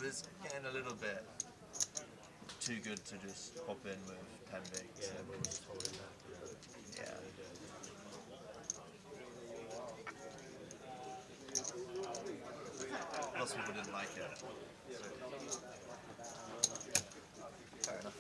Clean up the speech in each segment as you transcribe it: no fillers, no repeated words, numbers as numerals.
it was getting a little bit too good to just hop in with 10 bigs. Yeah, we were just holding that. Yeah. Lots of people didn't like it. Fair enough.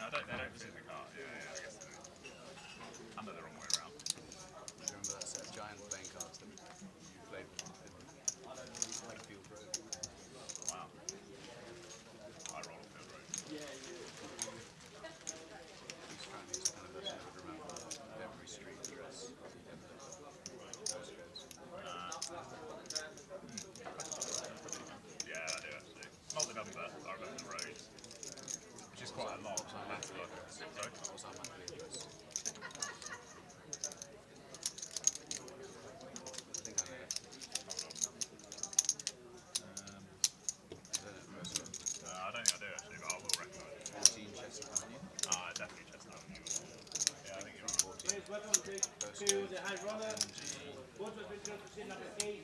They don't see the card. Yeah, I guess they do. I'm the wrong way around. Do you remember that set of giant playing cards that you played with in Wakefield Road? Wow. I roll on Field Road. He's trying to use the kind of person who would remember every street address. Yeah, I do actually. Not the number, I remember the road. Which is quite a lot. Sorry? What was our monthly address? I think I know it. I don't think I do actually, but I will recognise it. 14 Chestnut Avenue. Definitely Chestnut Avenue. Yeah, I think you're right. 14. Welcome to the high roller. Both of you to sit number 8.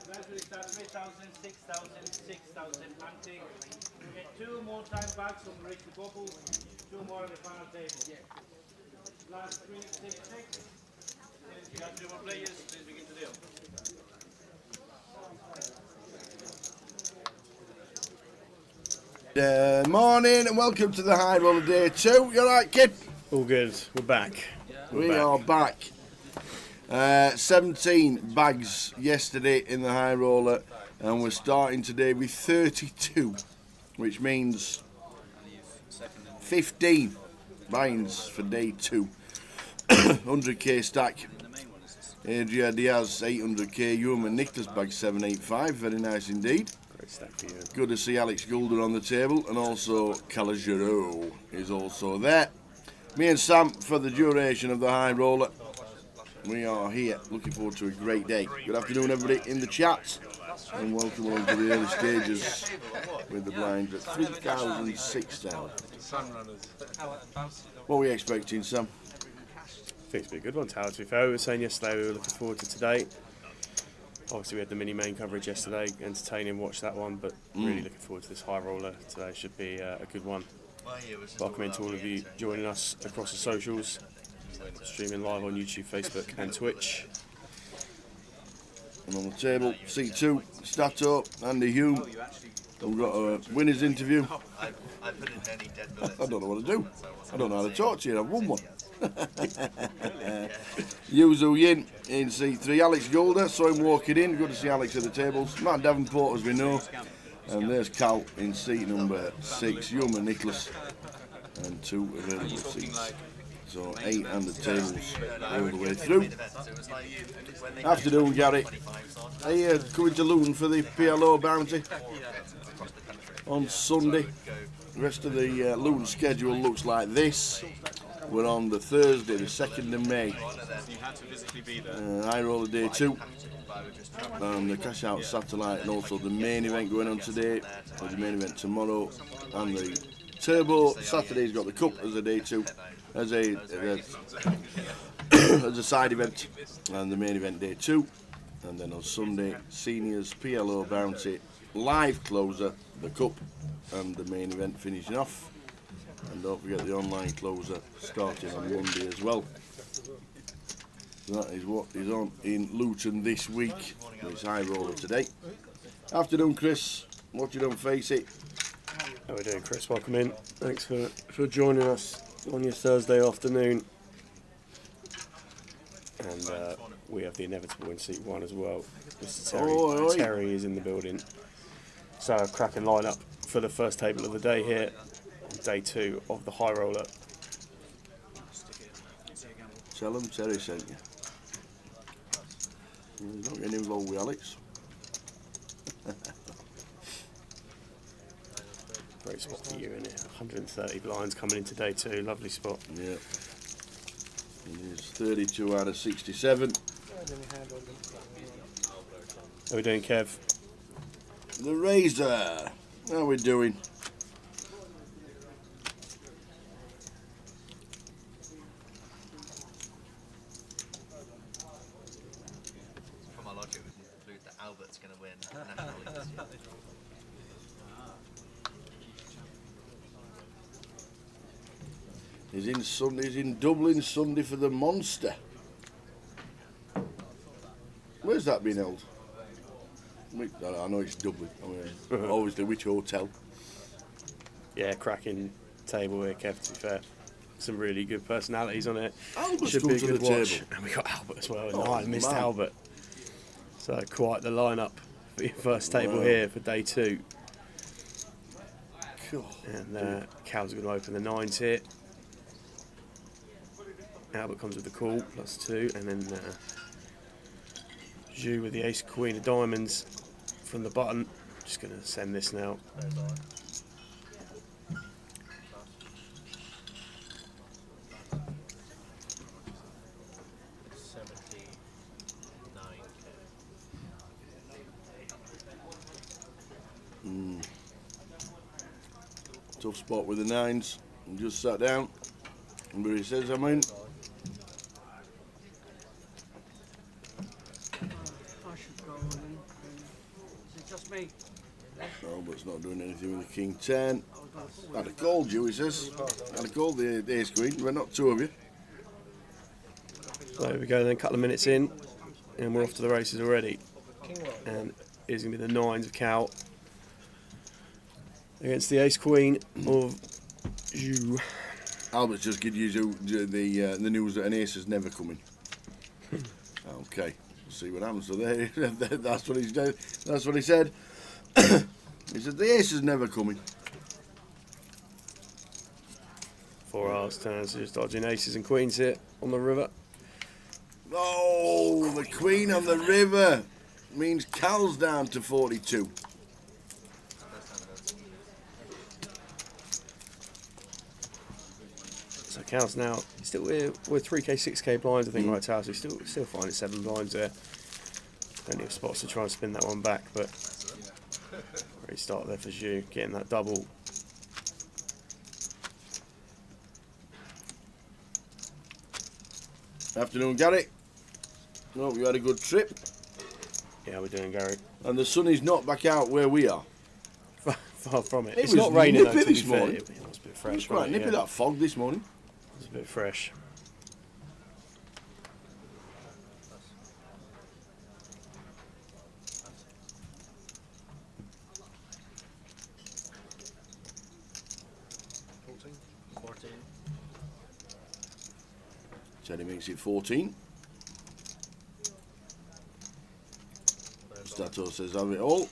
Gradually start 3,000, 6,000, 6,000 hunting. You get 2 more time back from Ricky Bubble, 2 more on the final table. Last 3, 6, 6. You got 2 more players, please begin to deal. Good morning and welcome to the High Roller Day 2. You alright, kid? All good. We're back. Are back. 17 bags yesterday in the High Roller, and we're starting today with 32, which means 15 binds for day 2. 100k stack. Adria Diaz 800k, Ewan and Nicholas bag 785. Very nice indeed. Great stack for you. Good to see Alex Goulder on the table, and also Calagero is also there. Me and Sam for the duration of the High Roller. We are here, looking forward to a great day. Good afternoon, everybody in the chat, and welcome on to the early stages with the blinds at 3,000, 6,000. What are we expecting, Sam? I think it's been a good one, Tower, to be fair. We were saying yesterday we were looking forward to today. Obviously, we had the mini main coverage yesterday, entertaining, watch that one, but really looking forward to this High Roller today. Should be a good one. Welcome into all of you joining us across the socials. Streaming live on YouTube, Facebook and Twitch. And on the table, C2, Stato, Andy Hume. We've got a winners interview. I put in many dead bullets. I don't know what to do. I don't know how to talk to you. I've won one. Yuzu Yin in C3. Alex Goulder, saw him walking in. Good to see Alex at the tables. Matt Davenport, as we know. And there's Cal in seat number 6. Yuma Nicholas. And 2 available seats. So 8 and the tables all the way through. Afternoon, Gary. Are you coming to Luton for the PLO bounty on Sunday? The rest of the Luton schedule looks like this. We're on the Thursday, the 2nd of May. High Roller Day 2. And the Cash Out Satellite, and also the main event going on today, or the main event tomorrow, and the Turbo Saturday's got the Cup as a Day 2. As a side event, and the main event Day 2, and then on Sunday Seniors PLO Bounty live closer, the Cup, and the main event finishing off. And don't forget the online closer starting on Monday as well. So that is what is on in Luton this week. It's High Roller today. Afternoon, Chris. Watching on Face It. How are we doing, Chris? Welcome in. Thanks for joining us on your Thursday afternoon. And we have the inevitable in seat 1 as well. Mr. Terry is in the building. So a cracking lineup for the first table of the day here. day 2 of the high roller. Tell them Terry sent you. He's not getting involved with Alex. Great spot for you in here. 130 blinds coming into day 2. Lovely spot. Yeah. And it's 32 out of 67. How are we doing, Kev? The Razor. How are we doing? From my logic, we conclude that Albert's going to win National League this year. He's in Dublin Sunday for the Monster. Where's that been held? I know it's Dublin. I mean, obviously, which hotel? Yeah, cracking table here, Kev, to be fair. Some really good personalities on it. Albert's Should come be a to good the watch. table. And we got Albert as well. Oh, I missed man. Albert. So quite the lineup for your first table Wow. here for day 2. God. And Cal's going to open the 9s here. Albert comes with the call, +2, and then Zhu with the ace queen of diamonds from the button. Just going to send this now. Tough spot with the 9s. And just sat down. And where he says, I'm in. I should go on. Is it just me? Albert's not doing anything with the King 10. I'd have called you, he says. I'd have called the ace queen, but not 2 of you. So there we go then, a couple of minutes in, and we're off to the races already. And here's going to be the 9s of Cal against the ace queen of Zhu. Albert's just give you the news that an ace is never coming. Okay, we'll see what happens. So there, that's what he's done. That's what he said. He said the ace is never coming. 4 hours turns, just dodging aces and queens here on the river. Oh, the queen on the river means Cal's down to 42. So Cal's now still we're 3k, 6k blinds, I think, right, Tal. So still finding 7 blinds there. Plenty of spots to try and spin that one back, but great start there for Zhu, getting that double. Afternoon, Gary. Hope you had a good trip. Yeah, we're doing, Gary. And the sun is not back out where we are. Far from it. It It's was not raining though, nippy to be this fair. morning. It was a bit It fresh. was quite wasn't it? nippy, that fog this morning. It was a bit fresh. Teddy makes it 14. Stato says have it all.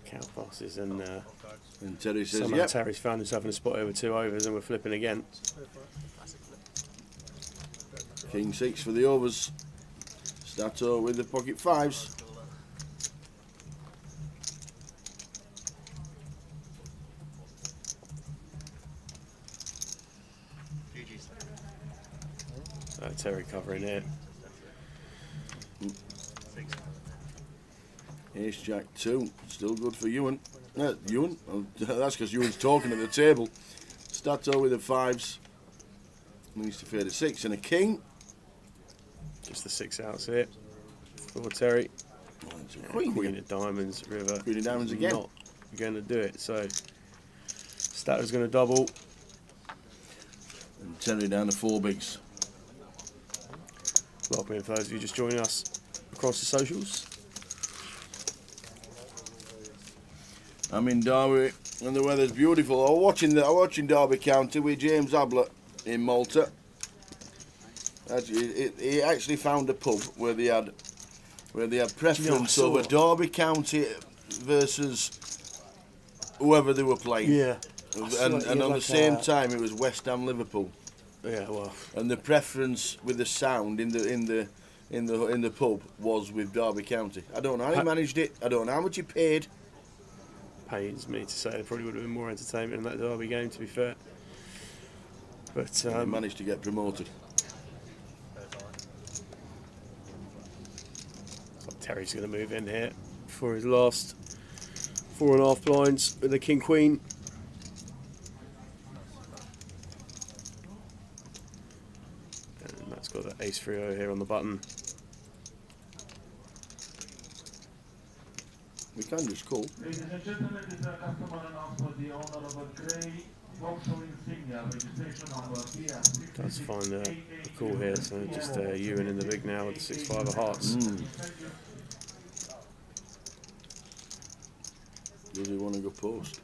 Cal passes and And Teddy says somehow yep. Terry's found himself in a spot over 2 overs and we're flipping again. King 6 for the overs. Stato with the pocket 5s. Terry covering here. Ace Jack 2. Still good for Ewan. Ewan? Oh, that's because Ewan's talking at the table. Stato with the 5s. Needs to fade a 6 and a king. Just the 6 outs here for Terry. Oh, it's a queen Queen again. of diamonds, river. Queen of diamonds again. Not going to do it. So Stato's going to double. And Terry down to 4 bigs. Welcome in for those of you just joining us across the socials. I'm in Derby and the weather's beautiful. I'm watching Derby County with James Ablett in Malta. He actually found a pub where they had preference over Derby County versus whoever they were playing. Yeah. And on the same time, it was West Ham Liverpool. Yeah, well. And the preference with the sound in the pub was with Derby County. I don't know how he managed it. I don't know how much he paid. Pains me to say there probably would have been more entertainment in that Derby game, to be fair. But He managed to get promoted. So Terry's going to move in here for his last 4.5 blinds with the King Queen. And that's got the Ace 3-0 here on the button. We can just call. Ladies and gentlemen, this is a customer announcement. The owner of a grey Vauxhall Insignia, registration number BS. Does find a call here, so just Ewan in the big now with the 6-5 of hearts. Does he want to go post?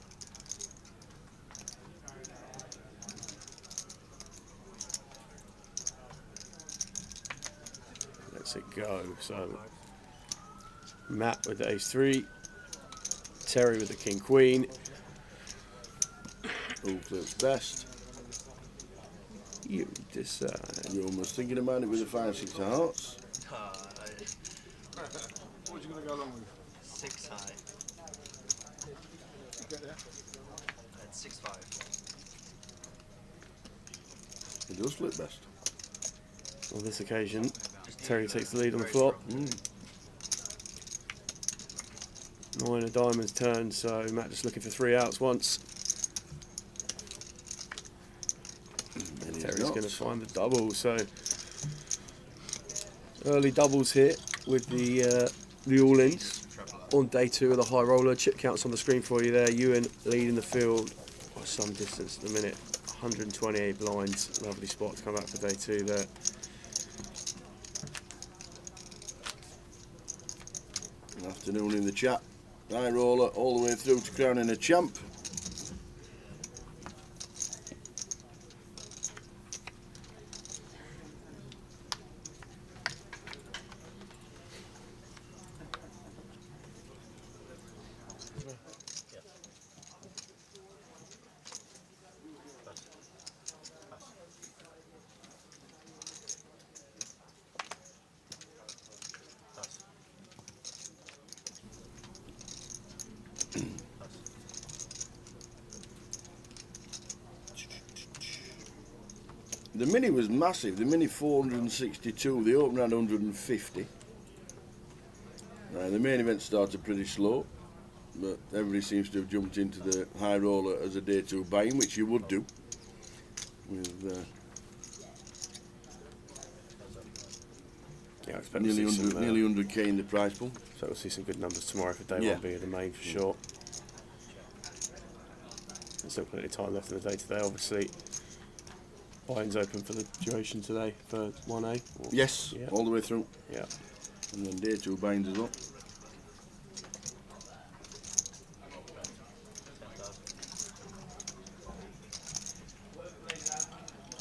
Let's it go. So Matt with the Ace 3, Terry with the King Queen. Who flips best? You decide. You're almost thinking about it with the 5-6 of hearts. What are you going to go along with? 6 high. Get there. And 6-5. He does flip best. On this occasion, Terry takes the lead on the flop. 9 of diamonds turned, so Matt just looking for 3 outs once. Terry's going to find the double, so early doubles here with the all-ins on day 2 of the high roller. Chip counts on the screen for you there. Ewan leading the field by some distance at the minute. 128 blinds. Lovely spot to come back for day 2 there. Good afternoon in the chat. High roller all the way through to crowning a champ. The mini was massive, the mini 462, the open had 150. The main event started pretty slow, but everybody seems to have jumped into the high roller as a day 2 buy-in, which you would do. With Yeah, I expect nearly to see 100, some, nearly 100k in the prize pool. so we'll see some good numbers tomorrow for day 1 being the main for sure. There's still plenty of time left in the day today, obviously. Buy-ins open for the duration today for 1A? Yes, yeah. all the way through. Yeah. And then day 2 buy-ins as well.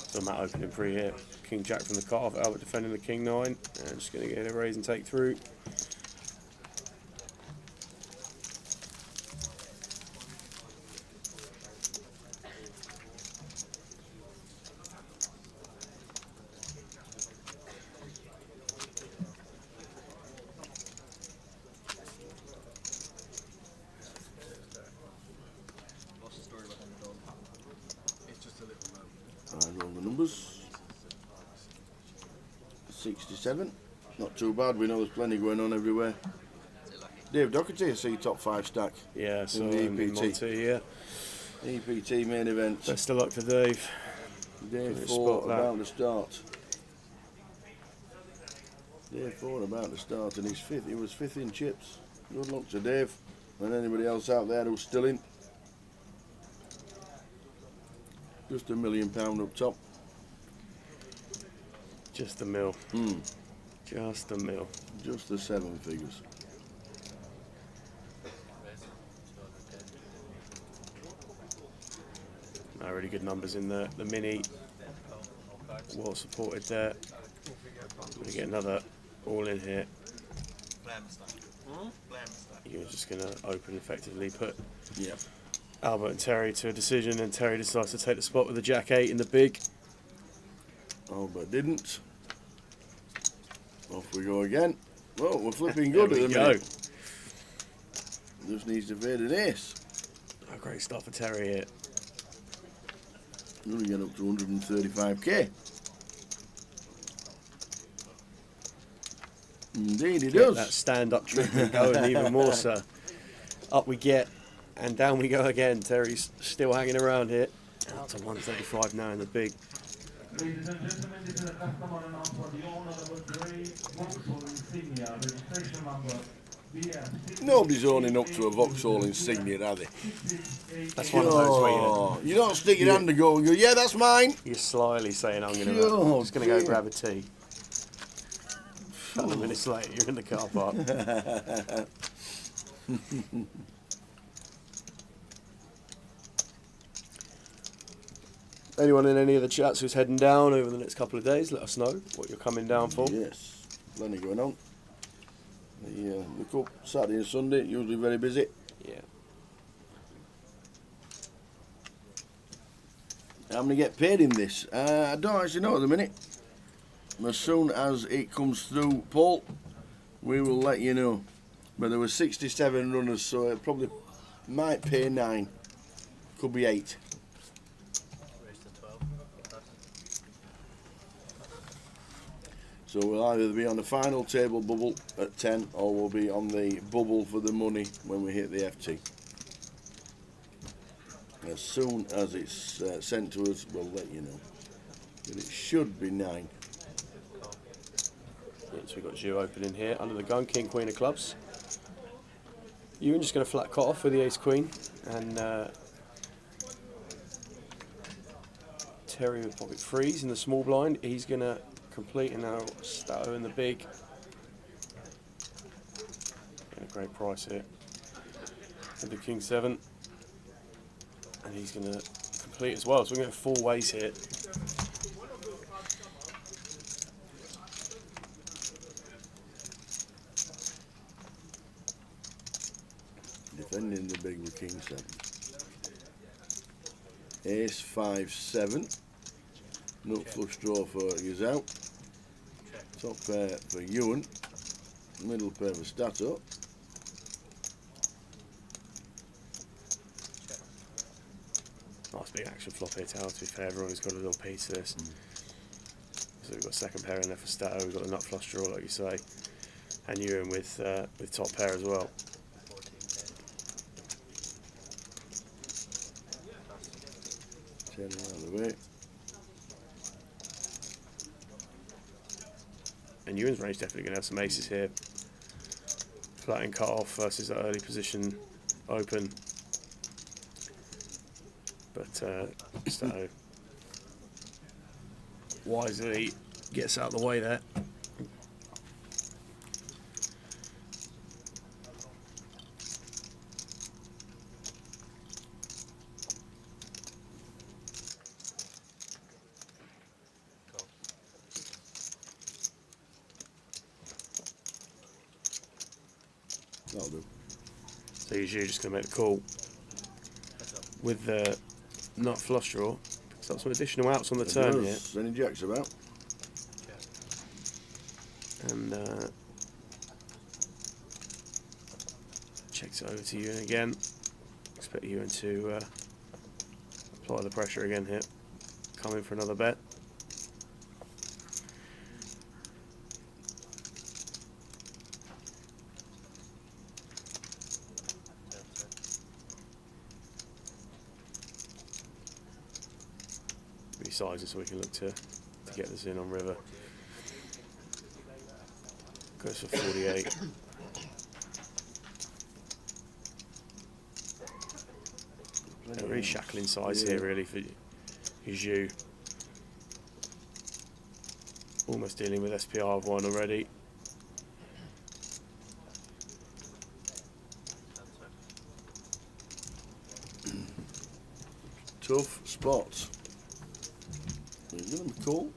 So Matt opening free here. King Jack from the cutoff, Albert defending the King 9. And just going to get a raise and take through. I roll the numbers. 67. Not too bad, we know there's plenty going on everywhere. Dave Doherty, I see top 5 stack. Yeah, so in the in EPT. Monty, yeah. EPT main event. Best of luck to Dave. Day Spot 4 that. about to start. Day 4 about to start, and he's 5th. He was 5th in chips. Good luck to Dave and anybody else out there who's still in. Just £1 million up top. Just a mil. Just a mil. Just the 7 figures. No, really good numbers in the mini. well supported there. We get another all in here. Blam stuff. Blam stuff. You're just going to open effectively, put Yeah. Albert and Terry to a decision, and Terry decides to take the spot with the Jack 8 in the big. Albert didn't. Off we go again. Well, we're flipping good There at we the go. minute. Just needs to fade an ace. Oh, great stuff for Terry here. We're going to get up to 135k. Indeed, he Get does. that stand-up treatment going even more so. Up we get, and down we go again. Terry's still hanging around here. Out to 135 now in the big. Ladies and gentlemen, this is a customer announcement for the owner of a grey Vauxhall Insignia, registration number BF. Nobody's owning up to a Vauxhall Insignia, are they? That's one of those where You don't stick your hand to go and go, yeah, that's mine. you're slyly saying, I'm just going to go grab a tea. A couple of minutes later, you're in the car park. Anyone in any of the chats who's heading down over the next couple of days, let us know what you're coming down for. Yes, plenty going on. The Cup, Saturday and Sunday, usually very busy. Yeah. How many get paid in this? I don't actually know at the minute. As soon as it comes through, Paul, we will let you know. But there were 67 runners, so it probably might pay 9. Could be 8. Raise to 12. So we'll either be on the final table bubble at 10, or we'll be on the bubble for the money when we hit the FT. As soon as it's sent to us, we'll let you know. But it should be 9. Yeah, so we've got Jew opening here under the gun, King, Queen of clubs. Ewan just going to flat cut off with the Ace Queen, and Terry with pocket freeze in the small blind. He's going to complete and now Stato in the big. Getting a great price here with the King 7, and he's going to complete as well. So we're going to have 4 ways here. Defending the big with King 7. Ace 5 7. Nut flush draw for Yazao. Top pair for Ewan. Middle pair for Stato. Nice big action flop here, Tal, to be fair. Everyone's got a little piece of this. So we've got second pair in there for Stato. We've got the nut flush draw, like you say. And Ewan with top pair as well. 10 out of the way. And Ewan's range definitely going to have some aces here. Flattening cut off versus that early position open. But Stato wisely gets out of the way there. That'll do. So usually just going to make the call with the nut flush draw. Picks up some additional outs on the turn here. Any jacks about? And checks it over to Ewan again. Expect Ewan to apply the pressure again here. Come in for another bet. Sizes so we can look to get this in on river. Goes for 48. A really shackling size here really for Zhu. Almost dealing with SPR of 1 already. Tough spots. Is it call?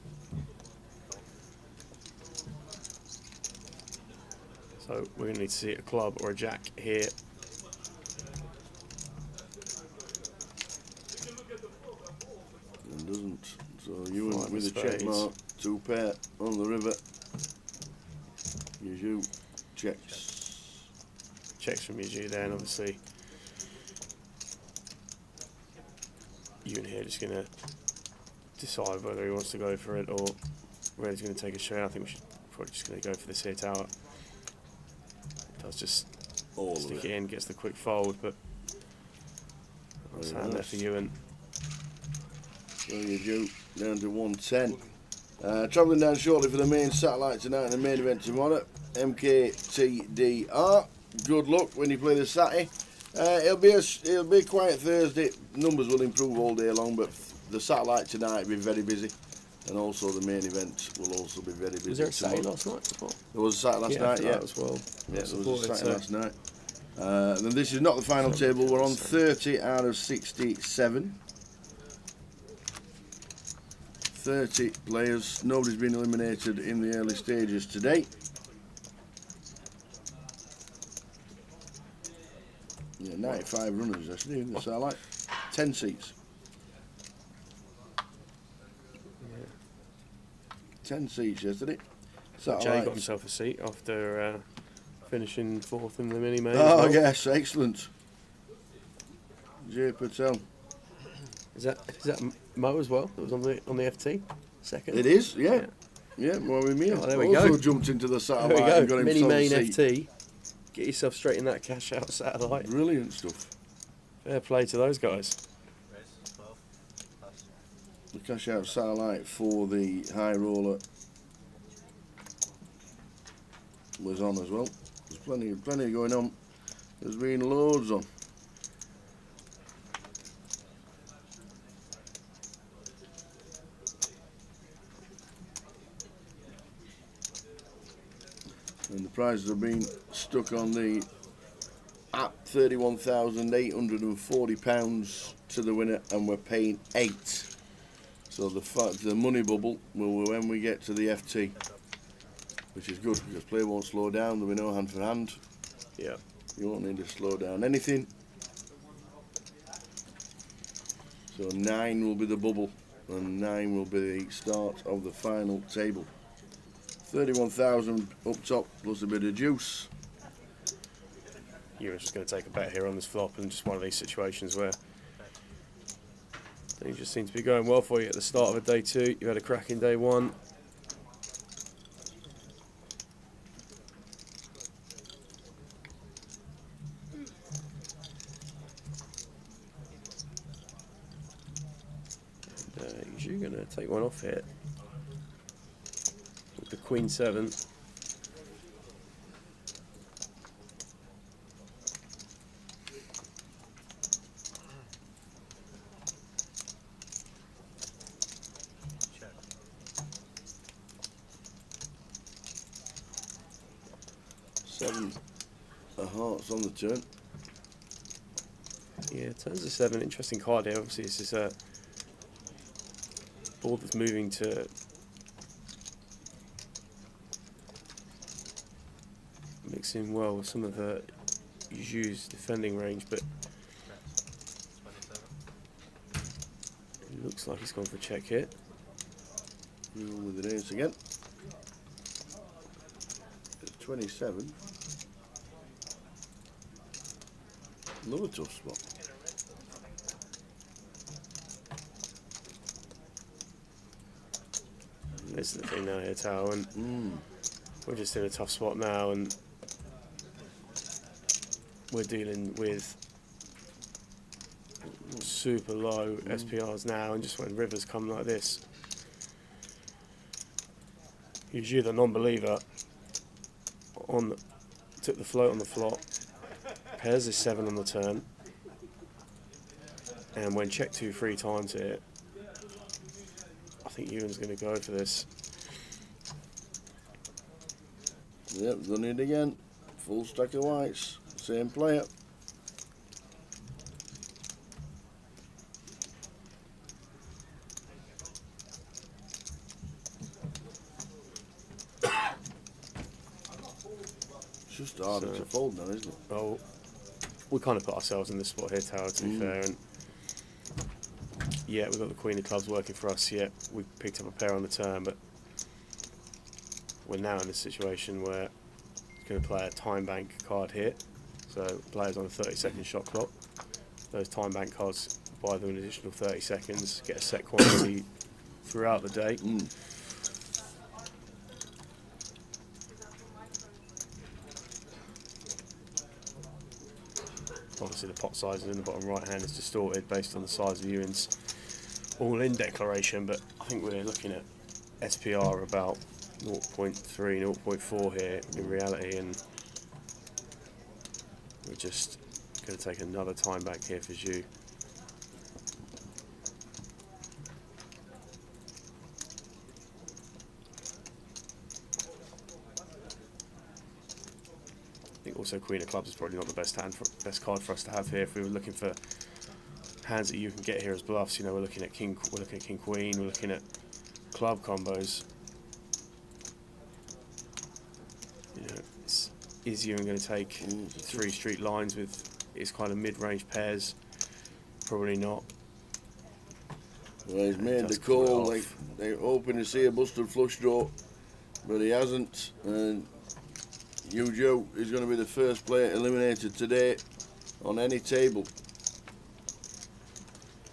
So we're going to need to see a club or a jack here. And doesn't. So you Five with a of check spades. mark, 2 pair on the river. You checks. Checks from Yuju there, and obviously Ewan here just going to decide whether he wants to go for it or whether he's going to take a straight. I think we should probably just going to go for this here tower. Does just All stick of it in, gets the quick fold, but that's Very hand there nice. for Ewan. So you do down to 110. Travelling down shortly for the main satellite tonight and the main event tomorrow. MKTDR. Good luck when you play the Saturday. It'll be a quiet Thursday. Numbers will improve all day long, but the satellite tonight will be very busy, and also the main event will also be very busy. Was there a Saturday tomorrow. last night as well? There was a Saturday last Yeah, night. for Yeah, that as well. yeah, there was a Supported, Saturday so- last night. And this is not the final table. We're on 30 out of 67. 30 players. Nobody's been eliminated in the early stages today. Yeah, 95 runners actually in the satellite. 10 seats. 10 seats yesterday. Jay got Satellites. himself a seat after finishing 4th in the mini main. Oh yes, excellent. Jay Patel. Is that Mo as well? That was on the FT second. It is, yeah. Yeah, well, with me. Oh, there we also go. jumped into the There satellite we and got go. Mini himself main a seat. FT. Get yourself straight in that cash out satellite. Brilliant stuff. Fair play to those guys. Raise 12. Pass. The cash out satellite for the high roller was on as well. There's plenty going on. There's been loads on. And the prizes have been stuck on the app. £31,840 to the winner, and we're paying 8. So the money bubble will when we get to the FT, which is good because play won't slow down. There'll be no hand for hand. Yeah. You won't need to slow down anything. So 9 will be the bubble, and 9 will be the start of the final table. 31,000 up top plus a bit of juice. Ewan's just going to take a bet here on this flop, and just one of these situations where things just seem to be going well for you at the start of a day 2. You had a cracking day 1. And you're going to take one off here with the Queen 7. Check. Seven of hearts on the turn. Yeah, turns to 7. Interesting card here. Obviously, this is a board that's moving to mix in well with some of the Yuju's defending range, but 27. it looks like he's gone for a check here. With the ace again. 27. Another tough spot. This is the thing now here, Tao, and we're just in a tough spot now, and we're dealing with super low SPRs now, and just when rivers come like this, usually the non-believer took the float on the flop, pairs is 7 on the turn, and when check 2 3 times here, I think Ewan's going to go for this. Yep, done it again. Full stack of whites. Same player. It's just harder to fold now, isn't it? Well, we kind of put ourselves in this spot here, Tower, to be fair. And yeah, we've got the Queen of Clubs working for us. Yeah, we picked up a pair on the turn, but we're now in a situation where it's going to play a time bank card here. So players on a 30-second shot clock. Those time bank cards buy them an additional 30 seconds, get a set quantity throughout the day. Obviously the pot sizes in the bottom right hand is distorted based on the size of Ewan's all-in declaration, but I think we're looking at SPR about 0.3, 0.4 here in reality, and we're just going to take another time back here for Zhu. I think also Queen of Clubs is probably not the best card for us to have here if we were looking for hands that you can get here as bluffs. You know, we're looking at King Queen, we're looking at club combos. You know, is Ewan going to take 3 street lines with his kind of mid-range pairs? Probably not. Well, he's made the call. They're hoping to see a busted flush draw, but he hasn't. And Joe is going to be the first player eliminated today on any table.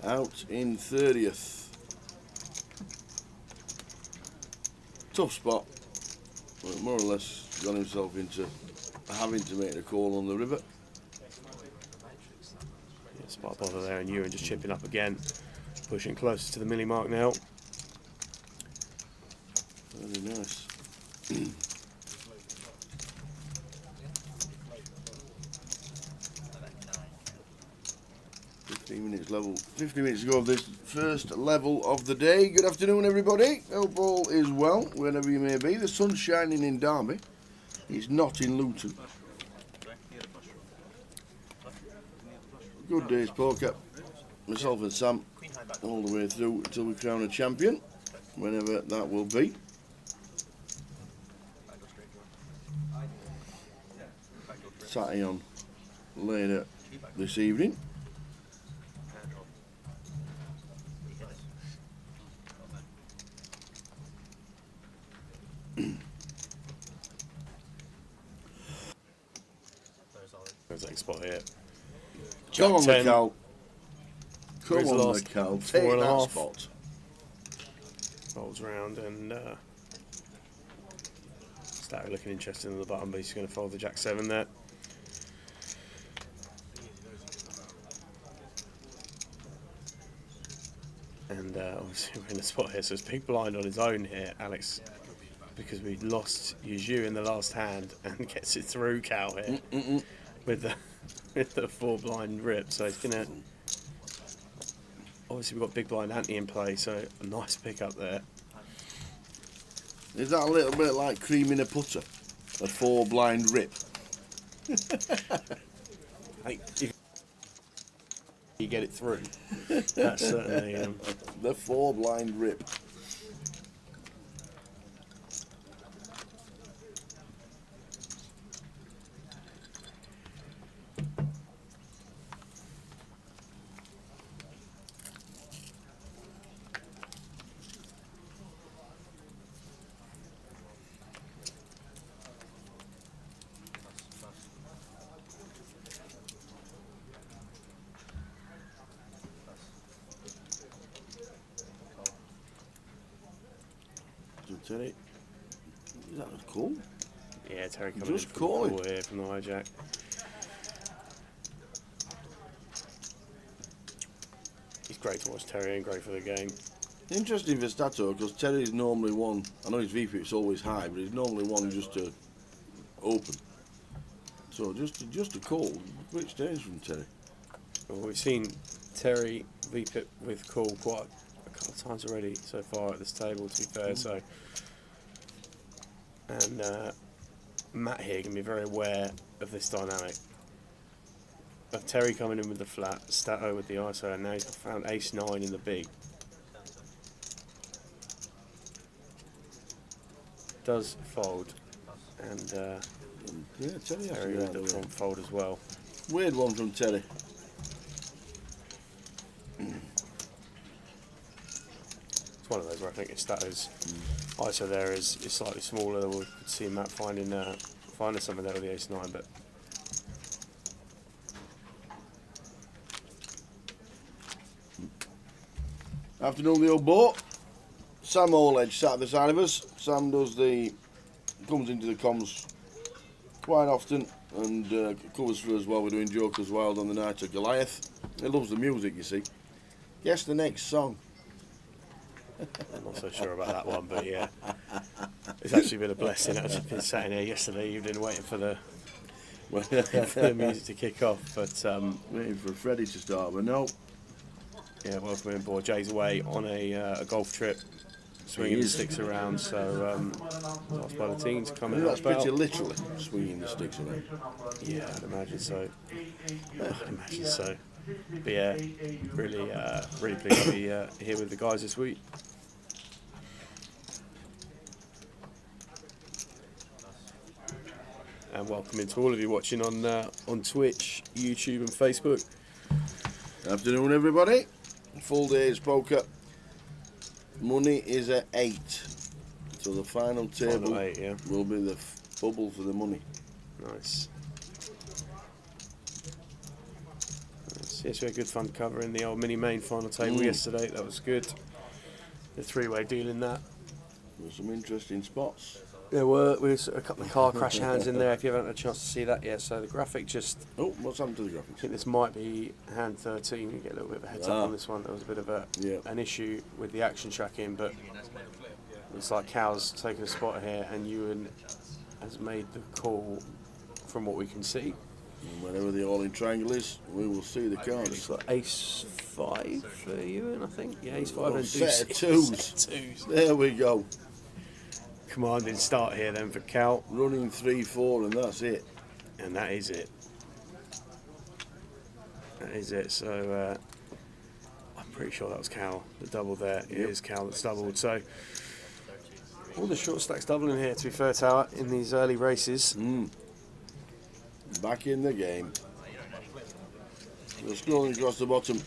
Out in 30th. Tough spot, but more or less got himself into having to make the call on the river. Yeah, spot bother there, and Ewan just chipping up again, pushing closer to the milli mark now. Very nice. 15 minutes to go of this first level of the day. Good afternoon, everybody. Hope all is well, wherever you may be. The sun's shining in Derby. It's not in Luton. Good day's poker. Myself and Sam all the way through until we crown a champion, whenever that will be. Satty on later this evening. There's that spot here. Come on, Jack 10. Cal. Come Who's on, lost? Cal. 4.5. Take that spot. Folds round, and started looking interesting on the button, but he's going to fold the Jack 7 there. And obviously we're in a spot here, so it's big blind on his own here, Alex, because we lost Yuju in the last hand and gets it through Cal here with the 4 blind rip. So he's gonna obviously we've got big blind ante in play, so a nice pick up there. Is that a little bit like creaming a putter? A 4 blind rip? I think if you get it through, that's certainly the 4 blind rip. Terry, is that a call? yeah, Terry coming Just in from calling. the call here from the hijack. He's great to watch, Terry, and great for the game. Interesting for Stato, because Terry's normally one, I know his VP's always high, but he's normally one just to open. So just a call, quick stage from Terry. Well, we've seen Terry VPIP with call quite a couple of times already so far at this table, to be fair. So, and Matt here can be very aware of this dynamic of Terry coming in with the flat, Stato with the ISO, and now he's found ace 9 in the big. Does fold, and Yeah, Terry has to Terry be with out the of the way. front fold as well. Weird one from Terry. It's one of those where I think his status ISO there is slightly smaller. We could see Matt finding something there with the ace-9, but Afternoon, the old boat. Sam Allledge sat at the side of us. Sam comes into the comms quite often and covers for us while we're doing Jokers Wild on the night of Goliath. He loves the music, you see. Guess the next song. I'm not so sure about that one. But yeah, it's actually been a blessing. I've been sat in here yesterday evening waiting for the music to kick off. But Waiting for Freddie to start, but no. yeah, welcome in board. Jay's away on a golf trip, swinging the sticks around. So asked by the teams to come and That's help pretty out. literally swinging the sticks around. Yeah, I'd imagine so. But yeah, really pleased to be here with the guys this week. And welcome to all of you watching on Twitch, YouTube and Facebook. Afternoon, everybody. Full day's poker. Money is at 8. So the final table Final 8, yeah. will be the bubble for the money. Nice. Yes, we had good fun covering the old mini main final table yesterday. That was good. The three-way deal in that. There's some interesting spots. There were a couple of car crash hands in there if you haven't had a chance to see that yet. So the graphic just, Oh, what's happened to the I graphics? think this might be hand 13. You get a little bit of a heads up on this one. There was a bit of an issue with the action tracking, but it's like Cal's taken a spot here and Ewan has made the call from what we can see. And wherever the all-in triangle is, we will see the cards. It's like ace 5 for Ewan, I think. Yeah, ace 5 Oh, and set of deuce. twos. Set of twos. There we go. Commanding start here then for Cal, Running 3-4 and that's it. and that is it. That is it. So I'm pretty sure that was Cal that doubled there. It is Cal that's doubled. So all the short stacks doubling here, to be fair, Tower, in these early races. Back in the game. So scrolling across the bottom,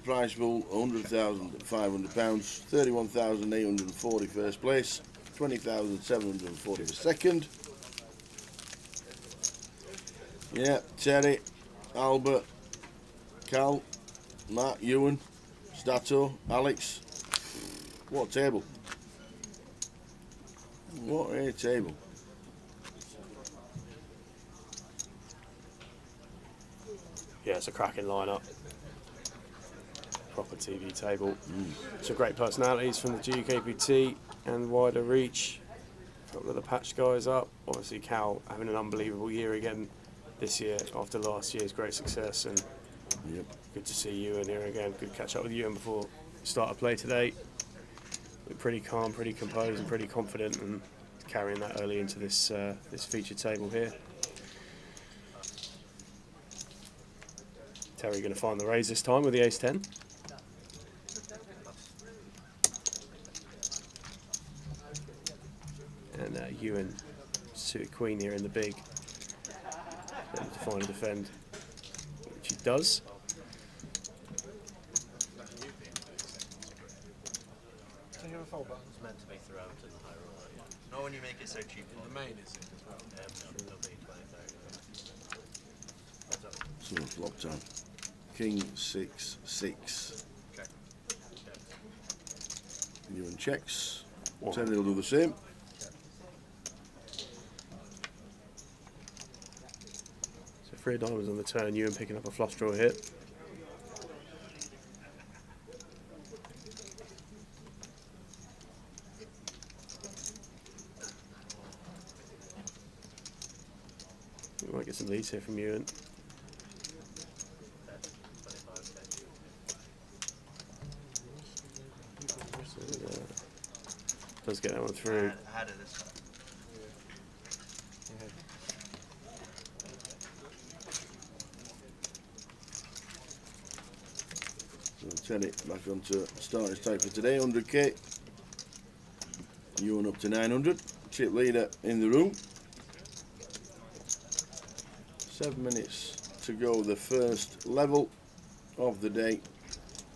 prize pool £100,500, 31,840 first place, 20,740 for second. Yeah, Terry, Albert, Cal, Matt, Ewan, Stato, Alex. What a table. What a table. Yeah, it's a cracking lineup. Proper TV table. Some great personalities from the GUKPT and wider reach. A couple of the patch guys up. Obviously, Cal having an unbelievable year again this year after last year's great success. And good to see you in here again. Good to catch up with you before start of play today. We're pretty calm, pretty composed, and pretty confident, and carrying that early into this this feature table here. Terry going to find the raise this time with the ace-10. And Ewan suited queen here in the big. Able to finally defend, which he does. It's meant to be throughout in the high roller, yeah. Not when you make it so cheap. The main is it as well. It'll be 20, 30. So it's locked on. King 6-6. Okay. Ewan checks. One. Terry will do the same. So 3 diamonds on the turn, Ewan picking up a flush draw here. We might get some leads here from Ewan. Does get that one through. I had it this time. So Terry back onto starting type for today, 100k. Ewan up to 900. Chip leader in the room. 7 minutes to go, the first level of the day.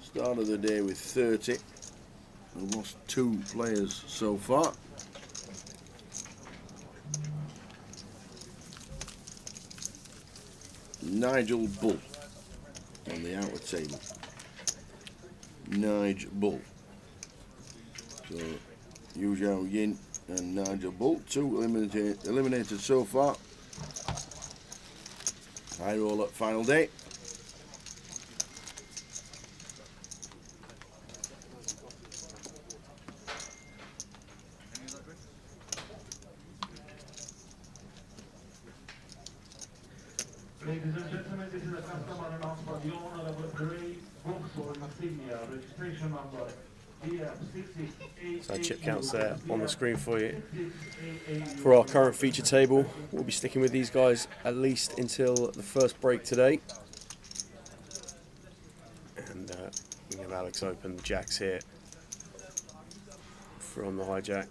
Start of the day with 30. We've lost 2 players so far. Nigel Bull on the outer table. Nigel Bull. So Yu Zhao Yin and Nigel Bull, 2 eliminated so far. High roll at final day. Ladies and gentlemen, this is a customer announcement. The owner of the parade, Vauxhall insignia, registration number DF68. So chip counts there on the screen for you. For our current feature table, we'll be sticking with these guys at least until the first break today. And we have Alex open the jacks here from the hijack.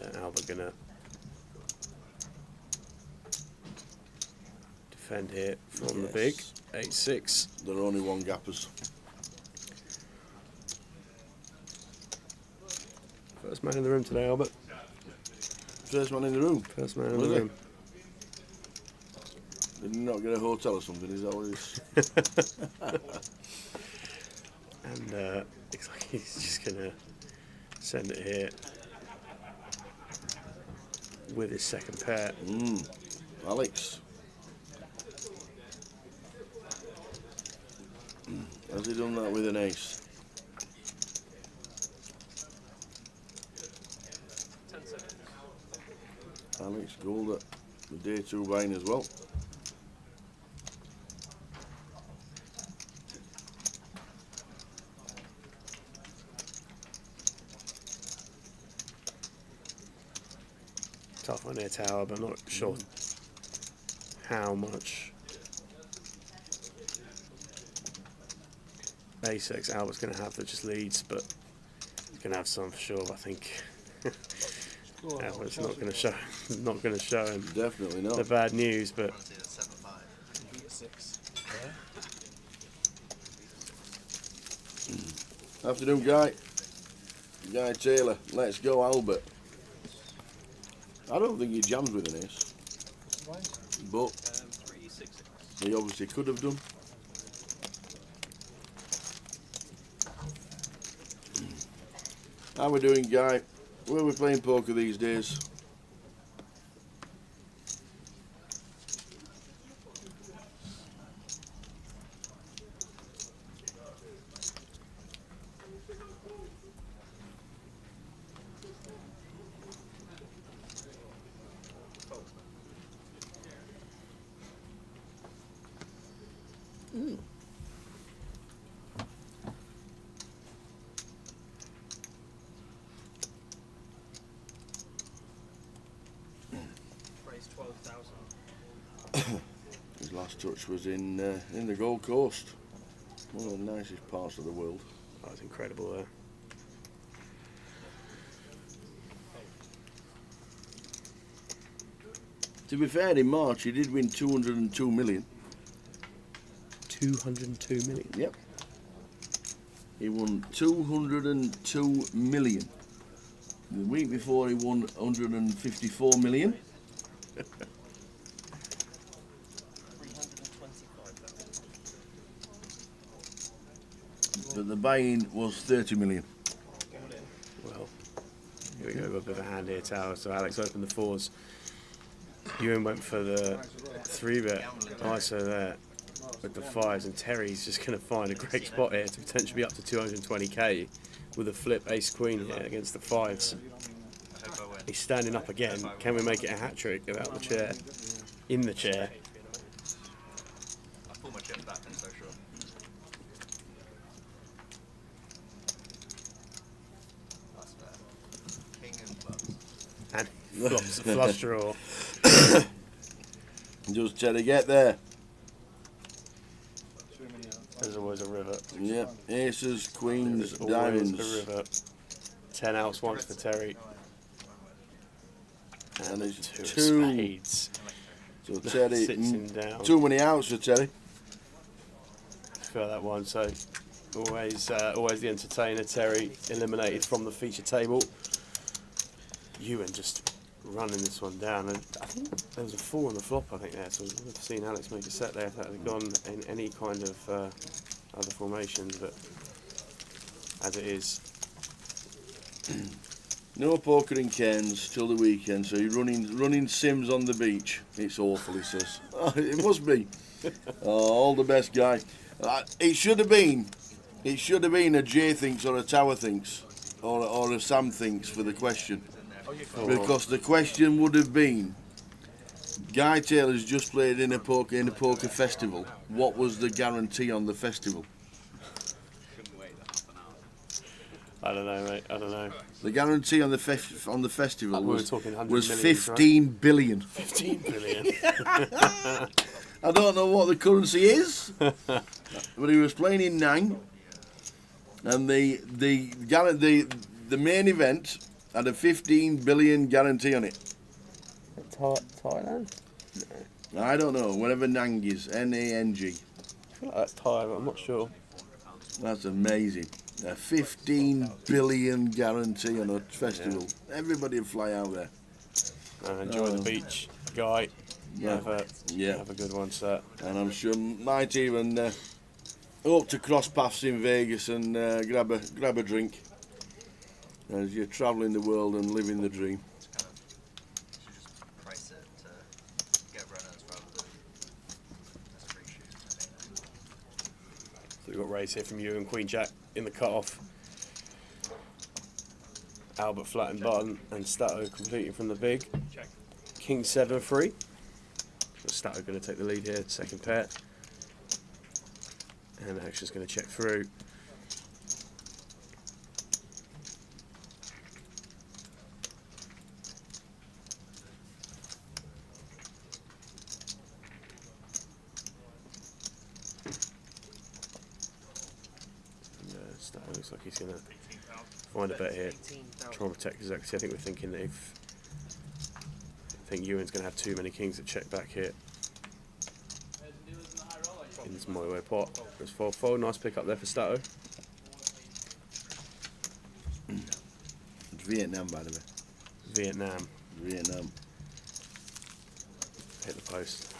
And Albert gonna defend here from the big 8-6. There are only 1 gappers. First man in the room today, Albert. First man in the room. First man in Was the it? room. Did you not get a hotel or something? Is that what it is? And looks like he's just gonna send it here with his second pair. Alex. Has he done that with an ace? Alex Gold at the day 2 buying as well. Tough on their tower, but I'm not sure how much Ace-X Albert's going to have that just leads, but he's going to have some for sure. I think Albert's not going to show him Definitely not. the bad news, but Afternoon, Guy. Guy Taylor. Let's go, Albert. I don't think he jams with an ace. But he obviously could have done. How we doing, Guy? Where are we playing poker these days? His last touch was in the Gold Coast, one of the nicest parts of the world. that was incredible there. To be fair, in March he did win 202 million. 202 million. Yep. He won 202 million. The week before he won 154 million. But the buy-in was 30 million. Well, here we go, a bit of a hand here, Tower. So Alex opened the 4s. Ewan went for the 3-bet ISO there with the 5s, and Terry's just going to find a great spot here to potentially be up to 220k with a flip ace-queen here against the 5s. He's standing up again. Can we make it a hat-trick without the chair? In the chair. I pull my chip back, I'm so sure. That's fair. King and clubs. And flops the flush draw. Does Terry get there? There's always a river. Yep. Aces, queens, There's always diamonds. a river. 10 outs once for Terry. And there's Two two. spades. So Terry, Sits him down. too many outs for Terry. For that one, so always the entertainer. Terry eliminated from the feature table. Ewan just running this one down, and I think there was a 4 on the flop, I think, there, so we've never seen Alex make a set there if that had gone in any kind of other formations, but as it is. No poker in Cairns till the weekend, so you're running Sims on the beach. It's awful, he says. Oh, it must be. Oh, all the best, guy. It should have been a Jay thinks or a Tower thinks or a Sam thinks for the question. Because the question would have been, Guy Taylor's just played in a poker festival. What was the guarantee on the festival? I don't know, mate. I don't know. The guarantee on the festival We were was talking hundreds was of millions, 15 billion. 15 billion. I don't know what the currency is, but he was playing in Nang, and the main event had a 15 billion guarantee on it. Thailand? I don't know, whatever Nang is, N-A-N-G. I feel like that's Thai, but I'm not sure. That's amazing. A 15 billion guarantee on a festival. Yeah. Everybody would fly out there. Enjoy the beach, Guy. Yeah. Have a good one, sir. And I'm sure might even hope to cross paths in Vegas and grab a drink as you're travelling the world and living the dream. You should just price it to get runners rather than as free shoes. So we've got raise here from you and Queen Jack in the cut-off. Albert flat and button and Stato completing from the big. King 7-3. So Stato going to take the lead here, second pair. And Action's going to check through. Stato looks like he's going to find a bet here. Try and protect his equity. I think we're thinking that if I think Ewan's going to have too many kings that check back here. In this my way pot. There's 4-4. Nice pick up there for Stato. It's Vietnam, by the way. Vietnam. Vietnam. Hit the post.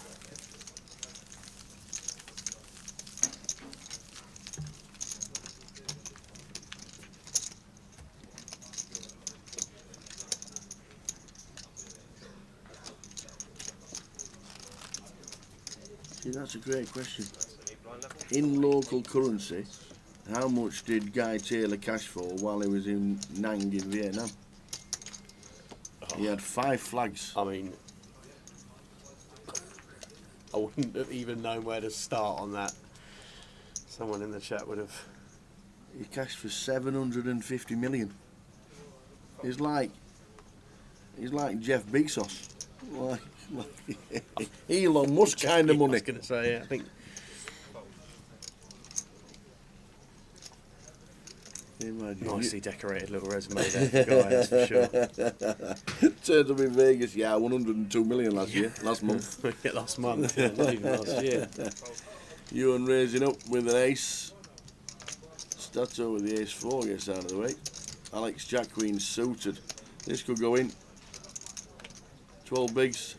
See, that's a great question. In local currency, how much did Guy Taylor cash for while he was in Nang in Vietnam? He had 5 flags. I mean, I wouldn't have even known where to start on that. Someone in the chat would have. He cashed for 750 million. He's like Jeff Bezos. Like Elon Musk kind of money. I was going to say, I think. Imagine. Nicely decorated little resume there for Guy, that's for sure. Turned up in Vegas, 102 million last month. Yeah, last month, yeah, not even last year. Ewan raising up with an ace. Stato with the ace-4 gets out of the way. Alex Jack Queen suited. This could go in. 12 bigs.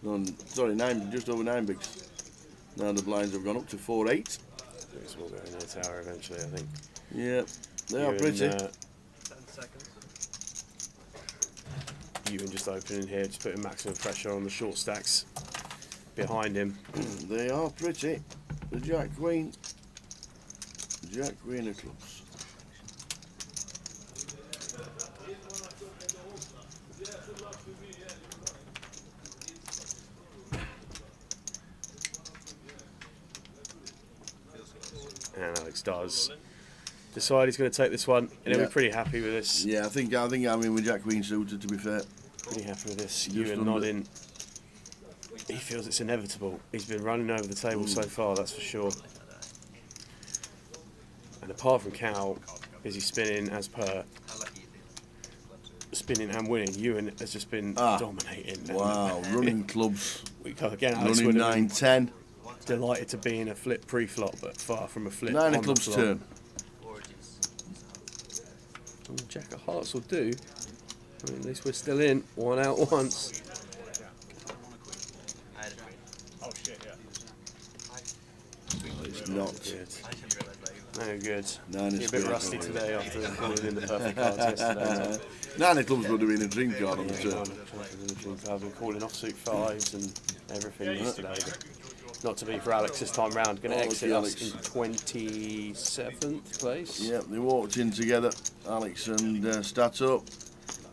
No, sorry, 9, just over 9 bigs. Now the blinds have gone up to 4-8. This will go in the tower eventually, I think. Yeah, they are pretty. 10 seconds. Ewan just opening here, just putting maximum pressure on the short stacks behind him. They are pretty. The Jack Queen. Jack Queen of clubs. And Alex does decide he's going to take this one, and he'll be pretty happy with this. Yeah, I think I'm in with Jack Queen suited, to be fair. Pretty happy with this. Just Ewan under. nodding. he feels it's inevitable. He's been running over the table so far, that's for sure. And apart from Cal, busy spinning as per, How lucky you think? spinning and winning, Ewan has just been dominating. Wow, running clubs, We go again. Alex running would have been 9-10. delighted to be in a flip pre-flop, but far from a flip. 9 on of the clubs flop. turn. Origins. Ooh, Jack of Hearts will do. I mean, at least we're still in. One out once. I had a queen. Oh shit, yeah. It's not. Good. I didn't realise that. No good. 9 of You're a bit spades. rusty today after pulling in the perfect cards yesterday. 9 of clubs would have been a dream card on the turn. I've been calling off suit 5s and everything yesterday. But not to be for Alex this time round. Going to exit us in 27th place. Yep, they walked in together, Alex and Stato.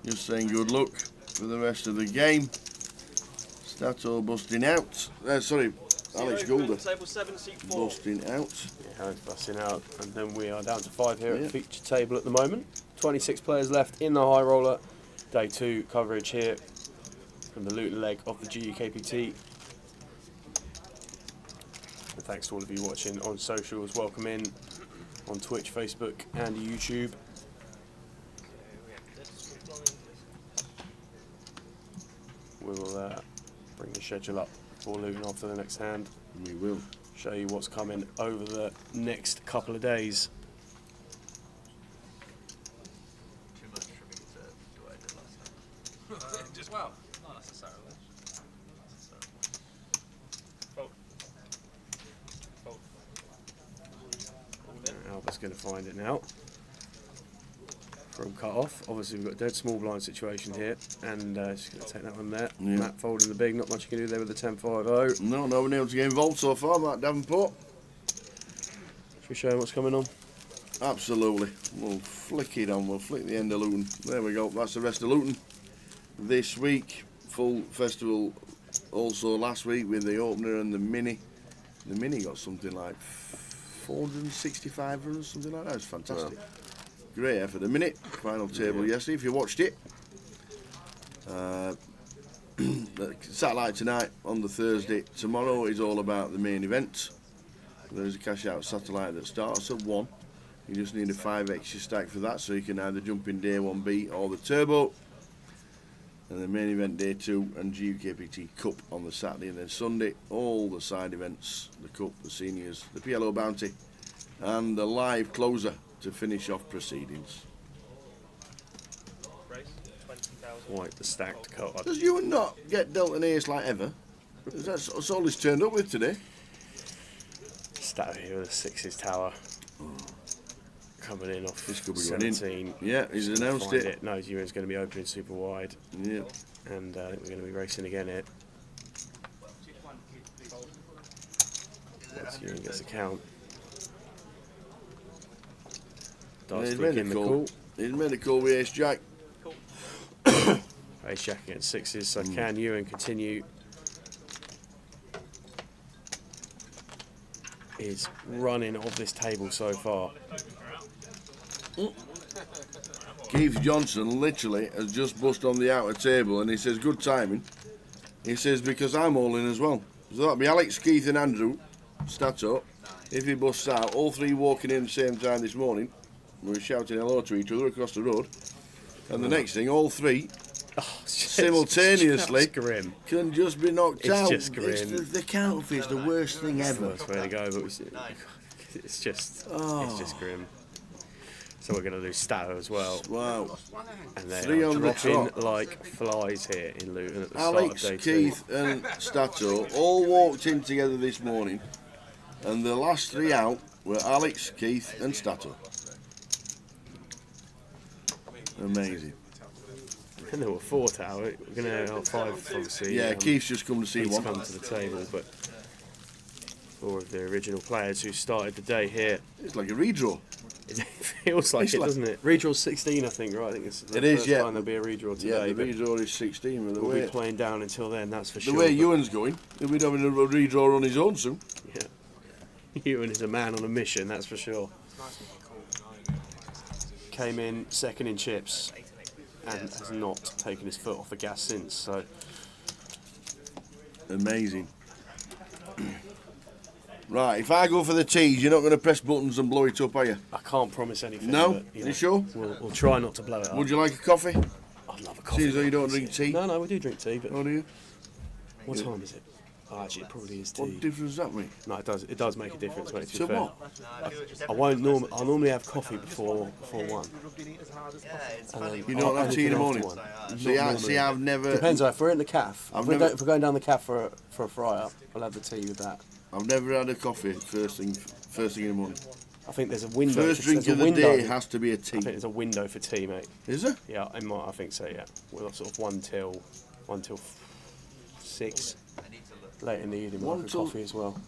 Just saying good luck for the rest of the game. Stato busting out. Sorry, Alex Goulder Table 7, seat 4. busting out. Yeah, Alex busting out. And then we are down to 5 here at Yeah. the feature table at the moment. 26 players left in the high roller. Day 2 coverage here from the Luton leg of the GUKPT. And thanks to all of you watching on socials. Welcome in on Twitch, Facebook and YouTube. We will bring the schedule up for Luton after the next hand. We will. Show you what's coming over the next couple of days. Too much for me to do what I did last time. Just well, not necessarily. Albert's going to find it now. From cut off. Obviously we've got a dead small blind situation here, and she's going to take that one there. Yeah. Matt folding the big, not much you can do there with the 10-5-0. No, no one able to get involved so far, Matt Davenport. Should we show him what's coming on? Absolutely. We'll flick it on, we'll flick the end of Luton. There we go, that's the rest of Luton. This week, full festival also last week with the opener and the mini. The mini got something like 465 runs, something like that. It's fantastic. Wow. Great effort. The minute final table yesterday, if you watched it. Satellite tonight on the Thursday. Tomorrow is all about the main event. There is a cash out satellite that starts at 1. You just need a 5 extra stack for that, so you can either jump in day 1B or the turbo. And the main event day 2 and GUKPT Cup on the Saturday, and then Sunday all the side events, the Cup, the seniors, the PLO Bounty and the live closer to finish off proceedings. Race, 20,000. Quite the stacked card. Does you not get dealt an ace like ever? That's all he's turned up with today. Stat here with a 6's tower. Coming in off This could be going in. 17. Yeah, he's Just gonna announced find it. Knows Ewan's going to be opening super wide. Yeah. And I think we're going to be racing again here. Once Ewan gets a count. Darts He's flick made in a the call. call. He's made a call with Ace Jack. Ace Jack against 6's, so can Ewan continue his running of this table so far? Keith Johnson literally has just bust on the outer table and he says, good timing. He says, because I'm all in as well. So that'll be Alex, Keith and Andrew, Stato. If he busts out, all 3 walking in at the same time this morning. We were shouting hello to each other across the road. And the next thing, all 3 simultaneously It's grim. can just be knocked It's out. just grim. It's the count is the worst thing It's the ever. worst way to go, but it's just grim. So we're going to lose Stato as well. Wow. And they 3 are on the dropping trot. like flies here in Luton at the Alex, start of day 2. Keith and Stato all walked in together this morning, and the last 3 out were Alex, Keith and Stato. Amazing. And there were 4 tower. We're going to have 5 obviously. Yeah, Keith's just come to see Keith's one. come to the table, but 4 of the original players who started the day here. It's like a redraw. It feels like It's it, like- doesn't it? Redraw 16, I think, right? I think it's the It is, first yeah. time there'll be a redraw Yeah, today. the redraw is 16. But We'll be playing down until then, that's for the sure. way but- Ewan's going, he'll be having a redraw on his own soon. Yeah. Ewan is a man on a mission, that's for sure. Came in second in chips and has not taken his foot off the gas since, so Amazing. Right, if I go for the teas, you're not going to press buttons and blow it up, are you? I can't promise anything. No? But, You sure? We'll try not to blow it up. Would you like a coffee? I'd love a coffee. Seeing as though you don't drink tea. No, we do drink tea, but Oh, do you? what time is it? Oh, actually, it probably is tea. What difference does that make? No, it does make a difference, mate, to be So fair. what? I'll normally have coffee before 1. Yeah, it's funny. You don't have tea in the morning? Normally. See, I've never... Depends, if we're in the calf. I've If never- we're going down the calf for a fry up, I'll have the tea with that. I've never had a coffee first thing in the morning. I think there's a window. First drink there's a of the window. day has to be a I think tea. there's a window for tea, mate. Is there? Yeah, I think so. Yeah, we're sort of 1 till 6. Late in the evening, we'll 1 have till- coffee as well.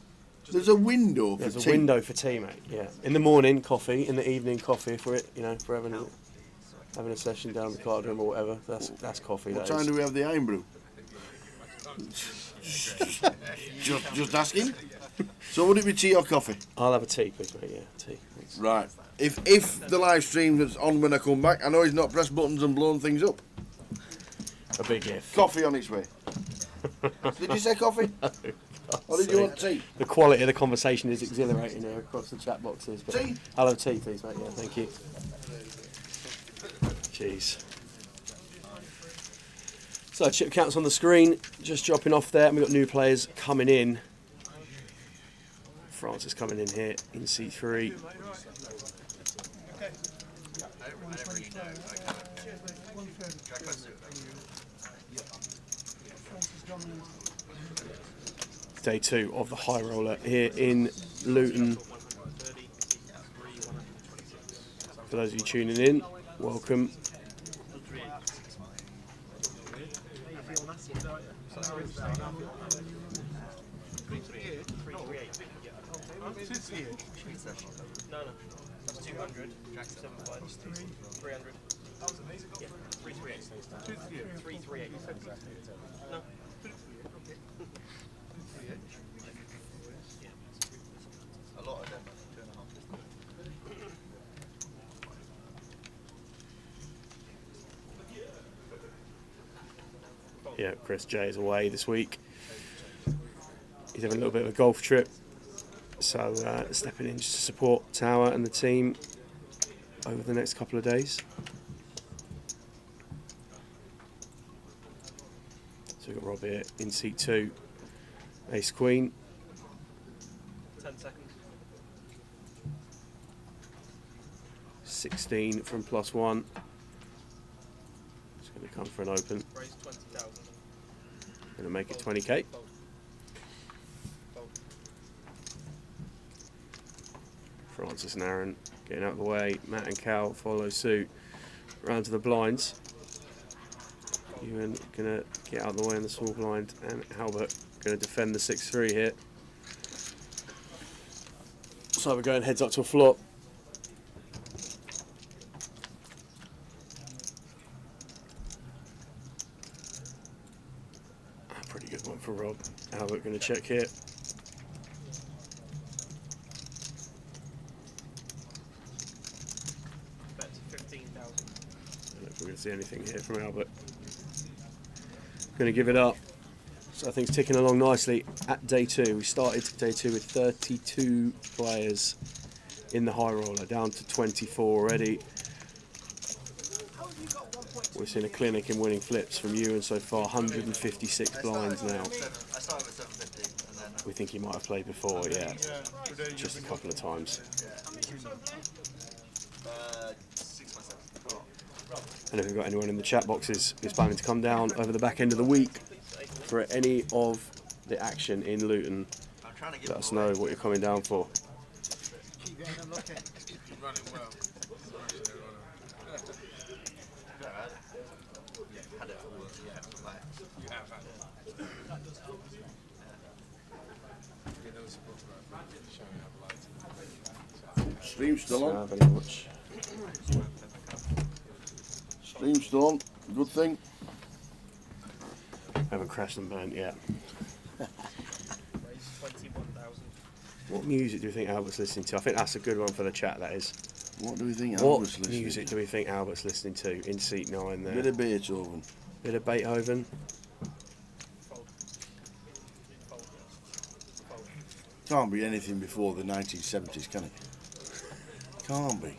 There's a window for There's tea. a window for tea, mate. Yeah, in the morning coffee, in the evening coffee for it. If we're having a session down the card room or whatever. That's coffee. What that time is. do we have the iron brew? just asking. So would it be tea or coffee? I'll have a tea, please, mate. Yeah, tea. Thanks. Right. If the live stream is on when I come back, I know he's not pressed buttons and blown things up. A big if. Coffee on its way. Did you say coffee? Or did you want tea? The quality of the conversation is exhilarating here across the chat boxes. But Tea? I'll have tea, please, mate. Yeah, thank you. Jeez. So chip counts on the screen, just dropping off there, and we've got new players coming in. France is coming in here in C3. I don't really know. I kind of track my suit. Day 2 of the high roller here in Luton. For those of you tuning in, welcome. No, that's 200. 753. 300. Yeah, 338. 338. No. A lot of them. 2.5. Yeah, Chris J is away this week. He's having a little bit of a golf trip, so stepping in just to support Tower and the team over the next couple of days. So we've got Rob here in seat 2, Ace Queen. 10 seconds. 16 from +1. It's going to come for an open. Raise 20,000. Going to make it 20k. Fold. Fold. Francis and Aaron getting out of the way. Matt and Cal follow suit. Round to the blinds. Ewan going to get out of the way on the small blind, and Albert going to defend the 6-3 here. So we're going heads up to a flop. A pretty good one for Rob. Albert going to check here. Bet 15,000. I don't know if we're going to see anything here from Albert. Going to give it up. So I think it's ticking along nicely at day 2. We started day 2 with 32 players in the high roller, down to 24 already. We've seen a clinic in winning flips from you, and so far 156 blinds now. I started with 750 and then We think he might have played before, yeah, just a couple of times. 6 myself. And if we've got anyone in the chat boxes who's planning to come down over the back end of the week for any of the action in Luton, I'm trying to get let us know what you're coming down for. had it all. Like, Stream's still So on. very much. Stream's still on. Good thing. Haven't crashed and burnt yet. Raise 21,000. What music do you think Albert's listening to? I think that's a good one for the chat, that is. What do we think What Albert's listening music to? do we think Albert's listening to in seat 9 there? Bit of Beethoven. Bit of Beethoven. Fold. Can't be anything before the 1970s, can it? Can't be.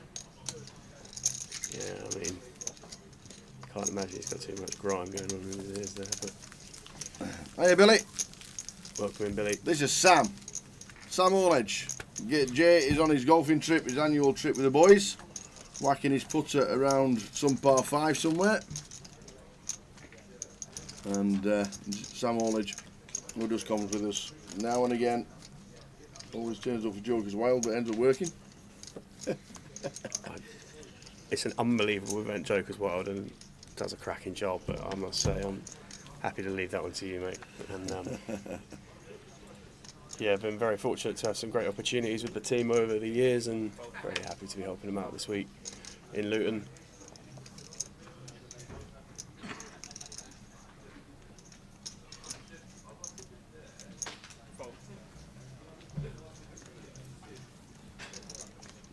Yeah, I mean, can't imagine he's got too much grime going on in his ears there. But Hey, Billy. welcome in, Billy. This is Sam. Sam Oledge. Jay is on his golfing trip, his annual trip with the boys, whacking his putter around some par 5 somewhere. And Sam Oledge, who just comes with us now and again, always turns up for Joker's Wild, but ends up working. It's an unbelievable event, Joker's Wild, and does a cracking job. But I must say, I'm happy to leave that one to you, mate. And yeah, I've been very fortunate to have some great opportunities with the team over the years, and very happy to be helping them out this week in Luton.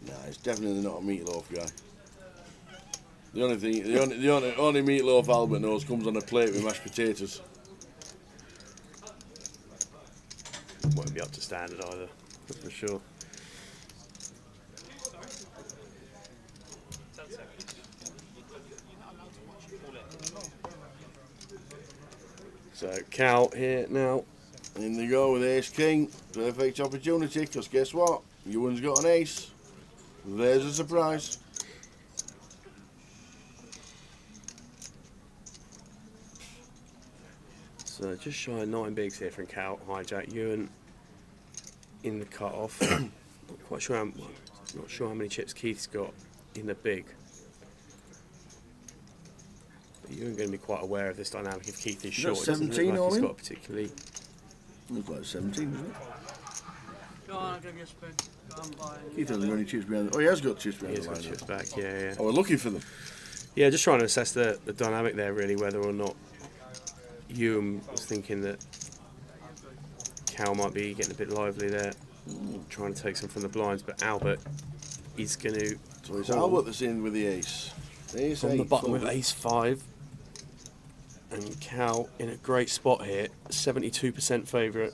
Nah, it's definitely not a meatloaf guy. The only meatloaf Albert knows comes on a plate with mashed potatoes. Won't be up to standard either, that's for sure. So Cal here now. In they go with Ace King. Perfect opportunity, because guess what? Ewan's got an ace. There's a surprise. So just shy of 9 bigs here from Cal. Hijack Ewan in the cut-off. Not sure how many chips Keith's got in the big. But Ewan going to be quite aware of this dynamic if Keith is short. Got It doesn't look 17 like all he's in? got a particularly. Looks like 17, doesn't it? Go on, I'll give you a spin. Go and buy it. Keith hasn't got any chips behind the... Oh, he has got chips He behind has the got line. chips back, yeah. Oh, we're looking for them. Yeah, just trying to assess the dynamic there, really, whether or not Ewan was thinking that Cal might be getting a bit lively there, trying to take some from the blinds, but Albert is going to. So it's Albert that's in with the ace. Ace From the 8, bottom with full. ace 5. And Cal in a great spot here, 72% favourite.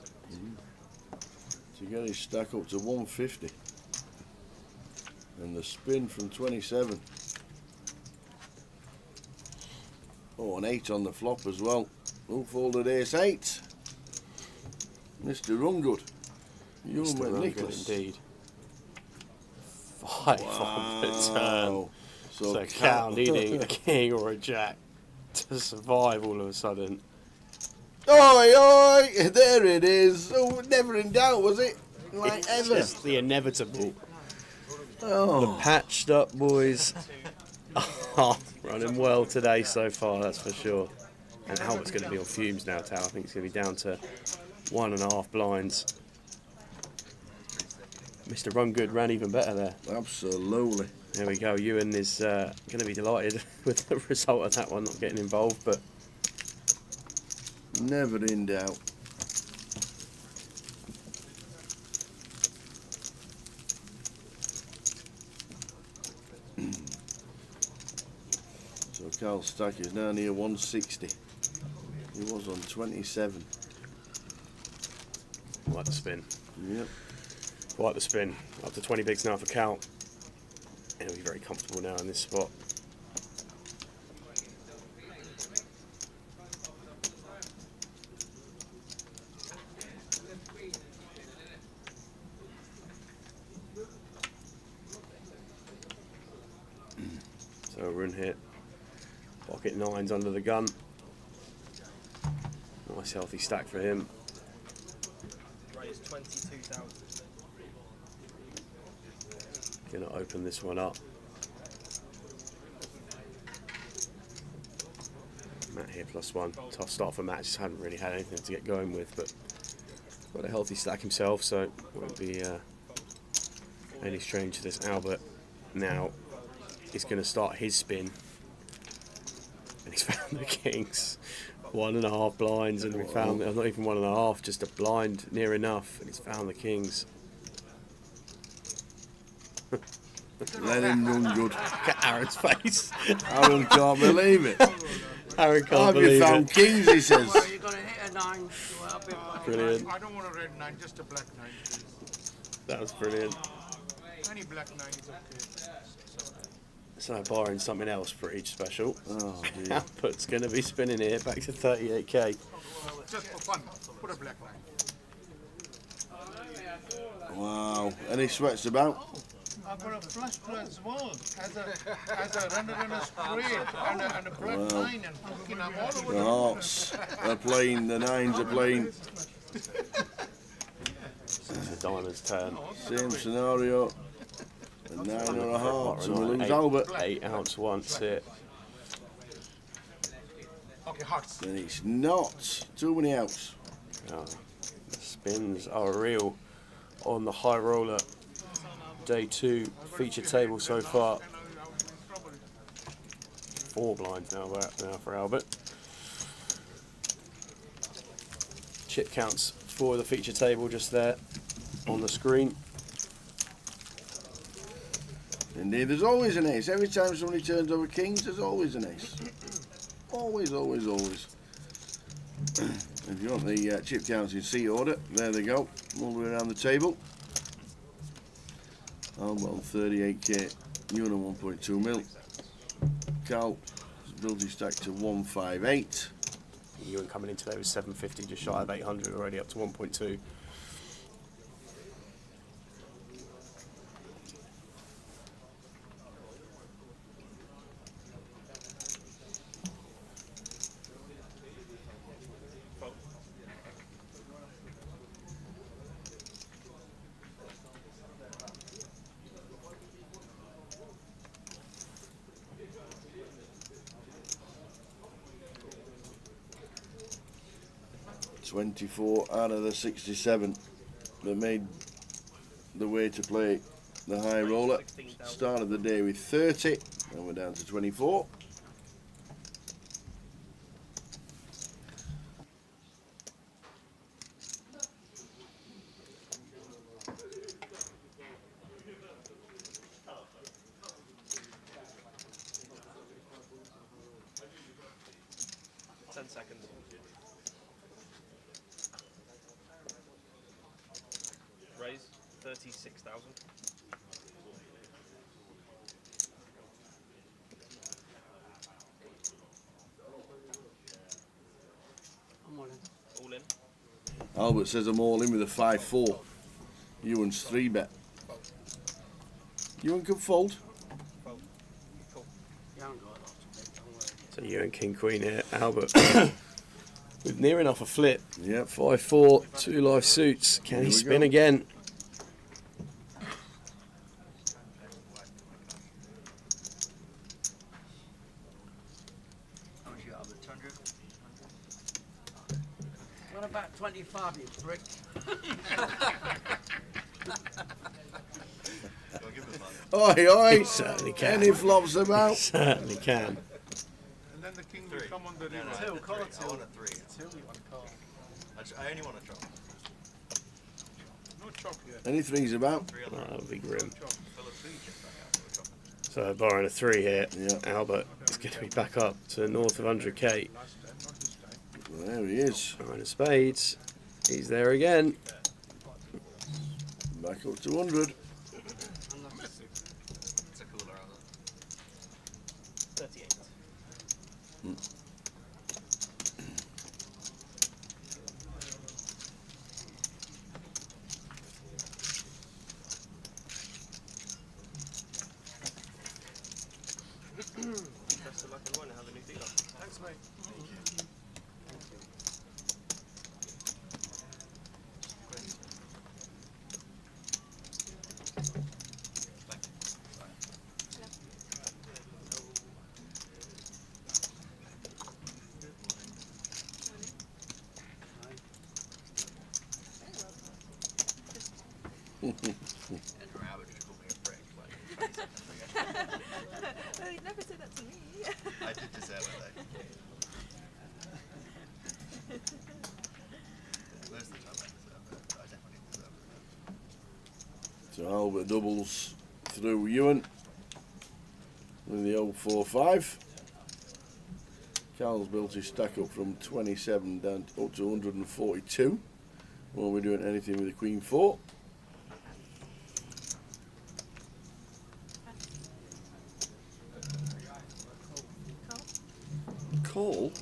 To get his stack up to 150. And the spin from 27. Oh, an 8 on the flop as well. Who folded ace 8? Mr. Rungood. You Mr. and Rungood Nicholas. indeed. 5 on the turn. Wow. So Cal needing a king or a jack to survive all of a sudden. Oi, oi! There it is. Oh, never in doubt, was it? Like It's ever. just the inevitable. Oh. Patched up boys are running well today so far, that's for sure. And Albert's going to be on fumes now, Tal. I think it's going to be down to 1.5 blinds. Mr. Run Good ran even better there. Absolutely. There we go. Ewan is going to be delighted with the result of that one, not getting involved, but Never in doubt. So Carl's stack is now near 160. He was on 27. quite the spin. Yep. Quite the spin. Up to 20 bigs now for Cal. He'll be very comfortable now in this spot. So we're in here. Pocket nines under the gun. Nice healthy stack for him. Right, it's 22,000. Gonna open this one up. Matt here +1. Tough start for Matt. Just hadn't really had anything to get going with, but got a healthy stack himself, so it won't be any strange to this. Albert now is going to start his spin, and he's found the kings. 1.5 blinds, and we found not even 1.5, just a blind near enough, and he's found the kings. Let him run good. Look at Aaron's face. Aaron can't believe it. Harry can't Have you believe found it. kings, he says. Well, you're going to hit a 9. Well, I'll be fine. Brilliant. I don't want a red 9, just a black 9, please. That was brilliant. Any black 9 is okay. So borrowing something else for each special. Oh dear. Output's going to be spinning here, back to 38k. Just for fun, put a black 9. Wow. Any sweats about? I've got a flush draw as well, as a runner straight and a black 9 and fucking I'm all over The hearts are playing, the nines are playing. It's a diamond's turn. Same scenario. A 9 or a heart, and we lose Albert. 8 ounce once here. Okay, hearts. And it's not too many outs. Oh, the spins are real on the high roller. Day 2 feature table so far. 4 blinds now for Albert. Chip counts for the feature table just there on the screen. Indeed, there's always an ace. Every time somebody turns over kings, there's always an ace. Always, always, always. If you want the chip counts in C order, there they go. All the way around the table. Albert on 38k, Ewan on 1.2 mil. Cal ability stack to 158. Ewan coming in today with 750, just shy of 800, already up to 1.2. .24 out of the 67 that made the way to play the high roller. Started the day with 30 and we're down to 24. Seconds. Raise 36,000. I'm on it. All in. Albert says I'm all in with a 5-4. Ewan's 3-bet. Ewan can fold. Fold. Cool. You haven't got a lot to bet, don't worry. So Ewan King Queen here, Albert with near enough a flip. Yep. 5-4, 2 live suits. Can he we spin go. again? How much you got, Albert? 200? What about 25, you prick? Don't give him money. Oi, oi! Certainly can. Any flops about? Certainly can. And then the king will 3. come on the No, river. no, Two, the call 3. it I two. want a 3. I only want a chop. No chop here. Any threes about? 3 on Oh, the that would be grim. Chop. fill a 3 chip back out for a chop. So borrowing a 3 here. Yeah. Albert is going to be back up to north of 100k. Last time, not this time. There he is. Borrowing a spades. He's there again. Back up to 100. It's a cooler on it. 38. Best of luck and one. Have a new dealer. Thanks, mate. And Albert just called me a prick. Like, 20 seconds ago. Well, you never said that to me. I did deserve it though. Most of the time I deserve it. I definitely deserve it. So Albert doubles through Ewan with the 045. Carl's built his stack up from 27 down up to 142. While we're doing anything with the Queen 4. Call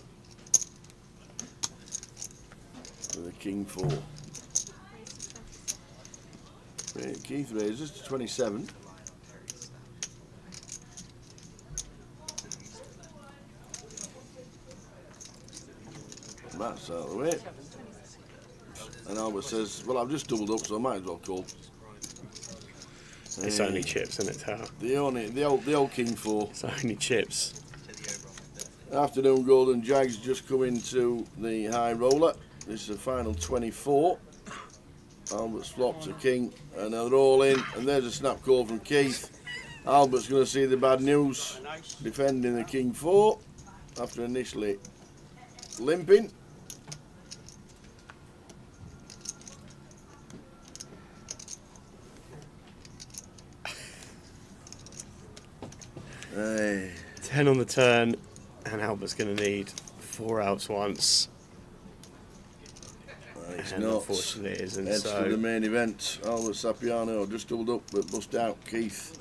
with the King 4. Keith raises to 27. That's out of the way. And Albert says, well, I've just doubled up, so I might as well call. It's only chips, isn't it, Tower? The old King 4. It's only chips. Afternoon Golden Jags just come into the high roller. This is the final 24. Albert's flopped a king, and they're all in. And there's a snap call from Keith. Albert's going to see the bad news. Defending the King 4 after initially limping. Hey. 10 on the turn, and Albert's going to need 4 outs once. It's and not. Unfortunately, it isn't. Heads So to the main event. Albert Sapiano just doubled up, but bust out. Keith.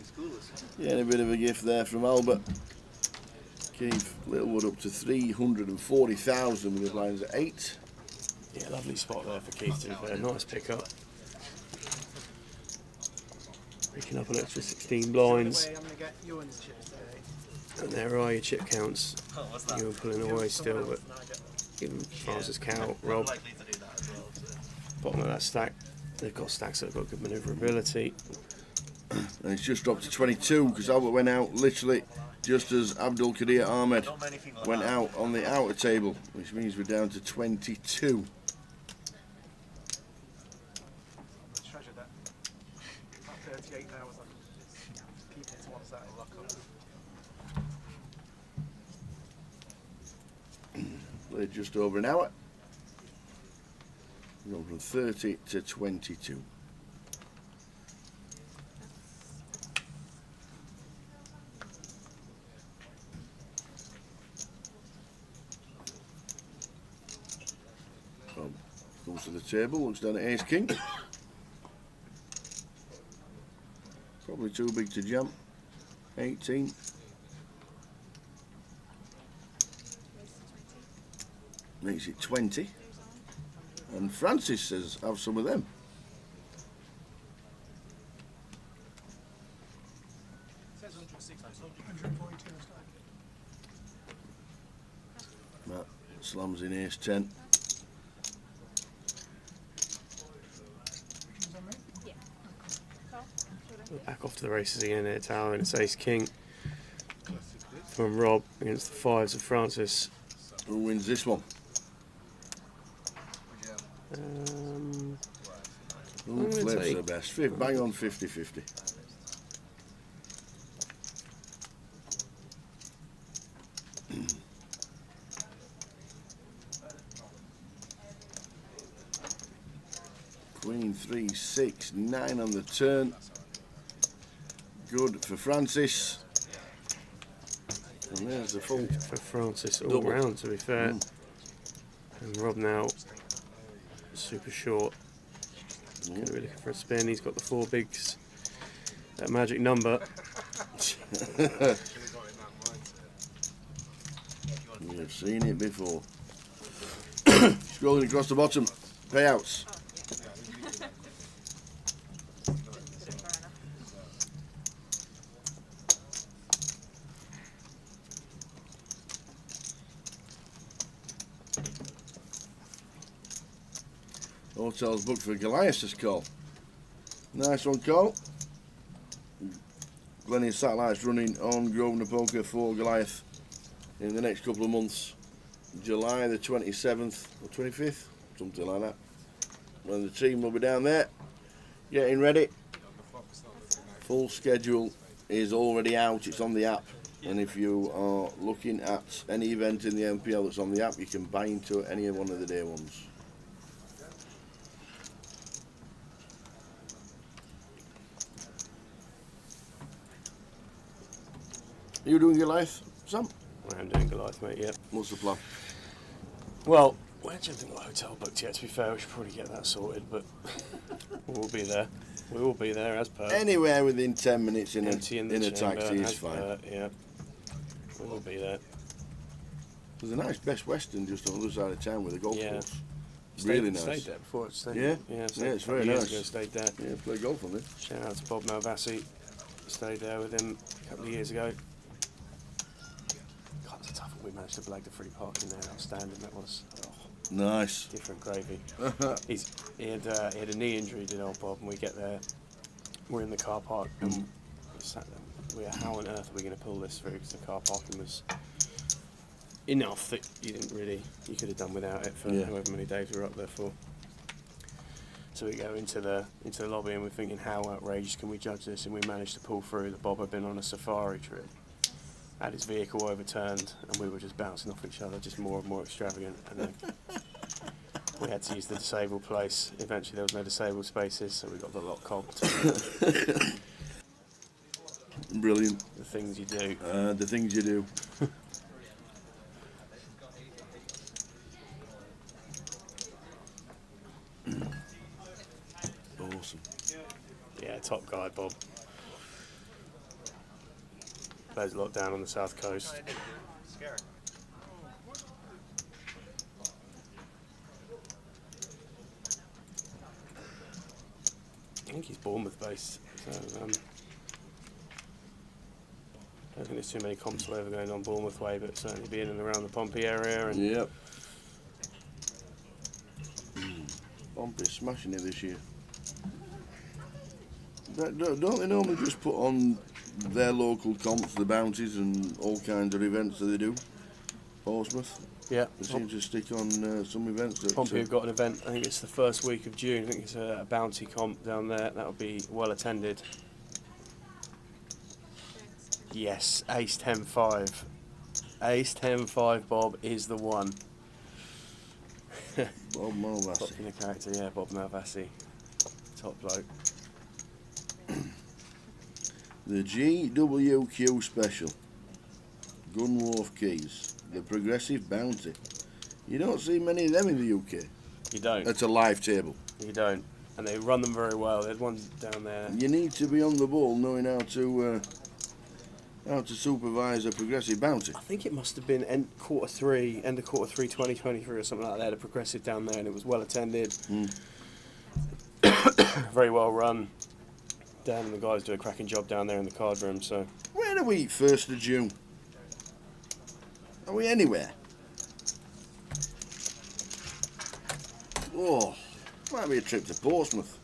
Yeah, a bit of a gift there from Albert. Keith Littlewood up to 340,000 with his lines at 8. yeah, lovely spot there for Keith to be fair. Nice pick up. Picking up an extra 16 blinds. And there are your chip counts. You were pulling away still, but even Francis Cow, Rob, bottom of that stack. They've got stacks that have got good manoeuvrability. And it's just dropped to 22 because Albert went out literally just as Abdul Qadir Ahmed went out on the outer table, which means we're down to 22. Treasure that. About 38 hours I can keep it to one side of luck on. Played just over an hour. Gone from 30 to 22. Comes to the table, looks down at Ace King. Probably too big to jump. 18. Makes it 20. And Francis says, have some of them. Matt slams in Ace 10. We're back off to the races again there, Tower, and it's Ace King from Rob against the 5s of Francis. Who wins this one? Who flips the best? Bang on 50-50. Queen 3, 6, 9 on the turn. Good for Francis. And there's the full for Francis all double. round, to be fair. And Rob now super short. Going to be looking for a spin. He's got the 4 bigs. That magic number. We've seen it before. Scrolling across the bottom. Payouts. Hotels booked for Goliath's call. Nice one, Cole. Plenty of satellites running on Grosvenor Poker for Goliath in the next couple of months. July the 27th or 25th, something like that. When the team will be down there getting ready. Full schedule is already out, it's on the app. And if you are looking at any event in the MPL that's on the app, you can buy into any one of the day ones. Are you doing Goliath, Sam? I am doing Goliath, mate, yep. What's the plan? Well, we haven't got a hotel booked yet, to be fair. We should probably get that sorted, but we'll be there. We will be there as per. Anywhere within 10 minutes in Empty in the a chamber, taxi is as fine. per, yeah. We will be there. There's a nice Best Western just on the other side of town with a golf Yeah. course. Stayed Nice. there before. Stayed, Yeah? Yeah, Yeah, a it's couple very of years nice. ago, stayed there. Yeah, play golf on it. Shout out to Bob Malvasi. Stayed there with him a couple of years ago. God, it's a tough one. We managed to blag the free parking there. Outstanding that was. Oh, Nice. different gravy. He had a knee injury, did old Bob, and we get there. We're in the car park, and we sat there. We were, how on earth are we going to pull this through? Because the car parking was enough that you could have done without it for however many days we were up there for. So we go into the lobby and we're thinking, how outrageous can we judge this? And we managed to pull through that Bob had been on a safari trip, had his vehicle overturned, and we were just bouncing off each other, just more and more extravagant. And then we had to use the disabled place. Eventually there was no disabled spaces, so we got the lot cobbed. Brilliant. The things you do. The things you do. Awesome. Yeah, top guy, Bob. Plays a lot down on the south coast. Scary. I think he's Bournemouth based, so I don't think there's too many comps ever going on Bournemouth way, but certainly being in and around the Pompey area. And Yep. Pompey's smashing it this year. Don't they normally just put on their local comps, the bounties and all kinds of events that they do? Portsmouth? yeah, They seem to stick on some events that... Pompey have got an event, I think it's the first week of June, I think it's a bounty comp down there, that'll be well attended. Yes, Ace 10-5. Ace 10-5, Bob, is the one. Bob Malvasi. Popular character, yeah, Bob Malvasi. Top bloke. The GWQ Special. Gunwharf Keys. The Progressive Bounty. You don't see many of them in the UK. You don't. That's a live table. You don't. And they run them very well. They had one down there. You need to be on the ball knowing how to supervise a progressive bounty. I think it must have been end of quarter three 2023 or something like that. A progressive down there, and it was well attended. Very well run. Dan and the guys do a cracking job down there in the card room. So Where do we eat 1st of June? Are we anywhere? Oh, might be a trip to Portsmouth.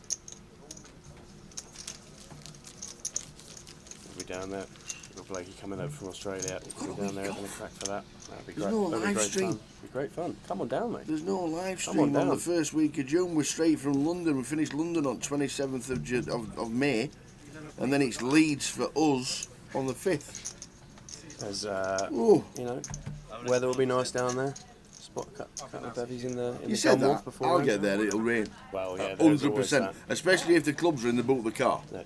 we'll be down there. Little Blakey coming over from Australia. We'll be down there having a crack for that. That'd be There's great. no That'd be live great stream. fun. Be great fun. Come on down, mate. There's no live Come stream on on the down. first week of June. We're straight from London. We finished London on 27th of May, and then it's Leeds for us on the 5th. There's Oh, you know, weather will be nice down there. Spot a couple of bevies in the you said Gunwharf that. before. I'll get there. It'll rain. Well, yeah, there's always 100%. that. Especially if the clubs are in the boot of the car. No,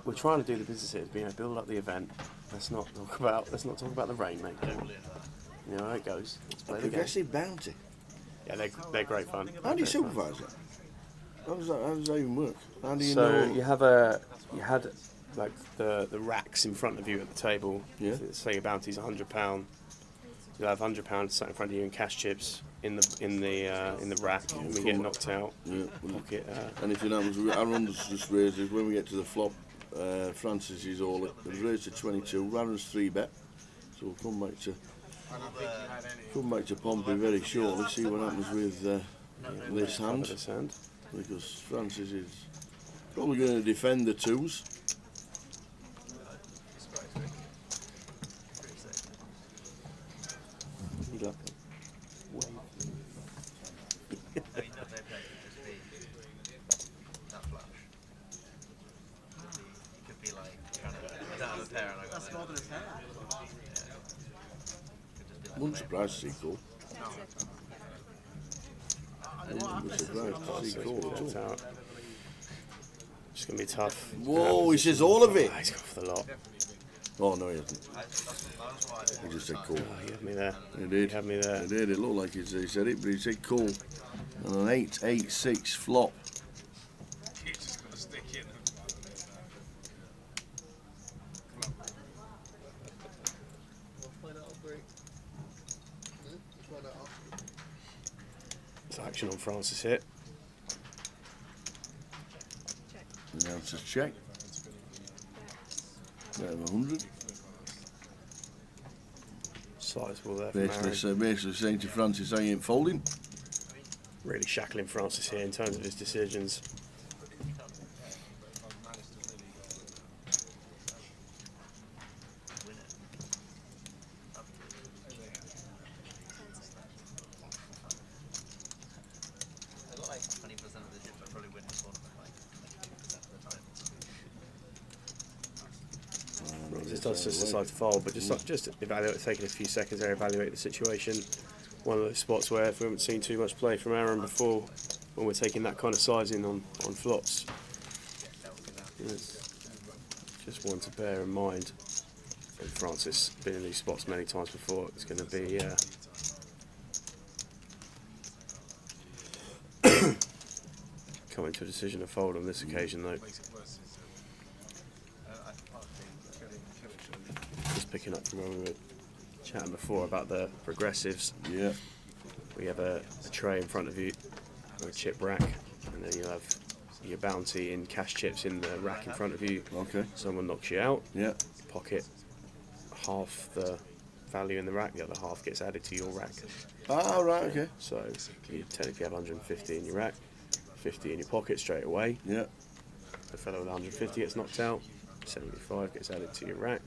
we're trying to do the business here, you know, build up the event. Let's not talk about the rain, mate. You know how it goes. Let's play the game. Progressive bounty. Yeah, they're great fun. How do you Great fun. supervise it? How does that even work? How do you So know? you had like the racks in front of you at the table. Yeah. Say your bounty's £100. You'll have £100 sat in front of you in cash chips in the rack, and we get knocked out. Yeah. Pocket, Anything happens, Aaron's just raised it. When we get to the flop, Francis is all it. We've raised to 22. Aaron's 3-bet. So we'll come back to Pompey very shortly. See what happens with this hand, this hand. because Francis is probably going to defend the 2s. He'd like to wave. I mean, no play could just be that flush. It could be like trying to I don't have a pair and I got That's more than his hair. Wouldn't surprise to see Cole. Wouldn't be surprised to see Cole at all. Out. It's going to be tough. Whoa, he says all of it. He's got off the lot. Oh no, he hasn't. That's why I He just said call. Oh, you had me there. He did. You had me there. He did. It looked like he said it, but he said call. And an 8-8-6 flop. He's just got to stick in. There's action on Francis here. Announcer's check. There, 100. Sizable there from Aaron. Basically saying to Francis, I ain't folding. Really shackling Francis here in terms of his decisions. Like 20% of the chips I probably win this one, like 50% of the time. Francis does just decide to fold, but just evaluate, taking a few seconds there, evaluate the situation. One of those spots where if we haven't seen too much play from Aaron before, when we're taking that kind of sizing on flops. It's just one to bear in mind. And Francis, been in these spots many times before, it's going to be coming to a decision to fold on this occasion though. Just picking up from when we were chatting before about the progressives. Yeah. We have a tray in front of you, or a chip rack, and then you have your bounty in cash chips in the rack in front of you. Okay. Someone knocks you out. Yeah. Pocket half the value in the rack, the other half gets added to your rack. Ah, right, okay. So you technically have 150 in your rack, 50 in your pocket straight away. Yeah. The fellow with 150 gets knocked out, 75 gets added to your rack,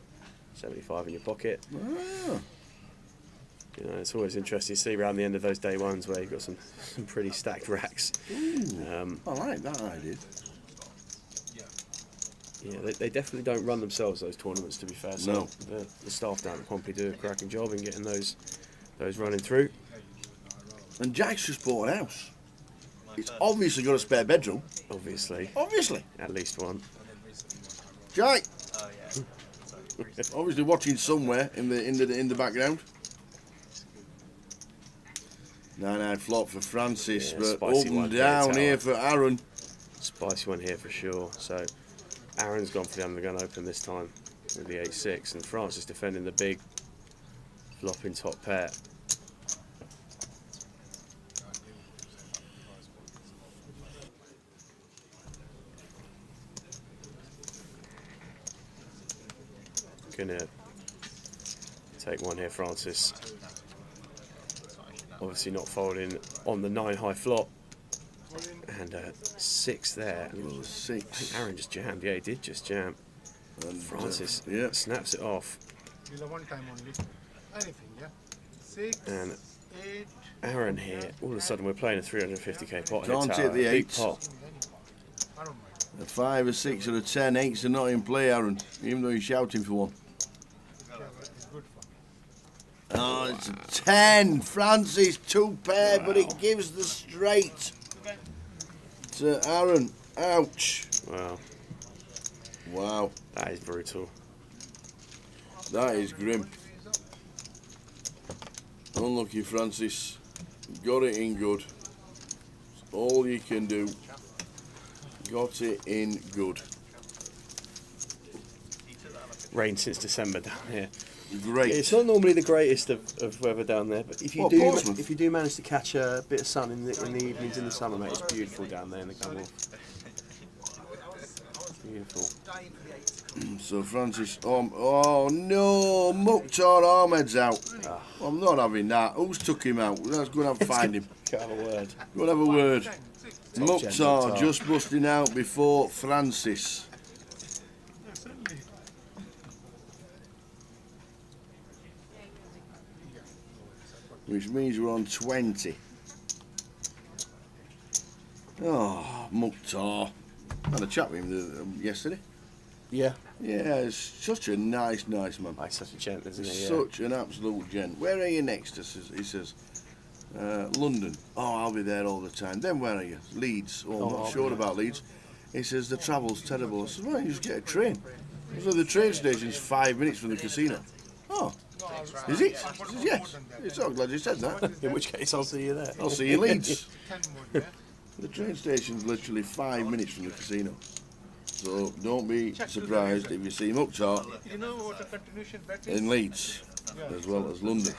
75 in your pocket. Ah. You know, it's always interesting to see around the end of those day ones where you've got some pretty stacked racks. I like that idea. Yeah, they definitely don't run themselves, those tournaments, to be fair. So No. the staff down at Pompey do a cracking job in getting those running through. And Jack's just bought an house. It's obviously got a spare bedroom. Obviously. Obviously. At least one. Jack. Oh yeah. Obviously watching somewhere in the background. 9-9 flop for Francis, Yeah, but spicy up one and there, down Tower. here for Aaron. Spicy one here for sure. So Aaron's gone for the undergun open this time with the 8-6, and Francis defending the big flopping top pair. Gonna take one here, Francis. Obviously not folding on the 9 high flop. And 6 there. Oh, 6. Aaron just jammed. Yeah, he did just jam. And Francis yeah. snaps it off. Deal one time only. Anything, yeah? 6, And 8. Aaron here, all of a sudden we're playing a 350k pot. Can't Tower, hit the a big 8s. pot. I don't mind. A 5, a 6, or a 10. 8s are not in play, Aaron. Even though he's shouting for one. Yeah, but it's good fun. Oh, it's a 10. Francis, 2 pair, but it gives the straight to Aaron. Ouch. Wow, Wow. that is brutal. That is grim. Unlucky, Francis. Got it in good. It's all you can do. Got it in good. Rain since December down here. Great. It's not normally the greatest of weather down there, but if you What, do Portsmouth? manage to catch a bit of sun in the evenings in the summer, mate, it's beautiful down there in the Gunwharf. Beautiful. So Francis, oh no, Mukhtar Ahmed's out. I'm not having that. Who's took him out? Let's go and find him. Go have a word. Go and have a word. Mukhtar Mukhtar. just busting out before Francis. Which means we're on 20. Oh, Mukhtar. I had a chat with him yesterday. Yeah. Yeah, it's such a nice man. Oh, he's such a gent, isn't he? Yeah. Such an absolute gent. Where are you next? He says, London. Oh, I'll be there all the time. Then where are you? Leeds. Oh, I'm I'll not be sure there. about Leeds. He says, the travel's terrible. I said, well, you just get a train. So the train station's 5 minutes from the casino. Oh, is it? He says yes. So glad you said that. In which case, I'll see you there. I'll see you in Leeds. 10 more, yeah? The train station's literally 5 minutes from the casino. So don't be surprised if you see him up top You know what a continuation bet is? in Leeds, as well as London.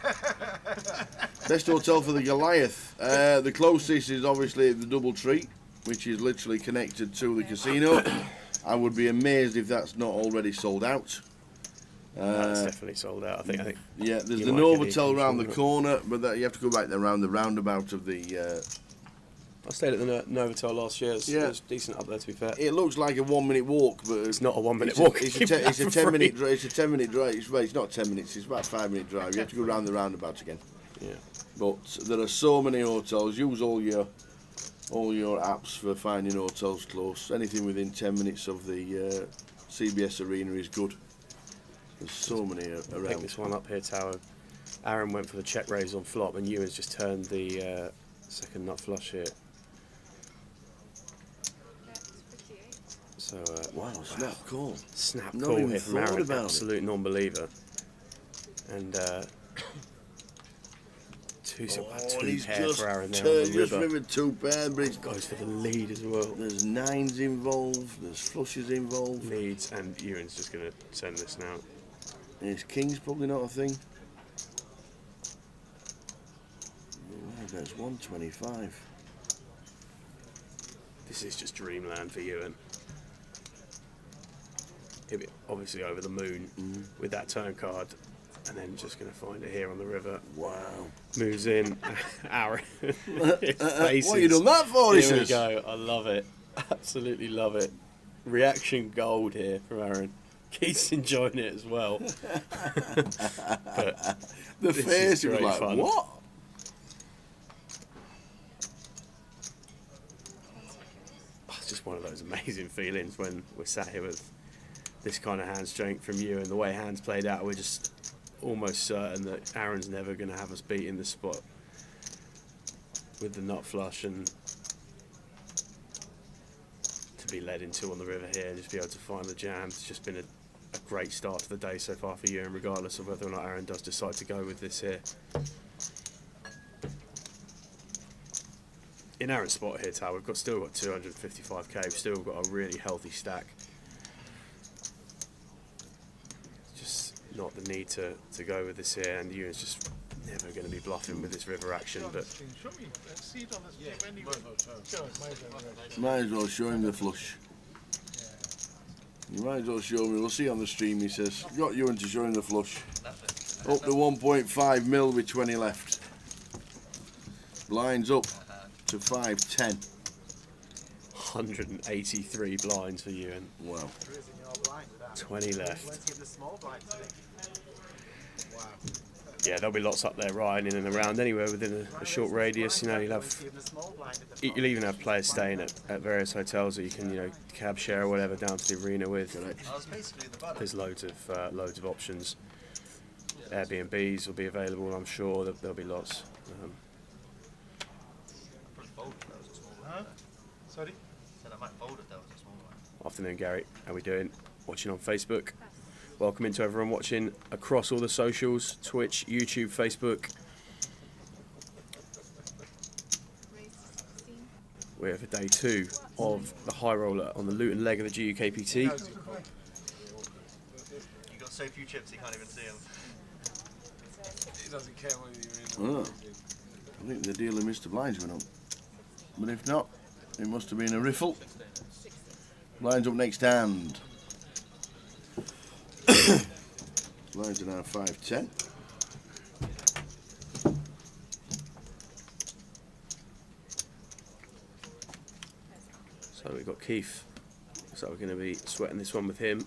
Best hotel for the Goliath. The closest is obviously the Doubletree, which is literally connected to the casino. I would be amazed if that's not already sold out. That's definitely sold out. I think. Yeah, there's you the might get Novotel the around the insurance. corner, but that, you have to go back there around the roundabout of the. I stayed at the Novotel last year. It Yeah. was decent up there, to be fair. It looks like a 1 minute walk, but It's not a 1 minute it's a- walk. It's a, Give me it's a that 10 for minute free. drive. It's a 10-minute drive. Well, it's not 10 minutes. It's about a 5-minute drive. You have to go around the roundabout again. Yeah. But there are so many hotels. Use all your apps for finding hotels close. Anything within 10 minutes of the CBS Arena is good. There's so many I think around. this one up here, Tower. Aaron went for the check raise on flop, and Ewan's just turned the second nut flush here. So Wow, snap call. snap Not call even here from thought Aaron, about it. absolute non-believer. And two And he's pair just for Aaron there on turned, the just river. rivered 2 pair, but it's Goes for the lead as well. there's 9s involved. There's flushes involved. Leads, and Ewan's just going to send this now. His king's probably not a thing. Oh, that's 125. This is just dreamland for Ewan. He'll be obviously over the moon with that turn card, and then just going to find it here on the river. Wow. Moves in. Aaron. What you done that for? He Here we says. go. I love it. Absolutely love it. Reaction gold here from Aaron. Keith's enjoying it as well. But The this face, is he was great like, fun. what? It's just one of those amazing feelings when we're sat here with this kind of hand strength from you, and the way hands played out, we're just almost certain that Aaron's never going to have us beat in the spot with the nut flush, and to be led into on the river here and just be able to find the jam. It's just been a great start to the day so far for you, and regardless of whether or not Aaron does decide to go with this here. In Aaron's spot here, Tal, we've still got 255k, we've still got a really healthy stack. Just not the need to go with this here, and Ewan's just never going to be bluffing with this river action. But Show me. See it on the screen anyway. Sure, might as well. Might as well show him the flush. You might as well show me. We'll see on the stream, he says. Got you into showing the flush. Up to 1.5 mil with 20 left. Blinds up to 510. 183 blinds for Ewan. Wow. 20 left. Went to get the small blind today. Wow. Yeah, there'll be lots up there riding in and around anywhere within a short radius. You know, you'll even have players staying at various hotels that you can, cab share or whatever down to the arena with. There's loads of options. Airbnbs will be available, I'm sure. There'll be lots. Huh? Sorry? Said I might fold it though, it's a small one. Afternoon, Gary. How we doing? Watching on Facebook. Welcome into everyone watching across all the socials: Twitch, YouTube, Facebook. We're here for day 2 of the high roller on the Luton leg of the GUKPT. You got so few chips you can't even see them. He doesn't care whether you're in or Oh. I think the deal of Mr. Blinds went up. But if not, it must have been a riffle. Blinds up next hand. Blinds are now 510. So we've got Keith. So we're going to be sweating this one with him.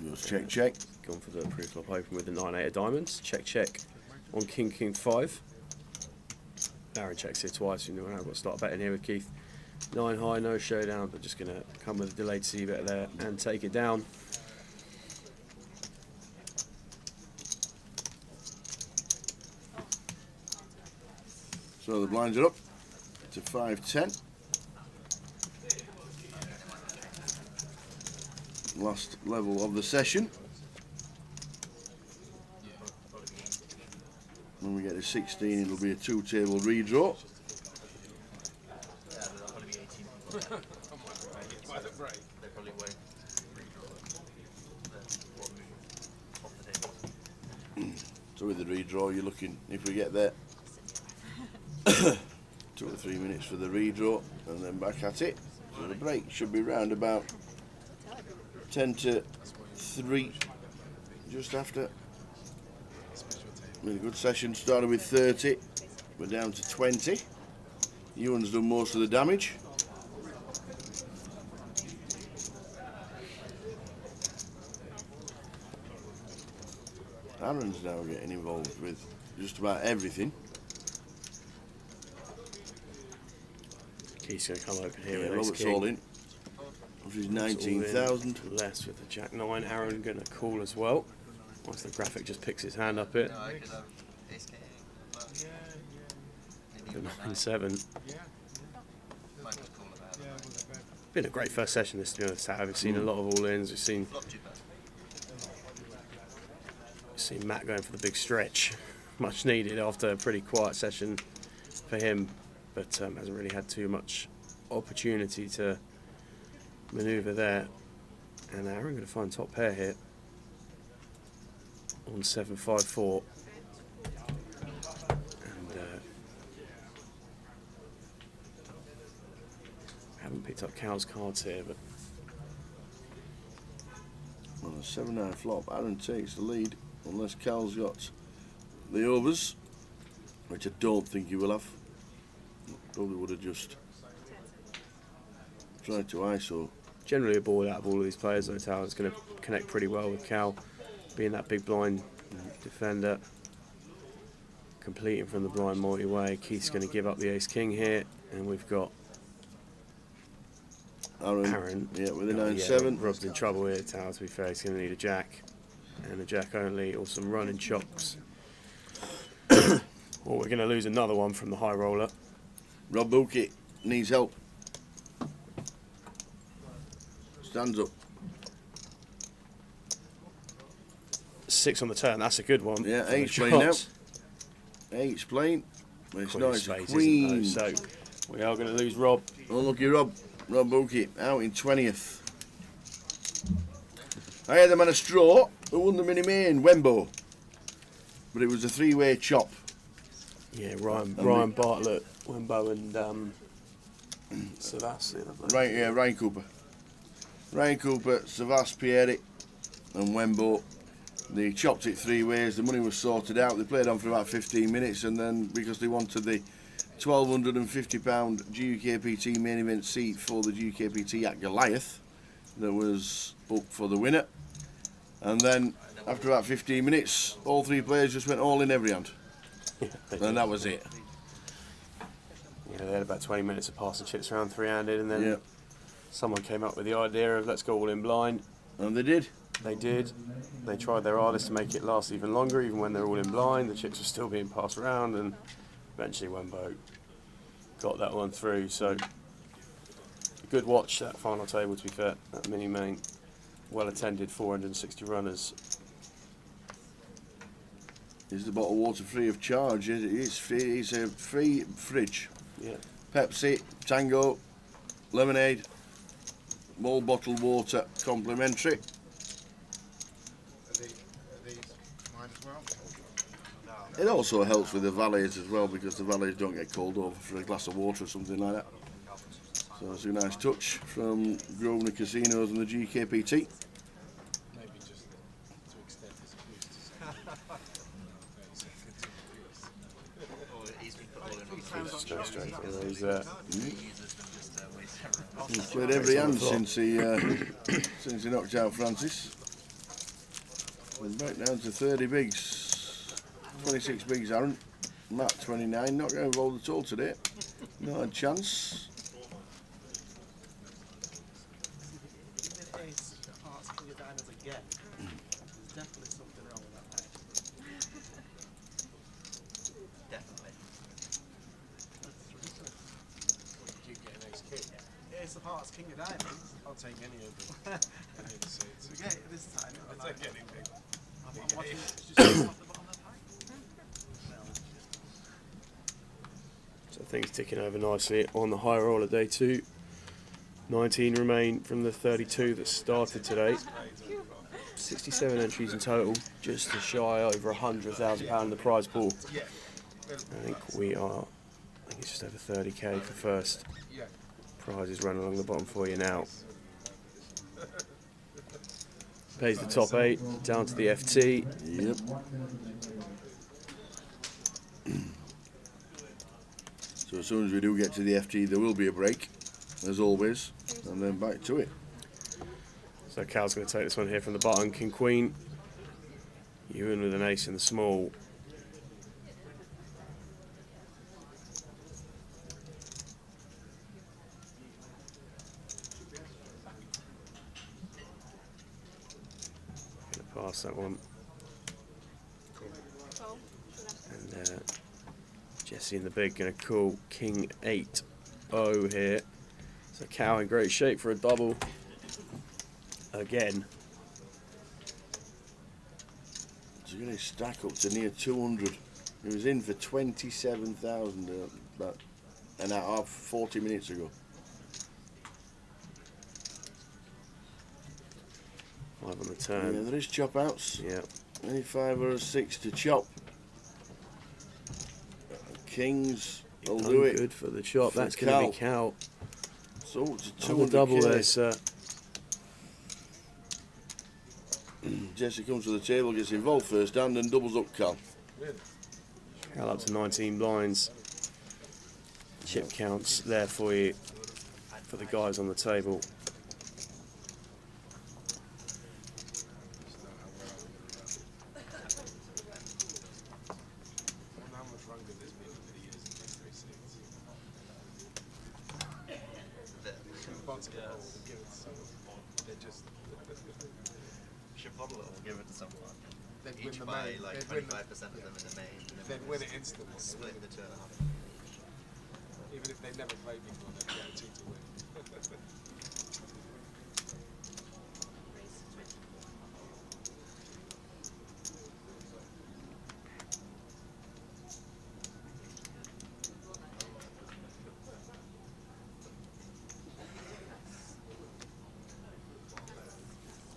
Yours check, check. Gone for the pre-flop open with the 9-8 of diamonds. Check, check on King, King 5. Aaron checks here twice. You know, I've got to start betting here with Keith. 9 high, no showdown, but just going to come with a delayed C-bet there and take it down. So the blinds are up to 510. last level of the session. When we get to 16, it'll be a 2-table redraw. Yeah, there'll probably be 18 people there. They probably won't redraw the one off the table. So with the redraw, you're looking, if we get there, 2 or 3 minutes for the redraw, and then back at it. So the break should be round about 10 to 3, just after. Been a good session, started with 30, we're down to 20. Ewan's done most of the damage. Aaron's now getting involved with just about everything. Keith's going to come open here. Yeah, with Robert's king. all in. Which is 19,000. Less with the Jack 9. Aaron going to call as well. Once the graphic just picks his hand up it. No, I could have ace king. The 9-7. Might just call it out. Been a great first session this, to be honest. We've seen a lot of all-ins. We've seen Matt going for the big stretch. Much needed after a pretty quiet session for him. But hasn't really had too much opportunity to manoeuvre there. And Aaron going to find top pair here on 7-5-4. And haven't picked up Cal's cards here, but On a 7-9 flop, Aaron takes the lead, unless Cal's got the overs, which I don't think he will have. Probably would have just tried to ISO. generally a ball out of all of these players, though. Tal's going to connect pretty well with Cal, being that big blind defender, completing from the blind multi-way. Keith's going to give up the ace-king here, and we've got Aaron. Yeah, with a 9-7. Rob's in trouble here, Tal, to be fair. He's going to need a jack, and a jack only, or some running chops. Or we're going to lose another one from the high roller. Rob Buki needs help. Stands up. 6 on the turn, that's a good one. Yeah, for the 8's playing now. chops. 8's playing. But it's Queen not, of it's a spades, queen. isn't it, though? So we are going to lose Rob. Unlucky Rob. Rob Buki out in 20th. I had them on a straw who won the mini main, Wembo. But it was a 3-way chop. Yeah, Ryan Bartlett, Wembo, and Savas. Right, yeah, Ryan Cooper. Ryan Cooper, Savas, Pieri, and Wembo. They chopped it 3 ways. The money was sorted out. They played on for about 15 minutes, and then because they wanted the £1,250 GUKPT main event seat for the GUKPT at Goliath, that was booked for the winner. And then after about 15 minutes, all 3 players just went all in every hand. And that was it. Yeah, they had about 20 minutes of passing chips around 3-handed, and then someone came up with the idea of let's go all in blind. And they did. They did. They tried their hardest to make it last even longer, even when they're all in blind. The chips were still being passed around, and eventually Wembo got that one through. So, good watch, that final table, to be fair, that mini main. Well attended, 460 runners. Is the bottle of water free of charge? It's free. It's a free fridge. Yeah. Pepsi, Tango, lemonade, all bottled water, complimentary. Are these mine as well? It also helps with the valets as well, because the valets don't get called over for a glass of water or something like that. So it's a nice touch from Grosvenor Casinos and the GKPT. Maybe just to extend his abuse Let's go straight for those there. He's played every hand since he knocked out Francis. We're back down to 30 bigs. 26 bigs, Aaron. Matt 29, not going involved at all today. Not a chance. There's definitely something wrong with that page. Definitely. keep getting ace king. It's the hearts, king of diamonds. I'll take any of them. Yeah, this time. It's like getting big. I'm watching it's just off the bottom of the pack. So things ticking over nicely on the high roller day 2. 19 remain from the 32 that started today. 67 entries in total, just to shy over £100,000 in the prize pool. I think it's just over 30k for first. Prizes run along the bottom for you now. Pays the top 8 down to the FT. Yep. So as soon as we do get to the FT, there will be a break, as always, and then back to it. So Cal's going to take this one here from the bottom. King Queen. Ewan with an ace in the small. Going to pass that one. And Jesse in the big going to call King 8-0 here. So Cal in great shape for a double. Again. So you're going to stack up to near 200. He was in for 27,000 about an hour, 40 minutes ago. 5 on the turn. Yeah, there is chop outs. Yeah. Any 5 or a 6 to chop. Kings will do it. Good for the chop. For That's going to be Cal. So it's a On the 200k. double there, sir. Jesse comes to the table, gets involved first hand and doubles up Cal. Cal up to 19 blinds. Chip counts there for you, for the guys on the table. Should bottle it or give it to someone. They'd win Each the buy main. like They'd win 25% of them in the main. And then They'd win it instantly. Split the 2.5. Even if they never played before, they're guaranteed to win.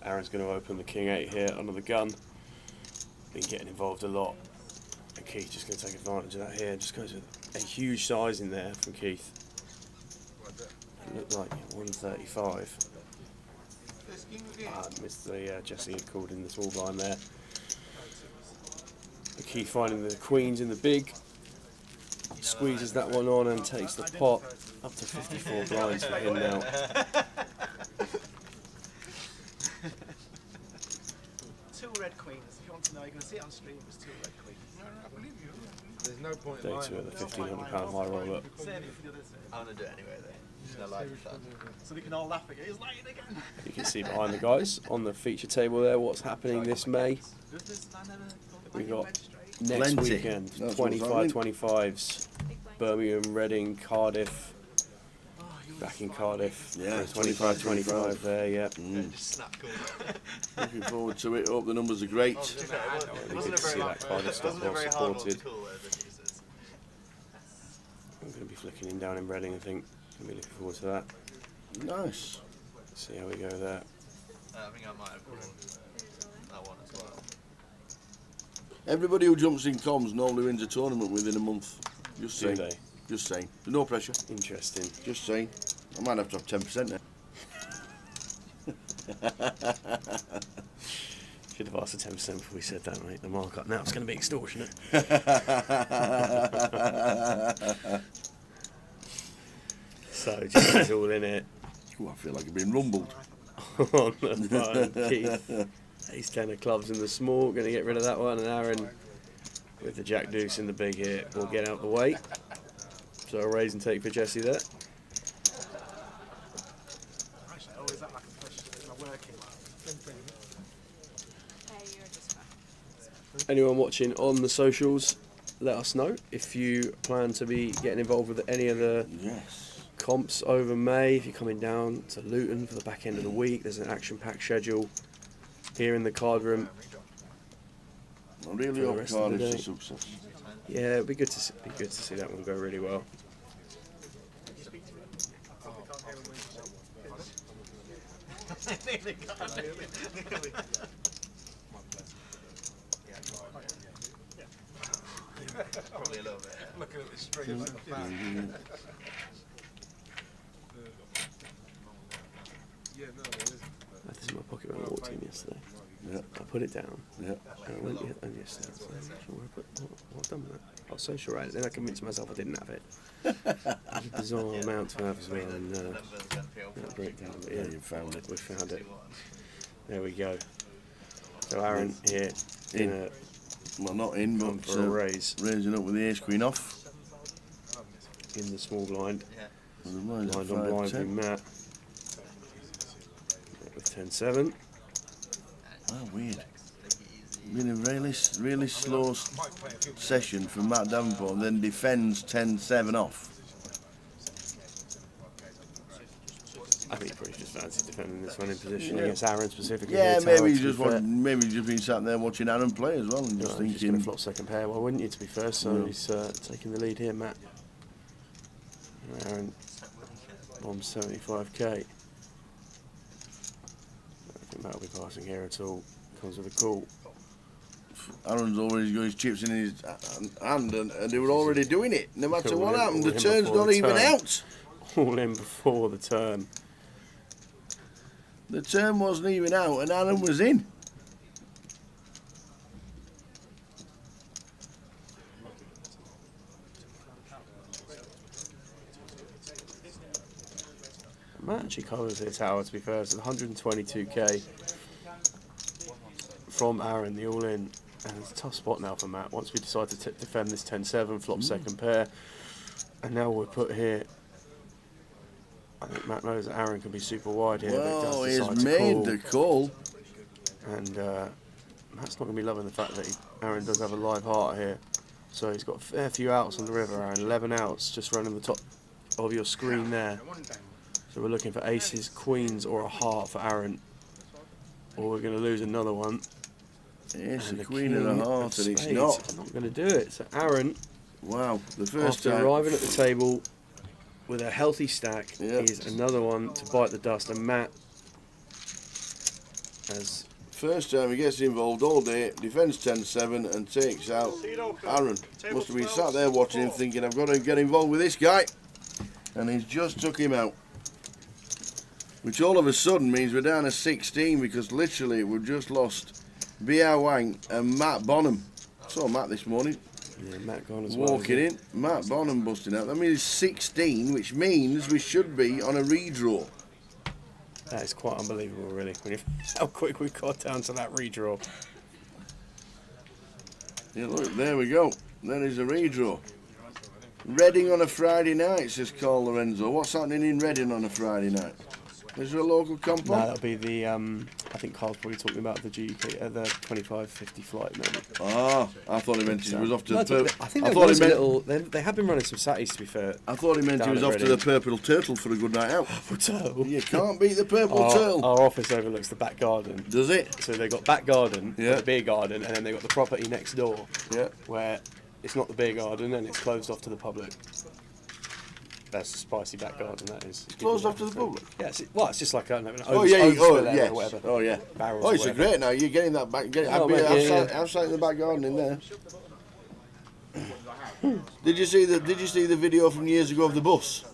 Aaron's going to open the King 8 here under the gun. Been getting involved a lot. And Keith just going to take advantage of that here. Just goes with a huge size in there from Keith. It looked like 135. Missed the Jesse had called in the small blind there. But Keith finding the queens in the big. Squeezes that one on and takes the pot. Up to 54 blinds for him now. Two red queens. If you want to know, you're going to see it on stream. It was 2 red queens. I believe you. There's no point Day 2 of the £1,500 high roller. Save it for the other side. I'm going to do it anyway though. Just no light fun. So we can all laugh at you. He's lying again. You can see behind the guys on the feature table there what's happening this May. We got next Plenty. weekend, That's what I'm 25-25s. Birmingham, Reading, Cardiff. Back in Cardiff. Yeah, 25-25 there, yeah. Just snap cool. Looking forward to it. Hope the numbers are great. Really good to see that Cardiff stuff well supported. I'm going to be flicking him down in Reading, I think. I'm looking forward to that. Nice. See how we go there. I think I might have called that one as well. Everybody who jumps in comms normally wins a tournament within a month. Just Do saying. they? Just saying. There's no pressure. Interesting. Just saying. I might have to have 10% now. Should have asked for 10% before we said that, mate. The markup now it's going to be extortionate. So, Jesse's all in it. Ooh, I feel like I've been rumbled. On the phone, Keith. Ace 10 of clubs in the small. Going to get rid of that one. And Aaron, with the Jack Deuce in the big here, will get out the way. So a raise and take for Jesse there. Actually, I always act like a push in my working life. Hey, you're just fine. Anyone watching on the socials, let us know if you plan to be getting involved with any of the Yes. comps over May. If you're coming down to Luton for the back end of the week, there's an action-packed schedule here in the card room. I really hope Cardiff's a success. Yeah, it'd be good to see that one go really well. Probably a little bit. Looking at the string of the back. Yeah, no, there isn't. I had this in my pocket when I walked in yesterday. Yeah. I put it down. Yeah. And I went in yesterday. I was like, what I've done with that? I was so sure I had it. Then I convinced myself I didn't have it. It was a bizarre amount to have as well. And that breakdown. But yeah, you found it. We found it. There we go. So Aaron here in well, not in, but for a raise. Raising up with the ace queen off. In the small blind. Blind on blind with Matt. With 10-7. Oh, weird. Been a really slow session from Matt Davenport, and then defends 10-7 off. I think he probably just fancied defending this one in position against Aaron specifically. Yeah, maybe he's just been sat there watching Aaron play as well, and just thinking. He's going to flop second pair. Why wouldn't you, to be fair? So he's taking the lead here, Matt. Aaron on 75k. I think Matt will be passing here at all. Comes with a call. Aaron's always got his chips in his hand, and they were already doing it. No matter what happened, the turn's not even out. All in before the turn. The turn wasn't even out, and Aaron was in. Matt actually covers the tower, to be fair. It's 122k from Aaron, the all-in. And it's a tough spot now for Matt. Once we decide to defend this 10-7, flop second pair. And now we're put here. I think Matt knows that Aaron can be super wide here. Well, but he's made the call. And Matt's not going to be loving the fact that Aaron does have a live heart here. So he's got a fair few outs on the river, Aaron. 11 outs just running the top of your screen there. So we're looking for aces, queens, or a heart for Aaron. Or we're going to lose another one. Yes, a queen and a heart, and it's not. I'm not going to do it. So Aaron, wow, the first after time arriving at the table with a healthy stack, is another one to bite the dust. And Matt, as first time he gets involved all day, defends 10-7 and takes out Aaron. Must have been sat there watching him, thinking, I've got to get involved with this guy, and he's just took him out. Which all of a sudden means we're down to 16, because literally we've just lost B.R. Wang and Matt Bonham. Saw Matt this morning. Yeah, Matt gone as walking in. Matt Bonham busting out. That means 16, which means we should be on a redraw. That is quite unbelievable, really, when how quick we got down to that redraw. Yeah, look, there we go. There is a redraw. Reading on a Friday night, says Carl Lorenzo. What's happening in Reading on a Friday night? Is there a local comp on? No, that'll be the, I think Carl's probably talking about the GUK, the 25-50 flight, maybe. Ah, I thought he meant he was off to the Purple. I think there was a little, they have been running some Saturdays, to be fair. I thought he meant he was off to the Purple Turtle for a good night out. Purple Turtle? You can't beat the Purple Turtle. Our office overlooks the back garden. Does it? So they've got back garden, the beer garden, and then they've got the property next door, where it's not the beer garden and it's closed off to the public. That's a spicy back garden, that is. It's closed off to the public? Yeah, it's just like an or whatever. Barrels oh, it's a great now. You're getting that back. Outside in the back garden in there. Did you see the video from years ago of the bus?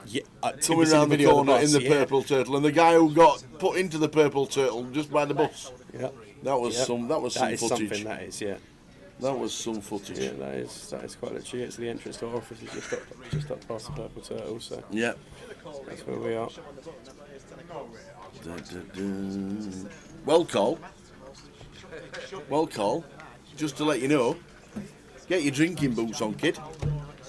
Yeah, coming around the corner in the Purple Turtle, and the guy who got put into the Purple Turtle just by the bus. Yeah, that was some footage. Something, that is, yeah. That was some footage. Yeah, that is quite literally. It's the entrance to our office is just up past the Purple Turtle, so yeah, that's where we are. Well, Col. Just to let you know, get your drinking boots on, kid,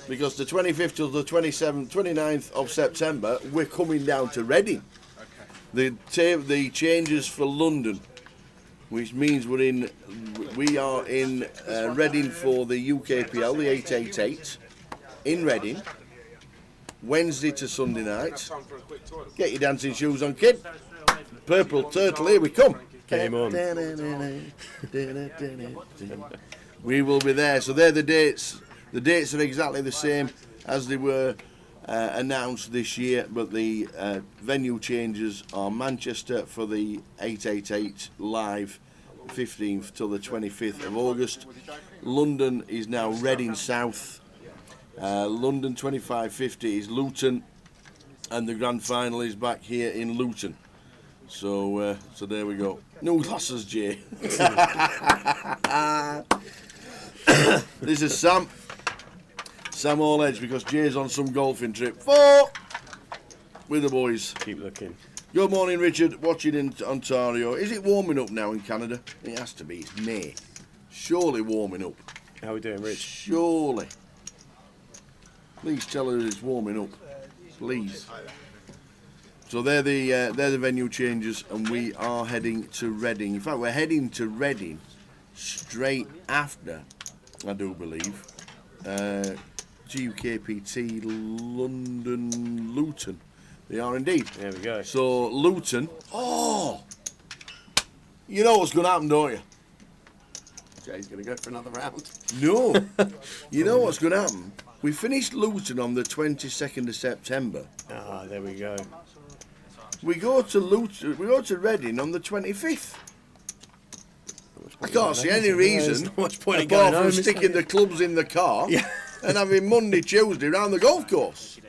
because the 25th to the 29th of September we're coming down to Reading. The changes for London, which means we are in Reading for the UKPL, the 888, in Reading. Wednesday to Sunday night. Get your dancing shoes on, kid. Purple Turtle, here we come. Game on. We will be there. So they're the dates. The dates are exactly the same as they were announced this year, but the venue changes are Manchester for the 888 live, 15th till the 25th of August. London is now Reading South. London 2550 is Luton, and the grand final is back here in Luton. So there we go. No glasses, Jay. This is Sam All Edge, because Jay's on some golfing trip. 4 with the boys. Keep looking. Good morning, Richard. Watching in Ontario. Is it warming up now in Canada? It has to be. It's May. Surely warming up. How are we doing, Rich? Surely. Please tell her it's warming up. Please. So they're the venue changes, and we are heading to Reading. In fact, we're heading to Reading straight after, I do believe, GUKPT London Luton. They are indeed. There we go. So Luton. Oh, you know what's going to happen, don't you? Jay's going to go for another round. No. You know what's going to happen? We finished Luton on the 22nd of September. Ah, there we go. We go to Luton. We go to Reading on the 25th. I can't see any reason apart from sticking the clubs in the car and having Monday, Tuesday round the golf course.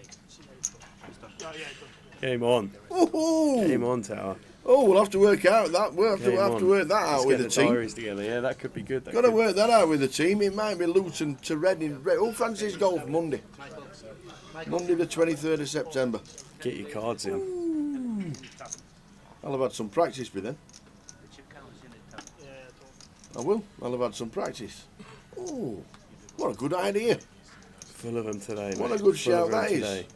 Game on. Ooh. Game on, Tower. Oh, we'll have to work out that. We'll have to work that out with the team. Diaries together. Yeah, that could be good. Got to work that out with the team. It might be Luton to Reading. Who fancies golf Monday? Monday the 23rd of September. Get your cards in. Ooh. I'll have had some practice by then. I will. I'll have had some practice. Oh, what a good idea. Full of them today, What mate. a good Full shout of them that is. today.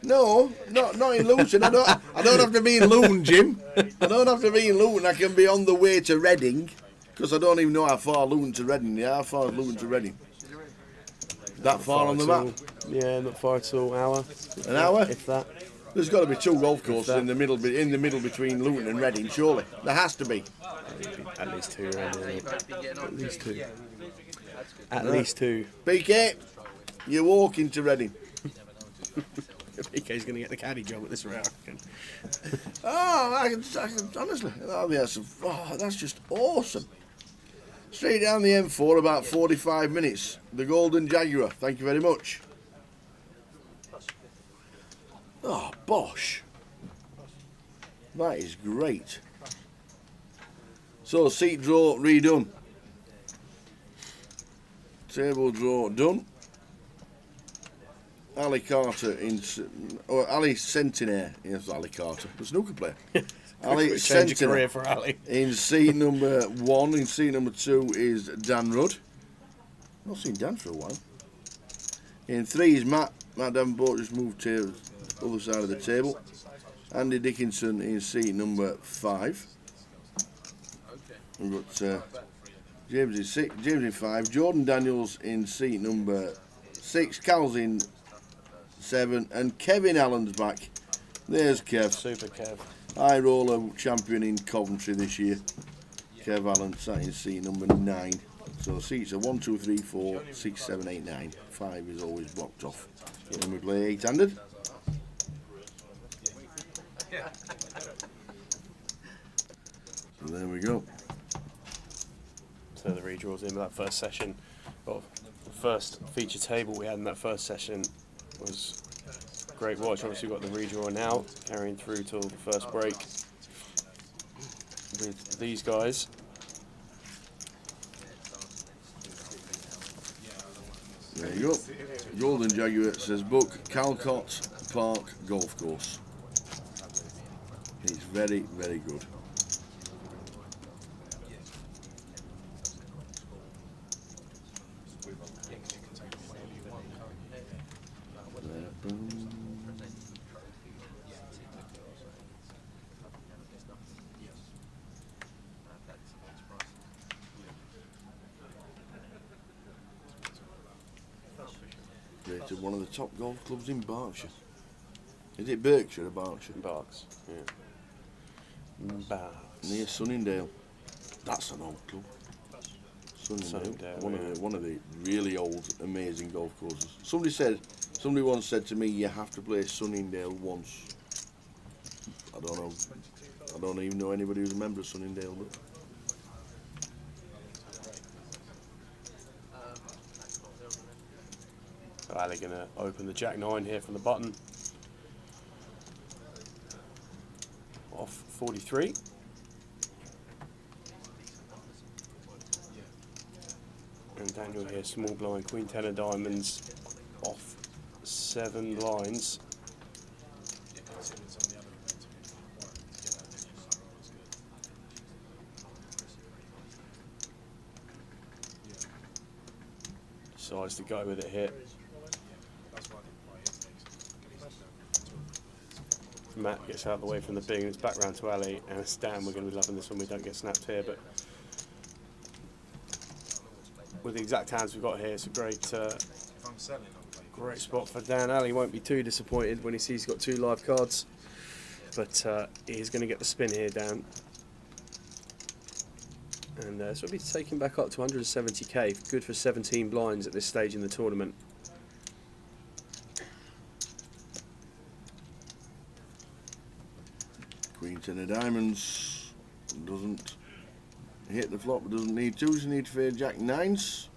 No, not in Luton. I don't have to be in Luton, Jim. I don't have to be in Luton. I can be on the way to Reading, because I don't even know how far Luton to Reading. Yeah, how far is Luton to Reading? That far on the map? Yeah, not far at all. Hour. An hour? If that. There's got to be 2 golf courses in the middle between Luton and Reading, surely. There has to be. At least 2 around here. At least 2. At least 2. PK, you're walking to Reading. PK's going to get the caddy job at this round. Oh, I can honestly. That's just awesome. Straight down the M4, about 45 minutes. The Golden Jaguar. Thank you very much. Oh, bosh. That is great. So, seat draw redone. Table draw done. Ali Carter Ali Centenaire. Yes, Ali Carter, the snooker player. Ali Centenaire career for Ali. In seat number 1. In seat number 2 is Dan Rudd. Not seen Dan for a while. In 3 is Matt. Matt Davenport just moved to the other side of the table. Andy Dickinson in seat number 5. We've got James in 6. James in 5. Jordan Daniels in seat number 6. Cal's in 7, and Kevin Allen's back. There's Kev. Super Kev. High roller champion in Coventry this year. Kev Allen sat in seat number 9. So seats are 1, 2, 3, 4, 6, 7, 8, 9. 5 is always blocked off. When we play 8-handed. So there we go. So the redraws in that first session. Well, the first feature table we had in that first session was great watch. Obviously we've got the redraw now, carrying through till the first break with these guys. There you go. Golden Jaguar says book Calcott Park Golf Course. It's very, very good. Rated one of the top golf clubs in Berkshire. Is it Berkshire or Berkshire? Berks, yeah. Berks. Near Sunningdale. That's an old club. Sunningdale. One of the really old, amazing golf courses. Somebody once said to me, you have to play Sunningdale once. I don't know. I don't even know anybody who's a member of Sunningdale, but. So Ali going to open the Jack 9 here from the button. Off 43. And Daniel here, small blind, Queen 10 of diamonds, off 7 blinds. Decides to go with it here. Matt gets out of the way from the big and it's back round to Ali, and it's Dan. We're going to be loving this one. We don't get snapped here, but with the exact hands we've got here, it's a great spot for Dan. Ali won't be too disappointed when he sees he's got 2 live cards, but he's going to get the spin here, Dan. And so we'll be taking back up to 170k, good for 17 blinds at this stage in the tournament. Queen 10 of diamonds doesn't hit the flop, but doesn't need to. Just need to fade Jack 9s.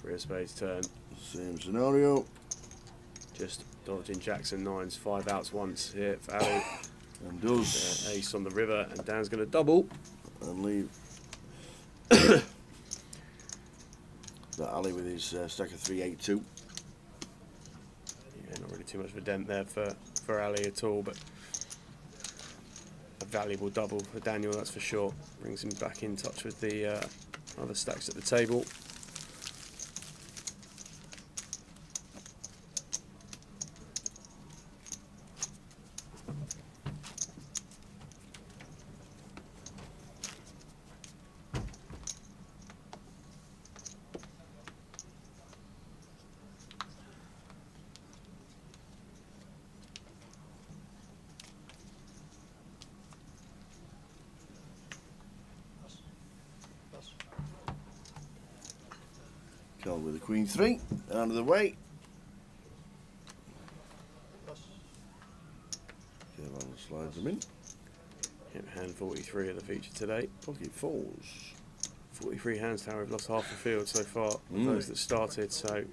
For a spades turn. Same scenario. Just dodging Jacks and 9s, 5 outs once here for Ali. And does. Ace on the river, and Dan's going to double. And leave. That Ali with his stack of 3-8-2. Yeah, not really too much of a dent there for Ali at all, but a valuable double for Daniel, that's for sure. Brings him back in touch with the other stacks at the table. Called with the Queen 3, out of the way. Caroline slides them in. Hit hand 43 of the feature today. Pocket 4s. 43 hands now, we've lost half the field so far, of those that started, so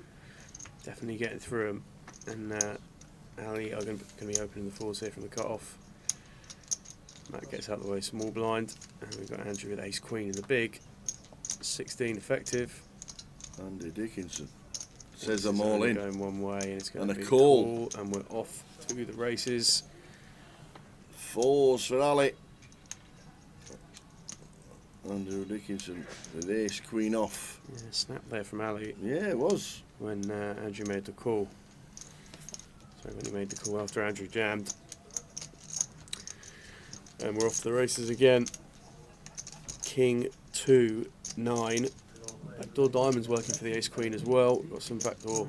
definitely getting through them. And Ali are going to be opening the 4s here from the cut-off. Matt gets out of the way, small blind, and we've got Andrew with ace queen in the big. 16 effective. Andy Dickinson says them all in. Going one way, and it's going and to be a call. And we're off to the races. 4s for Ali. Andrew Dickinson with ace queen off. Yeah, snap there from Ali. Yeah, it was. When Andrew made the call. So when he made the call after Andrew jammed. And we're off to the races again. King 2, 9. Backdoor diamonds working for the ace queen as well. We've got some backdoor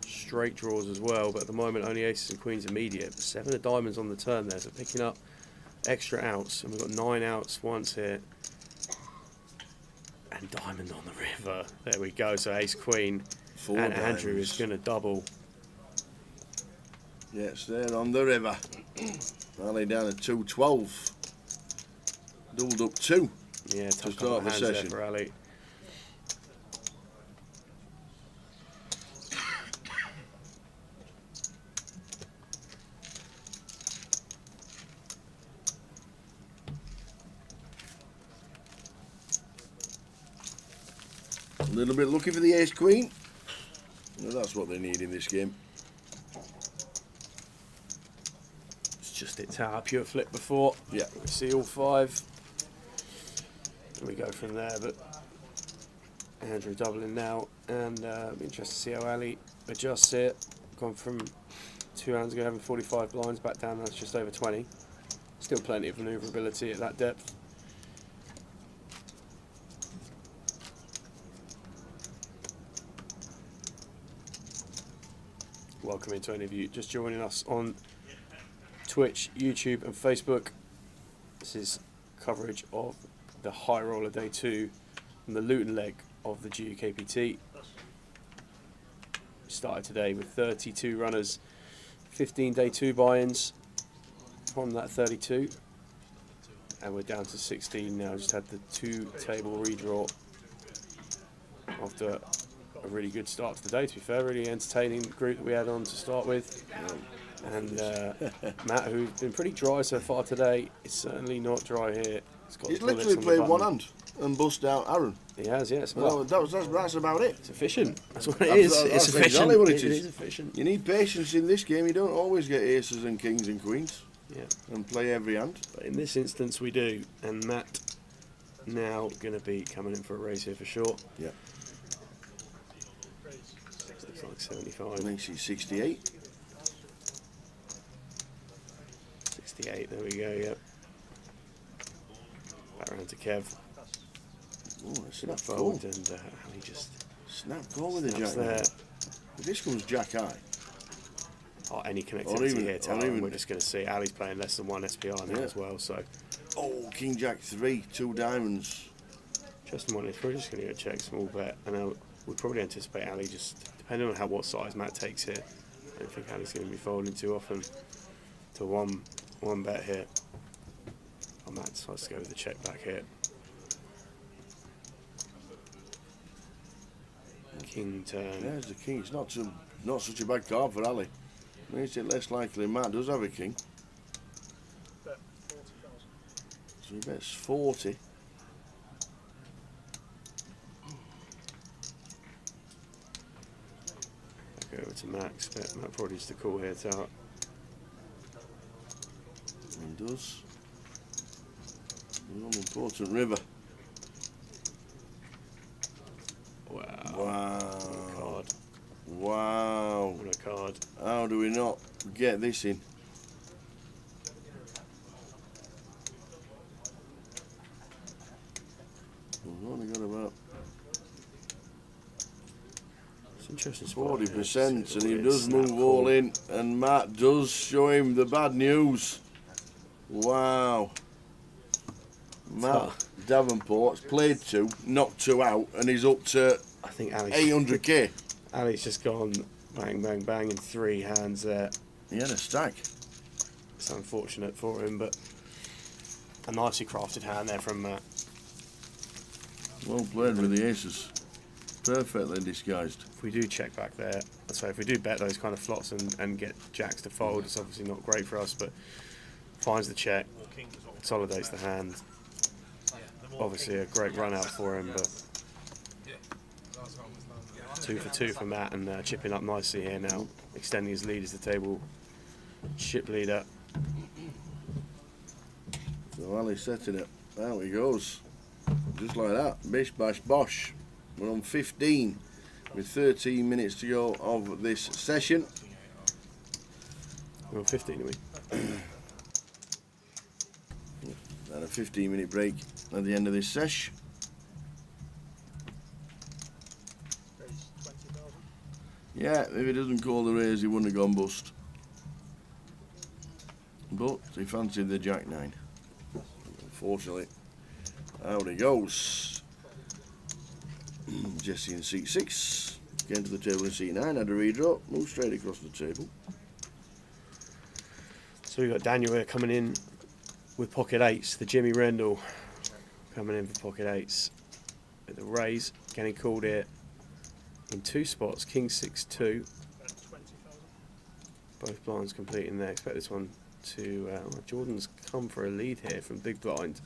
straight draws as well, but at the moment only aces and queens immediate. 7 of diamonds on the turn there, so picking up extra outs. And we've got 9 outs once here. And diamond on the river. There we go, so ace queen. 4 and diamonds. Andrew is going to double. Yes, there on the river. Ali down at 212. Doubled up 2. Yeah, to tough start the hands there session. for Ali. A little bit lucky for the ace queen. Well, that's what they need in this game. It's just its tower pure flip before. Yeah. We see all 5. And we go from there, but Andrew doubling now, and be interested to see how Ali adjusts here. Gone from 2 hands ago having 45 blinds, back down that's just over 20. Still plenty of manoeuvrability at that depth. welcome into any of you just joining us on Twitch, YouTube and Facebook. This is coverage of the High Roller Day 2 and the Luton leg of the GUKPT. Started today with 32 runners, 15 Day 2 buy-ins from that 32, and we're down to 16 now. Just had the 2-table redraw after a really good start to the day, to be fair. Really entertaining group that we had on to start with. And Matt, who's been pretty dry so far today, is certainly not dry here. He's literally played one hand and bust out Aaron. He has, yes. Well, that's about it. It's efficient. That's what it is. It's efficient. Exactly what it is. It is efficient. You need patience in this game. You don't always get aces and kings and queens. Yeah. And play every hand. But in this instance, we do. And Matt now going to be coming in for a raise here for sure. Yeah. Looks like 75. I think she's 68. 68, there we go, yep. Back around to Kev. Oh, a snap Forward, call. and Ali just Snap call with the jack there. If this comes jack high. Oh, any connectivity even- here, or Tyler, even- we're just going to see Ali's playing less than one SPR now as well, so. Oh, king jack 3, 2 diamonds. Just one, we're just going to go check small bet, and we'll probably anticipate Ali just, depending on what size Matt takes here, I don't think Ali's going to be folding too often to one bet here. Oh, Matt decides to go with the check back here. King turn. There's the king. It's not such a bad card for Ali. Makes it less likely Matt does have a king. Bet 40,000. So he bets 40. Back over to Max. Bet Matt probably needs to call here, Tower. He does. An important river. Wow. Wow. What a card. Wow. What a card. How do we not get this in? We've only got about It's interesting. spot, 40%, and he Weird does snap move call. all in, and Matt does show him the bad news. Wow. Matt Davenport's played 2, knocked 2 out, and he's up to I think Alex 800k. Ali's just gone bang, bang, bang in 3 hands there. He had a stack. It's unfortunate for him, but a nicely crafted hand there from Matt. Well played with the aces. Perfectly disguised. If we do check back there, so if we do bet those kind of flops and get jacks to fold, it's obviously not great for us, but finds the check, consolidates the hand. Obviously a great run out for him, but 2 for 2 for Matt, and chipping up nicely here now, extending his lead as the table chip leader. So Ali's setting it. Out he goes. Just like that. Bish bash bosh. We're on 15 with 13 minutes to go of this session. We're on 15, are we? And a 15-minute break at the end of this sesh. Raise 20,000. Yeah, if he doesn't call the raise, he wouldn't have gone bust. But he fancied the jack 9. Unfortunately. Out he goes. Jesse in seat 6. Came to the table in seat 9, had a redraw, moved straight across the table. So we've got Daniel here coming in with pocket 8s, the Jimmy Rendell coming in for pocket 8s. At the raise, getting called here in 2 spots, King 6-2. Bet 20,000. Both blinds completing there. Expect this one to. Jordan's come for a lead here from big blind.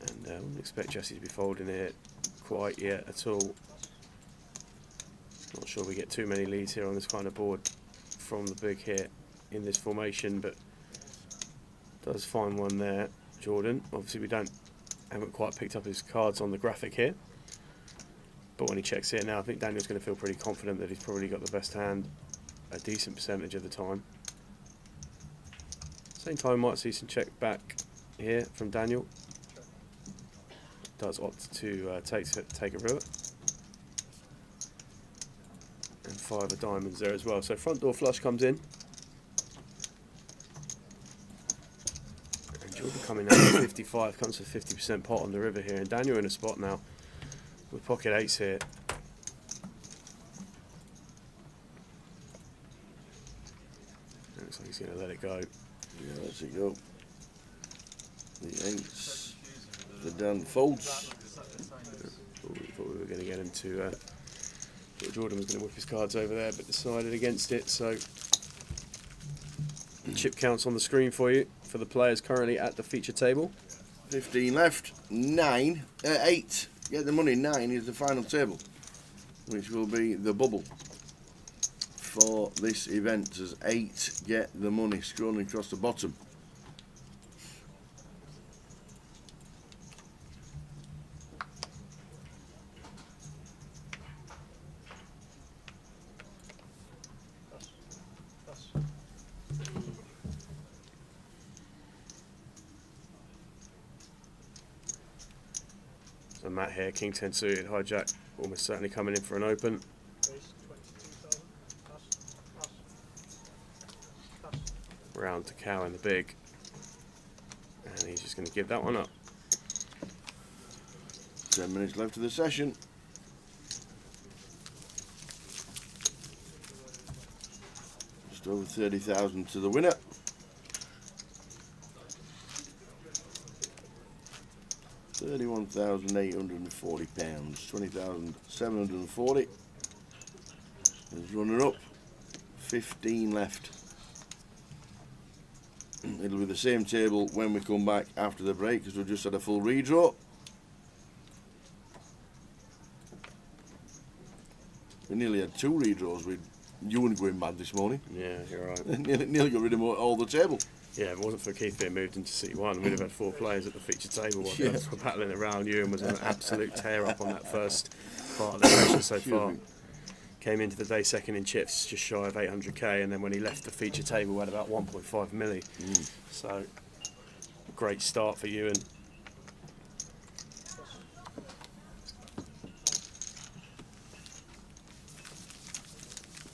And I wouldn't expect Jesse to be folding here quite yet at all. Not sure we get too many leads here on this kind of board from the big here in this formation, but does find one there, Jordan. Obviously we haven't quite picked up his cards on the graphic here, but when he checks it now, I think Daniel's going to feel pretty confident that he's probably got the best hand a decent percentage of the time. Same time, might see some check back here from Daniel. Does opt to take a river. And 5 of diamonds there as well. So front door flush comes in. And Jordan coming out at 55, comes to 50% pot on the river here. And Daniel in a spot now with pocket 8s here. Looks like he's going to let it go. Yeah, lets it go. The 8s. The Dan folds. We thought we were going to get him to. Thought Jordan was going to whip his cards over there, but decided against it. So chip counts on the screen for you for the players currently at the feature table. 15 left. 8. Get the money. 9 is the final table, which will be the bubble for this event. As 8 get the money, scrolling across the bottom. So Matt here, King 10 suited, hijack, almost certainly coming in for an open. Round to cow in the big. And he's just going to give that one up. 10 minutes left of the session. Just over 30,000 to the winner. £31,840. 20,740 is runner up. 15 left. It'll be the same table when we come back after the break, because we've just had a full redraw. We nearly had 2 redraws with Ewan going mad this morning. Yeah, you're right. nearly got rid of all the table. Yeah, if it wasn't for Keith being moved into City 1, we'd have had 4 players at the feature table while the others were battling around. Ewan was an absolute tear up on that first part of the session so far. Came into the day second in chips, just shy of 800k, and then when he left the feature table, we had about 1.5 milli. So, great start for Ewan.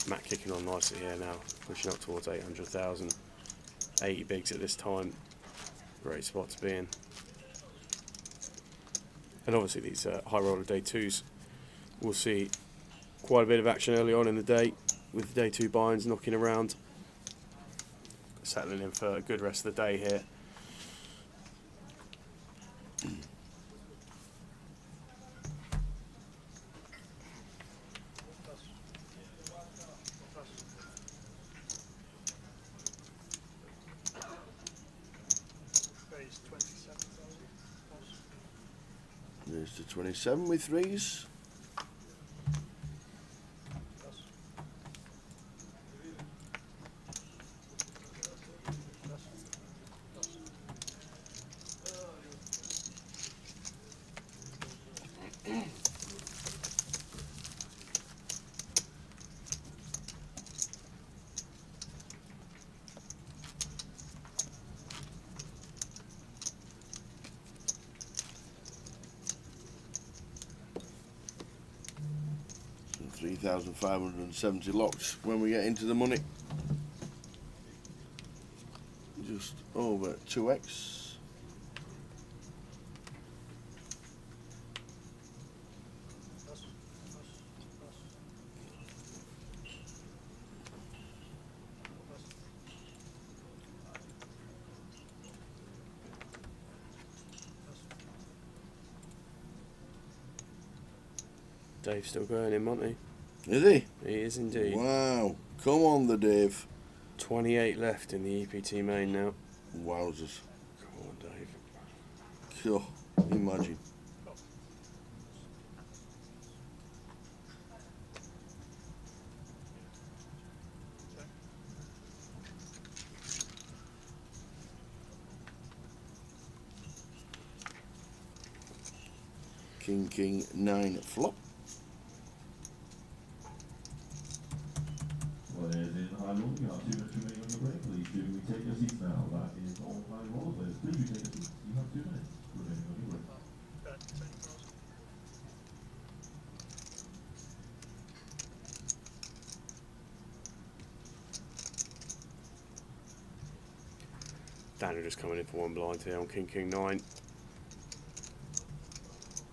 Matt kicking on nicely here now, pushing up towards 800,000. 80 bigs at this time. Great spot to be in. And obviously these high roller day 2s, we'll see quite a bit of action early on in the day with day 2 binds knocking around. Settling in for a good rest of the day here. There's to 27 with 3s. So 3,570 locks when we get into the money. Just over 2x. Dave's still going in Monty. Is he? He is indeed. Wow. Come on, the Dave. 28 left in the EPT main now. Wowzers. Come on, Dave. Cool. Imagine. King, king, 9 flop. Well, as in high roll, you have 2 minutes remaining on your break. Please do take your seats now. That is all high roll players. Please do take your seats. You have 2 minutes remaining on your break. Daniel just coming in for one blind here on King King 9.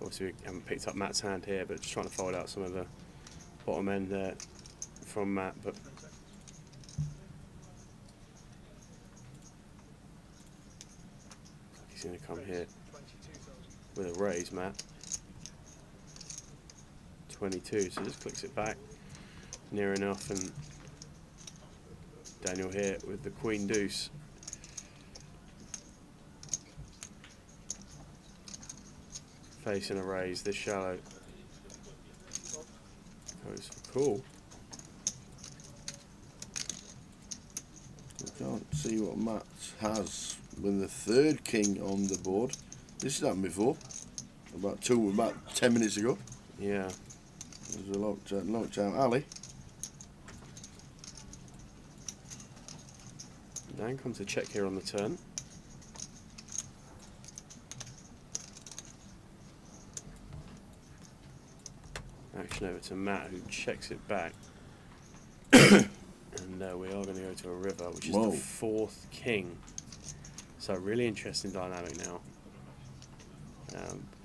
Obviously we haven't picked up Matt's hand here, but just trying to fold out some of the bottom end there from Matt. But he's going to come here with a raise, Matt. 22, so just clicks it back near enough, and Daniel here with the Queen Deuce. Facing a raise this shallow. Goes for call. I can't see what Matt has with the third king on the board. This has happened before. About 10 minutes ago. Yeah. It was a long time. Ali. Dan comes to check here on the turn. Action over to Matt, who checks it back. And we are going to go to a river, which is the fourth king. So really interesting dynamic now.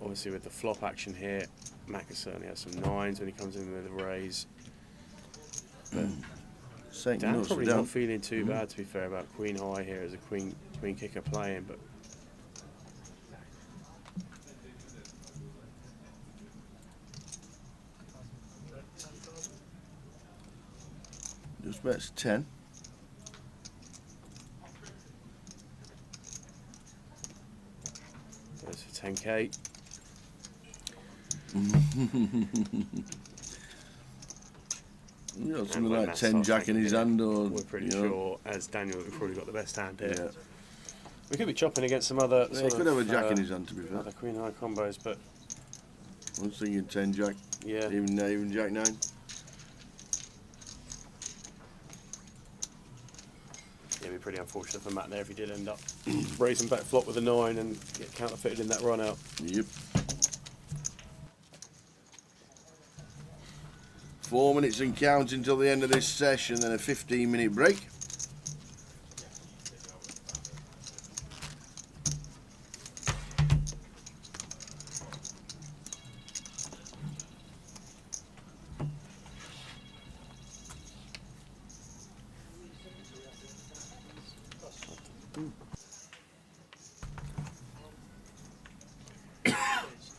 Obviously with the flop action here, Matt certainly has some nines when he comes in with a raise. But Dan probably not feeling too bad, to be fair, about Queen High here as a Queen kicker playing, but just bets 10. Goes for 10k. You know, something like 10 jack in his hand, or we're pretty sure, as Daniel, we've probably got the best hand here. Yeah. We could be chopping against some other. Yeah, he could have a jack in his hand, to be fair. Other Queen High combos, but I was thinking 10 jack. Yeah. Even jack 9. Yeah, it'd be pretty unfortunate for Matt there if he did end up raising back flop with a 9 and get counterfeited in that run out. Yep. 4 minutes and counting until the end of this session, then a 15-minute break.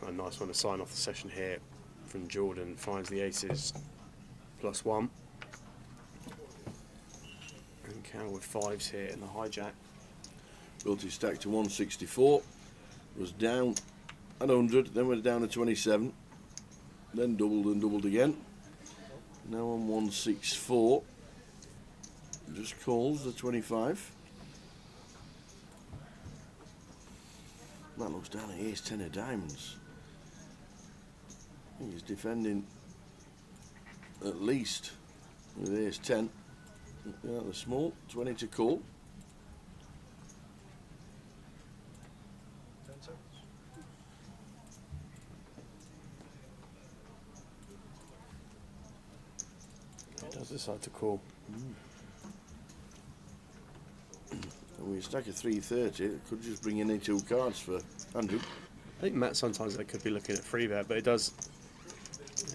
A nice one to sign off the session here from Jordan. Finds the aces +1. And Cal with 5s here in the hijack. Built his stack to 164. Was down at 100, then went down to 27. Then doubled and doubled again. Now on 164. Just calls the 25. That looks down at ace 10 of diamonds. I think he's defending at least with ace 10. Yeah, the small, 20 to call. He does decide to call. And we stack a 330, it could just bring in any 2 cards for Andrew. I think Matt sometimes they could be looking at 3-bet, but it does.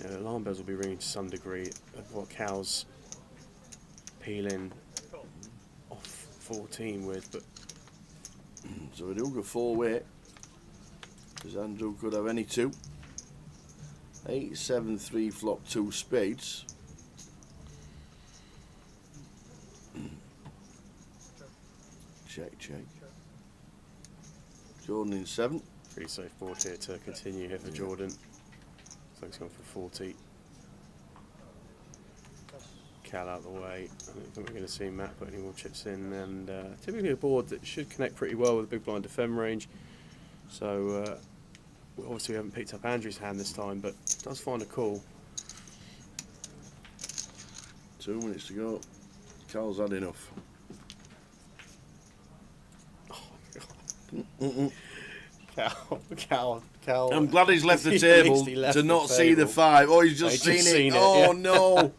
You know, alarm bells will be ringing to some degree of what Cal's peeling off 14 with, but so we do go 4-way, because Andrew could have any 2. 8, 7, 3 flop, 2 spades. Check, check. Jordan in 7. pretty safe board here to continue here for Jordan. So he's gone for 40. Cal out the way. I don't think we're going to see Matt put any more chips in, and typically a board that should connect pretty well with the big blind defend range. So obviously we haven't picked up Andrew's hand this time, but does find a call. 2 minutes to go. Cal's had enough. Cal. I'm glad he's left the table to not see the 5. Oh, he's just seen it. Oh, no.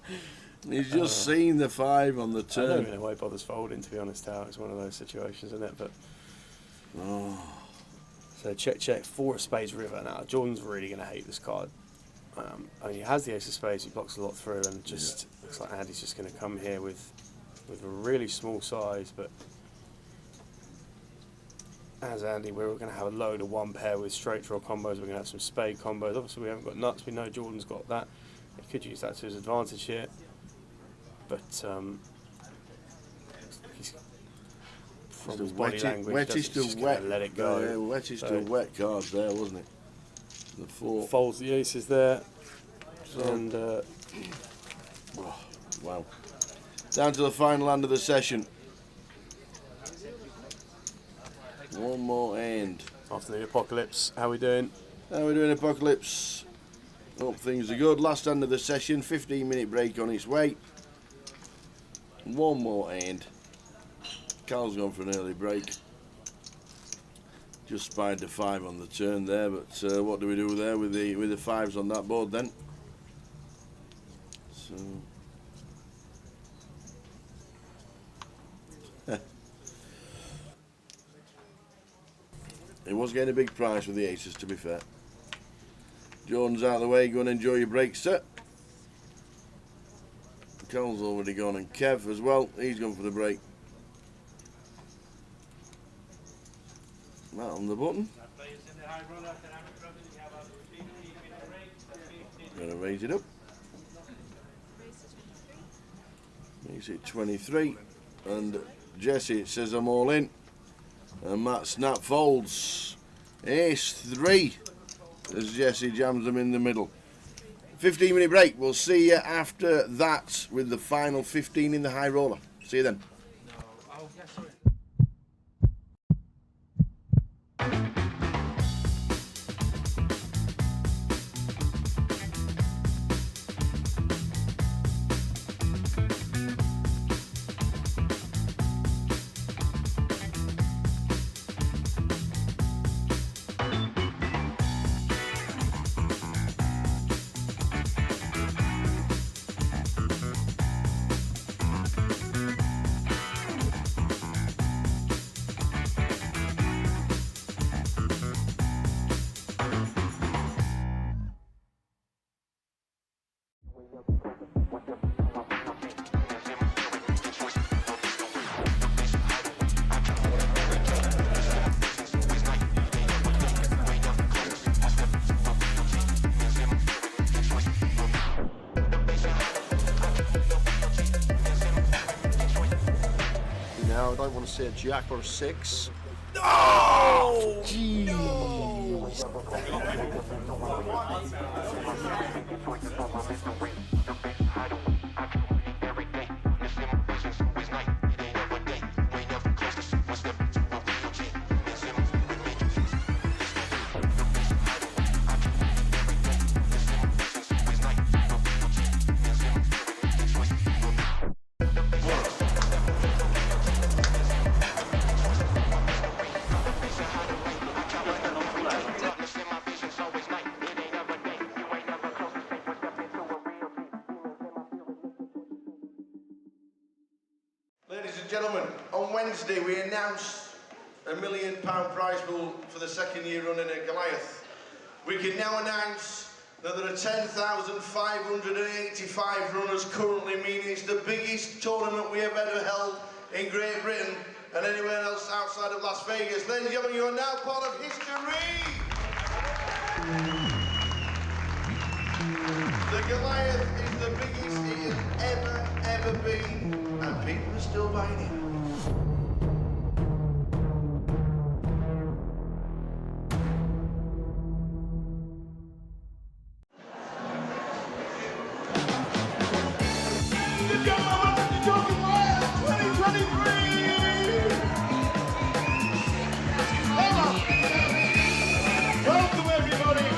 He's just seen the 5 on the turn. I don't know why he bothers folding, to be honest, Al. It's one of those situations, isn't it? But Oh. So check, 4 of spades river. Now Jordan's really going to hate this card. I mean, he has the ace of spades, he blocks a lot through, and just looks like Andy's just going to come here with a really small size. But as Andy, we're going to have a load of 1 pair with straight draw combos. We're going to have some spade combos. Obviously, we haven't got nuts. We know Jordan's got that. He could use that to his advantage here. But he's from his body language, he's just going to let it go. Yeah, wettest to wet cards there, wasn't it? The 4 folds the aces there, and wow. Down to the final hand of the session. One more end. After the apocalypse, how we doing? How we doing, Apocalypse? Hope things are good. Last hand of the session, 15-minute break on its way. One more end. Carl's gone for an early break. Just spied the 5 on the turn there, but what do we do there with the 5s on that board then? So it was getting a big price with the aces, to be fair. Jordan's out of the way. Go and enjoy your break, sir. Carl's already gone, and Kev as well. He's gone for the break. That on the button. Going to raise it up. Makes it 23. And Jesse says I'm all in. And Matt Snap folds. Ace 3. As Jesse jams them in the middle. 15-minute break. We'll see you after that with the final 15 in the high roller. See you then. I don't want to see a jack or a 6. Oh! Jeez. Ladies and gentlemen, on Wednesday we announced £1 million prize pool for the second year running at Goliath. We can now announce that there are 10,585 runners currently, meaning it's the biggest tournament we have ever held in Great Britain and anywhere else outside of Las Vegas. Ladies and gentlemen, you are now part of history! The Goliath is the biggest it has ever been, and people are still buying it. Welcome everybody!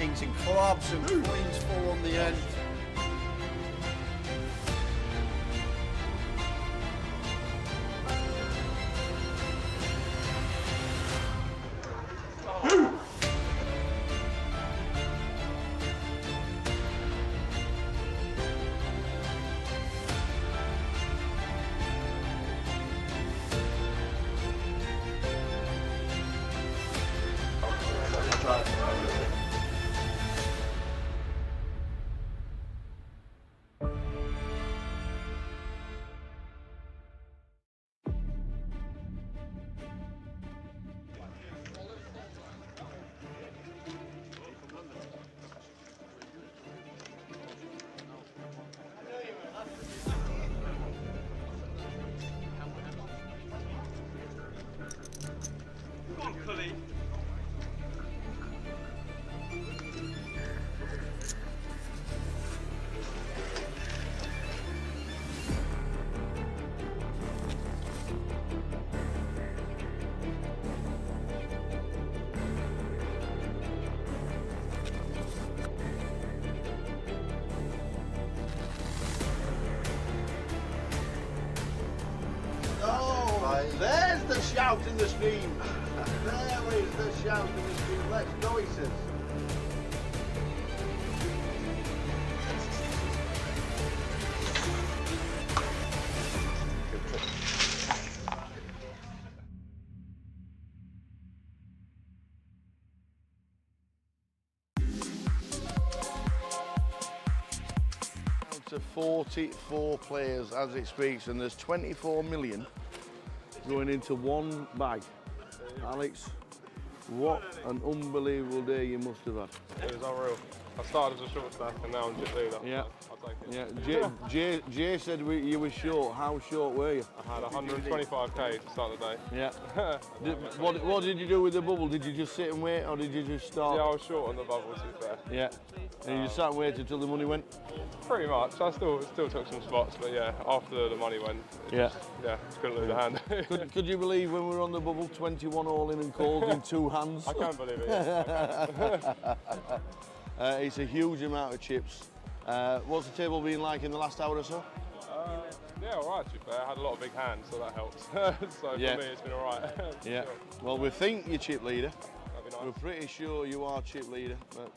kings and clubs and queens full on the end. There's the shout in the stream. There is the shout in the stream. Let's go, he says. To 44 players as it speaks, and there's 24 million going into one bag. Alex, what an unbelievable day you must have had. It was unreal. I started as a short stack and now I'm just leader. Yeah. I'll take it. Yeah. Jay said you were short. How short were you? I had 125k to start the day. Yeah. What did you do with the bubble? Did you just sit and wait, or did you just start? Yeah, I was short on the bubble, to be fair. Yeah. And you just sat and waited until the money went? Pretty much. I still took some spots, but yeah, after the money went, just couldn't lose a hand. Could you believe when we were on the bubble, 21 all in and called in 2 hands? I can't believe it. Yeah. It's a huge amount of chips. What's the table been like in the last hour or so? Yeah, all right, to be fair. I had a lot of big hands, so that helps. So for me, it's been all right. Yeah. Well, we think you're chip leader. That'd be nice. We're pretty sure you are chip leader, but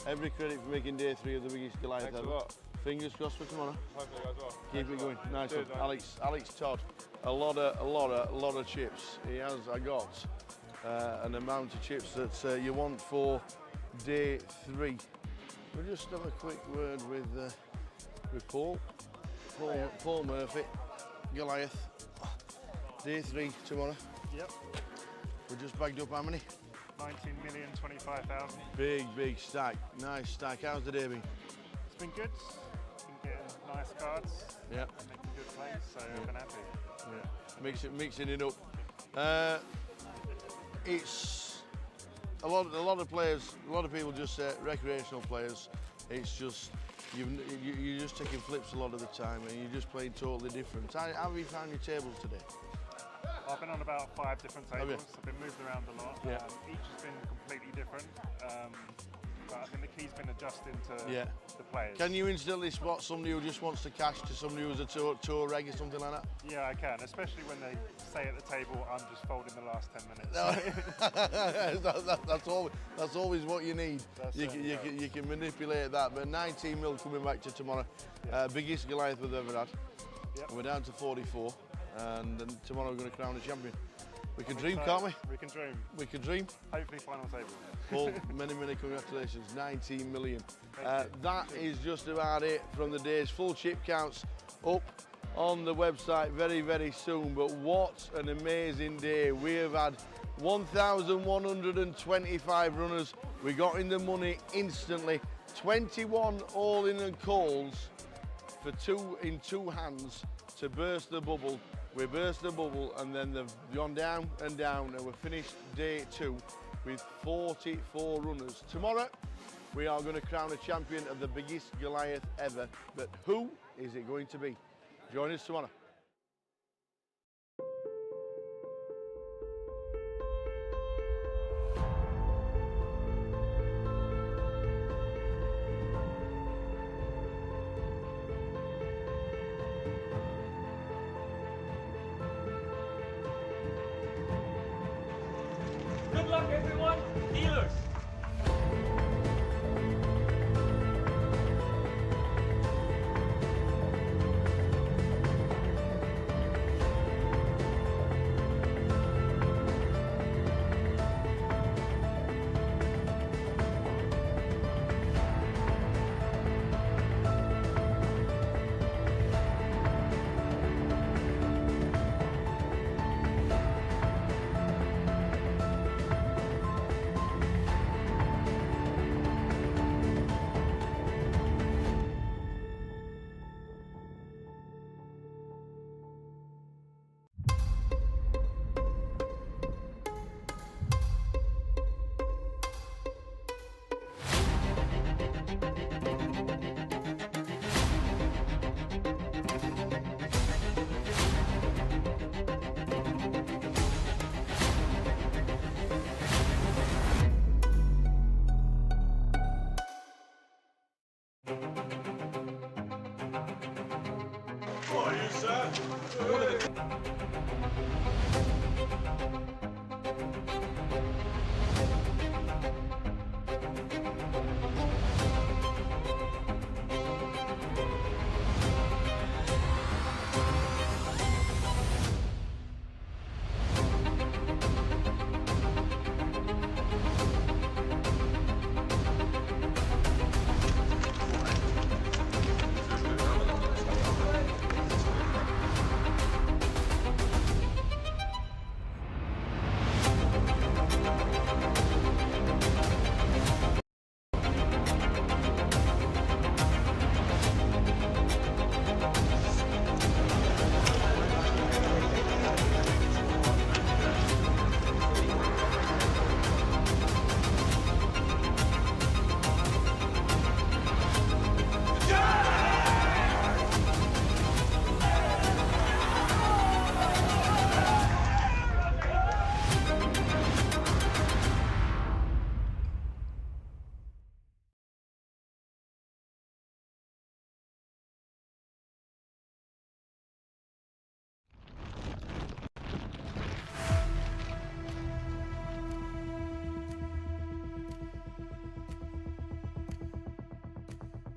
every credit for making day 3 of the biggest Goliath Thanks ever. a lot. Fingers crossed for tomorrow. Hopefully it goes well. Keep it going. Nice Cheers, one. Alex Todd. A lot of chips. He has got an amount of chips that you want for day 3. We'll just have a quick word with Paul Murphy, Goliath. Day 3 tomorrow. Yep. We're just bagged up how many? 19,025,000. Big stack. Nice stack. How's the day been? It's been good. Been getting nice cards. Yeah. Making good plays, so I've been happy. Yeah. Mixing it up. It's a lot of players. A lot of people just say recreational players. It's just you're just taking flips a lot of the time, and you're just playing totally different. How have you found your tables today? I've been on about 5 different tables. I've been moved around a lot. Yeah. Each has been completely different. But I think the key's been adjusting to the players. Can you instantly spot somebody who just wants to cash to somebody who's a tour reg or something like that? Yeah, I can, especially when they say at the table, I'm just folding the last 10 minutes. That's always what you need. You can manipulate that. But 19 mil coming back to tomorrow. Biggest Goliath we've ever had. Yep. We're down to 44. And then tomorrow we're going to crown a champion. We can dream, can't we? We can dream. We can dream. Hopefully final table. Paul, many congratulations. 19 million. That is just about it from the day's full chip counts up on the website very soon. But what an amazing day. We have had 1,125 runners. We got in the money instantly. 21 all in and calls for 2 in 2 hands to burst the bubble. We burst the bubble and then they've gone down and down, and we've finished day 2 with 44 runners. Tomorrow we are going to crown a champion of the biggest Goliath ever, but who is it going to be? Join us tomorrow.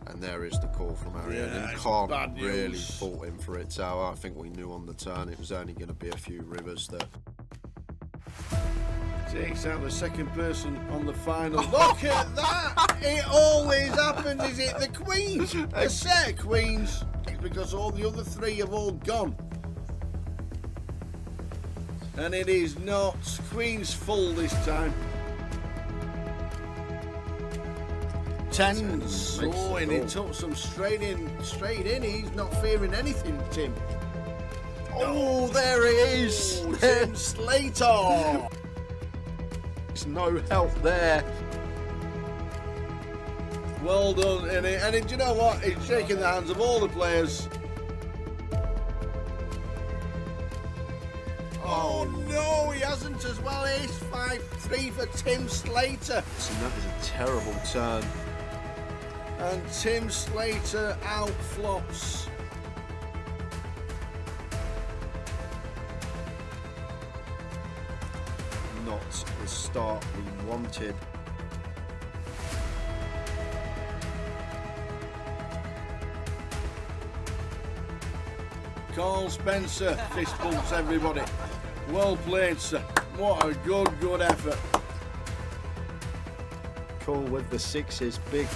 And there is the call from Ariel. Yeah, And it's can't bad really news. fault him for it, Tower. I think we knew on the turn it was only going to be a few rivers that. Takes out the second person on the final. Look at that! It always happens. Is it the queens? A set of queens. It's because all the other three have all gone. And it is not queens full this time. Tens. Oh, and he took some straight in. He's not fearing anything, Tim. Oh, there he is. Oh, Tim Slater. There's no help there. Well done, and do you know what? He's shaking the hands of all the players. Oh no, he hasn't as well. Ace 5-3 for Tim Slater. And that is a terrible turn. And Tim Slater outflops. Not the start we wanted. Carl Spencer, fist bumps everybody. Well played, sir. What a good effort. Call with the sixes, big.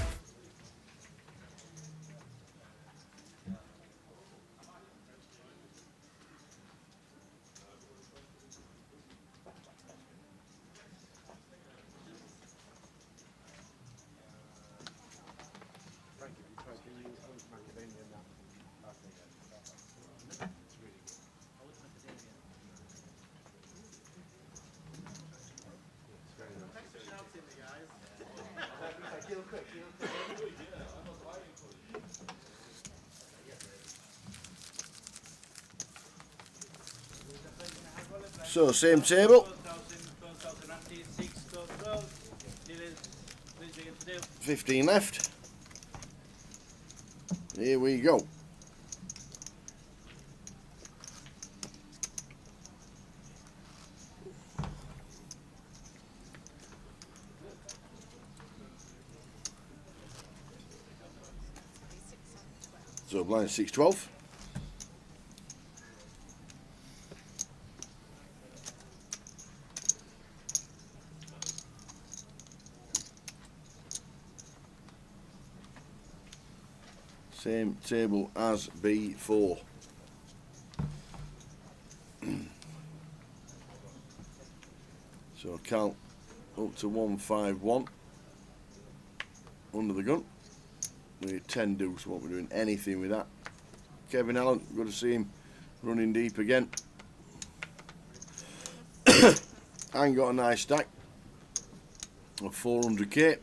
So, same table. 15 left. Here we go. So blind 6-12. Same table as before. So Cal up to 151 under the gun. We need 10 deuce, won't be doing anything with that. Kevin Allen, good to see him running deep again. And got a nice stack of 400k.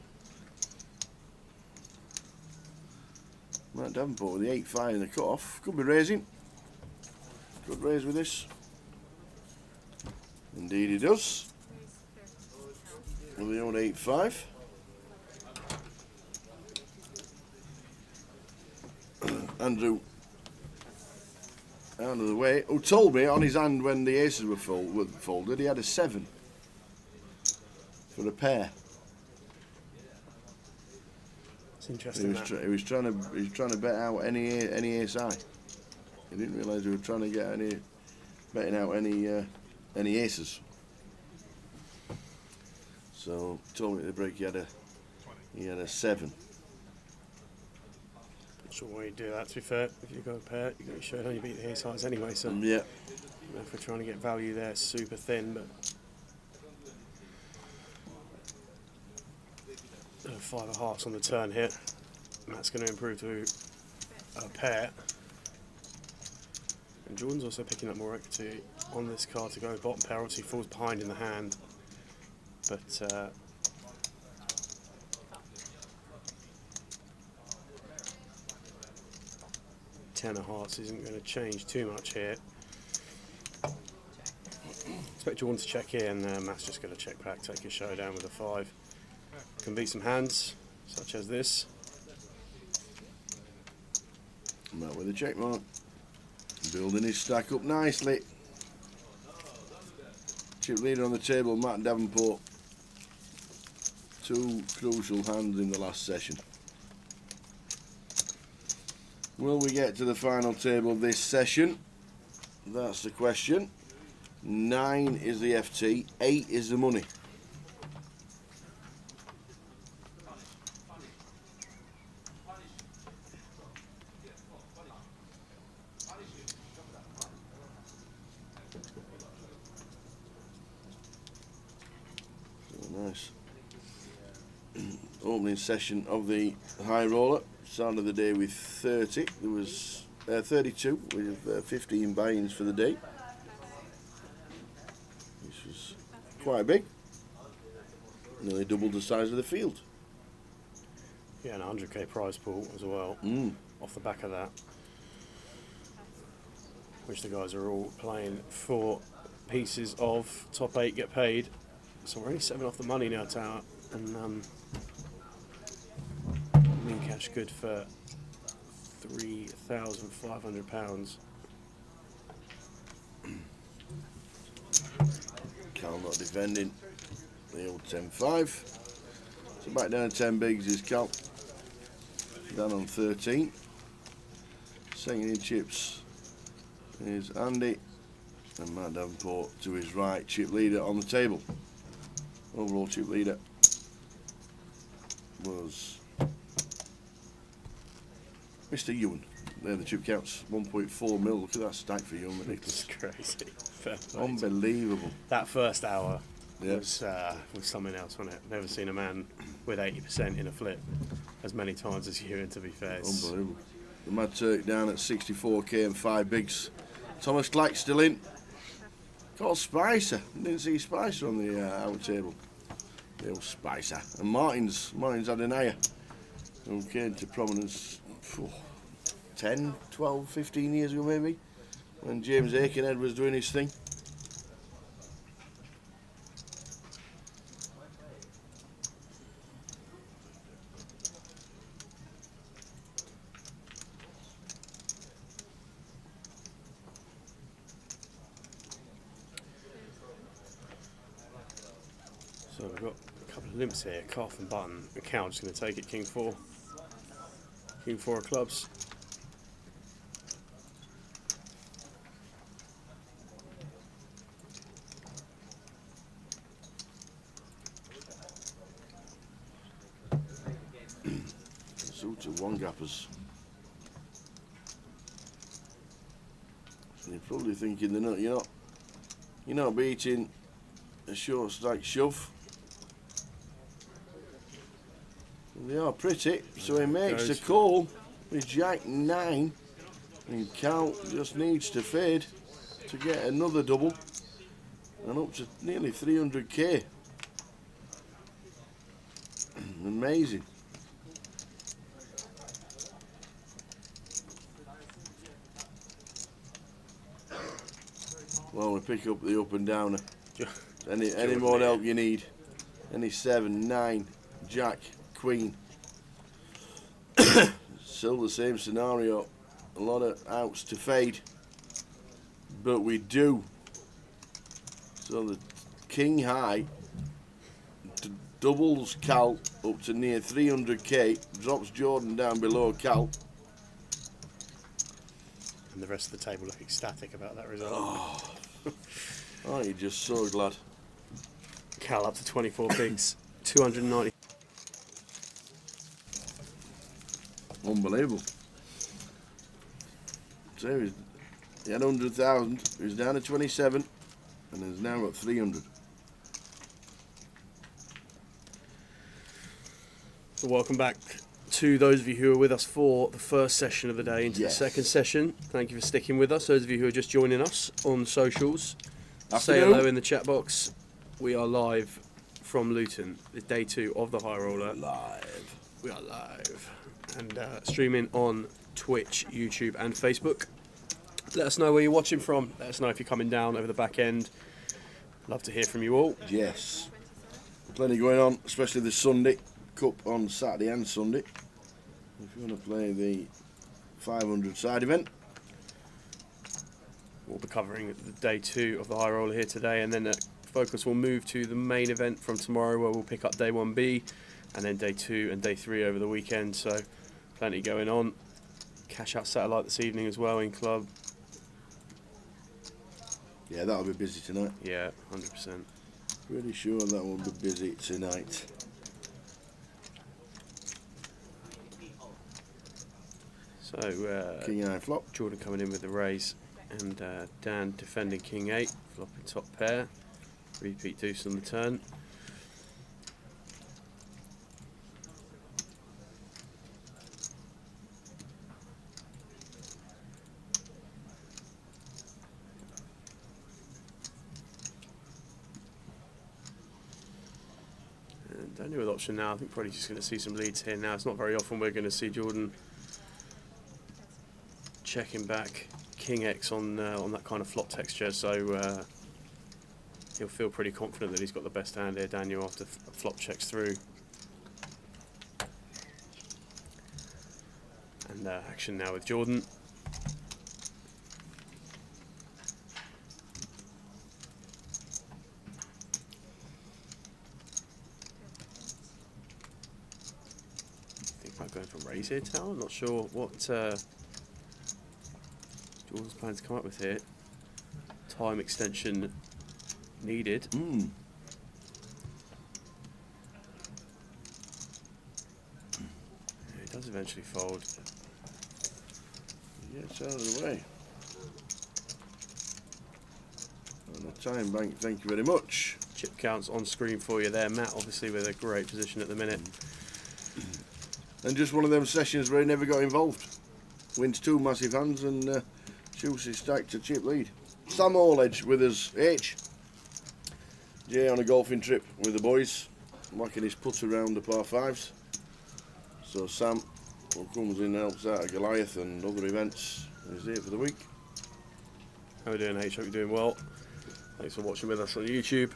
Matt Davenport with the 8-5 in the cut-off. Could be raising. Good raise with this. Indeed he does. With the old 8-5. Andrew out of the way, who told me on his hand when the aces were folded, he had a 7 for a pair. It's interesting. He was trying to bet out any ace high. He didn't realise he was trying to get betting out any aces. So told me at the break he had a 7. Not sure why you do that. To be fair, if you go a pair, you got your shirt on, you beat the ace highs anyway. So yeah, if we're trying to get value there, super thin, but 5 of hearts on the turn here. And that's going to improve to a pair. And Jordan's also picking up more equity on this card to go bottom pair. Obviously falls behind in the hand, but 10 of hearts isn't going to change too much here. Expect Jordan to check in, Matt's just going to check back, take his showdown with a 5. Can beat some hands, such as this. Matt with a check mark. Building his stack up nicely. Chip leader on the table, Matt Davenport. 2 crucial hands in the last session. Will we get to the final table of this session? That's the question. 9 is the FT, 8 is the money. Nice. Opening session of the high roller. Started the day with 30. There was 32 with 15 buy-ins for the day. This was quite big. Nearly doubled the size of the field. Yeah, and 100k prize pool as well. Off the back of that, which the guys are all playing for pieces of top 8 get paid. So we're only 7 off the money now, Tower, and min cash good for £3,500. Cal not defending the old 10-5. So back down to 10 bigs is Cal. Down on 13. Second in chips is Andy. And Matt Davenport to his right, chip leader on the table. Overall chip leader was Mr. Ewan. There the chip counts 1.4 mil. Look at that stack for Ewan. It's crazy. Unbelievable. That first hour was something else, wasn't it? Never seen a man with 80% in a flip as many times as Ewan, to be fair. Unbelievable. The Mad Turk down at 64k and 5 bigs. Thomas Clack still in. Called Spicer. Didn't see Spicer on the out table. The old Spicer. And Martin's had an higher. Who came to prominence 10, 12, 15 years ago maybe. When James Aikenhead was doing his thing. So we've got a couple of limps here, calf and button. The count just going to take it, King 4. King 4 of clubs. to one gappers. So you're probably thinking you're not beating a short strike shove. Well, they are pretty, so he makes a call with Jack 9, and Cal just needs to fade to get another double and up to nearly 300k. Amazing. Well, we pick up the up and downer. Any more help you need? Any 7, 9, Jack, Queen. Still the same scenario. A lot of outs to fade, but we do. So the King High doubles Cal up to near 300k, drops Jordan down below Cal. And the rest of the table look ecstatic about that result. Oh, you're just so glad. Cal up to 24 bigs, 290. Unbelievable. So he had 100,000, he's down to 27, and he's now got 300. So welcome back to those of you who are with us for the first session of the day into the second session. Thank you for sticking with us. Those of you who are just joining us on socials, say hello in the chat box. We are live from Luton. It's day 2 of the High Roller. Live. We are live. And streaming on Twitch, YouTube and Facebook. Let us know where you're watching from. Let us know if you're coming down over the back end. Love to hear from you all. Yes. Plenty going on, especially this Sunday. Cup on Saturday and Sunday. If you want to play the 500 side event. We'll be covering the day 2 of the High Roller here today, and then focus will move to the main event from tomorrow, where we'll pick up day 1B, and then day 2 and day 3 over the weekend. So plenty going on. Cash out satellite this evening as well in club. Yeah, that'll be busy tonight. Yeah, 100%. Pretty sure that will be busy tonight. So King High flop. Jordan coming in with the raise, and Dan defending King 8, flopping top pair. Repeat deuce on the turn. And Daniel with option now. I think probably just going to see some leads here now. It's not very often we're going to see Jordan checking back King X on that kind of flop texture, so he'll feel pretty confident that he's got the best hand here, Daniel, after flop checks through. And action now with Jordan. I think about going for raise here, Tal. I'm not sure what Jordan's planning to come up with here. Time extension needed. Mm. Yeah, it does eventually fold. Gets out of the way. And the time bank, thank you very much. Chip counts on screen for you there. Matt, obviously, with a great position at the minute. And just one of them sessions where he never got involved. Wins 2 massive hands and shoots his stack to chip lead. Sam Allledge with us, H. Jay on a golfing trip with the boys, whacking his putt around the par 5s. So Sam, who comes in and helps out at Goliath and other events, is here for the week. How are we doing, H? Hope you're doing well. Thanks for watching with us on YouTube.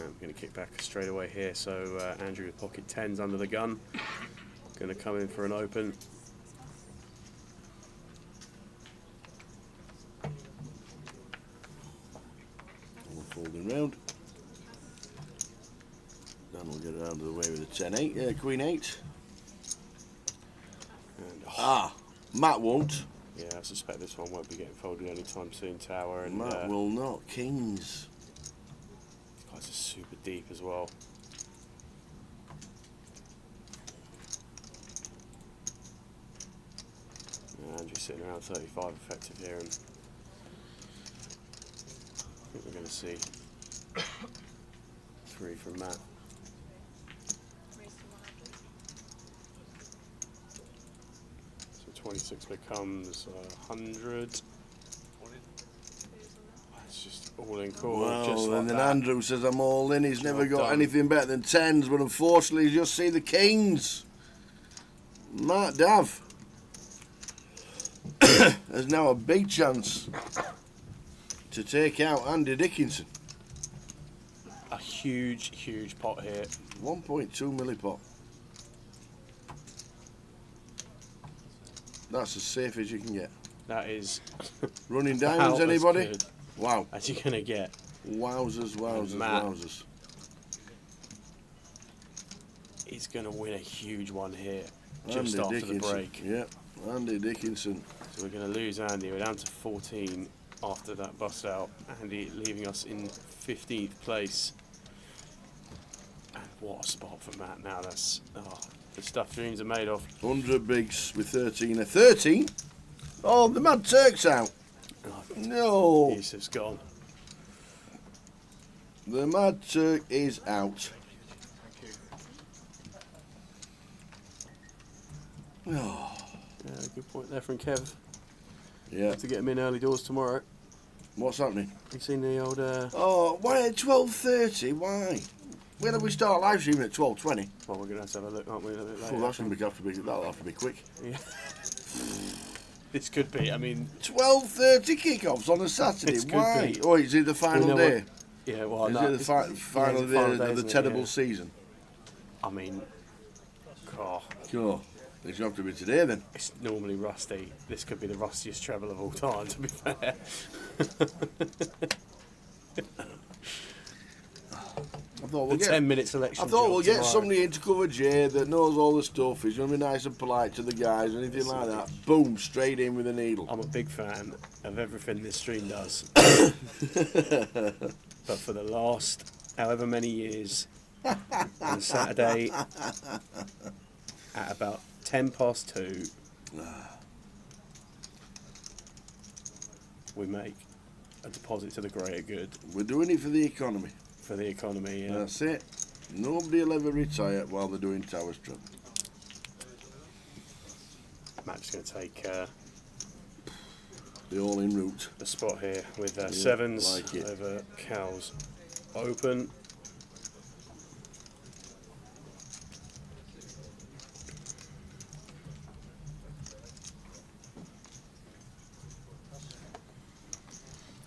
I'm going to kick back straight away here. So Andrew with pocket 10s under the gun. Going to come in for an open. Folding round. Then we'll get it out of the way with a 10-8, Queen 8. And, Matt won't. Yeah, I suspect this one won't be getting folded anytime soon, Tower. And Matt will not. Kings. That's super deep as well. Andrew's sitting around 35 effective here, and I think we're going to see 3 from Matt. So 26 becomes 100. It's just all in call. Well, just like and then that. Andrew says I'm all in. He's never got done. anything better than 10s, but unfortunately, you just see the kings. Mark Dav has now a big chance to take out Andy Dickinson. A huge pot here. 1.2 milli pot. That's as safe as you can get. That is running about diamonds. as Anybody? good Wow. as you're gonna get. Wowzers, wowzers, Matt wowzers. He's gonna win a huge one here just Andy after Dickinson. the break. Yep, Andy Dickinson. So we're gonna lose Andy. We're down to 14 after that bust out. Andy leaving us in 15th place. And what a spot for Matt now. That's the stuff dreams are made of. 100 bigs with 13. 13? Oh, the Mad Turk's out. No. Yusuf's gone. The Mad Turk is out. Oh. Yeah, good point there from Kev. Yeah. Have to get him in early doors tomorrow. What's happening? You seen the old? Oh, why at 12:30? Why? When do we start live streaming at 12:20? Well, we're gonna have to have a look, aren't we? A little bit later. Oh, that'll have to be quick. Yeah. This could be. I mean, 12:30 kickoffs on a Saturday. This could Why? be. Oh, is it the final day? Yeah, well, is no, it the final day of the terrible season? I mean, oh, Sure. It's going to have to be today then. it's normally rusty. This could be the rustiest treble of all time, to be fair. I thought we'll The 10-minute selection. I thought job we'll get tomorrow. somebody in to cover Jay that knows all the stuff. He's going to be nice and polite to the guys, anything like that. Boom, straight in with a needle. I'm a big fan of everything this stream does. But for the last however many years, on Saturday at about 2:10, we make a deposit to the greater good. We're doing it for the economy. For the economy, yeah. That's it. Nobody will ever retire while they're doing Tower Strip. Matt's going to take the all-in route. The spot here with Yeah, sevens like it. over cows open.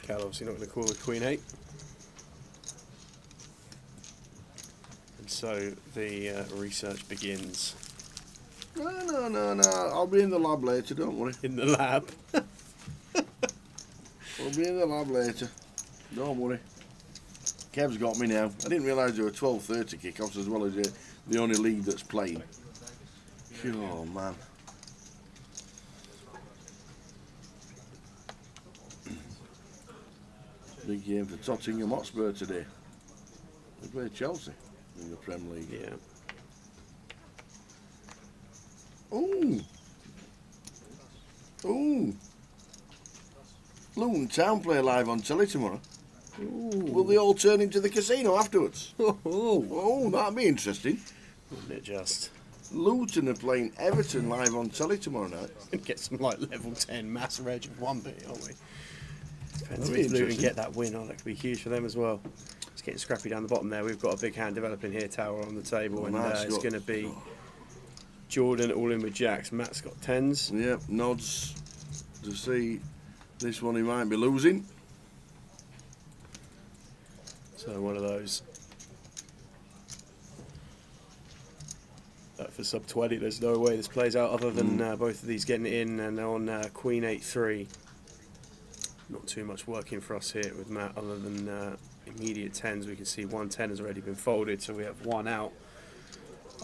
Cal obviously not going to call with Queen 8. And so the research begins. No. I'll be in the lab later, don't worry. In the lab? I'll be in the lab later. Don't worry. Kev's got me now. I didn't realise there were 12:30 kickoffs as well as the only league that's playing. Oh, man. Big game for Tottenham Hotspur today. They play Chelsea in the Premier League. Yeah. Ooh. Luton Town play live on telly tomorrow. Will they all turn into the casino afterwards? Oh, that'd be interesting. Wouldn't it just? Luton are playing Everton live on telly tomorrow night. Get some like level 10 mass reg of 1B, aren't we? Depends That'd be if Luton interesting. get that win. Oh, that could be huge for them as well. It's getting scrappy down the bottom there. We've got a big hand developing here, Tower on the table, and Matt's it's got- going to be Jordan all in with jacks. Matt's got 10s. Yep, nods to see this one he might be losing. So one of those. For sub 20, there's no way this plays out other than both of these getting in, and on Queen 8-3. Not too much working for us here with Matt other than immediate 10s. We can see 1 10 has already been folded, so we have 1 out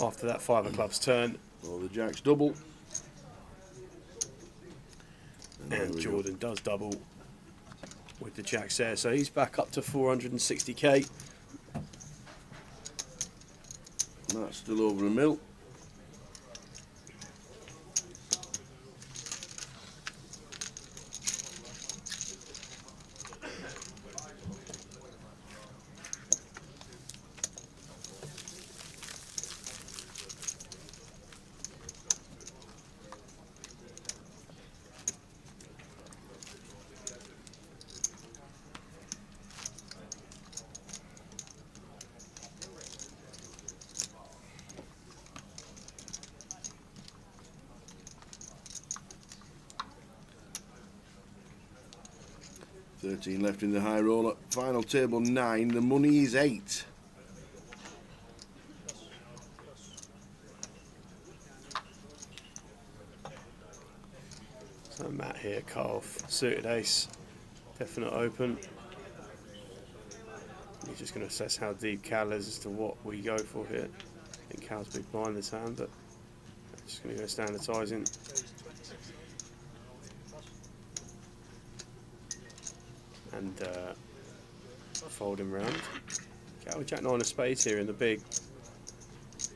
after that 5 of clubs turn. Oh, the jacks double. And Jordan does double with the jacks there, so he's back up to 460k. That's still over a mil. $13 left in the high roller. Final table 9. The money is 8. So Matt here, cut off, suited ace, definite open. He's just going to assess how deep Cal is as to what we go for here. I think Cal's big blind this hand, but just going to go standardising. And fold him round. Cal with Jack 9 of spades here in the big. This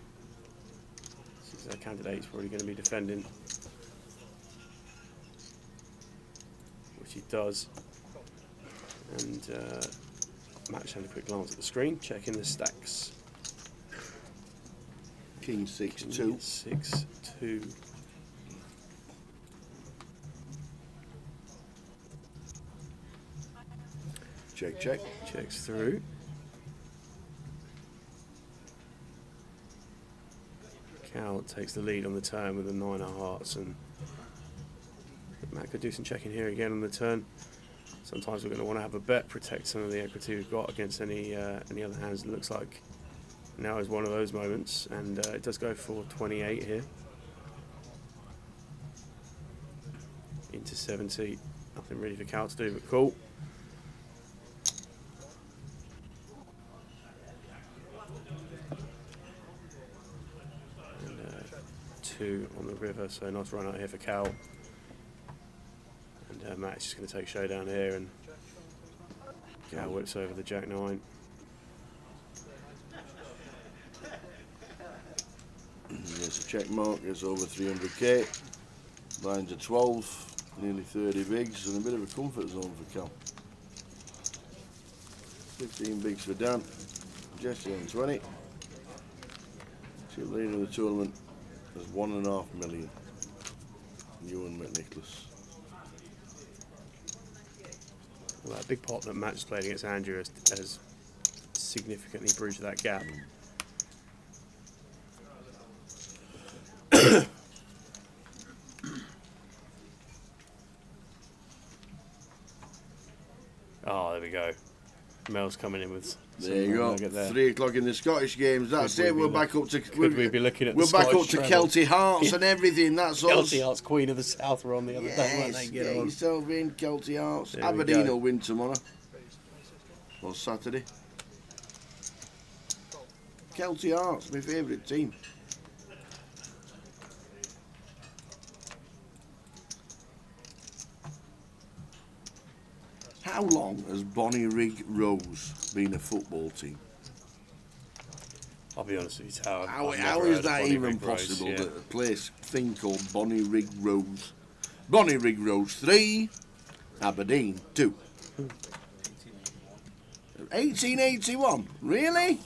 is our candidate's probably going to be defending, which he does. And Matt just having a quick glance at the screen, checking the stacks. King 6-2. 6-2. Check, check. Checks through. Cal takes the lead on the turn with a 9 of hearts, and Matt could do some checking here again on the turn. Sometimes we're going to want to have a bet, protect some of the equity we've got against any other hands. It looks like now is one of those moments, and it does go for 28 here. Into 70. Nothing really for Cal to do, but cool. And 2 on the river, so nice run out here for Cal. And Matt's just going to take showdown here, and Cal whips over the Jack 9. Gets a check mark, gets over 300k. Lines are 12, nearly 30 bigs, and a bit of a comfort zone for Cal. 15 bigs for Dan. Jesse on 20. Chip leader of the tournament has $1.5 million. Ewan McNicholas. Well, that big pot that Matt just played against Andrew has significantly bridged that gap. Oh, there we go. Mel's coming in with. There you go. 3 o'clock in the Scottish games. That's it. We're back up to. Could we be looking at? We're back up to Kelty Hearts Yeah. and everything. That's us. Kelty Hearts, Queen of the South, were on the other day, weren't they? Get yourself in, Kelty Hearts. There we Aberdeen go. will win tomorrow. Or Saturday. Kelty Hearts, my favourite team. How long has Bonnie Rig Rose been a football team? I'll be honest with you, Tower. How is that even possible that a place thing called Bonnie Rig Rose? Bonnie Rig Rose 3, Aberdeen 2. 1881, really?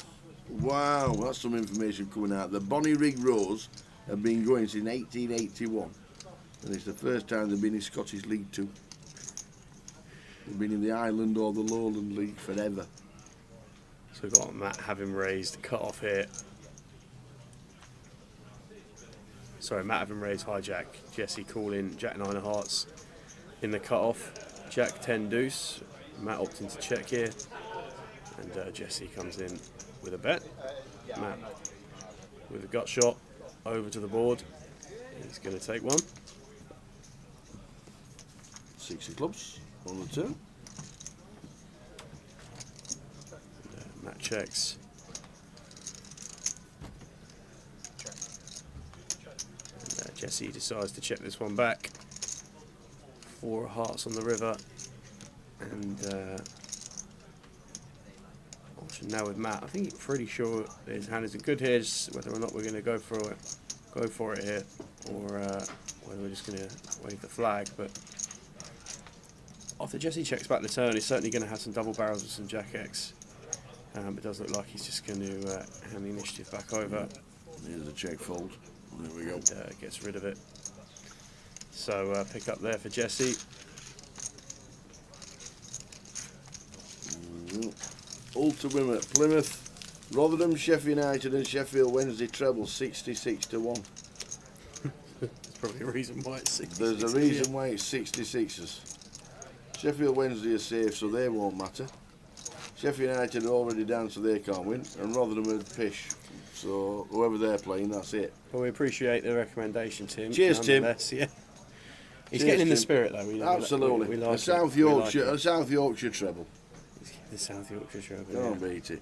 Wow, that's some information coming out. The Bonnie Rig Rose have been going since 1881, and it's the first time they've been in Scottish League 2. They've been in the Island or the Lowland League forever. So we've got Matt having raised cut off here. Sorry, Matt having raised hijack. Jesse calling Jack 9 of hearts in the cut off. Jack 10 deuce. Matt opting to check here. And Jesse comes in with a bet. Matt with a gut shot over to the board. He's going to take one. 6 of clubs on the turn. Matt checks. And, Jesse decides to check this one back. 4 hearts on the river, and option now with Matt. I think he's pretty sure his hand is in good here. Just whether or not we're going to go for it here, or whether we're just going to wave the flag. But after Jesse checks back the turn, he's certainly going to have some double barrels with some Jack X. It does look like he's just going to hand the initiative back over. Here's a check fold. There we go. And, gets rid of it. So pick up there for Jesse. Ultimate Plymouth, Rotherham, Sheffield United and Sheffield Wednesday treble 66 to 1. There's probably a reason why it's 66. There's a reason why it's 66ers. Sheffield Wednesday are safe, so they won't matter. Sheffield United are already down, so they can't win. And Rotherham are pish. So whoever they're playing, that's it. Well, we appreciate the recommendation, Tim. Cheers, Tim. Yeah. He's getting in the spirit, though. Absolutely. We like a South Yorkshire treble. The South Yorkshire treble. Can't beat it.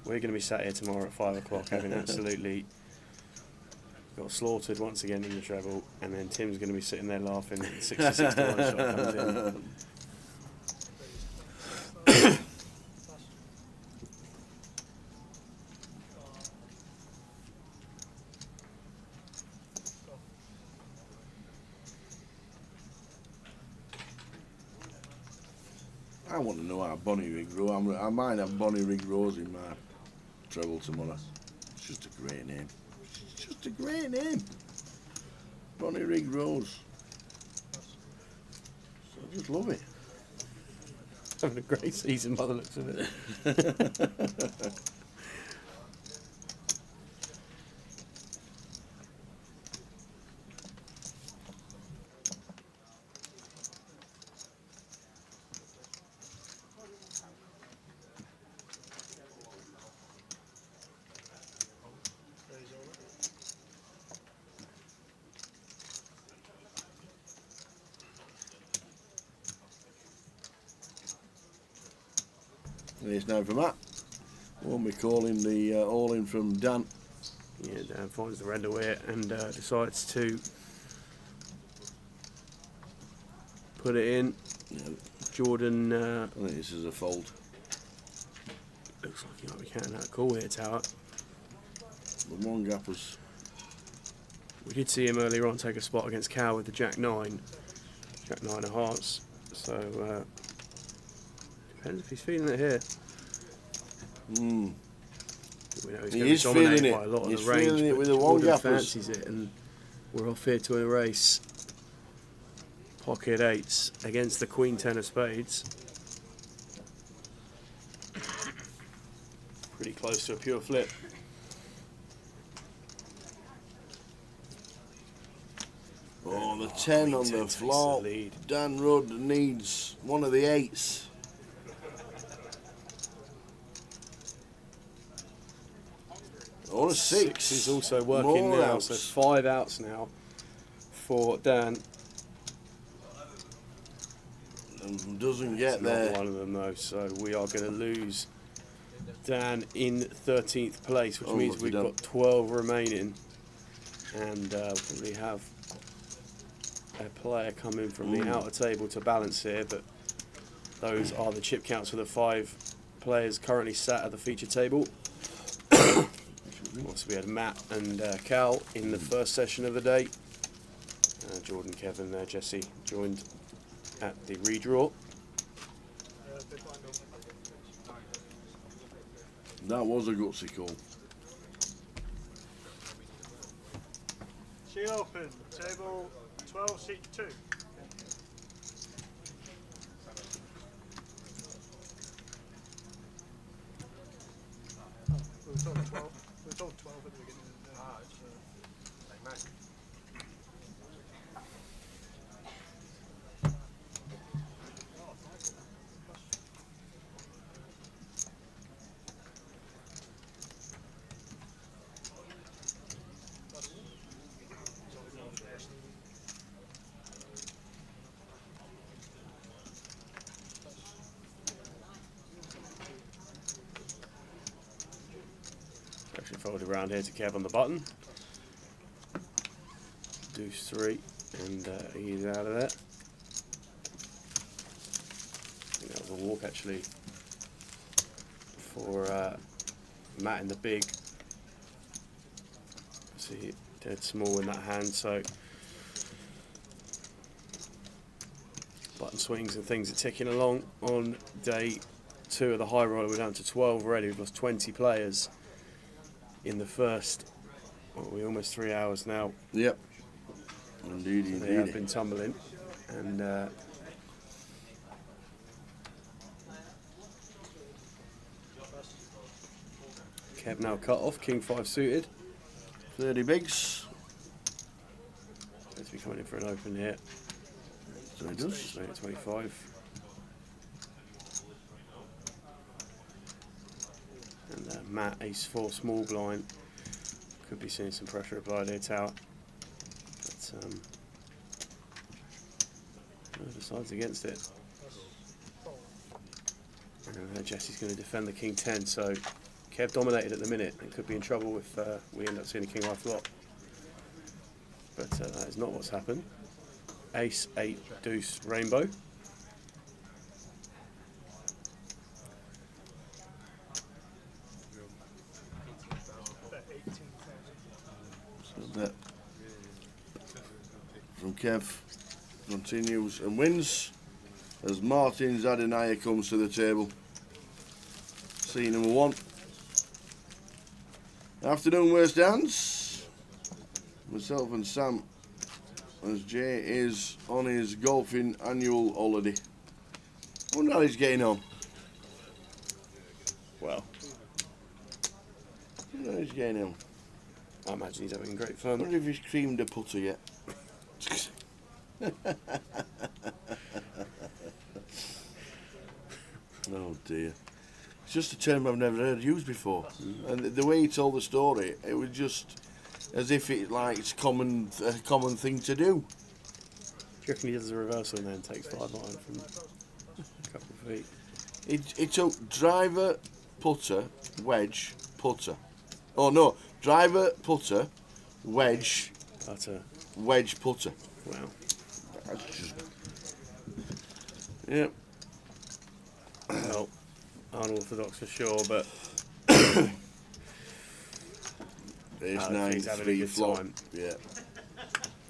We're going to be sat here tomorrow at 5 o'clock having absolutely got slaughtered once again in the treble, and then Tim's going to be sitting there laughing. 66 to 1 shot comes in. I want to know how Bonnie Redraw. I might have Bonnie Redraws in my treble tomorrow. It's just a great name. It's just a great name. Bonnie Redraws. So I just love it. Having a great season by the looks of it. It's now for Matt. Won't be calling the all-in from Dan. Yeah, Dan finds the red away and decides to put it in. Yeah. Jordan. I think this is a fold. Looks like he might be counting out a call here, Tower. The one gappers. We did see him earlier on take a spot against Cal with the Jack 9. Jack 9 of hearts. So, depends if he's feeling it here. We know he's He going is to be dominated feeling by a lot it. of He's the range. feeling it but with the one Jordan gappers. fancies it, and we're off here to erase pocket 8s against the Queen 10 of spades. Pretty close to a pure flip. Oh, the 10 on the flop. Dan Rudd needs one of the 8s. Or a 6. Is also working More now, outs. so 5 outs now for Dan. And doesn't get It's there. not one of them though, so we are going to lose Dan in 13th place, which means we've got 12 remaining, and we'll probably have a player come in from the outer table to balance here, but those are the chip counts for the 5 players currently sat at the feature table. Also, we had Matt and Cal in the first session of the day. Jordan, Kevin, Jesse joined at the redraw. That was a gutsy call. She open, table 12, seat 2. We were told 12. We were told 12 at the beginning. Actually folded around here to Kev on the button. Deuce 3, and he's out of there. I think that was a walk actually for Matt in the big. See, dead small in that hand, so button swings and things are ticking along. On day 2 of the high roller, we're down to 12 already. We've lost 20 players in the first, we're almost 3 hours now. Yep. Indeed, indeed. They have been tumbling, and Kev now cut off, King 5 suited. 30 bigs. Let's be coming in for an open here. So he does. 25. And Matt, ace 4 small blind. Could be seeing some pressure applied here, tower. But decides against it. And Jesse's going to defend the King 10, so Kev dominated at the minute and could be in trouble if we end up seeing a King high flop. But that is not what's happened. Ace, 8, deuce, rainbow. So that from Kev continues and wins as Martin Zadanaya comes to the table. Scene number 1. Afternoon worst hands. Myself and Sam, as Jay is on his golfing annual holiday. I wonder how he's getting on. Well, I wonder how he's getting on. I imagine he's having great fun. I wonder if he's creamed a putter yet. Oh dear. It's just a term I've never heard used before. And the way he told the story, it was just as if it's a common thing to do. Do you reckon he does a reversal and then takes 5 iron from a couple of feet? It took driver, putter, wedge, putter. Oh no, driver, putter, wedge, putter. Wedge, putter. Wow. That's just... Yep. Well, unorthodox for sure, but it's he's having a good flop. time. Yeah.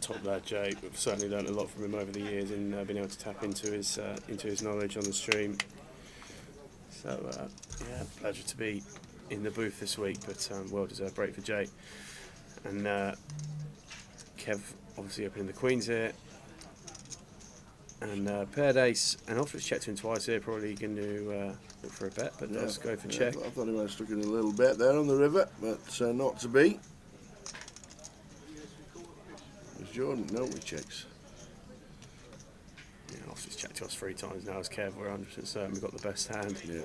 Top lad Jay. We've certainly learned a lot from him over the years in being able to tap into his knowledge on the stream. So yeah, pleasure to be in the booth this week, but well deserved break for Jay. And Kev obviously opening the queens here. And paired ace, and after it's checked in twice here, probably going to look for a bet, but let's go for check. I thought he might have stuck in a little bet there on the river, but not to be. It's Jordan, no, he checks. Yeah, after it's checked to us 3 times now as Kev, we're 100% certain we've got the best hand. Yeah.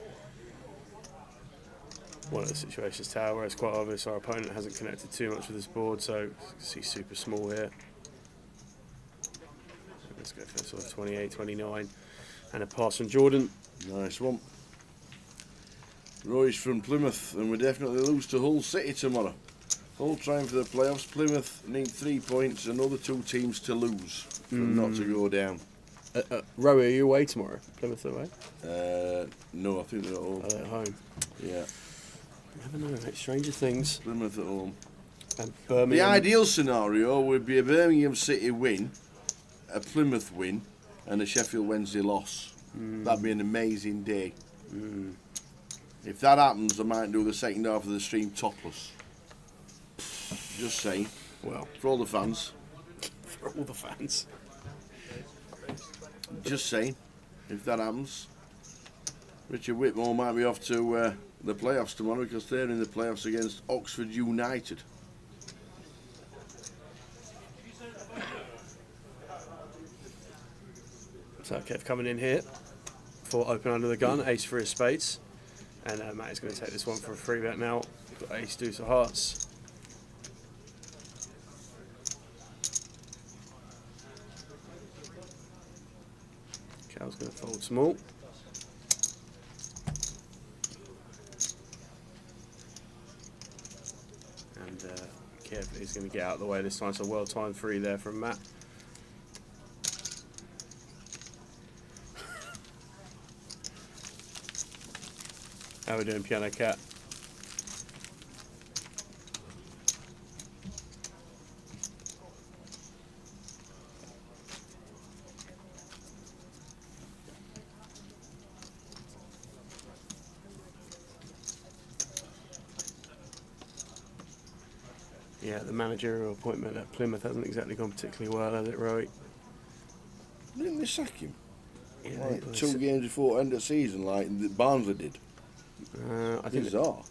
One of the situations, tower, where it's quite obvious our opponent hasn't connected too much with this board, so you can see super small here. Let's go for sort of 28, 29, and a pass from Jordan. Nice one. Roy's from Plymouth, and we definitely lose to Hull City tomorrow. Hull trying for the playoffs. Plymouth need 3 points, and other 2 teams to lose for them not to go down. Rowie, are you away tomorrow? Plymouth away? No, I think they're at home. Are they at home? Yeah. You never know, mate. Stranger things. Plymouth at home. And Birmingham. The ideal scenario would be a Birmingham City win, a Plymouth win, and a Sheffield Wednesday loss. That'd be an amazing day. If that happens, I might do the second half of the stream topless. Just saying. Well, for all the fans. For all the fans. Just saying. If that happens, Richard Whitmore might be off to the playoffs tomorrow because they're in the playoffs against Oxford United. So Kev coming in here for open under the gun, ace for his spades, and Matt is going to take this one for a free bet now. Got ace deuce of hearts. Cal's going to fold small. And Kev is going to get out of the way this time, so well timed free there from Matt. How we doing, Piano Cat? Yeah, the managerial appointment at Plymouth hasn't exactly gone particularly well, has it, Roy? Didn't they sack him? Yeah, Like 2 games before end of season, like Barnsley did. I think bizarre.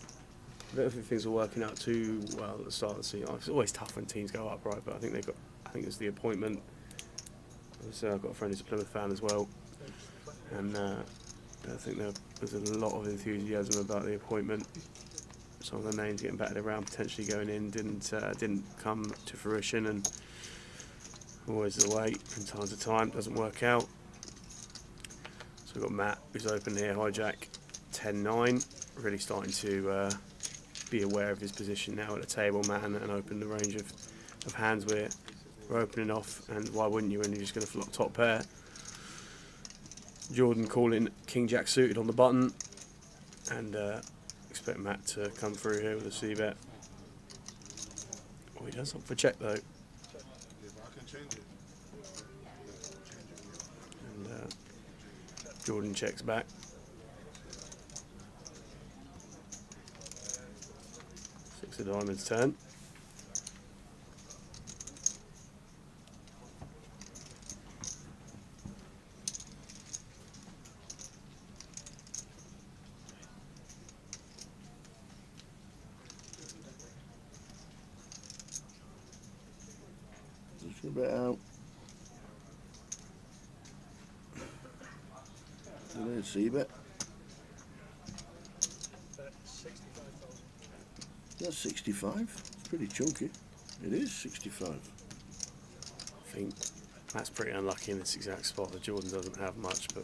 I don't think things were working out too well at the start of the season. It's always tough when teams go up, right? But I think they got. I think it was the appointment. I've got a friend who's a Plymouth fan as well, and I think there's a lot of enthusiasm about the appointment. Some of the names getting batted around, potentially going in, didn't come to fruition, and always the way from time to time doesn't work out. So we've got Matt, who's open here, hijack 10-9, really starting to be aware of his position now at the table, Matt, and open the range of hands we're opening off. And why wouldn't you when you're just going to flop top pair? Jordan calling King Jack suited on the button, and expect Matt to come through here with a C-bet. Oh, he does opt for check though. And Jordan checks back. Six of diamonds turn. Just a bit out. There's C-bet. That's 65. It's pretty chunky. It is 65. I think that's pretty unlucky in this exact spot. The Jordan doesn't have much, but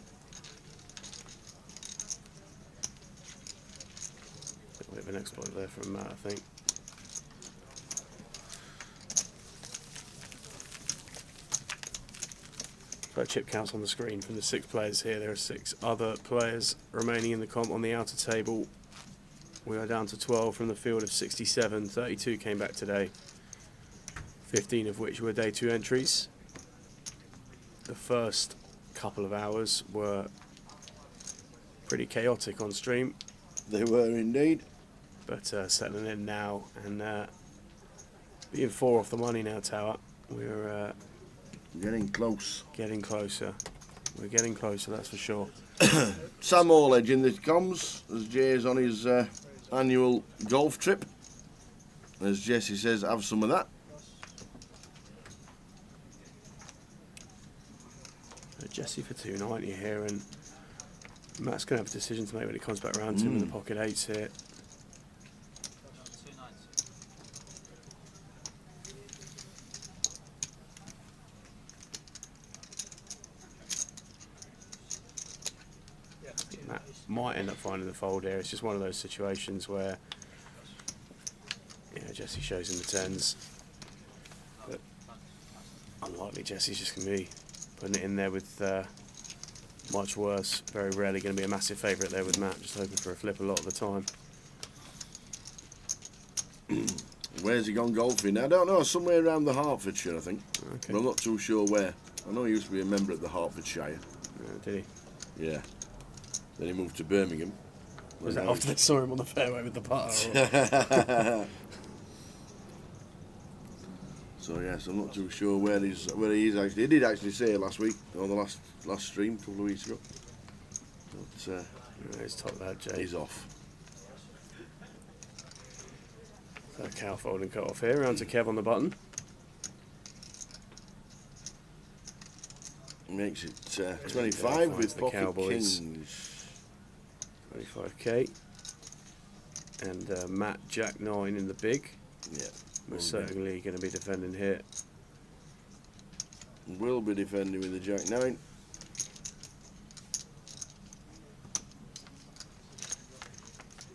a bit of an exploit there from Matt, I think. But chip counts on the screen from the 6 players here. There are 6 other players remaining in the comp on the outer table. We are down to 12 from the field of 67. 32 came back today, 15 of which were day 2 entries. The first couple of hours were pretty chaotic on stream. They were indeed. But settling in now and being 4 off the money now, Tower. We're getting close. Getting closer. We're getting closer, that's for sure. Sam Orledge in the comms as Jay's on his annual golf trip. As Jesse says, have some of that. Jesse for 290 here, and Matt's going to have a decision to make when it comes back around to him with the pocket 8s here. Matt might end up finding the fold here. It's just one of those situations where Jesse shows him the 10s, but unlikely Jesse's just going to be putting it in there with much worse. Very rarely going to be a massive favourite there with Matt, just hoping for a flip a lot of the time. Where's he gone golfing? I don't know, somewhere around the Hertfordshire, I think. Okay. But I'm not too sure where. I know he used to be a member of the Hertfordshire. Did he? Yeah. Then he moved to Birmingham. Was that after they saw him on the fairway with the putter? So yes, I'm not too sure where he is actually. He did actually say last week on the last stream a couple of weeks ago. But he's top that, Jay. He's off. So cow fold and cut off here. Round to Kev on the button. Makes it 25 with the pocket Cowboys. kings. 25k. And Matt Jack 9 in the big. Yeah. We're certainly going to be defending here. Will be defending with the Jack 9.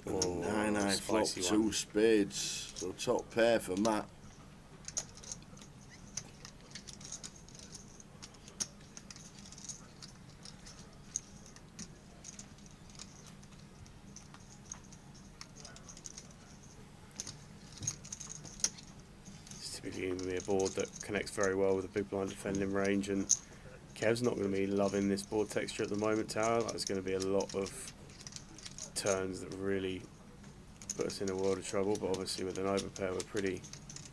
And 9 flop, 2 spades. So top pair for Matt. obviously going to be a board that connects very well with a big blind defending range, and Kev's not going to be loving this board texture at the moment, Tower. There's going to be a lot of turns that really put us in a world of trouble, but obviously with an overpair we're pretty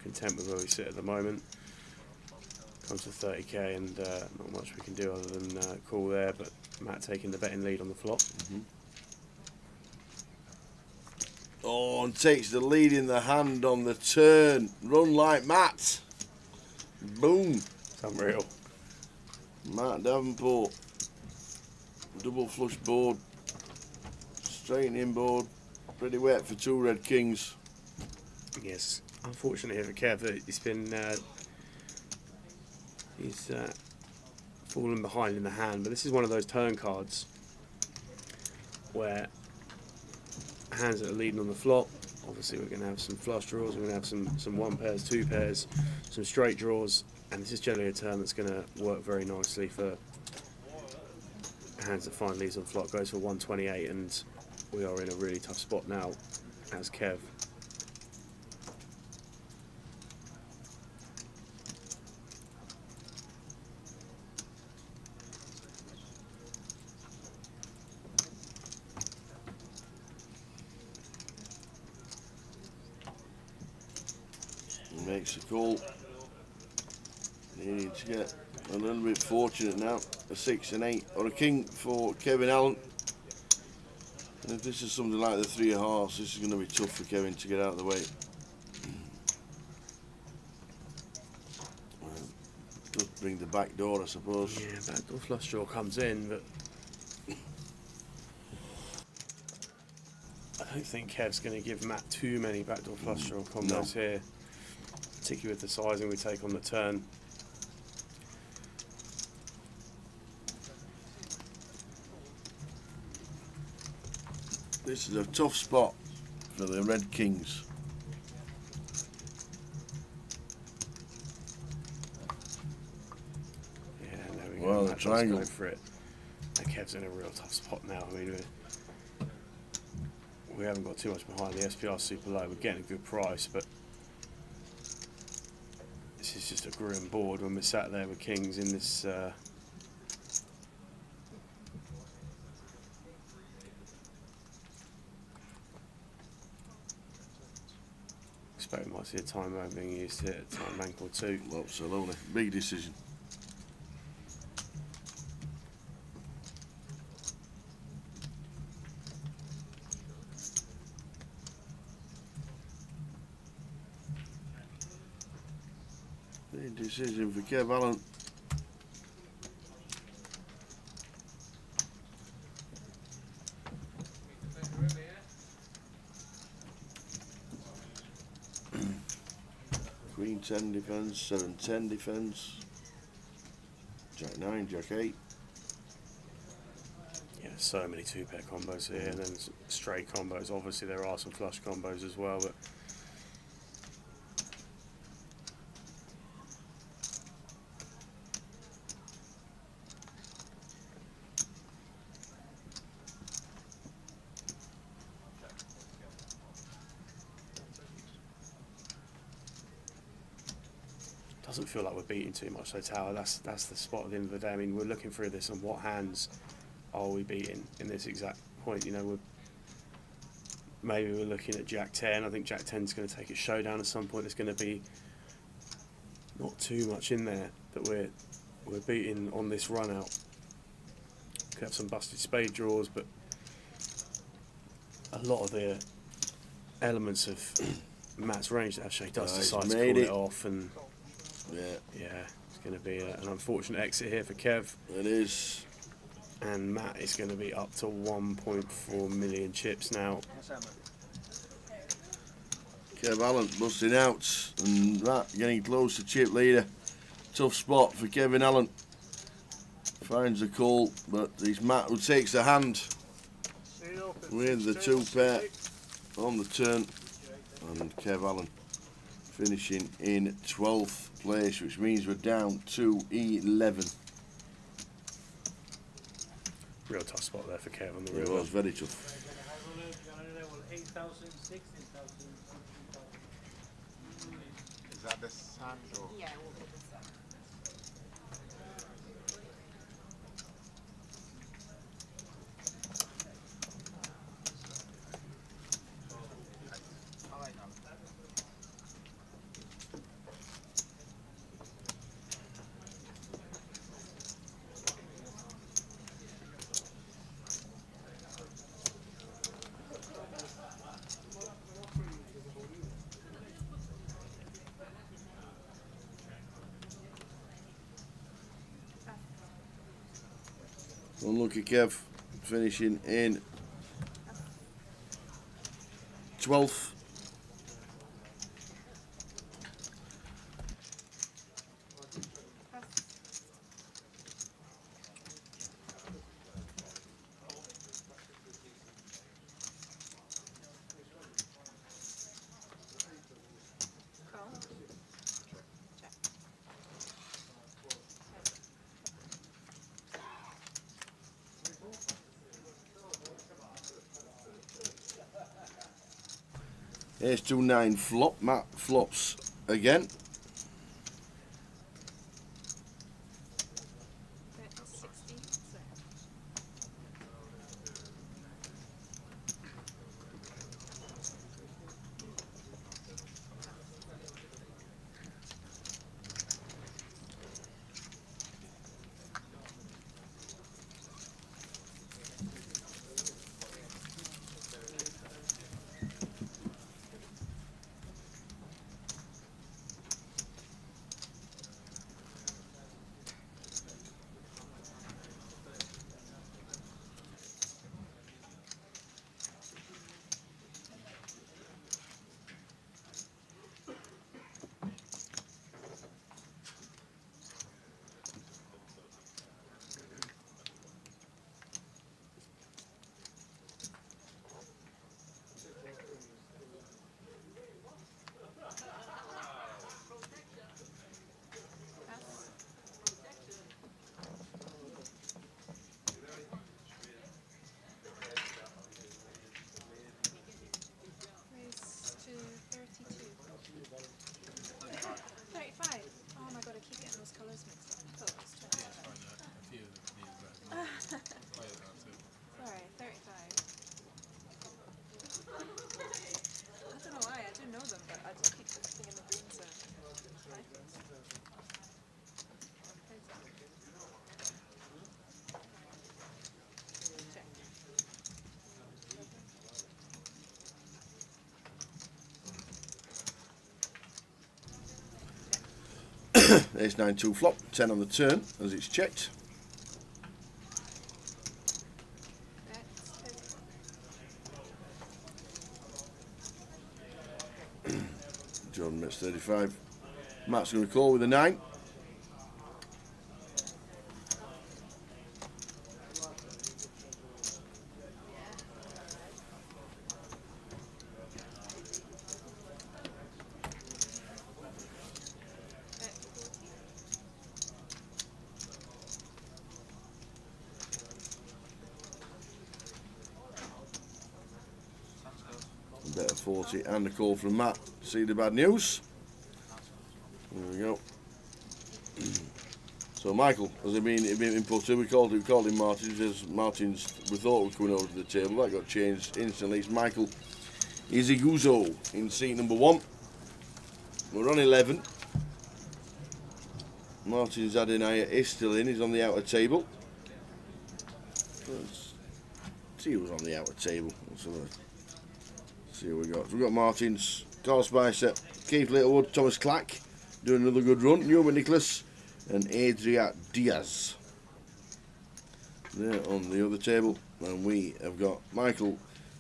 content with where we sit at the moment. Comes to 30k and not much we can do other than call there, but Matt taking the betting lead on the flop. Oh, and takes the lead in the hand on the turn. Run like Matt. Boom. It's unreal. Matt Davenport. Double flush board. Straight in board. Pretty wet for 2 red kings. Yes, unfortunately for Kev, it's been he's fallen behind in the hand, but this is one of those turn cards where hands that are leading on the flop. Obviously, we're going to have some flush draws. We're going to have some 1 pairs, 2 pairs, some straight draws, and this is generally a turn that's going to work very nicely for hands that find leads on flop. Goes for 128, and we are in a really tough spot now as Kev. Makes a call. Needing to get a little bit fortunate now. A 6 and 8 or a king for Kevin Allen. And if this is something like the 3 of hearts, this is going to be tough for Kevin to get out of the way. Does bring the back door, I suppose. Yeah, backdoor flush draw comes in, but I don't think Kev's going to give Matt too many backdoor flush draw combos here, particularly with the sizing we take on the turn. This is a tough spot for the red kings. Yeah, there we go. Well, the Matt does triangle. go for it. And Kev's in a real tough spot now. I mean, we haven't got too much behind the SPR super low. We're getting a good price, but this is just a grim board when we're sat there with kings in this. Expect we might see a time bank being used here, a time bank or 2. Absolutely. Big decision. Big decision for Kev Allen. Queen 10 defence, 7 10 defence, Jack 9, Jack 8. Yeah, so many 2-pair combos here, and then straight combos. Obviously, there are some flush combos as well, but doesn't feel like we're beating too much. So Tower, that's the spot at the end of the day. I mean, we're looking through this and what hands are we beating in this exact point? You know, maybe we're looking at Jack 10. I think Jack 10 is going to take a showdown at some point. There's going to be not too much in there that we're beating on this run out. Could have some busted spade draws, but a lot of the elements of Matt's range that actually does decide to call it off, and yeah, it's going to be an unfortunate exit here for Kev. It is. And Matt is going to be up to 1.4 million chips now. Kev Allen busting out, and Matt getting close to chip leader. Tough spot for Kevin Allen. Finds the call, but it's Matt who takes the hand with the 2-pair on the turn, and Kev Allen finishing in 12th place, which means we're down to 11. Real tough spot there for Kev on the It real. was very tough. that the sand or? Yeah, it will be the sun. Unlucky Kev, finishing in 12th. Call. Check. Ace 2-9 flop. Matt flops again. 60. So. Raise to 32. 35. Oh my god, I keep getting those colours mixed up. I thought it was 27. Sorry, 35. I don't know why, I do know them, but I just keep thinking the greens are typos. Check. Ace 9-2 flop, 10 on the turn as it's checked. Jordan makes 35. Matt's going to call with a 9. A bet of 40 and a call from Matt. See the bad news? There we go. So Michael, as I mean, in putter, we called him Martins. As Martins, we thought was coming over to the table. That got changed instantly. It's Michael Iziguzo in seat number 1. We're on 11. Martins Adinaya is still in. He's on the outer table. Let's see who's on the outer table. Let's see what we got. So we've got Martins, Carl Spicer, Keith Littlewood, Thomas Clack doing another good run. Newman Nicholas and Adria Diaz. They're on the other table. And we have got Michael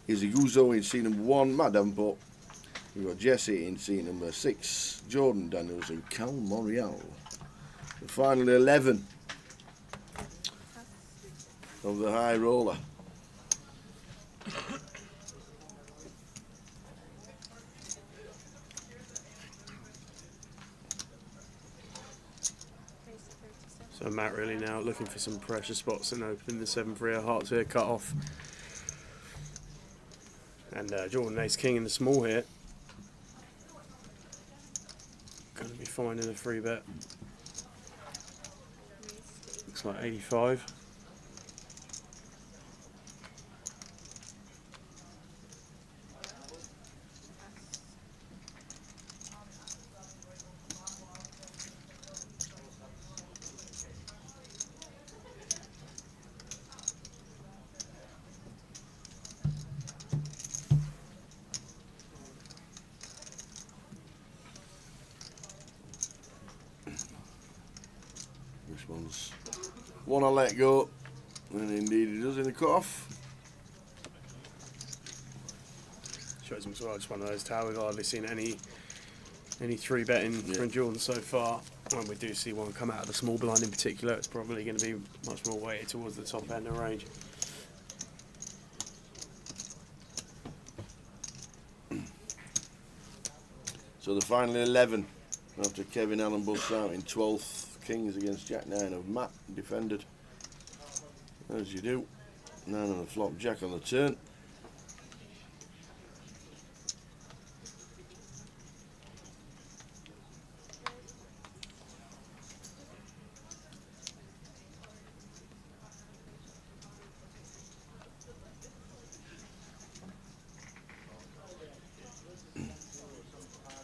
Iziguzo in seat number 1, Matt Davenport. We've got Jesse in seat number 6, Jordan Daniels and Cal Morial. And finally 11 of the high roller. So Matt really now looking for some pressure spots and opening the 7-3 hearts here, cut off. And Jordan Ace King in the small here. finding a free bet. Looks like 85. This one's one I let go, and indeed he does in the cut-off. Shows him as well, just one of those towers. We've hardly seen any 3 betting from Jordan so far. When we do see one come out of the small blind in particular, it's probably going to be much more weighted towards the top end of range. So the final 11 after Kevin Allen busts out in 12th. Kings against Jack 9 of Matt, defended as you do. 9 on the flop, Jack on the turn.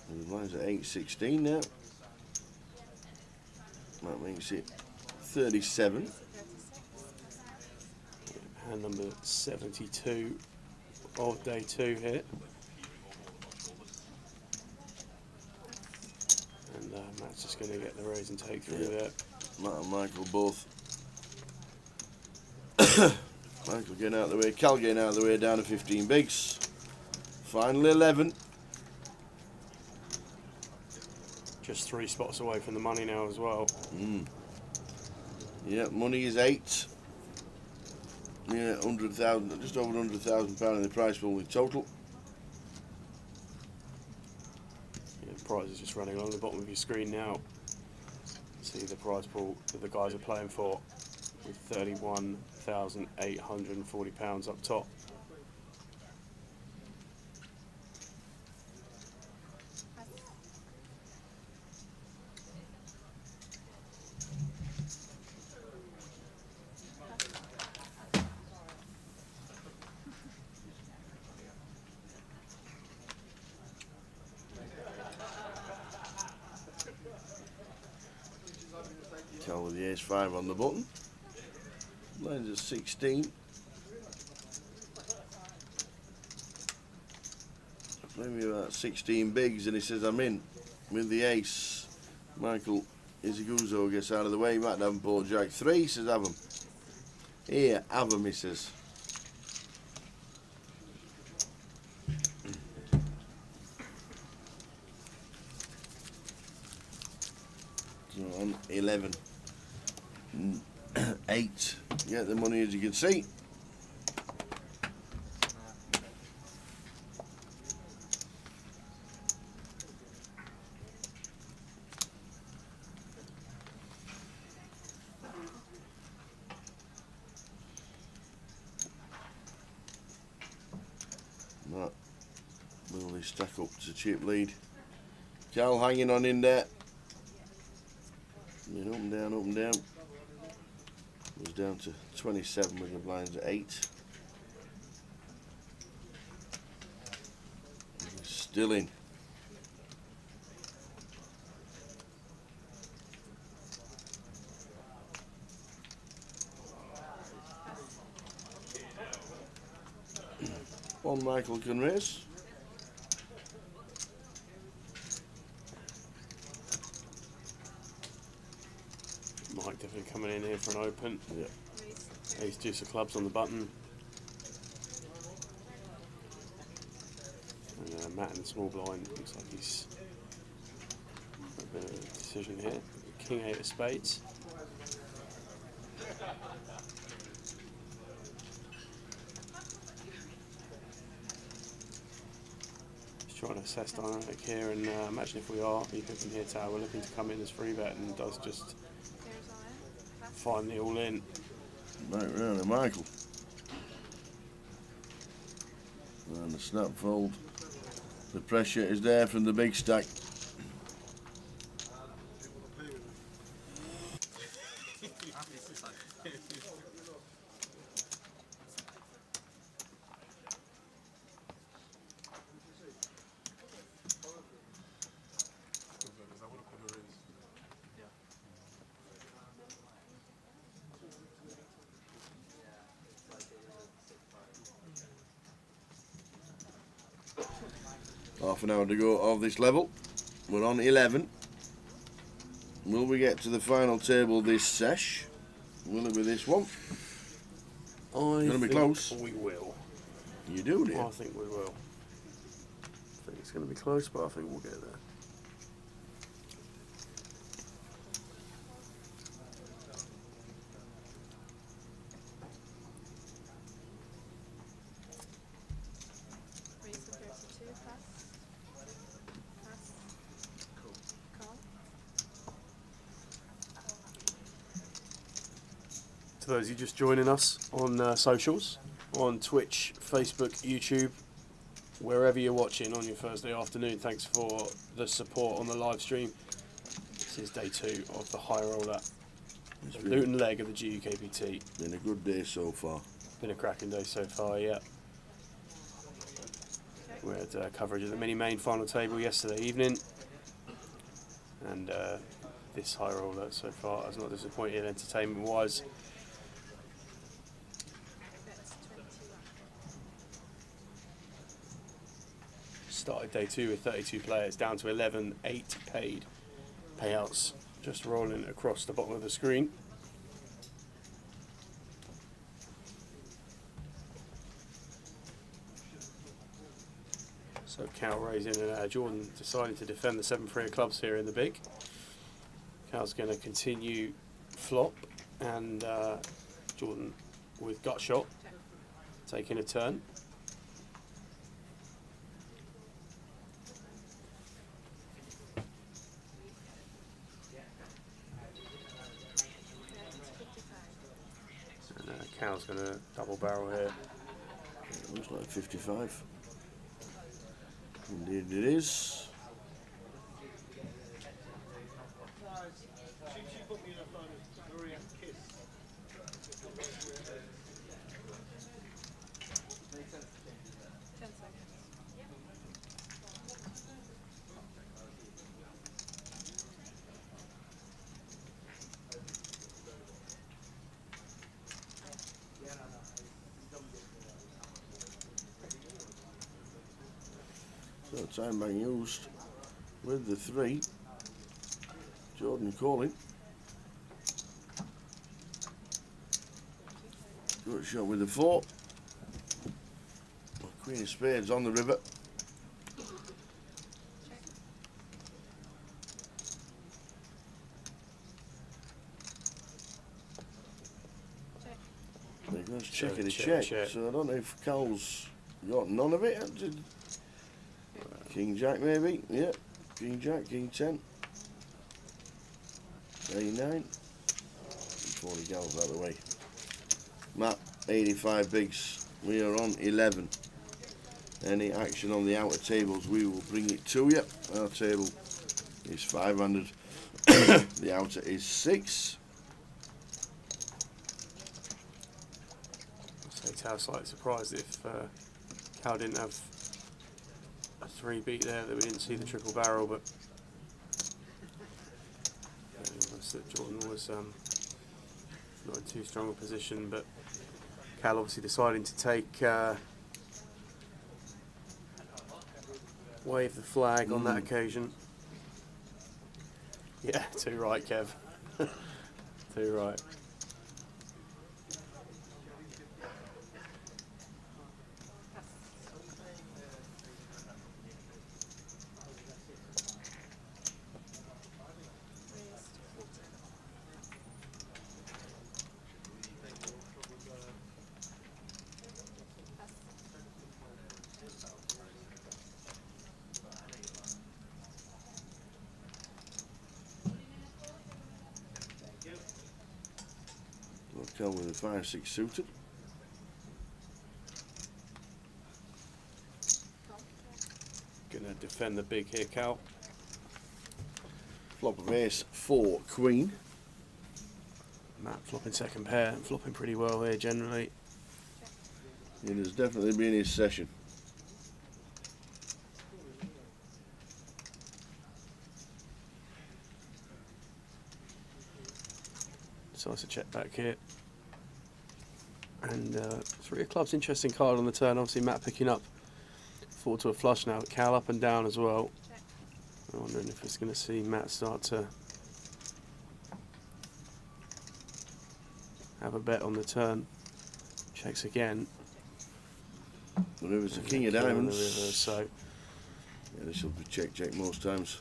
The blinds at 8.16 now. That makes it 37. Hand number 72 of day 2 here. And Matt's just going to get the raise and take through there. Matt and Michael both. Michael getting out of the way, Cal getting out of the way, down to 15 bigs. Final 11. Just 3 spots away from the money now as well. Yeah, money is 8. Yeah, 100,000, just over £100,000 in the prize pool in total. Yeah, the prize is just running along the bottom of your screen now. See the prize pool that the guys are playing for, with £31,840 up top. Cal with the ace-5 on the button. Blinds at 16. Maybe about 16 bigs, and he says I'm in with the ace. Michael Iziguzo gets out of the way. Matt Davenport, Jack 3, says have 'em. Here, have 'em, he says. So on 11. 8. Get the money, as you can see. That will they stack up to chip lead. Cal hanging on in there. Up and down, up and down. Was down to 27 with the blinds at 8. Still in. One Michael can race. Mike definitely coming in here for an open. Yeah. Ace deuce of clubs on the button. And Matt in the small blind looks like he's got a bit of a decision here. King 8 of spades. Just trying to assess dynamic here, and imagine if we are E-pipping here tower, we're looking to come in as free bet and does just find the all in. Right round to Michael. And the snap fold. The pressure is there from the big stack. Half an hour to go of this level. We're on 11. Will we get to the final table this sesh? Will it be this one? I Gonna be close. We will. You do, dear? I think we will. I think it's going to be close, but I think we'll get there. Raise the 32 pass. Pass. Call. To those of you just joining us on socials, on Twitch, Facebook, YouTube, wherever you're watching on your Thursday afternoon, thanks for the support on the live stream. This is day 2 of the high roller, the Luton leg of the GUKPT. Been a good day so far. Been a cracking day so far, yeah. We had coverage of the mini main final table yesterday evening, and this high roller so far has not disappointed entertainment wise. Started day 2 with 32 players, down to 11, 8 paid. Payouts just rolling across the bottom of the screen. So Cal raising and Jordan deciding to defend the 7-3 clubs here in the big. Cal's going to continue flop, and Jordan with gut shot, taking a turn. Cal's going to double barrel here. It looks like 55. Indeed it is. So time bank used with the 3. Jordan calling. Good shot with the 4. Queen of Spades on the river. There goes check it a check. So I don't know if Cal's got none of it. King Jack maybe, yeah. King Jack, King 10. A9. Before he goes out of the way. Matt, 85 bigs. We are on 11. Any action on the outer tables, we will bring it to you. Our table is 500. The outer is 6. I'd say Tao slightly surprised if Cal didn't have a 3 beat there, that we didn't see the triple barrel, but Jordan was not in too strong a position, but Cal obviously deciding to take wave the flag on that occasion. Yeah, too right, Kev. Too right. Cal with a 5-6 suited. Gonna defend the big here, Cal. Flop of ace 4 queen. Matt flopping second pair, flopping pretty well here generally. It has definitely been his session. So it's a check back here. And 3 of clubs, interesting card on the turn. Obviously Matt picking up forward to a flush now. Cal up and down as well. I'm wondering if it's going to see Matt start to have a bet on the turn. Checks again. The river's the king of diamonds. The river, so yeah, this will be check most times.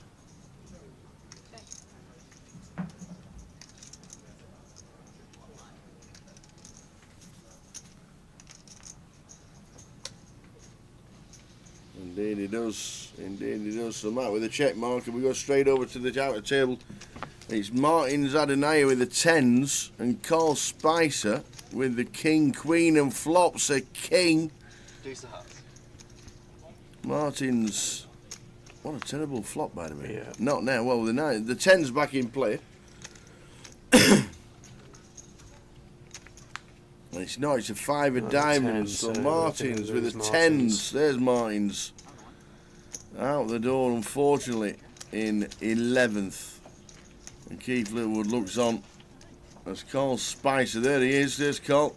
Indeed he does. Indeed he does. So Matt with a check mark, and we go straight over to the outer table. It's Martin's Adonai with the 10s and Carl Spicer with the king, queen, and flops a king. Deuce the hearts. Martin's, what a terrible flop by the way. Yeah. Not now. Well, the 10's back in play. It's not. It's a 5 of diamonds. So Martin's with the 10s. There's Martin's. Out the door, unfortunately, in 11th. And Keith Littlewood looks on as Carl Spicer. There he is. There's Carl.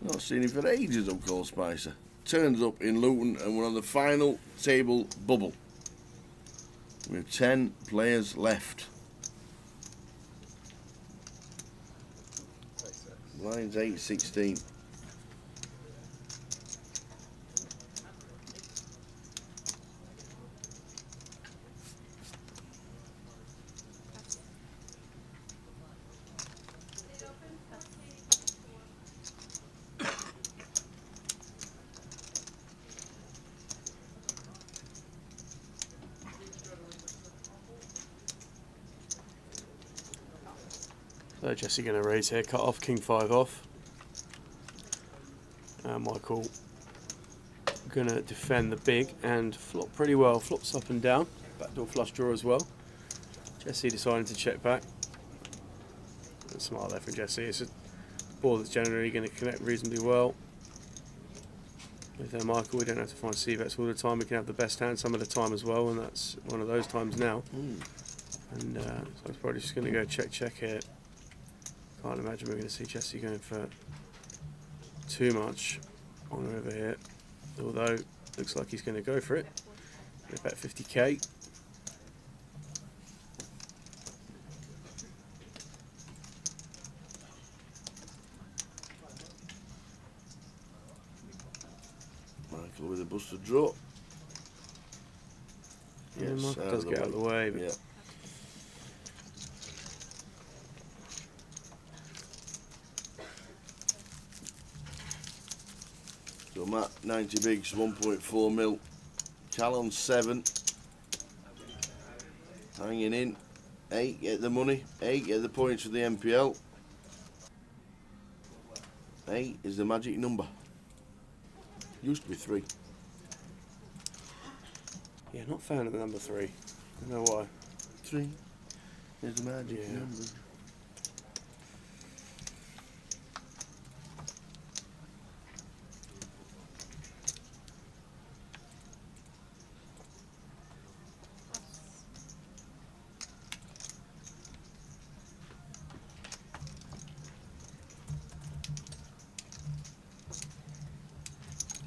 Not seen him for ages of Carl Spicer. Turns up in Luton, and we're on the final table bubble. We have 10 players left. Line's 8-16. So Jesse going to raise here, cut off, king 5 off. Michael going to defend the big and flop pretty well. Flops up and down. Backdoor flush draw as well. Jesse deciding to check back. That's smart there from Jesse. It's a ball that's generally going to connect reasonably well. With Michael, we don't have to find C-bets all the time. We can have the best hand some of the time as well, and that's one of those times now. And so I'm probably just going to go check here. Can't imagine we're going to see Jesse going for too much on the river here, although looks like he's going to go for it. Gonna bet 50k. Michael with a busted draw. Yeah, Yes, Michael does get out of the way. But yeah. So Matt, 90 bigs, 1.4 mil. Cal on 7. Hanging in. 8, get the money. 8, get the points for the MPL. 8 is the magic number. Used to be 3. Yeah, not fan of the number 3. I don't know why. 3 is the magic number.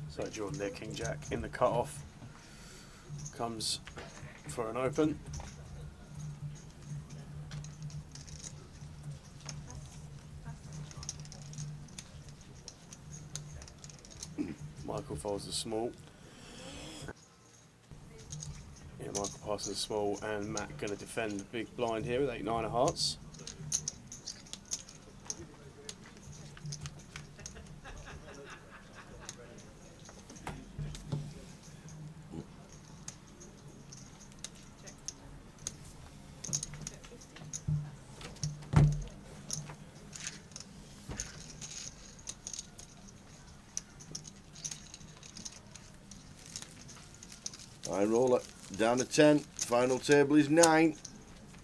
So Jordan there, King Jack in the cut-off. Comes for an open. Michael folds the small. Yeah, Michael passes the small, and Matt going to defend the big blind here with 8-9 of hearts. I roll it down to 10. Final table is 9.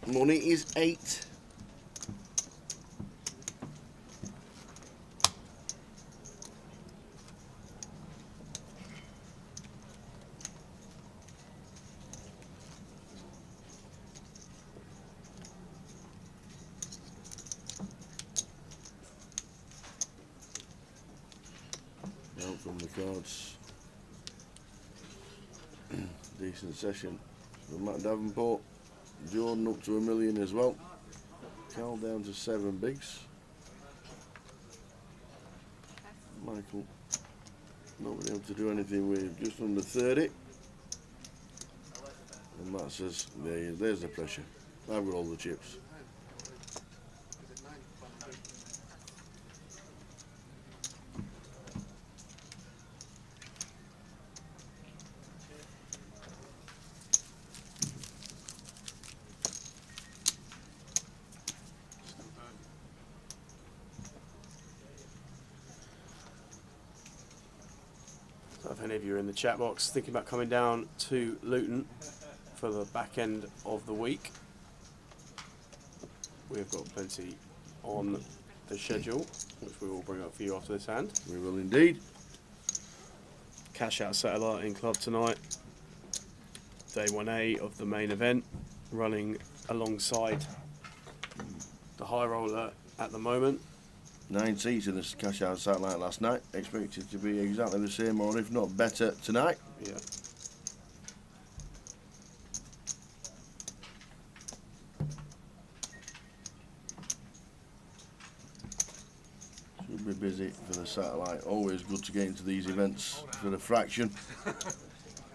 Money is 8. Out from the cards. Decent session for Matt Davenport. Jordan up to $1 million as well. Cal down to 7 bigs. Michael not been able to do anything with just under 30. And Matt says, there's the pressure. I've got all the chips. So if any of you are in the chat box thinking about coming down to Luton for the back end of the week, we've got plenty on the schedule, which we will bring up for you after this hand. We will indeed. Cash Out Satellite Club tonight. Day 1A of the main event, running alongside the high roller at the moment. 9 seats in this Cash Out Satellite last night. Expected to be exactly the same, or if not better, tonight. Yeah. Should be busy for the satellite. Always good to get into these events for the fraction.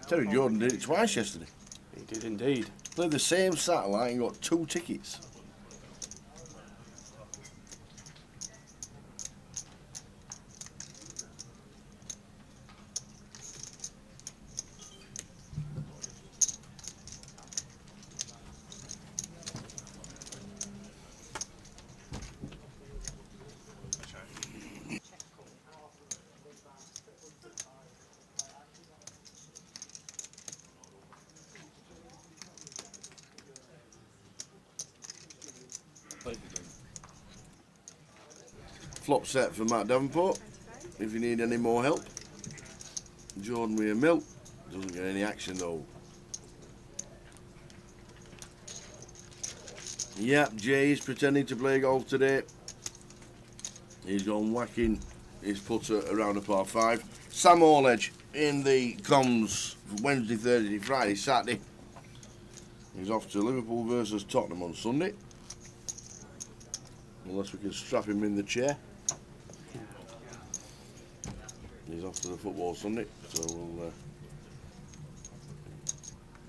Terry Jordan did it twice yesterday. He did indeed. Played the same satellite and got 2 tickets. Flop set for Matt Davenport. If you need any more help. Jordan with a mill. Doesn't get any action though. Yep, Jay's pretending to play golf today. He's gone whacking his putter around a par 5. Sam Orledge in the comms Wednesday, Thursday, Friday, Saturday. He's off to Liverpool versus Tottenham on Sunday. Unless we can strap him in the chair. He's off to the football Sunday, so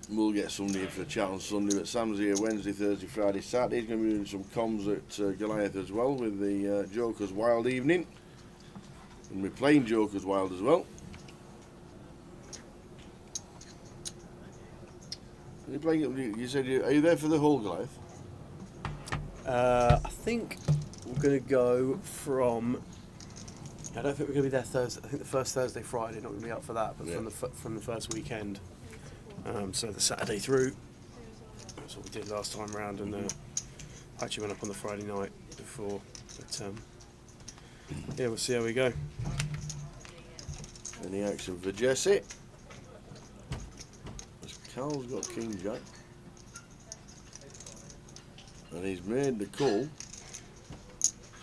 we'll get somebody in for a chat on Sunday. But Sam's here Wednesday, Thursday, Friday, Saturday. He's going to be doing some comms at Goliath as well with the Jokers Wild evening. And we're playing Jokers Wild as well. You said, are you there for the whole Goliath? I think we're going to go from. I don't think we're going to be there Thursday. I think the first Thursday, Friday, not going to be up for that, but from the first weekend. So the Saturday through. That's what we did last time round, and actually went up on the Friday night before. But yeah, we'll see how we go. Any action for Jesse? Cal's got King Jack. And he's made the call.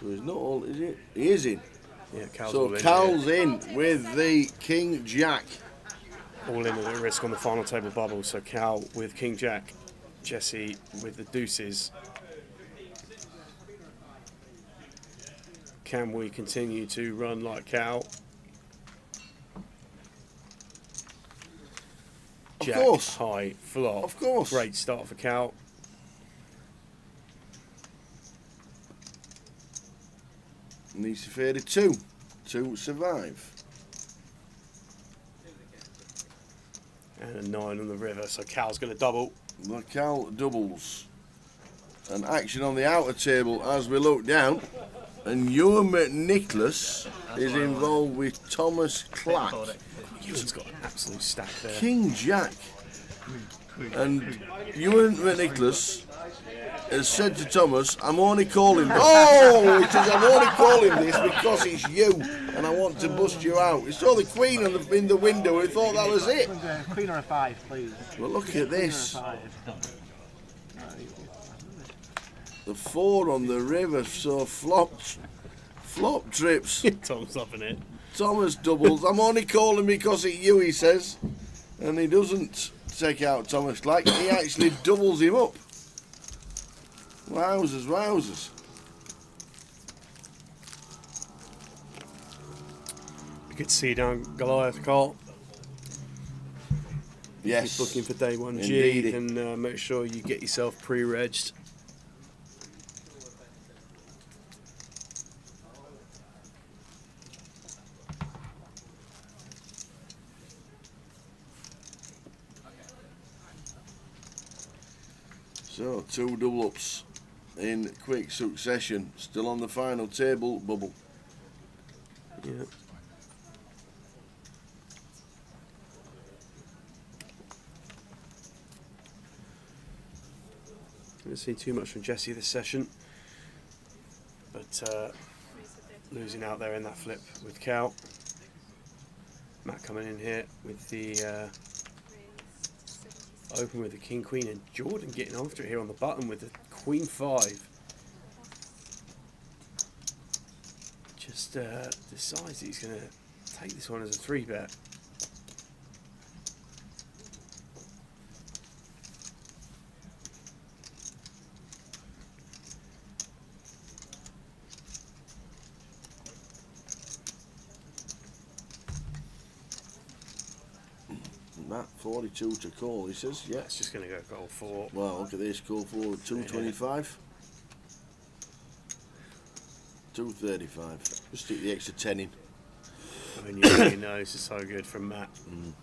So he's not all, is it? He is in. Yeah, Cal's in with the King Jack. All in at risk on the final table bubble. So Cal with King Jack, Jesse with the deuces. Can we continue to run like Cal? Jack, of course. High, flop. Of course. Great start for Cal. Needs to fade a 2 to survive. And a 9 on the river, so Cal's going to double. The Cal doubles. And action on the outer table as we look down. And Ewan McNicholas is involved with Thomas Clack. Ewan's got an absolute stack there. King Jack. And Ewan McNicholas has said to Thomas, I'm only calling this. Oh, he says, I'm only calling this because it's you and I want to bust you out. He saw the Queen in the window and he thought that was it. Queen or a 5, please. Well, look at this. The 4 on the river, so flop trips. Tom's loving it. Thomas doubles. I'm only calling because it's you, he says. And he doesn't take out Thomas Clack, he actually doubles him up. Wowzers, wowzers. You could see down Goliath, Carl. Yes. Keep looking for day 1 Indeed. G and make sure you get yourself pre-regged. So 2 double ups in quick succession, still on the final table bubble. Yeah. Didn't see too much from Jesse this session, but losing out there in that flip with Cal. Matt coming in here with the open with the King Queen, and Jordan getting after it here on the button with the Queen 5. Just decides that he's going to take this one as a 3-bet. Matt, 42 to call, he says. Yeah, it's just going to go call 4. Well, look at this, call 4, 225. 235. Just stick the extra 10 in. I mean, you know, this is so good from Matt. And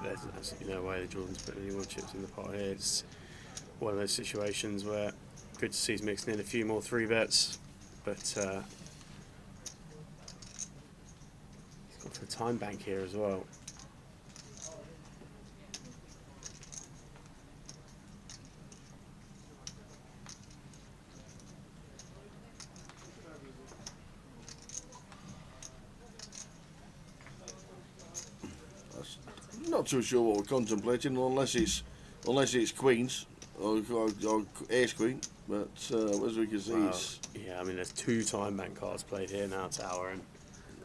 there's absolutely no way that Jordan's putting any more chips in the pot here. It's one of those situations where good to see he's mixing in a few more 3-bets, but he's gone for a time bank here as well. Not too sure what we're contemplating, unless it's queens or ace queen. But as we can see, it's yeah. I mean, there's 2 time bank cards played here now, Tower, and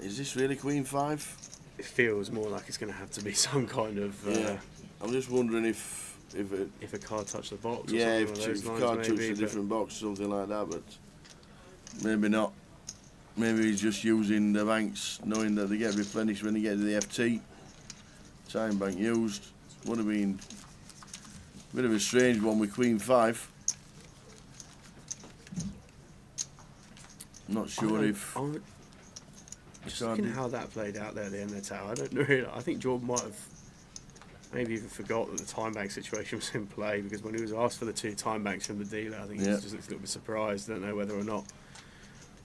is this really Queen 5? It feels more like it's going to have to be some kind of. Yeah, I'm just wondering if a card touched the box. Or yeah, something if along a those card lines, touched maybe, a different box, something like that. But maybe not. Maybe he's just using the banks, knowing that they get replenished when they get to the FT. Time bank used. Would have been a bit of a strange one with Queen 5. Not sure if. Just looking how that played out there at the end of the tower, I don't really. I think Jordan might have maybe even forgot that the time bank situation was in play, because when he was asked for the 2 time banks from the dealer, I think he was just a little bit surprised. Don't know whether or not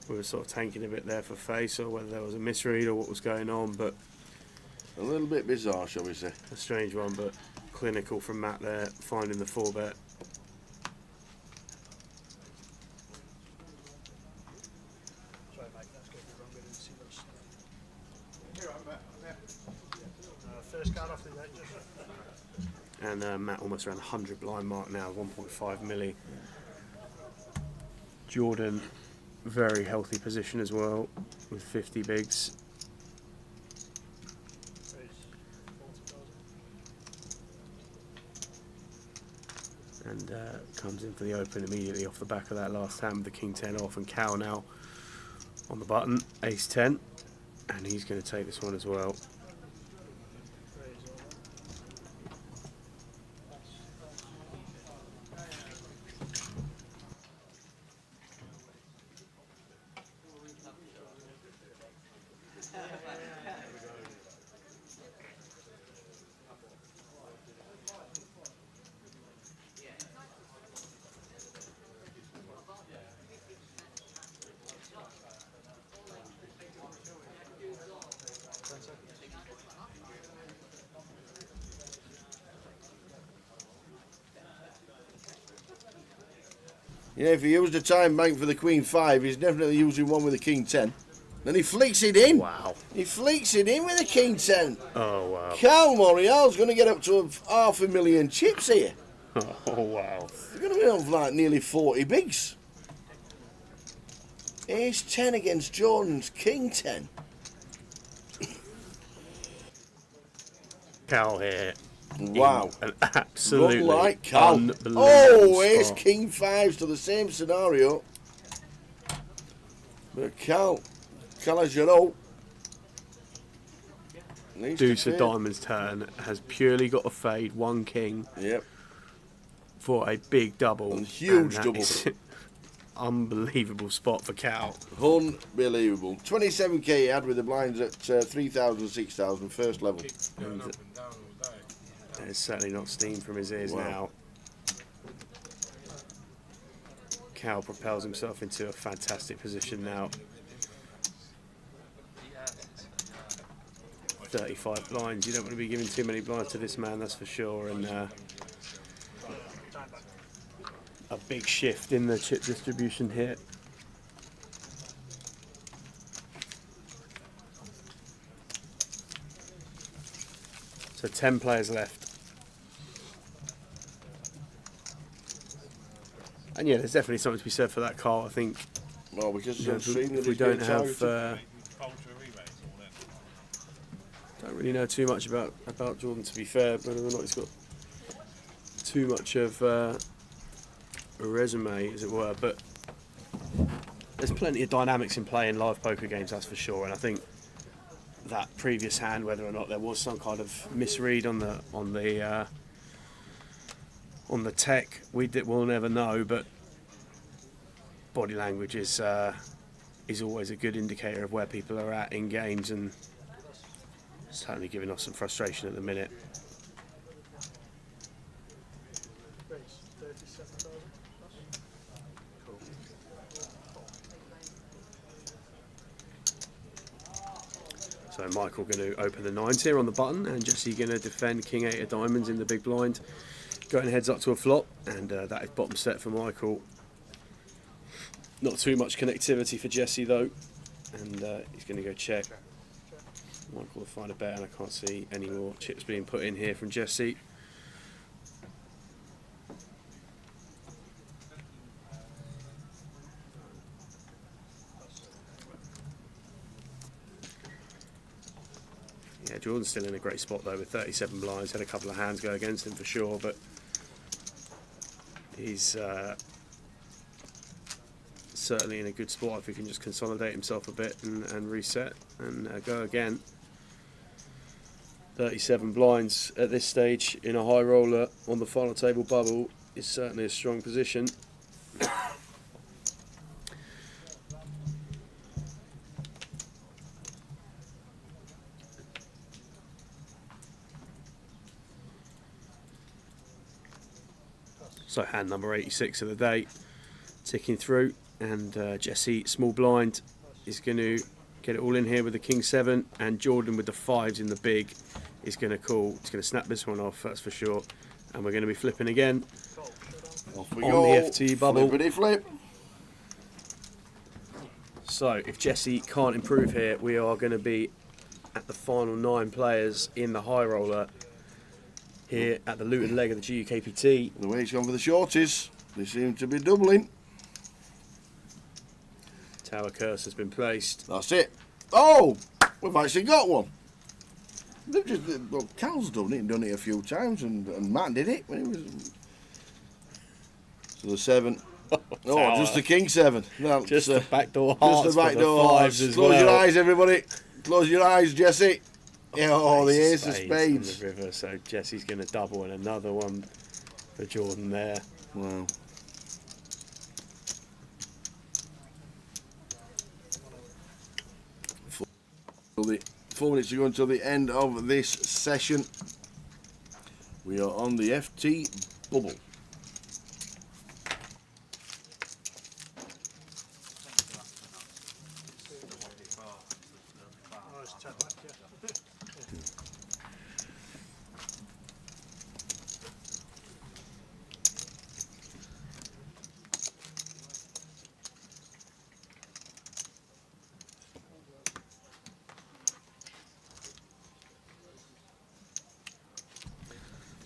we were sort of tanking a bit there for face, or whether there was a misread or what was going on, but. A little bit bizarre, shall we say. A strange one, but clinical from Matt there, finding the 4-bet. Sorry, mate, that's going to be wrong. I didn't see those. First card off the edge. And Matt almost around the 100 blind mark now, 1.5 milli. Jordan, very healthy position as well, with 50 bigs. And comes in for the open immediately off the back of that last hand with the King 10 off, and Cal now on the button, Ace 10, and he's going to take this one as well. Yeah, if he used a time bank for the Queen 5, he's definitely using one with the King 10. Then he flicks it in. Wow. He fleeks it in with a king 10. Oh, wow. Cal Morial's going to get up to 500,000 chips here. Oh, wow. They're going to be on for like nearly 40 bigs. Ace 10 against Jordan's king 10. Cal here. Wow. An absolutely Run like Cal. unbelievable Oh, ace spot. king 5s to the same scenario. But Cal as you know, Deuce of diamonds turn has purely got to fade one king. Yep. For a big double. And huge that double. is unbelievable spot for Cal. Unbelievable. 27k he had with the blinds at 3,000, 6,000, first level. There's certainly not steam from his ears now. Cal propels himself into a fantastic position now. 35 blinds. You don't want to be giving too many blinds to this man, that's for sure. And a big shift in the chip distribution here. So 10 players left. And yeah, there's definitely something to be said for that, Carl. I think. Well, because if we don't have, don't really know too much about Jordan, to be fair, whether or not he's got too much of a resume, as it were. But there's plenty of dynamics in playing live poker games, that's for sure. And I think that previous hand, whether or not there was some kind of misread on the tech, we'll never know. But body language is always a good indicator of where people are at in games, and certainly giving us some frustration at the minute. So Michael going to open the 9s here on the button, and Jesse going to defend king 8 of diamonds in the big blind, going heads up to a flop, and that is bottom set for Michael. Not too much connectivity for Jesse though, and he's going to go check. Michael will find a bet, and I can't see any more chips being put in here from Jesse. Yeah, Jordan's still in a great spot though with 37 blinds. Had a couple of hands go against him for sure, but he's certainly in a good spot if he can just consolidate himself a bit and reset and go again. 37 blinds at this stage in a high roller on the final table bubble is certainly a strong position. So hand number 86 of the day ticking through, and Jesse small blind is going to get it all in here with the king 7, and Jordan with the 5s in the big is going to call. He's going to snap this one off, that's for sure. And we're going to be flipping again off we on go. the FT bubble. Flippity flip. So if Jesse can't improve here, we are going to be at the final 9 players in the high roller here at the Luton leg of the GUKPT. The way it's gone for the shorties, they seem to be doubling. Tower curse has been placed. That's it. Oh, we've actually got one. They've just, well, Cal's done it a few times, and Matt did it when he was. So the 7. Oh, just the king 7. No, just the backdoor hearts. Just the backdoor hearts. Close your eyes, everybody. Close your eyes, Jesse. Yeah, oh, the ace of spades. The river, so Jesse's going to double, and another one for Jordan there. Wow. The 4 minutes to go until the end of this session. We are on the FT bubble.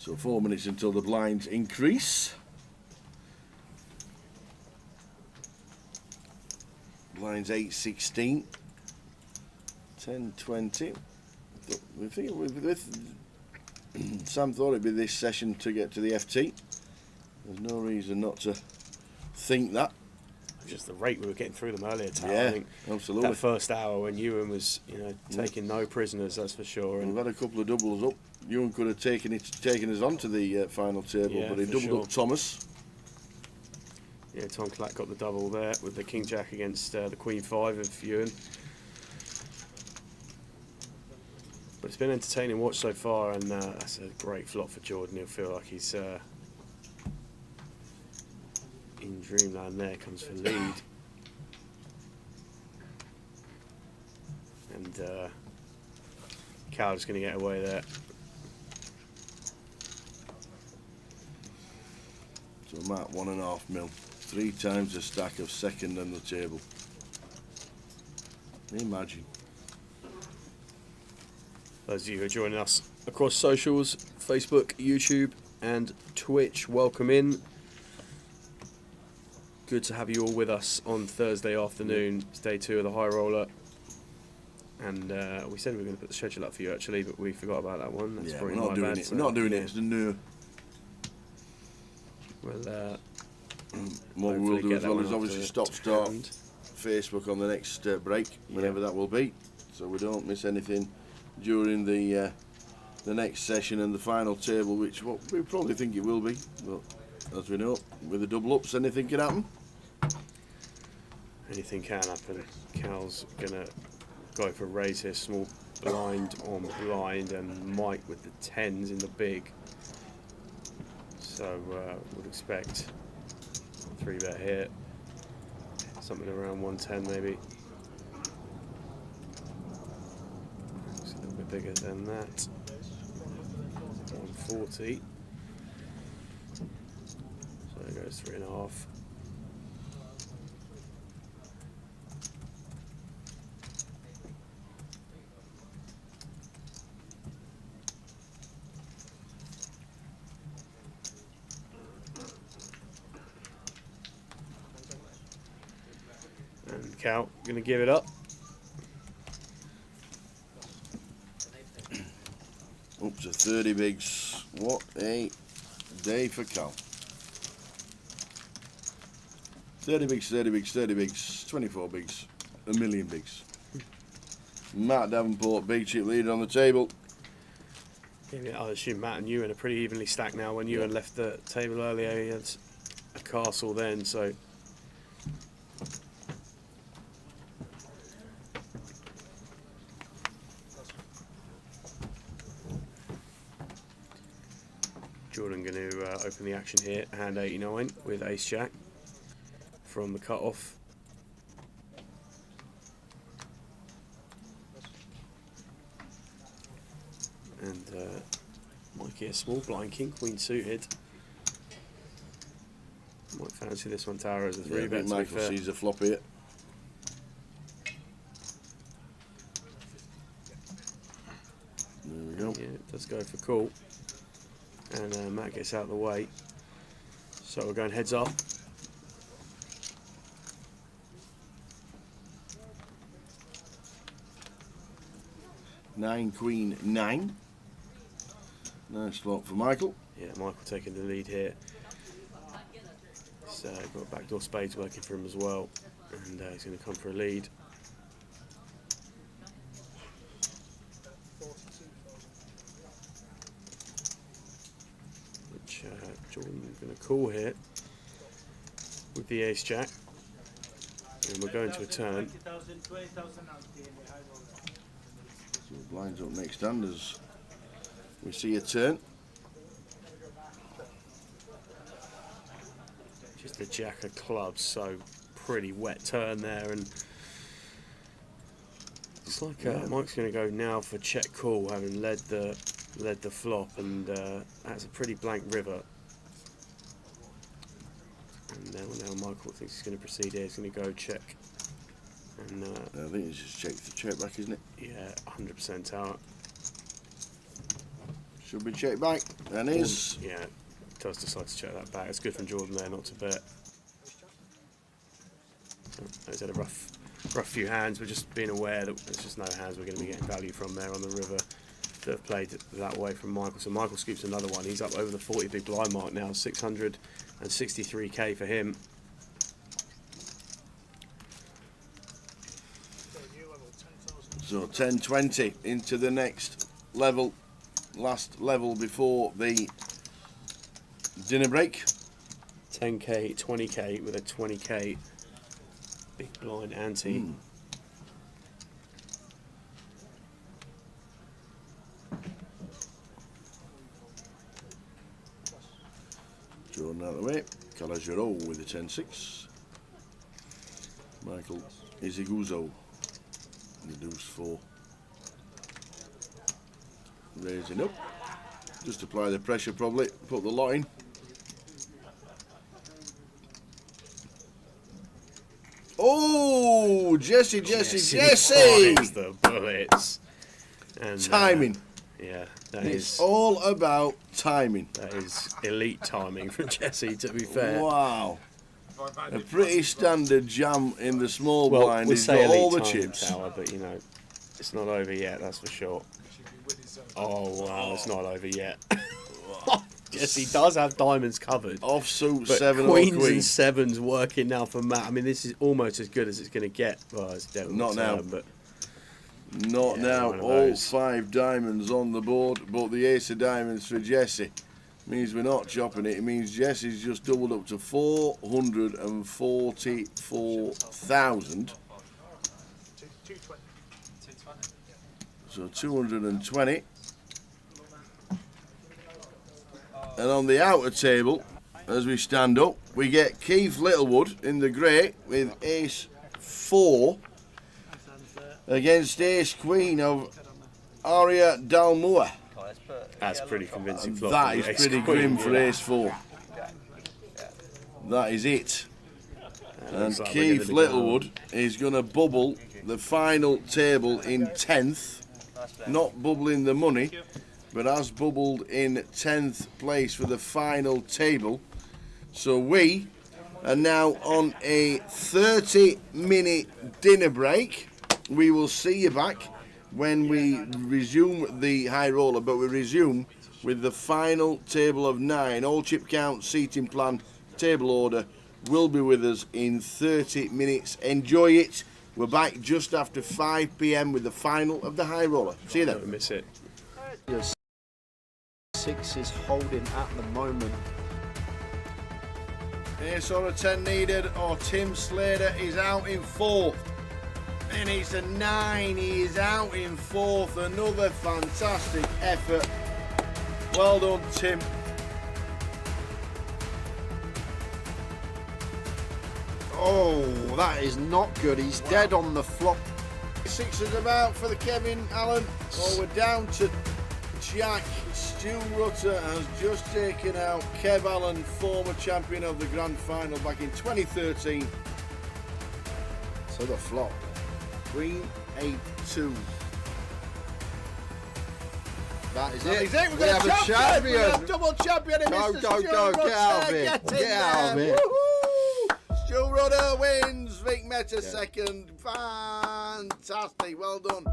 So 4 minutes until the blinds increase. Blinds 8-16, 10-20. We think with Sam thought it'd be this session to get to the FT. There's no reason not to think that. Just the rate we were getting through them earlier, Tal. Yeah, I think absolutely. That first hour when Ewan was, taking no prisoners, that's for sure. And we've had a couple of doubles up. Ewan could have taken us onto the final table, but he doubled up Thomas. Yeah, Tom Clack got the double there with the King Jack against the Queen 5 of Ewan. But it's been entertaining watch so far, and that's a great flop for Jordan. He'll feel like he's in dreamland there, comes for lead. And Cal's going to get away there. So Matt, 1.5 mil. 3 times the stack of second on the table. Imagine. Those of you who are joining us across socials, Facebook, YouTube and Twitch, welcome in. Good to have you all with us on Thursday afternoon. It's day 2 of the High Roller. And we said we were going to put the schedule up for you actually, but we forgot about that one. That's probably we're not doing bad, it. so We're not doing it. It's the new. Well, what we'll do as well is obviously start Facebook on the next break, whenever that will be, so we don't miss anything during the next session and the final table, which we probably think it will be. But as we know, with the double ups, anything can happen. Anything can happen. Cal's gonna go for a raise here, small blind on blind, and Mike with the 10s in the big. So would expect 3-bet here, something around 110 maybe. Looks a little bit bigger than that. 140. So there goes 3.5. And Cal going to give it up. Up to 30 bigs. What a day for Cal. 30 bigs, 30 bigs, 30 bigs, 24 bigs, 1,000,000 bigs. Matt Davenport, big chip leader on the table. Yeah, I assume Matt and Ewan are pretty evenly stacked now. When Ewan left the table earlier, he had a castle then, so. Jordan going to open the action here, hand 89 with Ace Jack from the cut-off. And might get a small blind, King Queen suited. Might fancy this one, Tara, as a 3-bet. Michael sees a flop here. There we go. Yeah, it does go for call. And Matt gets out of the way. So we're going heads up. Nine, Queen, 9. Nice flop for Michael. Yeah, Michael taking the lead here. He's got backdoor spades working for him as well. And he's going to come for a lead. Which Jordan's going to call here with the Ace Jack. And we're going to a turn. So blinds up next hand as we see a turn. Just the Jack of clubs, so pretty wet turn there, and it's like Mike's going to go now for check call, having led the flop, and that's a pretty blank river. And now Michael thinks he's going to proceed here. He's going to go check. And I think it's just check back, isn't it? Yeah, 100% out. Should be checked back. And is. Yeah, does decide to check that back. It's good from Jordan there not to bet. He's had a rough few hands, but just being aware that there's just no hands we're going to be getting value from there on the river that have played that way from Michael. So Michael scoops another one. He's up over the 40 big blind mark now, 663k for him. So 10-20 into the next level, last level before the dinner break. 10k, 20k with a 20k big blind ante. Jordan out of the way. Calagero with the 10-6. Michael Iziguzo. The deuce 4. Raising up. Just apply the pressure probably. Put the lot in. Oh, Jesse! Finds the bullets. And, timing. Yeah, that It's is all about timing. That is elite timing from Jesse, to be fair. Wow. A pretty standard jam in the small blind. We He's say got all the elite timing, chips. Tower, but you know, it's not over yet, that's for sure. Oh wow, it's not over yet. Jesse does have diamonds covered. Offsuit but 7 queens or queen. and 7s working now for Matt. I mean, this is almost as good as it's going to get. Well, it's definitely Not now. but Not yeah, now. one of All those. 5 diamonds on the board, but the ace of diamonds for Jesse means we're not chopping it. It means Jesse's just doubled up to 444,000. So 220. And on the outer table, as we stand up, we get Keith Littlewood in the grey with ace 4 against ace queen of Aria Dalmua. That's pretty convincing flop. That from is ace pretty queen, grim for yeah. ace 4. That is it. And looks like we're Keith gonna be Littlewood is going to bubble the final table in 10th. Not bubbling the money, but has bubbled in 10th place for the final table. So we are now on a 30-minute dinner break. We will see you back when we resume the high roller, but we resume with the final table of 9. All chip count, seating plan, table order will be with us in 30 minutes. Enjoy it. We're back just after 5 p.m. with the final of the high roller. See you then. Don't miss it. 6 is holding at the moment. Ace or a 10 needed, or Tim Slater is out in 4th. And it's a 9, he is out in 4th. Another fantastic effort. Well done, Tim. Oh, that is not good. He's dead on the flop. 6 is about for the Kevin Allen. Oh, we're down to Jack. Stu Rutter has just taken out Kev Allen, former champion of the Grand Final back in 2013. So the flop. Queen 8-2. That is That it. is it. We have a champion. We have double champion in Go, Mr. go, Stu go. Get Rutter. out of it. Get out of it. Woohoo! Stu Rutter wins. Vic Meta second. Fantastic. Well done.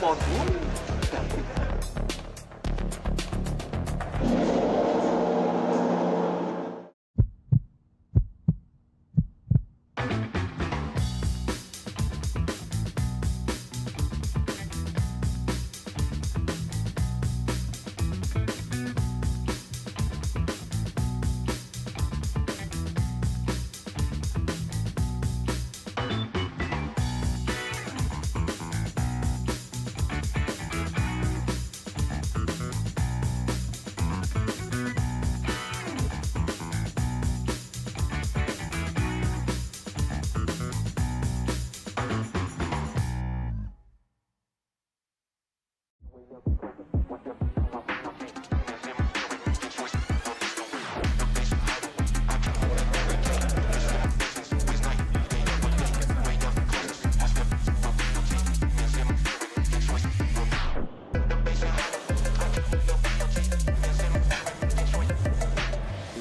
Come on.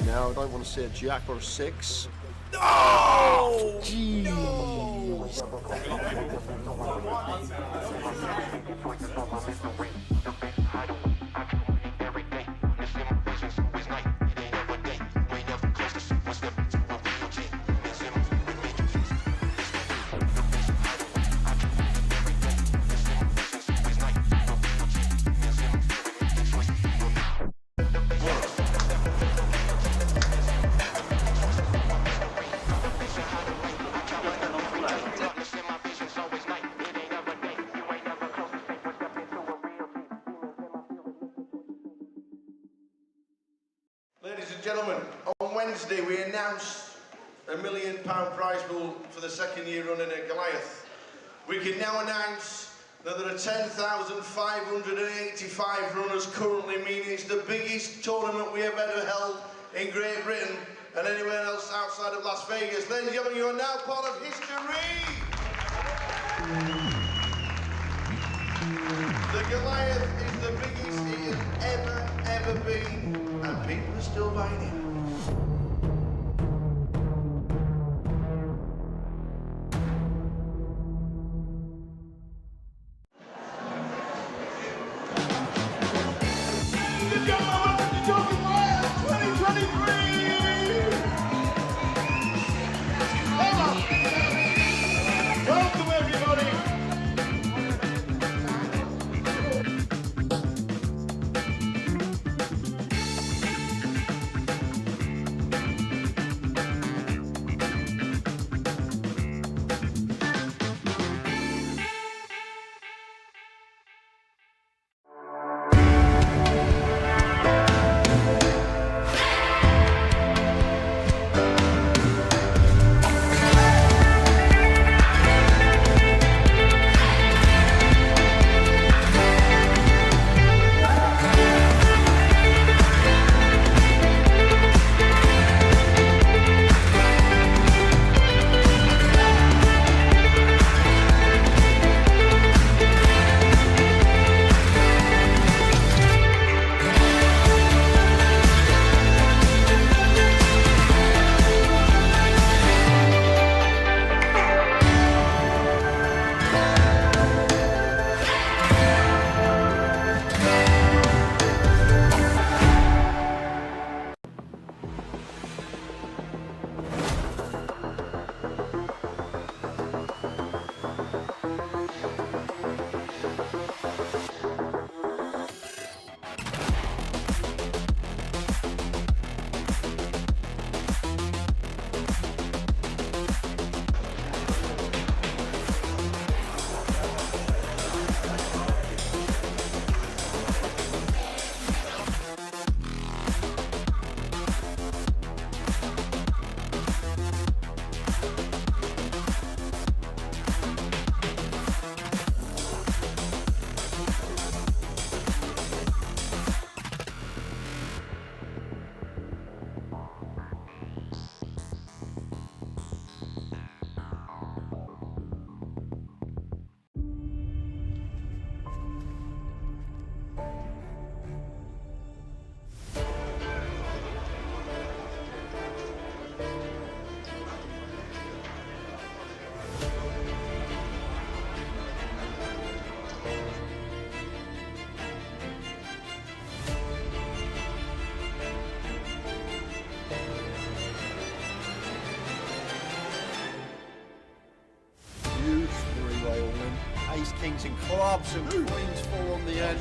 Now, I don't want to see a jack or a 6. Oh! Jeez. Ladies and gentlemen, on Wednesday we announced a £1 million prize pool for the second year running at Goliath. We can now announce that there are 10,585 runners currently, meaning it's the biggest tournament we have ever held in Great Britain and anywhere else outside of Las Vegas. Ladies and gentlemen, you are now part of history! The Goliath is the biggest it has ever been, and people are still buying it. Welcome everybody! kings and clubs and queens full on the end.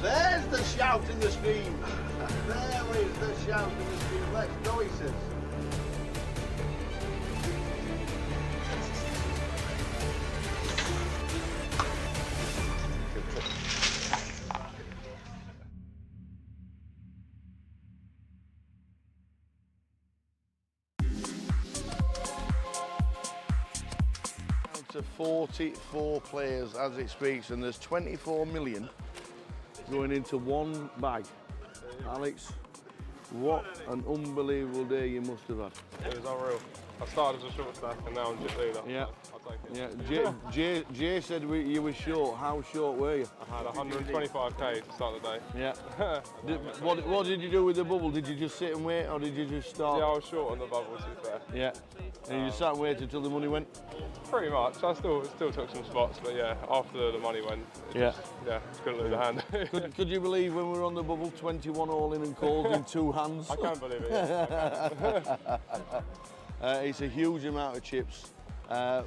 There's the shout in the stream. There is the shout in the stream. Let's go, he says. Down to 44 players as it speaks, and there's 24 million going into one bag. Alex, what an unbelievable day you must have had. It was unreal. I started as a short stack and now I'm just leader. Yeah. So I'll take it. Yeah. Jay said you were short. How short were you? I had 125k to start the day. Yeah. What did you do with the bubble? Did you just sit and wait, or did you just start? Yeah, I was short on the bubble, to be fair. Yeah. And you just sat and waited until the money went? Pretty much. I still took some spots, but yeah, after the money went, just couldn't lose a hand. Could you believe when we were on the bubble, 21 all in and called in 2 hands? I can't believe it. Yeah. It's a huge amount of chips.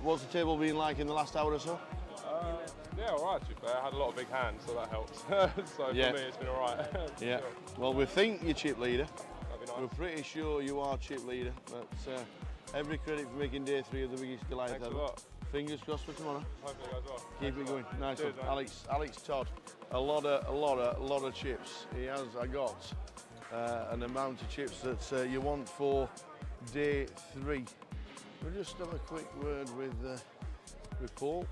What's the table been like in the last hour or so? Yeah, all right, to be fair. I had a lot of big hands, so that helps. So for me, it's been all right. Yeah. Sure. Well, we think you're chip leader. That'd be nice. We're pretty sure you are chip leader, but every credit for making day 3 of the biggest Goliath Thanks ever. a lot. Fingers crossed for tomorrow. Hopefully it goes well. Keep it going. Nice Cheers, one. mate. Alex Todd, a lot of chips. I got an amount of chips that you want for day 3. We'll just have a quick word with Paul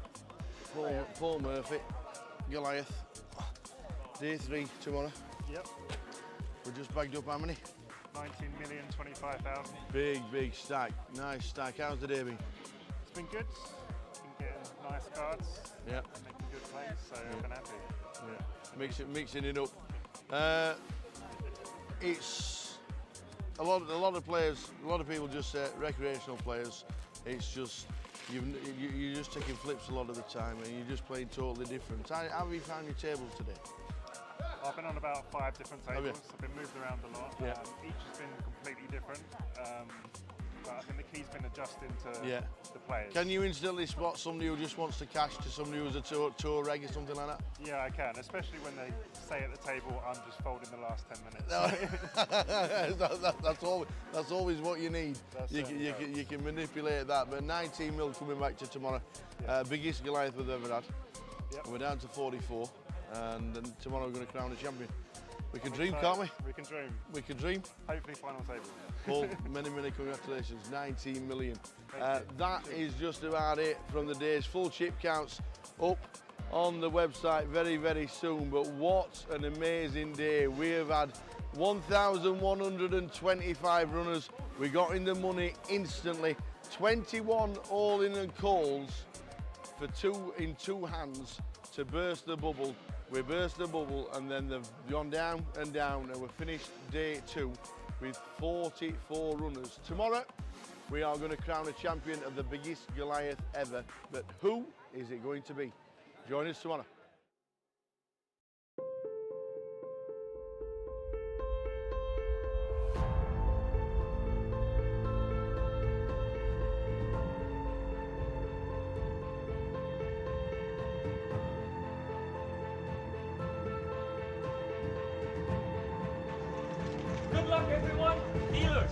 Murphy, Goliath. Day 3 tomorrow. Yep. We just bagged up how many? 19,025,000. Big stack. Nice stack. How's the day been? It's been good. Been getting nice cards. Yeah. Making good plays, so I've been happy. Yeah. Mixing it up. It's a lot of players. A lot of people just say recreational players. It's just you're just taking flips a lot of the time, and you're just playing totally different. How have you found your tables today? I've been on about 5 different tables. I've been moved around a lot. Yeah. Each has been completely different. But I think the key's been adjusting to the players. Can you instantly spot somebody who just wants to cash to somebody who's a tour reg or something like that? Yeah, I can, especially when they say at the table, I'm just folding the last 10 minutes. That's always what you need. You can manipulate that. But 19 mil coming back to tomorrow. Biggest Goliath we've ever had. Yep. We're down to 44. And then tomorrow we're going to crown a champion. We can dream, can't we? We can dream. We can dream. Hopefully final table. Paul, many congratulations. 19 million. That is just about it from the days. Full chip counts up on the website very soon. But what an amazing day. We have had 1,125 runners. We got in the money instantly. 21 all in and calls for 2 in 2 hands to burst the bubble. We burst the bubble, and then they've gone down and down, and we're finished day 2 with 44 runners. Tomorrow, we are going to crown a champion of the biggest Goliath ever. But who is it going to be? Join us tomorrow. luck, everyone. Dealers.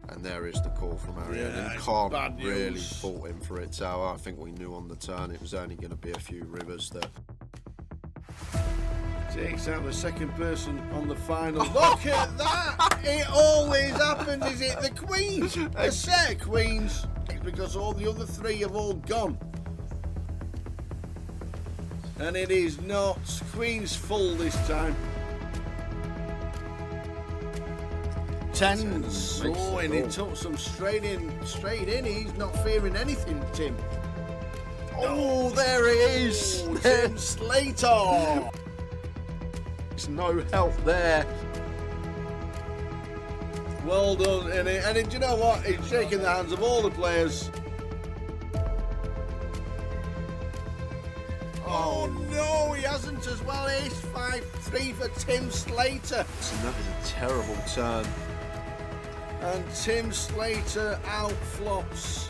And there is the call from Ariane. Yeah, And it's Carl bad really news. fought in for it. So I think we knew on the turn it was only going to be a few rivers that. Takes out the second person on the final. Look at that! It always happens. Is it the queens? A set of queens. Because all the other three have all gone. And it is not queens full this time. Tens. Oh, and he took some straight in. He's not fearing anything, Tim. Oh, there he is. Oh, Tim Slater. There's no help there. Well done, and do you know what? He's shaking the hands of all the players. Oh no, he hasn't as well. Ace 5-3 for Tim Slater. And that is a terrible turn. And Tim Slater out flops.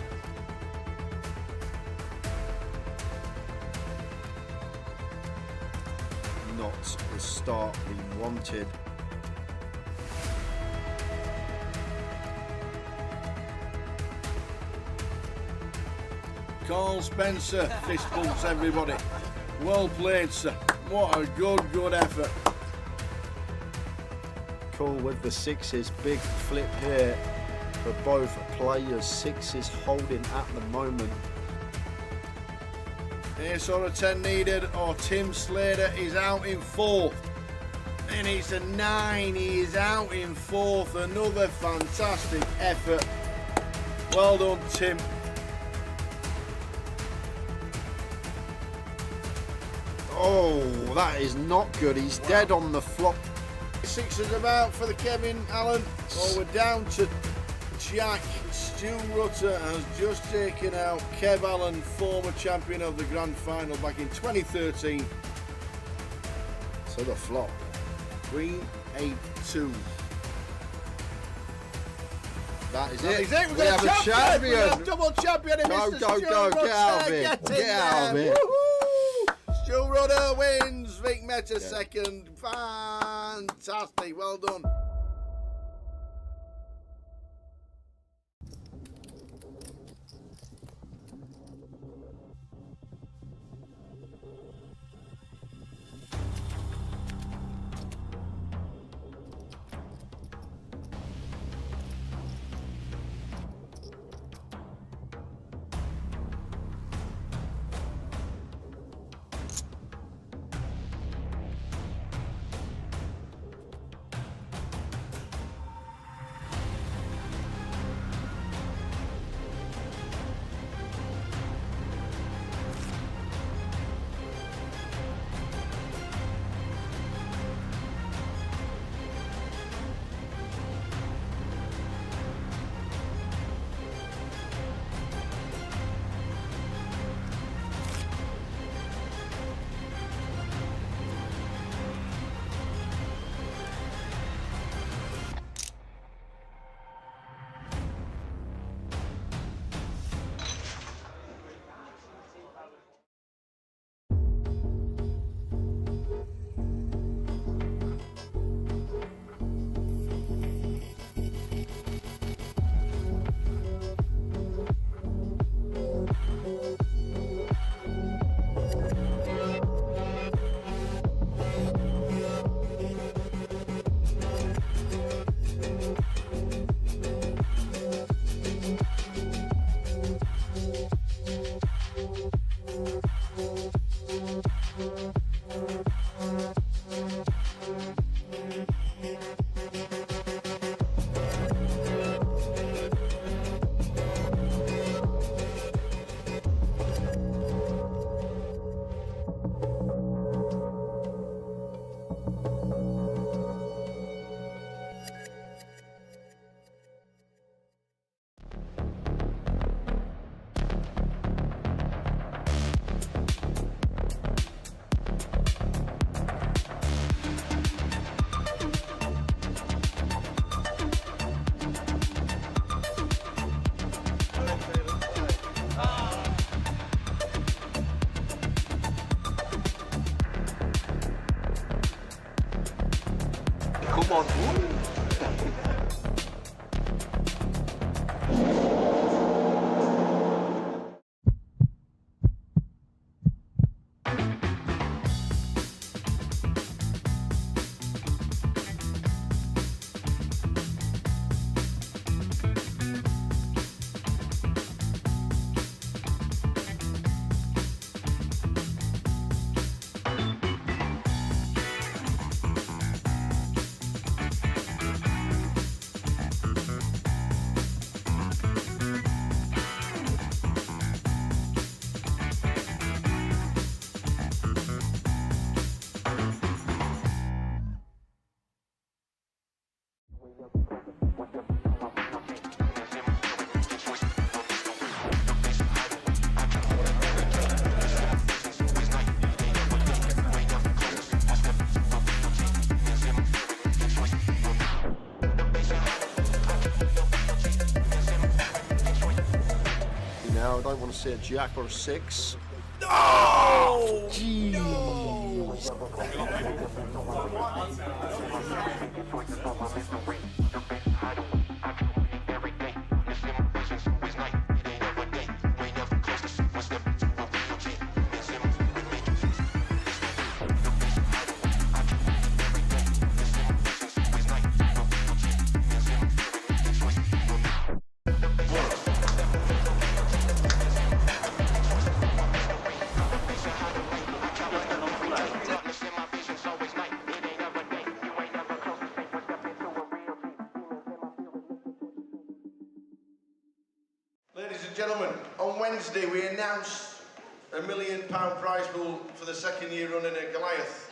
Not the start we wanted. Carl Spencer fist bumps everybody. Well played, sir. What a good effort. Cool with the sixes. Big flip here for both players. Sixes holding at the moment. Ace or a 10 needed, or Tim Slater is out in fourth. And it's a 9. He is out in fourth. Another fantastic effort. Well done, Tim. Oh, that is not good. He's dead on the flop. Sixes about for the Kevin Allen. Oh, we're down to Jack. Stu Rutter has just taken out Kev Allen, former champion of the Grand Final back in 2013. So the flop. Queen 8-2. That is That it. is it. We have a champion. We have double champion in Go, Mr. go, Stu go. Rutter. Get out of it. Get out of there. it. Woohoo! Stu Rutter wins. Vic Meta second. Fantastic. Well done. Now I don't want to see a jack or a 6. Oh! Jeez. Ladies and gentlemen, on Wednesday we announced £1 million prize pool for the second year running at Goliath.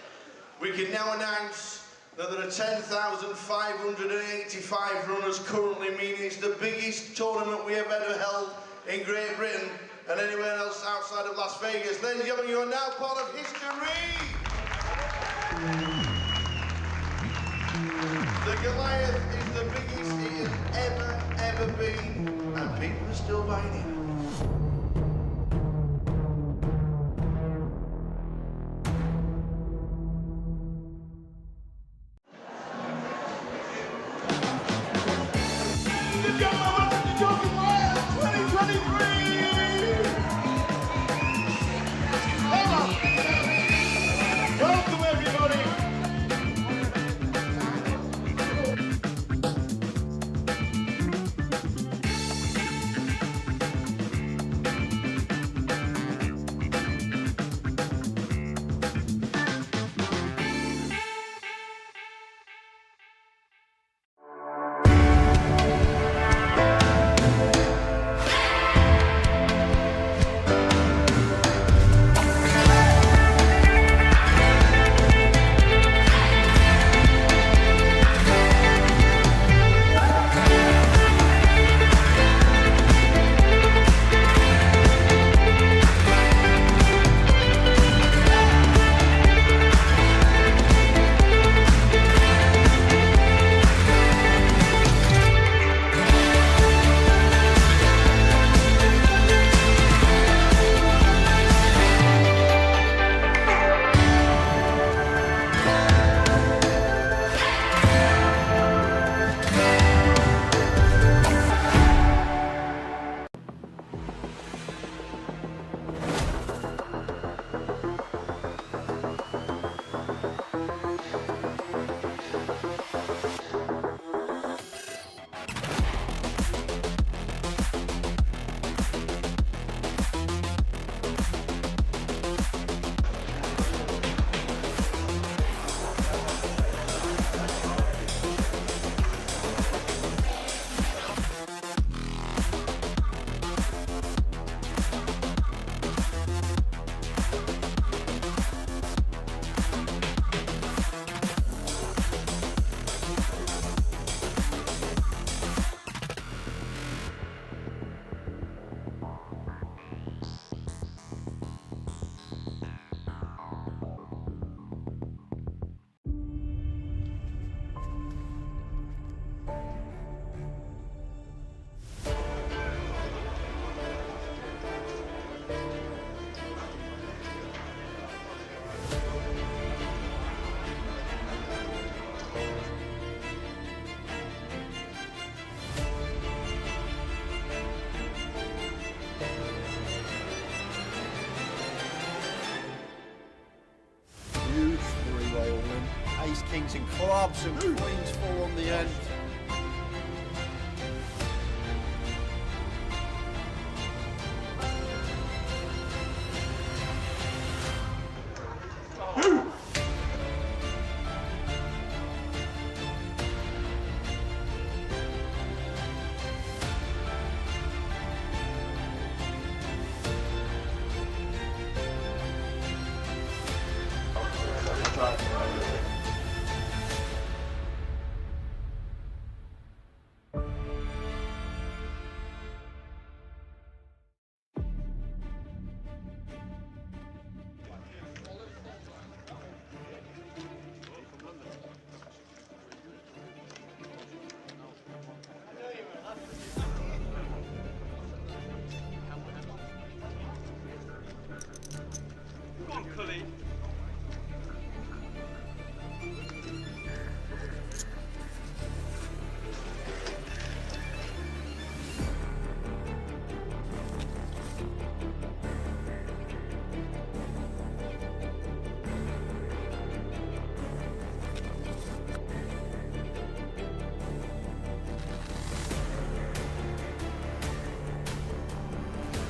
We can now announce that there are 10,585 runners currently, meaning it's the biggest tournament we have ever held in Great Britain and anywhere else outside of Las Vegas. Ladies and gentlemen, you are now part of history! The Goliath is the biggest it has ever been, and people are still buying it. Welcome everybody! clubs and queens full on the end.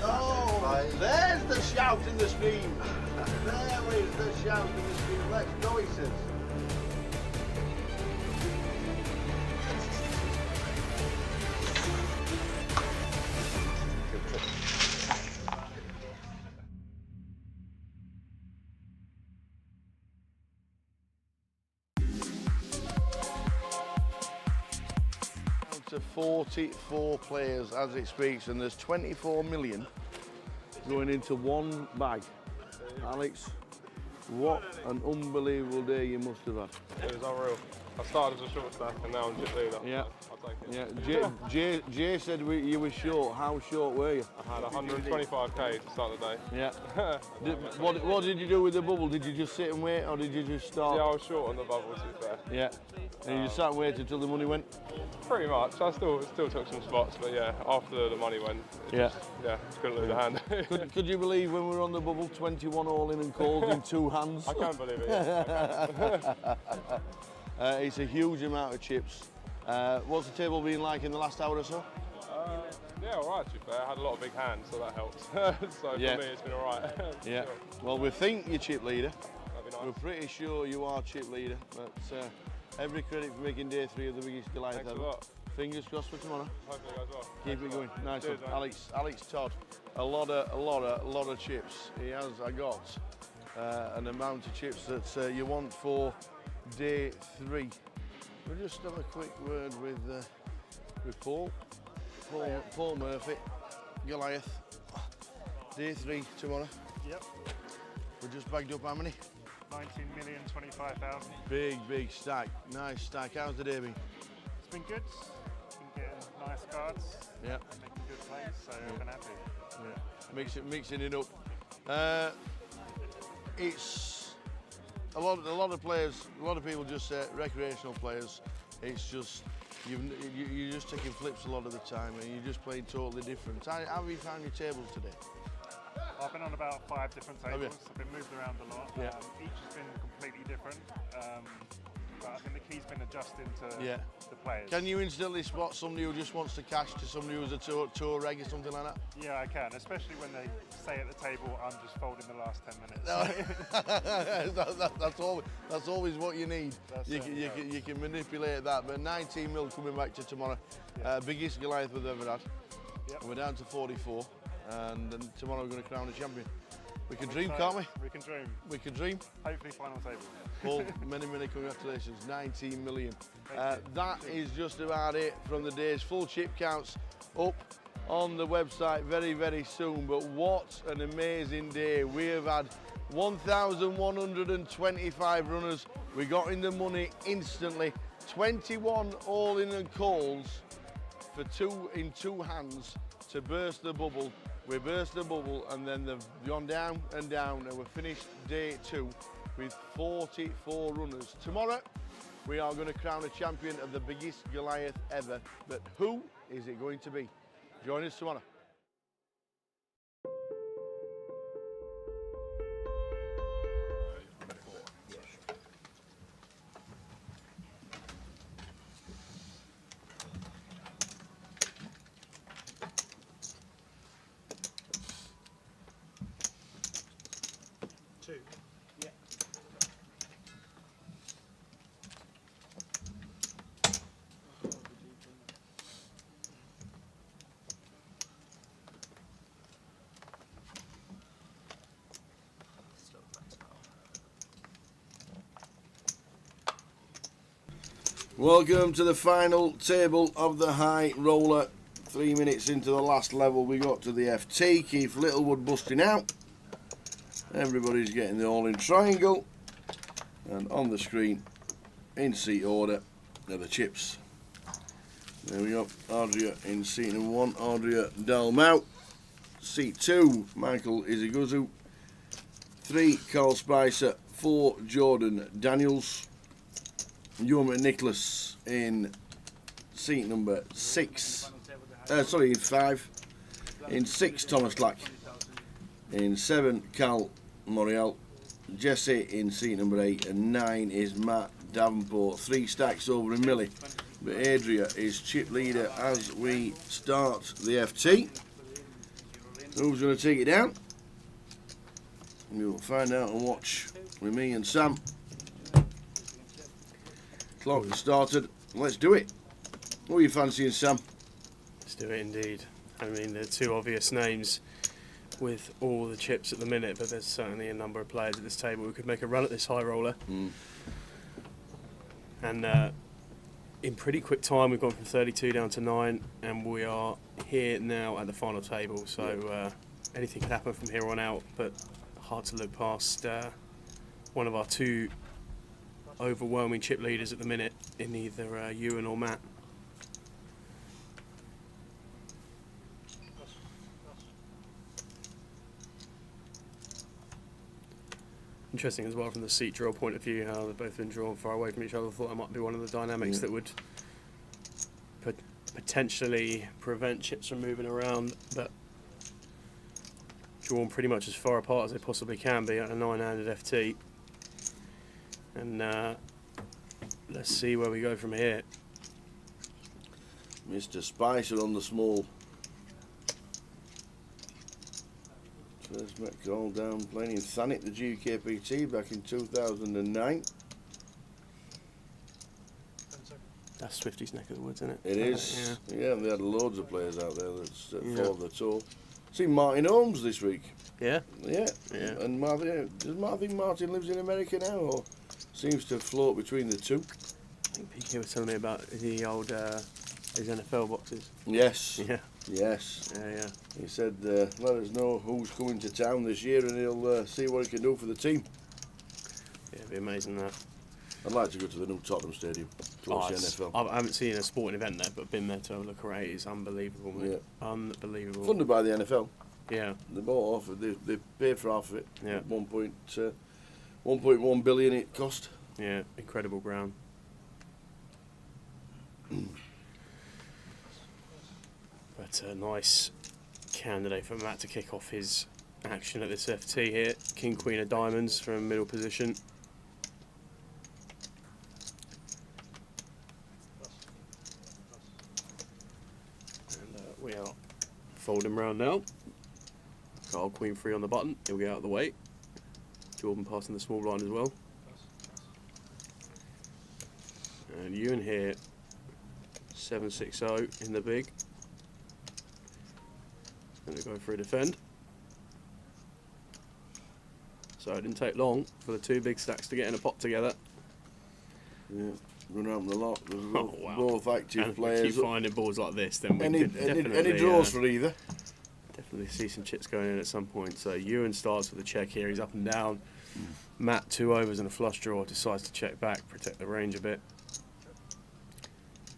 Oh, there's the shout and the scream. There is the shout and the scream. Let's go, he says. To 44 players as it speaks, and there's 24 million going into one bag. Alex, what an unbelievable day you must have had. It was unreal. I started as a short stack and now I'm just leader. Yeah. I'll take it. Yeah. Jay said you were short. How short were you? I had 125k to start the day. Yeah. What did you do with the bubble? Did you just sit and wait, or did you just start? Yeah, I was short on the bubble, to be fair. Yeah. And you just sat and waited until the money went? Pretty much. I still took some spots, but yeah, after the money went, yeah, couldn't lose a hand. could you believe when we were on the bubble, 21 all in and calls in 2 hands? I can't believe it. Yeah. It's a huge amount of chips. What's the table been like in the last hour or so? Yeah, all right, to be fair. I had a lot of big hands, so that helps. So yeah. for me, it's been all right. Yeah. Sure. Well, we think you're chip leader. That'd be nice. We're pretty sure you are chip leader, but every credit for making day 3 of the biggest Goliath Thanks ever. a lot. Fingers crossed for tomorrow. Hopefully it goes well. Keep it going. Nice Cheers, one. Alex Todd. A lot of chips. He has. I got an amount of chips that you want for day 3. We'll just have a quick word with Paul Murphy, Goliath. Day 3 tomorrow. Yep. We just bagged up how many? 19,025,000. Big stack. Nice stack. How's the day been? It's been good. Been getting nice cards. Yeah. Making good plays, so I've been happy. Yeah. Mixing it up. It's a lot of players. A lot of people just say recreational players. It's just you're just taking flips a lot of the time, and you're just playing totally different. How have you found your tables today? I've been on about 5 different tables. I've been moved around a lot. Yeah. Each has been completely different. But I think the key's been adjusting to the players. Can you instantly spot somebody who just wants to cash to somebody who's a tour reg or something like that? Yeah, I can, especially when they say at the table, I'm just folding the last 10 minutes. That's always what you need. You can manipulate that. But 19 mil coming back to tomorrow. Biggest Goliath we've ever had. Yep. We're down to 44. And then tomorrow we're going to crown a champion. We can dream, can't we? We can dream. We can dream. Hopefully final table. Paul, many congratulations. 19 million. That is just about it from the days. Full chip counts up on the website very soon. But what an amazing day. We have had 1,125 runners. We got in the money instantly. 21 all in and calls for 2 in 2 hands to burst the bubble. We burst the bubble, and then they've gone down and down, and we've finished day 2 with 44 runners. Tomorrow, we are going to crown a champion of the biggest Goliath ever. But who is it going to be? Join us tomorrow. Welcome to the final table of the high roller. 3 minutes into the last level, we got to the FT. Keith Littlewood busting out. Everybody's getting the all in triangle. And on the screen, in seat order, are the chips. There we go. Ardria in seat number 1, Ardria Dalmau. Seat 2, Michael Iziguzu. 3, Carl Spicer. 4, Jordan Daniels. Ewan McNicholas in seat number 6. In 5. In 6, Thomas Clack. In 7, Cal Morial. Jesse in seat number 8. And 9 is Matt Davenport. 3 stacks over in Millie. But Adria is chip leader as we start the FT. Who's going to take it down? We'll find out and watch with me and Sam. Clock has started. Let's do it. What are you fancying, Sam? Let's do it indeed. I mean, there are 2 obvious names with all the chips at the minute, but there's certainly a number of players at this table who could make a run at this high roller. And in pretty quick time, we've gone from 32 down to 9, and we are here now at the final table. So anything can happen from here on out, but hard to look past one of our 2 overwhelming chip leaders at the minute in either Ewan or Matt. Interesting as well from the seat draw point of view, how they've both been drawn far away from each other. I thought that might be one of the dynamics that would potentially prevent chips from moving around, but drawn pretty much as far apart as they possibly can be at a 9-handed FT. And let's see where we go from here. Mr. Spicer on the small. First met call down playing in Thanet, the GUKPT, back in 2009. That's Swifty's neck of the woods, isn't it? It is. Yeah, they had loads of players out there that followed the tour. Seen Martin Holmes this week. Yeah? Yeah. And Martin, think Martin lives in America now, or seems to float between the 2? I think PK was telling me about the old his NFL boxes. Yes. Yeah. Yes. Yeah. He said, let us know who's coming to town this year, and he'll see what he can do for the team. Yeah, it'd be amazing that. I'd like to go to the new Tottenham Stadium to watch the NFL. I haven't seen a sporting event there, but been there to have a look around. It's unbelievable, mate. Yeah. Unbelievable. Funded by the NFL. Yeah. They bought off. They paid for half of it. Yeah. 1.1 billion it cost. Yeah, incredible ground. But a nice candidate for Matt to kick off his action at this FT here. King Queen of Diamonds from middle position. And we are folding round now. Carl Queen 3 on the button. He'll get out of the way. Jordan passing the small blind as well. And Ewan here, 7-6-0 in the big. Going to go for a defend. So it didn't take long for the 2 big stacks to get in a pot together. Yeah, going to happen a lot. There's both active and players. If we keep finding boards like this, then we could definitely... Any draws for either? Definitely see some chips going in at some point. So Ewan starts with a check here. He's up and down. Matt, 2 overs and a flush draw, decides to check back, protect the range a bit.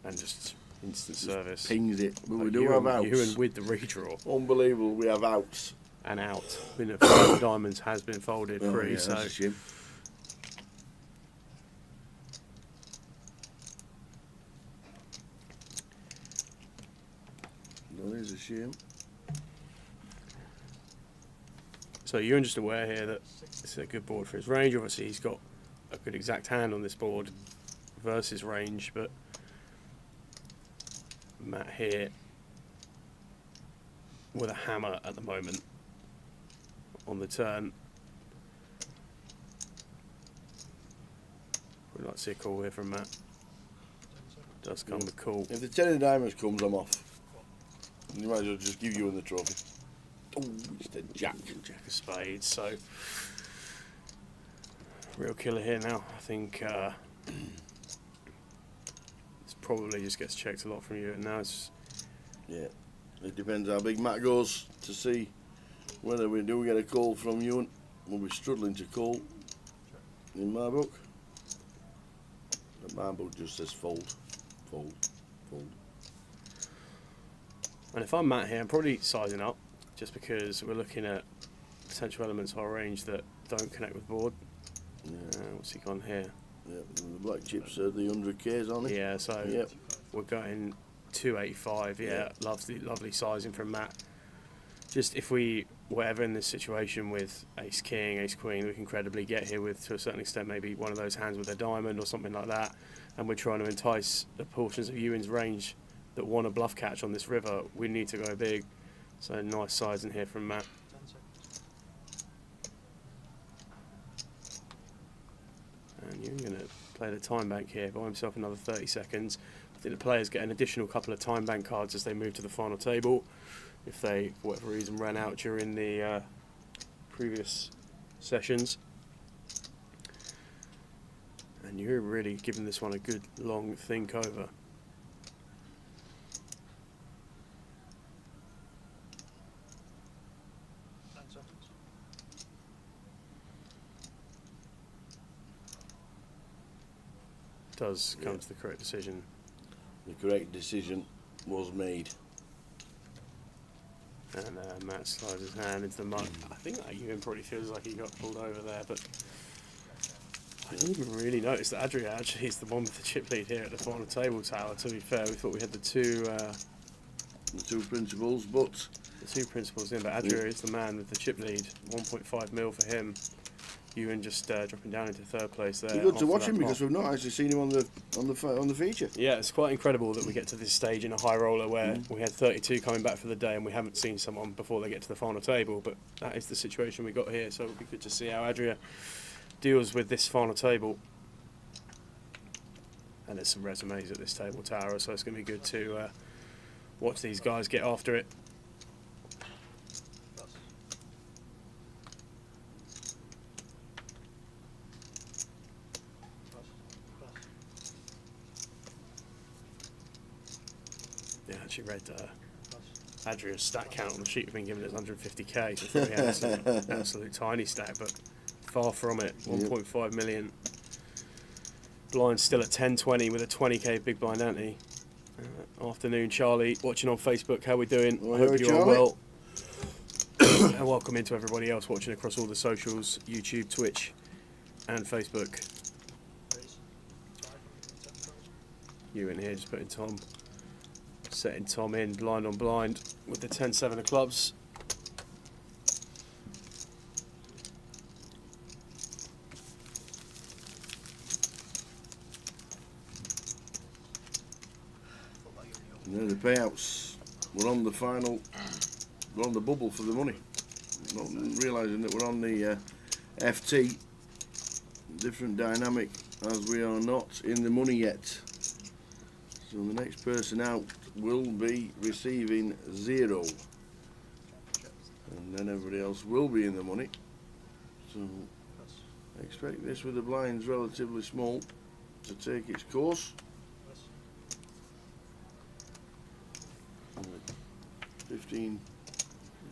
And just instant service. Pings it. But we do have outs. Ewan with the redraw. Unbelievable, we have outs. And out. Been 5 diamonds has been folded free, so... That's a shame. That is a shame. So you're just aware here that it's a good board for his range. Obviously he's got a good exact hand on this board versus range, but Matt here with a hammer at the moment on the turn. We'd like to see a call here from Matt. Does come with call. If the 10 of diamonds comes, I'm off. You might as well just give you the trophy. Oh, it's the jack. Jack of spades, so real killer here now. I think probably just gets checked a lot from you. And now it's Yeah, it depends how big Matt goes to see whether we do get a call from Ewan. We'll be struggling to call in my book. But my book just says fold, fold, fold. And if I'm Matt here, I'm probably sizing up, just because we're looking at potential elements of our range that don't connect with board. What's he gone here? Yeah, the black chips are the 100Ks, aren't they? Yeah, so we're going 285. Yeah, lovely sizing from Matt. Just if we were ever in this situation with ace king, ace queen, we can credibly get here with, to a certain extent, maybe one of those hands with a diamond or something like that, and we're trying to entice the portions of Ewan's range that want a bluff catch on this river, we need to go big. So nice sizing here from Matt. And you're going to play the time bank here, buy himself another 30 seconds. I think the players get an additional couple of time bank cards as they move to the final table, if they, for whatever reason, ran out during the previous sessions. And you're really giving this one a good long think over. Does come to the correct decision. The correct decision was made. And Matt slides his hand into the mud. I think that Ewan probably feels like he got pulled over there, but I didn't even really notice that Adria actually is the one with the chip lead here at the final table tower. To be fair, we thought we had the two principals, but the two principals in, but Adria is the man with the chip lead. 1.5 mil for him. Ewan just dropping down into third place there. It's good to watch him because we've not actually seen him on the feature. Yeah, it's quite incredible that we get to this stage in a high roller where we had 32 coming back for the day and we haven't seen someone before they get to the final table. But that is the situation we got here, so it'll be good to see how Adria deals with this final table. And there's some resumes at this table tower, so it's going to be good to watch these guys get after it. Yeah, I actually read Adria's stat count on the sheet we've been given is 150k, so I thought he had an absolute tiny stack, but far from it. 1.5 million. Blind still at 1020 with a 20k big blind ante. Afternoon, Charlie, watching on Facebook. How we doing? I hope you're all well. And welcome into everybody else watching across all the socials, YouTube, Twitch, and Facebook. You in here just putting Tom. Setting Tom in blind on blind with the 10-7 of clubs. And the payouts. We're on the final. We're on the bubble for the money. Not realising that we're on the FT. Different dynamic as we are not in the money yet. So the next person out will be receiving 0, and then everybody else will be in the money. So I expect this with the blinds relatively small to take its course. 15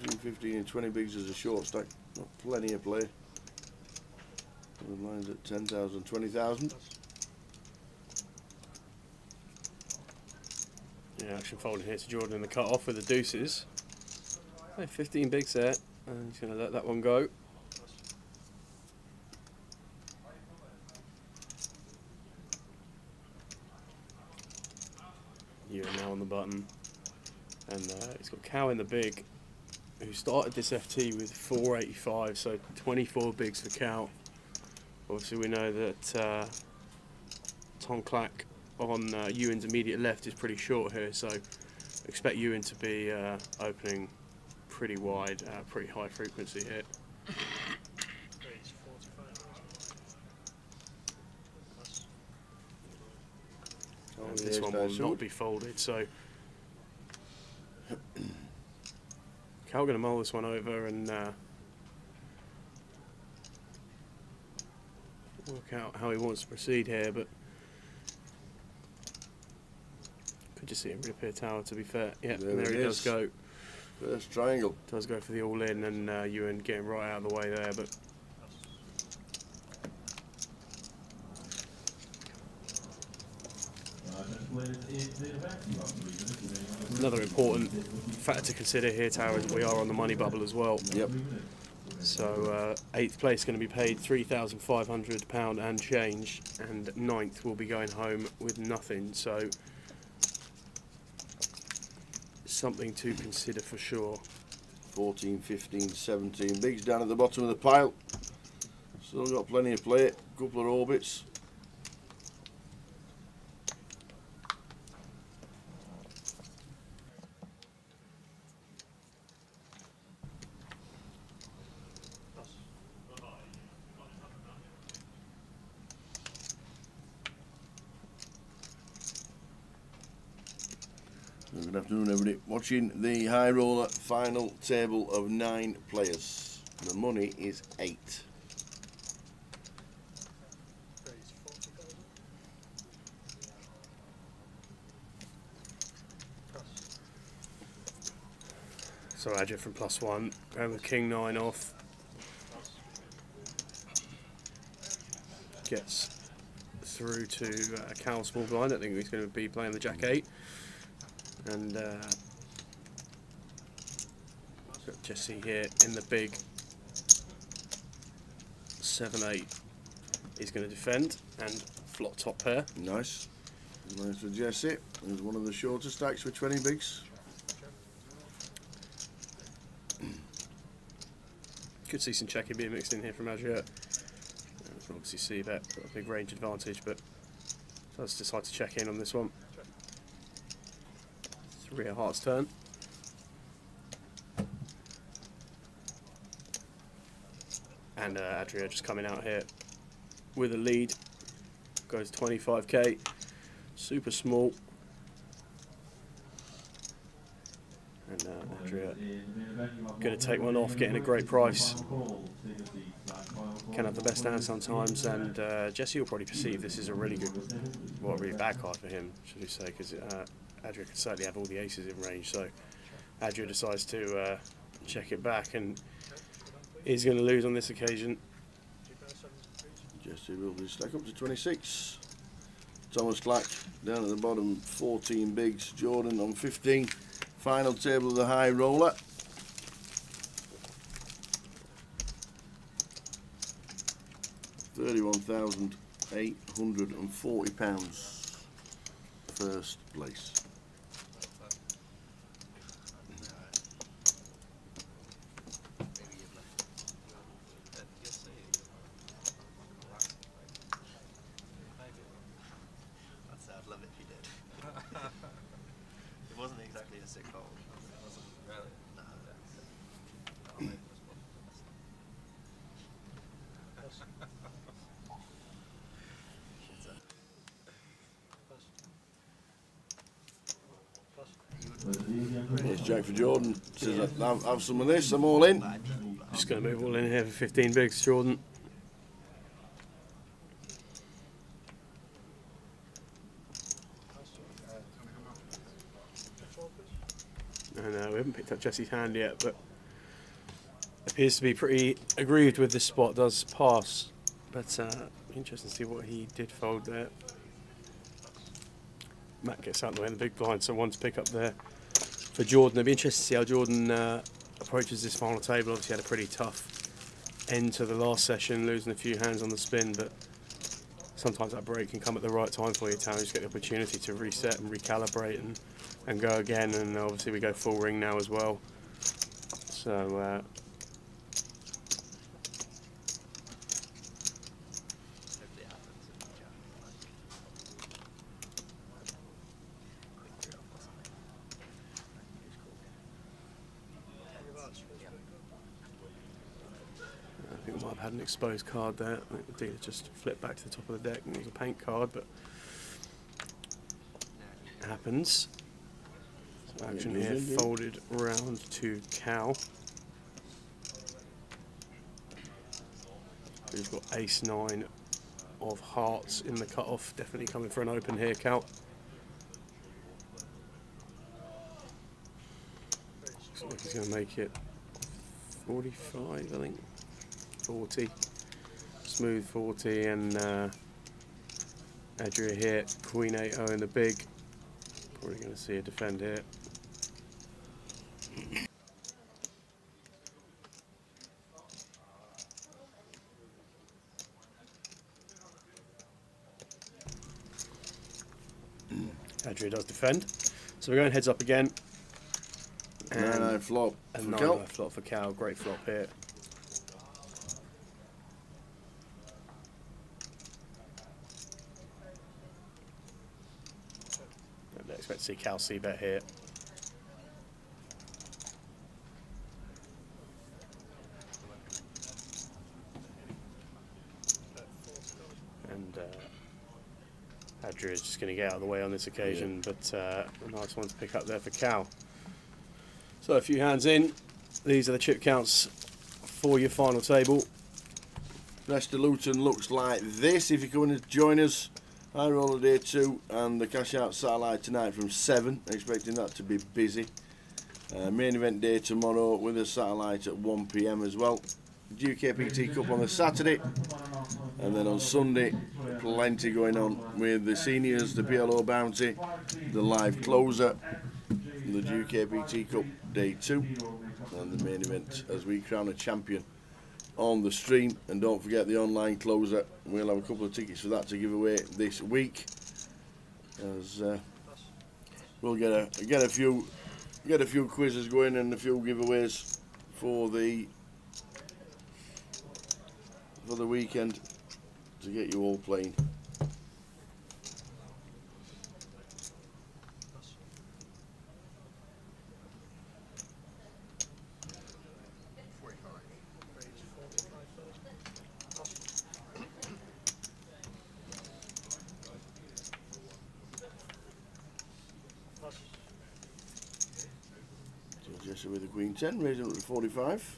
and 20 bigs is a short stack, not plenty of play. The blinds at 10,000, 20,000. Yeah, action folding here to Jordan in the cut off with the deuces. Okay, 15 bigs there, and he's going to let that one go. You're now on the button, and he's got Cow in the big, who started this FT with 485, so 24 bigs for Cow. Obviously, we know that Tom Clack on Ewan's immediate left is pretty short here, so expect Ewan to be opening pretty wide, pretty high frequency here. And this one will not be folded, so Cal going to mull this one over and work out how he wants to proceed here, but just see him reappear tower, to be fair. Yeah, There and there it he does is. go. First triangle. Does go for the all-in, and Ewan getting right out of the way there, but another important factor to consider here, Tower, is we are on the money bubble as well. Yep. So 8th place going to be paid £3,500 and change, and 9th will be going home with nothing. So something to consider for sure. 14, 15, 17 bigs down at the bottom of the pile. Still got plenty of play. Couple of orbits. Good afternoon, everybody. Watching the high roller final table of 9 players. The money is 8. So Adja from +1, going with King 9 off. Gets through to Cal small blind. I think he's going to be playing the Jack 8. And got Jesse here in the big 7-8. He's going to defend and flop top pair. Nice. Nice for Jesse. There's one of the shorter stacks for 20 bigs. Could see some checking being mixed in here from Adria. You can obviously see that got a big range advantage, but does decide to check in on this one. 3 of hearts turn. And Adria just coming out here with a lead. Goes 25k. Super small. And Adria going to take one off, getting a great price. Can have the best hand sometimes, and Jesse will probably perceive this is a really good, well, a really bad card for him, should we say, because Adria can certainly have all the aces in range. So Adria decides to check it back, and is going to lose on this occasion. Jesse will be stack up to 26. Thomas Clack down at the bottom, 14 bigs. Jordan on 15. Final table of the high roller. £31,840. First place. I'd love it if you did. It wasn't exactly a sick hole. It wasn't really. No, Here's Jack for Jordan. Says, have some of this, I'm all in. Just going to move all in here for 15 bigs, Jordan. And we haven't picked up Jesse's hand yet, but appears to be pretty aggrieved with this spot. Does pass, but interesting to see what he did fold there. Matt gets out of the way in the big blind, so one to pick up there for Jordan. It'd be interesting to see how Jordan approaches this final table. Obviously had a pretty tough end to the last session, losing a few hands on the spin, but sometimes that break can come at the right time for you, Town. You just get the opportunity to reset and recalibrate and go again, and obviously we go full ring now as well. So I think we might have had an exposed card there. I think the dealer just flipped back to the top of the deck and it was a paint card, but it happens. So action here folded round to Cal, who's got ace-9 of hearts in the cut-off. Definitely coming for an open here, Cal. Looks like he's going to make it 45, I think. 40. Smooth 40, and Adria here, Queen 8-0 in the big. Probably going to see a defend here. Adria does defend. So we're going heads up again. And I flop a for 9 Cal. flop for Cal. Great flop here. Don't expect to see Cal c-bet here. And Adria is just going to get out of the way on this occasion, but a nice one to pick up there for Cal. So a few hands in. These are the chip counts for your final table. Rest of Luton looks like this. If you're coming to join us, high roller day 2 and the cash out satellite tonight from 7. Expecting that to be busy. Main event day tomorrow with a satellite at 1 PM as well. GUKPT Cup on the Saturday, and then on Sunday plenty going on with the seniors, the PLO bounty, the live closer, the GUKPT Cup day 2, and the main event as we crown a champion on the stream. And don't forget the online closer. We'll have a couple of tickets for that to give away this week, as we'll get a few quizzes going and a few giveaways for the weekend to get you all playing. So Jesse with the Queen 10, raising up to 45.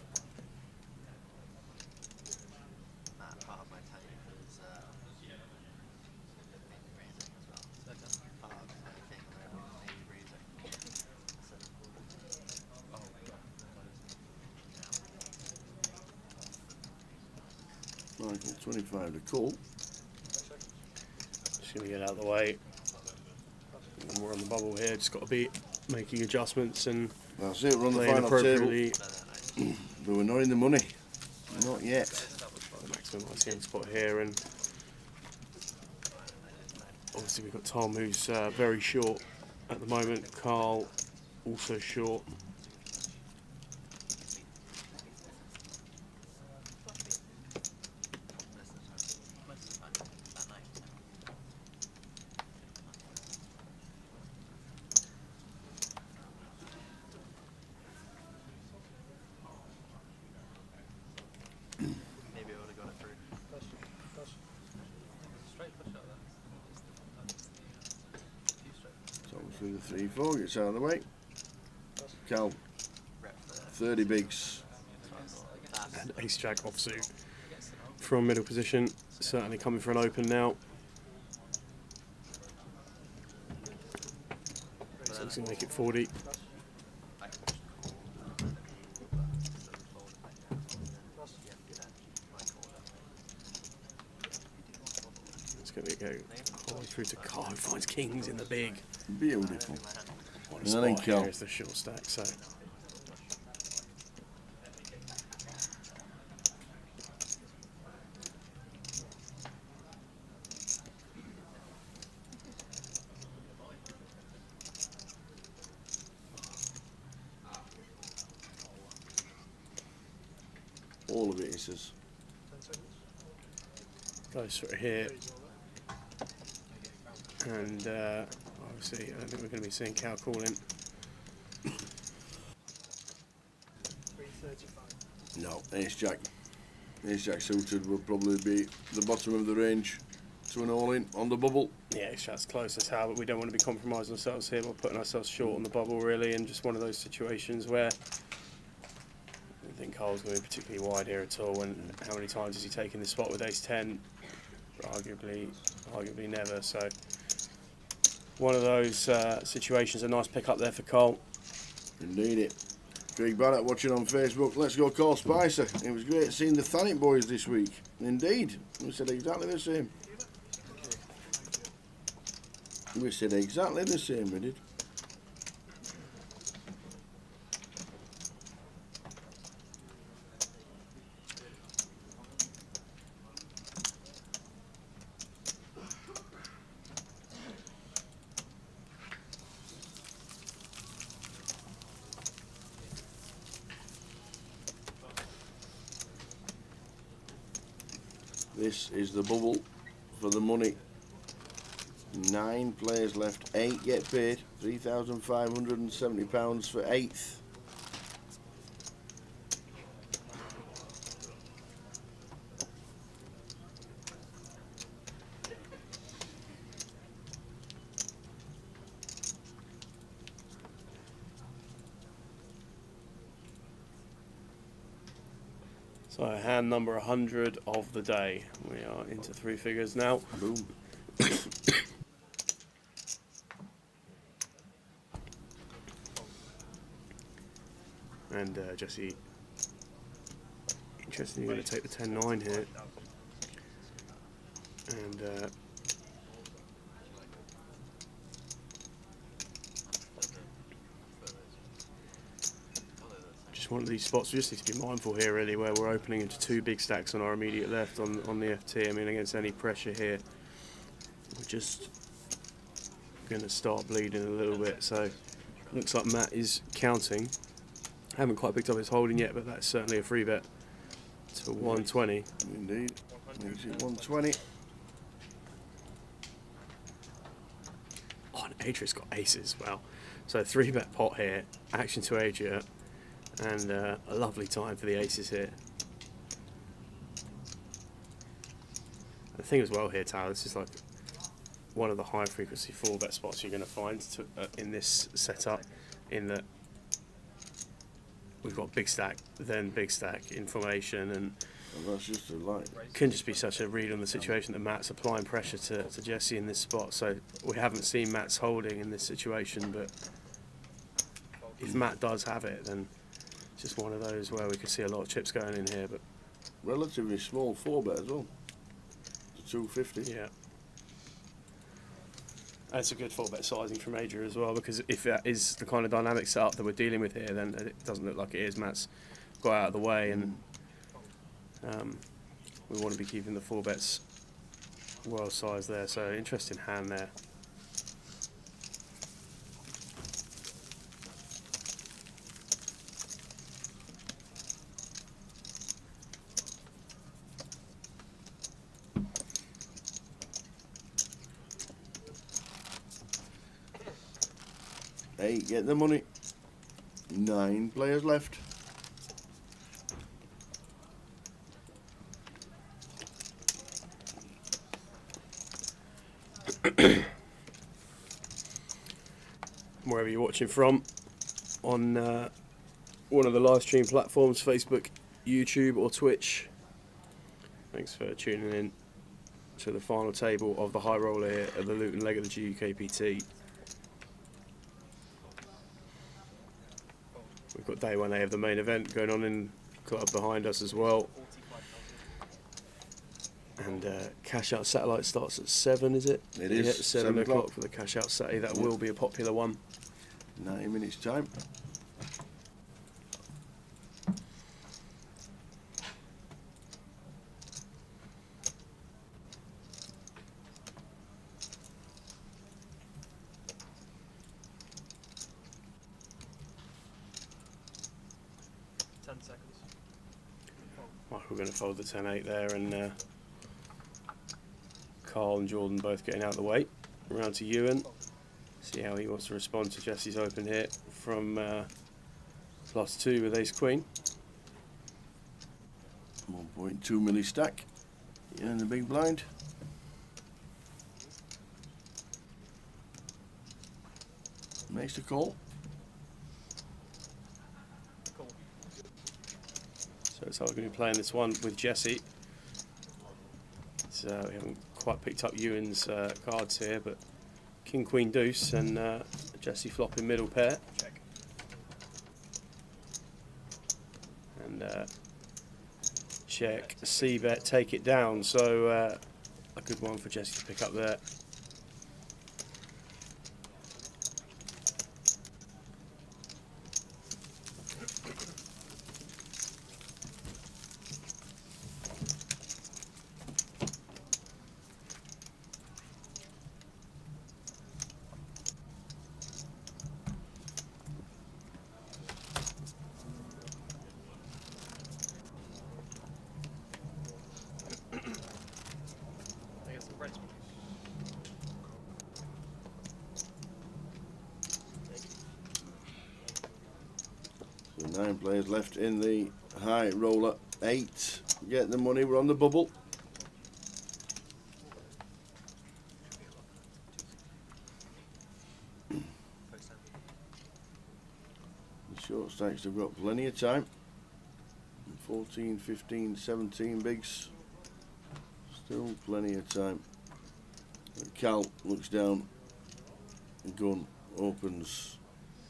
Michael 25 to call. Just going to get out of the way. And we're on the bubble here. Just got to be making adjustments and that's it. We're on the playing final appropriately. table, but we're not in the money. Not yet. Maximum ICM spot here, and obviously we've got Tom, who's very short at the moment. Carl also short. Maybe I would have got it through. Straight push out there. So through the 3-4, gets out of the way. Cal, 30 bigs. And ace jack offsuit from middle position. Certainly coming for an open now. So he's going to make it 40. It's going to go all the way through to Carl, who finds kings in the big. Beautiful. What a And spot then here Cal. is the short stack. So All of it, he says. goes sort of here. And obviously, I don't think we're going to be seeing Cal calling. No, ace jack. Ace jack suited will probably be the bottom of the range to an all-in on the bubble. Yeah, ace jack's close as hell, but we don't want to be compromising ourselves here. We're putting ourselves short on the bubble, really, and just one of those situations where I don't think Carl's going to be particularly wide here at all. And how many times has he taken this spot with ace 10? Arguably never. So one of those situations. A nice pick up there for Carl. Indeed it. Craig Barrett watching on Facebook. Let's go call Spicer. It was great seeing the Thanet boys this week. Indeed. We said exactly the same. We said exactly the same, we did. This is the bubble for the money. 9 players left, 8 get paid, £3,570 for 8th. So hand number 100 of the day. We are into 3 figures now. Boom. And Jesse, interesting, you're going to take the 10-9 here. And just one of these spots we just need to be mindful here, really, where we're opening into 2 big stacks on our immediate left on the FT. I mean, against any pressure here, we're just going to start bleeding a little bit. So looks like Matt is counting. Haven't quite picked up his holding yet, but that's certainly a free bet to 120. Indeed. Makes it 120. Oh, and Adria's got aces. Wow. So 3 bet pot here. Action to Adria. And a lovely time for the aces here. The thing as well here, Tal, this is like one of the high frequency 4 bet spots you're going to find in this setup, in that we've got big stack, then big stack in formation, and that's just a light. Can just be such a read on the situation that Matt's applying pressure to Jesse in this spot. So we haven't seen Matt's holding in this situation, but if Matt does have it, then it's just one of those where we could see a lot of chips going in here. But relatively small 4 bet as well. 250. Yeah. That's a good 4 bet sizing from Adria as well, because if that is the kind of dynamic setup that we're dealing with here, then it doesn't look like it is. Matt's got out of the way, and we want to be keeping the 4 bets well sized there. So interesting hand there. Get the money. 9 players left. Wherever you're watching from, on one of the live stream platforms, Facebook, YouTube or Twitch. Thanks for tuning in to the final table of the high roller here at the Luton leg of the GUKPT. We've got day 1A of the main event going on in club behind us as well. And cash out satellite starts at 7, is it? It is. Yeah, 7 o'clock for the cash out Saturday. That will be a popular one. 90 minutes time. We're going to fold the 10-8 there, and Carl and Jordan both getting out of the way. Around to Ewan. See how he wants to respond to Jesse's open here from +2 with ace queen. 1.2 milli stack. And the big blind. Makes the call. So it's how we're going to be playing this one with Jesse. So we haven't quite picked up Ewan's cards here, but King, Queen, Deuce, and Jesse flopping middle pair. Check. and check, C-bet, take it down. So a good one for Jesse to pick up there. So 9 players left in the high roller. 8 get the money. We're on the bubble. The short stacks have got plenty of time. 14, 15, 17 bigs. Still plenty of time. Cal looks down. Gun opens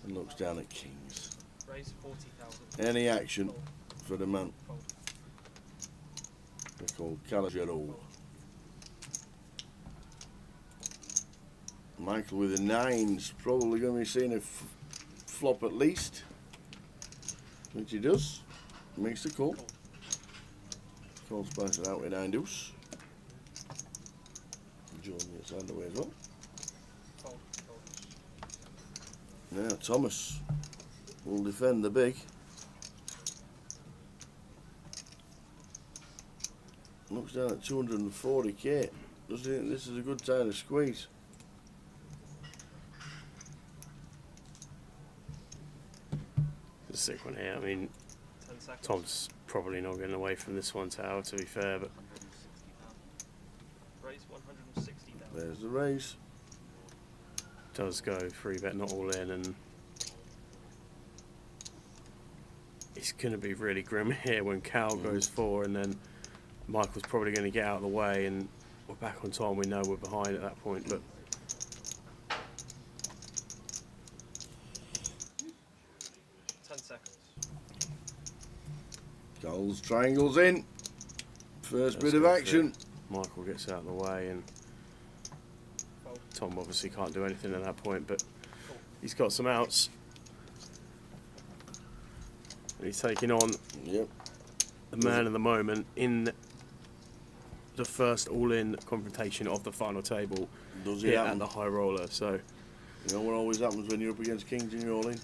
and looks down at kings. Raise 40,000. Any action for the man. They're called Calagero. Michael with a 9's probably going to be seeing a flop at least, which he does. Makes the call. Call spice it out with 9 deuce. John gets underway as well. Now Thomas will defend the big. Looks down at 240k. Does he think this is a good time to squeeze? It's a sick one here. I mean, Tom's probably not getting away from this one, Tower, to be fair, but Raise 160,000. There's the raise. Does go 3-bet, not all in, and it's going to be really grim here when Cal goes 4, and then Michael's probably going to get out of the way, and we're back on Tom. We know we're behind at that point, but 10 seconds. Cal's triangles in. First let's bit of go for action. it. Michael gets out of the way, and Tom obviously can't do anything at that point, but he's got some outs. And he's taking on the man of the moment in the first all-in confrontation of the final table. Does here it happen? at the high roller. So you know what always happens when you're up against kings and you're all in?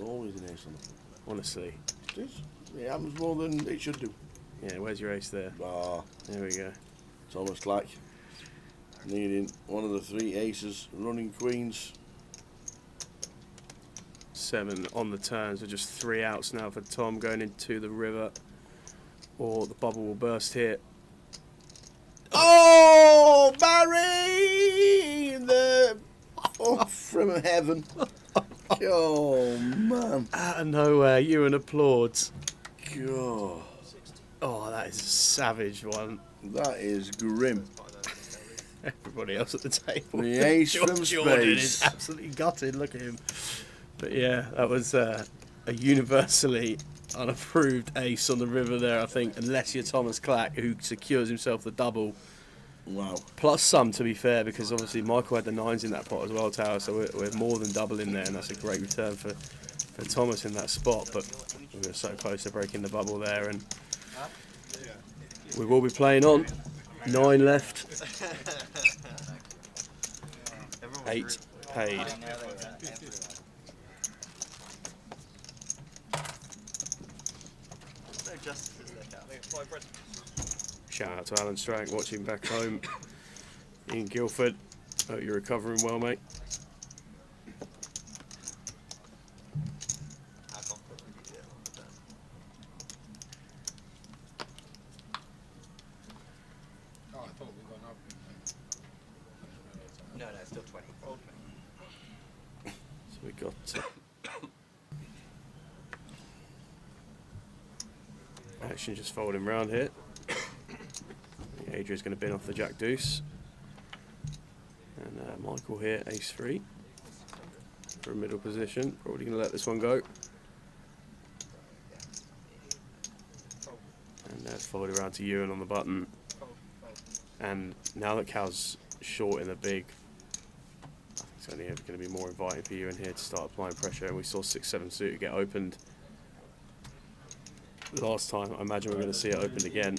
Always an ace on the front. honestly, It is. It happens more than it should do. yeah. Where's your ace there? Ah, There we go. Thomas Clack needing one of the 3 aces, running queens. 7 on the turn, so just 3 outs now for Tom going into the river, or the bubble will burst here. Oh, Barry! The off from heaven. Oh, man. Out of nowhere, Ewan applauds. God. Oh, that is a savage one. That is grim. Everybody else at the table. The ace Jordan from is space. absolutely gutted. Look at him. But yeah, that was a universally unapproved ace on the river there, I think, unless you're Thomas Clack, who secures himself the double. Wow. Plus some, to be fair, because obviously Michael had the 9s in that pot as well, Tower, so we're more than double in there, and that's a great return for Thomas in that spot. But we were so close to breaking the bubble there, and we will be playing on. 9 left. 8 paid. No justices there, Cal. Shout out to Alan Strank watching back home in Guildford. Hope you're recovering well, mate. Oh, I thought we were going up. No, it's still 20. So we got action just folding round here. Adrian's going to bin off the Jack Deuce, and Michael here Ace 3 for a middle position. Probably going to let this one go. followed around to Ewan on the button. And now that Cal's short in the big, I think it's only ever going to be more inviting for Ewan here to start applying pressure. And we saw 6-7 suited get opened last time. I imagine we're going to see it opened again.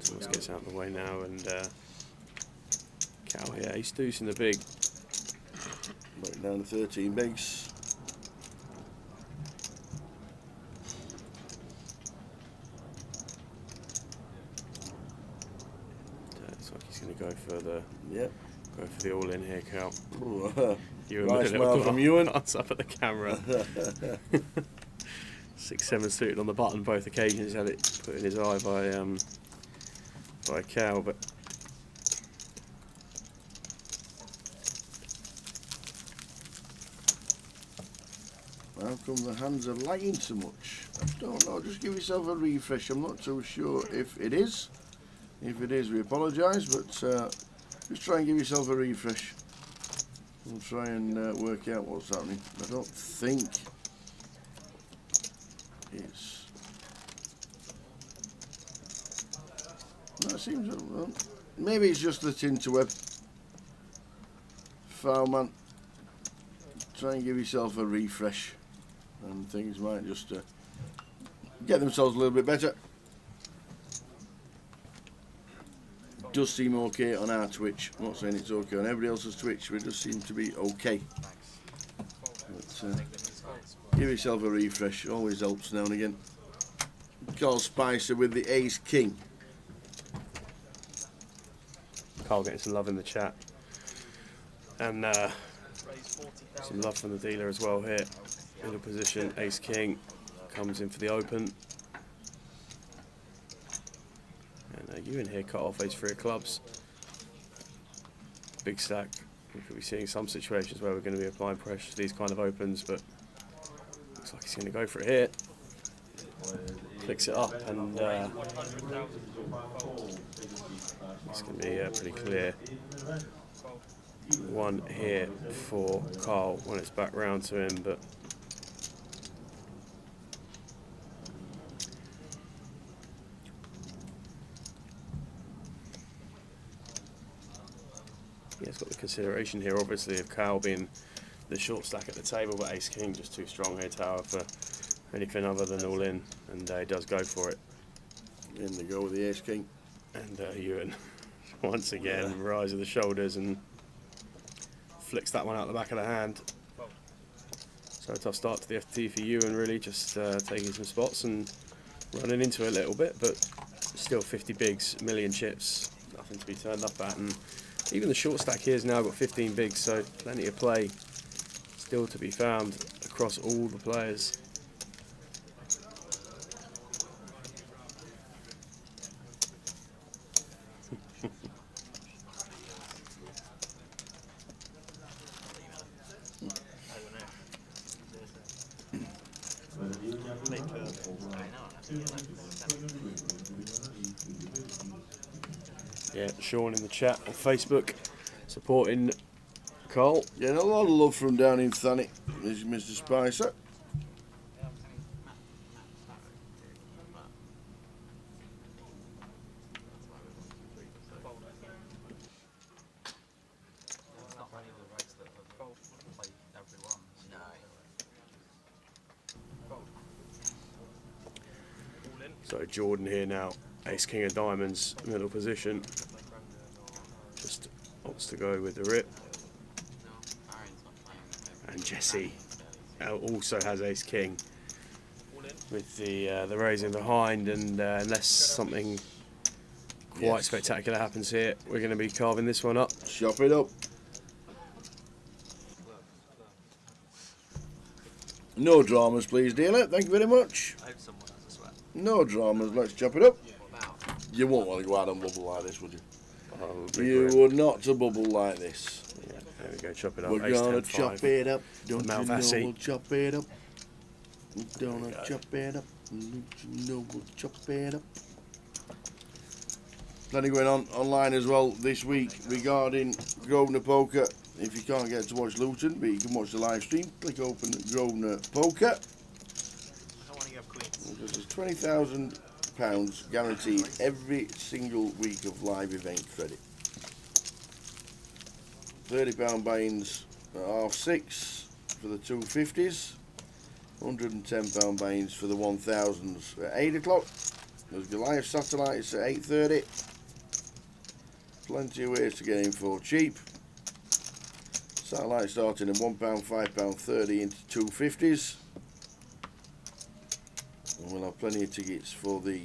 Thomas gets out of the way now, and Cal here, ace deuce in the big. Back down to 13 bigs. Looks like he's going to go for the go for the all in here, Cal. Nice smile from Ewan. Up at the camera. 6-7 suited on the button both occasions. Had it put in his eye by Cal, but how come the hands are lagging so much? I don't know, just give yourself a refresh. I'm not too sure if it is. If it is, we apologise, but just try and give yourself a refresh. We'll try and work out what's happening. I don't think it's... No, it seems... Well, maybe it's just the Tinterweb. Foul man. Try and give yourself a refresh, and things might just get themselves a little bit better. Does seem okay on our Twitch. I'm not saying it's okay on everybody else's Twitch, but it does seem to be okay. But, give yourself a refresh, always helps now and again. Carl Spicer with the ace king. Carl getting some love in the chat. And some love from the dealer as well here. Middle position, ace king comes in for the open. And Ewan here cut off ace 3 of clubs. Big stack. We could be seeing some situations where we're going to be applying pressure to these kind of opens, but looks like he's going to go for it here. Clicks it up, and it's going to be pretty clear. One here for Carl when it's back round to him, but yeah, it's got the consideration here, obviously, of Cal being the short stack at the table, but ace king just too strong here, Tower, for anything other than all in, and he does go for it. In the go with the ace king, and Ewan once again rise of the shoulders and flicks that one out the back of the hand. So a tough start to the FT for Ewan, really, just taking some spots and running into it a little bit, but still 50 bigs, a million chips, nothing to be turned up at, and even the short stack here has now got 15 bigs, so plenty of play still to be found across all the players. Yeah, Sean in the chat on Facebook supporting Carl. Yeah, a lot of love from down in Thanet, Mr. Spicer. So Jordan here now, ace king of diamonds, middle position. Just wants to go with the rip. And Jesse also has ace king with the raising behind, and unless something quite spectacular happens here, we're going to be carving this one up. Chop it up. No dramas, please, dealer. Thank you very much. I hope someone has a sweat. No dramas. Let's chop it up. You won't want to go out and bubble like this, would you? You would not to bubble like this. Yeah, there we go. Chop it up. We're going to chop it up. Don't you know Malvasi. we'll chop it up? We're going to chop it up. Don't you know we'll chop it up? Plenty going on online as well this week regarding Grosvenor Poker. If you can't get to watch Luton, but you can watch the live stream, click open Grosvenor Poker. This is £20,000 guaranteed every single week of live event credit. £30 buy-ins at 6:30 for the 250s. £110 buy-ins for the 1000s at 8 o'clock. There's Goliath satellites at 8:30. Plenty of ways to get in for cheap. Satellite starting at £1, £5.30 into 250s. And we'll have plenty of tickets for the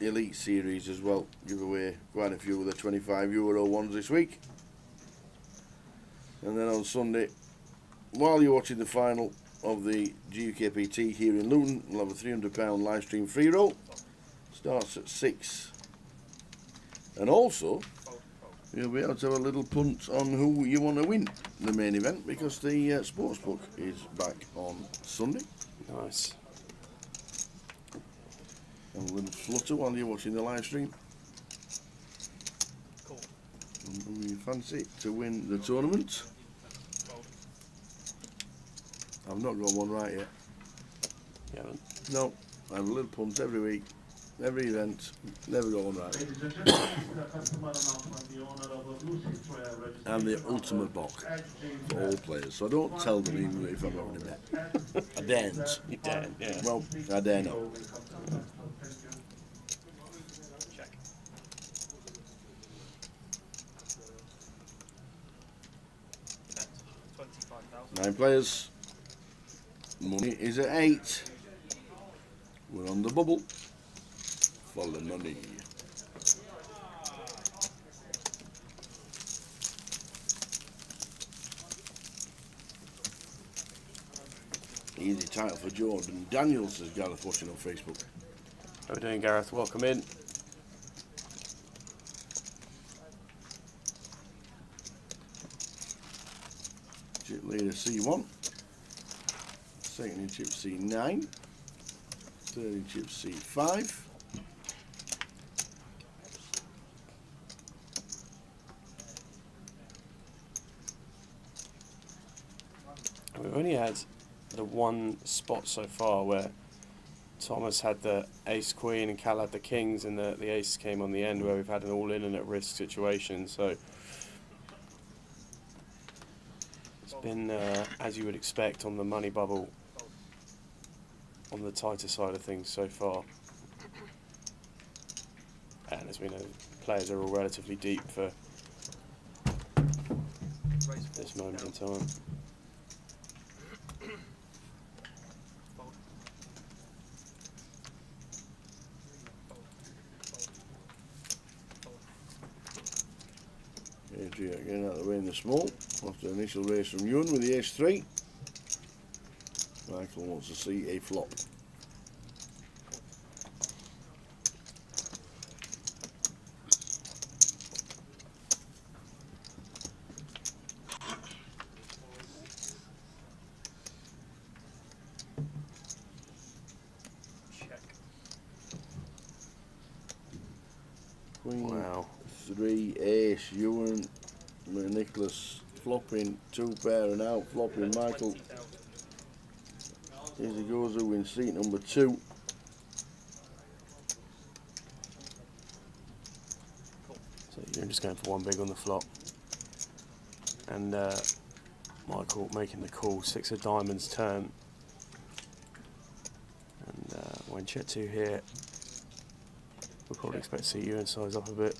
Elite Series as well. Give away quite a few of the €25 ones this week. And then on Sunday, while you're watching the final of the GUKPT here in Luton, we'll have a £300 live stream free roll. Starts at 6. And also, you'll be able to have a little punt on who you want to win the main event, because the sportsbook is back on Sunday. Nice. And a little flutter while you're watching the live stream. Cool. And who you fancy to win the tournament? I've not got one right yet. You haven't? No, I have a little punt every week, every event, never got one right. And the ultimate box for all players, so I don't tell them even if I'm having a bet. I daren't. You daren't, yeah. Well, I dare not. Check. $25,000. 9 players. Money is at 8. We're on the bubble. Follow the money. Easy title for Jordan Daniels, says Gareth watching on Facebook. How are we doing, Gareth? Welcome in. Chip leader C1. Second in chip C9. Third in chip C5. We've only had the one spot so far where Thomas had the ace queen and Cal had the kings, and the ace came on the end, where we've had an all in and at risk situation. So it's been as you would expect on the money bubble, on the tighter side of things so far. And as we know, players are all relatively deep for this moment in time. Adria getting out of the way in the small. After the initial race from Ewan with the ace-3. Michael wants to see a flop. Check. Queen, Wow. 3, ace, Ewan, Nicholas flopping, 2 pair and out, flopping Michael. Here he goes, who wins seat number 2. So you're just going for one big on the flop. And Michael making the call, 6 of diamonds turn. And when chip 2 here, we'll probably expect to see Ewan size up a bit.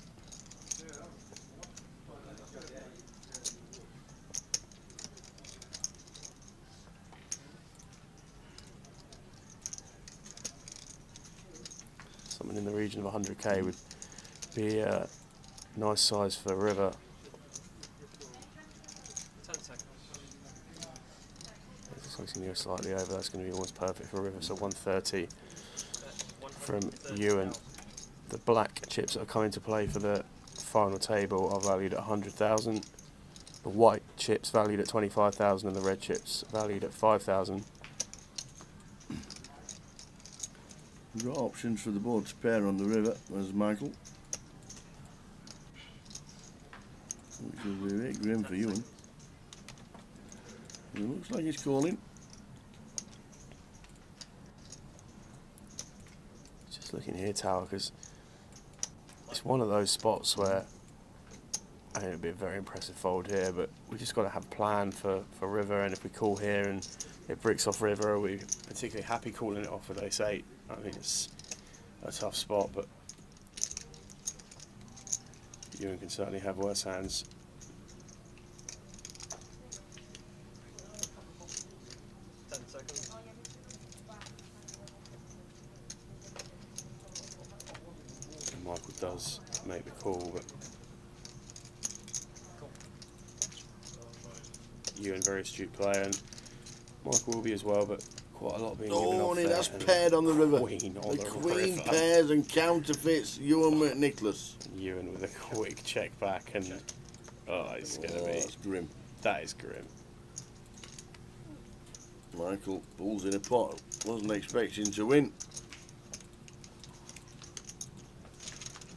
Something in the region of 100k would be a nice size for River. 10 seconds. It's going to go slightly over, that's going to be almost perfect for River, so 130 from Ewan. The black chips that are coming to play for the final table are valued at 100,000. The white chips valued at 25,000 and the red chips valued at 5,000. We've got options for the board to pair on the river, as Michael. Which will be a bit grim for Ewan. It looks like he's calling. Just looking here, Tower, because it's one of those spots where I think it'd be a very impressive fold here, but we just got to have a plan for river, and if we call here and it bricks off river, are we particularly happy calling it off with ace-8? I think it's a tough spot, but Ewan can certainly have worse hands. And Michael does make the call, but Ewan, very astute player, and Michael will be as well, but quite a lot being given off and there. that's paired on the river. The Queen pairs and counterfeits Ewan McNicholas. Ewan with a quick check back, and oh, it's going to be... That's grim. That is grim. Michael pulls in a pot. Wasn't expecting to win.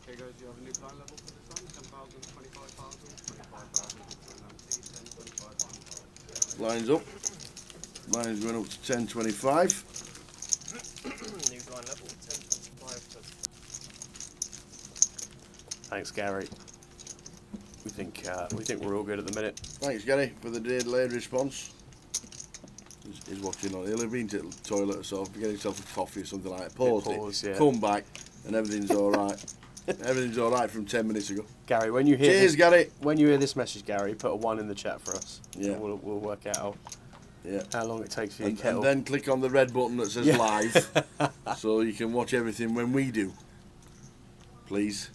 Okay guys, do you have a new blind level for this one? 10,000, 25,000, 25,000, 10, 25,000. Lines up. Lines going up to 10.25. New blind level, 10.25. Thanks, Gary. We think we're all good at the minute. Thanks, Gary, for the delayed response. He's watching on. He'll have been to the toilet or so, get himself a coffee or something like that. Pause it, yeah. come back, and everything's all right. Everything's all right from 10 minutes ago. Gary, when you hear Cheers, Gary. When you hear this message, Gary, put a 1 in the chat for us. Yeah. We'll work out how long it takes for your kettle. And then click on the red button that says live, so you can watch everything when we do. Please.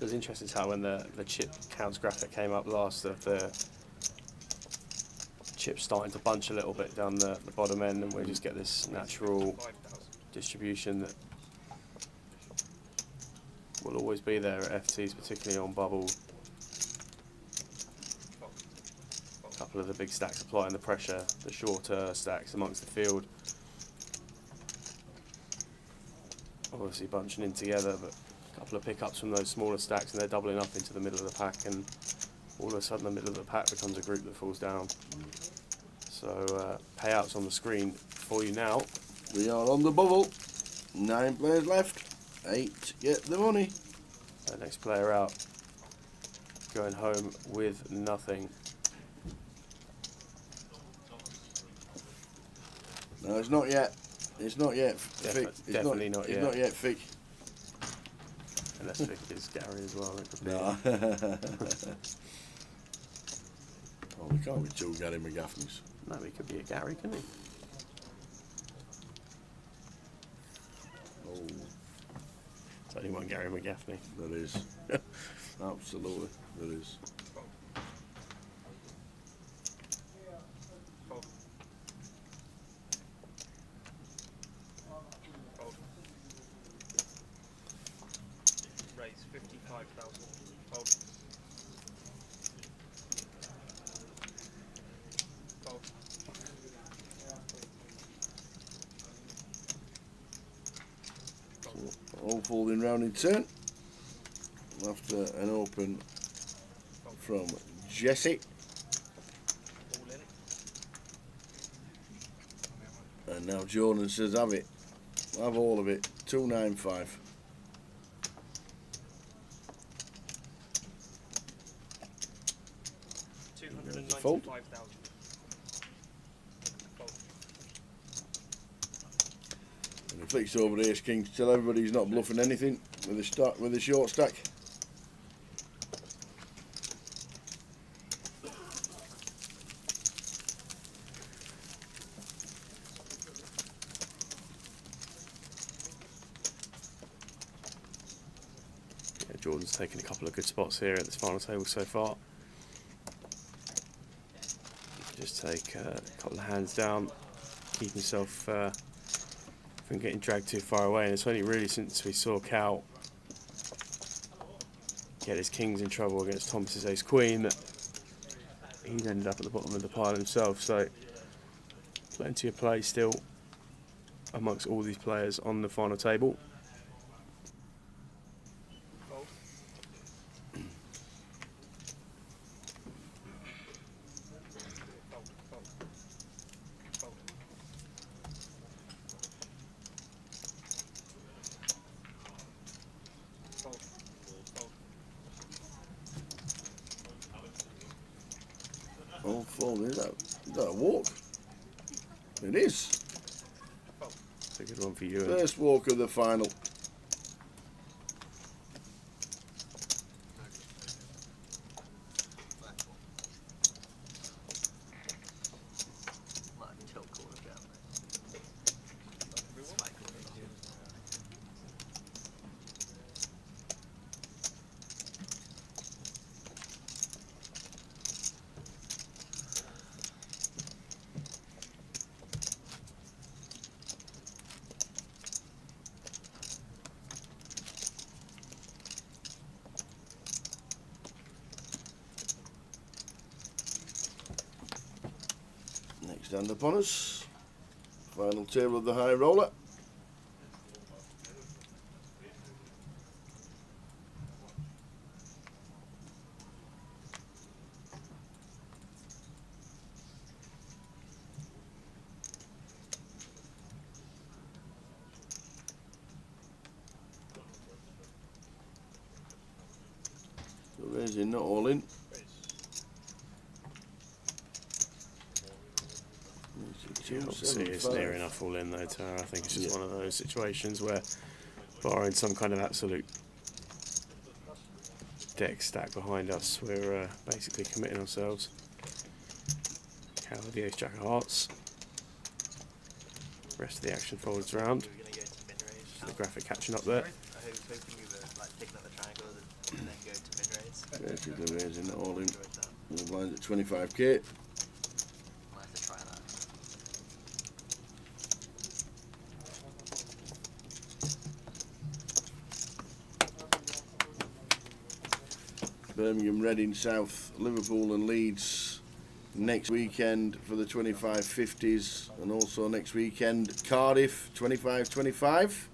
It was interesting how when the chip counts graphic came up last, of the chip starting to bunch a little bit down the bottom end, and we just get this natural distribution that will always be there at FTs, particularly on bubble. A couple of the big stacks applying the pressure, the shorter stacks amongst the field. Obviously bunching in together, but a couple of pickups from those smaller stacks and they're doubling up into the middle of the pack, and all of a sudden the middle of the pack becomes a group that falls down. So payouts on the screen for you now. We are on the bubble. 9 players left. 8 get the money. The next player out, going home with nothing. No, it's not yet. It's not yet. Definitely not yet. It's not yet thick. Unless Vic is Gary as well. It could be. No. Oh, we can't be 2 Gary McGaffneys. No, he could be a Gary, couldn't he? Oh. It's only one Gary McGaffney. There is. Absolutely, there is. Raise 55,000. Fold. Fold. All folding round in turn. After an open from Jesse. And now Jordan says have it. Have all of it. 295. Fold. 295,000. And he flicks over Ace King to tell everybody he's not bluffing anything with a short stack. Yeah, Jordan's taken a couple of good spots here at this final table so far. Just take a couple of hands down, keep himself from getting dragged too far away, and it's only really since we saw Cal get his kings in trouble against Thomas's ace-queen that he's ended up at the bottom of the pile himself. So Plenty of play still amongst all these players on the final table. All fold. Is that a walk? It is. It's a good one for you. First walk of the final. Next hand upon us, final table of the high roller. So raising, not all in. Obviously it's near enough all in though, Tara. I think it's just one of those situations where, barring some kind of absolute deck stack behind us, we're basically committing ourselves. Cow with the ace jack of hearts. Rest of the action folds round. The graphic catching up there. I was hoping you were like picking up the triangle and then go to mid-raise. Basically raising, all in. We're blind at 25k. Might have to try that. Birmingham, Reading, South, Liverpool and Leeds next weekend for the 25-50s, and also next weekend Cardiff 25-25.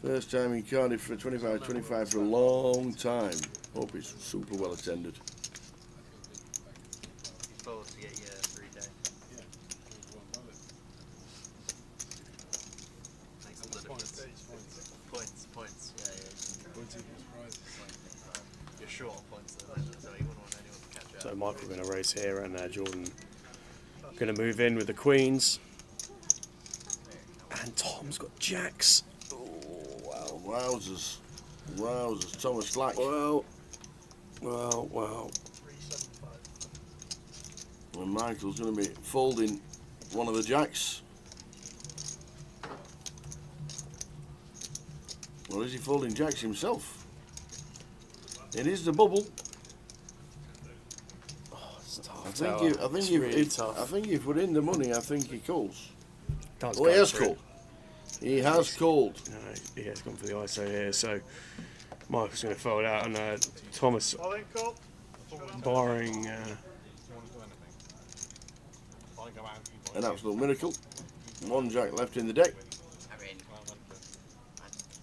First time in Cardiff for 25-25 for a long time. Hope it's super well attended. Forward to get your 3 day. Makes all the difference. Points. Yeah. You're short on points though, so you wouldn't want anyone to catch up. So Michael going to race here, and Jordan going to move in with the queens. And Tom's got jacks. Oh, wow, wowzers. Thomas Slack. Well. And Michael's going to be folding one of the jacks. Or is he folding jacks himself? It is the bubble. Oh, it's tough. I think if we're in the money, I think he calls. He has called. He has called. No, he has gone for the ISO here, so Michael's going to fold out, and Thomas barring an absolute miracle. One jack left in the deck.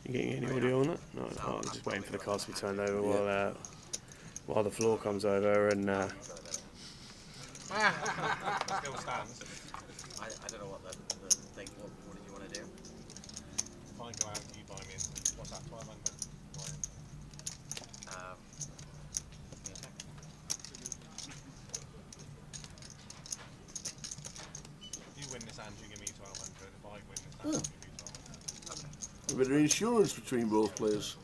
You getting any audio on that? No, I'm just waiting for the cards to be turned over while the floor comes over, and Still stands. I don't know what the thing. What did you want to do? If I go out, you buy me. What's that? 1200. You win this hand, you give me 1200. If I win this hand, you give me 1200. A bit of insurance between both players.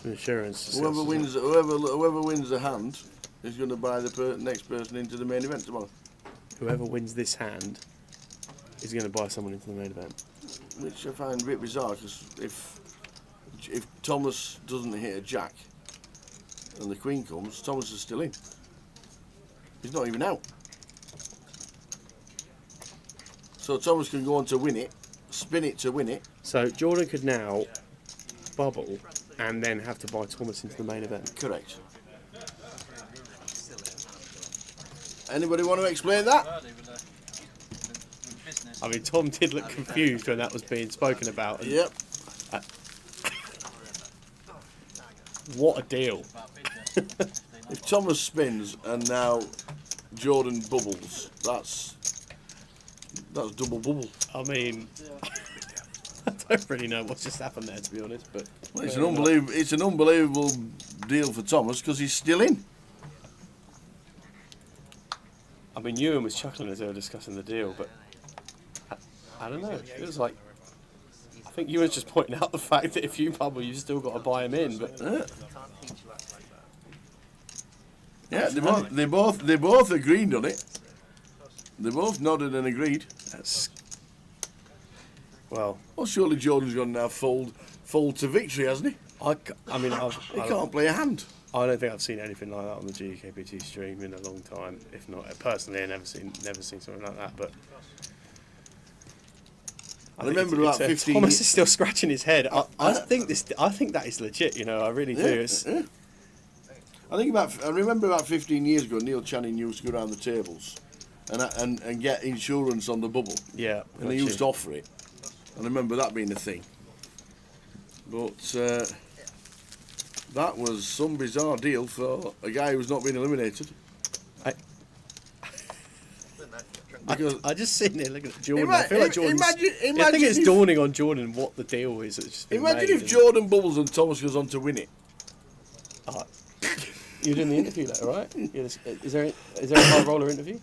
Insurance. Whoever wins the hand is going to buy the next person into the main event tomorrow. Whoever wins this hand is going to buy someone into the main event. Which I find a bit bizarre, because if Thomas doesn't hit a jack and the queen comes, Thomas is still in. He's not even out. So Thomas can go on to win it, spin it to win it. So Jordan could now bubble and then have to buy Thomas into the main event. Correct. Anybody want to explain that? I mean, Tom did look confused when that was being spoken about. And, Yep. What a deal. If Thomas spins and now Jordan bubbles, that's double bubble. I mean, I don't really know what's just happened there, to be honest. But Well, it's an unbelievable deal for Thomas because he's still in. I mean, Ewan was chuckling as they were discussing the deal, but I don't know. It feels like I think Ewan's just pointing out the fact that if you bubble, you've still got to buy him in. But yeah, they both agreed on it. They both nodded and agreed. Well, surely Jordan's gone now fold to victory, hasn't he? I mean, he can't play a hand. I don't think I've seen anything like that on the GUKPT stream in a long time. If not, personally, I've never seen something like that. But I remember about 15. Thomas is still scratching his head. I think that is legit. You know, I really do. Yeah. I remember about 15 years ago, Neil Channing used to go around the tables and get insurance on the bubble. Yeah, and they used to offer it. I remember that being a thing. But that was some bizarre deal for a guy who's not been eliminated. I just sitting there looking at Jordan. I feel like Jordan's... I think it's dawning on Jordan what the deal is. That's just imagine if Jordan bubbles and Thomas goes on to win it. You're doing the interview later, right? Is there a high roller interview?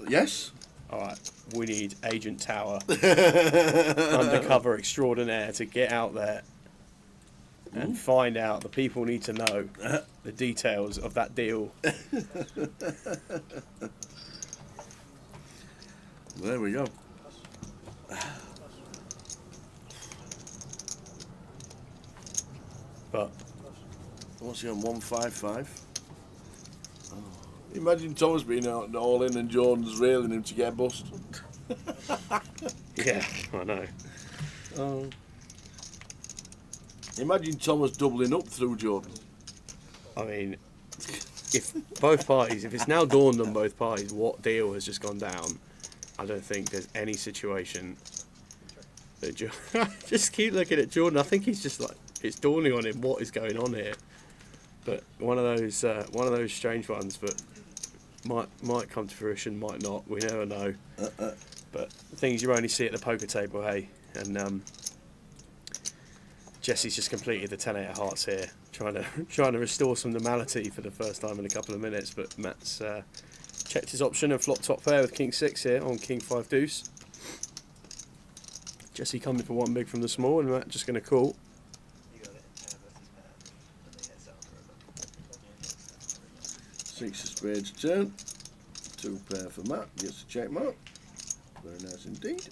Yes. All right. We need Agent Tower, undercover extraordinaire, to get out there and find out. The people need to know the details of that deal. There we go. But what's he on? 155. Oh. Imagine Thomas being all in and Jordan's railing him to get bust. Yeah, I know. Imagine Thomas doubling up through Jordan. I mean, if it's now dawned on both parties what deal has just gone down, I don't think there's any situation that just keep looking at Jordan. I think he's just like, it's dawning on him what is going on here. But one of those strange ones, but might come to fruition, might not. We never know. But things you only see at the poker table, hey. And Jesse's just completed the 10-8 of hearts here, trying to restore some normality for the first time in a couple of minutes. But Matt's checked his option and flopped top pair with King 6 here on King 5 deuce. Jesse coming for one big from the small, and Matt just going to call. Six of spades turn. Two pair for Matt. Gets a check mark. Very nice indeed.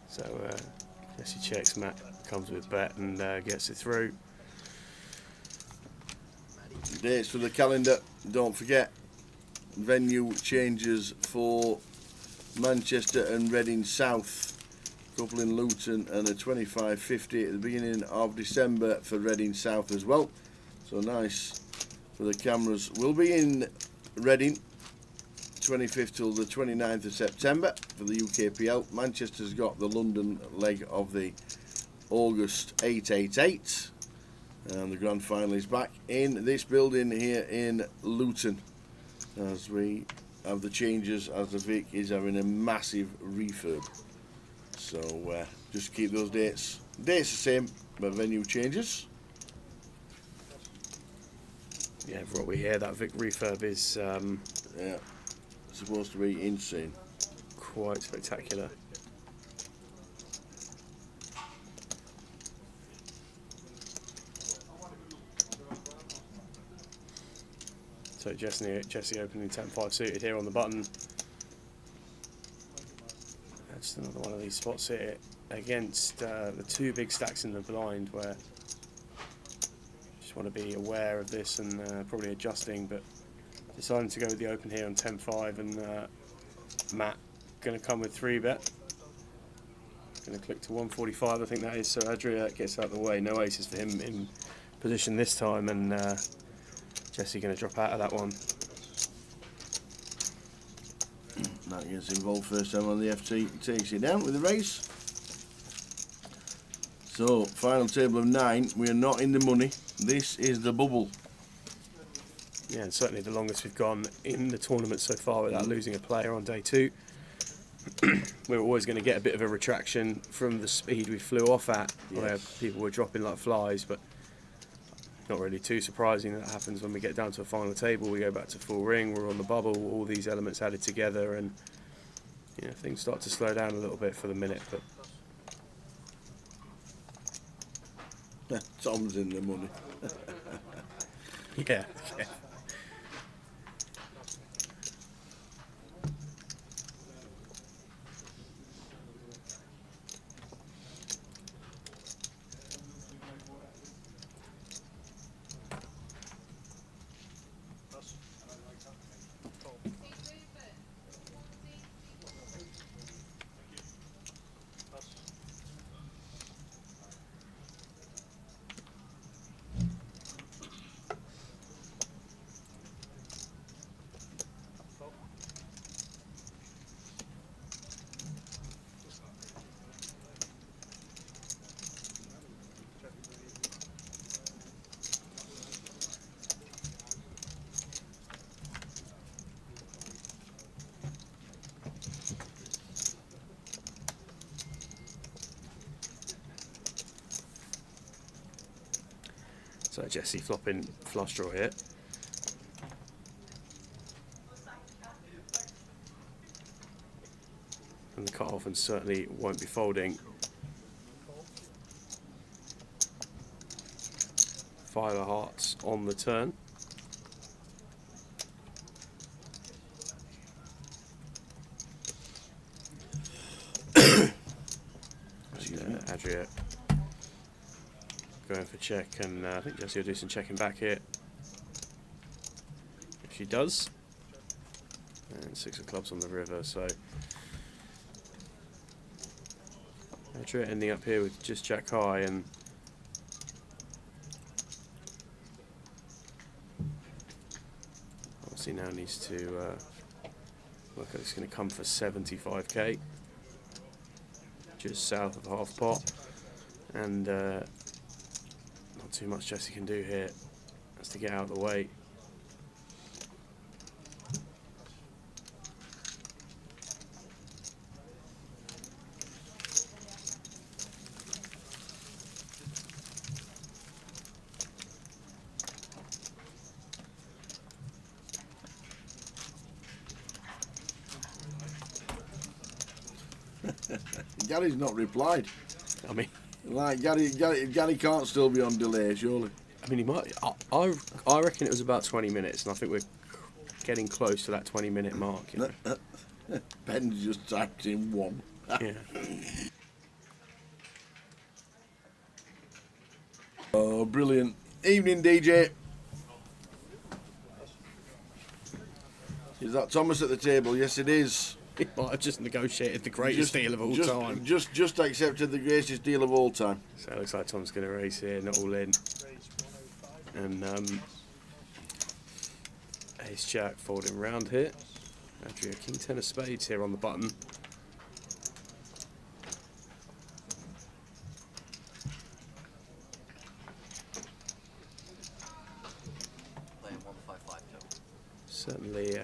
So Jesse checks, Matt comes with bet and gets it through. Dates for the calendar, don't forget, venue changes for Manchester and Reading South, couple in Luton, and a 25.50 at the beginning of December for Reading South as well. So nice for the cameras. We'll be in Reading 25th till the 29th of September for the UKPL. Manchester's got the London leg of the August 888, and the grand final is back in this building here in Luton as we have the changes, as the Vic is having a massive refurb. So just keep those dates the same, but venue changes. Yeah, for what we hear, that Vic refurb is yeah, supposed to be insane. Quite spectacular. So Jesse opening 10-5 suited here on the button. Just another one of these spots here. against the two big stacks in the blind, where just want to be aware of this and probably adjusting, but deciding to go with the open here on 10-5, and Matt going to come with 3-bet. Going to click to 145, I think that is, so Adria gets out of the way. No aces for him in position this time, and Jesse going to drop out of that one. Matt gets involved first time on the FT, takes it down with the race. So, final table of 9, we are not in the money. This is the bubble. Yeah, and certainly the longest we've gone in the tournament so far without losing a player on day 2. We were always going to get a bit of a retraction from the speed we flew off at, where people were dropping like flies, but not really too surprising that happens when we get down to a final table. We go back to full ring, we're on the bubble, all these elements added together, and you know, things start to slow down a little bit for the minute. But Tom's in the money. yeah. So Jesse flopping flush draw here. And the cut off, and certainly won't be folding. 5 of hearts on the turn. And Adria going for check, and I think Jessie will do some checking back here. If she does. And 6 of clubs on the river, so Adria ending up here with just jack high, and obviously now needs to look at it's going to come for 75k, just south of half pot, and not too much Jesse can do here. Has to get out of the way. Gary's not replied. I mean, like Gary can't still be on delay, surely. I mean, he might. I reckon it was about 20 minutes, and I think we're getting close to that 20-minute mark. You know? Ben's just typed in 1. Yeah. Oh, brilliant. Evening, DJ. Is that Thomas at the table? Yes, it is. He might have just negotiated the greatest deal of all time. Just accepted the greatest deal of all time. So it looks like Tom's going to race here, not all in. And ace jack folding round here. Adria king 10 of spades here on the button. Playing 155 total. Certainly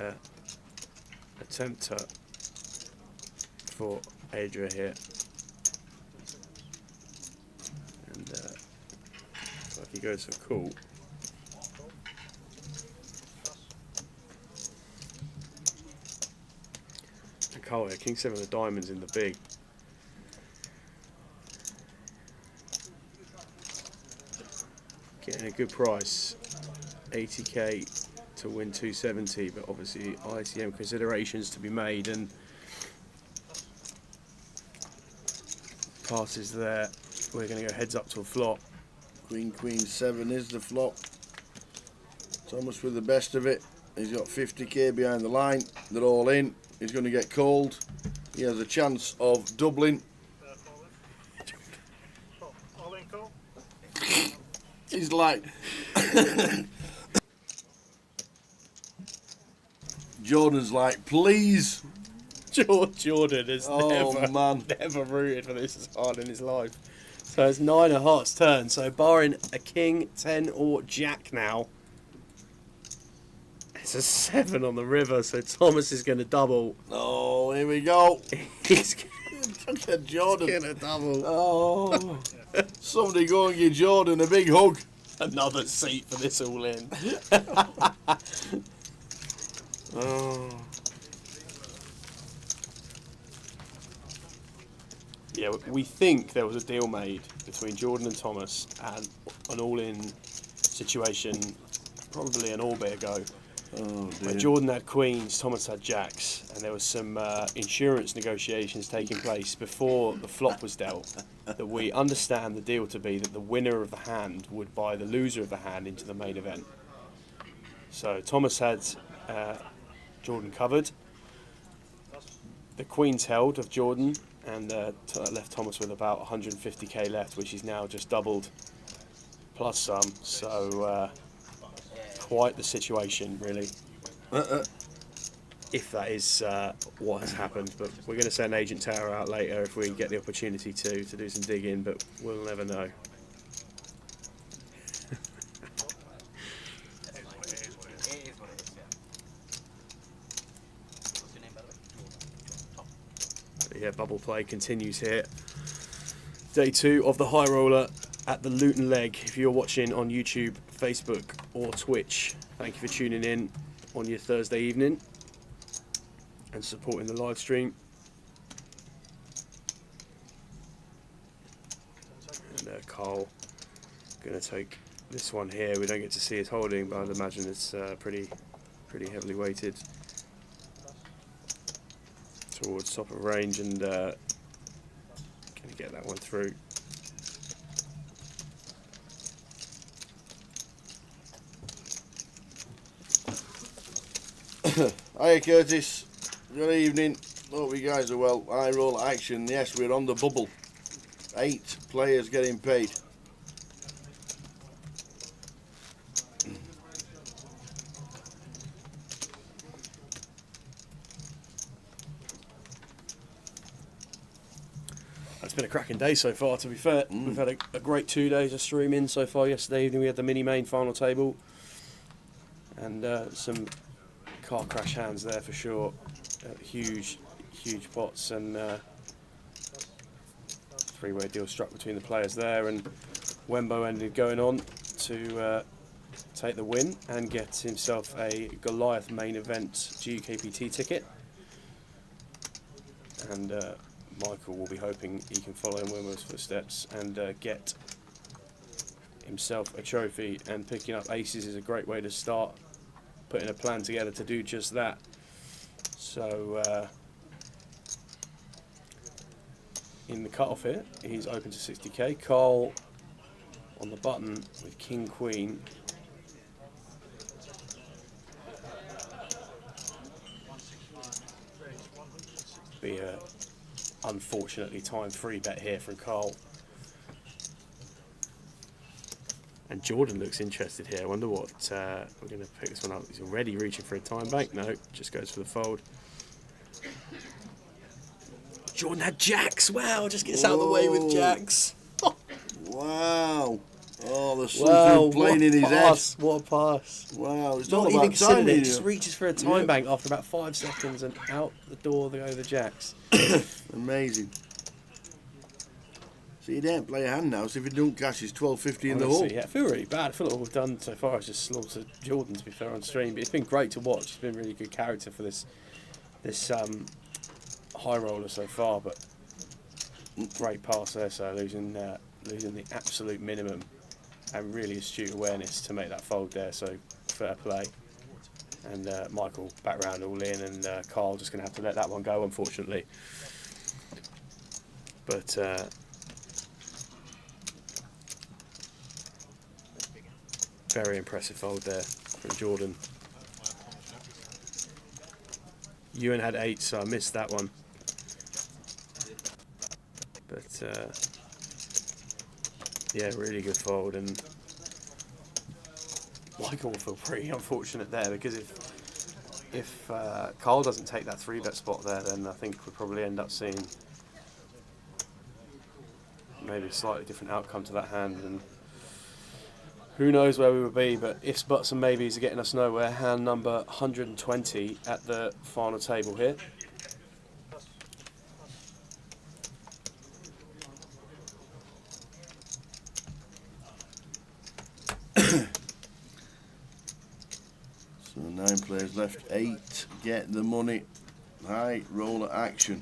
attempt for Adria here. And looks like he goes for cool. And Cole here, king 7 of diamonds in the big. Getting a good price, 80k to win 270, but obviously ICM considerations to be made, and passes there. We're going to go heads up to a flop. Queen, Queen 7 is the flop. Thomas with the best of it. He's got 50k behind the line. They're all in. He's going to get called. He has a chance of doubling. All in call. He's like... Jordan's like, please. Jordan has never rooted for this as hard in his life. So it's 9 of hearts turn. So barring a king, 10 or jack now. It's a 7 on the river, so Thomas is going to double. Oh, here we go. He's Look at Jordan. going to double. Oh. Somebody go and give Jordan a big hug. Another seat for this all in. Oh. Yeah, we think there was a deal made between Jordan and Thomas and an all-in situation probably an all bit ago. Oh, where Jordan had queens, Thomas had jacks, and there was some insurance negotiations taking place before the flop was dealt. That we understand the deal to be that the winner of the hand would buy the loser of the hand into the main event. So Thomas had Jordan covered. The queens held of Jordan and left Thomas with about 150k left, which is now just doubled plus some. So quite the situation, really. If that is what has happened, but we're going to send Agent Tower out later if we get the opportunity to do some digging, but we'll never know. Yeah, bubble play continues here. Day 2 of the high roller at the Luton leg. If you're watching on YouTube, Facebook or Twitch, thank you for tuning in on your Thursday evening and supporting the live stream. And Carl going to take this one here. We don't get to see his holding, but I'd imagine it's pretty heavily weighted towards top of range, and going to get that one through. Hiya Curtis, good evening, hope you guys are well. High roll action, yes, we're on the bubble. 8 players getting paid. It's been a cracking day so far, to be fair. We've had a great 2 days of streaming so far. Yesterday evening we had the mini main final table and some car crash hands there for sure. Huge pots, and 3-way deal struck between the players there, and Wembo ended going on to take the win and get himself a Goliath main event GUKPT ticket. And Michael will be hoping he can follow in Wembo's footsteps and get himself a trophy, and picking up aces is a great way to start putting a plan together to do just that. So in the cut-off here, he's open to 60k. Carl on the button with King Queen. Be a unfortunately timed free bet here from Carl. And Jordan looks interested here. I wonder what we're going to pick this one up. He's already reaching for a time bank. No, just goes for the fold. Jordan had jacks. Wow, just gets out of the way with jacks. Wow. Oh, there's something playing in his head. What a pass. Wow, it's not all even about considered timing. it. Just reaches for a time bank after about 5 seconds, and out the door they go the jacks. Amazing. So you don't play a hand now, so if you don't cash, it's 12.50 in the hole. Yeah, I feel really bad. I feel like all we've done so far is just slaughter Jordan, to be fair, on stream. But it's been great to watch. It's been really good character for this high roller so far. But great pass there, so losing the absolute minimum, and really astute awareness to make that fold there. So fair play. And Michael back round all in, and Carl just going to have to let that one go, unfortunately. But Very impressive fold there from Jordan. Ewan had 8, so I missed that one. But yeah, really good fold, and Michael will feel pretty unfortunate there, because if Carl doesn't take that 3-bet spot there, then I think we'll probably end up seeing maybe a slightly different outcome to that hand, and who knows where we would be. But ifs, buts and maybes are getting us nowhere. Hand number 120 at the final table here. So 9 players left, 8 get the money. High roller action.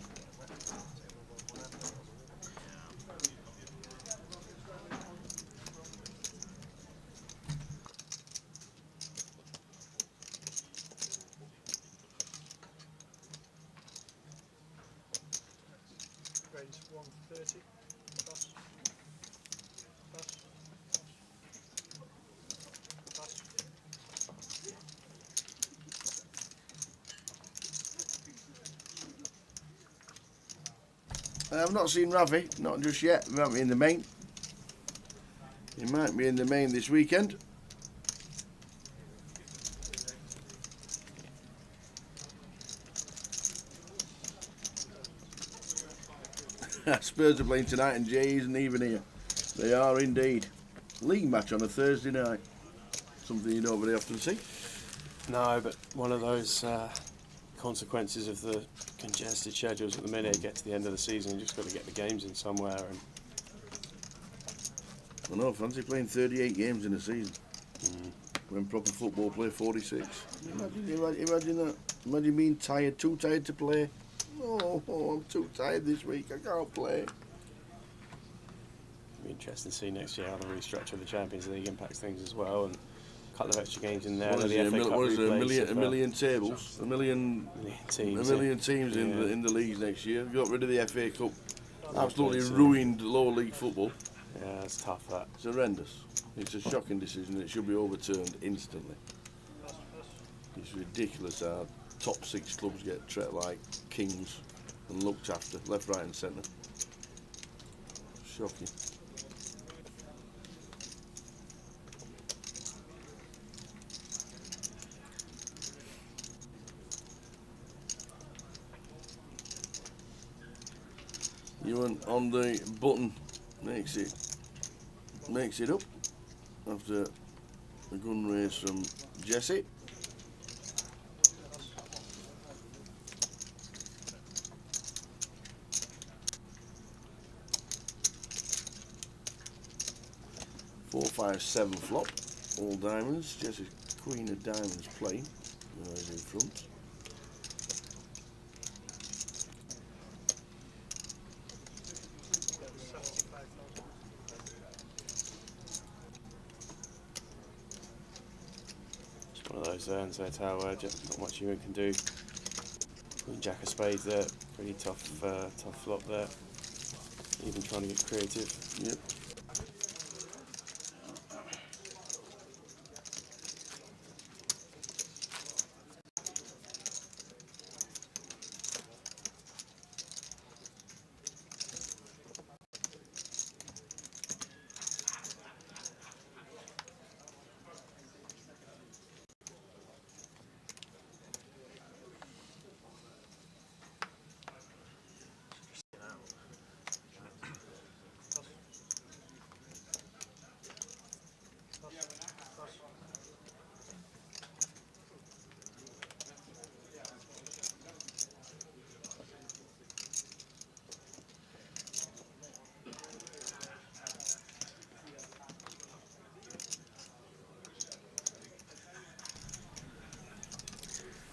Range 130. Pass. Pass. Pass. I've not seen Ravi, not just yet. He might be in the main. He might be in the main this weekend. Spurs are playing tonight and Jay isn't even here. They are indeed. League match on a Thursday night. Something you don't very often see. No, but one of those consequences of the congested schedules at the minute. You get to the end of the season, you just got to get the games in somewhere. And I know, fancy playing 38 games in a season. When proper football play 46. Imagine that. Imagine being tired, too tired to play. Oh, I'm too tired this week, I can't play. It'll be interesting to see next year how the restructure of the Champions League impacts things as well, and a couple of extra games in there. What is it, a million tables, a million teams, in the leagues next year. Got rid of the FA Cup. Absolutely ruined lower league football. Yeah, it's tough, that. It's horrendous. It's a shocking decision. It should be overturned instantly. It's ridiculous how top 6 clubs get treated like kings and looked after, left, right and centre. Shocking. Ewan on the button makes it up after a gun raise from Jesse. Four, 5, 7 flop, all diamonds. Jesse's queen of diamonds playing. He's in front. Just one of those zones there, Tower. Just not much you can do. Queen Jack of Spades there. Pretty tough flop there. Even trying to get creative. Yep.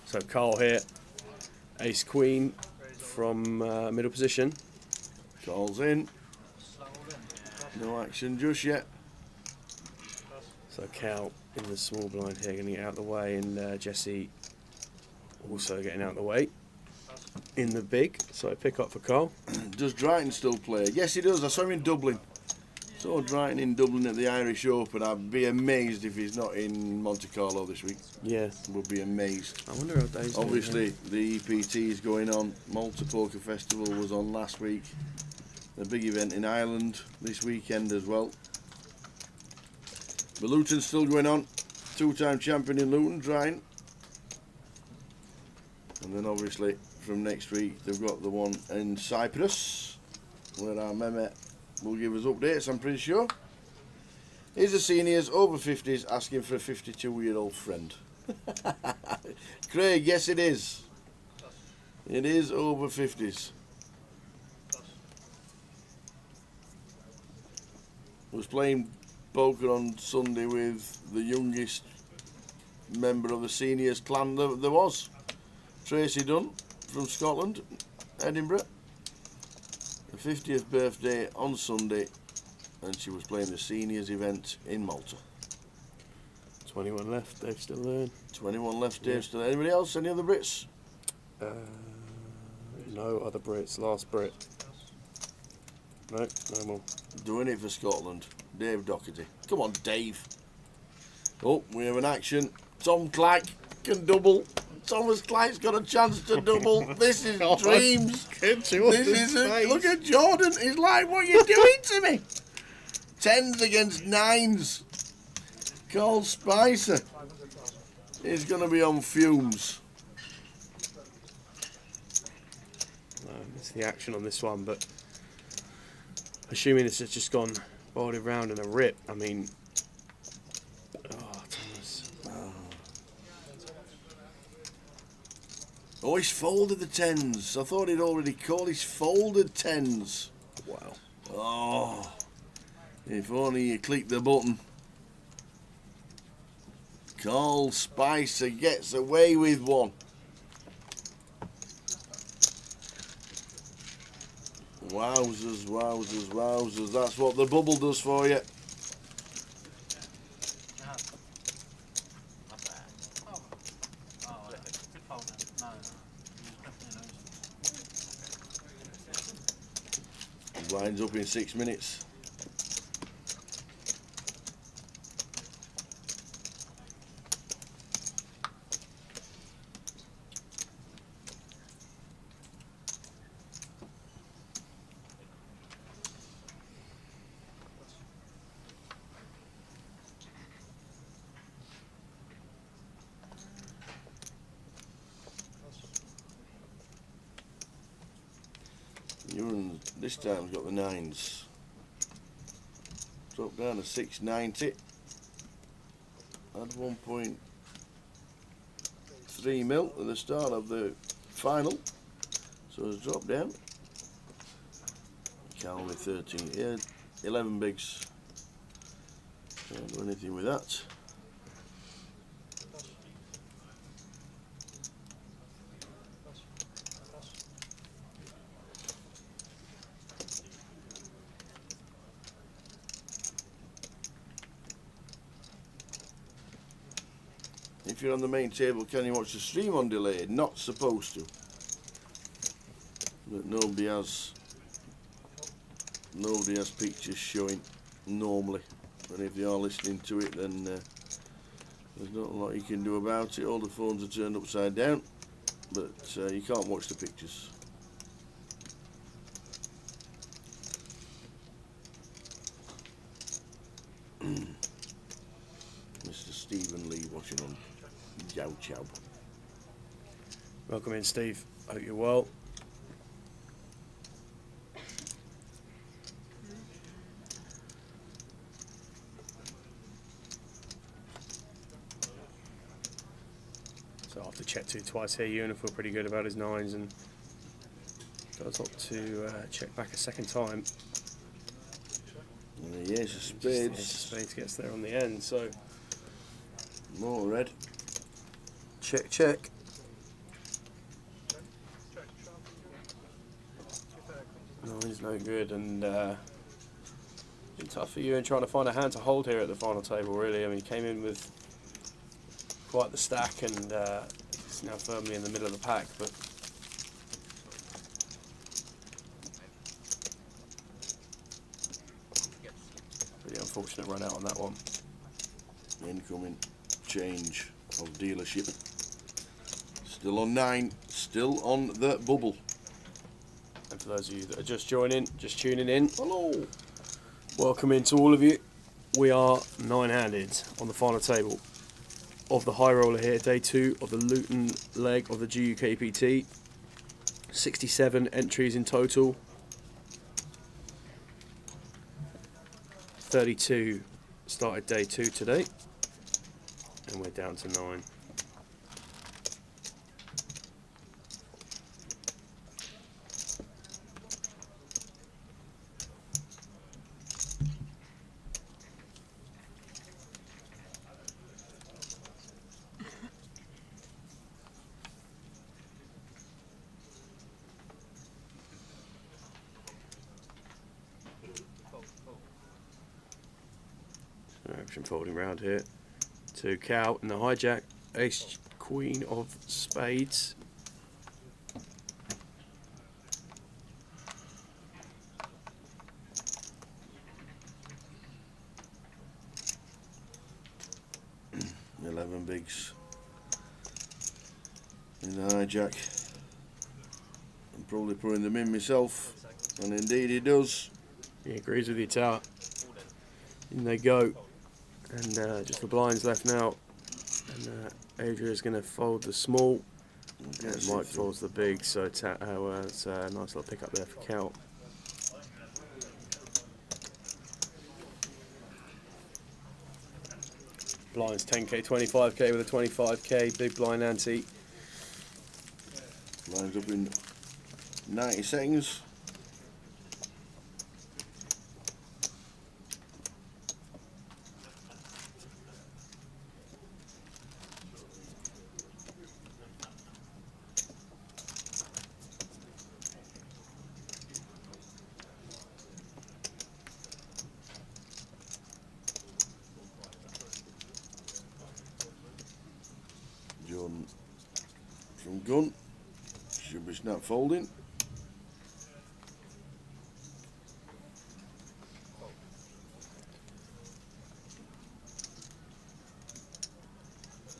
So Carl here, ace queen from middle position. Carl's in. No action just yet. So Cal in the small blind here, getting it out of the way, and Jesse also getting out of the way in the big. So I pick up for Carl. Does Drayton still play? Yes, he does. I saw him in Dublin. So Drayton in Dublin at the Irish Open. I'd be amazed if he's not in Monte Carlo this week. Yeah. Would be amazed. I wonder how days. Obviously, the EPT is going on. Malta Poker Festival was on last week. The big event in Ireland this weekend as well. But Luton's still going on. Two-time champion in Luton, Drayton. And then obviously from next week they've got the one in Cyprus, where our Mehmet will give us updates, I'm pretty sure. Here's the seniors, over 50s, asking for a 52-year-old friend. Craig, yes it is. It is over 50s. I was playing poker on Sunday with the youngest member of the seniors clan there was. Tracy Dunn from Scotland, Edinburgh. Her 50th birthday on Sunday, and she was playing the seniors event in Malta. 21 left, Dave's still there. 21 left, Dave's still there. Anybody else? Any other Brits? No other Brits, last Brit. No, no more. Doing it for Scotland, Dave Doherty. Come on, Dave. Oh, we have an action. Tom Clack can double. Thomas Clack's got a chance to double. This is dreams. This is look at Jordan. He's like, what are you doing to me? 10s against 9s. Carl Spicer is going to be on fumes. It's the action on this one, but assuming this has just gone bowled round in a rip, I mean, Thomas. Oh, he's folded the 10s. I thought he'd already called. He's folded 10s. Wow. Oh, if only you click the button. Carl Spicer gets away with one. Wowzers, wowzers, wowzers. That's what the bubble does for you. Blinds up in 6 minutes. Ewan this time's got the 9s. Drop down to 690. Had 1.3 mil at the start of the final. So it's dropped down. Can't with 13. Yeah, 11 bigs. Can't do anything with that. If you're on the main table, can you watch the stream on delay? Not supposed to. But nobody has pictures showing normally. And if they are listening to it, then there's not a lot you can do about it. All the phones are turned upside down, but you can't watch the pictures. Mr. Stephen Lee watching on Yow Chow. Welcome in, Steve. Hope you're well. So after check 2 twice here, Ewan will feel pretty good about his 9s and does opt to check back a second time. Yes, a spades. Spades gets there on the end, so more red. Check, check. Nine's no good, and it's tough for you in trying to find a hand to hold here at the final table, really. I mean, he came in with quite the stack, and he's now firmly in the middle of the pack, but unfortunate run out on that one. Incoming change of dealership. Still on 9, still on the bubble. And for those of you that are just joining, just tuning in, hello. Welcome in to all of you. We are 9-handed on the final table of the high roller here, day 2 of the Luton leg of the GUKPT. 67 entries in total. 32 started day 2 today, and we're down to 9. Action folding round here to Cow and the hijack, ace queen of spades. $11 bigs in the hijack. I'm probably putting them in myself, and indeed he does. He agrees with you, Tower. In they go. And just the blinds left now. And Adria's going to fold the small. And Mike folds the big. So it's a nice little pick up there for Cal. Blinds 10k, 25k with a 25k. Big blind ante. Lines up in 90 seconds. John from gun should be snap folding.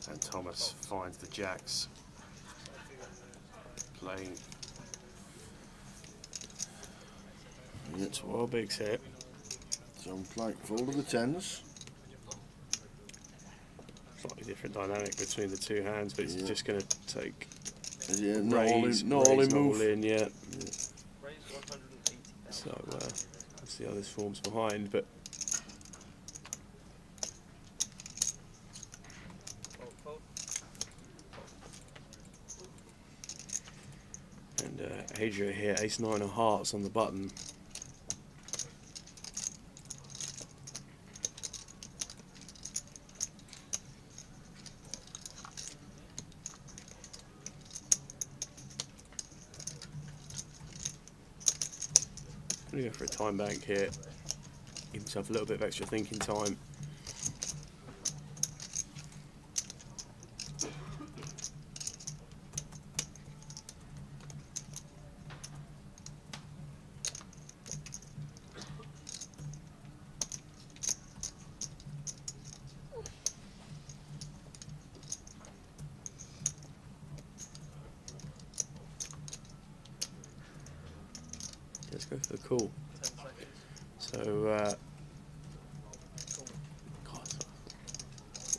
And Thomas finds the jacks. Playing. It's well bigs here. So like fold of the 10s. Slightly different dynamic between the two hands, but it's just going to take not raise, all in move. All in, yeah. So let's see how this forms behind, but and Adria here, ace-9 of hearts on the button. I'm going to go for a time bank here, give himself a little bit of extra thinking time. Let's go for the call. So,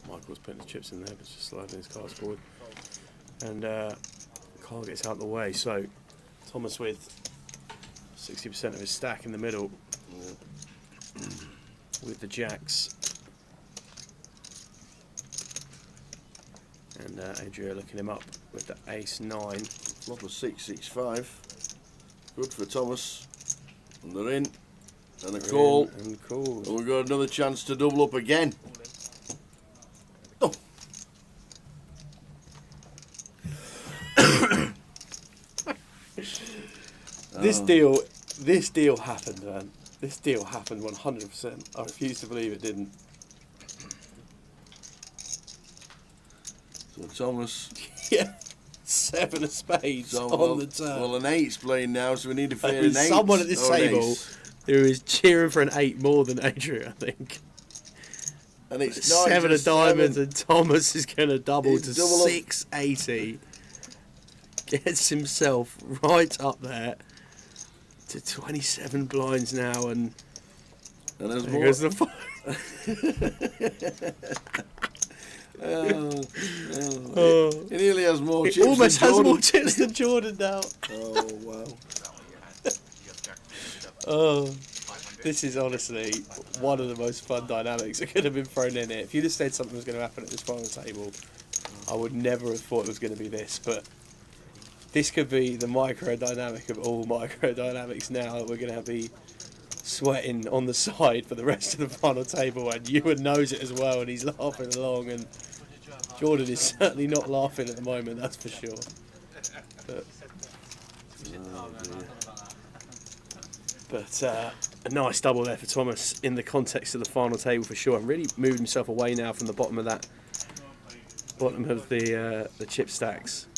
Michael's putting the chips in there, but just sliding his cards forward. And Carl gets out of the way. So, Thomas with 60% of his stack in the middle with the jacks. And Adria looking him up with the ace-9. Flop of 6-6-5. Good for Thomas. And they're in. And a call. And called. And we've got another chance to double up again. Oh. This deal happened, man. This deal happened 100%. I refuse to believe it didn't. So Thomas. Yeah. 7 of spades So, on the turn. Well, an 8's playing now, so we need to fade an 8. Someone at this table who is cheering for an 8 more than Adrian, I think. And it's not 7 of just diamonds, 7. and Thomas is going to double He's to double up. 680. Gets himself right up there to 27 blinds now, and there's there more. goes the He nearly has more It chips almost than has Jordan. more chips than Jordan now. Oh, wow. Oh, this is honestly one of the most fun dynamics that could have been thrown in here. If you'd have said something was going to happen at this final table, I would never have thought it was going to be this, but this could be the micro dynamic of all micro dynamics now that we're going to be sweating on the side for the rest of the final table, and Ewan knows it as well, and he's laughing along, and Jordan is certainly not laughing at the moment, that's for sure. But a nice double there for Thomas in the context of the final table for sure, and really moved himself away now from the bottom of that, bottom of the chip stacks.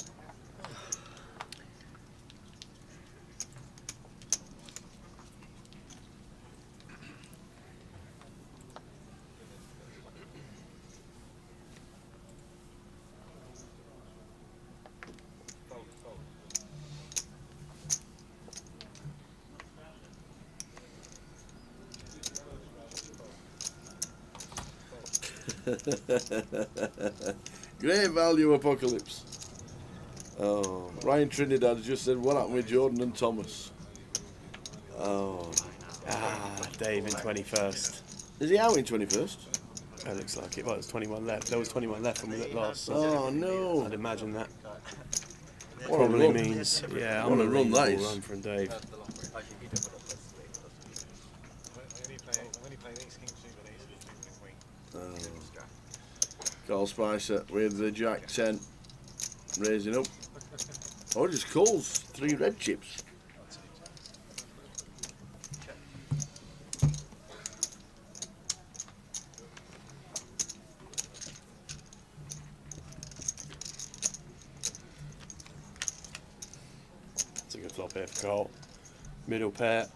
Great value apocalypse. Oh, Ryan Trinidad just said, what happened with Jordan and Thomas? Oh. Dave in 21st. Is he out in 21st? That looks like it. Well, there's 21 left. There was 21 left when we looked last. So oh, no. I'd imagine that. What Probably a run. means, yeah, What a run that is. run from Dave. Carl Spicer with the Jack 10. Raising up. Oh, just calls 3 red chips. It's a good flop here for Carl. Middle pair.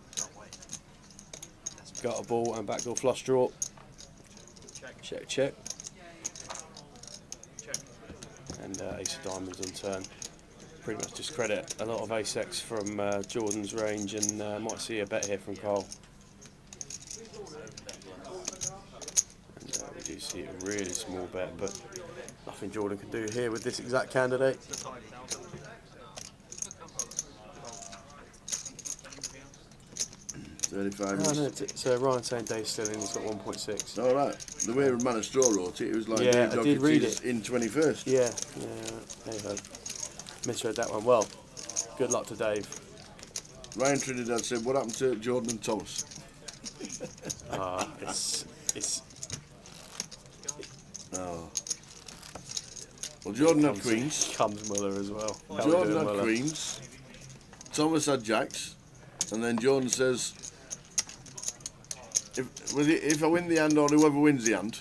Got a ball and backdoor flush draw. Check, check. And ace of diamonds on turn. Pretty much discredit a lot of ace-x from Jordan's range, and might see a bet here from Carl. And we do see a really small bet, but nothing Jordan can do here with this exact candidate. So Ryan's saying Dave's still in, he's got 1.6. All right. The way Man of Straw wrote it, it was like yeah, Dave I did read it. in 21st. Yeah, there you go. Misread that one. Well, good luck to Dave. Ryan Trinidad said, what happened to Jordan and Thomas? It's oh. Well, Jordan had queens. Comes Muller as well. Jordan had queens. Thomas had jacks. And then Jordan says, if I win the hand or whoever wins the hand.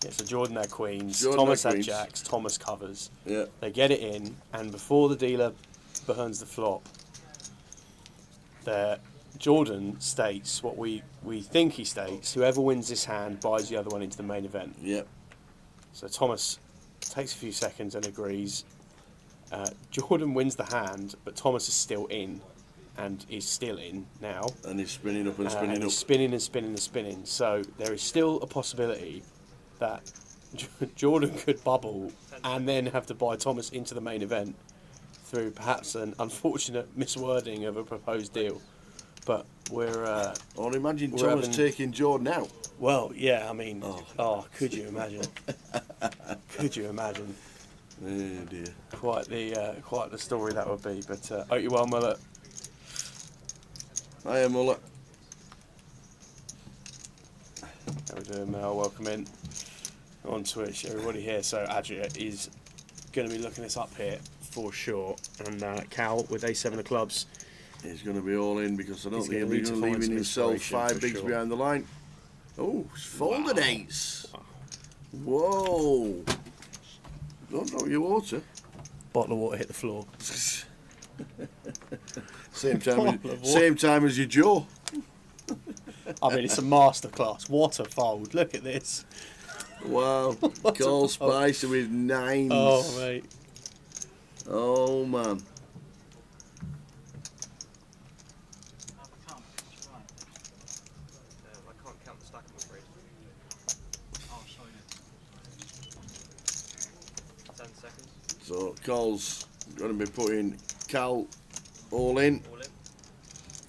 Yeah, so Jordan had queens, Jordan Thomas had had queens. jacks, Thomas covers. Yeah. They get it in, and before the dealer burns the flop, Jordan states what we think he states: whoever wins this hand buys the other one into the main event. Yep. So Thomas takes a few seconds and agrees. Jordan wins the hand, but Thomas is still in, and is still in now. And he's spinning up and spinning and up. He's spinning and spinning and spinning. So there is still a possibility that Jordan could bubble and then have to buy Thomas into the main event through perhaps an unfortunate miswording of a proposed deal. But we're... or imagine Thomas taking Jordan out. Well, yeah, I mean... Oh, could you imagine? Could you imagine? Oh dear. Quite the story that would be. But hope you well, Muller. Hiya, Muller. How we doing, Mel? Welcome in on Twitch, everybody here. So Adria is going to be looking this up here for sure, and Cal with A7 of clubs. He's going to be all in because I don't He's think gonna he's need to leaving find some himself inspiration 5 bigs for sure. behind the line. Oh, it's folded ace. Whoa. Don't drop your water. Bottle of water hit the floor. Same time as your jaw. I mean, it's a masterclass. What a fold. Look at this. Wow. Cole Spicer with 9s. Oh, mate. Oh, man. I can't count the stack, I'm afraid. Oh, sorry. 10 seconds. So Cole's going to be putting Cal all in. All in.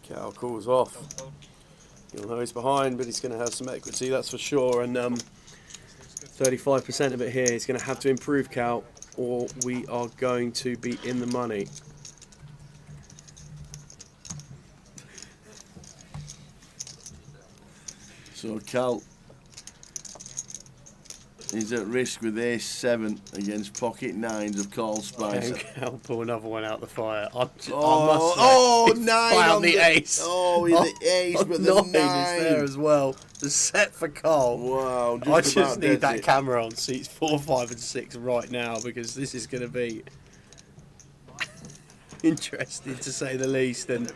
Cal calls off. You'll know he's behind, but he's going to have some equity, that's for sure. And 35% of it here. He's going to have to improve Cal, or we are going to be in the money. So Cal is at risk with ace-7 against pocket 9s of Cole Spicer. And Cal pull another one out the fire. I must say, 9 found on the ace. Oh, with the ace, but the 9 is there as well. The set for Cole. Wow, I just need that camera on seats 4, 5 and 6 right now, because this is going to be interesting to say the least. And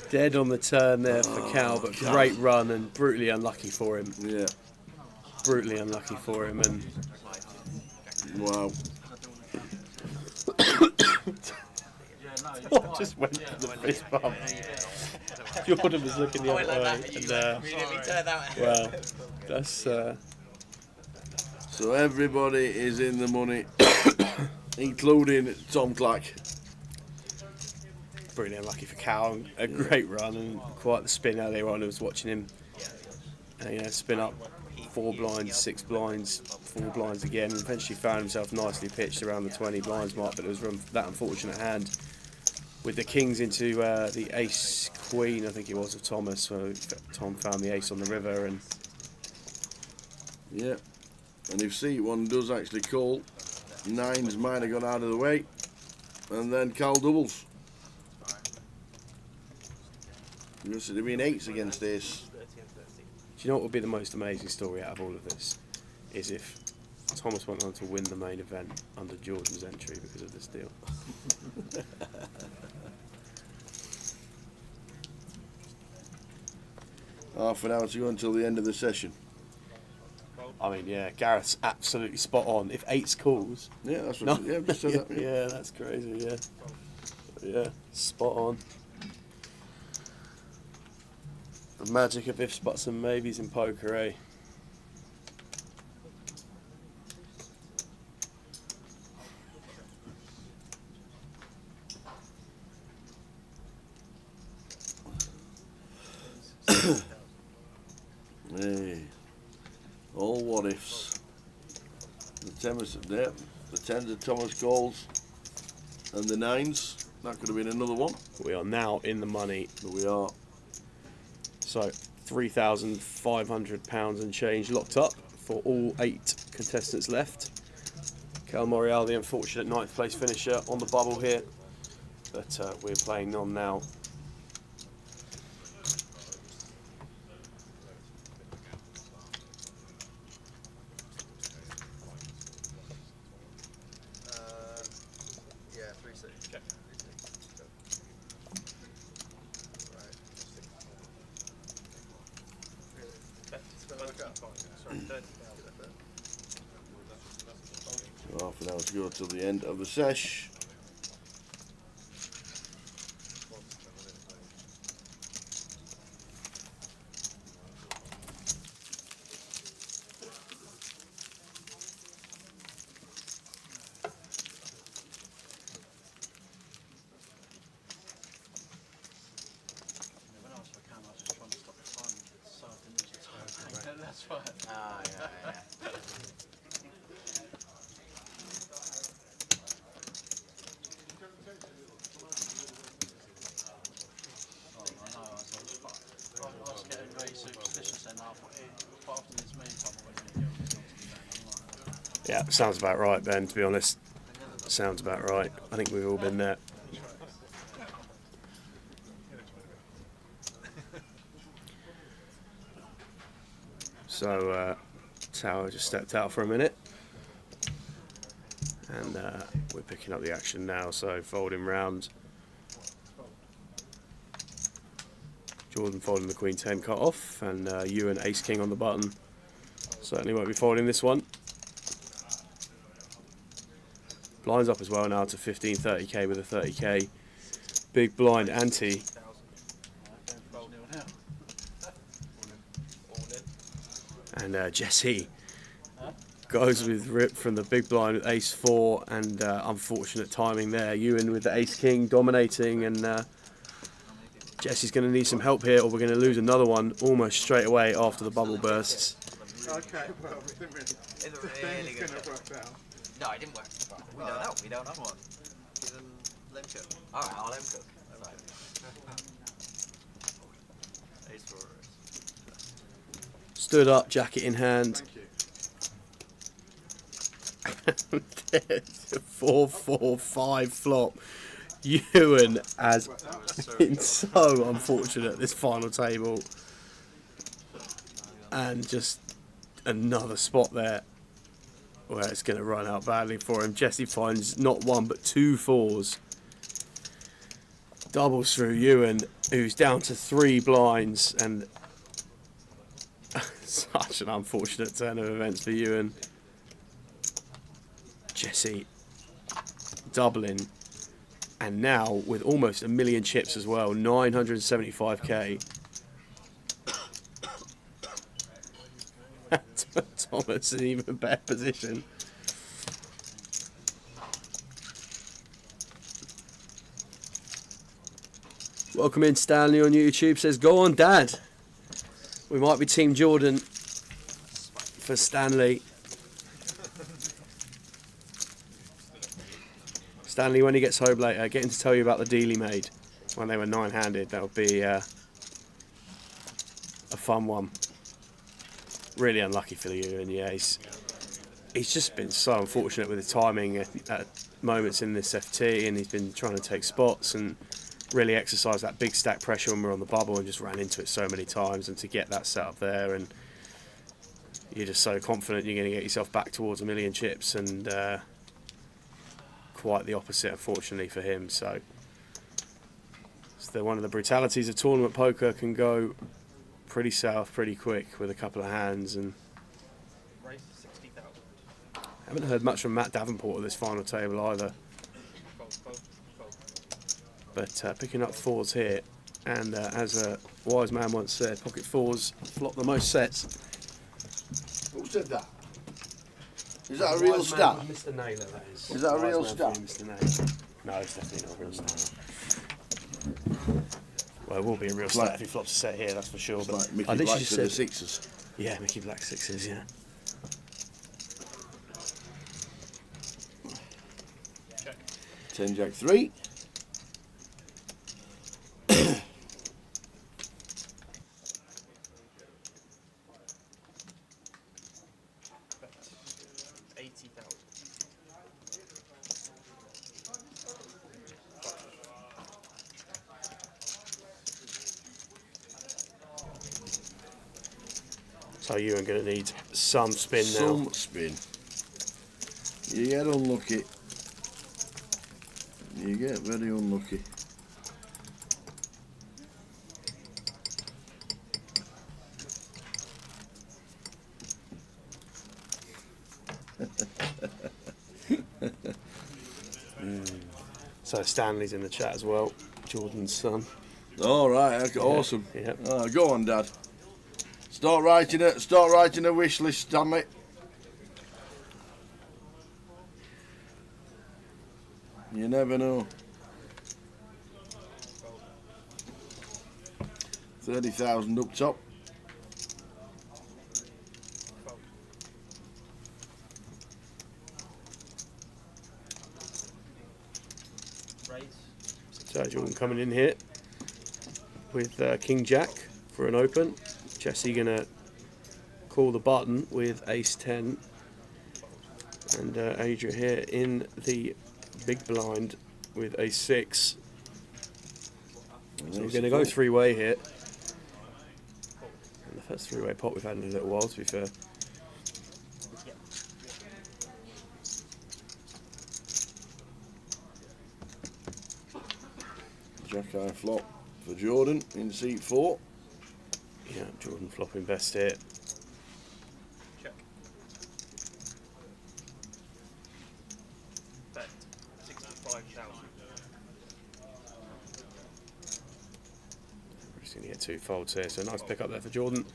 dead on the turn there for Cal, but great run and brutally unlucky for him. Yeah. Brutally unlucky for him. And wow. What just went to the fist bump? Jordan was looking the other way. And, well, that's... So everybody is in the money, including Tom Clack. Brutally unlucky for Cal. A great run and quite the spin earlier on. I was watching him spin up 4 blinds, 6 blinds, 4 blinds again, and eventually found himself nicely pitched around the 20 blinds mark, but it was from that unfortunate hand with the kings into the ace queen, I think it was, of Thomas. So Tom found the ace on the river, and yeah, and if C1 does actually call, 9s might have got out of the way, and then Cal doubles. Because it'd been 8s against ace. Do you know what would be the most amazing story out of all of this? Is if Thomas went on to win the main event under Jordan's entry because of this deal. Half an hour to go until the end of the session. I mean, yeah, Gareth's absolutely spot on. If 8s calls... Yeah, that's what yeah, just said that. Yeah, that's crazy, yeah. Yeah, spot on. The magic of ifs, buts and maybes in poker, eh? Hey, all what ifs. The 10s of Thomas calls, and the 9s. That could have been another one. We are now in the money. But we are. So, £3,500 and change locked up for all 8 contestants left. Cal Morial, the unfortunate 9th place finisher, on the bubble here, but we're playing on now. Yeah, 3-6. Okay. 3-6. Half an hour to go till the end of the sesh. That's right. Ah, yeah, yeah. I was getting very superstitious then. I thought, after this meeting, Yeah, sounds about right, Ben, to be honest. Sounds about right. I think we've all been there. So, Tower just stepped out for a minute. And we're picking up the action now, so folding round. Jordan folding the Queen 10 cut off, and Ewan Ace King on the button. Certainly won't be folding this one. Blinds up as well now to 15-30k with a 30k big blind ante. And Jesse goes with rip from the big blind with ace 4, and unfortunate timing there. Ewan with the ace king dominating, and Jesse's going to need some help here, or we're going to lose another one almost straight away after the bubble bursts. Okay, well, it didn't really. It's really good. No, it didn't work. We don't know. We don't have one. Give them Lemco. Alright, I'll Lemco. Ace 4. Stood up, jacket in hand. 4-4-5 flop. Ewan has been so unfortunate this final table. And just another spot there where it's going to run out badly for him. Jesse finds not 1 but 2 4s. Doubles through Ewan, who's down to 3 blinds, and such an unfortunate turn of events for Ewan. Jesse doubling, and now with almost 1 million chips as well, 975k. Thomas in even better position. Welcome in, Stanley on YouTube says, "Go on, Dad." We might be Team Jordan for Stanley. Stanley, when he gets home later, get him to tell you about the deal he made when they were 9-handed. That would be a fun one. Really unlucky for you, and yeah, he's just been so unfortunate with the timing at moments in this FT, and he's been trying to take spots and really exercise that big stack pressure when we're on the bubble, and just ran into it so many times. And to get that set up there, and you're just so confident you're going to get yourself back towards 1 million chips, and quite the opposite, unfortunately, for him. So it's one of the brutalities of tournament poker, can go pretty south pretty quick with a couple of hands. And haven't heard much from Matt Davenport at this final table either, but picking up 4s here, and as a wise man once said, pocket 4s flop the most sets. Who said that? Is that a real stat? Mr. Naylor, that is. Is that a real stat? Mr. Naylor. No, it's definitely not a real stat. Well, it will be a real stat if he flops a set here, that's for sure. But like Mickey I Black literally to the sixes. Yeah, Mickey Black 6s, yeah. Check. 10 Jack 3. So you are going to need some spin now. Some spin. You get unlucky. You get very unlucky. So Stanley's in the chat as well, Jordan's son. All right, okay, awesome. Yeah. Go on, Dad. Start writing a wish list, Stanley. You never know. 30,000 up top. So Jordan coming in here with King Jack for an open. Jesse gonna call the button with Ace 10, and Adria here in the big blind with Ace 6. So we're gonna go 3-way here. And the first 3-way pot we've had in a little while, to be fair. Jack high flop, for Jordan in seat 4. Yeah, Jordan flopping best here. Check. Bet 65,000. We're just going to get 2 folds here, so nice pick up there for Jordan.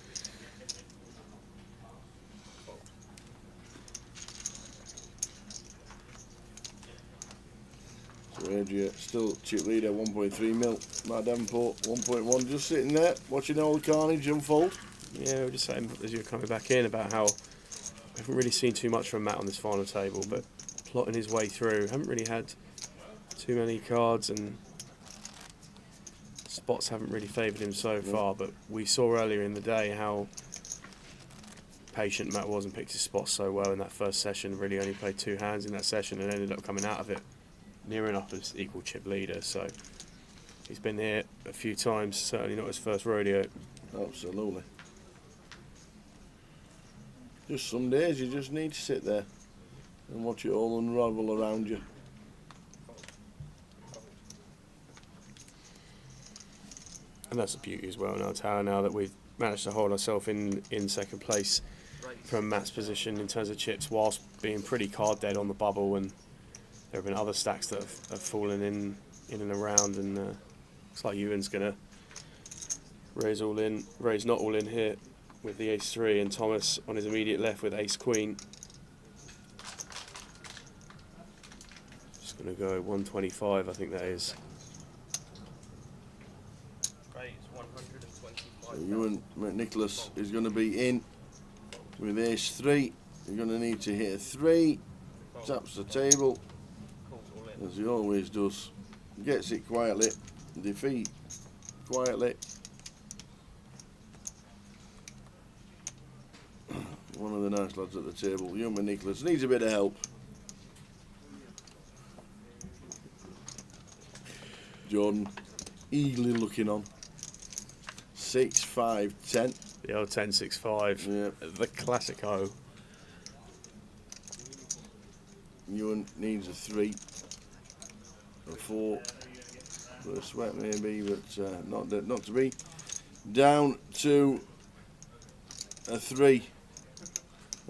So Adria still chip leader 1.3 mil. Matt Davenport 1.1, just sitting there watching all the carnage unfold. Yeah, we were just saying as you were coming back in about how we haven't really seen too much from Matt on this final table, but plotting his way through. Haven't really had too many cards and spots haven't really favoured him so far, but we saw earlier in the day how patient Matt was and picked his spots so well in that first session. Really only played 2 hands in that session and ended up coming out of it near enough as equal chip leader. So he's been here a few times, certainly not his first rodeo. Absolutely. Just some days you just need to sit there and watch it all unravel around you. And that's the beauty as well now, Tower, now that we've managed to hold ourselves in second place from Matt's position in terms of chips, whilst being pretty card dead on the bubble, and there have been other stacks that have fallen in and around, and looks like Ewan's going to raise not all in here with the ace-3, and Thomas on his immediate left with ace-queen. Just going to go 125, I think that is. So Ewan McNicholas is going to be in with ace-3. You're going to need to hit a 3. Taps the table, as he always does. Gets it quietly. Defeat quietly. One of the nice lads at the table. Ewan McNicholas needs a bit of help. Jordan eagerly looking on. 6, 5, 10. The old 10, 6, 5. Yeah. The classic O. Ewan needs a 3. A 4. For a sweat maybe, but not to be. Down to a 3.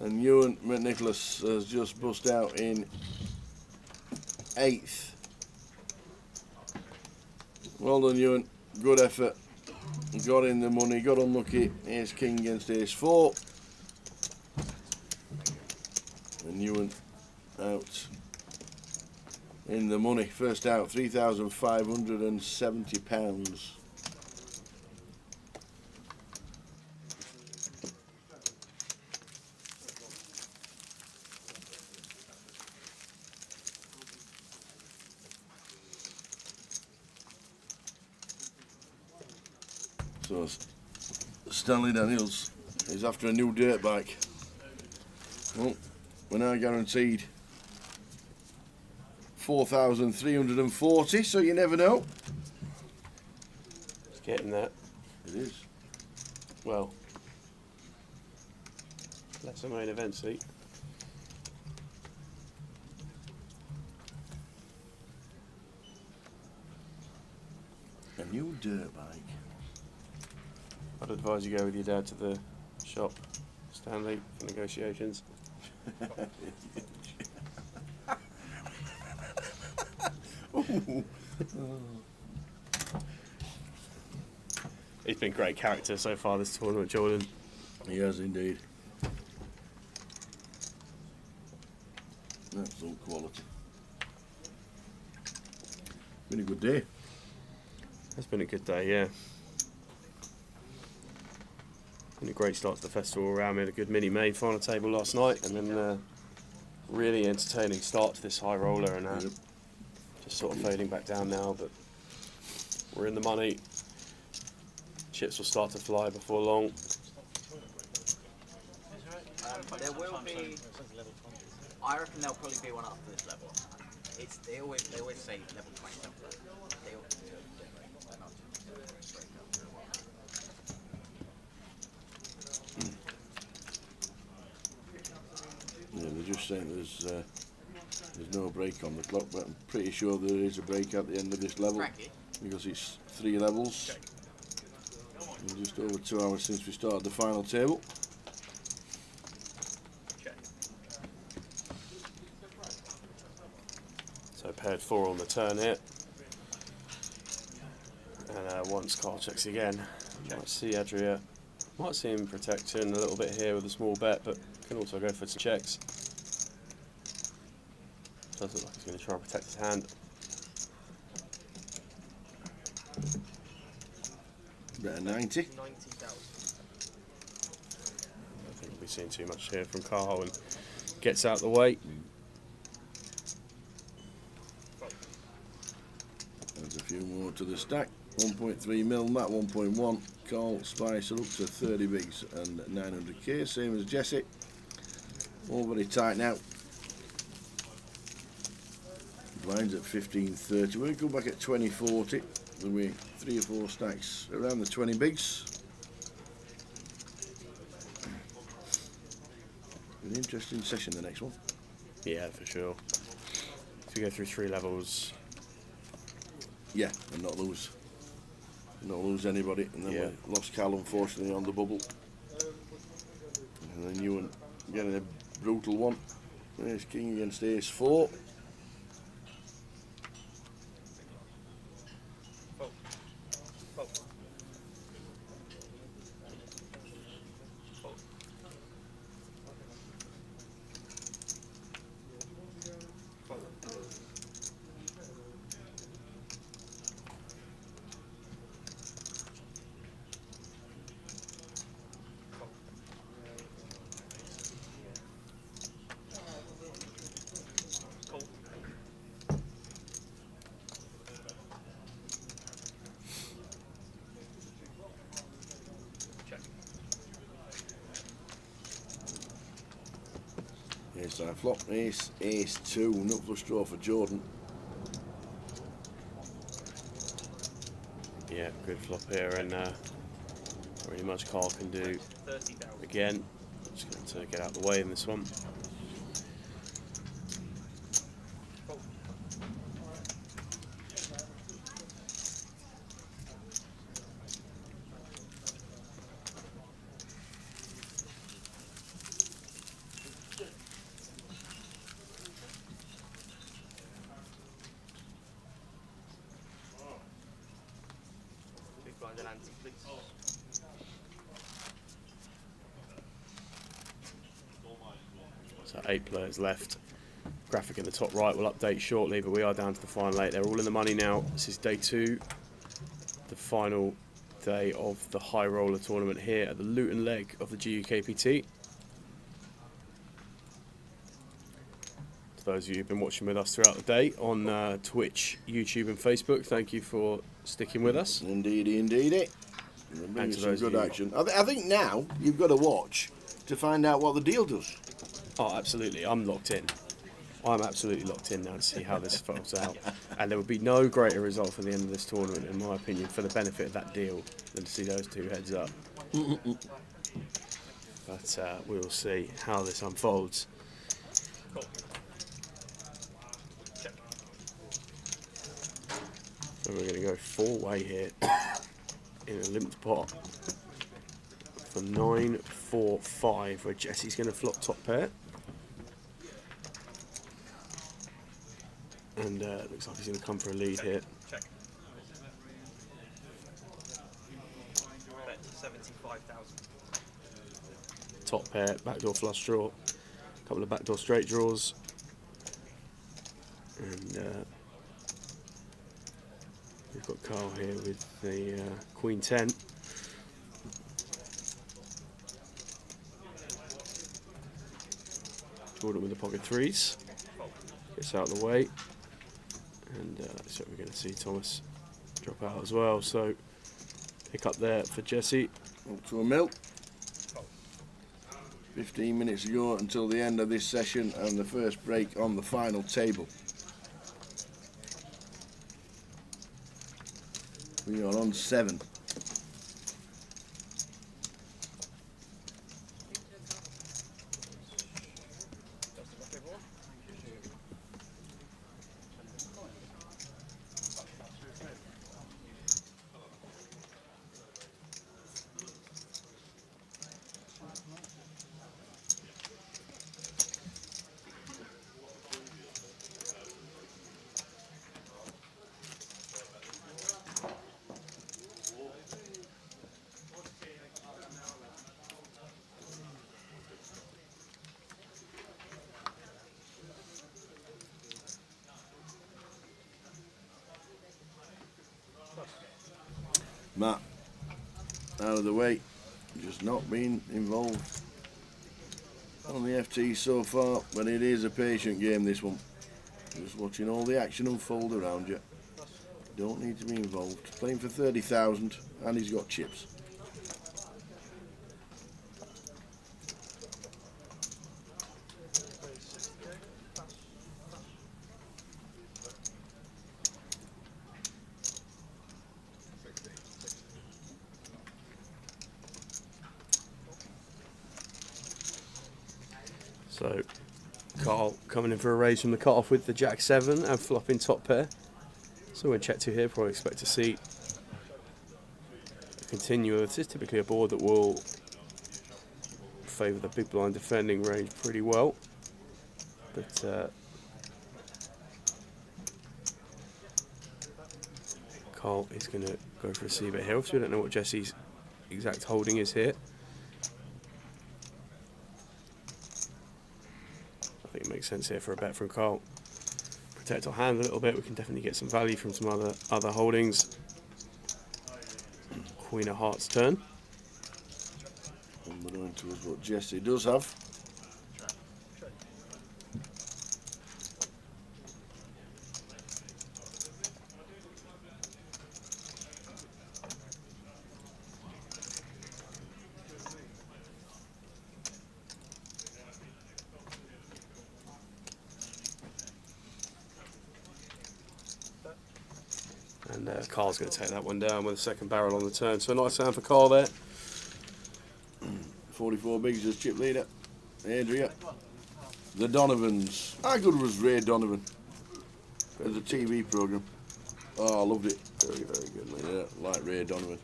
And Ewan McNicholas has just bust out in 8th. Well done, Ewan. Good effort. Got in the money, got unlucky. Ace King against Ace 4. And Ewan out in the money. First out, £3,570. So Stanley Daniels is after a new dirt bike. Well, we're now guaranteed 4,340, so you never know. It's getting that. It is. Well, that's the main event seat. A new dirt bike. I'd advise you go with your dad to the shop, Stanley, for negotiations. He's been great character so far this tournament, Jordan. He has indeed. Excellent quality. Been a good day. It's been a good day, yeah. Been a great start to the festival around. We had a good mini main final table last night, and then really entertaining start to this high roller, and just sort of fading back down now, but we're in the money. Chips will start to fly before long. There will be. I reckon there'll probably be one after this level. They always say level 20. They always do. They're not just Yeah, they're just saying there's no break on the clock, but I'm pretty sure there is a break at the end of this level. Frankie? Because it's 3 levels. In just over 2 hours since we started the final table. So paired 4 on the turn here. And once Carl checks again, might see Adria, might see him protection a little bit here with a small bet, but can also go for some checks. Does look like he's going to try and protect his hand. Bet 90. 90,000. I think we'll be seeing too much here from Carl and gets out the way. There's a few more to the stack. 1.3 mil, Matt 1.1. Carl Spicer up to 30 bigs and 900k, same as Jesse. All very tight now. Blinds at 15.30. We'll go back at 20.40. There'll be 3 or 4 stacks around the 20 bigs. An interesting session, the next one. Yeah, for sure. So we go through 3 levels. Yeah, and not lose anybody. And then we lost Cal, unfortunately, on the bubble. And then Ewan getting a brutal one. Ace King against Ace 4. Ace side flop, ace, ace 2, nut flush draw for Jordan. Yeah, good flop here, and pretty much Carl can do again. Just going to get out of the way in this one. So 8 players left. Graphic in the top right will update shortly, but we are down to the final 8. They're all in the money now. This is day 2, the final day of the high roller tournament here at the Luton leg of the GUKPT. To those of you who've been watching with us throughout the day on Twitch, YouTube and Facebook, thank you for sticking with us. Indeedy, indeedy. And to Some those good of you- action. I think now you've got to watch to find out what the deal does. Oh, absolutely. I'm locked in. I'm absolutely locked in now to see how this folds out. And there would be no greater result for the end of this tournament, in my opinion, for the benefit of that deal, than to see those 2 heads up. But we will see how this unfolds. Cool. Check. So we're going to go 4-way here in a limped pot for 9-4-5, where Jesse's going to flop top pair. And looks like he's going to come for a lead here. Check. Bet 75,000. Top pair, backdoor flush draw, a couple of backdoor straight draws, and we've got Carl here with the Queen 10. Jordan with the pocket 3s, gets out of the way, and so we're going to see Thomas drop out as well. So pick up there for Jesse. Up to a mil. 15 minutes ago until the end of this session and the first break on the final table. We are on 7. Matt out of the way, just not being involved on the FT so far, but it is a patient game, this one. Just watching all the action unfold around you. Don't need to be involved. Playing for 30,000 and he's got chips. So Carl coming in for a raise from the cut-off with the Jack 7 and flopping top pair. So we're in check 2 here, probably expect to see a continual. This is typically a board that will favour the big blind defending range pretty well. But Carl is going to go for a C-bet here. So we don't know what Jesse's exact holding is here. I think it makes sense here for a bet from Carl. Protect our hand a little bit. We can definitely get some value from some other holdings. Queen of Hearts turn. Unbeknown to us what Jesse does have. And Carl's going to take that one down with a second barrel on the turn. So a nice hand for Carl there. 44 bigs as chip leader. Adria. The Donovans. How good was Ray Donovan? As a TV programme. Oh, I loved it. Very, very good. Yeah, like Ray Donovan.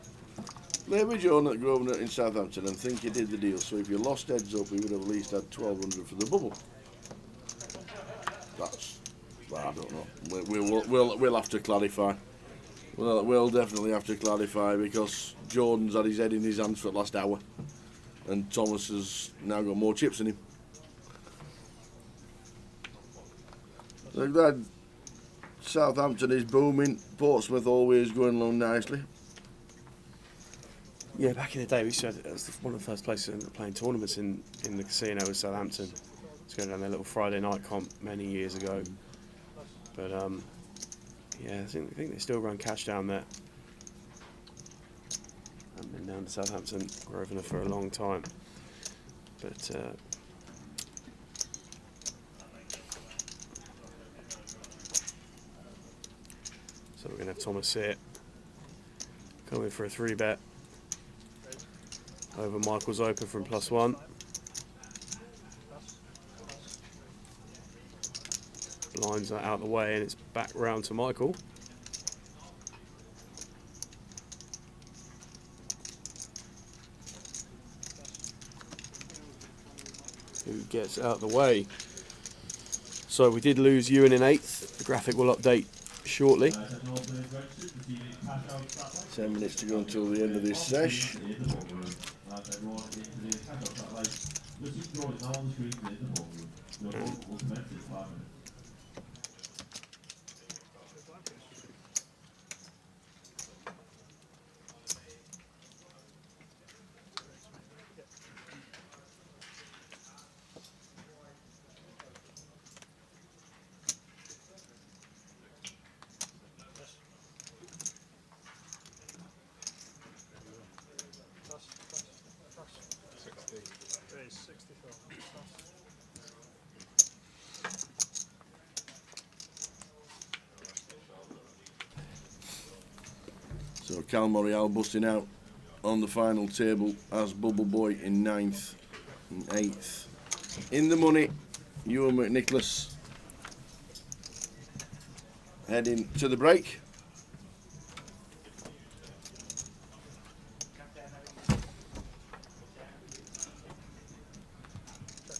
Play with John at Grosvenor in Southampton and think he did the deal. So if you lost heads up, he would have at least had 1,200 for the bubble. That's, well, I don't know. We'll have to clarify. We'll definitely have to clarify because Jordan's had his head in his hands for the last hour and Thomas has now got more chips in him. So glad Southampton is booming. Portsmouth always going along nicely. Yeah, back in the day we said it was one of the first places playing tournaments in the casino was Southampton. It's going down their little Friday night comp many years ago. But yeah, I think they still run cash down there. I've been down to Southampton, Grosvenor for a long time. But so we're going to have Thomas here coming for a 3-bet over Michael's open from +1. Lines that out of the way and it's back round to Michael. Who gets out of the way. So we did lose Ewan in 8th. The graphic will update shortly. 10 minutes to go until the end of this sesh. So Cal Morial busting out on the final table as Bubble Boy in 9th and 8th. In the money, Ewan McNicholas heading to the break.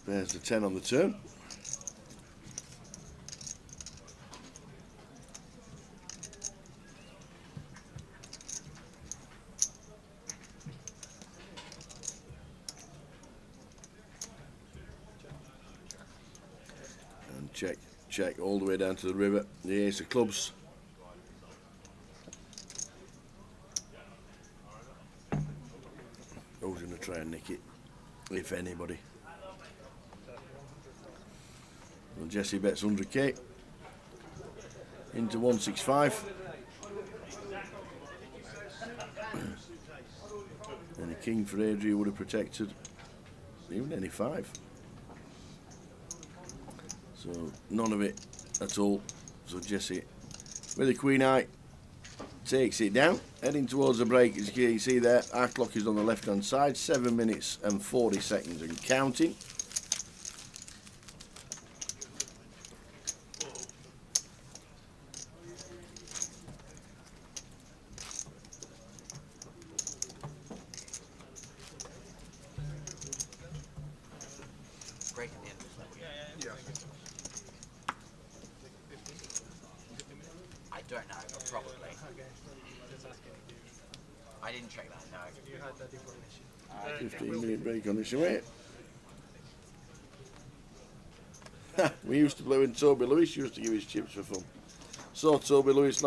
There's the 10 on the turn. Check all the way down to the river. The ace of clubs. take it, if anybody. Well, Jesse bets 100k into 165. And a king for Adria would have protected even any 5. So none of it at all. So Jesse with the queen eye takes it down, heading towards the break. As you can see there, our clock is on the left hand side, 7 minutes and 40 seconds and counting. Break at the end of this level. I don't know, but probably. I didn't check that, no. You had that information. 15-minute break on this way. We used to play when Toby Lewis used to give his chips for fun. Saw Toby Lewis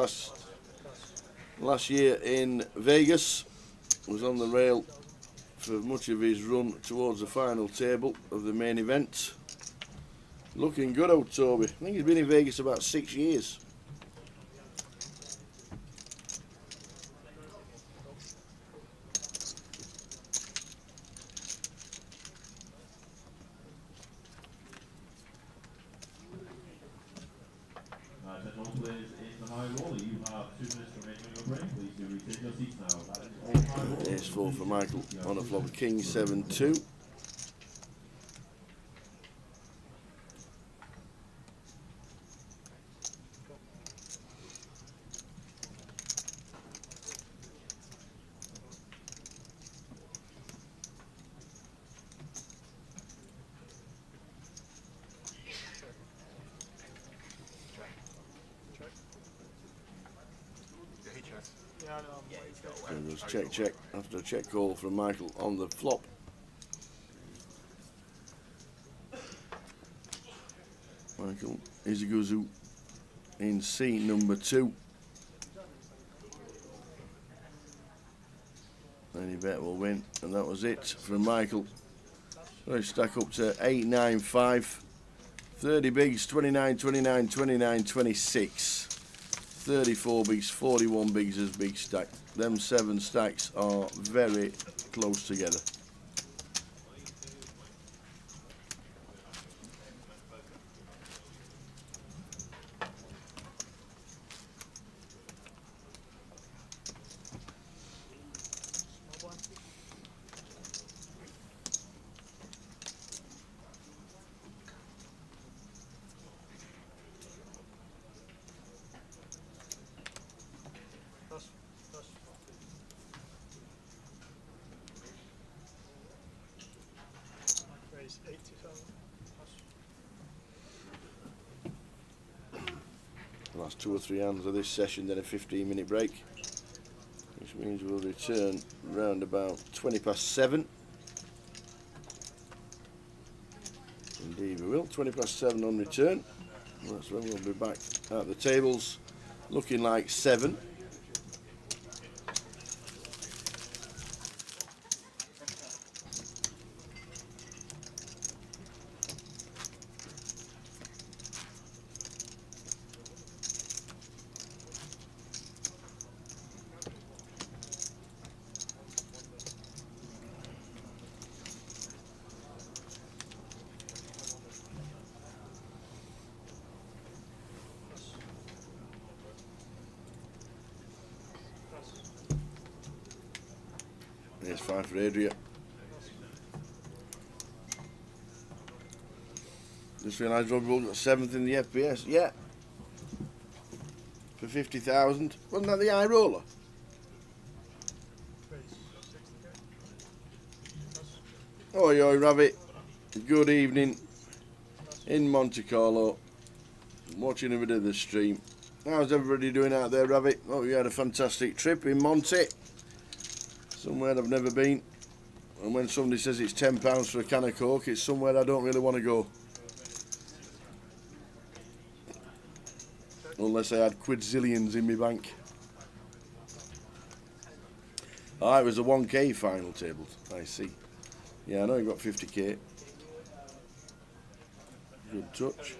last year in Vegas. Was on the rail for much of his run towards the final table of the main event. Looking good, old Toby. I think he's been in Vegas about 6 years. Ace 4 for Michael on a flop of King 7-2. And there's check after a check call from Michael on the flop. Michael Izuguzu in C number 2. Any bet will win, and that was it from Michael. So he stack up to 8-9-5. 30 bigs, 29, 29, 29, 26. 34 bigs, 41 bigs as big stack. Them 7 stacks are very close together. Last 2 or 3 hands of this session, then a 15-minute break, which means we'll return round about 20 past 7. Indeed we will, 20 past 7 on return. That's when we'll be back at the tables, looking like 7. There's 5 for Adria. Just realised Robbie Bull got 7th in the FPS. Yeah. For 50,000. Wasn't that the high roller? Oh, yo, Rabbit. Good evening. In Monte Carlo. Watching a bit of the stream. How's everybody doing out there, Rabbit? Oh, you had a fantastic trip in Monte. Somewhere I've never been, and when somebody says it's £10 for a can of Coke, it's somewhere I don't really want to go. Unless I had quadzillions in my bank. Ah, it was a 1k final table, I see. Yeah, I know you got 50k. Good touch.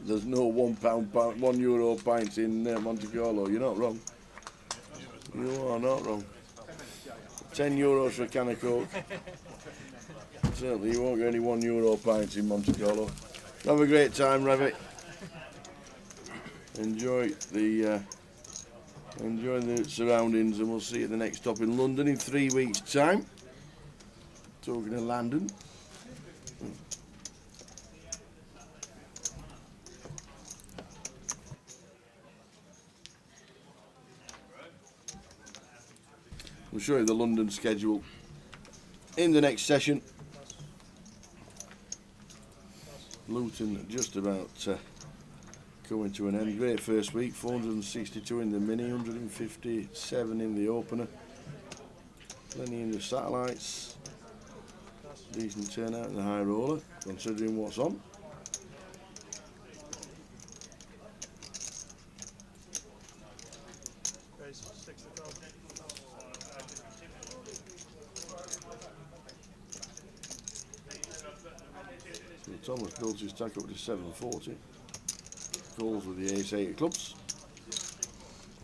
There's no €1 pints in Monte Carlo. You're not wrong. You are not wrong. €10 for a can of Coke. Certainly you won't get any €1 pints in Monte Carlo. Have a great time, Revit. Enjoy the surroundings, and we'll see you at the next stop in London in 3 weeks' time. Talking of London. We'll show you the London schedule in the next session. Luton just about coming to an end. Great first week, 462 in the mini, 157 in the opener. Plenty in the satellites. Decent turnout in the high roller, considering what's on. So Thomas built his stack up to 740. Calls with the ace-8 clubs.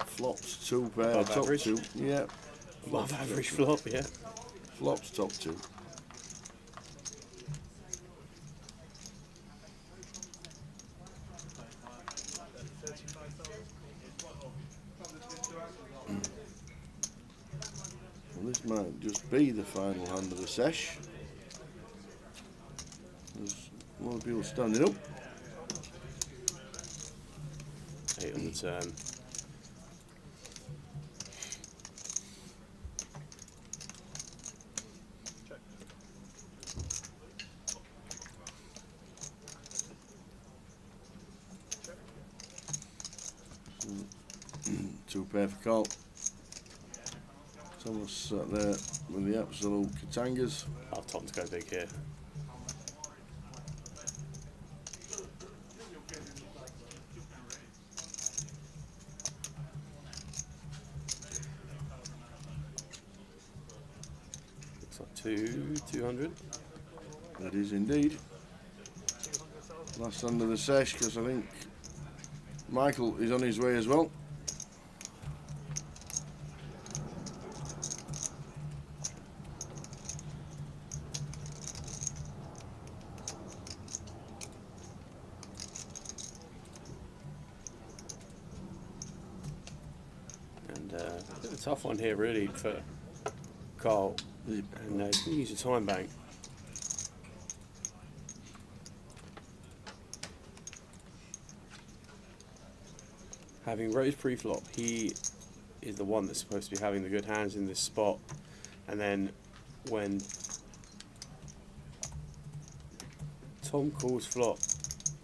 Flops 2 pair, Above top average. 2. Yeah. Above average flop, yeah. Flops top 2. Well, this might just be the final hand of the sesh. There's a lot of people standing up. 8 on the turn. Two pair for Carl. Thomas sat there with the absolute Katangas. Oh, Tom's go big here. Looks like 200. That is indeed. Last hand of the sesh, because I think Michael is on his way as well. And a bit of a tough one here, really, for Carl. And he's going to use a time bank. Having Rose pre-flop, he is the one that's supposed to be having the good hands in this spot. And then when Tom calls flop,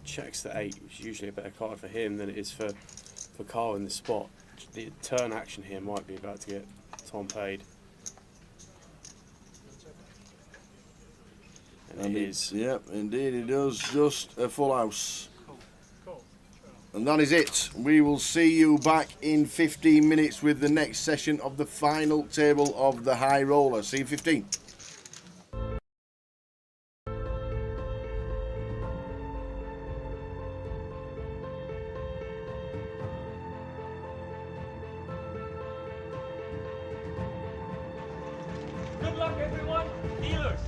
checks the 8, which is usually a better card for him than it is for Carl in this spot. The turn action here might be about to get Tom paid. And it is. Yep, indeed it does. Just a full house. And that is it. We will see you back in 15 minutes with the next session of the final table of the high roller. See you in 15. Good luck, everyone. Dealers.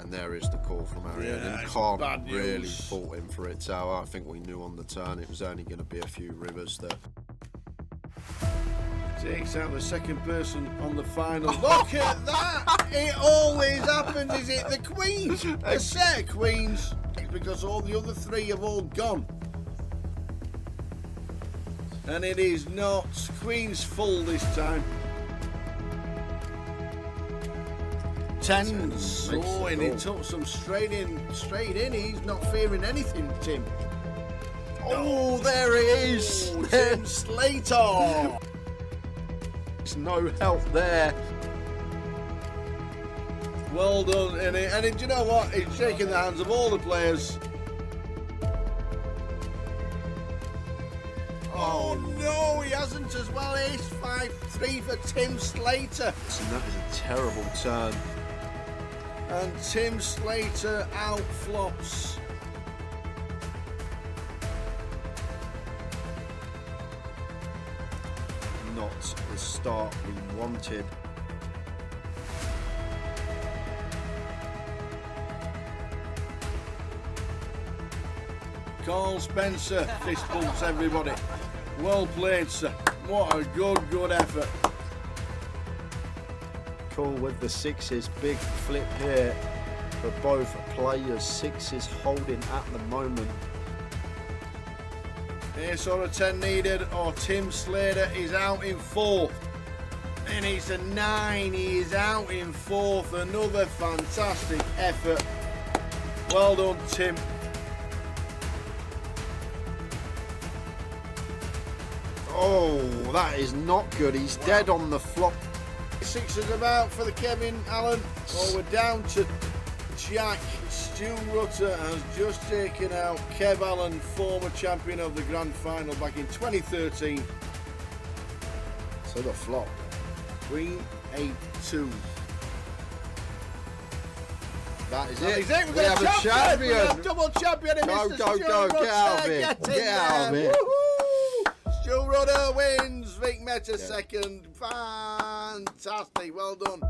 And there is the call from Ariel. Yeah, And it's can't bad news. really fault him for it. So I think we knew on the turn it was only going to be a few rivers there. Takes out the second person on the final. Look at that! It always happens. Is it the queens? A set of queens. Because all the other three have all gone. And it is not queens full this time. Tens. Oh, and he took some straight in. He's not fearing anything, Tim. Oh, there it is. Oh, Tim Slater. There's no help there. Well done, and do you know what? He's shaking the hands of all the players. Oh no, he hasn't as well. Ace 5-3 for Tim Slater. And that is a terrible turn. And Tim Slater out flops. Not the start we wanted. Carl Spencer, fist bumps everybody. Well played, sir. What a good effort. Cool with the sixes. Big flip here for both players. Sixes holding at the moment. Ace or a 10 needed, or Tim Slater is out in fourth. And it's a 9. He is out in fourth. Another fantastic effort. Well done, Tim. Oh, that is not good. He's dead on the flop. Sixes about for the Kevin Allen. Oh, we're down to Jack. Stu Rutter has just taken out Kev Allen, former champion of the grand final back in 2013. So the flop. Queen 8-2. That is That it. is it. We have a champion. We have double champion. Go, Mr. go, Stu go. Rutter. Get out of here. Get out of here. Woohoo! Stu Rutter wins. Vic Meta second. Fantastic. Well done.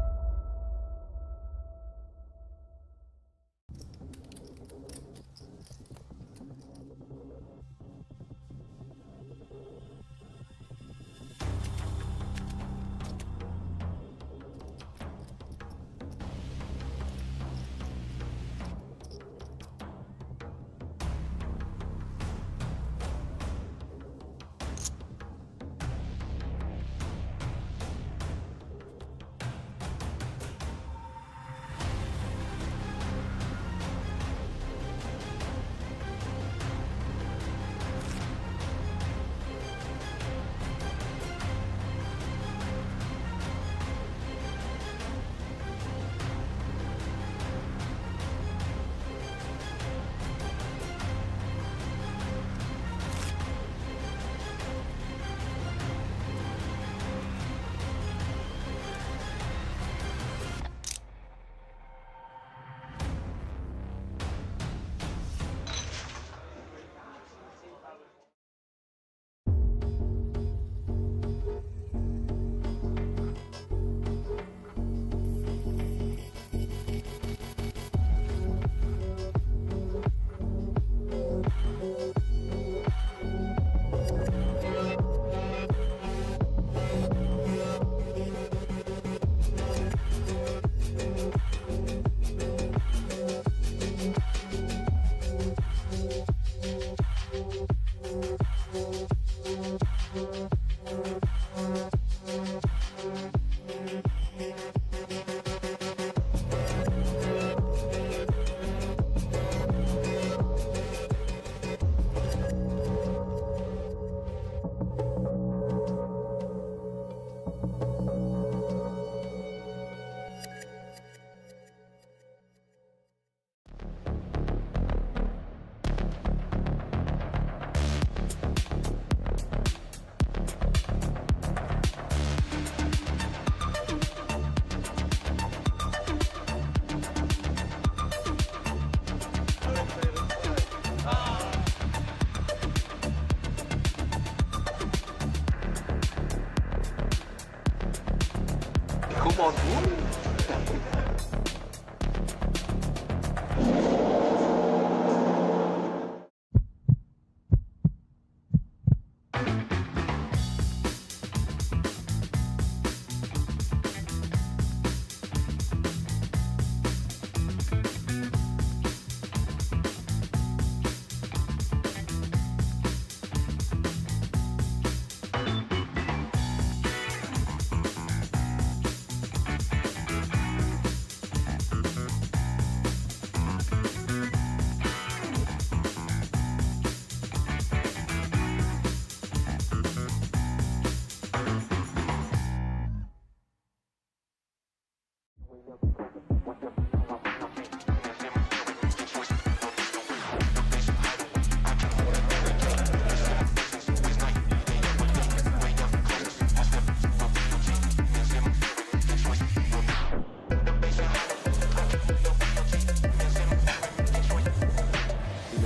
Come on.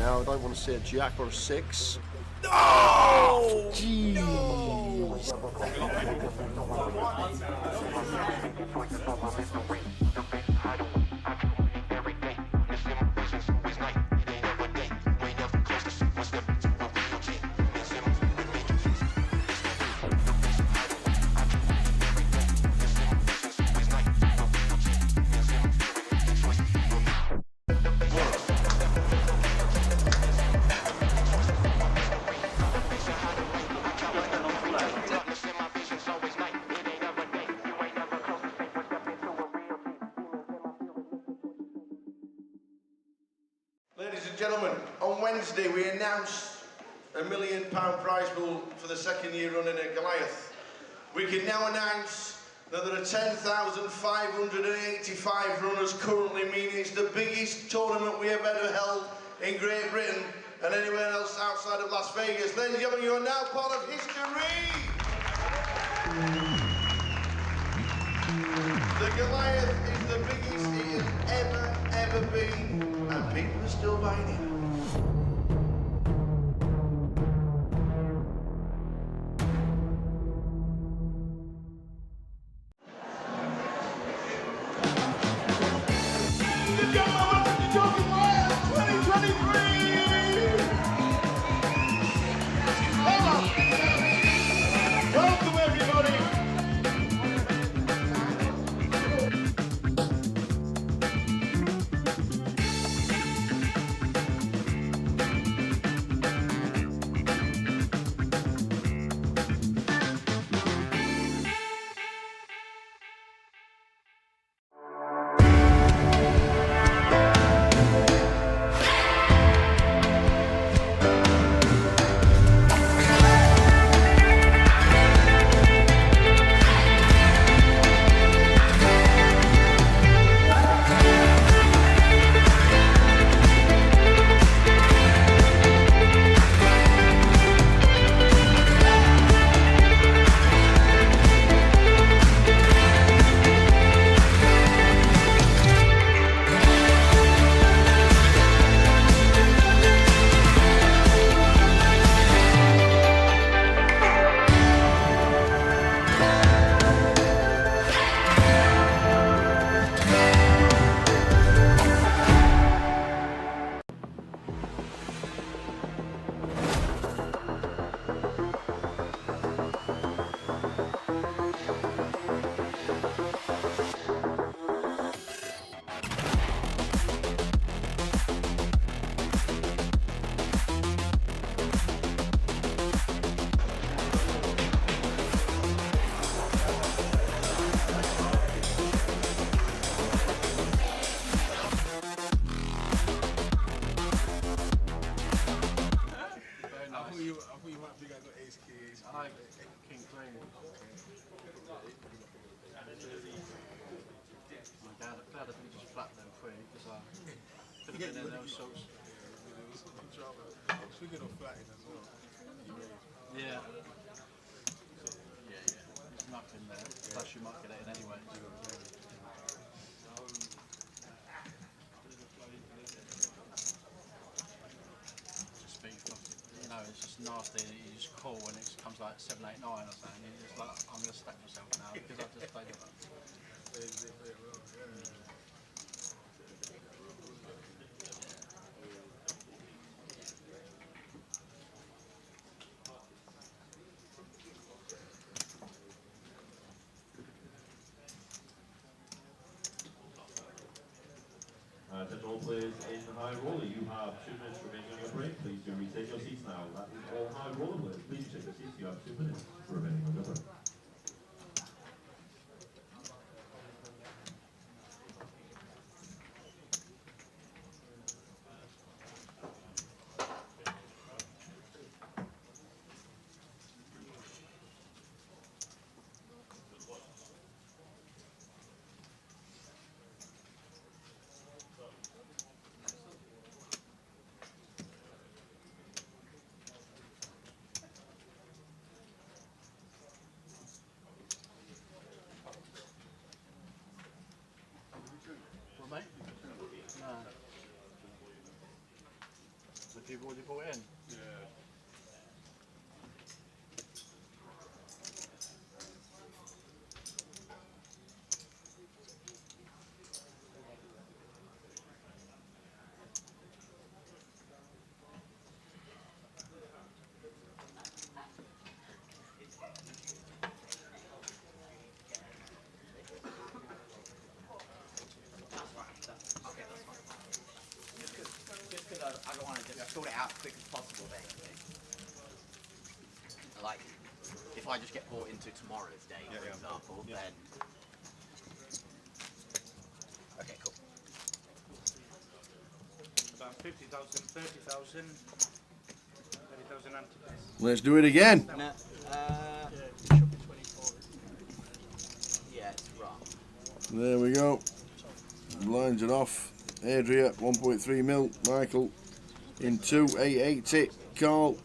now. I don't want to see a jack or a 6. Oh! Jeez. Ladies and gentlemen, on Wednesday we announced £1 million prize pool for the second year running at Goliath. We can now announce that there are 10,585 runners currently, meaning it's the biggest tournament we have ever held in Great Britain and anywhere else outside of Las Vegas. Ladies and gentlemen, you are now part of history! The Goliath is the biggest it has ever been, and people are still buying it. Welcome everybody! Speaking of flatting as well, yeah. There's nothing there. Plus you might get it in anyway. Just speak of, it's just nasty that you just call and it comes like 7, 8, 9 or something. You're just like, I'm going to stack myself now because I've just played it. Attention all players in high roller, you have 2 minutes remaining on your break. Please do retake your seats now. That is all high roller players. Please take your seats. You have 2 minutes remaining on your break. you've already brought in. Yeah. Okay, that's fine. Just because I don't want to just sort it out as quick as possible, basically. Like, if I just get brought into tomorrow's date, for example, then... Okay, cool. About 50,000, 30,000, 30,000 anti-pass. Let's do it again. No, yeah, it's wrong. There we go. Lines it off. Adria 1.3 mil. Michael in 2, 880. Carl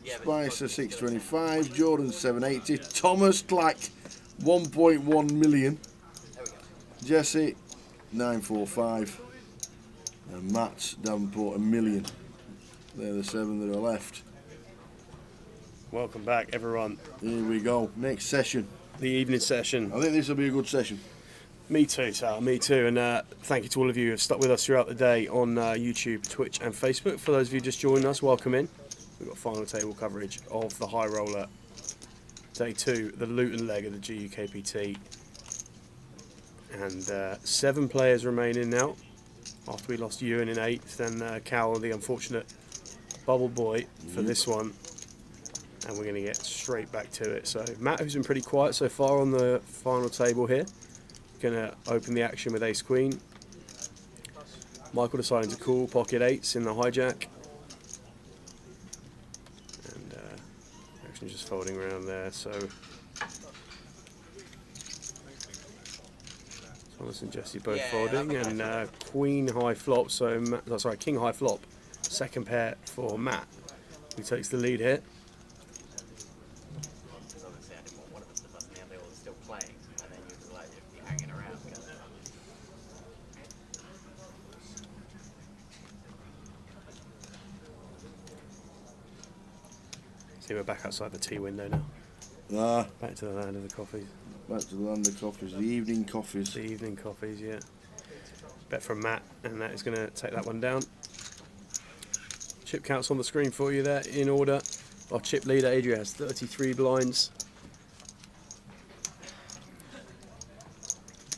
Spicer 625. Jordan 780. Thomas Clack 1.1 million. Jesse 945. And Matt Davenport 1 million. They're the 7 that are left. Welcome back, everyone. Here we go. Next session. The evening session. I think this will be a good session. Me too, Sal. Me too. And thank you to all of you who have stuck with us throughout the day on YouTube, Twitch, and Facebook. For those of you just joining us, welcome in. We've got final table coverage of the High Roller Day 2, the Luton leg of the GUKPT. And 7 players remaining now. After we lost Ewan in 8th, then Cal, the unfortunate bubble boy for this one. And we're going to get straight back to it. So Matt, who's been pretty quiet so far on the final table here, going to open the action with Ace Queen. Michael deciding to call pocket 8s in the hijack. And action just folding around there. So Thomas and Jesse both folding, and Queen high flop. So sorry, King high flop. Second pair for Matt, who takes the lead here. See, we're back outside the tea window now. Back to the land of the coffees. Back to the land of coffees, the evening coffees. The evening coffees, yeah. Bet from Matt, and that is going to take that one down. Chip counts on the screen for you there, in order. Our chip leader, Adria, has 33 blinds.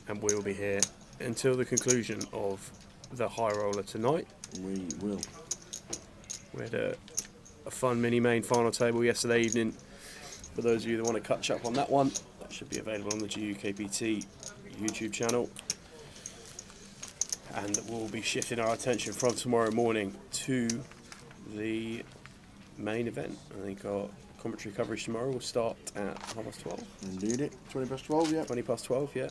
And we will be here until the conclusion of the High Roller tonight. We will. We had a fun mini-main final table yesterday evening. For those of you that want to catch up on that one, that should be available on the GUKPT YouTube channel. And we'll be shifting our attention from tomorrow morning to the main event. I think our commentary coverage tomorrow will start at 12:30. Indeed it. 20 past 12, yeah. 20 past 12, yeah.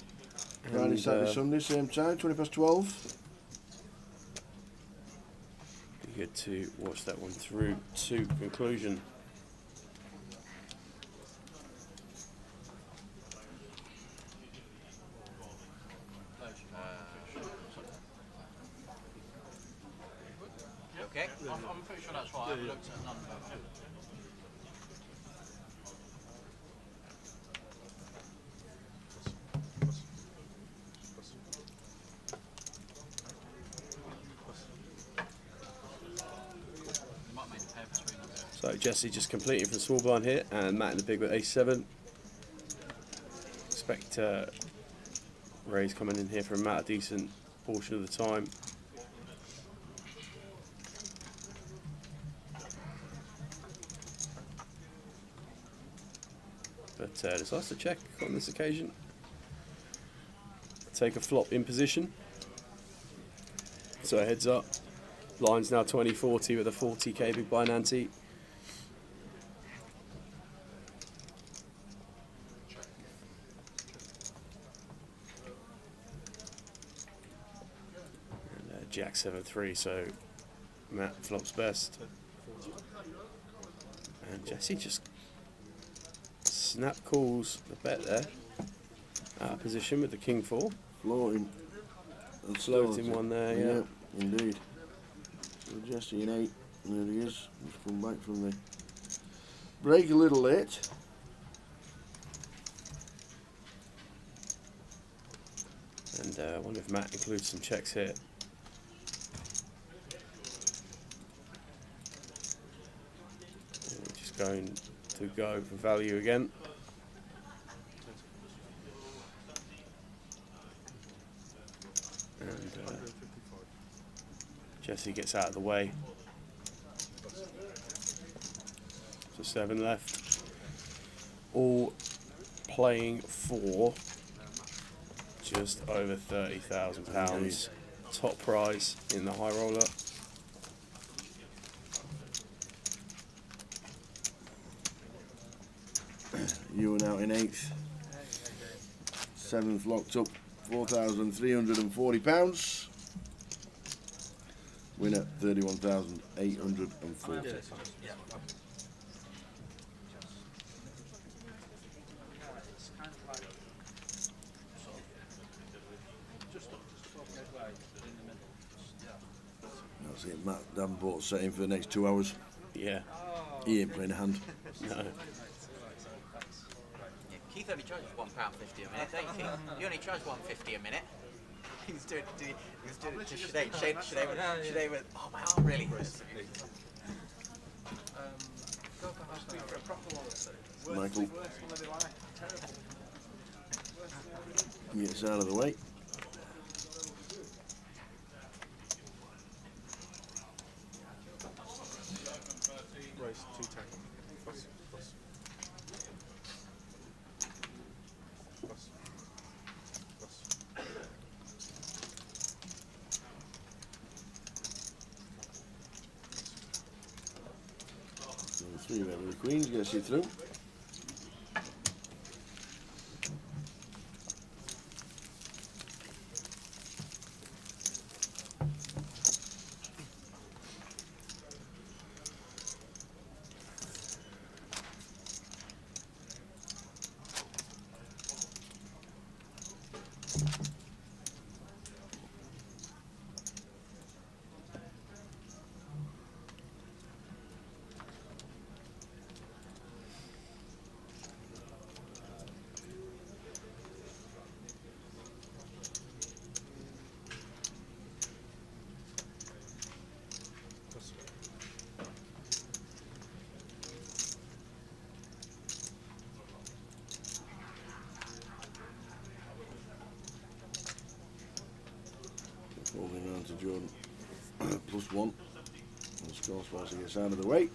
Friday, Saturday, Sunday, same time, 20 past 12. Be good to watch that one through to conclusion. Okay. I'm pretty sure that's right. I haven't looked at none of them. So Jesse just completing from small blind here, and Matt in the big with ace-7. Expect Ray's coming in here from Matt a decent portion of the time. But decides to check on this occasion. Take a flop in position. So heads up. Blind now 20-40 with a 40k big blind ante. And Jack 7-3, so Matt flops best. And Jesse just snap calls the bet there. Out of position with the king 4. Floating. Floating one there, yeah. Indeed. So Jesse in 8. There he is. He's come back from the break a little late. And I wonder if Matt includes some checks here. Just going to go for value again. And Jesse gets out of the way. So 7 left. All playing for just over £30,000. Top prize in the high roller. Ewan out in 8th. 7th locked up, £4,340. Winner, £31,840. That's it, Matt Davenport's setting for the next 2 hours. Yeah. He ain't playing a hand. No. Keith only charges £1.50 a minute, don't you, Keith? You only charge £1.50 a minute. He was doing it to Sinead. Sinead went, oh, my arm really hurts. Michael gets out of the way. Race 210. Plus. So the 3 red with the queens gets you through. Folding round to Jordan. +1. And score Spicer gets out of the way.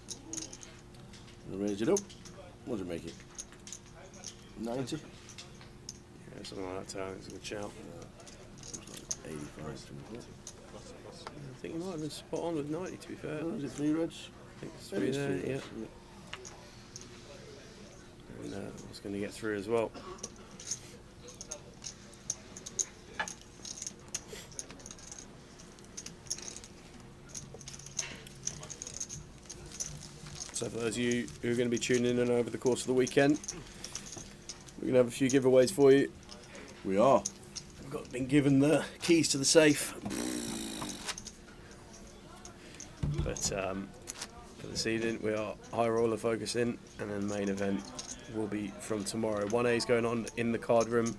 And raise it up. What does it make it? 90? Yeah, something like that. It's a good shout. 85. I think you might have been spot on with 90, to be fair. Oh, is it 3 reds? I think it's 3 there, yeah. And I was going to get through as well. So for those of you who are going to be tuning in over the course of the weekend, we're going to have a few giveaways for you. We are. We've been given the keys to the safe. But for this evening, we are high roller focusing, and then main event will be from tomorrow. 1A is going on in the card room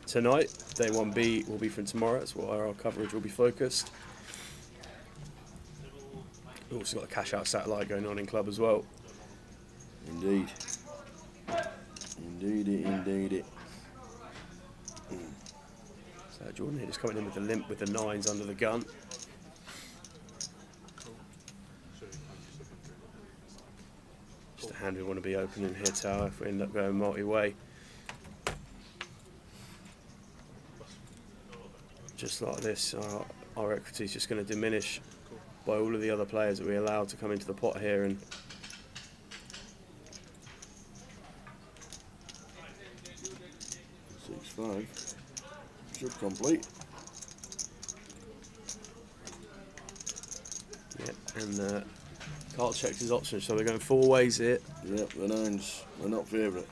tonight. Day 1B will be from tomorrow. That's where our coverage will be focused. We've also got a cash out satellite going on in club as well. Indeed. Indeed. So Jordan here just coming in with the limp with the 9s under the gun. Just a hand we want to be opening here, Tower, if we end up going multi-way. Just like this, our equity is just going to diminish by all of the other players that we allow to come into the pot here. And 6-5 should complete. Yeah, and Carl checks his options, so we're going 4 ways here. Yep, the 9s are not favourite.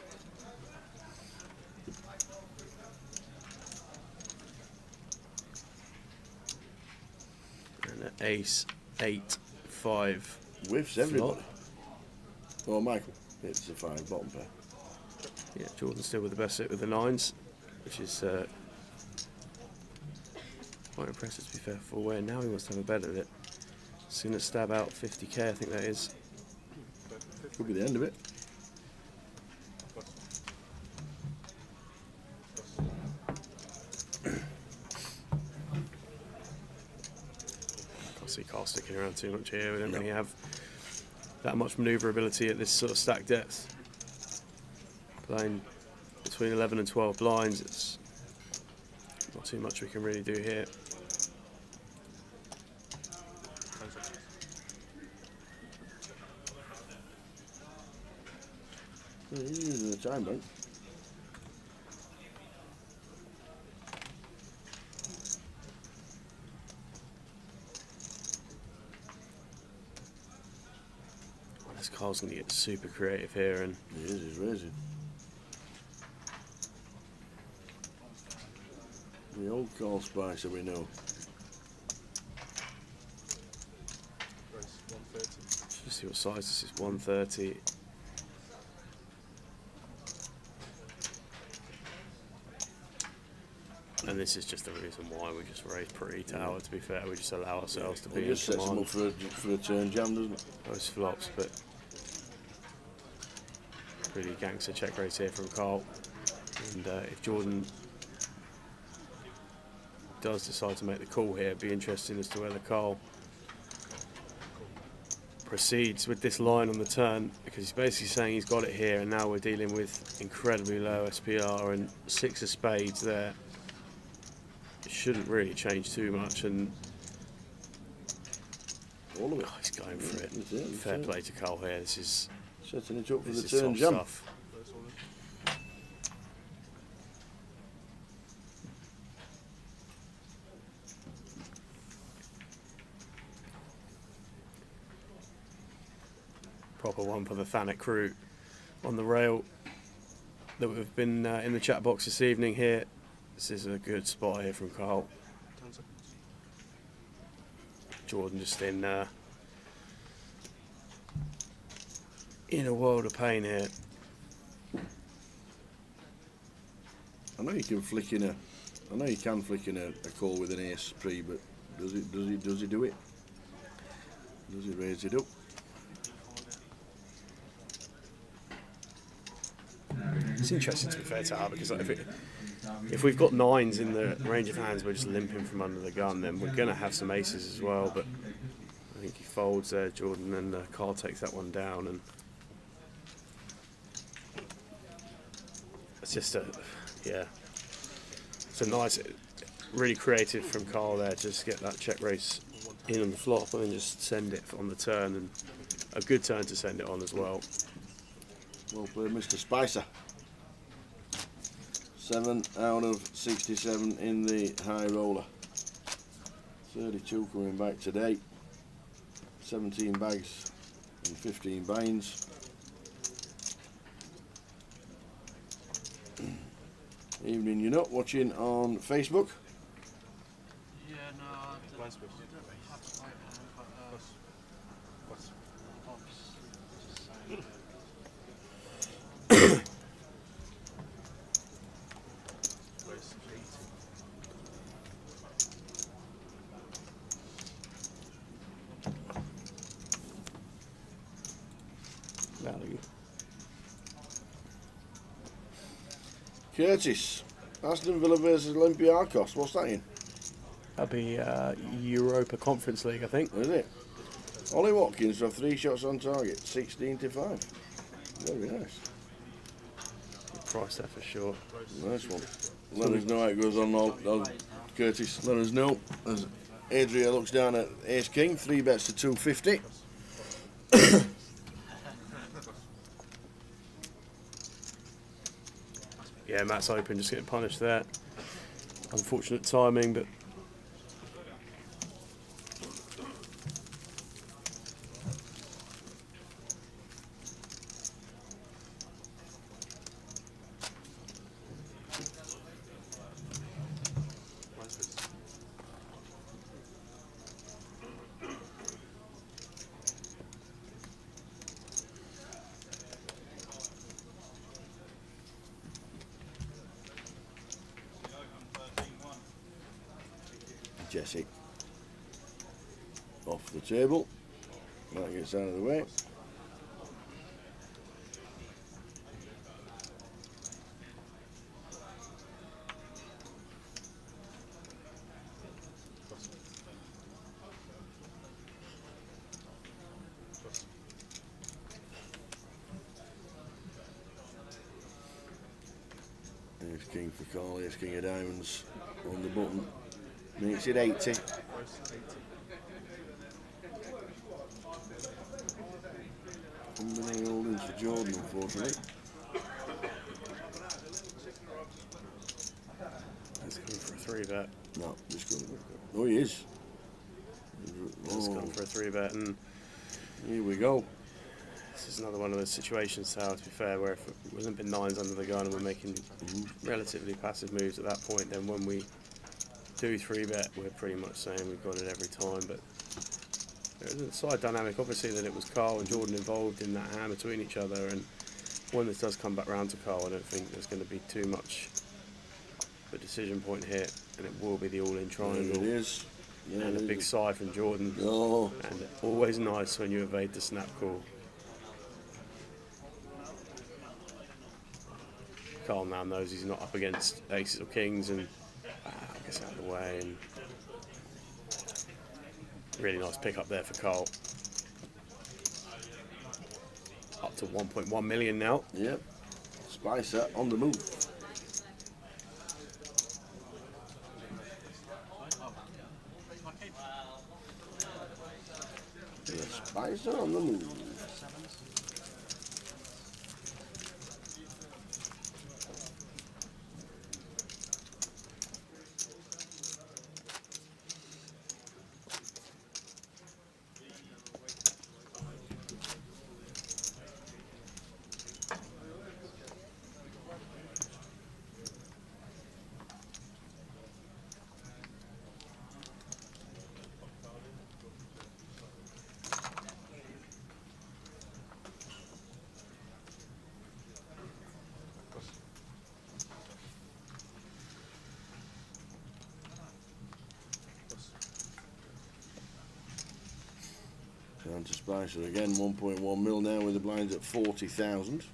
And ace, 8, 5, Whiffs everybody. Oh, Michael, it's a 5 bottom pair. Yeah, Jordan's still with the best hit with the 9s, which is quite impressive to be fair for where now he wants to have a bet at it. Soon as stab out 50k, I think that is. Could be the end of it. See Carl sticking around too much here. We don't really have that much manoeuvrability at this sort of stack depth. Playing between 11 and 12 blinds, it's not too much we can really do here. Using the time bank. Carl's going to get super creative here, and he is, he's raising. The old Carl Spicer we know. Let's see what size this is. 130. And this is just the reason why we just raise pre-tower. To be fair, we just allow ourselves to be in just sets them command. up for a turn jam, doesn't it? Those flops, but pretty gangster check raise here from Carl. And if Jordan does decide to make the call here, it'd be interesting as to whether Carl proceeds with this line on the turn, because he's basically saying he's got it here, and now we're dealing with incredibly low SPR and 6 of spades there. It shouldn't really change too much, and all of it. Oh, he's going for it. Fair play to Carl here. This is setting it up for the is turn top jump. stuff. Proper one for the Thanet crew on the rail that we've been in the chat box this evening here. This is a good spot here from Carl. Jordan just in a world of pain here. I know you can flick in a call with an ace pre, but does he do it? Does he raise it up? It's interesting to be fair to Al, because like, if we've got 9s in the range of hands, we're just limping from under the gun, then we're going to have some aces as well. But I think he folds there, Jordan, and Carl takes that one down. And it's just it's a nice, really creative from Carl there to just get that check raise in on the flop and then just send it on the turn, and a good turn to send it on as well. Well played, Mr. Spicer. 7 out of 67 in the high roller. 32 coming back today. 17 bags and 15 binds. Evening, you're not watching on Facebook? Yeah, no, I don't have to wait Value. Curtis, Aston Villa versus Olympiacos. What's that in? That'll be Europa Conference League, I think. Is it? Ollie Watkins for 3 shots on target, 16-5. Very nice. Good price there for sure. Nice one. Let us know how it goes on, Curtis. Let us know. As Adria looks down at Ace King, 3 bets to 250. Yeah, Matt's open, just getting punished there. Unfortunate timing, but Chessie off the table. That gets out of the way. There's king for call, here's king of diamonds on the button. Makes it 80. Many holdings for Jordan, unfortunately. He's going for a 3-bet. No, just going to. Oh, he is. Just gone for a 3-bet, and here we go. This is another one of those situations, Sal, to be fair, where if it wasn't been 9s under the gun and we're making relatively passive moves at that point, then when we do 3-bet, we're pretty much saying we've got it every time. But there's a side dynamic, obviously, that it was Carl and Jordan involved in that hand between each other, and when this does come back round to Carl, I don't think there's going to be too much of a decision point here, and it will be the all-in triangle. It is. Yeah, and a big side from Jordan. Oh. And always nice when you evade the snap call. Carl now knows he's not up against aces or kings, and gets out of the way. And really nice pick up there for Carl. Up to 1.1 million now. Yep. Spicer on the move. Spicer on the move. Down to Spicer again, 1.1 mil now with the blinds at 40,000.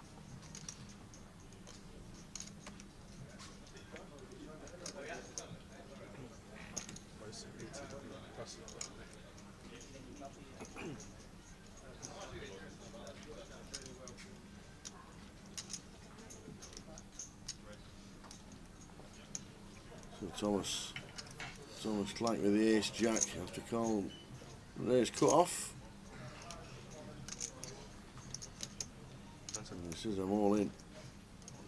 So Thomas Clark with the ace jack after call. There's cut off. And this is them all in.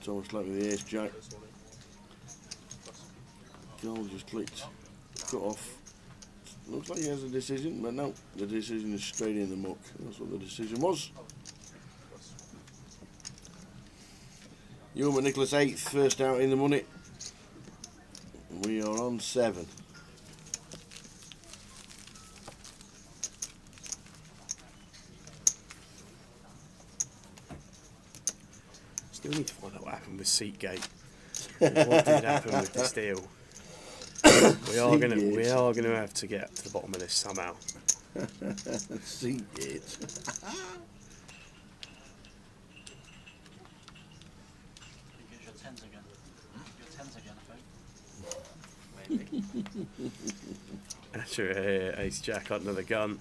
Thomas Clark with the ace jack. Call just clicked. Cut off. Looks like he has a decision, but no, the decision is straight in the muck. That's what the decision was. Ewan Nicholas 8th, first out in the money. We are on 7. Still need to find out what happened with Seatgate. What did happen with this deal? We are going to have to get to the bottom of this somehow. Seatgate. Your 10s again. Your 10s again, I think. Maybe. Asher here, ace jack under the gun.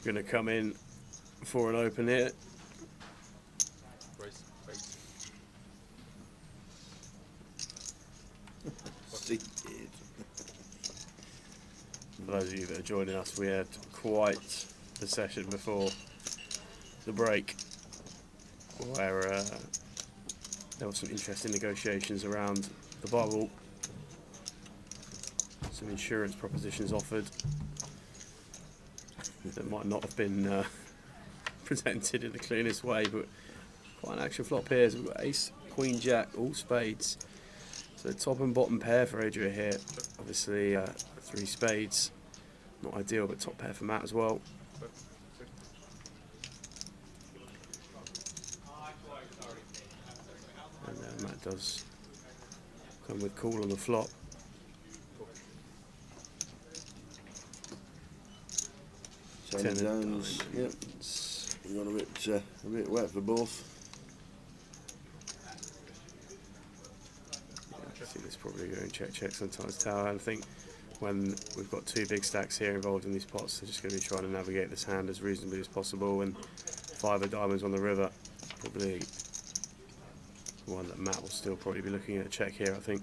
Going to come in for an open here. For those of you that are joining us, we had quite the session before the break where there were some interesting negotiations around the bubble, some insurance propositions offered that might not have been presented in the cleanest way, but quite an action flop here. So we've got ace, queen, jack, all spades. So top and bottom pair for Adria here. Obviously 3 spades, not ideal, but top pair for Matt as well. And Matt does come with call on the flop. 10 10 downs. Yep. We got a bit wet for both. I think it's probably going check sometimes tower. I think when we've got two big stacks here involved in these pots, they're just going to be trying to navigate this hand as reasonably as possible. And 5 of diamonds on the river, probably one that Matt will still probably be looking at a check here, I think.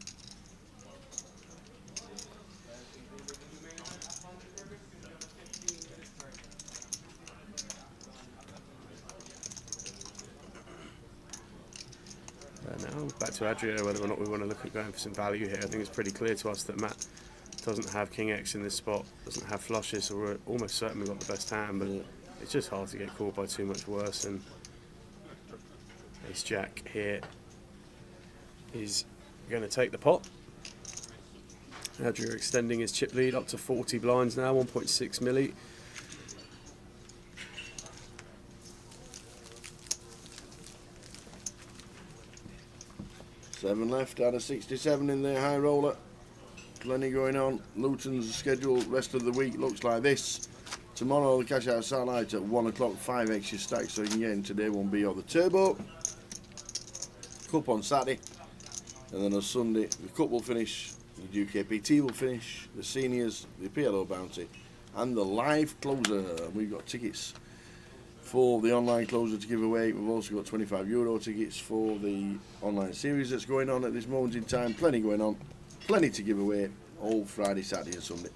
Now back to Adria, whether or not we want to look at going for some value here. I think it's pretty clear to us that Matt doesn't have King X in this spot, doesn't have flushes, so we're almost certain we've got the best hand, but it's just hard to get caught by too much worse. And Ace Jack here is going to take the pot. Adria extending his chip lead up to 40 blinds now, 1.6 milli. Seven left out of 67 in their high roller. Plenty going on. Luton's schedule rest of the week looks like this. Tomorrow the cash out satellite at 1 o'clock, 5 extra stacks so you can get in today. 1B or the turbo. Cup on Saturday. And then on Sunday the cup will finish, the GUKPT will finish, the seniors, the PLO bounty, and the live closer. We've got tickets for the online closer to give away. We've also got €25 tickets for the online series that's going on at this moment in time. Plenty going on, plenty to give away all Friday, Saturday and Sunday.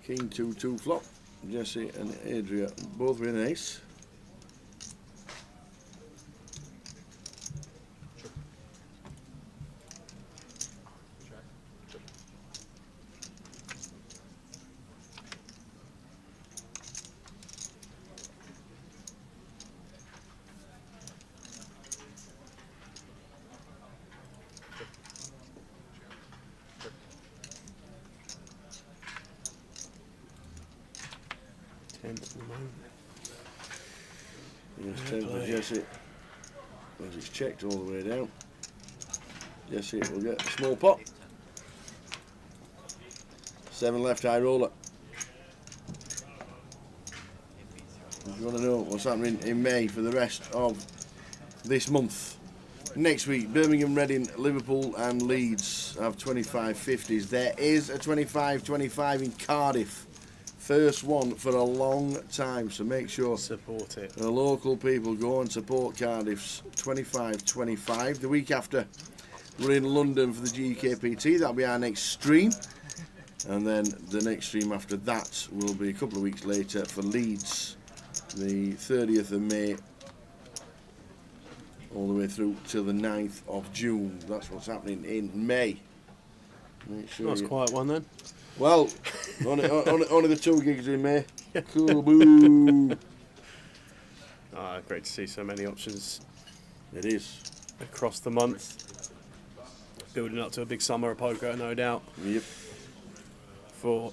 King 2-2 flop. Jesse and Adria both with an ace. Yes, 10 for Jesse. As it's checked all the way down. Jesse will get a small pot. 7 left high roller. If you want to know what's happening in May for the rest of this month. Next week, Birmingham, Reading, Liverpool and Leeds have 25.50s. There is a 25.25 in Cardiff. First one for a long time, so make sure support it. The local people go and support Cardiff's 25.25. The week after, we're in London for the GUKPT. That'll be our next stream, and then the next stream after that will be a couple of weeks later for Leeds, the 30th of May, all the way through till the 9th of June. That's what's happening in May. Make sure nice quiet one then. Well, only the 2 gigs in May. Cool, boo. Great to see so many options. It is. Across the month. Building up to a big summer of poker, no doubt. Yep. For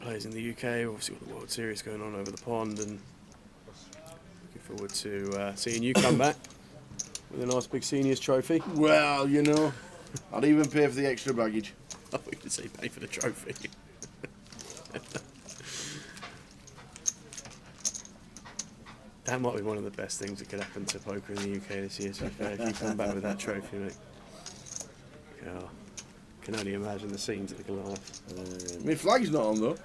players in the UK, obviously got the World Series going on over the pond, and looking forward to seeing you come back with a nice big seniors trophy. Well, you know, I'd even pay for the extra baggage. Oh, we can say pay for the trophy. That might be one of the best things that could happen to poker in the UK this year, to be fair, if you come back with that trophy, mate. Oh, can only imagine the scenes at the Goliath. My flag's not on though.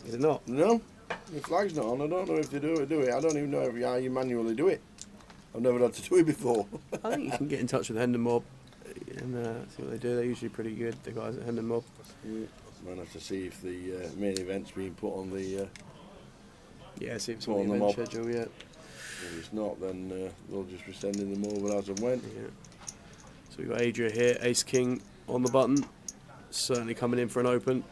Is it not? No, my flag's not on. I don't know if they do it. I don't even know if you manually do it. I've never had to do it before. I think you can get in touch with Hendon Mob and see what they do. They're usually pretty good, the guys at Hendon Mob. Yeah. Might have to see if the main event's been put on the see if it's on the event schedule yet. If it's not, then they'll just be sending them over as and when. Yeah. So we've got Adria here, Ace King on the button. Certainly coming in for an open.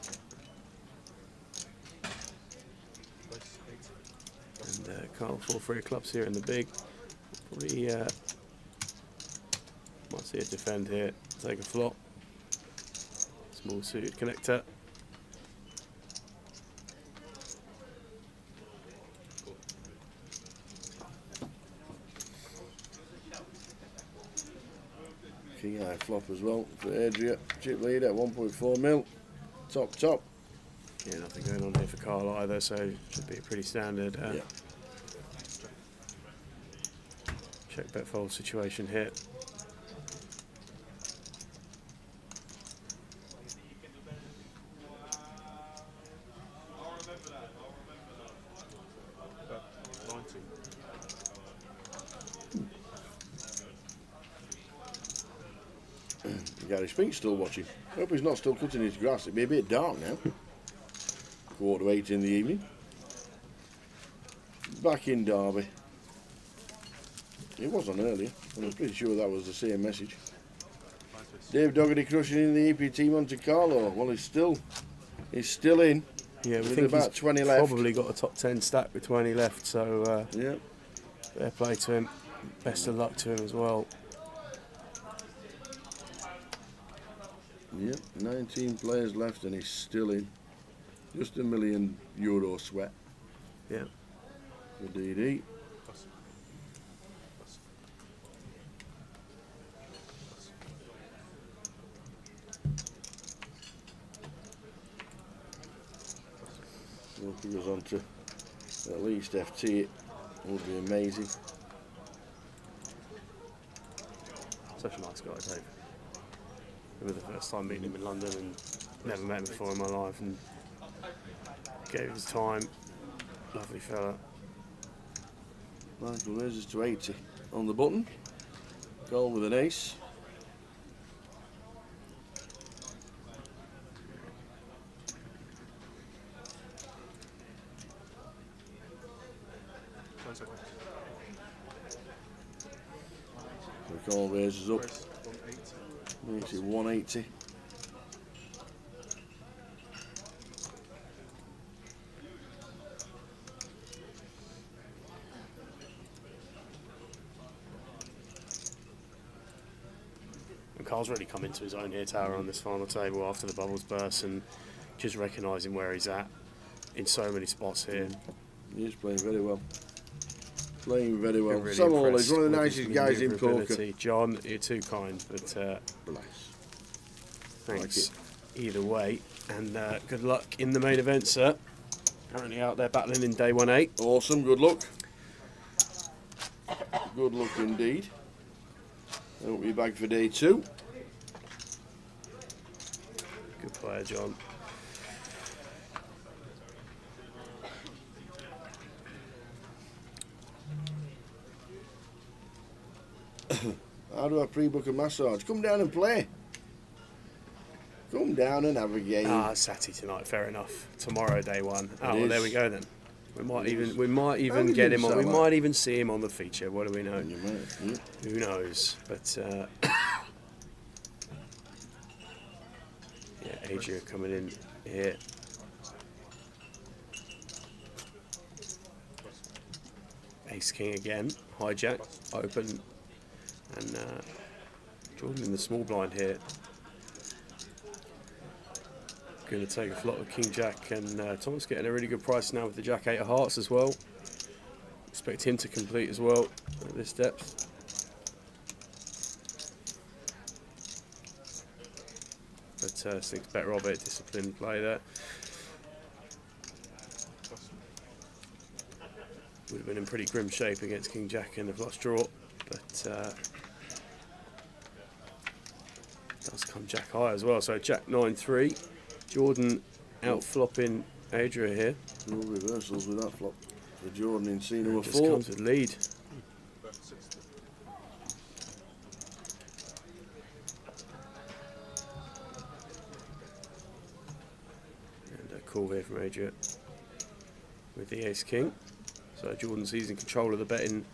And Carl 4-3 clubs here in the big. Probably might see a defend here, take a flop. Small suited connector. King high flop as well for Adria. Chip lead at 1.4 mil. Top. Yeah, nothing going on here for Carl either, so should be a pretty standard check bet fold situation here. Gary Spink's still watching. Hope he's not still cutting his grass. It'd be a bit dark now. 7:45 in the evening. Back in Derby. It was on earlier. I'm pretty sure that was the same message. Dave Dougherty crushing in the EPT Monte Carlo. Well, he's still in. Yeah, we with think about he's 20 left. probably got a top 10 stack with 20 left. So yeah, fair play to him. Best of luck to him as well. Yep, 19 players left and he's still in. Just €1 million sweat. Yeah. For DD. So if he goes on to at least FT, it would be amazing. Such a nice guy, Dave. It was the first time meeting him in London and never met him before in my life, and gave his time. Lovely fella. Michael raises to 80 on the button. Goal with an ace. The call raises up. Makes it 180. And Carl's really come into his own here, Tower, on this final table after the bubbles burst, and just recognising where he's at in so many spots here. He's playing very well. Playing very well. Really Sam Hall impressed is one of the with nicest his guys in poker. manoeuvrability. John, you're too kind, but bless. Thanks either way, and good luck in the main event, sir. Currently out there battling in day 1-8. Awesome, good luck. Good luck indeed. I hope you're back for day 2. Good player, John. How do I pre-book a massage? Come down and play. Come down and have a game. Saturday tonight, fair enough. Tomorrow, day 1. Oh, It well, there is. we go then. We might even How get did him on. you We say might that? even see him on the feature. What do we know? You might, yeah. Who knows? But yeah, Adria coming in here. Ace King again. Hijack open, and Jordan in the small blind here. Going to take a flop with King Jack, and Thomas getting a really good price now with the Jack 8 of hearts as well. Expect him to complete as well at this depth. But Six bet Robert, disciplined play there. Would have been in pretty grim shape against King Jack in the flush draw, but does come Jack high as well. So Jack 9-3. Jordan out flopping Adria here. No reversals with that flop. For Jordan in scene number Just 4. comes with lead. And a call here from Adria with the Ace King. So Jordan sees in control of the betting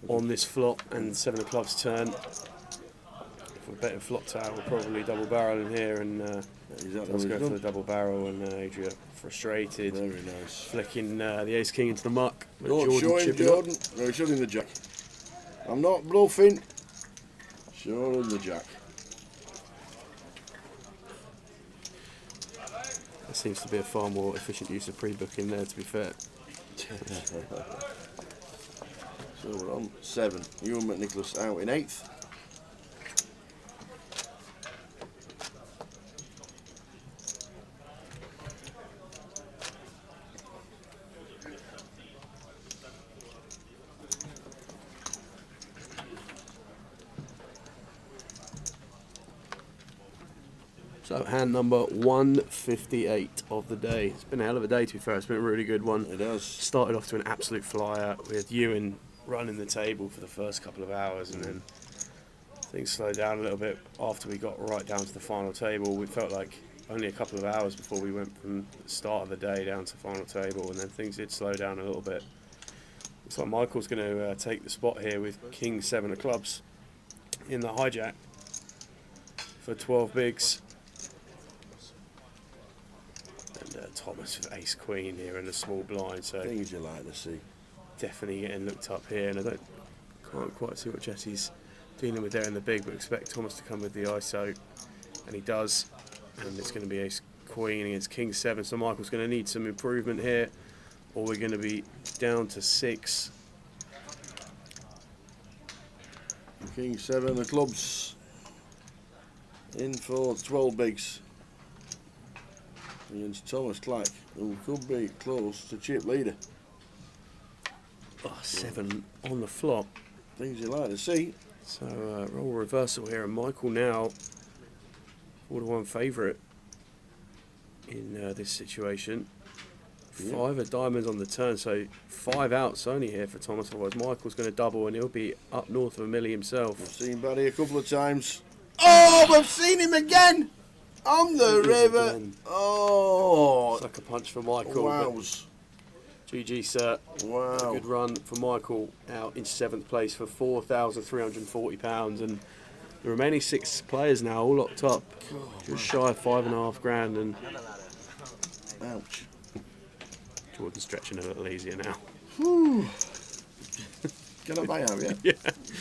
on this flop and 7 of clubs turn. If we're betting flop tower, we'll probably double barrel in here, and let's go for the double barrel. And Adria frustrated, very nice, flicking the ace king into the muck. But Don't show him, Jordan. No, show him the jack. I'm not bluffing. Show him the jack. There seems to be a far more efficient use of pre-booking there, to be fair. So we're on 7. You and McNicholas out in 8th. So hand number 158 of the day. It's been a hell of a day, to be fair. It's been a really good one. It has. Started off to an absolute flyer with Ewan running the table for the first couple of hours, and then things slowed down a little bit after we got right down to the final table. We felt like only a couple of hours before we went from the start of the day down to final table, and then things did slow down a little bit. Looks like Michael's going to take the spot here with King 7 of clubs in the hijack for 12 bigs. Thomas with ace queen here in the small blind, so things you like to see. Definitely getting looked up here, and I can't quite see what Jesse's dealing with there in the big, but expect Thomas to come with the ISO, and he does, and it's going to be ace queen against king 7, so Michael's going to need some improvement here, or we're going to be down to 6. King 7 of clubs in for 12 bigs against Thomas Clack, who could be close to chip leader. Oh, 7 on the flop. Things you like to see. So roll reversal here, and Michael now 4-1 favourite in this situation. 5 of diamonds on the turn, so 5 outs only here for Thomas. Otherwise, Michael's going to double, and he'll be up north of $1 million himself. I've seen Barry a couple of times. Oh, we've seen him again on the river. Again. Oh, Sucker punch for Michael. Wow. GG, sir. Wow. A good run for Michael out in 7th place for £4,340, and the remaining 6 players now all locked up, just shy of $5.5 grand, and ouch. Jordan's stretching a little easier now. Whew. Can I buy out yet? Yeah.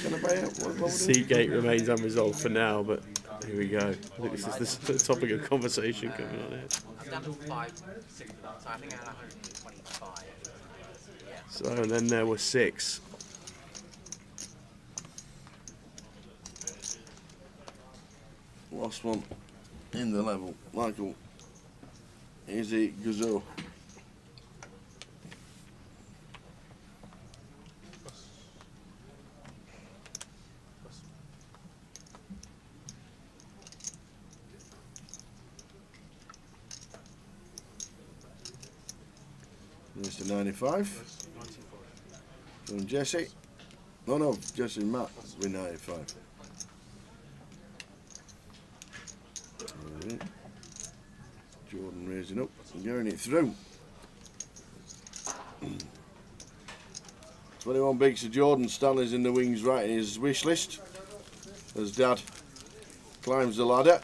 Can I buy out? What Seagate remains unresolved for now, but here we go. I think this is the topic of conversation coming on here. I'm down to 5, 6, so I think I had 125. Yeah. So, and then there were 6. Last one in the level. Michael. Easy Guzzo. Mr. 95. From Jesse. No, Jesse and Matt with 95. Right. Jordan raising up and going it through. 21 bigs to Jordan. Stanley's in the wings writing his wish list as Dad climbs the ladder.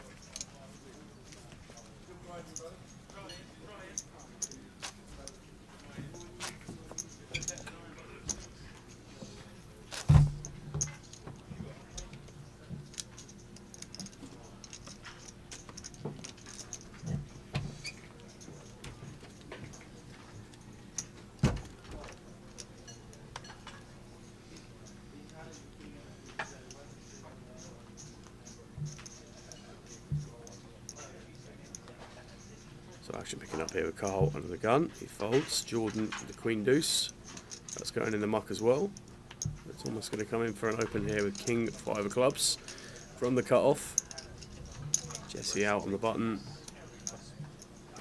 So action picking up here with Carl under the gun. He folds. Jordan with the queen deuce. That's going in the muck as well. It's almost going to come in for an open here with king 5 of clubs from the cut-off. Jesse out on the button.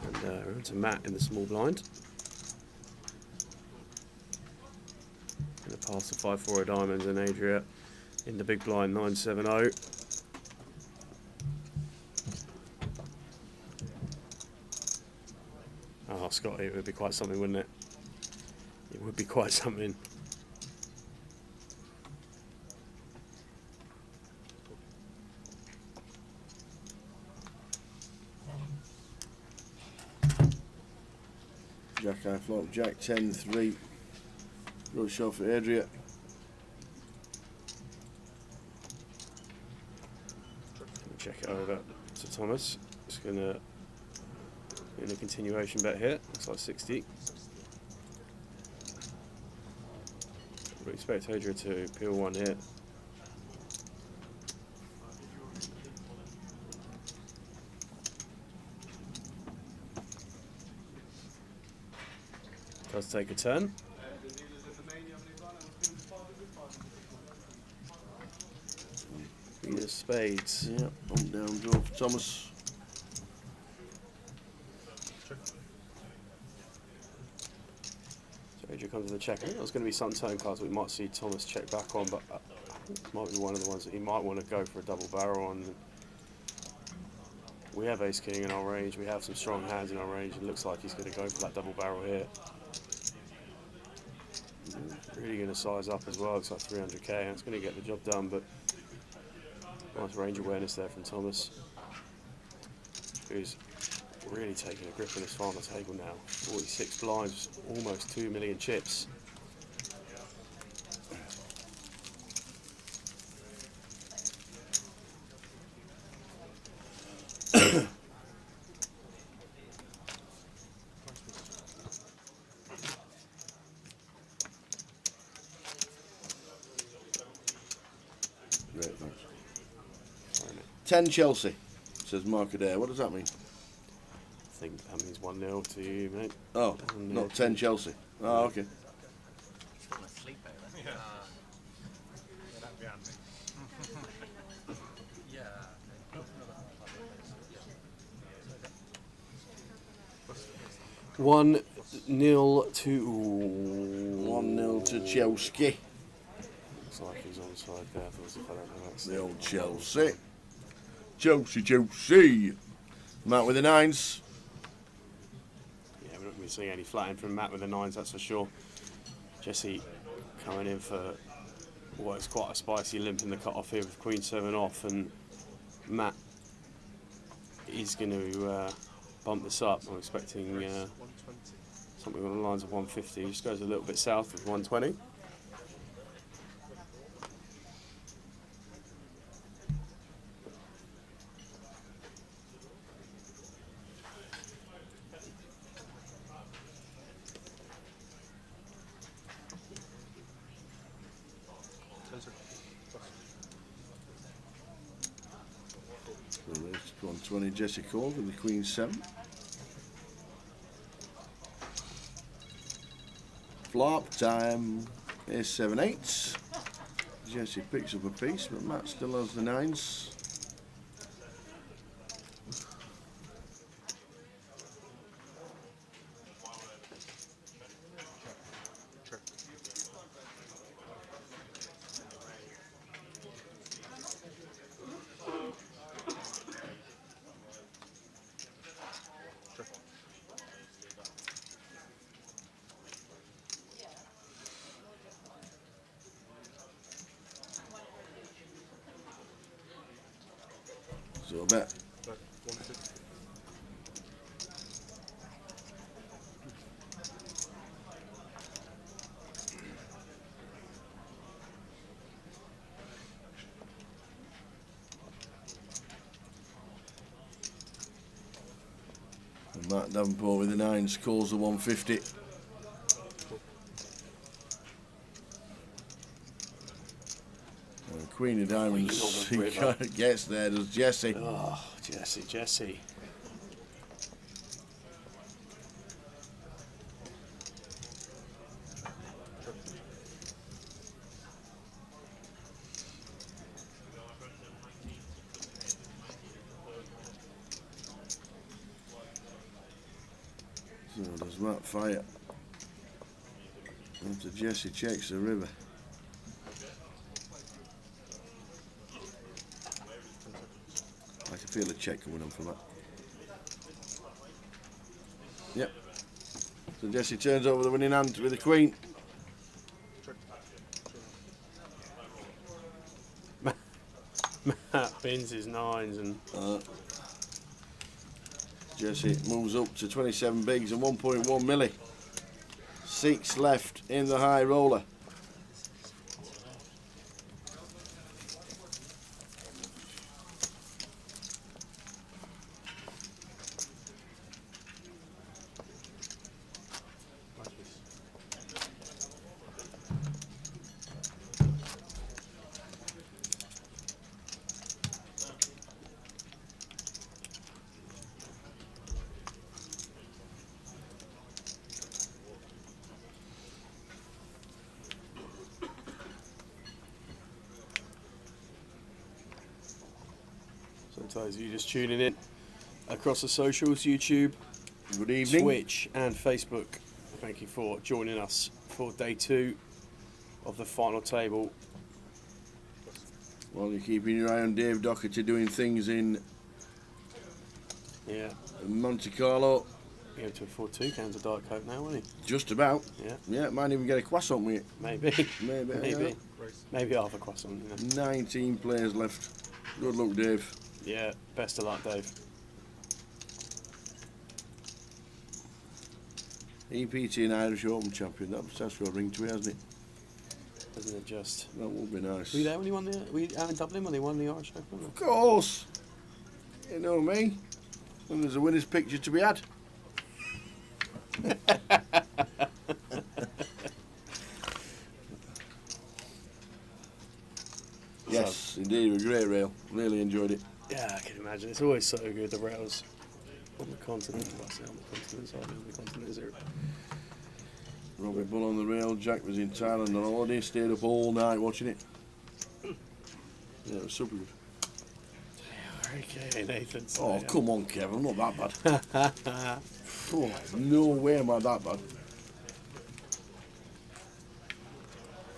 And around to Matt in the small blind. Going to pass the 5-4 of diamonds, and Adria in the big blind 9-7-0. Oh, Scotty, it would be quite something, wouldn't it? It would be quite something. Jack high flop, Jack 10-3. Good shot for Adria. Check it over to Thomas. It's gonna in a continuation bet here. Looks like 60. We expect Adria to peel one here. Does take a turn. Queen of spades. Yeah, up down draw for Thomas. So Adria comes to the check. I think there's going to be some turn cards we might see Thomas check back on, but it might be one of the ones that he might want to go for a double barrel on. We have ace king in our range. We have some strong hands in our range. It looks like he's going to go for that double barrel here. Really going to size up as well. Looks like 300k. That's going to get the job done, but nice range awareness there from Thomas, who's really taking a grip of this farmer table now. 46 blinds, almost 2 million chips. Great, thanks. 10 Chelsea, says Mark Adair. What does that mean? I think that means 1-0 to you, mate. Oh, not 10 Chelsea. Oh, okay. One 0 to 1-0 to Chelsea. Looks like he's on side there. If I don't know that's the old Chelsea. Chelsea. Matt with the 9s. Yeah, we're not going to be seeing any flatting from Matt with the 9s, that's for sure. Jesse coming in for what is quite a spicy limp in the cut-off here with Queen 7 off, and Matt is going to bump this up. I'm expecting something along the lines of 150. Just goes a little bit south with 120. So there's 120 Jesse Cole with the Queen 7. Flop time is 7-8. Jesse picks up a piece, but Matt still has the 9s. So I bet. And Matt Davenport with the 9s calls the 150. And Queen of Diamonds, he kind of gets there, does Jesse. Oh, Jesse. So does Matt fire after Jesse checks the river. I can feel a check coming on from that. Yep. So Jesse turns over the winning hand with the queen. Matt bins his nines and Jesse moves up to 27 bigs and 1.1 milli. 6 left in the high roller. So those of you just tuning in across the socials, YouTube, good evening, Twitch and Facebook, thank you for joining us for day 2 of the final table. Well, you're keeping your eye on Dave Doherty doing things in Monte Carlo. Be able to afford 2 cans of Diet Coke now, won't he? Just about. Yeah. Yeah, might even get a croissant with it. Maybe. Maybe. Maybe. Yeah. Maybe half a croissant. You know. 19 players left. Good luck, Dave. Yeah, best of luck, Dave. EPT and Irish Open champion. That's got a ring to it, hasn't it? Doesn't it just? That would be nice. Were you there when he won the? Were you out in Dublin when they won the Irish Open? Of course. You know me. When there's a winner's picture to be had. Yes, indeed, a great rail. Really enjoyed it. Yeah, I can imagine. It's always so good, the rails on the continent. Well, I say on the continent, so on the continent, is it? Robbie Bull on the rail. Jack was in Thailand on holiday. Stayed up all night watching it. Yeah, it was super good. Okay, Nathan. Oh, come on, Kev. I'm not that bad. Come on. No way am I that bad.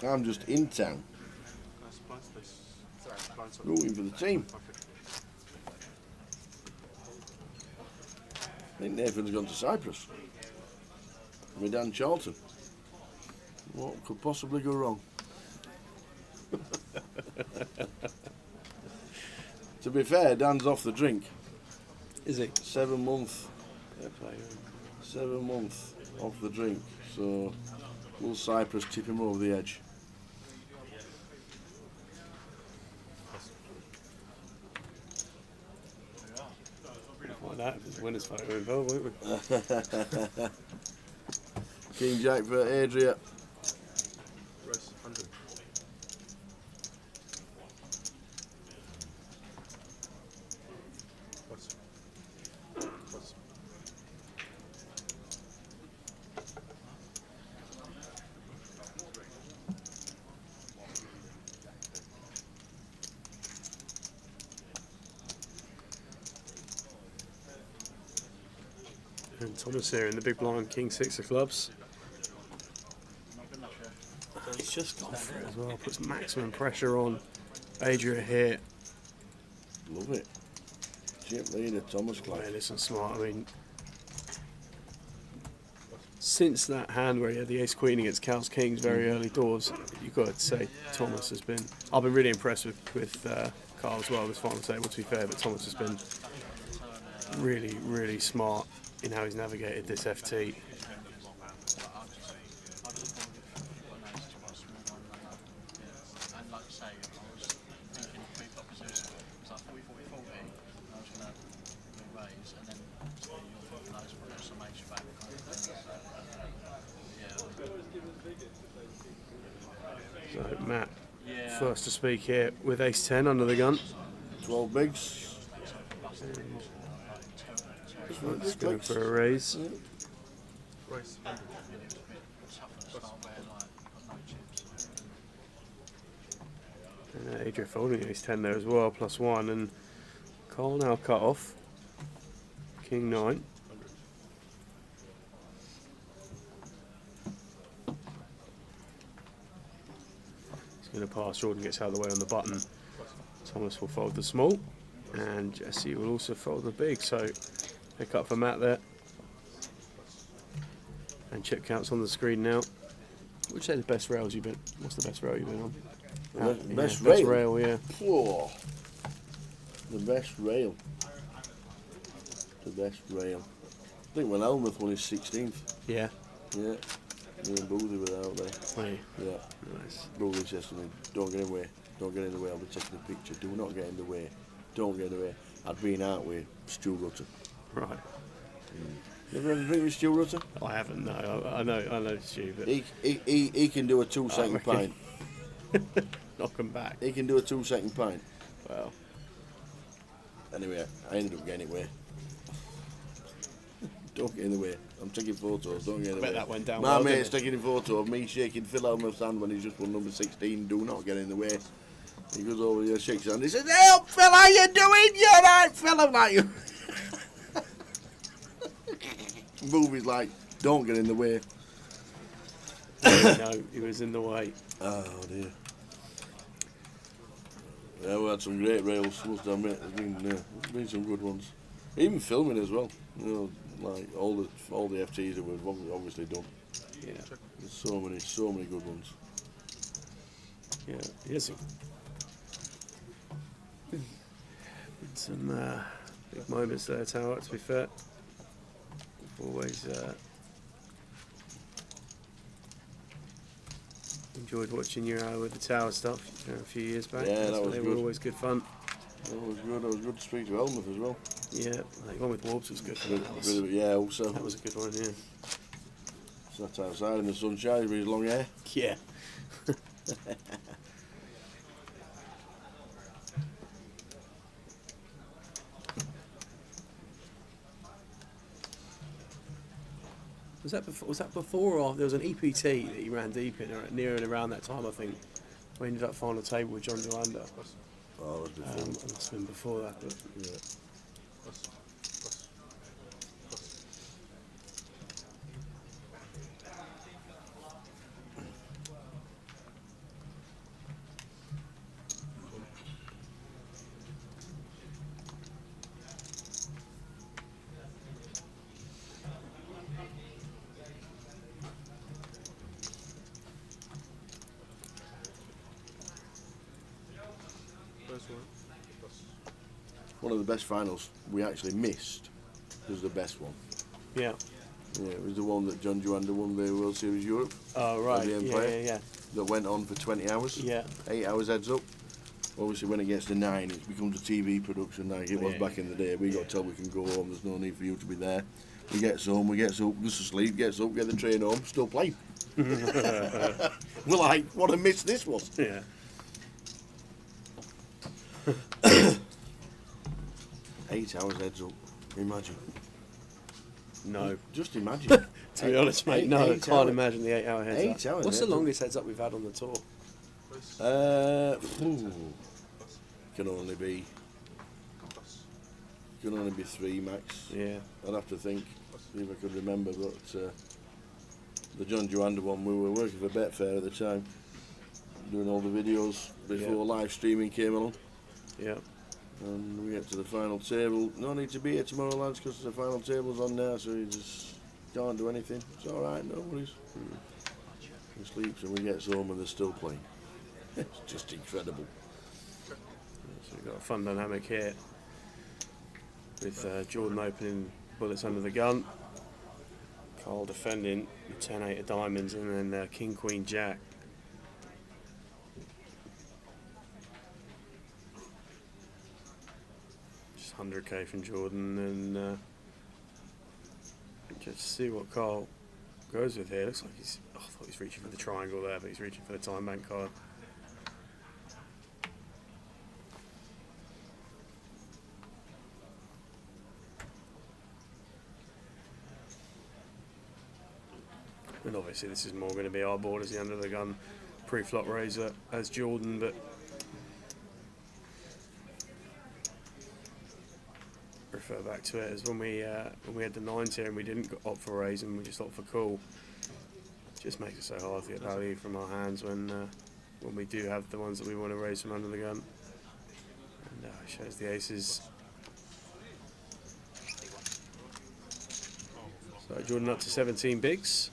I'm just in town. Rooting for the team. I think Nathan's gone to Cyprus with Dan Charlton. What could possibly go wrong? To be fair, Dan's off the drink. Is he? 7 months. 7 months off the drink. So will Cyprus tip him over the edge? Find out if there's a winner's photo involved, won't we? King Jack for Adria. Race 100. And Thomas here in the big blind, King 6 of clubs. He's just gone for it as well, puts maximum pressure on Adria here. Love it. Chip leader, Thomas Clark. Yeah, listen, smart. I mean, since that hand where he had the ace queen against Cows Kings very early doors, you've got to say Thomas has been. I've been really impressed with Carl as well this final table, to be fair, but Thomas has been really, really smart in how he's navigated this FT. So Matt, first to speak here with ace-10 under the gun. 12 bigs. Let's go for a raise. Race 100. And Adria folding ace-10 there as well, +1, and Carl now cut off. King 9. He's going to pass. Jordan gets out of the way on the button. Thomas will fold the small, and Jesse will also fold the big. So pick up for Matt there. And chip counts on the screen now. Would you say the best rails you've been? What's the best rail you've been on? Best Best rail? rail, yeah. Whoa. The best rail. The best rail. I think when Elmouth won his 16th. Yeah. Yeah. Me and Boothie were out there. Oh, yeah. Yeah. Nice. Boothie says to me, don't get in the way. Don't get in the way. I'll be taking a picture. Do not get in the way. Don't get in the way. I'd been out with Stu Rutter. Right. You ever had a drink with Stu Rutter? I haven't, no. I know Stu, but... He can do a 2-second pint. Knock him back. He can do a 2-second pint. Well. Anyway, I ended up getting it way. Don't get in the way. I'm taking photos. Don't get in the way. Bet that went down My well, mate's didn't taking a photo of me shaking Phil Elmer's hand when he's just won number 16. Do not get in the way. He goes over here, shakes his hand. He says, "Hey, Phil, how you doing? You're right, Phil." I'm like, Movie's like, don't get in the way. No, he was in the way. Oh dear. Yeah, we had some great rails, must admit. There's been some good ones. Even filming as well. You know, like all the FTs that we've obviously done. Yeah. There's so many good ones. Yeah, yes. Some big moments there, Tower, to be fair. Always enjoyed watching you with the Tower stuff a few years back. Yeah, that was They good. were always good fun. That was good. That was good to speak to Elmouth as well. Yeah, I think one with Wolves was good. Yeah, also. That was a good one, yeah. Sat outside in the sunshine with his long hair. Yeah. Was that before or there was an EPT that he ran deep in, or near and around that time, I think. We ended up final table with John Joanda. Oh, it was before. It must have been before that, but yeah. One of the best finals we actually missed was the best one. Yeah. Yeah, it was the one that John Joanda won the World Series Europe. Oh, right. The Empire, Yeah. That went on for 20 hours. Yeah. 8 hours heads up. Obviously, when it gets to 9, it becomes a TV production like it was back in the day. We got to tell we can go home. There's no need for you to be there. We gets home, goes to sleep, gets up, get the train home, still playing. We're like, what a miss this was. Yeah. 8 hours heads up. Imagine. No. Just imagine. To be honest, mate, no, I can't imagine the 8 hour heads 8 up. hours What's the heads up? longest heads up we've had on the tour? Can only be 3 max. Yeah. I'd have to think, see if I could remember, but the John Joanda one, we were working for Betfair at the time, doing all the videos before live streaming came along. Yeah. And we get to the final table. No need to be here tomorrow, lads, because the final table's on now, so you just can't do anything. It's all right, no worries. He sleeps and we get home and they're still playing. It's just incredible. So we've got a fun dynamic here with Jordan opening bullets under the gun, Carl defending the 10-8 of diamonds, and then King, Queen, Jack. Just 100k from Jordan, and just see what Carl goes with here. Looks like he's. Oh, I thought he was reaching for the triangle there, but he's reaching for the time bank card. And obviously this is more going to be our board as the under the gun pre-flop raiser as Jordan, but refer back to it as when we had the 9s here and we didn't opt for raise and we just opted for call. It just makes it so hard to get value from our hands when we do have the ones that we want to raise from under the gun. And shows the aces. So Jordan up to 17 bigs.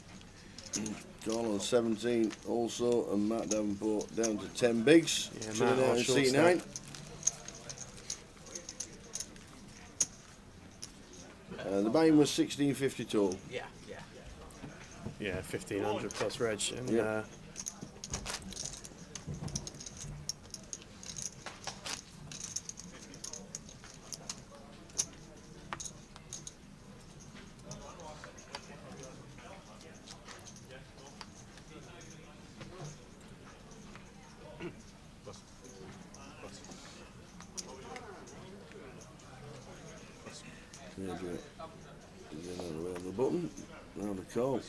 Call on 17 also, and Matt Davenport down to 10 bigs. Yeah, Chilling Matt, out our in short C9. stack. The buy-in was 1650 total. Yeah, yeah. Yeah, 1500 plus reg. And, Yeah. Yeah, do it. Then out of the button. Now the call.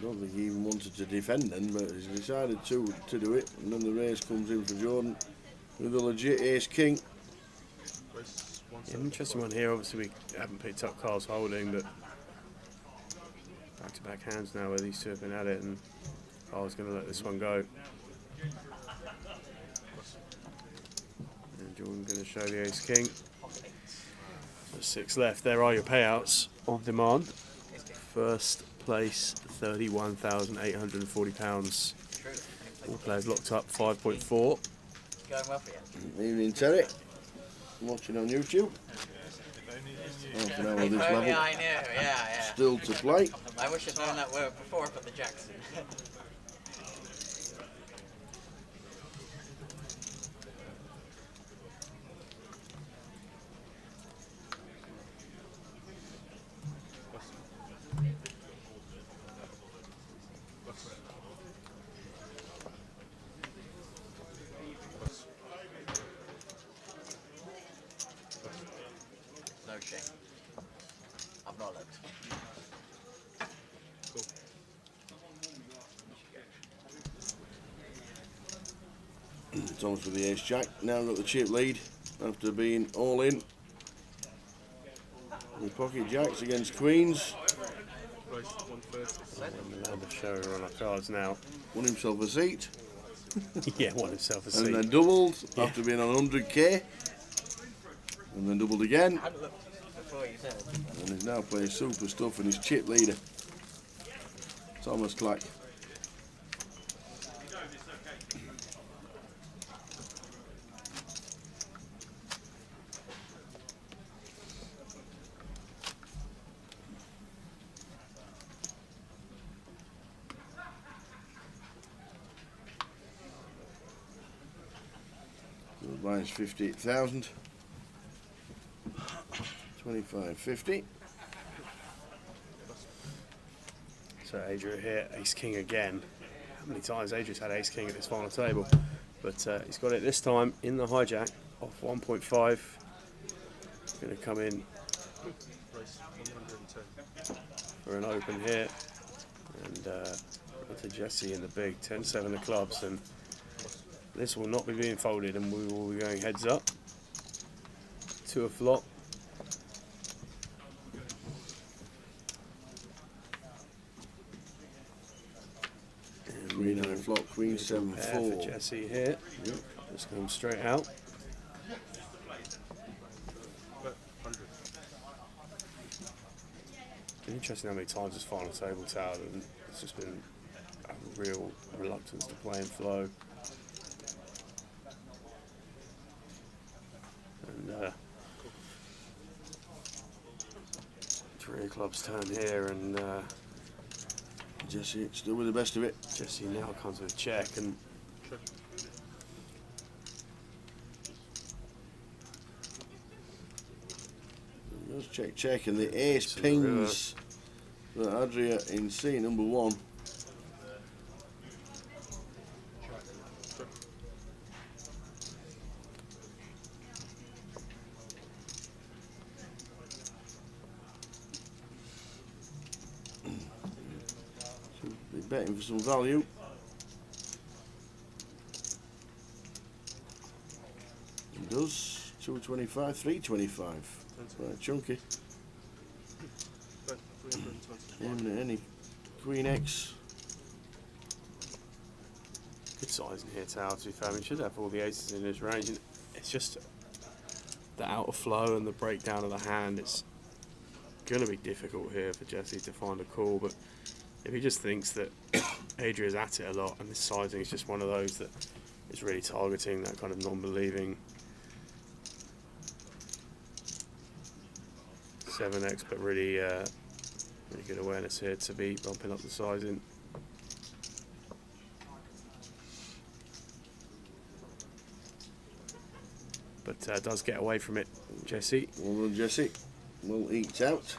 Don't think he even wanted to defend then, but he's decided to do it. And then the race comes in for Jordan with a legit ace king. Yeah, an interesting one here. Obviously, we haven't picked up Carl's holding, but back-to-back hands now where these two have been at it, and Carl's going to let this one go. And Jordan going to show the ace king. There's 6 left. There are your payouts on demand. First place, £31,840. All players locked up, 5.4. Going well for you. Evening, Terry. Watching on YouTube. Half an hour this level. Yeah, I know. Yeah. Still to play. I wish I'd known that word before for the Jackson. No shame. I've not looked. Thomas with the ace jack. Now got the chip lead after being all in. With pocket jacks against queens. And the show on our cards now. Won himself a seat. Yeah, won himself a seat. And then doubled after being on 100k. And then doubled again. I hadn't looked before you said. And he's now playing super stuff and his chip leader, Thomas Clack. Mine's 58,000. 25.50. So Adria here, ace king again. How many times Adria's had ace king at this final table? But he's got it this time in the hijack off 1.5. Going to come in for an open here. And to Jesse in the big 10-7 of clubs. And this will not be being folded, and we will be going heads up to a flop. Queen 9 flop, Queen 7 4. For Jesse here. Yep. Just going straight out. Interesting how many times this final table towered, and it's just been a real reluctance to play in flow. And 3 of clubs turn here, and Jesse still with the best of it. Jesse now comes with a check, and Let's check, and the ace pings for Adria in C number 1. Be betting for some value. He does 225, 325. Right, chunky. And any Queen X. good size in here, Tower, to be fair. I mean, should have all the aces in his range. And it's just the out of flow and the breakdown of the hand. It's going to be difficult here for Jesse to find a call, but if he just thinks that Adria's at it a lot and this sizing is just one of those that is really targeting that kind of non-believing 7x, but really really good awareness here to be bumping up the sizing. But does get away from it, Jesse. Well done, Jesse. Well eked out.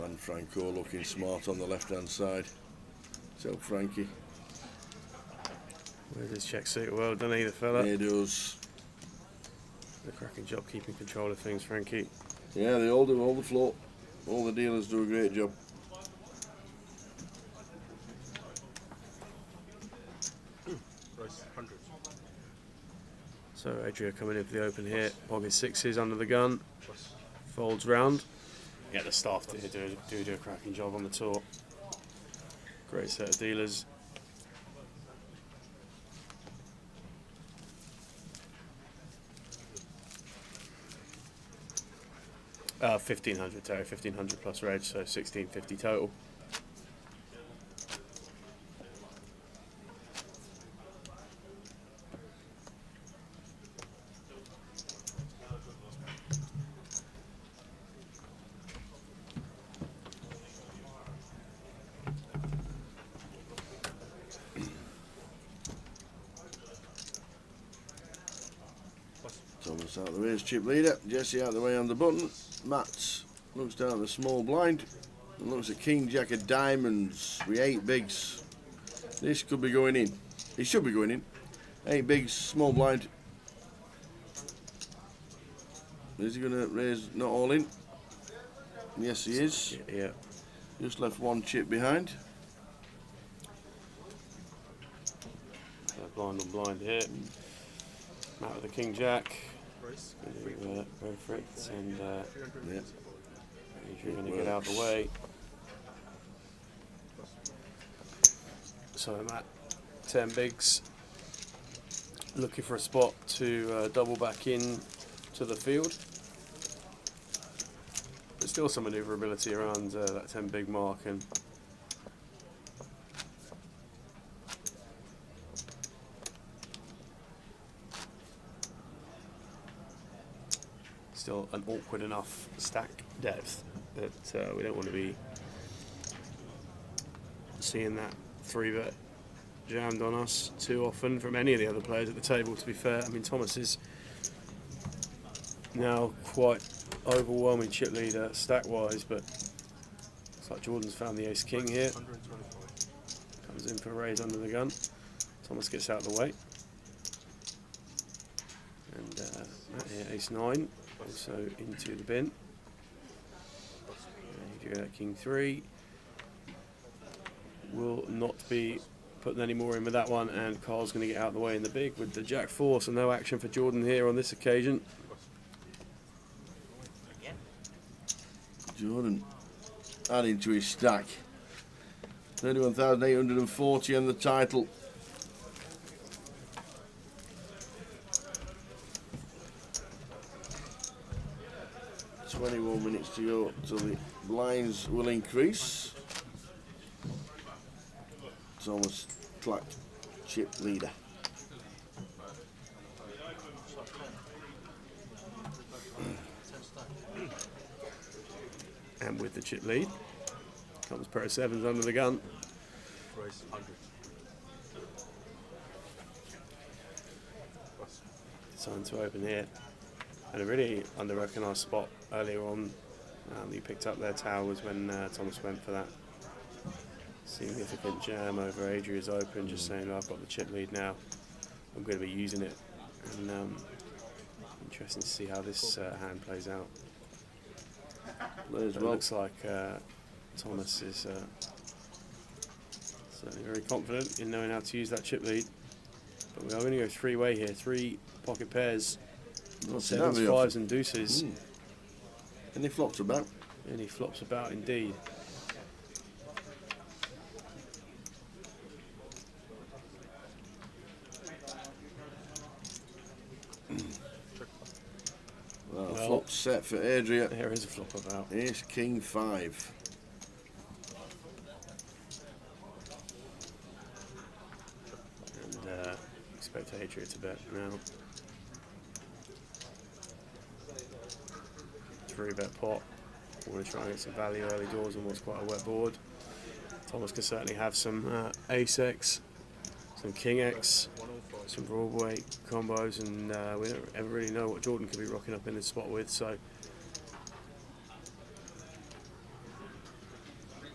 And Franco looking smart on the left-hand side. So Frankie. Where's his check suit? Well done either fella. He does. A cracking job keeping control of things, Frankie. Yeah, they all do, all the floor. All the dealers do a great job. So Adria coming in for the open here. Pocket sixes under the gun. Folds round. Yeah, the staff do a cracking job on the tour. Great set of dealers. $1,500 Terry, 1,500 plus reg, so 1,650 total. Thomas out the way as chip leader. Jesse out the way on the button. Matt looks down at the small blind and looks at King Jack of diamonds with 8 bigs. This could be going in. It should be going in. 8 bigs, small blind. Is he going to raise not all in? Yes, he is. Yeah. Just left 1 chip behind. Blind on blind here. Matt with the King Jack. Go for it. And you're going to get out of the way. So Matt, 10 bigs. Looking for a spot to double back in to the field. But still some manoeuvrability around that 10 big mark, and still an awkward enough stack depth that we don't want to be seeing that 3-bet jammed on us too often from any of the other players at the table, to be fair. I mean, Thomas is now quite overwhelming chip leader stack wise, but looks like Jordan's found the ace king here. Comes in for a raise under the gun. Thomas gets out of the way. And here, ace 9 also into the bin. And you do that king 3. Will not be putting any more in with that one, and Carl's going to get out of the way in the big with the jack 4, so no action for Jordan here on this occasion. Jordan adding to his stack. 31,840 on the title. .21 minutes to go till the blinds will increase. Thomas Clack, chip leader. And with the chip lead comes pair of 7s under the gun. Time to open here. And a really under-recognised spot earlier on that you picked up there, Tao, was when Thomas went for that significant jam over Adria's open, just saying, oh, I've got the chip lead now, I'm going to be using it. And interesting to see how this hand plays out. Plays It well. looks like Thomas is certainly very confident in knowing how to use that chip lead. But we are going to go three-way here, 3 pocket pairs, Not sevens, very often. fives and deuces. And he flops about. And he flops about indeed. Well, flop set for Adria. There is a flop about. Ace, King, 5. And expect Adria to bet now. 3-bet pot. Want to try and get some value early doors on what's quite a wet board. Thomas can certainly have some Ace X, some King X, some Broadway combos, and we don't ever really know what Jordan could be rocking up in this spot with. So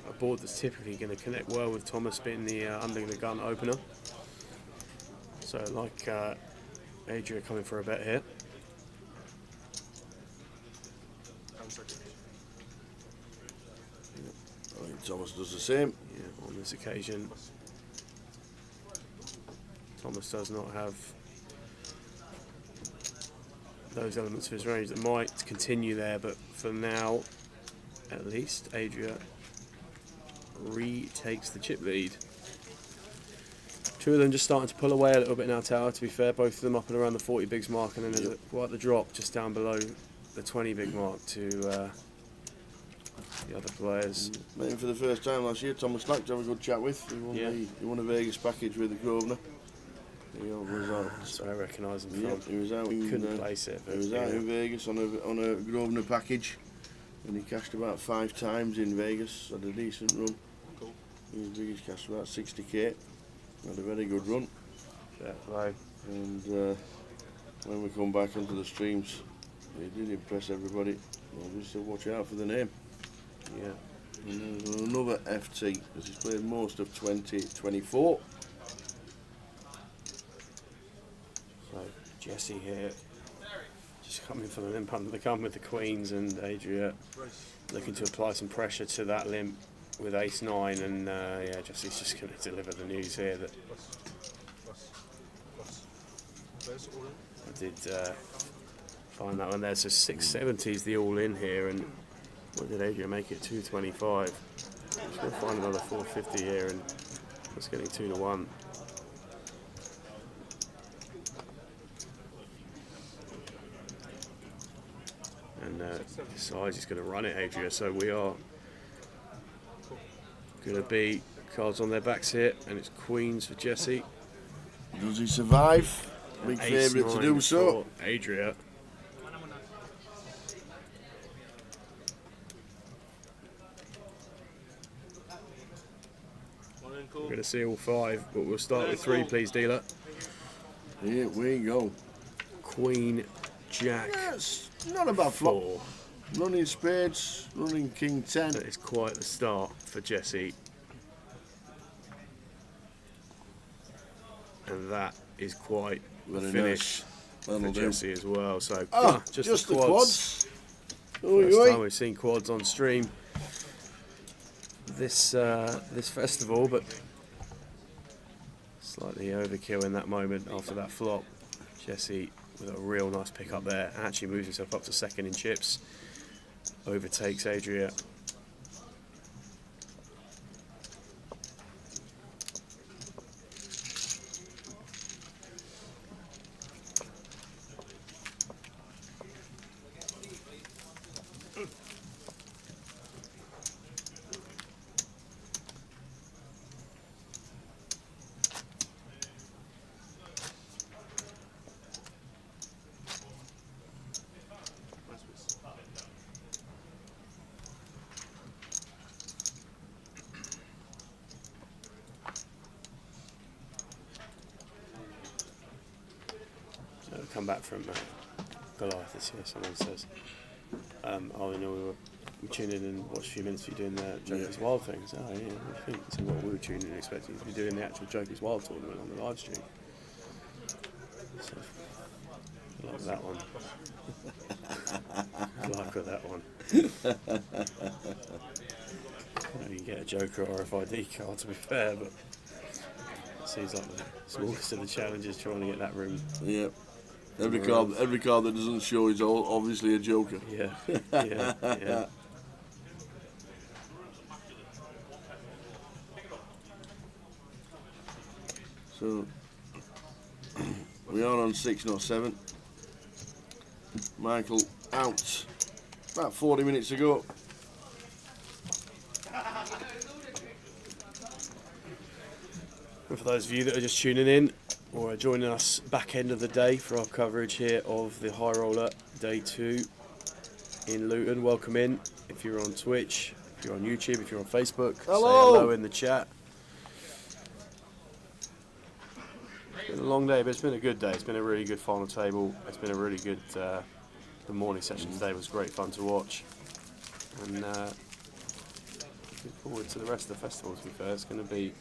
a board that's typically going to connect well with Thomas being the under the gun opener. So like Adria coming for a bet here. I think Thomas does the same. Yeah, on this occasion. Thomas does not have those elements of his range that might continue there, but for now, at least, Adria retakes the chip lead. 2 of them just starting to pull away a little bit now, Tower, to be fair. Both of them up and around the 40 bigs mark, and then there's quite the drop just down below the 20 big mark to the other players. Met him for the first time last year. Thomas Slack to have a good chat with. He won a Vegas package with the Grosvenor. He was out. So I recognise him Yeah, from. he was out. Couldn't place it. He was out in Vegas on a Grosvenor package, and he cashed about 5 times in Vegas. Had a decent run. Cool. His biggest cash about 60k. Had a very good run. Fair play. And when we come back onto the streams, he did impress everybody. Well, we still watch out for the name. Yeah. And there's another FT, because he's played most of 2024. So Jesse here, just coming for the limp under the gun with the queens, and Adria looking to apply some pressure to that limp with ace-9, and yeah, Jesse's just going to deliver the news here that I did find that one there. So 670 is the all-in here, and what did Adria make it? 225. Just going to find another 450 here, and it's getting 2-1. And decides he's going to run it, Adria. So we are going to be cards on their backs here, and it's queens for Jesse. Does he survive? Big favourite to do so. Adria. We're going to see all 5, but we'll start with 3, please, dealer. Here we go. Queen, Jack. Yes, not a bad flop. Running spades, running King 10. That is quite the start for Jesse. And that is quite the Very finish nice. for Jesse as well. So just the quads. First time we've seen quads on stream this festival, but slightly overkill in that moment after that flop. Jesse with a real nice pick up there, actually moves himself up to 2nd in chips, overtakes Adria. Come back from Goliath this year, someone says. Oh, you know, we tuned in and watched a few minutes of you doing the Joker's Wild things. Oh, yeah, I think so. What we were tuning in expecting to be doing the actual Joker's Wild tournament on the live stream. Good luck with that one. Good luck with that one. You can get a Joker or RFID card, to be fair, but it seems like the smallest of the challenges trying to get that room. Yep. Every card that doesn't show is obviously a Joker. Yeah. Yeah. So we are on 6, not 7. Michael out about 40 minutes ago. And for those of you that are just tuning in or are joining us back end of the day for our coverage here of the High Roller Day 2 in Luton, welcome in. If you're on Twitch, if you're on YouTube, if you're on Facebook, say hello in the chat. It's been a long day, but it's been a good day. It's been a really good final table. It's been a really good. The morning session today was great fun to watch, and looking forward to the rest of the festival. To be fair, it's going to be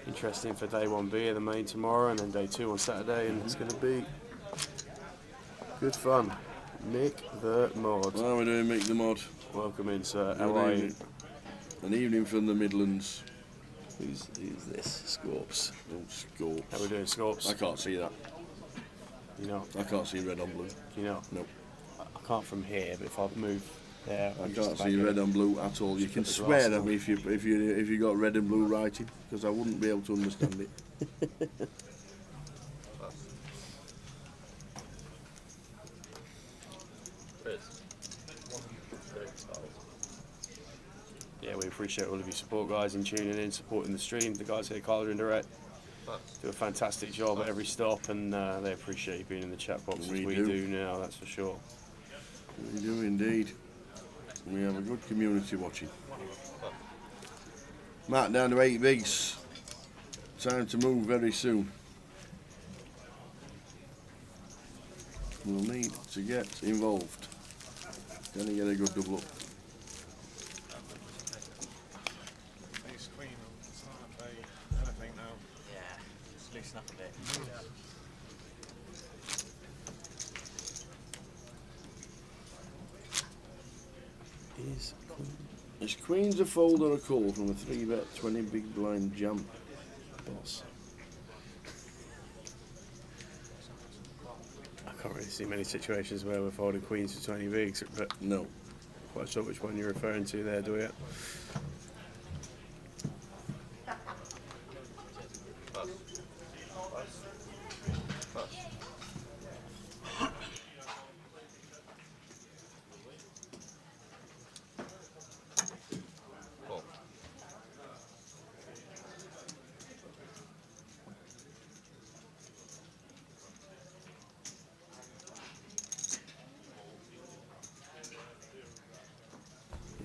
interesting for day 1B, the main tomorrow, and then day 2 on Saturday, and it's going to be good fun. Mick the Mod. How are we doing, Mick the Mod? Welcome in, sir. How are you? An evening from the Midlands. Who's this? Scorps. Oh, Scorps. How we doing, Scorps? I can't see that. You know? I can't see red on blue. You know? Nope. I can't from here, but if I move there, I can't see red on blue at all. You can swear at me if you got red and blue writing, because I wouldn't be able to understand it. Yeah, we appreciate all of your support, guys, and tuning in, supporting the stream. The guys here, Carla and Direct, do a fantastic job at every stop, and they appreciate you being in the chat box as we do now, that's for sure. We do indeed. We have a good community watching. Matt down to 8 bigs. Time to move very soon. We'll need to get involved. Can he get a good double up? Ace Queen, it's not a play anything now. Yeah, just loosen up a bit. Is Queen's a fold or a call from a 3-bet 20 big blind jam? Boss. I can't really see many situations where we're folding queens for 20 bigs, but no. Quite sure which one you're referring to there, do you?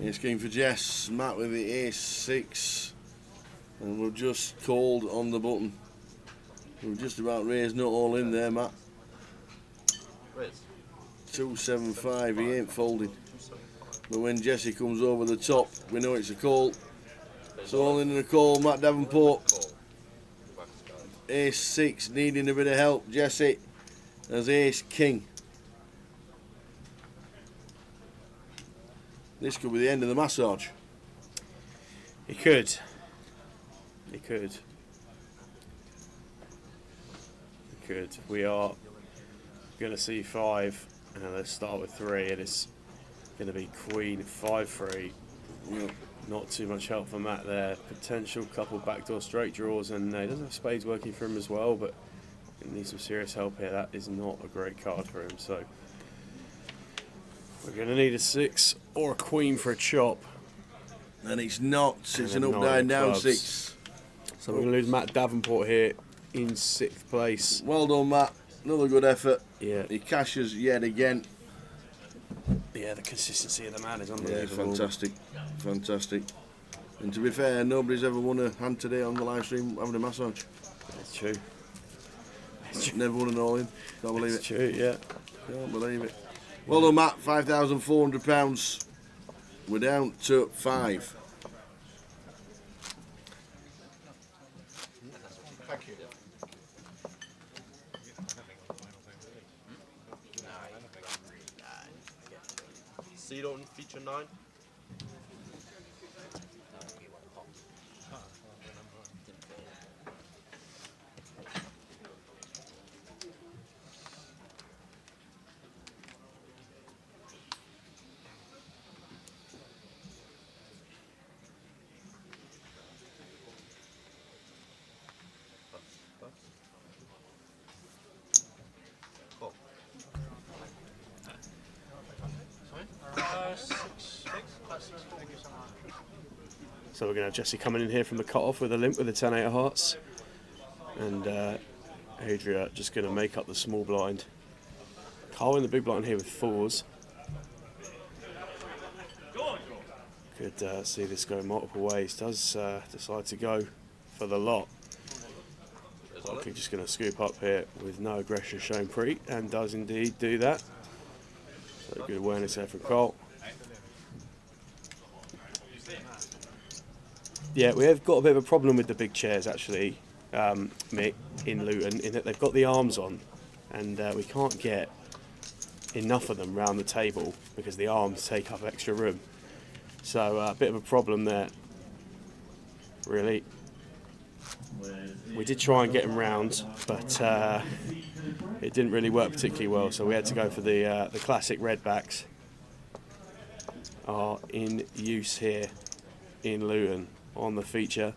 Ace King for Jess, Matt with the Ace 6, and we've just called on the button. We've just about raised not all in there, Matt. 275, he ain't folding. But when Jesse comes over the top, we know it's a call. So all in a call, Matt Davenport. Ace 6, needing a bit of help. Jesse as Ace King. This could be the end of the massage. It could. It could. It could. We are going to see 5, and let's start with 3, and it's going to be Queen 5-3. Yep. Not too much help from Matt there. Potential couple backdoor straight draws, and he doesn't have spades working for him as well, but he needs some serious help here. That is not a great card for him, so we're going to need a 6 or a queen for a chop. And it's not. It's an up, down, down 6. So we're going to lose Matt Davenport here in 6th place. Well done, Matt. Another good effort. Yeah. He cashes yet again. Yeah, the consistency of the man is unbelievable. Yeah, fantastic. Fantastic. And to be fair, nobody's ever won a hand today on the live stream having a massage. That's true. Never won an all-in. Can't believe it. That's true, yeah. Can't believe it. Well done, Matt. £5,400. We're down to 5. Thank you. 0 and feature 9. So we're going to have Jesse coming in here from the cut-off with a limp with a 10-8 of hearts. And Adria just going to make up the small blind. Carl in the big blind here with 4s. Could see this go multiple ways. Does decide to go for the lot. Likely just going to scoop up here with no aggression shown pre, and does indeed do that. So good awareness there from Carl. Yeah, we have got a bit of a problem with the big chairs actually, Mick, in Luton, in that they've got the arms on, and we can't get enough of them round the table because the arms take up extra room. So a bit of a problem there, really. We did try and get them round, but it didn't really work particularly well, so we had to go for the classic red backs. Are in use here in Luton on the feature.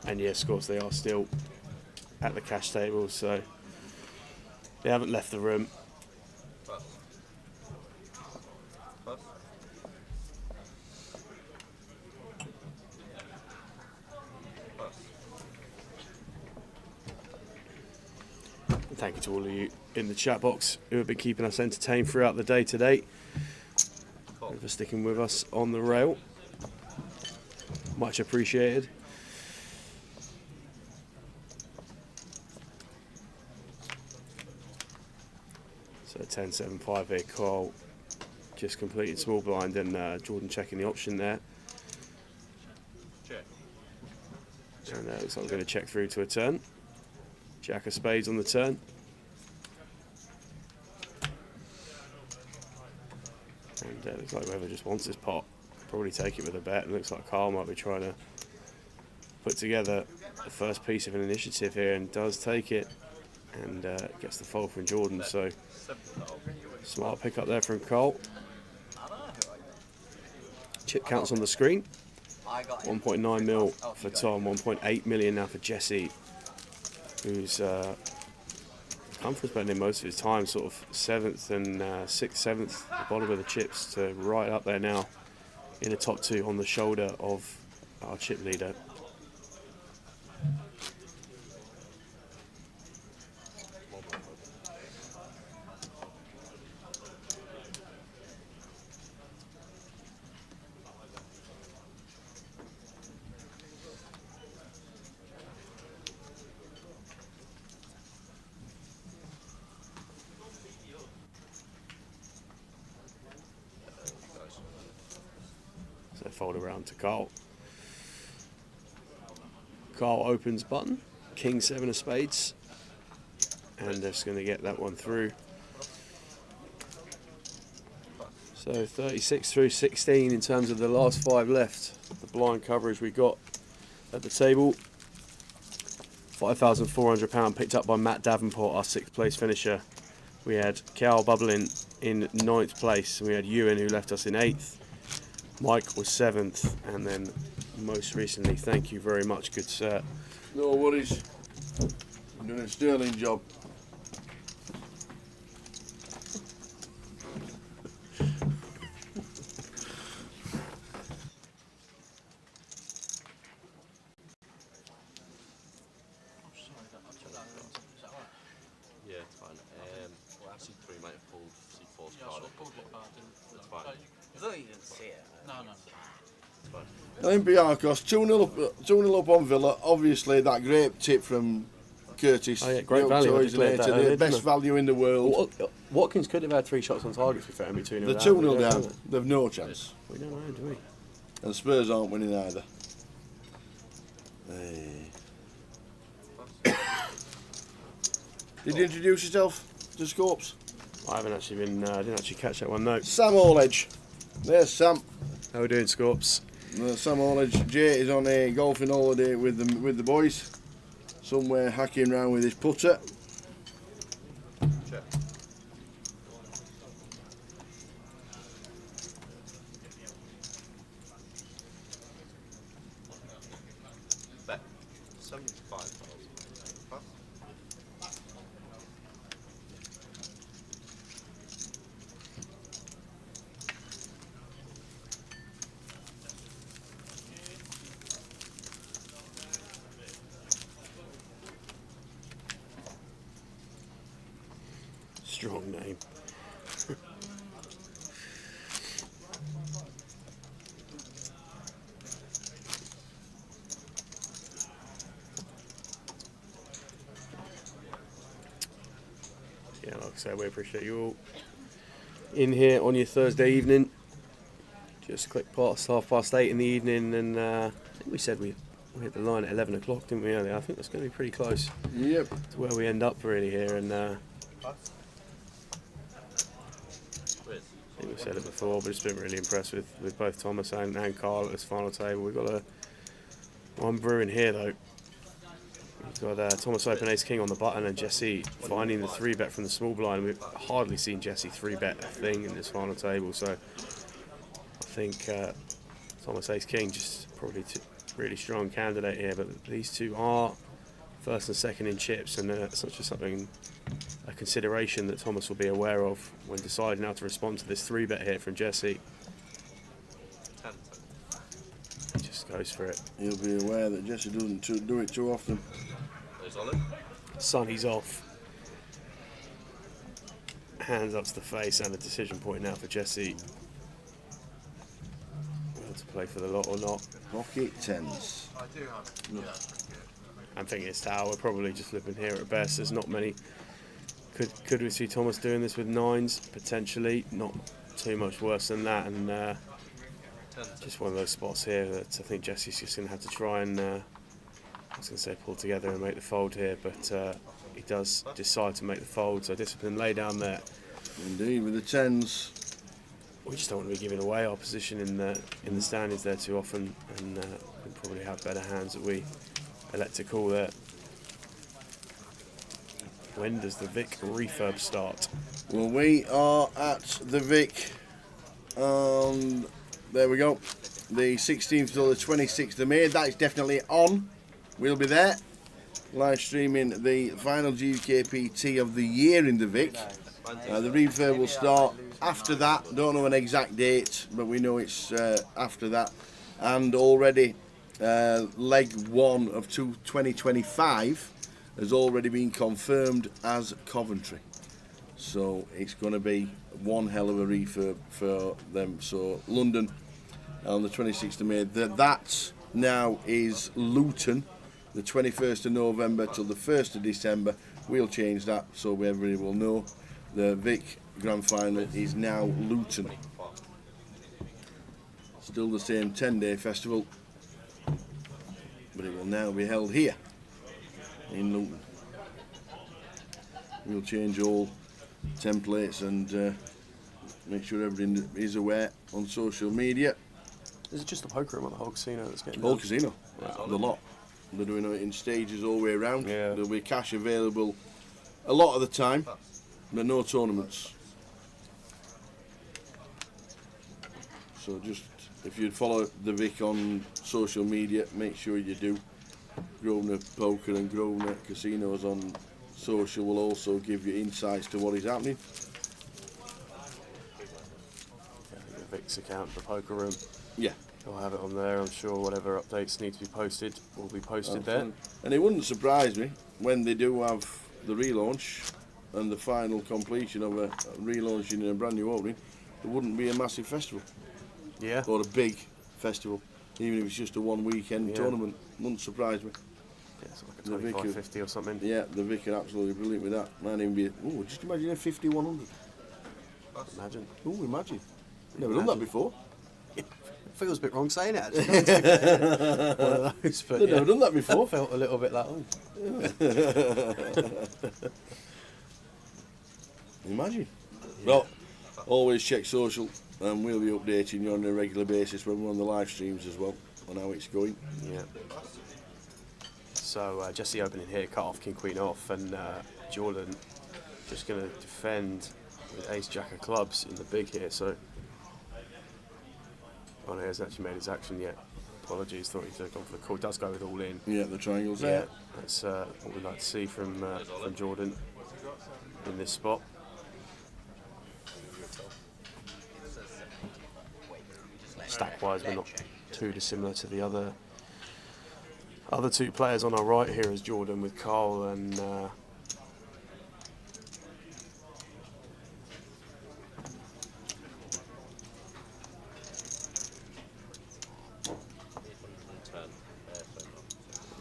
And yes, of course, they are still at the cash table, so they haven't left the room. Thank you to all of you in the chat box who have been keeping us entertained throughout the day today, and for sticking with us on the rail. Much appreciated. So 10-7-5 here, Carl just completed small blind, and Jordan checking the option there. And looks like we're going to check through to a turn. Jack of spades on the turn. And looks like whoever just wants this pot probably take it with a bet. It looks like Carl might be trying to put together the first piece of an initiative here, and does take it, and gets the fold from Jordan. So smart pick up there from Carl. Chip counts on the screen. 1.9 mil for Tom, 1.8 million now for Jesse, who's come from spending most of his time sort of 7th and 6th, 7th, the bottom of the chips, to right up there now in the top 2 on the shoulder of our chip leader. So fold around to Carl. Carl opens button, King 7 of spades, and just going to get that one through. So 36 through 16 in terms of the last 5 left. The blind coverage we got at the table. £5,400 picked up by Matt Davenport, our 6th place finisher. We had Cal bubbling in 9th place, and we had Ewan who left us in 8th. Mike was 7th, and then most recently, thank you very much, good sir. No worries. I'm doing a sterling job. Yeah, it's fine. C3 might have pulled C4's card. It's fine. As long as you didn't see it. No. It's fine. Olympiacos 2-0 up on Villa. Obviously, that great tip from Curtis. Oh yeah, great value. I declared that earlier, the best didn't I? value in the world. Watkins could have had 3 shots on target, to be fair, and be 2-0 down. They're 2-0 down. They've no chance. We don't know, do we? And Spurs aren't winning either. Did you introduce yourself to Scopes? I haven't actually been. I didn't actually catch that one. No. Sam Oledge. There's Sam. How we doing, Scorps? Sam Oledge. Jay is on a golfing holiday with the boys, somewhere hacking around with his putter. Check. Bet 75,000. Strong name. Yeah, like I say, we appreciate you all in here on your Thursday evening. Just click past 8:30 in the evening, and I think we said we hit the line at 11 o'clock, didn't we, earlier? I think that's going to be pretty close. Yep. To where we end up really here, and I think we've said it before, but just been really impressed with both Thomas and Carl at this final table. We've got one brewing here though. We've got Thomas open ace king on the button and Jesse finding the 3-bet from the small blind. We've hardly seen Jesse 3-bet a thing in this final table, so I think Thomas ace king just probably really strong candidate here. But these two are first and second in chips, and such as something, a consideration that Thomas will be aware of when deciding how to respond to this 3-bet here from Jesse. Just goes for it. He'll be aware that Jesse doesn't do it too often. Sonny's off. Hands up to the face and a decision point now for Jesse. Whether to play for the lot or not. Pocket tens. I do have it. Yeah. I'm thinking it's tower. We're probably just flipping here at best. There's not many. Could we see Thomas doing this with 9s? Potentially. Not too much worse than that. And just one of those spots here that I think Jesse's just going to have to try and, I was going to say pull together and make the fold here, but he does decide to make the fold. So discipline lay down there. Indeed, with the 10s. We just don't want to be giving away our position in the standings there too often, and we probably have better hands that we elect to call there. When does the Vic refurb start? Well, we are at the Vic, and there we go. The 16th till the 26th of May. That is definitely on. We'll be there, live streaming the final GUKPT of the year in the Vic. The refurb will start after that. Don't know an exact date, but we know it's after that. And already leg 1 of 2025 has already been confirmed as Coventry. So it's going to be one hell of a refurb for them. So London on the 26th of May. That now is Luton, the 21st of November till the 1st of December. We'll change that so everybody will know. The Vic Grand Final is now Luton. Still the same 10-day festival, but it will now be held here in Luton. We'll change all templates and make sure everybody is aware on social media. Is it just the poker room or the whole casino that's getting Whole done? casino, the lot. They're doing it in stages all the way around. Yeah. There'll be cash available a lot of the time, but no tournaments. So just, if you follow the Vic on social media, make sure you do. Grosvenor Poker and Grosvenor Casinos on social will also give you insights to what is happening. The Vic's account, the poker room. Yeah. I'll have it on there. I'm sure whatever updates need to be posted will be posted there. And it wouldn't surprise me when they do have the relaunch and the final completion of a relaunching and a brand new opening, there wouldn't be a massive festival. Yeah. Or a big festival, even if it's just a one weekend tournament. Wouldn't surprise me. Yeah, it's like a 25-50 or something. Yeah, the Vic are absolutely brilliant with that. Might even be, just imagine a 50-100. Imagine. Oh, imagine. Never done that before. Feels a bit wrong saying it actually. One of those, but They've never done that before. Felt a little bit like, Imagine. Well, always check social, and we'll be updating you on a regular basis when we're on the live streams as well, on how it's going. Yeah. So Jesse opening here, cut off king queen off, and Jordan just going to defend with ace jack of clubs in the big here. So, oh no, he hasn't actually made his action yet. Apologies, thought he'd gone for the call. Does go with all in. Yeah, the triangle's yeah, there. That's what we'd like to see from Jordan in this spot. Stack-wise, we're not too dissimilar to the other two players on our right here, as Jordan with Carl and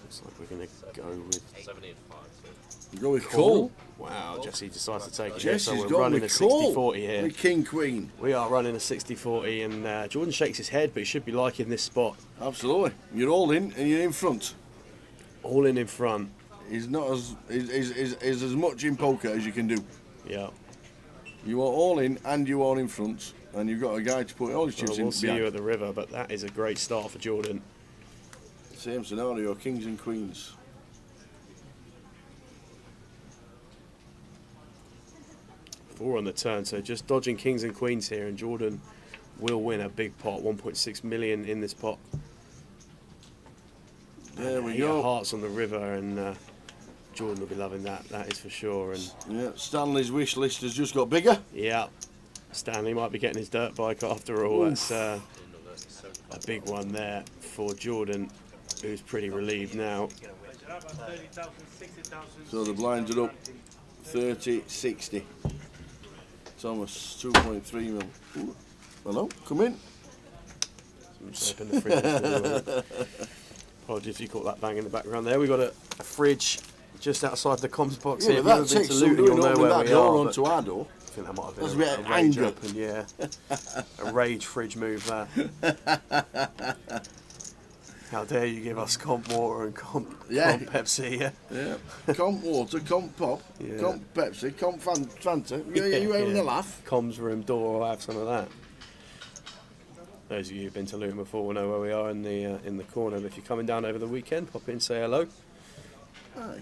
looks like we're going to go with 70 and 5. So. Go with call. Wow, Jesse decides to take it. Jesse's So we're gone running a with call. 60-40 here. With king queen. We are running a 60-40, and Jordan shakes his head, but he should be liking this spot. Absolutely. You're all in, and you're in front. All in front. Is not is as much in poker as you can do. Yeah. You are all in, and you are in front, and you've got a guy to put all his chips in. We'll see behind. you at the river, but that is a great start for Jordan. Same scenario, kings and queens. Four on the turn, so just dodging kings and queens here, and Jordan will win a big pot, 1.6 million in this pot. There we Eight go. of hearts on the river, and Jordan will be loving that. That is for sure. And yeah, Stanley's wish list has just got bigger. Yeah, Stanley might be getting his dirt bike after all. Oof. That's a big one there for Jordan, who's pretty relieved now. So the blinds are up 30, 60. Thomas, 2.3 mil. Ooh. Hello, come in. Open the fridge. Apologies if you caught that bang in the background there. We've got a fridge just outside the comms box Yeah, here. but If that you've takes ever been to Luton, some doing, you'll know opening where that we door are, onto our door. I think that might have been That's a a bit of rage anger. open, yeah. A rage fridge move there. How dare you give us comp water and comp Pepsi, yeah? Yeah. Comp water, comp pop, Yeah. comp Pepsi, comp Fanta. You having a laugh? Comms room door, I'll have some of that. Those of you who've been to Luton before will know where we are in the corner. But if you're coming down over the weekend, pop in, say hello. Aye.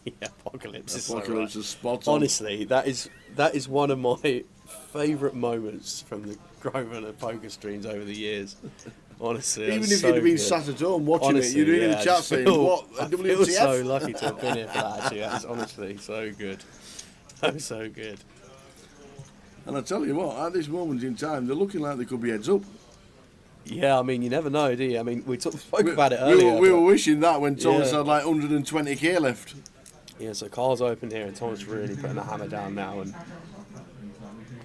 Yeah, Apocalypse is Apocalypse so right. is spot on. Honestly, that is one of my favourite moments from the Grosvenor poker streams over the years. Honestly, Even that's if so you'd have been good. sat at home watching Honestly, it, you'd be in yeah, the I chat just saying, feel- "What? I feel WTF?" so lucky to have been here for that. Actually, that's honestly so good, so good. And I tell you what, at this moment in time, they're looking like they could be heads up. Yeah, I mean, you never know, do you? I mean, we spoke about it earlier. We were but- wishing that when Thomas Yeah. had like 120k left. Yeah, so Carl's open here, and Thomas really putting the hammer down now and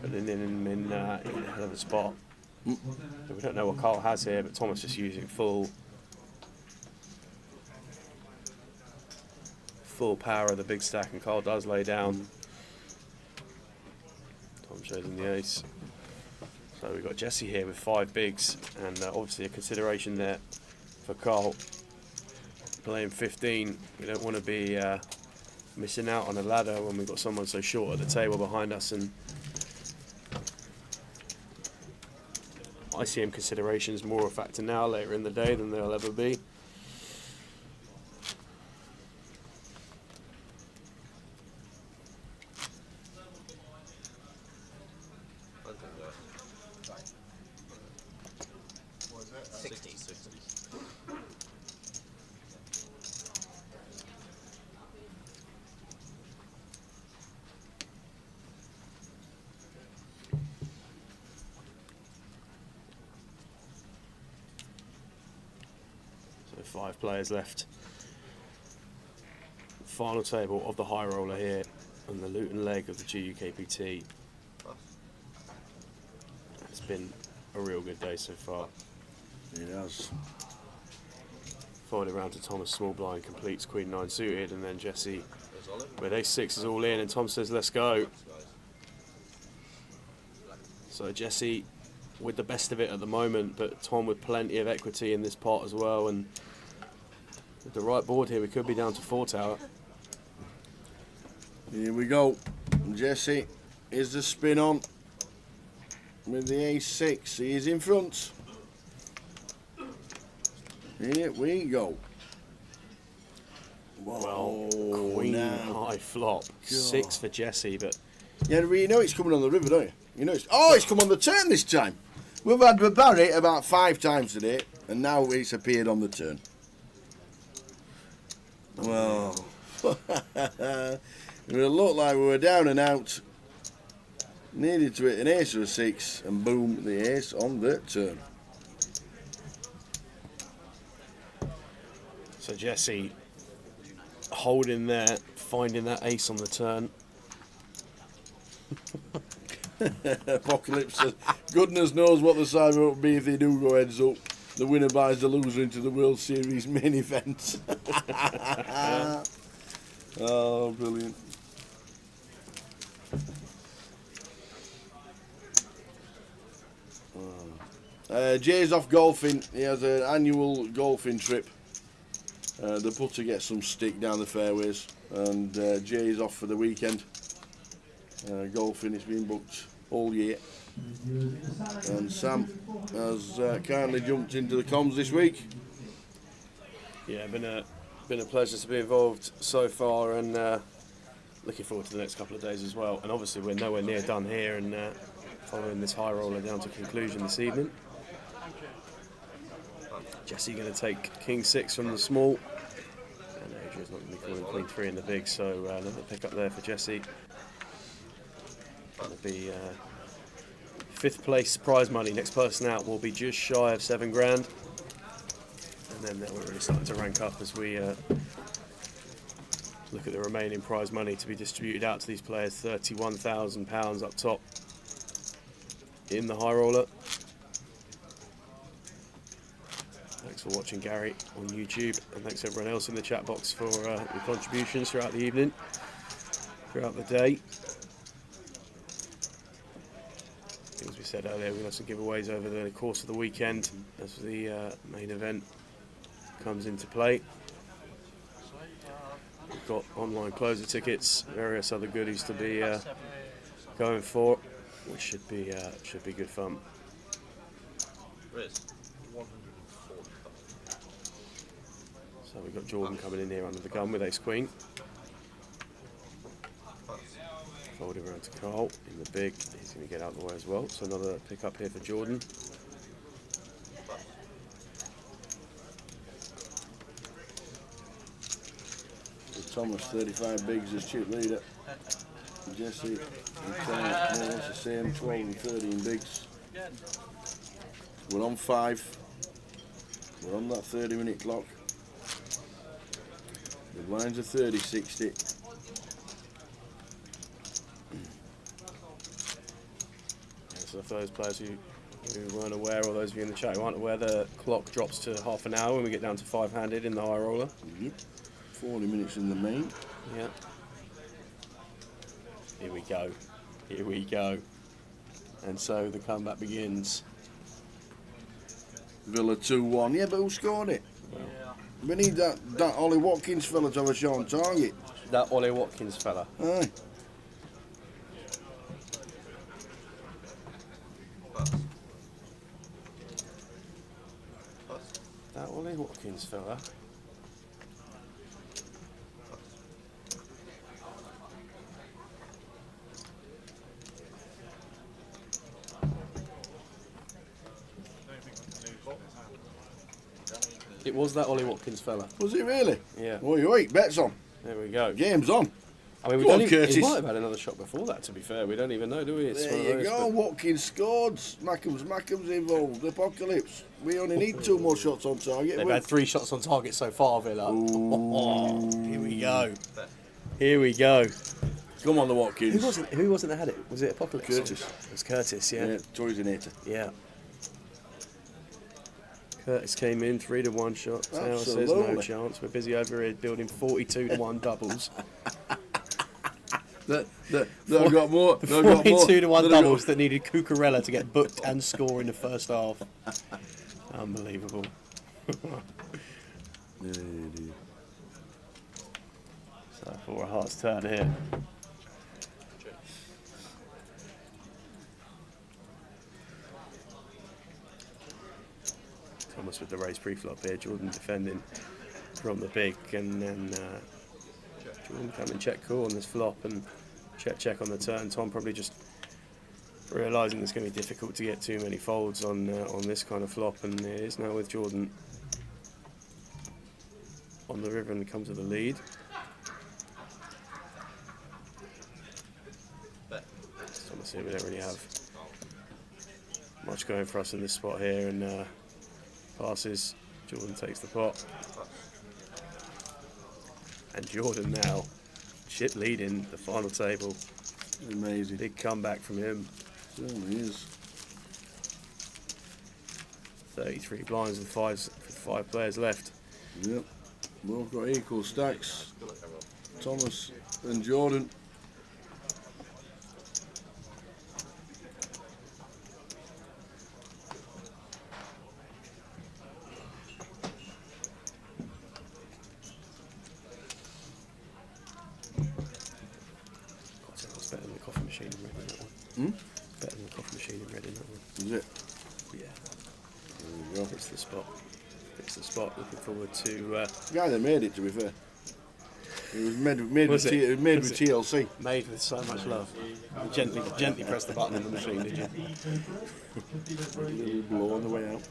putting him in a hell of a spot. But we don't know what Carl has here, but Thomas just using full power of the big stack, and Carl does lay down. Tom shows him the ace. So we've got Jesse here with 5 bigs, and obviously a consideration there for Carl. Playing 15, we don't want to be missing out on a ladder when we've got someone so short at the table behind us, and ICM considerations more a factor now later in the day than they'll ever be. So 5 players left. Final table of the high roller here on the Luton leg of the GUKPT. It's been a real good day so far. It has. Forward around to Thomas, small blind, completes Queen 9 suited, and then Jesse with Ace 6 is all in, and Tom says let's go. So Jesse with the best of it at the moment, but Tom with plenty of equity in this pot as well, and with the right board here we could be down to 4 tower. Here we go. Jesse is the spin on with the ace-6. He is in front. Here we go. Whoa, well, queen now. high flop. 6 for Jesse, but Yeah, you know it's coming on the river, don't you? You know it's come on the turn this time. We've had the Barry about 5 times today, and now it's appeared on the turn. Well, it looked like we were down and out. Needed to hit an ace or a 6, and boom, the ace on the turn. so Jesse holding there, finding that ace on the turn. Apocalypse says, goodness knows what the side will be if they do go heads up. The winner buys the loser into the World Series main event. Oh, brilliant. Jay's off golfing. He has an annual golfing trip. The putter gets some stick down the fairways, and Jay's off for the weekend. Golfing, it's been booked all year. And Sam has kindly jumped into the comms this week. Yeah, been a pleasure to be involved so far, and looking forward to the next couple of days as well. And obviously we're nowhere near done here, and following this high roller down to conclusion this evening. Jesse going to take king 6 from the small, and Adrian's not going to be calling queen 3 in the big, so another pick up there for Jesse. Going to be 5th place prize money. Next person out will be just shy of 7 grand, and then we're really starting to rank up as we look at the remaining prize money to be distributed out to these players. £31,000 up top in the high roller. Thanks for watching, Gary, on YouTube, and thanks everyone else in the chat box for your contributions throughout the evening, throughout the day. As we said earlier, we're going to have some giveaways over the course of the weekend as the main event comes into play. We've got online closer tickets, various other goodies to be going for, which should be good fun. So we've got Jordan coming in here under the gun with ace queen. Folding around to Carl in the big. He's going to get out of the way as well. So another pick up here for Jordan. Thomas, 35 bigs as chip leader. Jesse, more or less the same, 12 and 13 bigs. We're on 5. We're on that 30-minute clock. The blinds are 30, 60. Yeah, so for those players who weren't aware, or those of you in the chat who aren't aware, the clock drops to half an hour when we get down to 5-handed in the high roller. Yep. 40 minutes in the main. Yeah. Here we go. Here we go. And so the comeback begins. Villa 2-1. Yeah, but who scored it? Well, we need that Ollie Watkins fella to have a shot on target. That Ollie Watkins fella. Aye. That Ollie Watkins fella. It was that Ollie Watkins fella. Was it really? Yeah. Oi, oi, bet's on. There we go. Game's on. I mean, we Go don't on, even, Curtis. he might have had another shot before that, to be fair. We don't even know, do we? It's one of There you those, go. Watkins scored. Mackham's involved. Apocalypse. We only need 2 more shots on target. They've had 3 shots on target so far, Villa. Here we go. Here we go. Come on, the Watkins. Who wasn't that had it? Was it Apocalypse? Curtis. It was Curtis, yeah. Yeah, Toysonator. Yeah. Curtis came in, 3-1 shot. Taylor says no Absolutely. chance. We're busy over here building 42-1 doubles. They've got more. The They've got more. 42-1 They've doubles got- that needed Cucurella to get booked and score in the first half. Unbelievable. So for a heart's turn here. Thomas with the raise pre-flop here. Jordan defending from the big, and then Jordan coming check call on this flop and check on the turn. Tom probably just realising it's going to be difficult to get too many folds on this kind of flop, and it is now with Jordan on the river and come to the lead. Thomas here, we don't really have much going for us in this spot here, and passes. Jordan takes the pot, and Jordan now chip leading the final table. Amazing. Big comeback from him. Certainly is. 33 blinds with five players left. Yep. Both got equal stacks. Thomas and Jordan. It's better than the coffee machine in red in that one. Hmm? Better than the coffee machine in red in that one. Is it? Yeah. There you go. It's the spot. It's the spot. Looking forward to. The guy that made it, to be fair. It was made with TLC. Made with so much love. You gently press the button in the machine, did you? A little blow on the way out.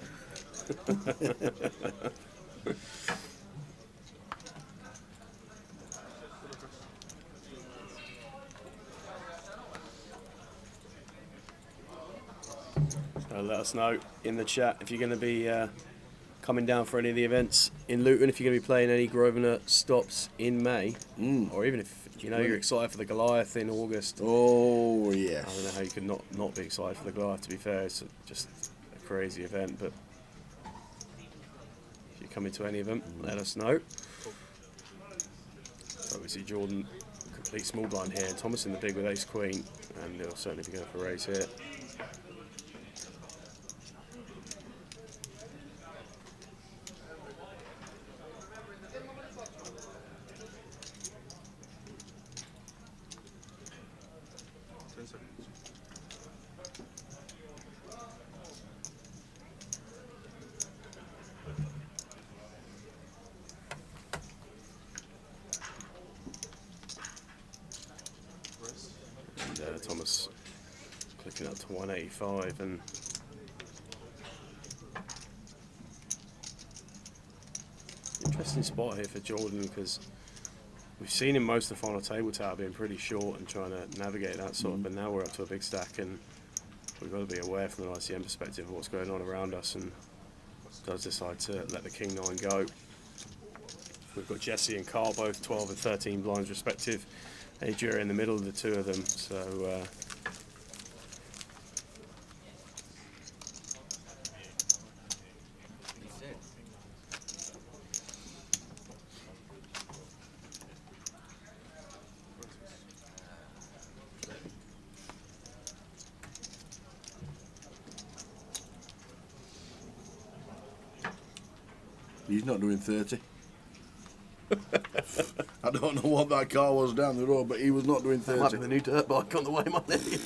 So let us know in the chat if you're going to be coming down for any of the events in Luton, if you're going to be playing any Grosvenor stops in May, or even if you're excited for the Goliath in August. Oh yes. I don't know how you could not be excited for the Goliath. To be fair, it's just a crazy event. But if you're coming to any of them, let us know. So obviously Jordan complete small blind here, and Thomas in the big with ace queen, and they'll certainly be going for a raise here. And Thomas clicking up to 185, and interesting spot here for Jordan, because we've seen him most of the final table tower being pretty short and trying to navigate that sort of, but now we're up to a big stack, and we've got to be aware from an ICM perspective of what's going on around us, and does decide to let the King 9 go. We've got Jesse and Carl both 12 and 13 blinds respective. Adria in the middle of the two of them, so He's not doing 30. I don't know what that car was down the road, but he was not doing 30. That might be the new dirt bike on the way, might it?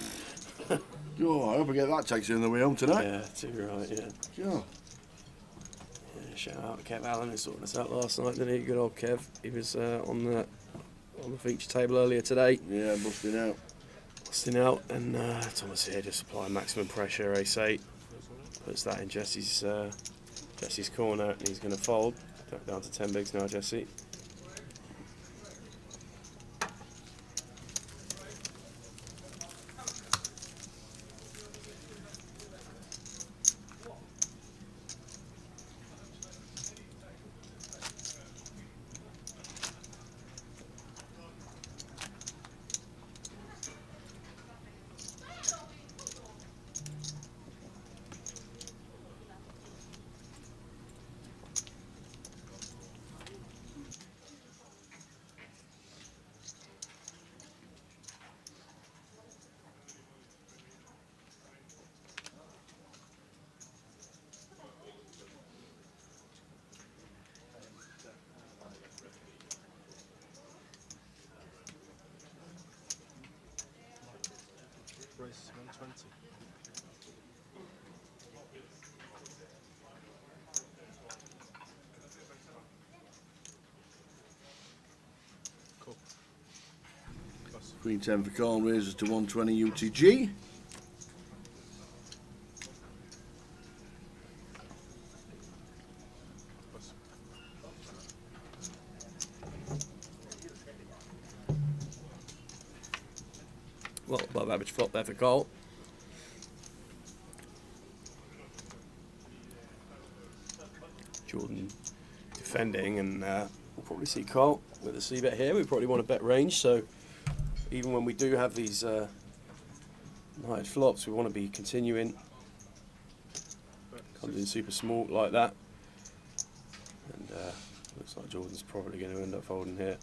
Oh, I hope I get that taxi on the way home tonight. Yeah, too right, yeah. Sure. Yeah, shout out to Kev Allen, who sorted us out last night, didn't he? Good old Kev. He was on the feature table earlier today. Yeah, busting out. Busting out, and Thomas here just applying maximum pressure, ace 8. Puts that in Jesse's corner, and he's going to fold. Down to 10 bigs now, Jesse. Race 120. Queen 10 for call, raises to 120 UTG. Well, above average flop there for call. Jordan defending, and we'll probably see Carl with a C bet here. We probably want a bet range, so even when we do have these nighted flops, we want to be continuing. Comes in super small like that, and looks like Jordan's probably going to end up folding here.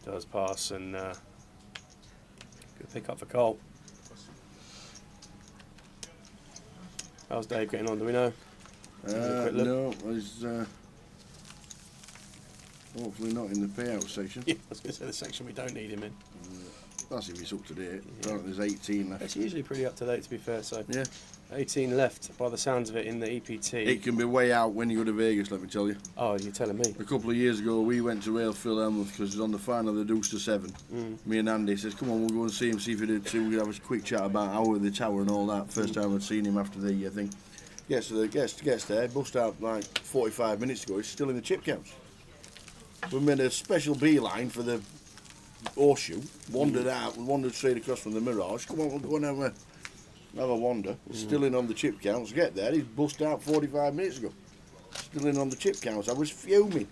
Does pass, and good pick up for Carl. How's Dave getting on? Do we know? No, he's hopefully not in the payout section. Yeah, I was going to say the section we don't need him in. That's if he's up to date. Apparently there's 18 left. It's usually pretty up to date, to be fair. So yeah, 18 left by the sounds of it in the EPT. It can be way out when you go to Vegas, let me tell you. Oh, you're telling me. A couple of years ago, we went to Rail Phil Elmwood because it was on the final of the Deuce to 7. Me and Andy says, come on, we'll go and see him, see if he did too. We'll have a quick chat about Hour of the Tower and all that. First time I'd seen him after the thing. Gets there, bust out like 45 minutes ago, he's still in the chip counts. We made a special beeline for the horseshoe, wandered straight across from the Mirage. Come on, we'll go and have a wander. Still in on the chip counts. Get there, he's bust out 45 minutes ago. Still in on the chip counts. I was fuming.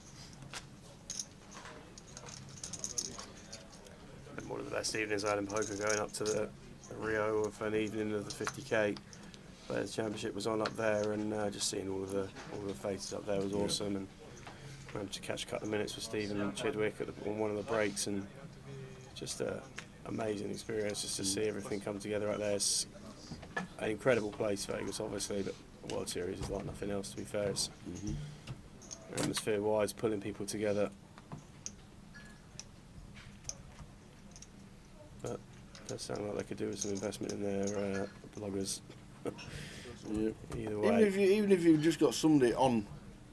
One of the best evenings I had in poker, going up to the Rio of an evening of the 50k. Where the championship was on up there, and just seeing all of the faces up there was awesome. And managed to catch a couple of minutes with Stephen and Chidwick on one of the breaks, and just an amazing experience just to see everything come together out there. It's an incredible place, Vegas, obviously, but the World Series is like nothing else, to be fair. It's atmosphere-wise, pulling people together. But it does sound like they could do with some investment in their bloggers. Yeah. Either way. Even if you've just got somebody on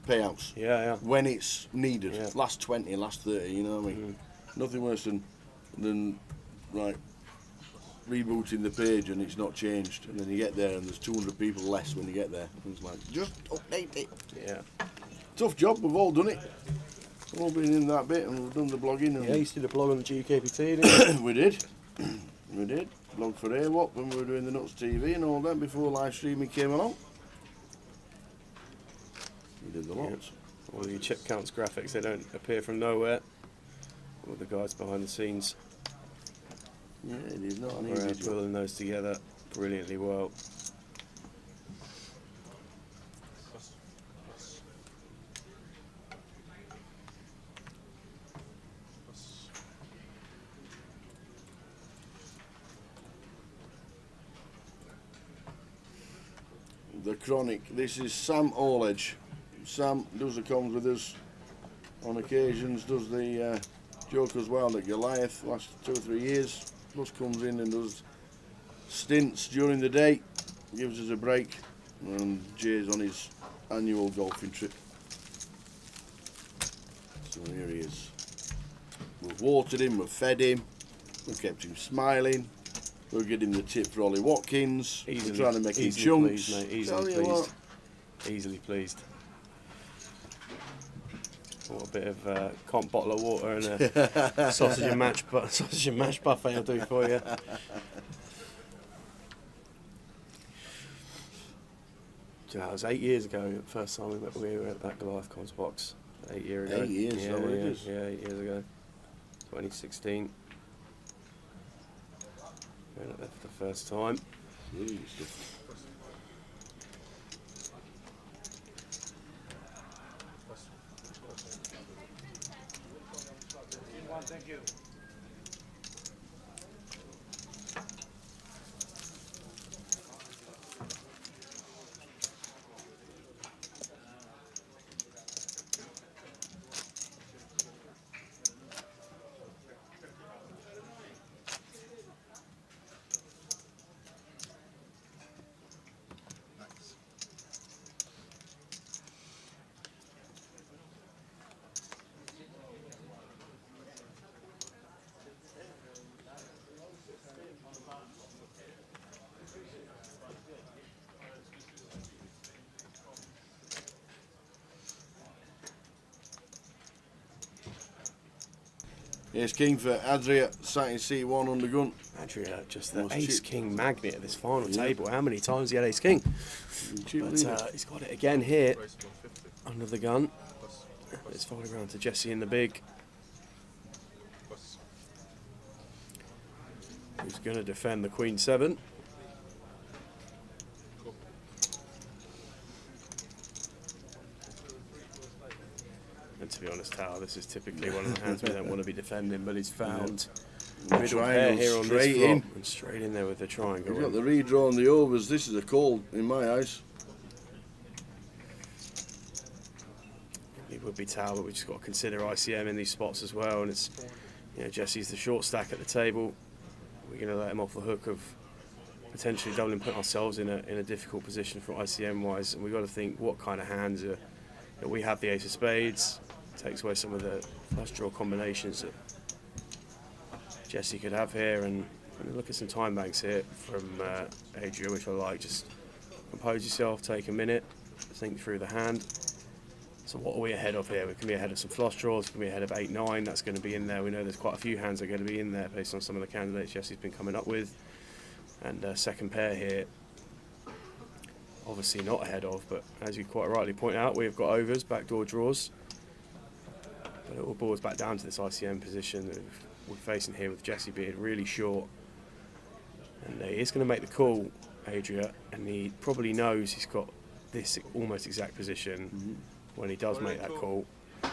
payouts, when it's needed, last 20, last 30, you know what I mean? Nothing worse than like rebooting the page and it's not changed, and then you get there and there's 200 people less when you get there. And it's like, just update it. Yeah. Tough job, we've all done it. We've all been in that bit and we've done the blogging. And yeah, you used to do the blog on the GUKPT, didn't you? We did. We did. Blog for AWOP when we were doing the Nuts TV and all that before live streaming came along. We did the lots. All the chip counts graphics, they don't appear from nowhere. All the guys behind the scenes. Yeah, it is not an easy job. Pulling those together brilliantly well. The Chronic. This is Sam Oledge. Sam does the comms with us on occasions, does the Joker's Wild at Goliath last 2 or 3 years, plus comes in and does stints during the day, gives us a break, and Jay's on his annual golfing trip. So here he is. We've watered him, we've fed him, we've kept him smiling. We'll get him the tip for Ollie Watkins. We're trying to make him chunks. Pleased, mate. Easily pleased. Easily pleased. What a bit of comp bottle of water and a sausage and mash buffet will do for you. Do you know, it was 8 years ago. The first time we were at that Goliath Cons box. 8 years ago. 8 years. Yeah, yeah, 8 years ago. 2016. Went up there for the first time. Thank you. Ace king for Adria, sat in C1 under gun. Adria, just the ace king magnet at this final table. How many times he had ace king? But he's got it again here under the gun. It's folding around to Jesse in the big. Who's going to defend the Queen 7. And to be honest, Tower, this is typically one of the hands we don't want to be defending, but he's found middle pair here on this flop and straight in there with the triangle. We've got the redraw on the overs. This is a call in my eyes. It would be Tower, but we just got to consider ICM in these spots as well. And it's, you know, Jesse's the short stack at the table. We're going to let him off the hook of potentially doubling, putting ourselves in a difficult position for ICM wise. And we've got to think what kind of hands are. You know, we have the ace of spades. Takes away some of the flush draw combinations that Jesse could have here, and look at some time banks here from Adria, which I like. Just compose yourself, take a minute, think through the hand. So what are we ahead of here? We can be ahead of some flush draws, we can be ahead of 8-9, that's going to be in there. We know there's quite a few hands that are going to be in there based on some of the candidates Jesse's been coming up with. And second pair here, obviously not ahead of, but as you quite rightly point out, we've got overs, backdoor draws. But it all boils back down to this ICM position that we're facing here with Jesse being really short. And he is going to make the call, Adria, and he probably knows he's got this almost exact position when he does make that call. So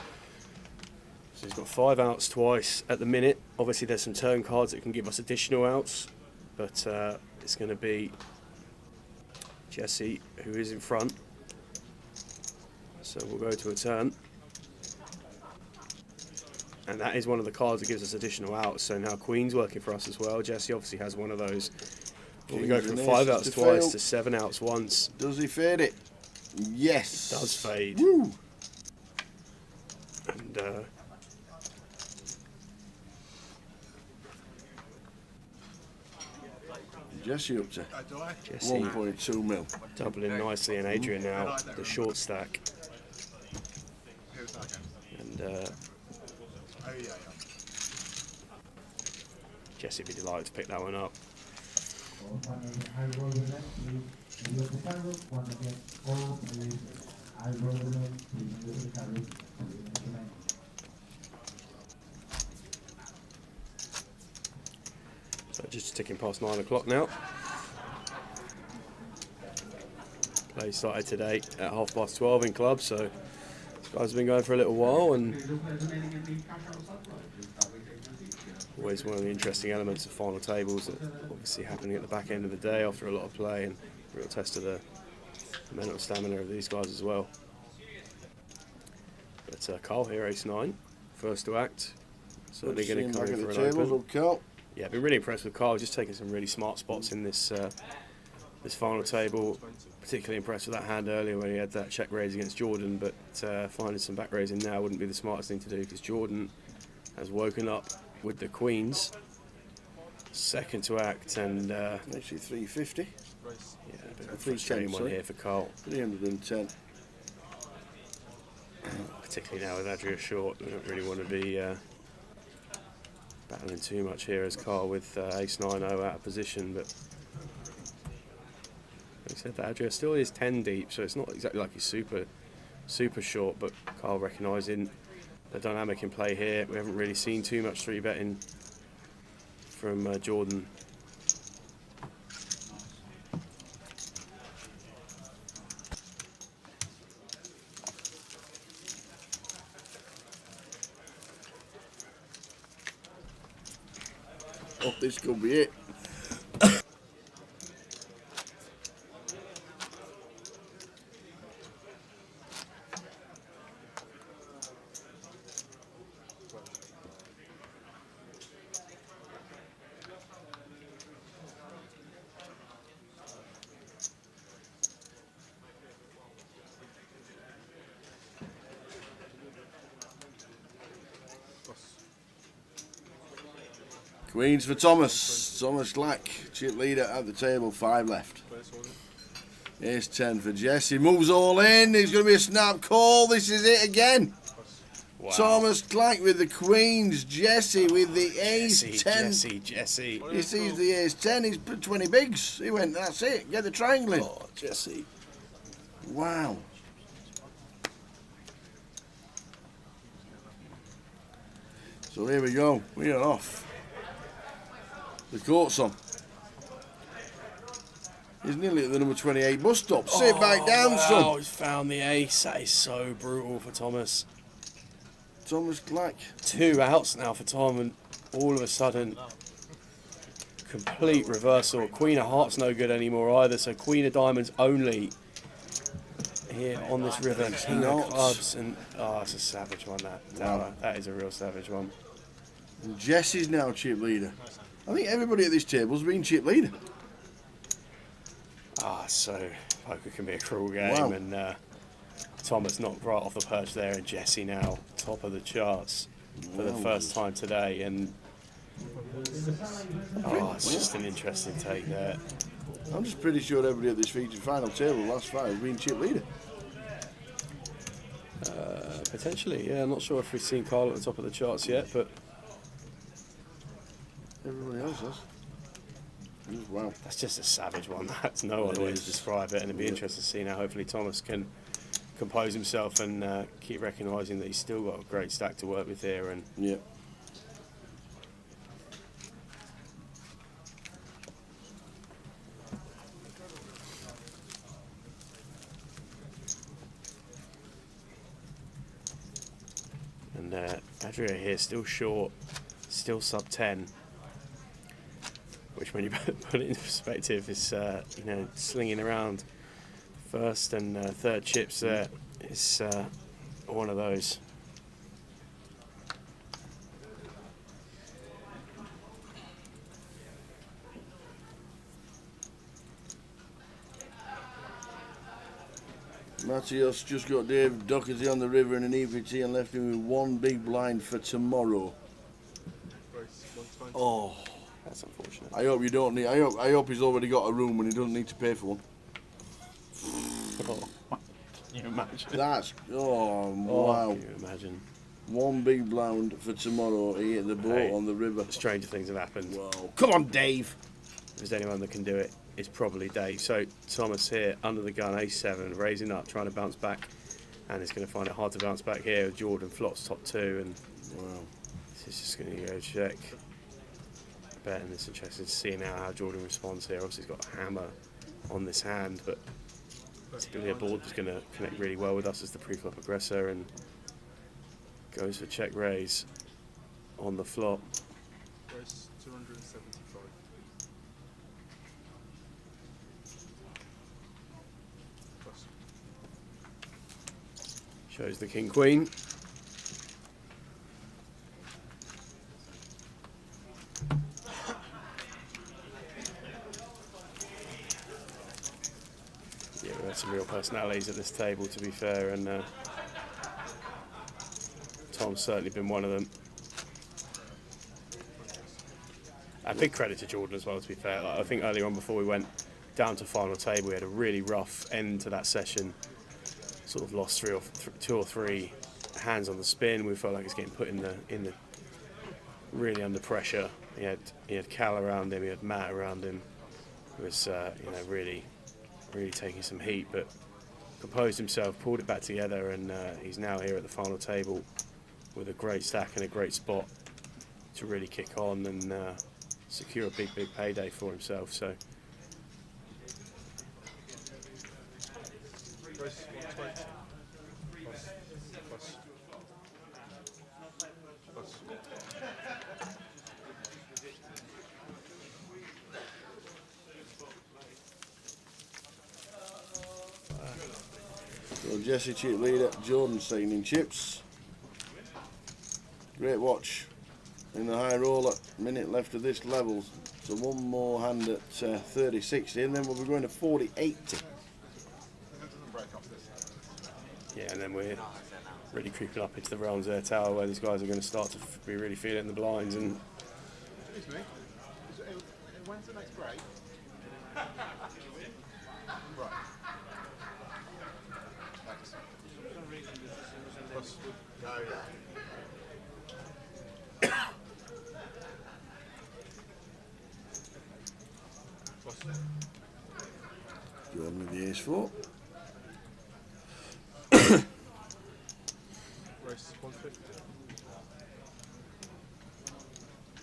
he's got 5 outs twice at the minute. Obviously there's some turn cards that can give us additional outs, but it's going to be Jesse who is in front. So we'll go to a turn. And that is one of the cards that gives us additional outs. So now Queen's working for us as well. Jesse obviously has one of those. We go from 5 outs twice to 7 outs once. Does he fade it? Yes. Does fade. Woo. And Jesse up to Jesse 1.2 mil. Doubling nicely, and Adrian now the short stack. And Jesse would be delighted to pick that one up. So just ticking past 9 o'clock now. Play started today at 12:30 in club, so these guys have been going for a little while, and always one of the interesting elements of final tables that obviously happening at the back end of the day after a lot of play, and real test of the mental stamina of these guys as well. But Carl here, ace-9, first to act, certainly going to come in for an open. Yeah, I've been really impressed with Carl, just taking some really smart spots in this this final table. Particularly impressed with that hand earlier when he had that check raise against Jordan, but finding some back raising now wouldn't be the smartest thing to do, because Jordan has woken up with the queens, second to act, and actually 350. Yeah, a bit of a frustrating one here for Carl. 310. Particularly now with Adria short, we don't really want to be battling too much here as Carl with ace-9-0 out of position, but like I said, that Adria still is 10 deep, so it's not exactly like he's super short, but Carl recognising the dynamic in play here. We haven't really seen too much 3-betting from Jordan. Oh, this could be it. Queens for Thomas. Thomas Glack, chip leader at the table, 5 left. Ace-10 for Jesse. Moves all in. There's going to be a snap call. This is it again. Wow. Thomas Clark with the queens. Jesse with the ace 10. Jesse. He sees the ace 10. He's put 20 bigs. He went, that's it. Get the triangle in. Oh, Jesse. Wow. So here we go. We are off. The court's on. He's nearly at the number 28 bus stop. Sit back down, son. Oh, he's found the ace. That is so brutal for Thomas. Thomas Clark. 2 outs now for Tom, and all of a sudden, complete reversal. Queen of Hearts no good anymore either, so Queen of Diamonds only here on this river. King of Clubs, and it's a savage one. That is a real savage one. And Jesse's now chip leader. I think everybody at this table's been chip leader. So poker can be a cruel game, and Thomas knocked right off the perch there, and Jesse now top of the charts for the first time today, and it's just an interesting take there. I'm just pretty sure everybody at this featured final table, last 5, has been chip leader. Potentially, yeah. I'm not sure if we've seen Carl at the top of the charts yet, but everybody else has. Wow. That's just a savage one. That's no other way to describe it, and it'd be interesting to see now. Hopefully Thomas can compose himself and keep recognising that he's still got a great stack to work with here. And yeah. And Adria here still short, still sub 10. Which, when you put it into perspective, is slinging around first and third chips there. It's one of those. Matthias just got Dave Doherty on the river in an EPT and left him with 1 big blind for tomorrow. Oh. That's unfortunate. I hope you don't need. I hope he's already got a room and he doesn't need to pay for one. Can you imagine? That's wow. Can you imagine? 1 big blind for tomorrow. He hit the boat on the river. Stranger things have happened. Wow. Come on, Dave. If there's anyone that can do it, it's probably Dave. So Thomas here under the gun, ace-7, raising up, trying to bounce back, and he's going to find it hard to bounce back here. Jordan flops top 2, and this is just going to go check. Bet, and it's interesting to see now how Jordan responds here. Obviously he's got a hammer on this hand, but typically a board that's going to connect really well with us as the pre-flop aggressor, and goes for check raise on the flop. Raise 275. Shows the king queen. Yeah, we had some real personalities at this table, to be fair, and Tom's certainly been one of them. And big credit to Jordan as well, to be fair. Like, I think earlier on, before we went down to final table, we had a really rough end to that session. Sort of lost 2 or 3 hands on the spin. We felt like he's getting put in the really under pressure. He had Cal around him, he had Matt around him. He was really taking some heat, but composed himself, pulled it back together, and he's now here at the final table with a great stack and a great spot to really kick on and secure a big payday for himself. So. So Jesse chip leader, Jordan second in chips. Great watch in the high roller. Minute left of this level. So one more hand at 30-60, and then we'll be going to 40-80. Yeah, and then we're really creeping up into the realms there, Tower, where these guys are going to start to be really feeling the blinds. And excuse me, when's the next break? Right. Jordan with the ace-4. Race 150.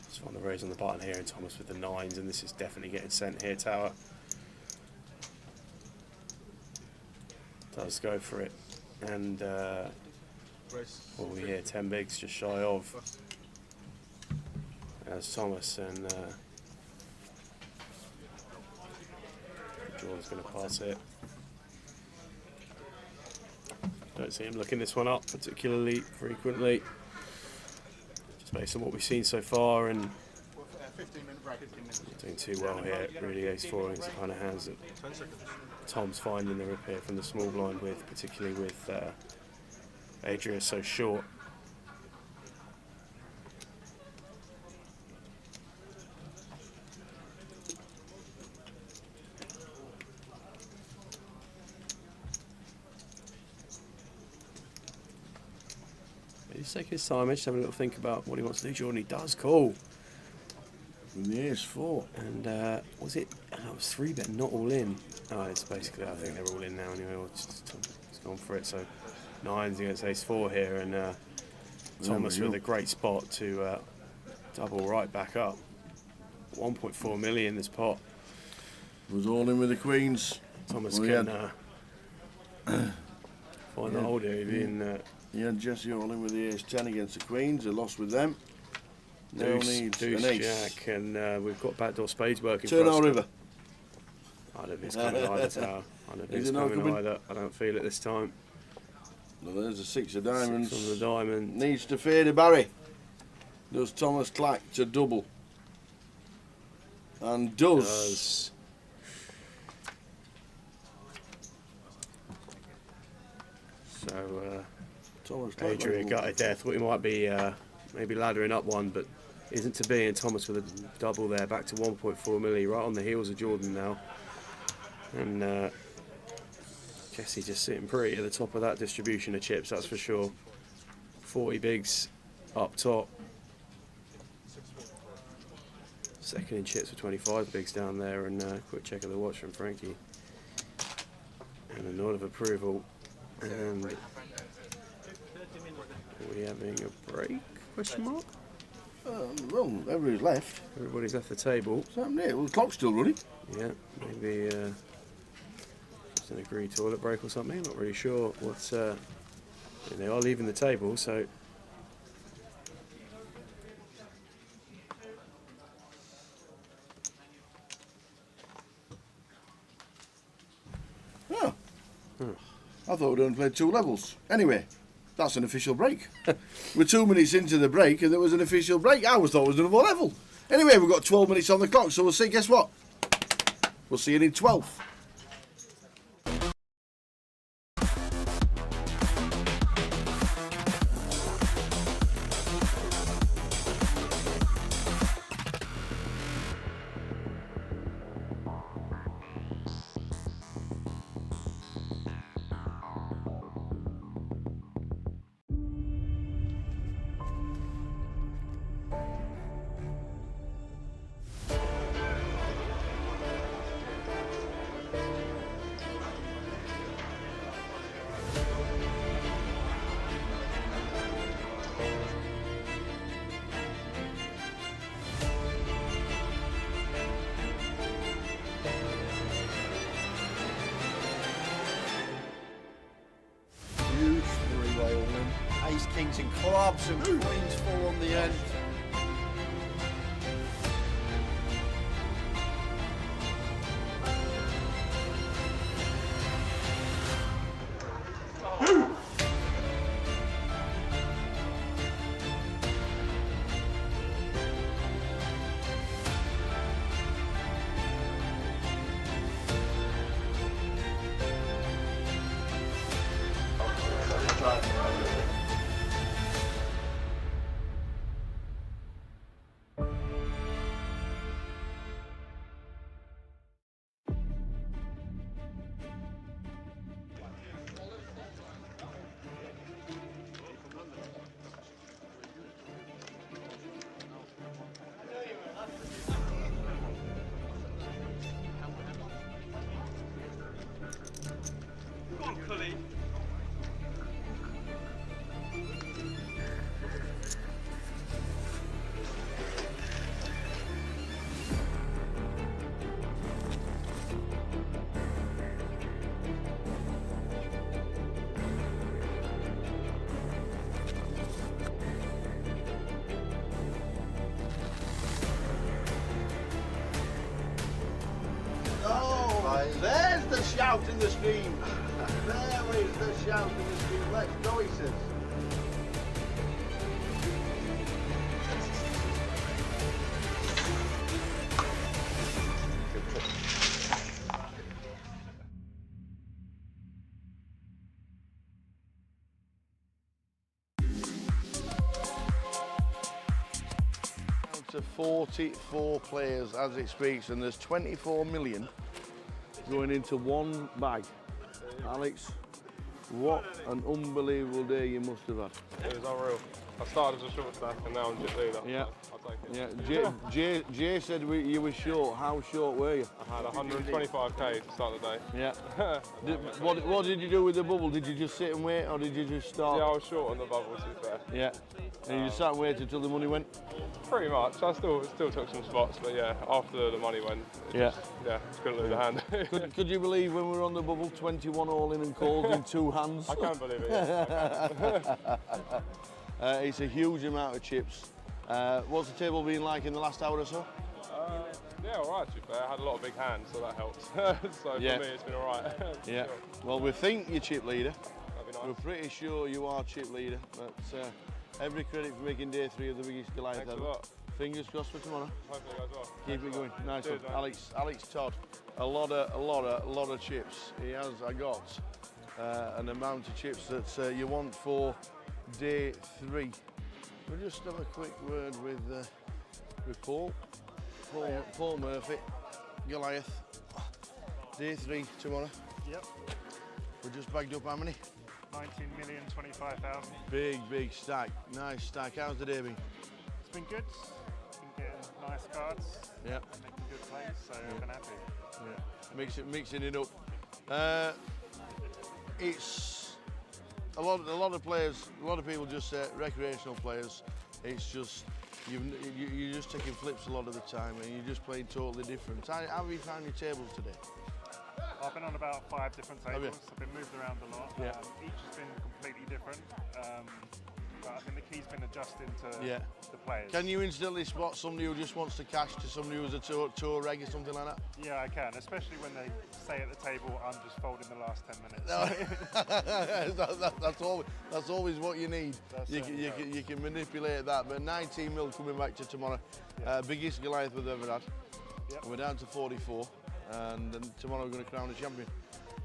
Just find the raise on the button here, and Thomas with the 9s, and this is definitely getting sent here, Tower. Does go for it, and what we hear, 10 bigs just shy of. As Thomas, and Jordan's going to pass it. Don't see him looking this one up particularly frequently, just based on what we've seen so far, and doing too well here. Really ace-4 is the kind of hands that Tom's finding the repair from the small blind with, particularly with Adria so short. He's taking his time, just having a little think about what he wants to do. Jordan, he does call. With the ace-4. And was it? Oh, it was 3-bet, not all in. Oh, it's basically, I think they're all in now anyway. He's gone for it. So 9s against ace-4 here, and Thomas with a great spot to double right back up. 1.4 million this pot. Was all in with the queens. Thomas can find the hole here. He had Jesse all in with the ace-10 against the queens. He lost with them. Deuce, Jack, and we've got backdoor spades working Turn for us. on river. I don't think it's coming either, Tower. I don't think it's coming either. I don't feel it this time. Well, there's a 6 of diamonds. 6 on the diamond. Needs to fade a Barry. Does Thomas Clack to double. And does. So, Thomas Clack Adria gutted there. Thought he might be maybe laddering up one, but isn't to be. And Thomas with a double there, back to 1.4 milli, right on the heels of Jordan now. And Jesse just sitting pretty at the top of that distribution of chips, that's for sure. 40 bigs up top. Second in chips with 25 bigs down there, and quick check of the watch from Frankie. And a nod of approval. And are we having a break? Question mark? Well, everybody's left. Everybody's left the table. What's happened here? Well, the clock's still running. Yeah, maybe just an agreed toilet break or something. Not really sure what's. They are leaving the table, so. Oh. I thought we'd only played 2 levels. Anyway, that's an official break. We're 2 minutes into the break and there was an official break. I always thought it was another level. Anyway, we've got 12 minutes on the clock, so we'll see. Guess what? We'll see you in 12. Huge three-way all in. Ace, kings and clubs and queens full on the end. shout in the stream. There is the shout in the stream. Let's go, he says. To 44 players as it speaks, and there's 24 million going into one bag. Alex, what an unbelievable day you must have had. It was unreal. I started as a short stack and now I'm just leader. Yeah. I'll take it. Yeah, Jay said you were short. How short were you? I had 125k to start the day. Yeah. What did you do with the bubble? Did you just sit and wait, or did you just start? Yeah, I was short on the bubble, to be fair. Yeah. And you just sat and waited until the money went? Pretty much. I still took some spots, but yeah, after the money went, just couldn't lose a hand. could you believe when we were on the bubble, 21 all in and calls in 2 hands? I can't believe it. Yes, I can. It's a huge amount of chips. What's the table been like in the last hour or so? Yeah, all right, to be fair. I had a lot of big hands, so that helps. So for me, it's been all right. Yeah. Sure. Well, we think you're chip leader. That'd be nice. We're pretty sure you are chip leader, but every credit for making day 3 of the biggest Goliath Thanks ever. a lot. Fingers crossed for tomorrow. Hopefully it goes well. Keep it going. Nice Cheers, one. Alex Todd, a lot of chips. He has got an amount of chips that you want for day 3. We'll just have a quick word with Paul Murphy, Goliath. Day 3 tomorrow. Yep. We're just bagged up how many? 19,025,000. Big stack. Nice stack. How's the day been? It's been good. Been getting nice cards. Yeah. Making good plays, so I've been happy. Yeah. Mixing it up. It's a lot of players. A lot of people just say recreational players. It's just you're just taking flips a lot of the time, and you're just playing totally different. How have you found your tables today? I've been on about 5 different tables. I've been moved around a lot. Yeah. Each has been completely different. But I think the key's been adjusting to the players. Can you instantly spot somebody who just wants to cash to somebody who's a tour reg or something like that? Yeah, I can, especially when they say at the table, I'm just folding the last 10 minutes. That's always what you need. You can manipulate that. But 19 mil coming back to tomorrow. Biggest Goliath we've ever had. Yep. We're down to 44. And then tomorrow we're going to crown a champion.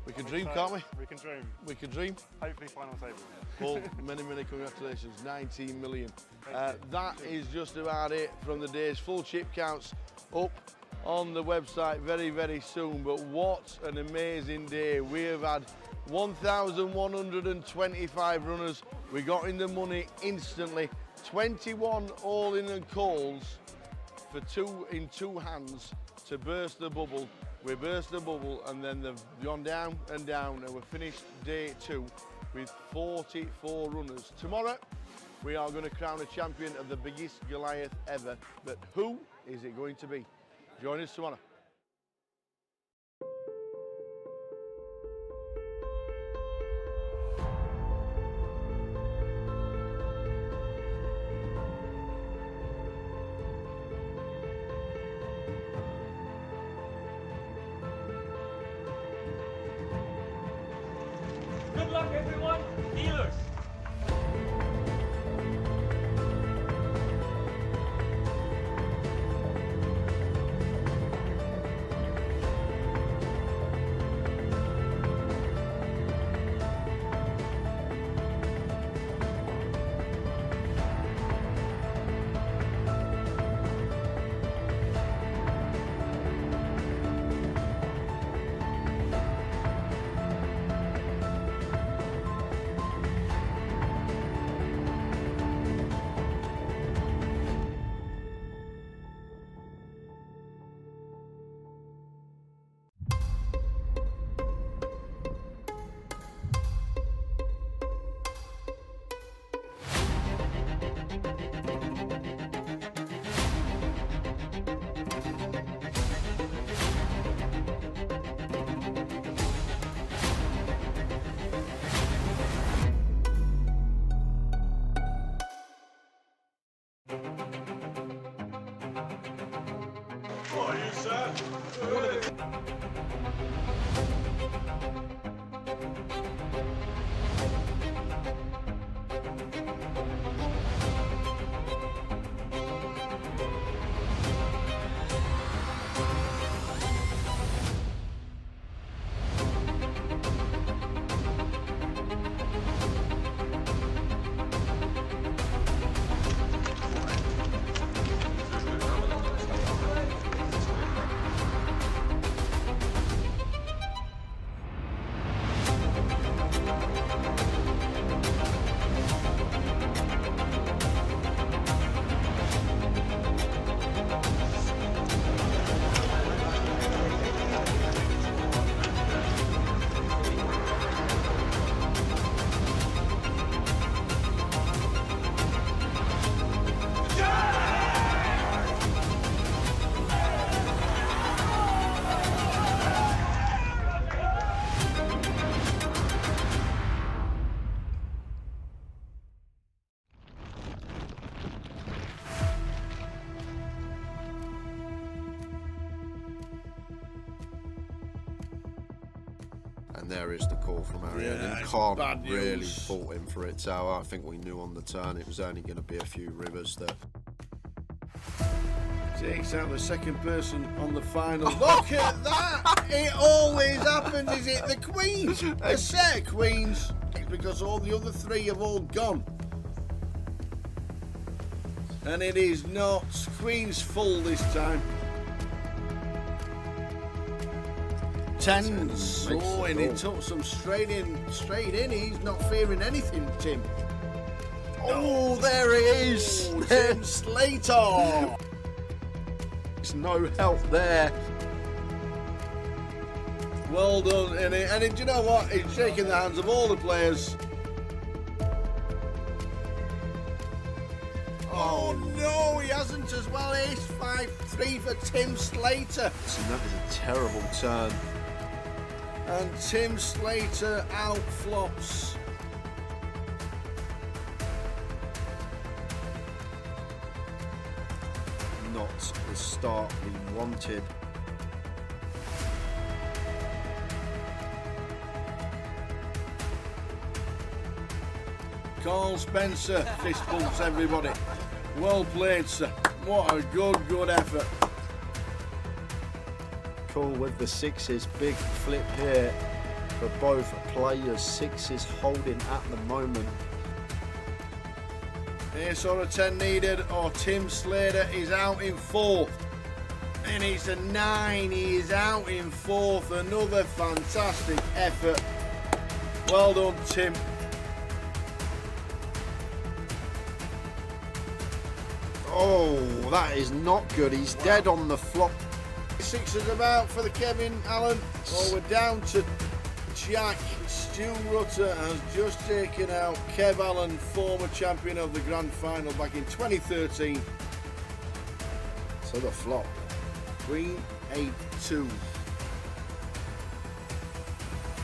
We can dream, can't we? We can dream. We can dream. Hopefully final table. Paul, many congratulations. 19 million. That is just about it from the day's full chip counts up on the website very soon. But what an amazing day. We have had 1,125 runners. We got in the money instantly. 21 all in and calls for 2 in 2 hands to burst the bubble. We burst the bubble, and then they've gone down and down, and we're finished day 2 with 44 runners. Tomorrow, we are going to crown a champion of the biggest Goliath ever. But who is it going to be? Join us tomorrow. Good luck, everyone. Dealers. What are you, sir? And there is the call from Ariel. Yeah, And it's can't bad really news. fault him for it, Tower. I think we knew on the turn it was only going to be a few rivers that. Takes out the second person on the final. Look at that! It always happens. Is it the queens? A set of queens. It's because all the other three have all gone. And it is not queens full this time. Tens. Oh, and he took some straight in. He's not fearing anything, Tim. Oh, there he is. Oh, Tim Slater. There's no help there. Well done, and do you know what? He's shaking the hands of all the players. Oh no, he hasn't as well. Ace 5-3 for Tim Slater. And that is a terrible turn. And Tim Slater outflops. Not the start we wanted. Carl Spencer, fist bumps everybody. Well played, sir. What a good effort. Cool with the sixes. Big flip here for both players. Sixes holding at the moment. Ace or a 10 needed, or Tim Slater is out in fourth. And it's a 9, he is out in fourth. Another fantastic effort. Well done, Tim. Oh, that is not good. He's dead on the flop. Sixes about for the Kevin Allen. Oh, we're down to Jack. Stu Rutter has just taken out Kev Allen, former champion of the grand final back in 2013. So the flop. Queen 8-2.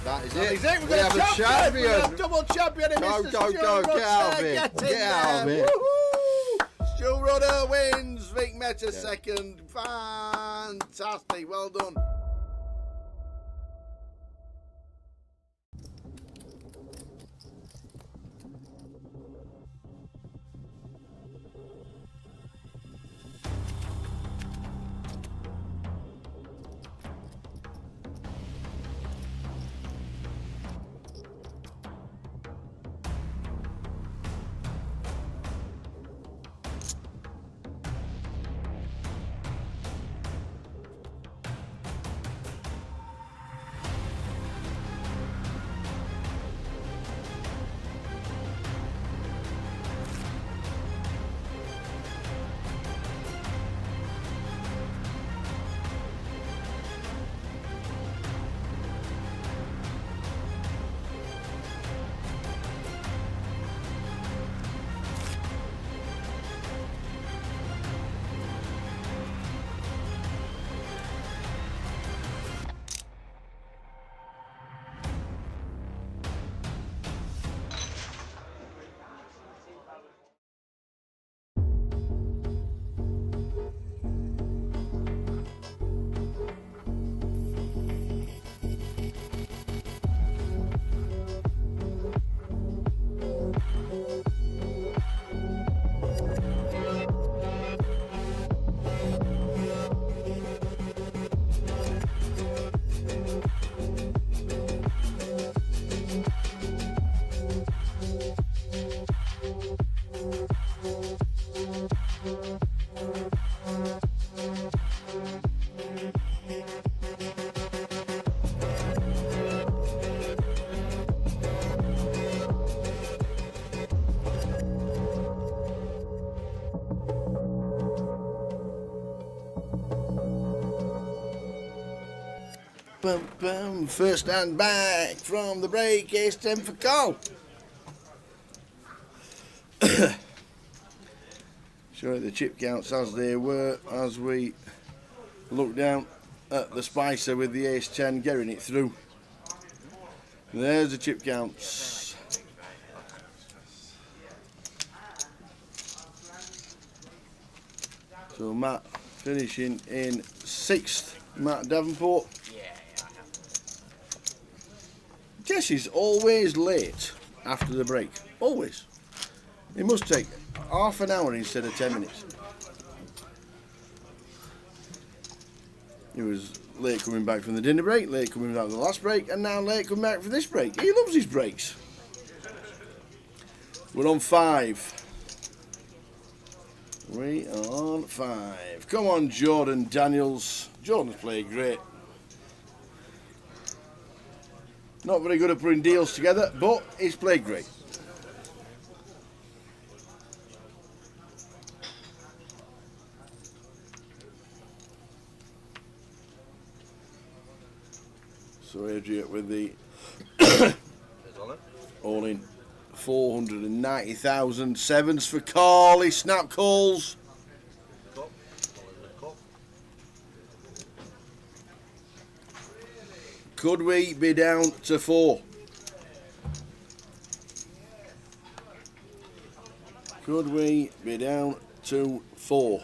That is That it. is it. We have a champion. We have double champion. Go, Mr. go, Stu go. Rutter. Get out of here. Get out of here. Woohoo! Stu Rutter wins. Vic Meta second. Fantastic. Well done. bum, bum. First hand back from the break. Ace 10 for call. Showing the chip counts as they were as we look down at the Spicer with the Ace 10 getting it through. There's the chip counts. So Matt finishing in 6th, Matt Davenport. Jesse's always late after the break, always. It must take half an hour instead of 10 minutes. He was late coming back from the dinner break, late coming back from the last break, and now late coming back for this break. He loves his breaks. We're on 5. We are on 5. Come on, Jordan Daniels. Jordan's played great. Not very good at putting deals together, but he's played great. So Adrian with the all in 490,000 sevens for Carly. Snap calls. Could we be down to 4? Could we be down to 4?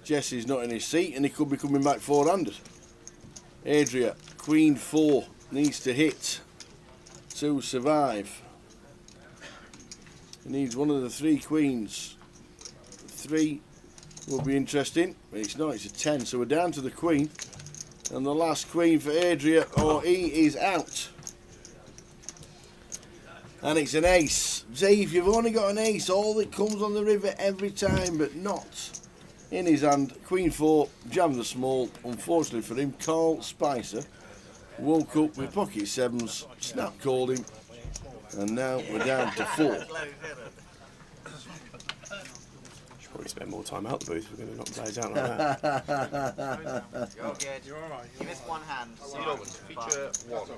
Jesse's not in his seat and he could be coming back 4-handed. Adria, Queen 4, needs to hit to survive. He needs one of the 3 queens. 3 will be interesting, but it's not, it's a 10, so we're down to the queen. And the last queen for Adria, or he is out. And it's an ace. See, if you've only got an ace, all that comes on the river every time, but not in his hand. Queen 4, jam the small. Unfortunately for him, Carl Spicer woke up with pocket 7s, snap called him, and now we're down to 4. Should probably spend more time out the booth. We're going to knock players out like that. You're good. You're alright. You missed one hand. So feature 1.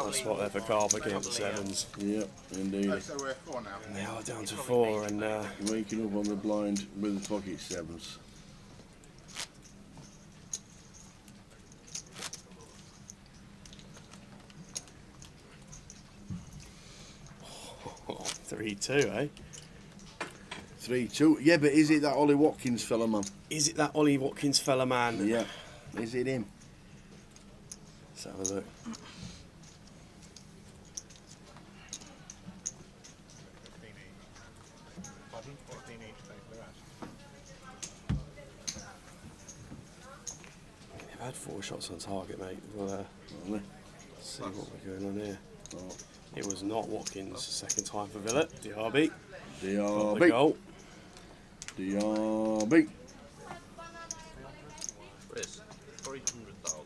Nice spot there for Carl picking up the 7s. Yep, indeed. So we're 4 now. And they are down to 4 and waking up on the blind with the pocket 7s. Oh, 3-2, eh? 3-2. Yeah, but is it that Ollie Watkins fella, man? Is it that Ollie Watkins fella, man? Yeah. Is it him? Let's have a look. They've had 4 shots on target, mate. We'll see what we're going on here. Oh. It was not Watkins' second time for Villa. DRB. DRB. The goal. DRB. Chris, 300,000.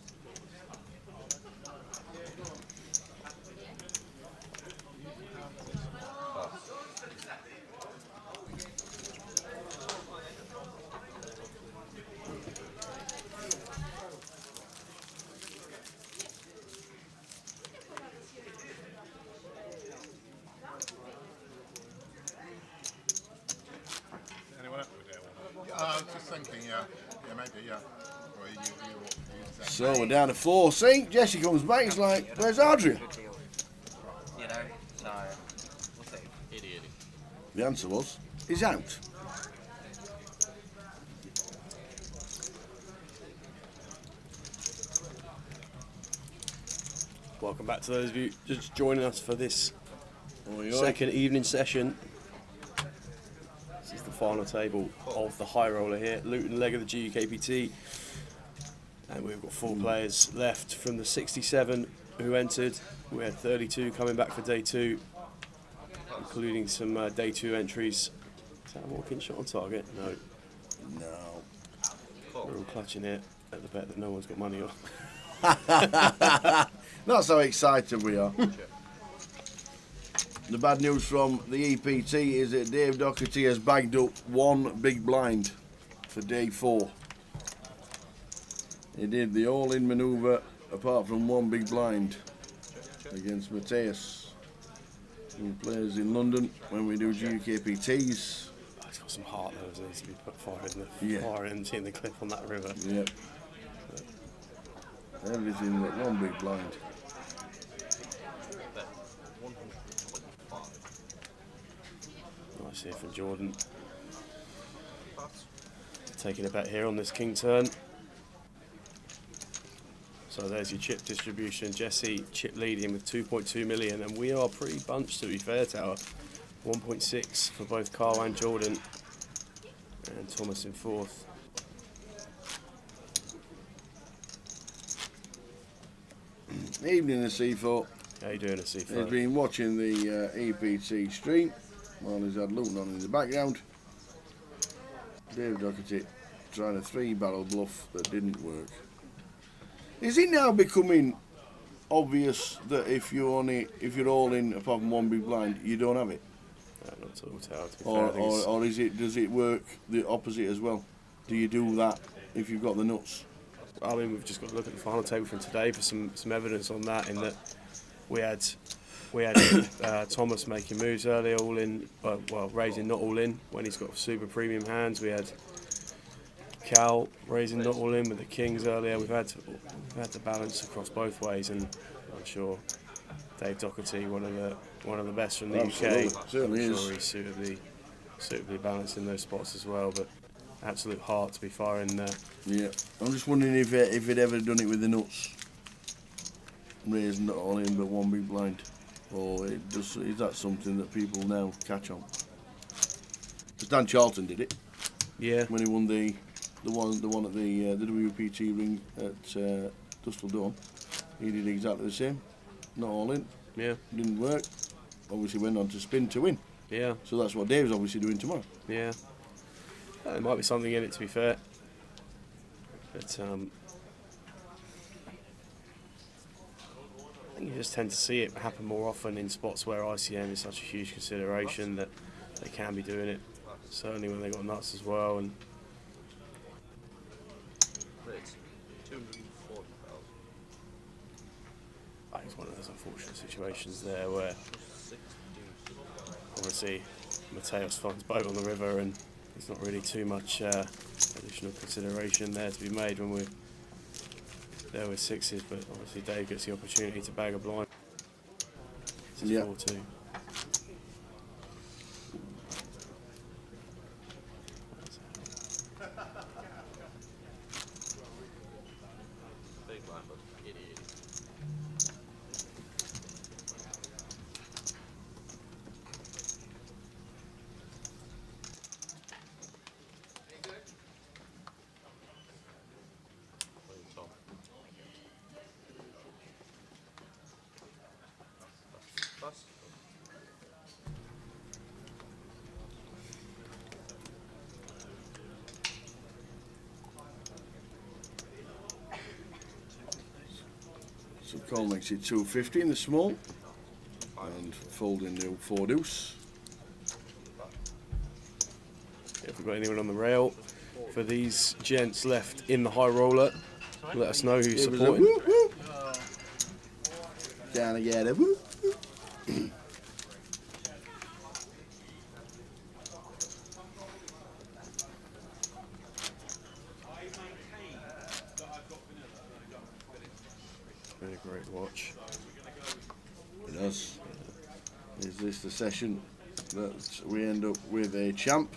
Anyone else with it? I was just thinking, yeah. Yeah, maybe, yeah. Or you So we're down to 4. See, Jesse comes back, he's like, where's Adria? You know, so we'll see. Idiot. The answer was, he's out. Welcome back to those of you just joining us for this second evening session. This is the final table of the high roller here, Luton leg of the GUKPT. And we've got 4 players left from the 67 who entered. We had 32 coming back for day 2, including some day 2 entries. Is that a walk-in shot on target? No. No. We're all clutching it at the bet that no one's got money on. That's how excited we are. The bad news from the EPT is that Dave Doherty has bagged up 1 big blind for day 4. He did the all-in manoeuvre apart from one big blind against Matthias, who plays in London when we do GUKPTs. He's got some heart though, that needs to be put fire in the cliff on that river. Yep. Everything but one big blind. Nice here from Jordan. Taking a bet here on this king turn. So there's your chip distribution. Jesse chip leading with 2.2 million, and we are pretty bunched to be fair, Tower. 1.6 for both Carl and Jordan, and Thomas in fourth. Evening, the C4. How you doing, the C4? He's been watching the EPT stream while he's had Luton on in the background. Dave Doherty trying a 3-barrel bluff that didn't work. Is it now becoming obvious that if you're all in apart from one big blind, you don't have it? Not at all, Tower. Or does it work the opposite as well? Do you do that if you've got the nuts? I mean, we've just got to look at the final table from today for some evidence on that. In that we had Thomas making moves earlier, all in, well, raising not all in when he's got super premium hands. We had Cal raising not all in with the kings earlier. We've had to balance across both ways, and I'm sure Dave Doherty, one of the best from the UK, certainly I'm is. sure he's suitably balanced in those spots as well. But absolute heart to be firing there. Yeah, I'm just wondering if it ever done it with the nuts. Raised not all in but one big blind, or is that something that people now catch on? Because Dan Charlton did it. Yeah. When he won the one at the WPT ring at Dustle Dawn, he did exactly the same. Not all in. Yeah. Didn't work. Obviously went on to spin to win. Yeah. So that's what Dave's obviously doing tomorrow. Yeah. There might be something in it, to be fair. But I think you just tend to see it happen more often in spots where ICM is such a huge consideration that they can be doing it. Certainly when they got nuts as well. And It's 240,000. I think it's one of those unfortunate situations there where obviously Mateos finds boat on the river, and there's not really too much additional consideration there to be made when we're there with sixes, but obviously Dave gets the opportunity to bag a blind. It's 4-2. Big blind, but idiot. Plus. So Cole makes it 250 in the small, and folding the 4 deuce. If we've got anyone on the rail for these gents left in the high roller, let us know who's supporting. Whoop, whoop. Trying to get a whoop, whoop. Been a great watch. It does. Is this the session that we end up with a champ?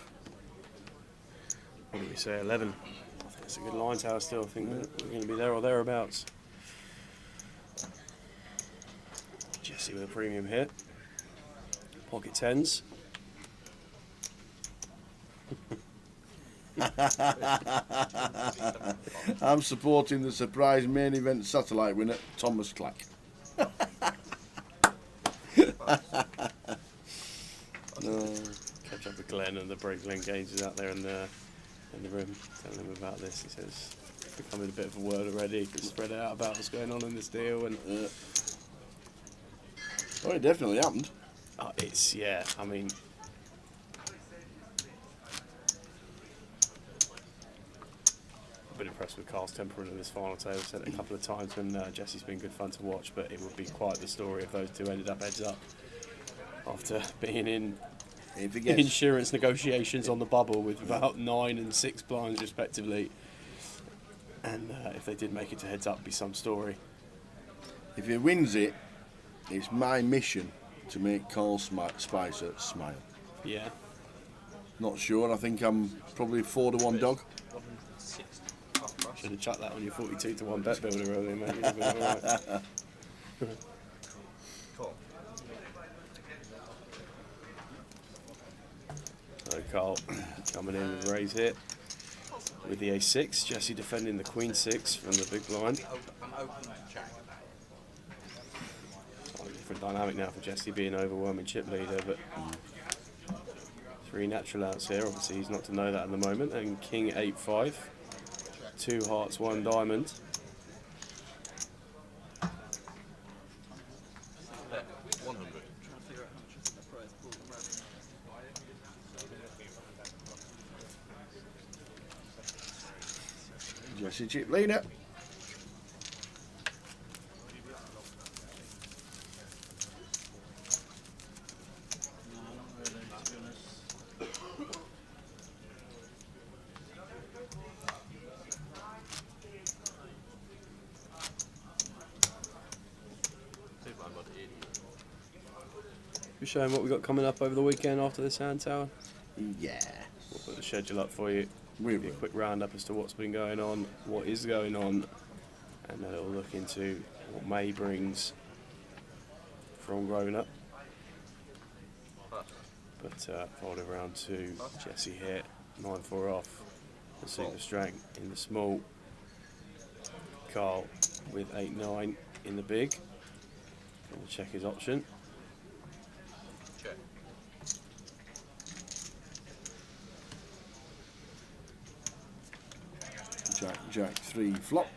What do we say, 11? I think it's a good line, Tower, still. I think we're going to be there or thereabouts. Jesse with a premium hit. Pocket tens. I'm supporting the surprise main event satellite winner, Thomas Clack. Catch up with Glenn and the Break Glenn Gaines is out there in the room telling him about this. He says it's becoming a bit of a word already. It's spread out about what's going on in this deal, and oh, it definitely happened. It's, yeah, I mean, been impressed with Carl's temperament in this final table. I've said it a couple of times when Jesse's been good fun to watch, but it would be quite the story if those two ended up heads up after being in insurance negotiations on the bubble with about 9 and 6 blinds respectively. And if they did make it to heads up, it'd be some story. If he wins it, it's my mission to make Carl Spicer smile. Yeah. Not sure. I think I'm probably 4-1 dog. Should have chucked that on your 42-1 bet builder earlier, mate. You'd have been all right. Cool. So Carl coming in with raise here with the A6. Jesse defending the Queen 6 from the big blind. I'm open to check. Slightly different dynamic now for Jesse being overwhelming chip leader, but 3 natural outs here. Obviously he's not to know that at the moment. And King 8-5, 2 hearts, 1 diamond. Bet 100. Jesse chip leader. You showing what we got coming up over the weekend after the Sand Tower? Yeah. We'll put the schedule up for you. Give you a quick roundup as to what's been going on, what is going on, and a little look into what May brings from growing up. But folded round to Jesse here, 9-4 off, the super strength in the small. Carl with 8-9 in the big. Going to check his option. Check. Jack 3 flop.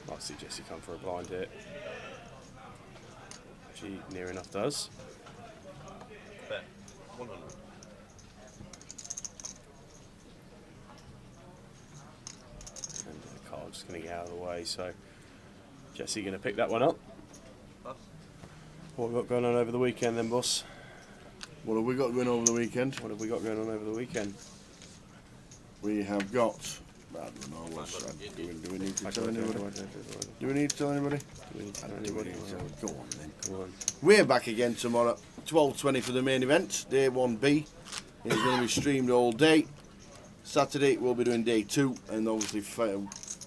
Might see Jesse come for a blind hit. She near enough does. Bet 100. And Carl just going to get out of the way, so Jesse going to pick that one up. What have we got going on over the weekend then, boss? What have we got going on over the weekend? What have we got going on over the weekend? We have got, I don't know, do we need to tell anybody? Do we need to tell anybody? Go on then. Go on. We're back again tomorrow, 12:20 for the main event, day 1B. It's going to be streamed all day. Saturday we'll be doing day 2, and obviously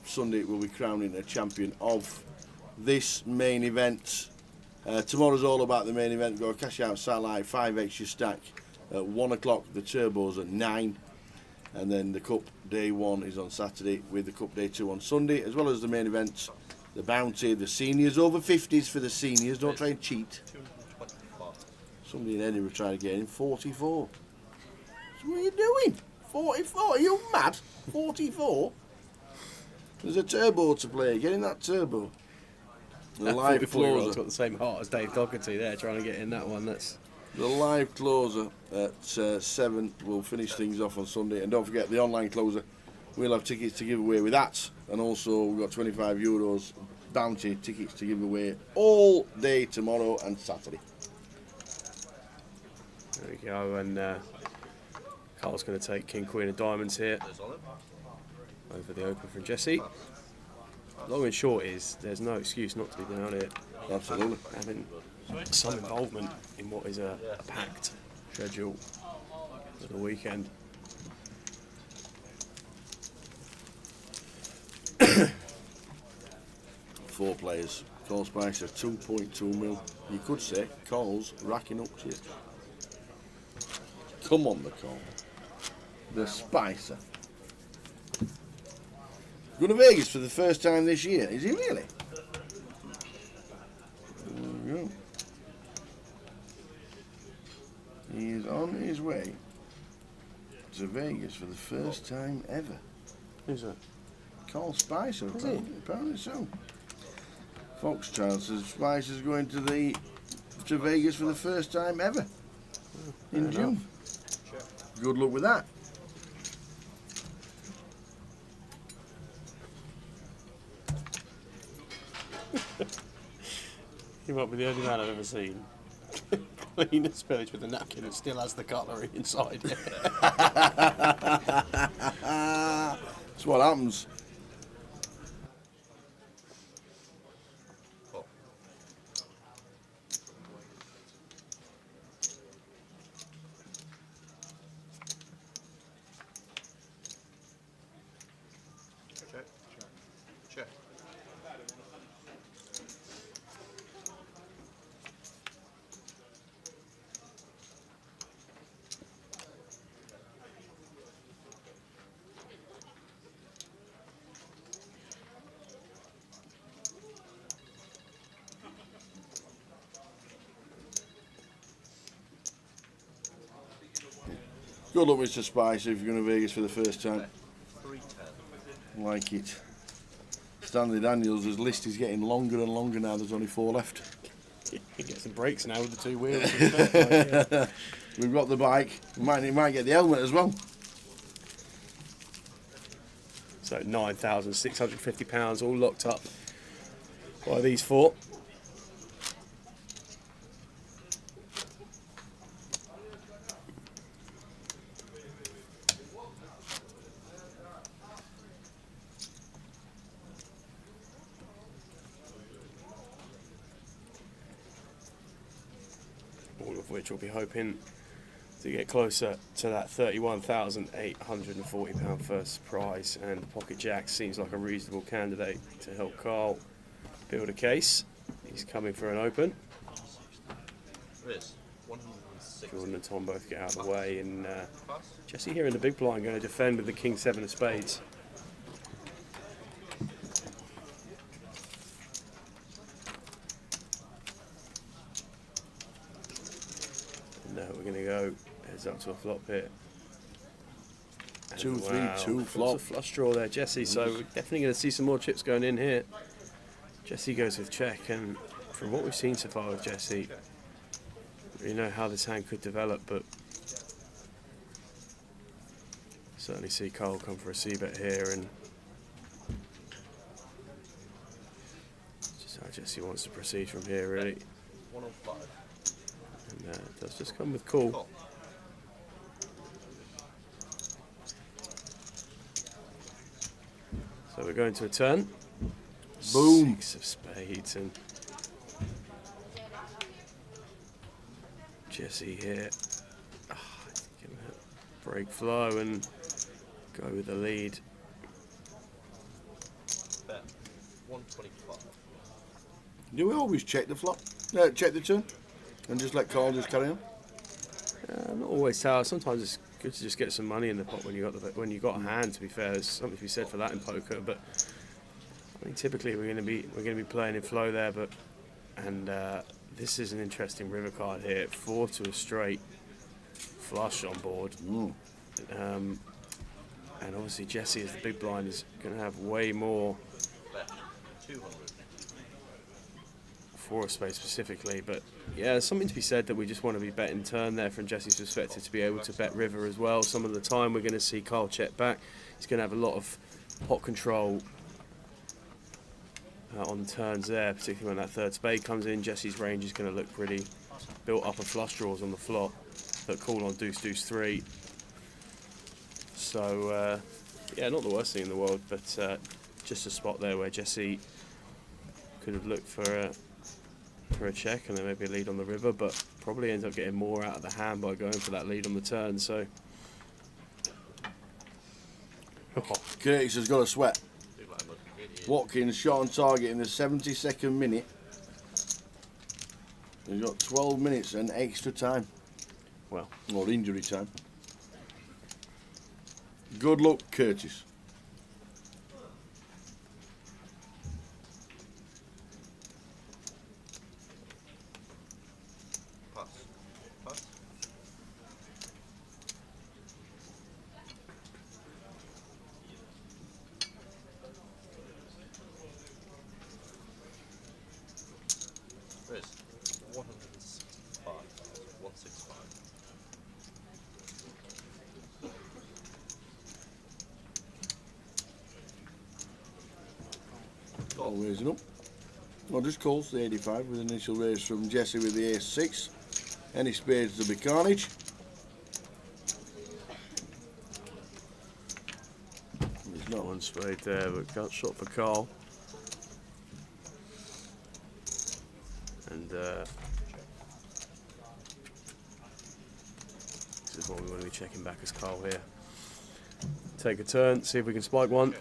Sunday we'll be crowning a champion of this main event. Tomorrow's all about the main event. We've got a cash out satellite 5 extra stack at 1 o'clock, the turbos at 9. And then the Cup Day 1 is on Saturday with the Cup Day 2 on Sunday, as well as the main events, the Bounty, the seniors, over 50s for the seniors, don't try and cheat. Somebody in Edinburgh trying to get in, 44. So what are you doing? 44? Are you mad? 44? There's a turbo to play, get in that turbo. The live closer. Got the same heart as Dave Doherty there, trying to get in that one. That's the live closer at 7 will finish things off on Sunday, and don't forget the online closer. We'll have tickets to give away with that, and also we've got €25 bounty tickets to give away all day tomorrow and Saturday. There we go, and Carl's going to take King Queen of Diamonds here over the open from Jesse. Long and short is there's no excuse not to be down here. Absolutely. Having some involvement in what is a packed schedule for the weekend. Four players. Carl Spicer 2.2 mil. You could say Carl's racking up chips. Come on, the Carl. The Spicer. Going to Vegas for the first time this year. Is he really? There we go. He is on his way to Vegas for the first time ever. Who's that? Carl Spicer, Is he? apparently so. Foxchild says Spicer's going to Vegas for the first time ever in June. Good luck with that. You might be the only man I've ever seen clean a spillage with a napkin and still has the cutlery inside it. That's what happens. Check. Good luck, Mr. Spicer, if you're going to Vegas for the first time. 310. Like it. Stanley Daniels, his list is getting longer and longer now. There's only 4 left. He gets some brakes now with the 2 wheels. We've got the bike. He might get the helmet as well. So £9,650 all locked up by these 4. All of which will be hoping to get closer to that £31,840 first prize, and the Pocket Jack seems like a reasonable candidate to help Carl build a case. He's coming for an open. Riz, 160. Jordan and Tom both get out of the way, and Jesse here in the big blind going to defend with the King 7 of spades. No, we're going to go heads up to a flop here. 2, 3, 2 flop. Lots of flush draw there, Jesse. So we're definitely going to see some more chips going in here. Jesse goes with check, and from what we've seen so far with Jesse, we know how this hand could develop, but certainly see Carl come for a c-bet here, and just how Jesse wants to proceed from here, really. 105. And it does just come with call. So we're going to a turn. Boom. 6 of spades, and Jesse here. Give him a break flow and go with the lead. Bet 125. Do we always check the flop? Check the turn? And just let Carl just carry on? Not always, Tower. Sometimes it's good to just get some money in the pot when you got a hand. To be fair, there's something to be said for that in poker. But I think typically we're going to be playing in flow there. But this is an interesting river card here. 4 to a straight flush on board. And obviously Jesse, as the big blind, is going to have way more. Bet 200. 4 of spades specifically, but yeah, there's something to be said that we just want to be betting turn there from Jesse's perspective, to be able to bet river as well. Some of the time we're going to see Carl check back. He's going to have a lot of pot control on the turns there, particularly when that 3rd spade comes in. Jesse's range is going to look pretty built up of flush draws on the flop that call on deuce, deuce, 3. So yeah, not the worst thing in the world, but just a spot there where Jesse could have looked for a check and then maybe a lead on the river, but probably ends up getting more out of the hand by going for that lead on the turn. So Curtis has got a sweat. Watkins shot on target in the 72nd minute. He's got 12 minutes and extra time. Well, or injury time. Good luck, Curtis. Riz, 165. 165. Always up. Well, just calls the 85 with initial raise from Jesse with the ace-6. Any spades to be carnage. There's not one spade there, but gut shot for Carl. And this is what we want to be checking back as Carl here. Take a turn, see if we can spike one.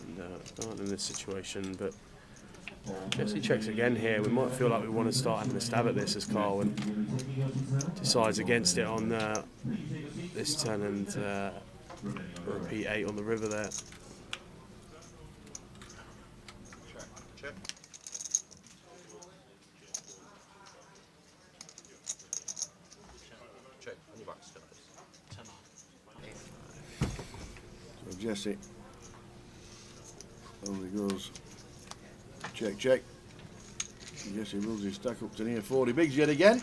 And aren't in this situation, but Jesse checks again here. We might feel like we want to start having a stab at this as Carl and decides against it on this turn and repeat 8 on the river there. Check. Check. On your back, So Jesse only goes check, check. Jesse rolls his stack up to near 40 bigs yet again.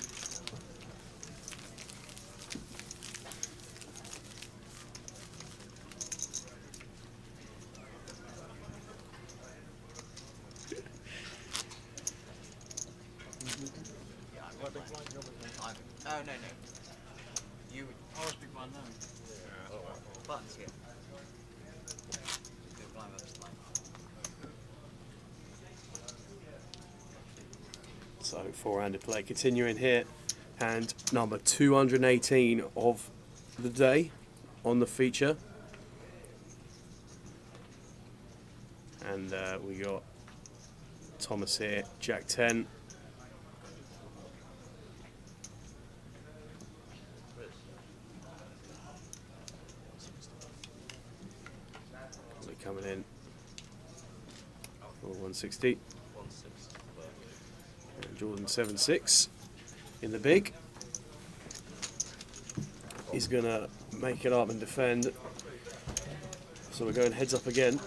Oh, no. You. I was big blind now. Buttons here. Big blind versus blind. So 4-handed play continuing here, hand number 218 of the day on the feature. And we got Thomas here, Jack 10. Coming in for 160. And Jordan 7-6 in the big. He's gonna make it up and defend. So we're going heads up again.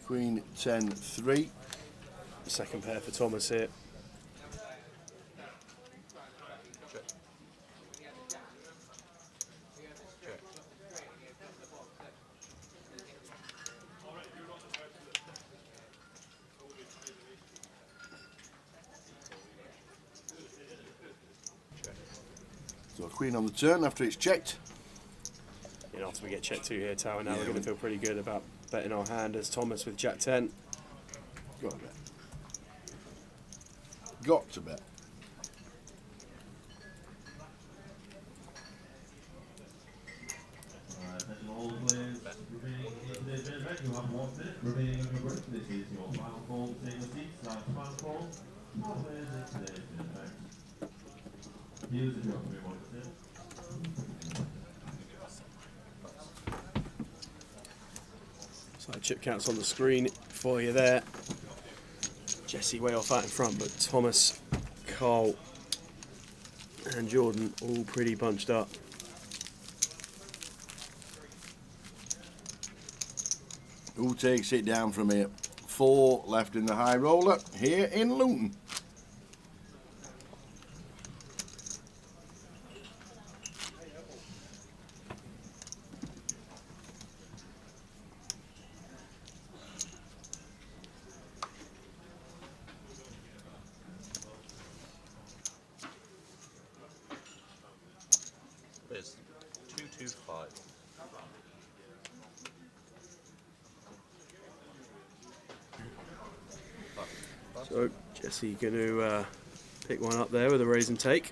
Queen 10-3. Second pair for Thomas here. So queen on the turn after it's checked. And after we get check 2 here, Tower, now we're going to feel pretty good about betting our hand as Thomas with Jack 10. Got to bet. Got to bet. Attention all the players remaining in today's main event. You have 1 minute remaining on your break. This is your final call to take your seats. That's final call. All players in today's main event. Here's the job we want to do. So chip counts on the screen for you there. Jesse way off out in front, but Thomas, Carl and Jordan all pretty bunched up. Who takes it down from here? 4 left in the high roller here in Luton. There's 225. So Jesse going to pick one up there with a raise and take.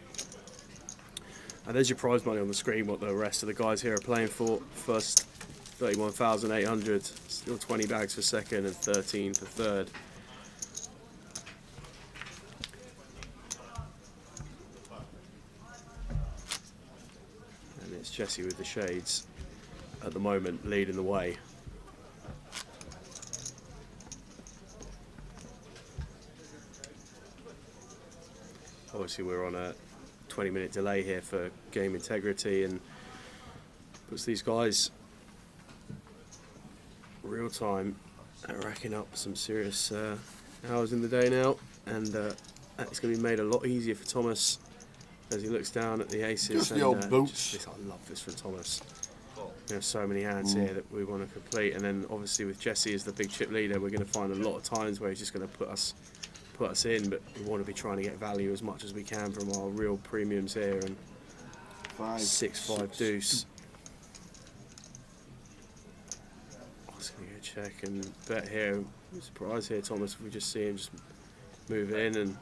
And there's your prize money on the screen, what the rest of the guys here are playing for. First 31,800, still 20 bags for second and 13 for third. And it's Jesse with the shades at the moment leading the way. Obviously we're on a 20-minute delay here for game integrity, and puts these guys real time racking up some serious hours in the day now, and it's going to be made a lot easier for Thomas as he looks down at the aces. Just the old boots. I love this from Thomas. There's so many hands here that we want to complete, and then obviously with Jesse as the big chip leader, we're going to find a lot of times where he's just going to put us in, but we want to be trying to get value as much as we can from our real premiums here. And 6-5 deuce. I was going to go check and bet here. I'm surprised here, Thomas, if we just see him just move in and.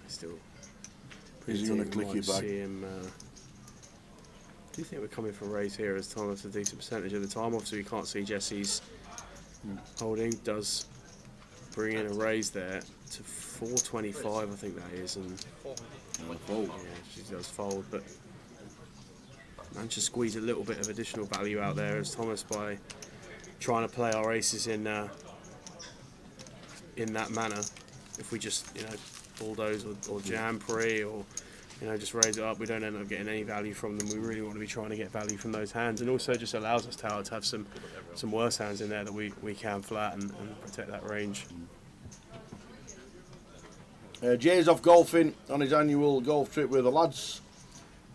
Still. Is he going to click it back? Do you think we're coming for a raise here as Thomas a decent percentage of the time? Obviously, we can't see Jesse's holding. Does bring in a raise there to 425, I think that is, and fold. Yeah, she does fold, but managed to squeeze a little bit of additional value out there as Thomas by trying to play our aces in that manner. If we just bulldoze or jam pre or just raise it up, we don't end up getting any value from them. We really want to be trying to get value from those hands, and also just allows us to have some worse hands in there that we can flatten and protect that range. Jay's off golfing on his annual golf trip with the lads.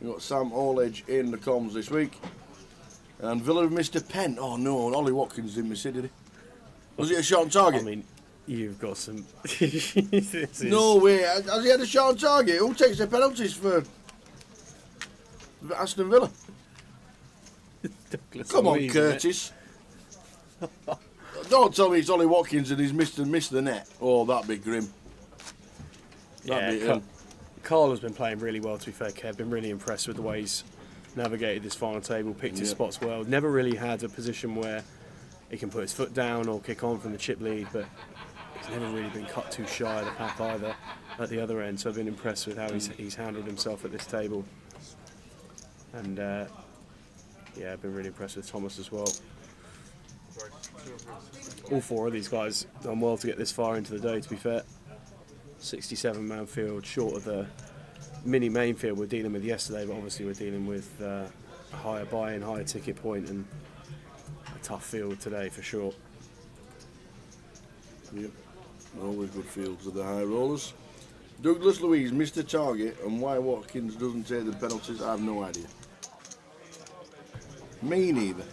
We've got Sam Orledge in the comms this week. And Villa have missed a pen. Oh no, Ollie Watkins didn't miss it, did he? Was it a shot on target? I mean, you've got some... No way, has he had a shot on target? Who takes the penalties for Aston Villa? Come on, Curtis. Don't tell me it's Ollie Watkins and he's missed the net. Oh, that'd be grim. Carl has been playing really well, to be fair, Kev. Been really impressed with the way he's navigated this final table, picked his spots well. Never really had a position where he can put his foot down or kick on from the chip lead, but he's never really been cut too shy of the pack either at the other end. So I've been impressed with how he's handled himself at this table. And I've been really impressed with Thomas as well. All four of these guys done well to get this far into the day, to be fair. 67-man field, short of the mini main field we're dealing with yesterday, but obviously we're dealing with a higher buy-in, higher ticket point, and a tough field today for sure. Yep, always good fields with the high rollers. Douglas Louise missed a target, and why Watkins doesn't take the penalties, I have no idea. Me neither.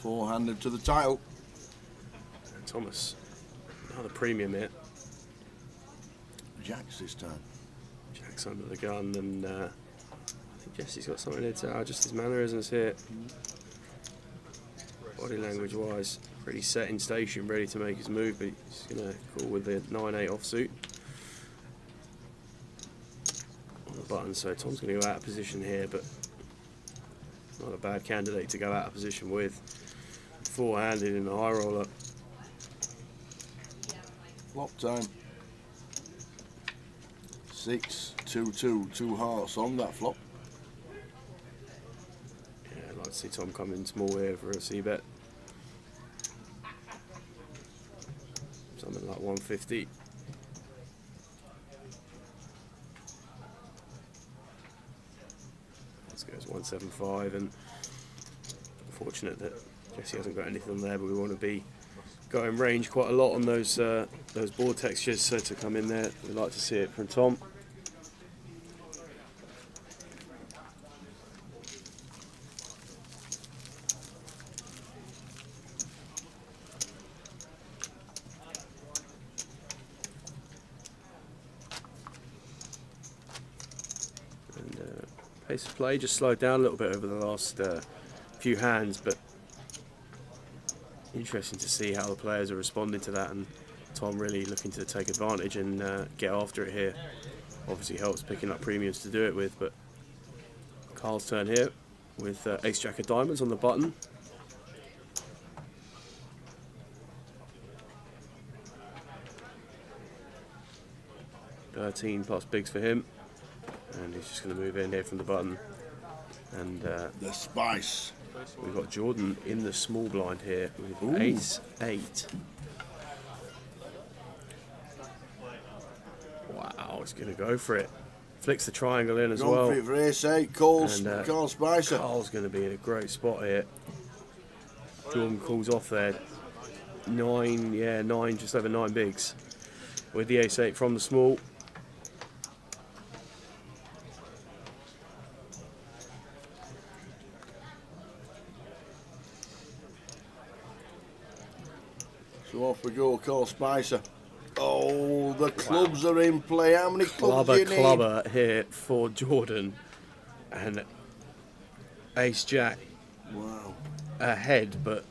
Four-handed to the title. Thomas, another premium here. Jacks this time. Jacks under the gun, and I think Jesse's got something here to just his mannerisms here. Body language-wise, pretty set in station, ready to make his move, but he's going to call with the 9-8 offsuit on the button. So Tom's going to go out of position here, but not a bad candidate to go out of position with. Four-handed in the high roller. Flop time. 6-2-2, 2 hearts on that flop. Yeah, I'd like to see Tom come in small here for a C-bet. Something like 150. Let's go as 175, and unfortunate that Jesse hasn't got anything there, but we want to be going range quite a lot on those board textures, so to come in there, we'd like to see it from Tom. And pace of play just slowed down a little bit over the last few hands, but interesting to see how the players are responding to that, and Tom really looking to take advantage and get after it here. Obviously helps picking up premiums to do it with, but Carl's turn here with ace-jack of diamonds on the button. 13 plus bigs for him. And he's just going to move in here from the button. And the spice. We've got Jordan in the small blind here with Ooh. ace 8. Wow, he's going to go for it. Flicks the triangle in as Gone well. for it for ace 8, Carl Spicer. Carl's going to be in a great spot here. Jordan calls off there. 9, just over 9 bigs. With the ace 8 from the small. So off we go, Carl Spicer. Oh, the clubs are in play. How many clubs do you need? Clubber here for Jordan. And ace jack. Wow. Ahead, but...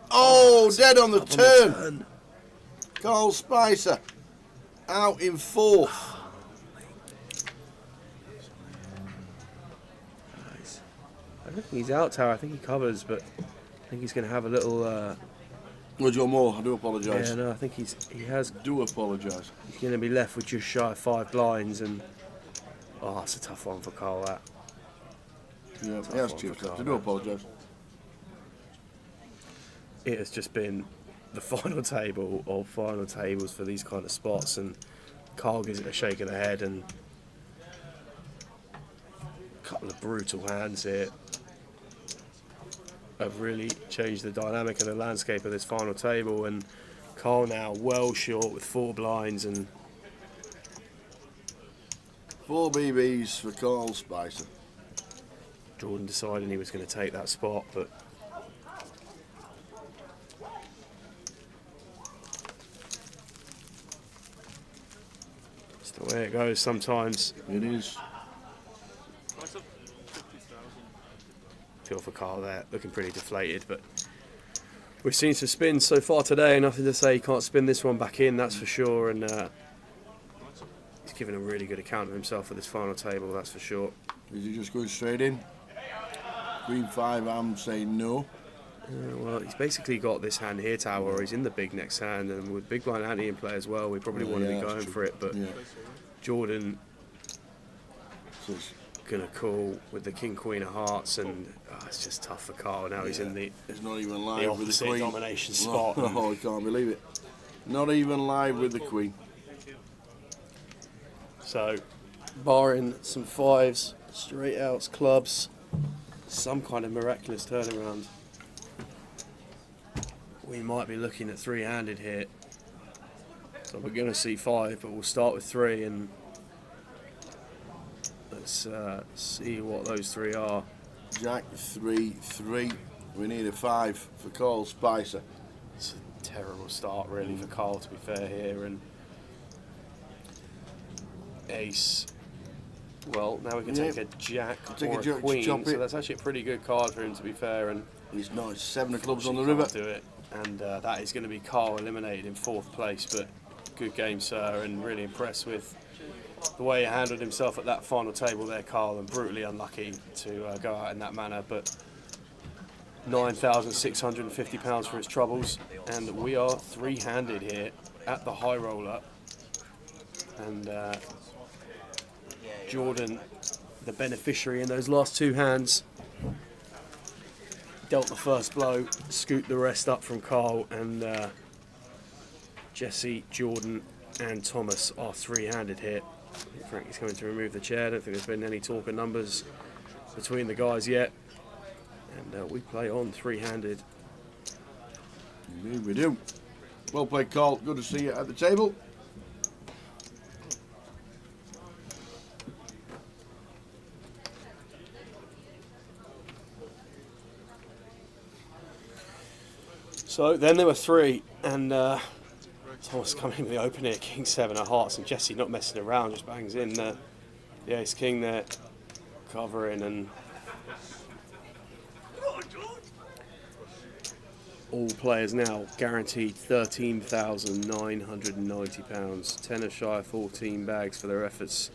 Oh, dead on the turn. Carl Spicer out in 4th. I don't think he's out, Tower. I think he covers, but I think he's going to have a little... Would you want more? I do apologise. Yeah, no, I think he has... Do apologise. He's going to be left with just shy of 5 blinds, and... Oh, that's a tough one for Carl, that. Yeah, he has chipped left. I do apologise. It has just been the final table or final tables for these kind of spots, and Carl gives it a shake of the head, and a couple of brutal hands here have really changed the dynamic of the landscape of this final table, and Carl now well short with 4 blinds and 4 BBs for Carl Spicer. Jordan deciding he was going to take that spot, but it's the way it goes sometimes. It is. Feel for Carl there, looking pretty deflated, but we've seen some spins so far today. Nothing to say he can't spin this one back in, that's for sure. And he's given a really good account of himself at this final table, that's for sure. Is he just going straight in? Queen 5, I'm saying no. Well, he's basically got this hand here, Tower, or he's in the big next hand, and with big blind ante in play as well, we probably want to be going for it, but Jordan gonna call with the King Queen of Hearts, and it's just tough for Carl now. He's in the it's not even live with the Queen domination spot. Oh, I can't believe it. Not even live with the Queen. So, barring some 5s, straight outs, clubs, some kind of miraculous turnaround, we might be looking at 3-handed here. So we're going to see 5, but we'll start with 3, and let's see what those 3 are. Jack 3, 3. We need a 5 for Carl Spicer. It's a terrible start, really, for Carl, to be fair here. And ace. Well, now we can take a jack or a queen. So that's actually a pretty good card for him, to be fair. And he's nice. 7 of clubs on the river. Do it, and that is going to be Carl eliminated in 4th place. But good game, sir, and really impressed with the way he handled himself at that final table there, Carl, and brutally unlucky to go out in that manner. But £9,650 for his troubles, and we are 3-handed here at the high roller. And Jordan, the beneficiary in those last 2 hands, dealt the first blow, scooped the rest up from Carl, and Jesse, Jordan and Thomas are 3-handed here. Frankie's coming to remove the chair. I don't think there's been any talk of numbers between the guys yet. And we play on 3-handed. Indeed we do. Well played, Carl. Good to see you at the table. So then there were 3, and Thomas coming in with the open here, King 7 of Hearts, and Jesse not messing around, just bangs in the Ace King there, covering, and all players now guaranteed £13,990, 10 shy of 14 bags for their efforts.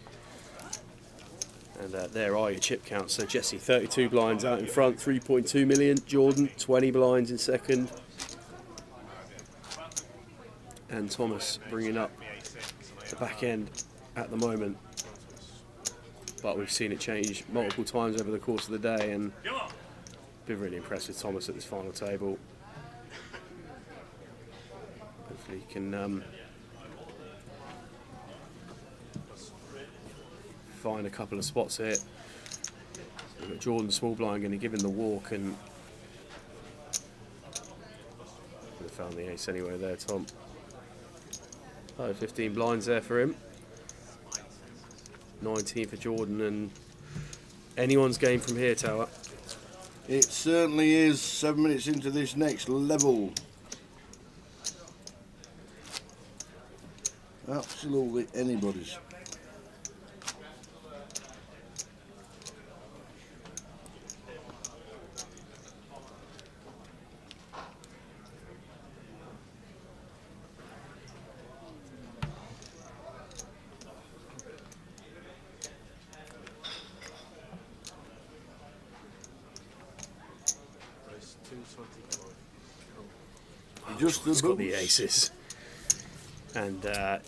And there are your chip counts. So Jesse 32 blinds out in front, 3.2 million. Jordan 20 blinds in second. And Thomas bringing up the back end at the moment, but we've seen it change multiple times over the course of the day, and been really impressed with Thomas at this final table. Hopefully he can find a couple of spots here. We've got Jordan small blind going to give him the walk, and we found the ace anyway there, Tom. Oh, 15 blinds there for him. 19 for Jordan, and anyone's game from here, Tower. It certainly is. 7 minutes into this next level. Absolutely anybody's. Just He's got the aces. And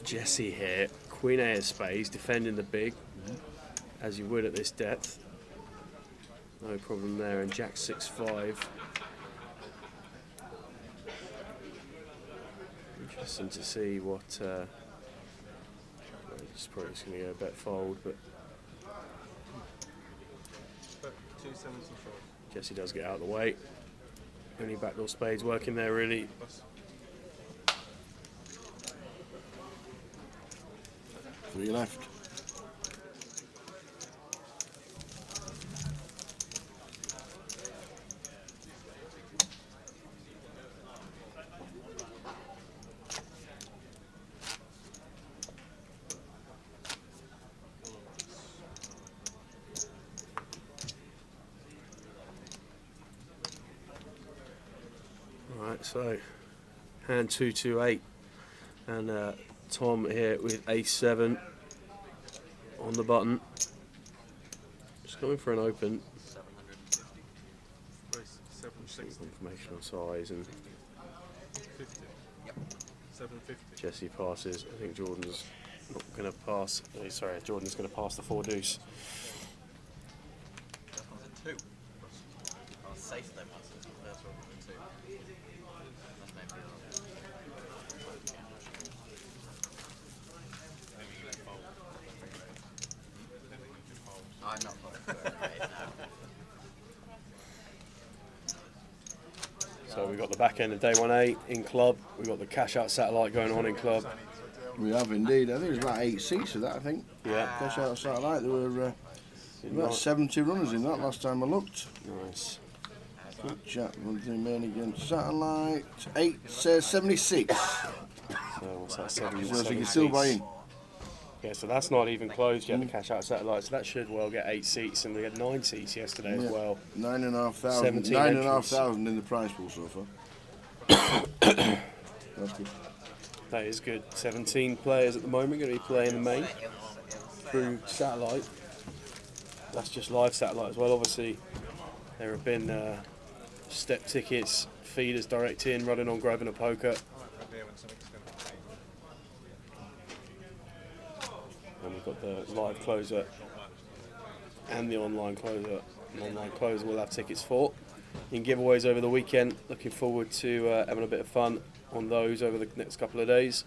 Jesse here, Queen A of spades, defending the big, as you would at this depth. No problem there, and Jack 6-5. Interesting to see what. It's probably just going to go a bet fold, but. Jesse does get out of the way. Only backdoor spades working there, really. Three left. Right, so hand 2-2-8, and Tom here with ace 7 on the button. Just going for an open. 750. Information on size, and 50. Yep. 750. Jesse passes. I think Jordan's not going to pass. Sorry, Jordan's going to pass the 4 deuce. That one's a 2. Oh, safe though, that's the first one with a 2. That's maybe I'm not folding for it, no. So we've got the back end of day 1A in club. We've got the cash out satellite going on in club. We have indeed. I think there's about 8 seats of that, I think. Yeah. Cash out satellite. There were about 70 runners in that last time I looked. Nice. Good chat. Main against satellite. 876. So what's that? 7, So you can still buy in. Yeah, so that's not even closed yet, the cash out satellite. So that should well get 8 seats, and we had 9 seats yesterday as well. 9,500. 9,500 in the prize pool so far. That's good. That is good. 17 players at the moment going to be playing the main through satellite. That's just live satellite as well. Obviously, there have been step tickets, feeders direct in, running on grabbing a poker. And we've got the live closer and the online closer. The online closer we'll have tickets for in giveaways over the weekend. Looking forward to having a bit of fun on those over the next couple of days.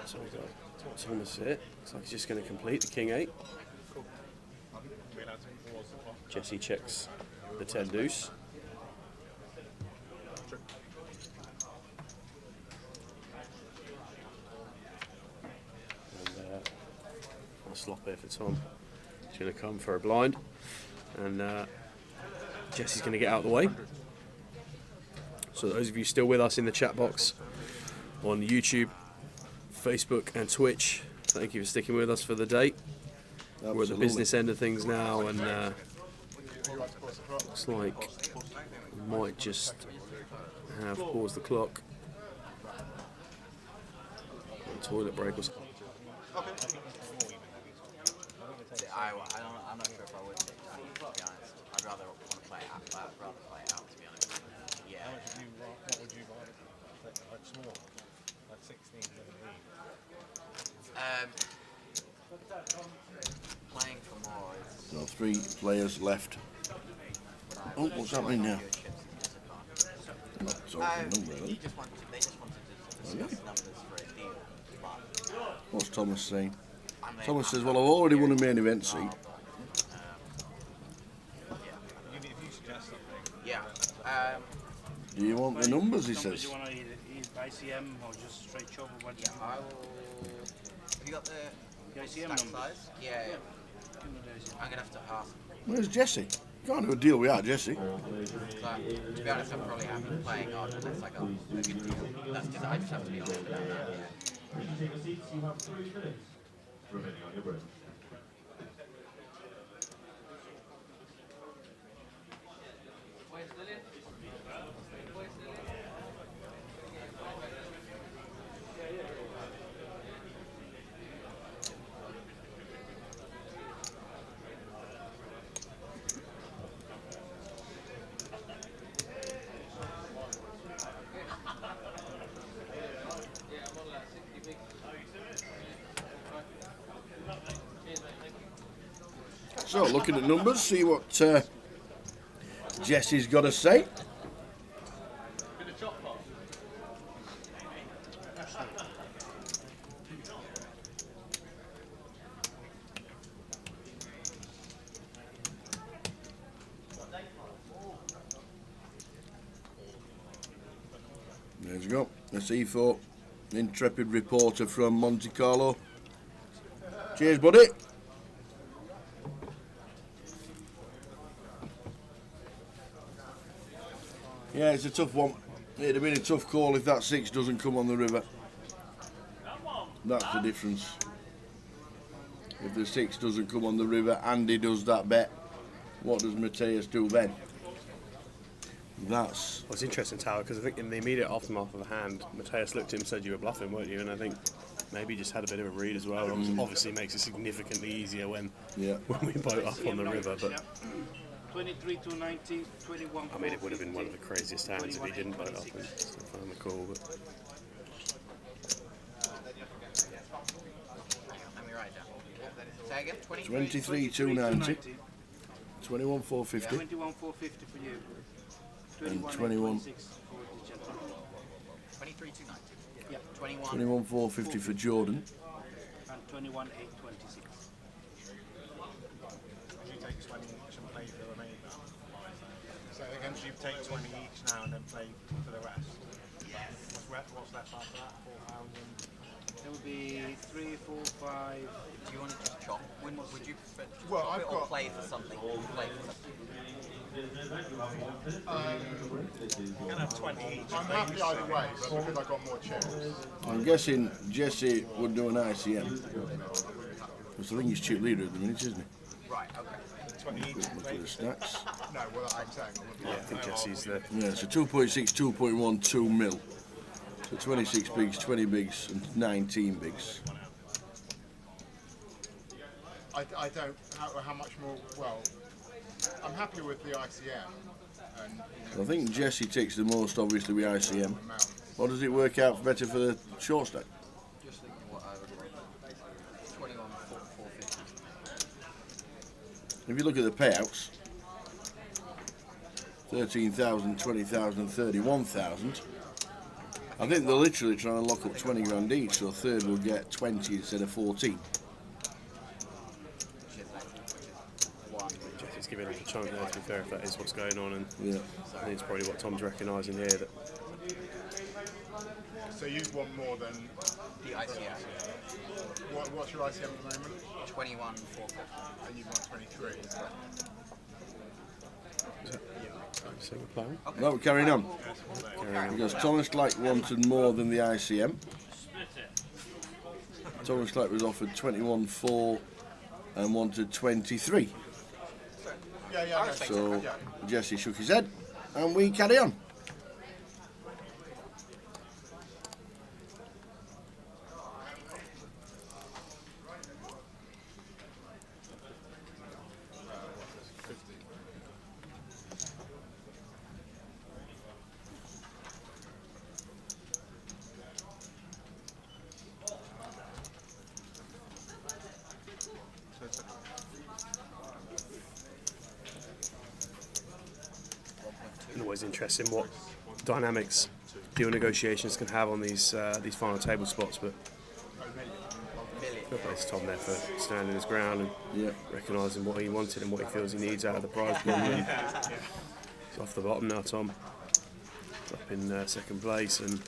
So we've got Thomas here. Looks like he's just going to complete the King 8. Jesse checks the 10 deuce. Slop here for Tom. He's going to come for a blind, and Jesse's going to get out of the way. So those of you still with us in the chat box on YouTube, Facebook and Twitch, thank you for sticking with us for the day. We're at the business end of things now, and looks like we might just have paused the clock. The toilet break was... I'm not sure if I would take that, to be honest. I'd rather want to play it out, to be honest. Yeah. What would you buy? like small, like 16, 17. Playing for more is... So 3 players left. Oh, what's happening now? They're not talking number, are they? They just wanted to discuss numbers for a deal. But What's Thomas saying? Thomas says, well, I've already won a main event seat. If you suggest something. Yeah. Do you want the numbers, he says? Do you want to eat ICM or just straight chop or what? Yeah, I will... Have you got the ICM stack numbers? size? Yeah. I'm going to have to ask. Where's Jesse? Can't do a deal without Jesse. So, to be honest, I'm probably happy playing odd unless I got a good deal. That's just, I just have to be honest about that. If you take your seats, you have 3 minutes remaining on your break. So, looking at numbers, see what Jesse's got to say. There you go. That's E4, intrepid reporter from Monte Carlo. Cheers, buddy. Yeah, it's a tough one. It'd have been a tough call if that 6 doesn't come on the river. That's the difference. If the 6 doesn't come on the river, Andy does that bet. What does Mateus do then? That's... Well, it's interesting, Tower, because I think in the immediate aftermath of the hand, Mateus looked at him and said you were bluffing, weren't you? And I think maybe he just had a bit of a read as well. Obviously makes it significantly easier when we boat up on the river. But 23 to 90, 21. I mean, it would have been one of the craziest hands if he didn't boat up and still found the call. But Let me write it down. Say again? 23 290, 21 450, 21 450 for you. and 21 23 290. Yeah. 21 450 for Jordan. And 21 826. You take 20 each and play for the remainder. So again, you take 20 each now and then play for the rest. Yes. What's left after that? 4,000. There would be 3, 4, 5. Do you want to just chop? Would you prefer to Well, chop I've it or got- play for something? Play for something. You can have 20 each. I'm happy either way, but because I've got more chips. I'm guessing Jesse would do an ICM. Because I think he's chip leader at the minute, isn't he? Right, okay. 20 each. Look at the stats. No, well, that's what I'm saying. yeah, I think Jesse's the... Yeah, so 2.6, 2.1, 2 mil. So 26 bigs, 20 bigs, and 19 bigs. I don't. How much more? Well, I'm happy with the ICM. And, I think Jesse takes the most, obviously, with ICM. Or does it work out better for the short stack? Just thinking what I would want. 21 450. If you look at the payouts, 13,000, 20,000, 31,000. I think they're literally trying to lock up 20 grand each, so third will get 20 instead of 14. Jesse's giving us a chunk there, to be fair, if that is what's going on. And yeah. I think it's probably what Tom's recognising here. That so you want more than the ICM. What's your ICM at the moment? 21 450. And you want 23. so we're playing. No, we're carrying on. Because Thomas Clack wanted more than the ICM. Thomas Clack was offered 21.4 and wanted 23. Yeah, So Jesse shook his head and we carry on. always interesting what dynamics deal negotiations can have on these final table spots, but fair play to Tom there for standing his ground and recognising what he wanted and what he feels he needs out of the prize pool. He's off the bottom now, Tom, up in second place, and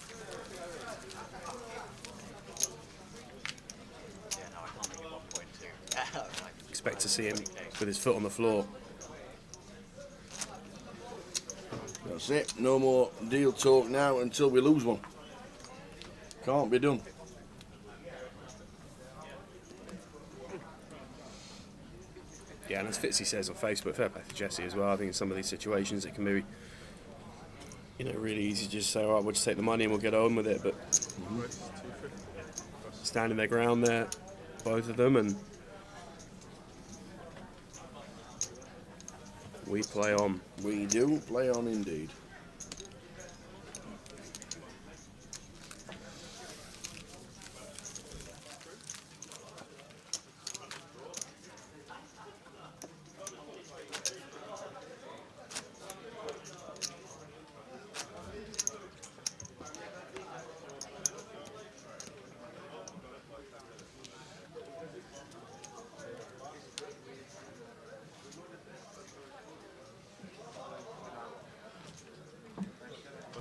expect to see him with his foot on the floor. That's it. No more deal talk now until we lose one. Can't be done. Yeah, and as Fitzy says on Facebook, fair play to Jesse as well. I think in some of these situations it can be, really easy to just say, all right, we'll just take the money and we'll get on with it. But standing their ground there, both of them, and we play on. We do play on indeed.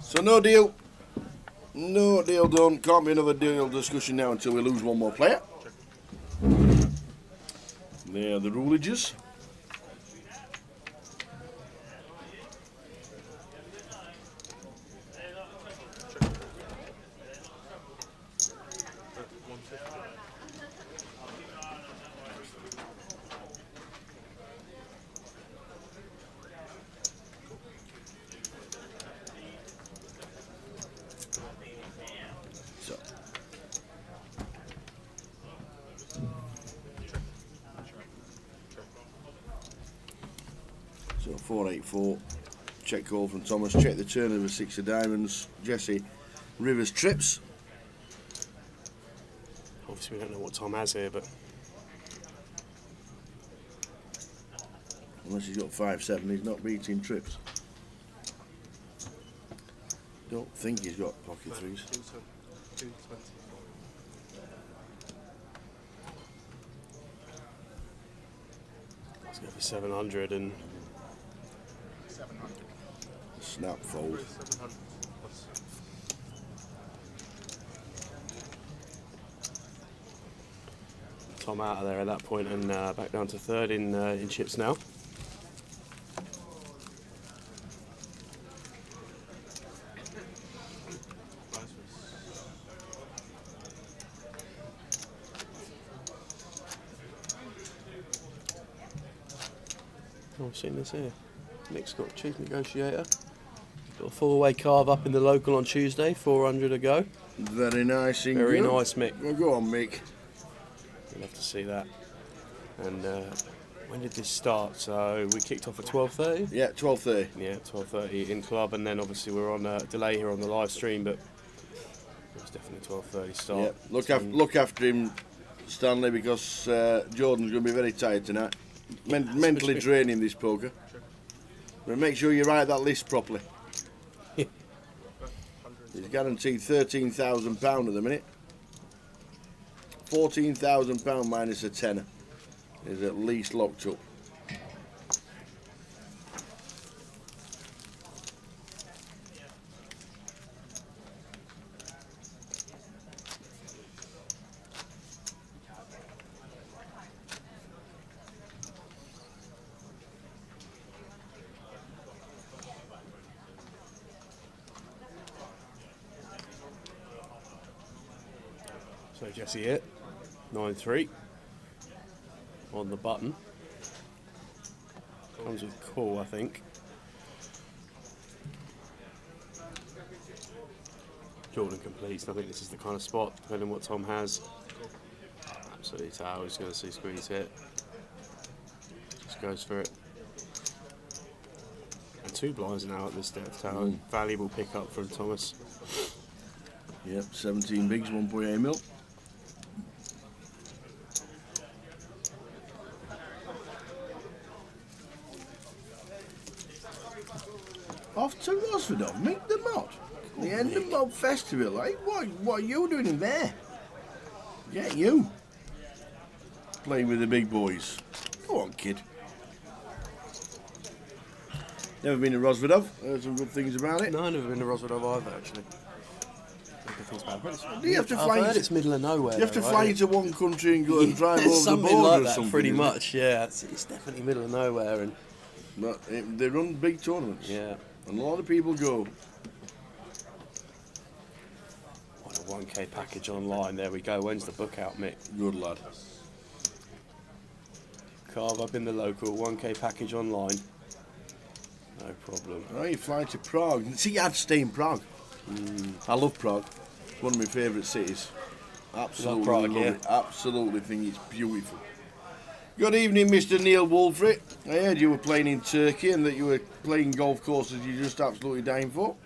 So no deal done. Can't be another deal discussion now until we lose one more player. They're the rulages. So 484, check call from Thomas, check the turn of a 6 of diamonds. Jesse, Rivers trips. Obviously we don't know what Tom has here, but unless he's got 5-7, he's not beating trips. Don't think he's got pocket threes. let's go for 700 and snap fold. Tom out of there at that point and back down to third in chips now. I've seen this here. Mick's got chief negotiator. Got a 4-way carve up in the local on Tuesday, 400 a go. Very nice. Very nice, Mick. Well, go on, Mick. We'll have to see that. And when did this start? So we kicked off at 12:30. Yeah, 12:30. Yeah, 12:30 in club, and then obviously we're on a delay here on the live stream, but it was definitely 12:30 start. Yeah, look after him, Stanley, because Jordan's going to be very tired tonight. Mentally draining this poker. But make sure you write that list properly. He's guaranteed £13,000 at the minute. £14,000 minus a tenner is at least locked up. So Jesse hit 9-3 on the button. Comes with call, I think. Jordan completes, and I think this is the kind of spot, depending on what Tom has. Absolutely tower, he's going to see squeeze hit. Just goes for it. And 2 blinds now at this depth tower. Valuable pickup from Thomas. Yep, 17 bigs, 1.8 mil. Off to Rosford, meet the mod. The end of Mob Festival, eh? What are you doing in there? Yeah, you. Playing with the big boys. Go on, kid. Never been to Rosford. Heard some good things about it. No, I've never been to Rosford either, actually. Do you have to fly? I've heard it's middle of nowhere. You have to though, fly right? into one country and go and drive over the something border like or that, something. pretty isn't it? much. Yeah, it's definitely middle of nowhere, and But they run big tournaments. yeah, and a lot of people go. what a 1K package online. There we go. When's the book out, Mick? Good lad. Carve up in the local 1K package online. No problem. Oh, you fly to Prague. See, I'd stay in Prague. I love Prague. It's one of my favourite cities. Absolutely Prague, love yeah. it. Absolutely think it's beautiful. Good evening, Mr. Neil Wolfrey. I heard you were playing in Turkey and that you were playing golf courses you're just absolutely dying for.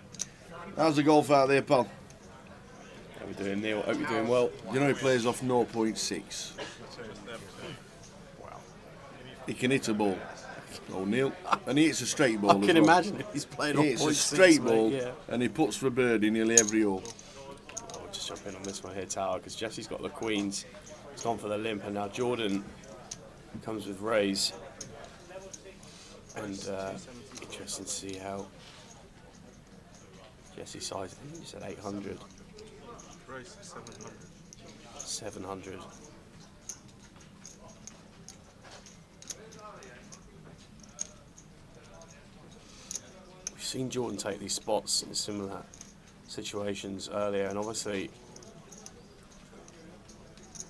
How's the golf out there, pal? How we doing, Neil? Hope you're doing well. You know he plays off 0.6. Wow. He can hit a ball. Oh, Neil. And he hits a straight ball. I can imagine if he's playing off 0.6. He hits a straight ball, yeah. and he puts for birdie nearly every hole. I'll just jump in on this one here, Tower, because Jesse's got the queens. He's gone for the limp, and now Jordan comes with raise. And interesting to see how Jesse's size. I think he said 800. Race 700. 700. We've seen Jordan take these spots in similar situations earlier, and obviously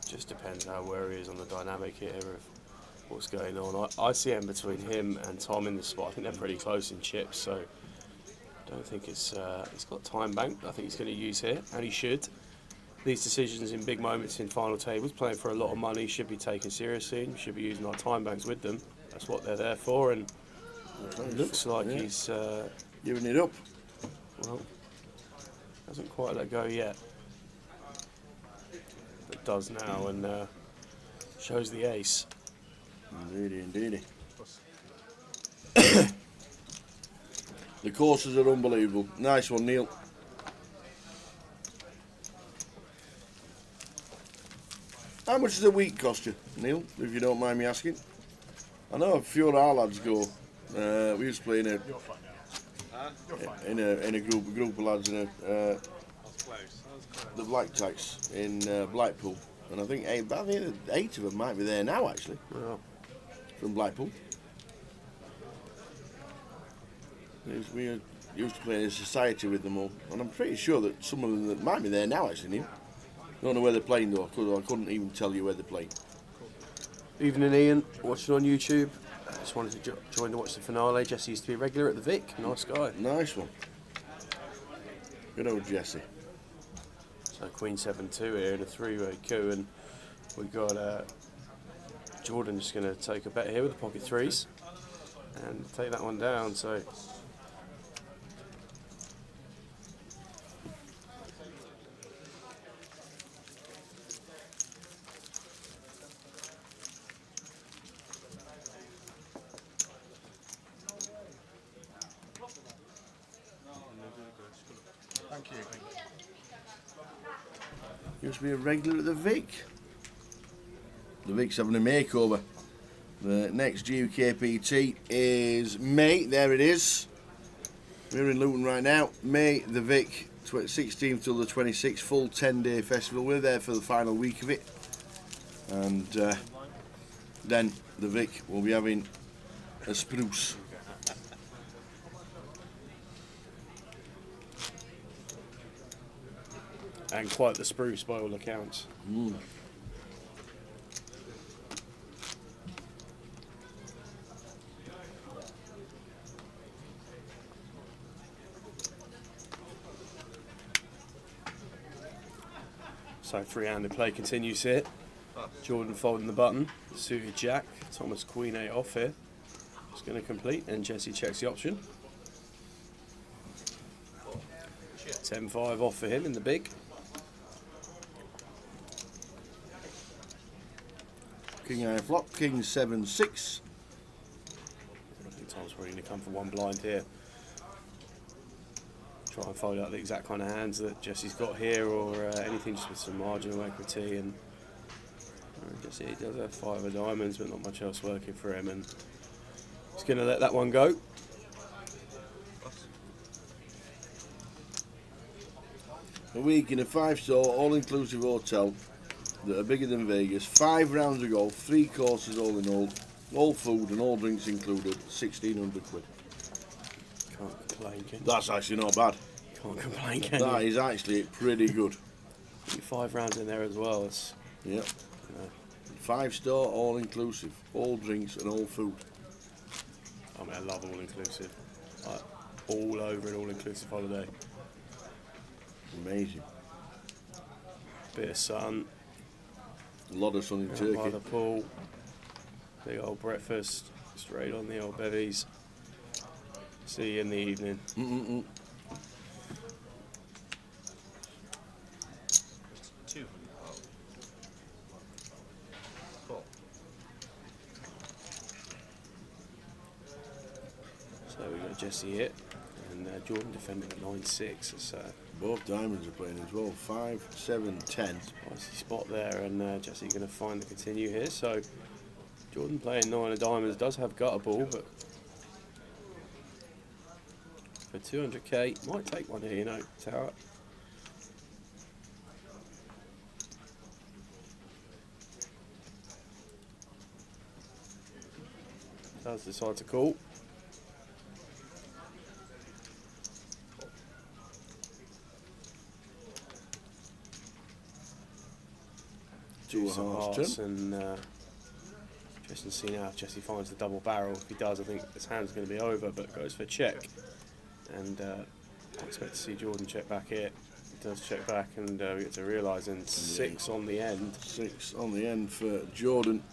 just depends where he is on the dynamic here of what's going on. I see him between him and Tom in this spot. I think they're pretty close in chips, so I don't think it's he's got time bank. I think he's going to use here, and he should. These decisions in big moments in final tables, playing for a lot of money, should be taken seriously, and we should be using our time banks with them. That's what they're there for, and it looks like he's giving it up. Well, hasn't quite let go yet, but does now, and shows the ace. Indeedy. The courses are unbelievable. Nice one, Neil. How much does a week cost you, Neil, if you don't mind me asking? I know a few of our lads go. We used to play in a group of lads in the Black Tax in Blackpool, and I think 8 of them might be there now actually. Wow. From Blackpool. We used to play in a society with them all, and I'm pretty sure that some of them that might be there now actually, Neil. Don't know where they're playing though, because I couldn't even tell you where they're playing. Evening, Ian. Watching on YouTube. I just wanted to join to watch the finale. Jesse used to be a regular at the Vic. Nice guy. Nice one. Good old Jesse. So Queen 7-2 here in a three-way coup, and we got Jordan just going to take a bet here with the pocket threes and take that one down. So. Thank you. Used to be a regular at the Vic. The Vic's having a makeover. The next GUKPT is May. There it is. We're in Luton right now. May the Vic, 16th till the 26th, full 10-day festival. We're there for the final week of it, and then the Vic will be having a spruce. And quite the spruce by all accounts. So three-handed play continues here. Jordan folding the button, suited jack, Thomas queen 8 off here. It's going to complete, and Jesse checks the option. 10-5 off for him in the big. King high flop, king 7-6. I think Tom's probably going to come for one blind here. try and fold out the exact kind of hands that Jesse's got here, or anything just with some marginal equity. And Jesse, he does have 5 of diamonds, but not much else working for him, and he's going to let that one go. A week in a 5-star all-inclusive hotel that are bigger than Vegas. 5 rounds of golf, 3 courses all in all food and all drinks included. 1,600 quid. Can't complain, can you? That's actually not bad. Can't complain, can you? That is actually pretty good. 5 rounds in there as well. It's, yep. 5-star all-inclusive, all drinks and all food. I mean, I love all-inclusive. Like, all over an all-inclusive holiday. Amazing. Bit of sun. A lot of sun in Turkey. By the pool. Big old breakfast. Straight on the old bevies. See you in the evening. Two. Cool. So we got Jesse here, and Jordan defending at 9-6. So both diamonds are playing as well. 5, 7, 10. Spicy spot there, and Jesse going to find the continue here. So Jordan playing 9 of diamonds does have gutter ball, but for 200k, might take one here, you know, Tower. Does decide to call. Two hearts, and just to see now if Jesse finds the double barrel. If he does, I think his hand's going to be over, but goes for check. And I expect to see Jordan check back here. He does check back, and we get to realising 6 on the end. 6 on the end for Jordan.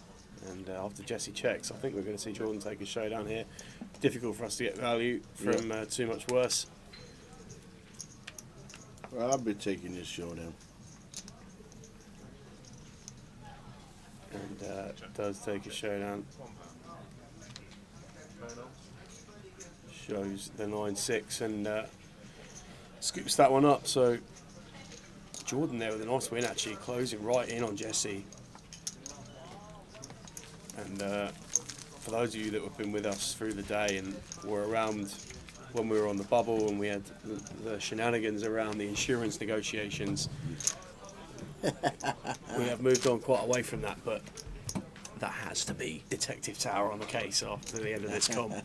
And after Jesse checks, I think we're going to see Jordan take a showdown here. Difficult for us to get value from too much worse. Well, I'll be taking this showdown. And does take a showdown. Shows the 9-6 and scoops that one up. So Jordan there with a nice win, actually closing right in on Jesse. And for those of you that have been with us through the day and were around when we were on the bubble and we had the shenanigans around the insurance negotiations, we have moved on quite away from that, but that has to be Detective Tower on the case after the end of this comp.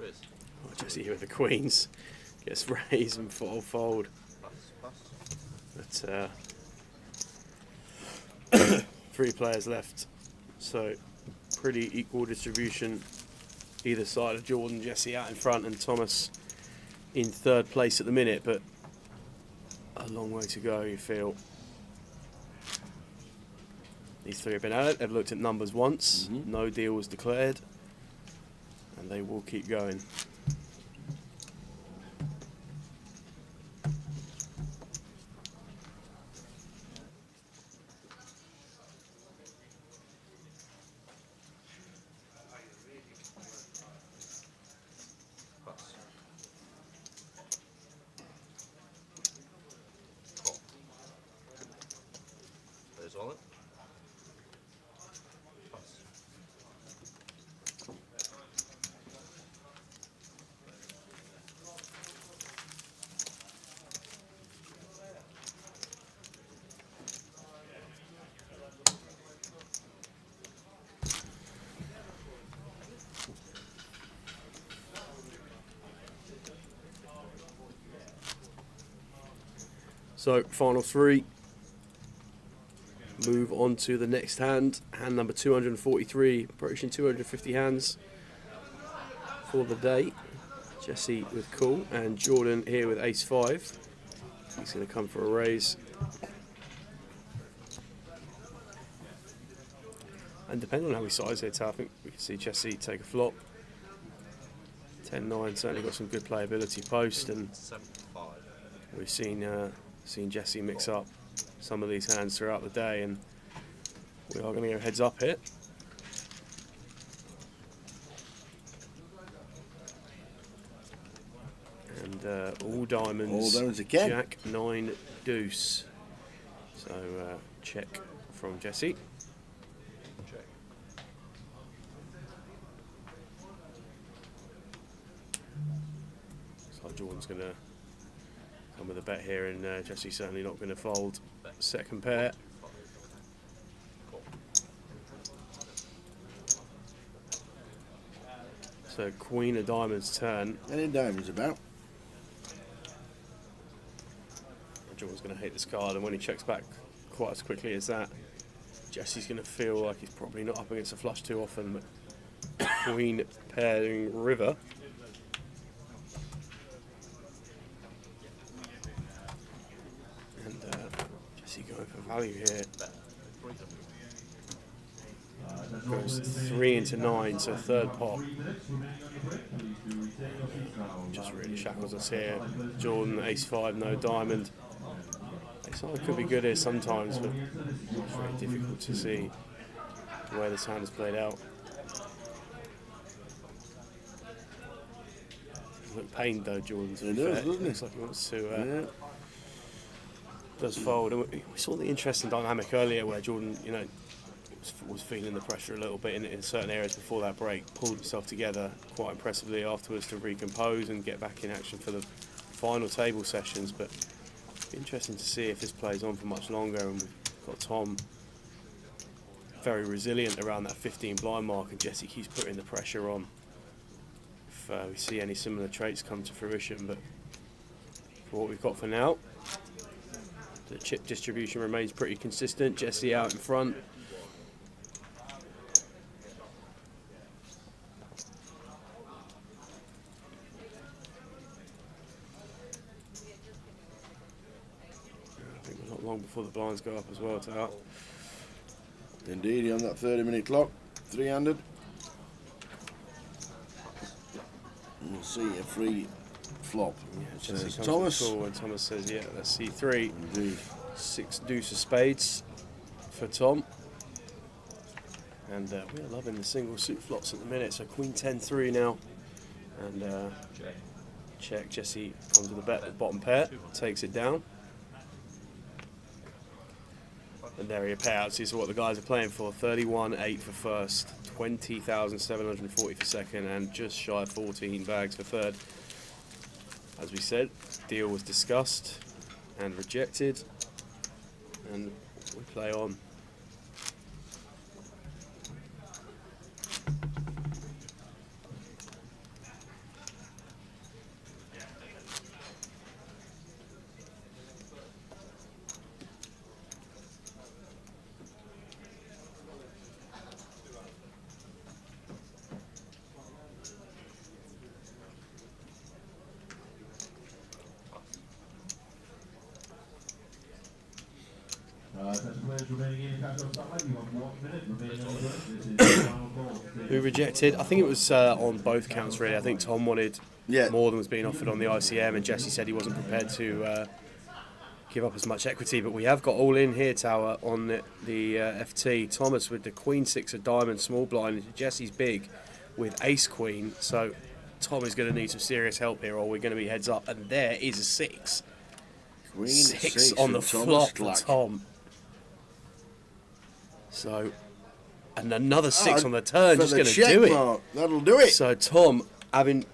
Oh, Jesse here with the queens. Gets raised and fold. But 3 players left, so pretty equal distribution either side of Jordan. Jesse out in front and Thomas in 3rd place at the minute, but a long way to go, you feel. These 3 have been at it, they've looked at numbers once, no deal was declared, and they will keep going. Wallet. So, final 3. Move on to the next hand. Hand number 243, approaching 250 hands for the day. Jesse with call, and Jordan here with ace-5. He's going to come for a raise. And depending on how we size it, I think we can see Jesse take a flop, 10-9 certainly got some good playability post, and we've seen Jesse mix up some of these hands throughout the day, and we are going to go heads up here. And all diamonds. All diamonds again. Jack 9 deuce. So check from Jesse. Check. So Jordan's going to come with a bet here, and Jesse's certainly not going to fold. Second pair. So Queen of Diamonds turn. Any diamonds about? Jordan's going to hate this card, and when he checks back quite as quickly as that, Jesse's going to feel like he's probably not up against a flush too often. But Queen pairing river. And Jesse going for value here. Goes 3 into 9, so third pot. Just really shackles us here. Jordan, ace-5, no diamond. Ace-5 could be good here sometimes, but it's very difficult to see where this hand is played out. Look pained though, Jordan. To be fair. Doesn't Looks like he wants to. Does fold. And we saw the interesting dynamic earlier where Jordan, you know, was feeling the pressure a little bit in certain areas before that break, pulled himself together quite impressively afterwards to recompose and get back in action for the final table sessions. But interesting to see if this plays on for much longer, and we've got Tom very resilient around that 15 blind mark, and Jesse keeps putting the pressure on if we see any similar traits come to fruition. But for what we've got for now, the chip distribution remains pretty consistent. Jesse out in front. Long before the blinds go up as well, Tower. Indeed, you're on that 30-minute clock, three-handed. We'll see a free flop. Yeah, Thomas. And Thomas says, yeah, that's C3. Indeed. 6 deuce of spades for Tom. And we're loving the single suit flops at the minute. So Queen 10-3 now. And check. Jesse comes with a bet at bottom pair, takes it down. And there are your payouts. These are what the guys are playing for. 31.8 for first, 20,740 for second, and just shy of 14 bags for third. As we said, deal was discussed and rejected, and we play on. Who rejected? I think it was on both counts really. I think Tom wanted more than was being offered on the ICM, and Jesse said he wasn't prepared to give up as much equity. But we have got all in here, Tower, on the FT. Thomas with the Queen 6 of diamonds, small blind. Jesse's big with ace queen. So Tom is going to need some serious help here, or we're going to be heads up. And there is a 6. Queen 6 on the flop for Tom. So, and another 6 on the turn, just going to do it. Mark. That'll do it. So Tom, having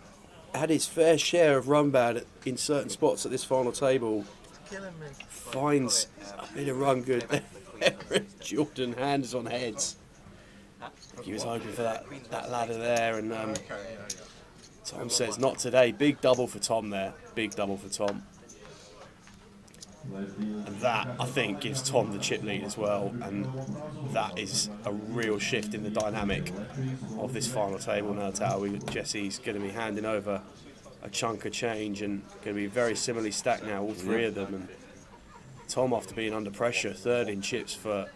had his fair share of run bad in certain spots at this final table, finds a bit of run good there. Jordan hands on heads. He was hoping for that ladder there, and Tom says not today. Big double for Tom there. Big double for Tom. And that, I think, gives Tom the chip lead as well, and that is a real shift in the dynamic of this final table now, Tower. Jesse's going to be handing over a chunk of change and going to be very similarly stacked now, all three of them. And Tom, after being under pressure, third in chips for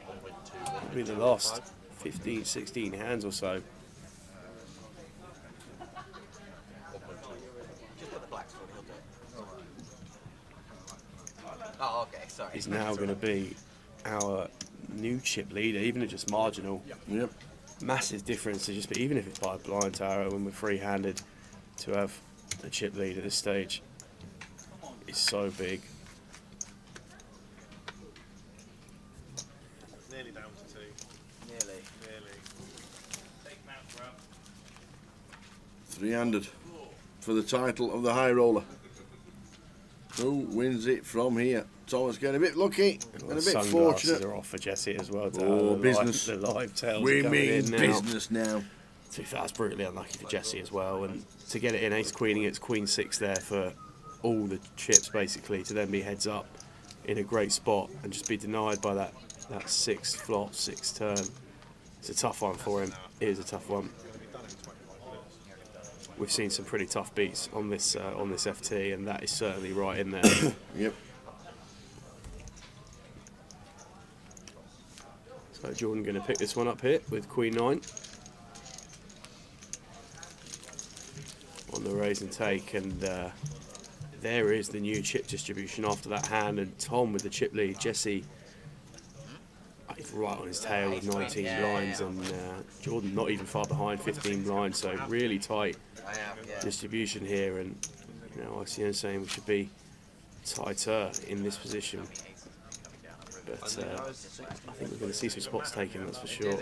probably the last 15, 16 hands or so. Oh, okay, sorry. is now going to be our new chip leader, even if just marginal. Yep. Massive difference to just be, even if it's by a blind tower when we're free-handed, to have a chip lead at this stage is so big. Nearly down to 2. Nearly. Take him out, bro. 300 for the title of the high roller. Who wins it from here? Thomas getting a bit lucky and a bit Sunglasses fortunate. are off for Jesse as well. Oh, business. The live tails We are coming mean in now. business now. To be fair, that's brutally unlucky for Jesse as well. And to get it in ace queening, it's queen 6 there for all the chips basically, to then be heads up in a great spot and just be denied by that 6 flop, 6 turn. It's a tough one for him. It is a tough one. We've seen some pretty tough beats on this FT, and that is certainly right in there. Yep. So Jordan going to pick this one up here with queen 9 on the raise and take, and there is the new chip distribution after that hand. And Tom with the chip lead, Jesse right on his tail with 19 blinds, and Jordan not even far behind, 15 blinds. So really tight distribution here, and you know, ICN saying we should be tighter in this position. But I think we're going to see some spots taken, that's for sure.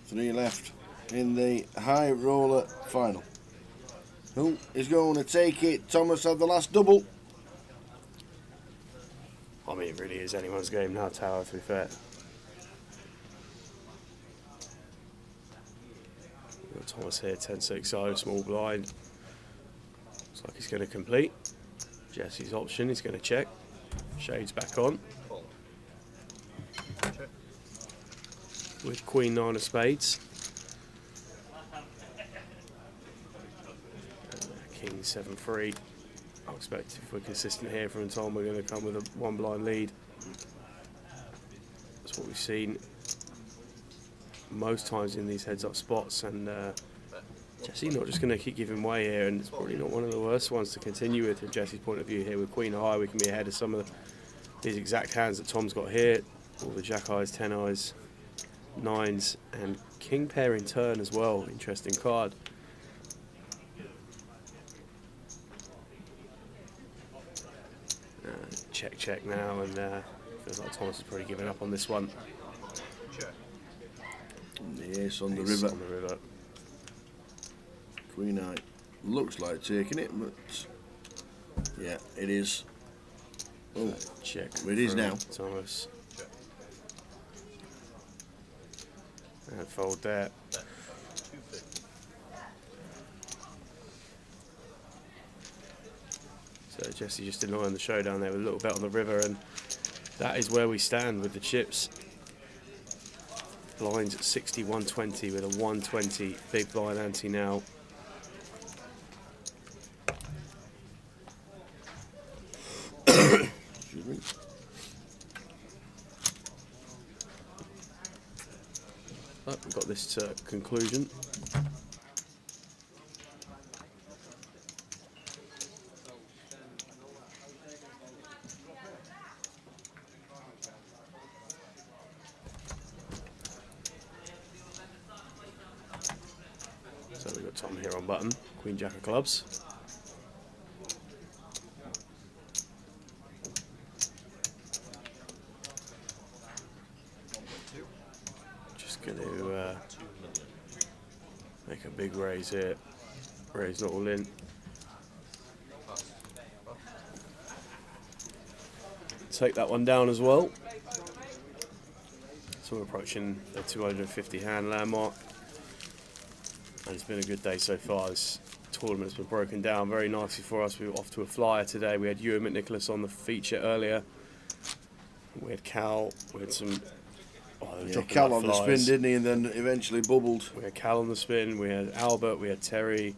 Three left in the high roller final. Who is going to take it? Thomas had the last double. I mean, it really is anyone's game now, Tower, to be fair. We've got Thomas here, 10-6-0, small blind. Looks like he's going to complete. Jesse's option, he's going to check. Shades back on. With queen 9 of spades. King 7-3. I expect if we're consistent here from Tom, we're going to come with a 1 blind lead. That's what we've seen most times in these heads up spots, and Jesse not just going to keep giving way here, and it's probably not one of the worst ones to continue with from Jesse's point of view here. With queen high, we can be ahead of some of these exact hands that Tom's got here. All the jack eyes, 10 eyes, 9s, and king pair in turn as well. Interesting card. Check now, and feels like Thomas has probably given up on this one. Yes, on the Ace river. on the river. Queen 9 looks like taking it, but yeah, it is. Oh, check. It is now. Thomas. And fold there. So Jesse just denying the showdown there with a little bet on the river, and that is where we stand with the chips. Blinds at 60-120 with a 120 big blind ante now. Excuse me. Oh, we've got this to conclusion. So we've got Tom here on button, Queen Jack of clubs. Just going to make a big raise here. Raise not all in. Take that one down as well. So we're approaching the 250 hand landmark. And it's been a good day so far. This tournament's been broken down very nicely for us. We were off to a flyer today. We had Ewan McNicholas on the feature earlier. We had Cal. We had some... Cal on the spin, didn't he? And then eventually bubbled. We had Cal on the spin. We had Albert. We had Terry.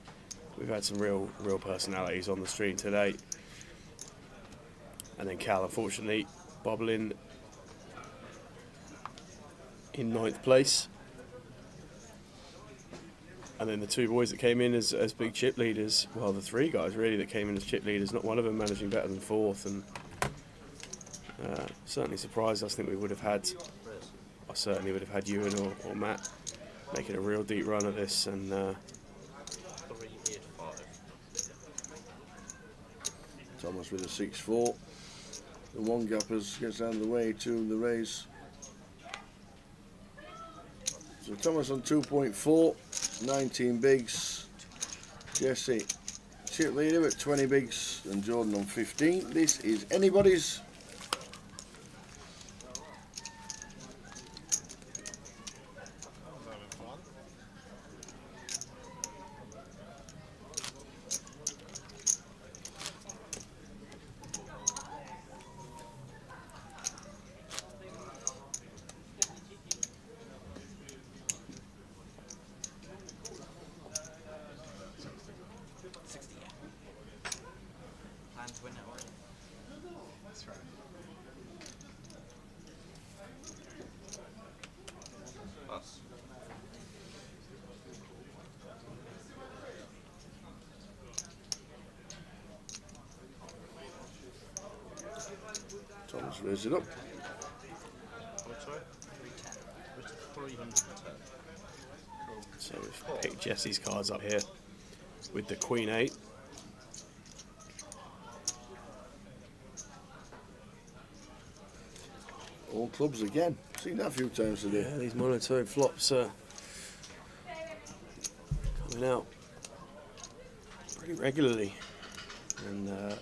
We've had some real personalities on the stream today. And then Cal, unfortunately, bubbling in 9th place. And then the 2 boys that came in as big chip leaders, well, the 3 guys really that came in as chip leaders, not one of them managing better than 4th. And certainly surprised us. I think we would have had, I certainly would have had Ewan or Matt making a real deep run at this. And 3, 8, 5. Thomas with a 6-4. The 1 gappers gets out of the way, 2 in the race. So Thomas on 2.4, 19 bigs. Jesse, chip leader at 20 bigs, and Jordan on 15. This is anybody's. Thomas raise it up. So we've picked Jesse's cards up here with the Queen 8. All clubs again. Seen that a few times today. Yeah, these monotone flops are coming out pretty regularly. And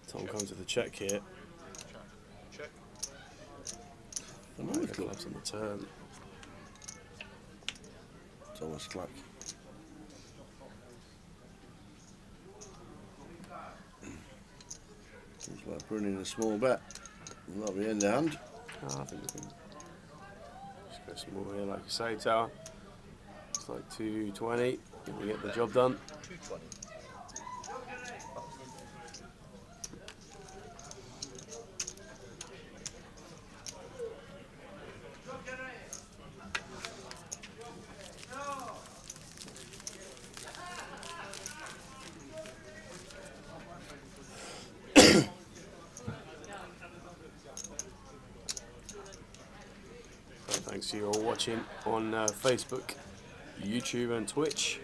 Tom comes with a check here. Check. Another club. Clubs on the turn. Thomas Clack. Looks like putting in a small bet. And that'll be in the hand. I think we can just go small here, like you say, Tower. It's like 220. If we get the job done. 220. Thanks to you all watching on Facebook, YouTube and Twitch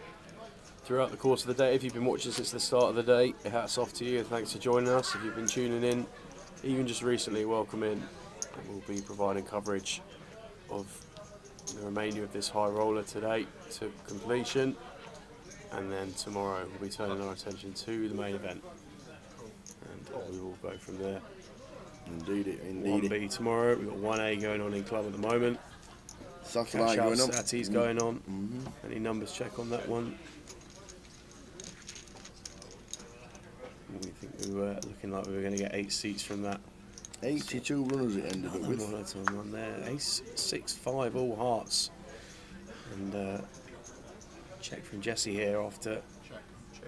throughout the course of the day. If you've been watching since the start of the day, hats off to you and thanks for joining us. If you've been tuning in, even just recently, welcome in. And we'll be providing coverage of the remainder of this high roller today to completion. And then tomorrow we'll be turning our attention to the main event. And we will go from there. Indeed. 1B tomorrow. We've got 1A going on in club at the moment. Satellite going on. Satty's going on. Any numbers check on that one? We think we were looking like we were going to get 8 seats from that. 82 runners it ended up with. Monotone one there. Ace 6-5 all hearts. And check from Jesse here after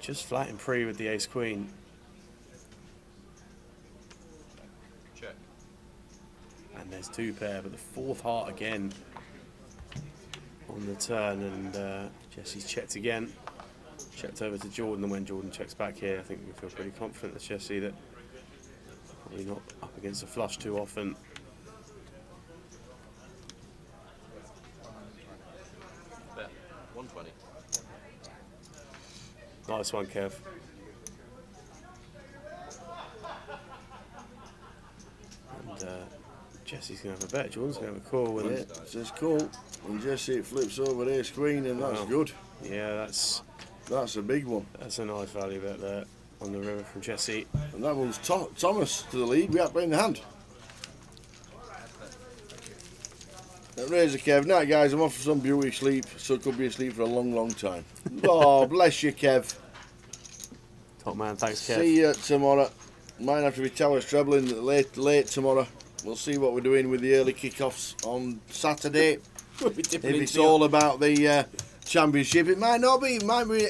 just flat and pre with the ace queen. Check. And there's 2 pair, but the 4th heart again on the turn, and Jesse's checked again. Checked over to Jordan, and when Jordan checks back here, I think we feel pretty confident as Jesse that probably not up against a flush too often. Bet 120. Nice one, Kev. And Jesse's going to have a bet. Jordan's going to have a call. Yeah, it says call. And Jesse flips over ace queen, and that's good. Yeah, that's a big one. That's a nice value bet there on the river from Jesse. And that one's Thomas to the lead. We have in the hand. Razor Kev. Night, guys. I'm off for some beauty sleep, so could be asleep for a long, long time. Oh, bless you, Kev. Top man, thanks, Kev. See you tomorrow. Might have to be towers travelling late tomorrow. We'll see what we're doing with the early kickoffs on Saturday. If it's all about the championship, it might not be. It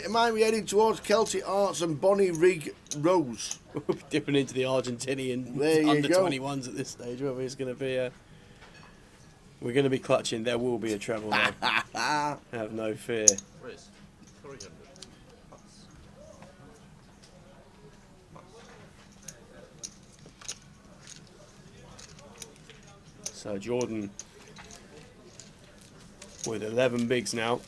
might be heading towards Celtic Arts and Bonnie Rig Rose. We'll be dipping into the Argentinian under 21s at this stage. Whether it's going to be we're going to be clutching. There will be a treble. Have no fear. Riz, 300. So Jordan with 11 bigs now.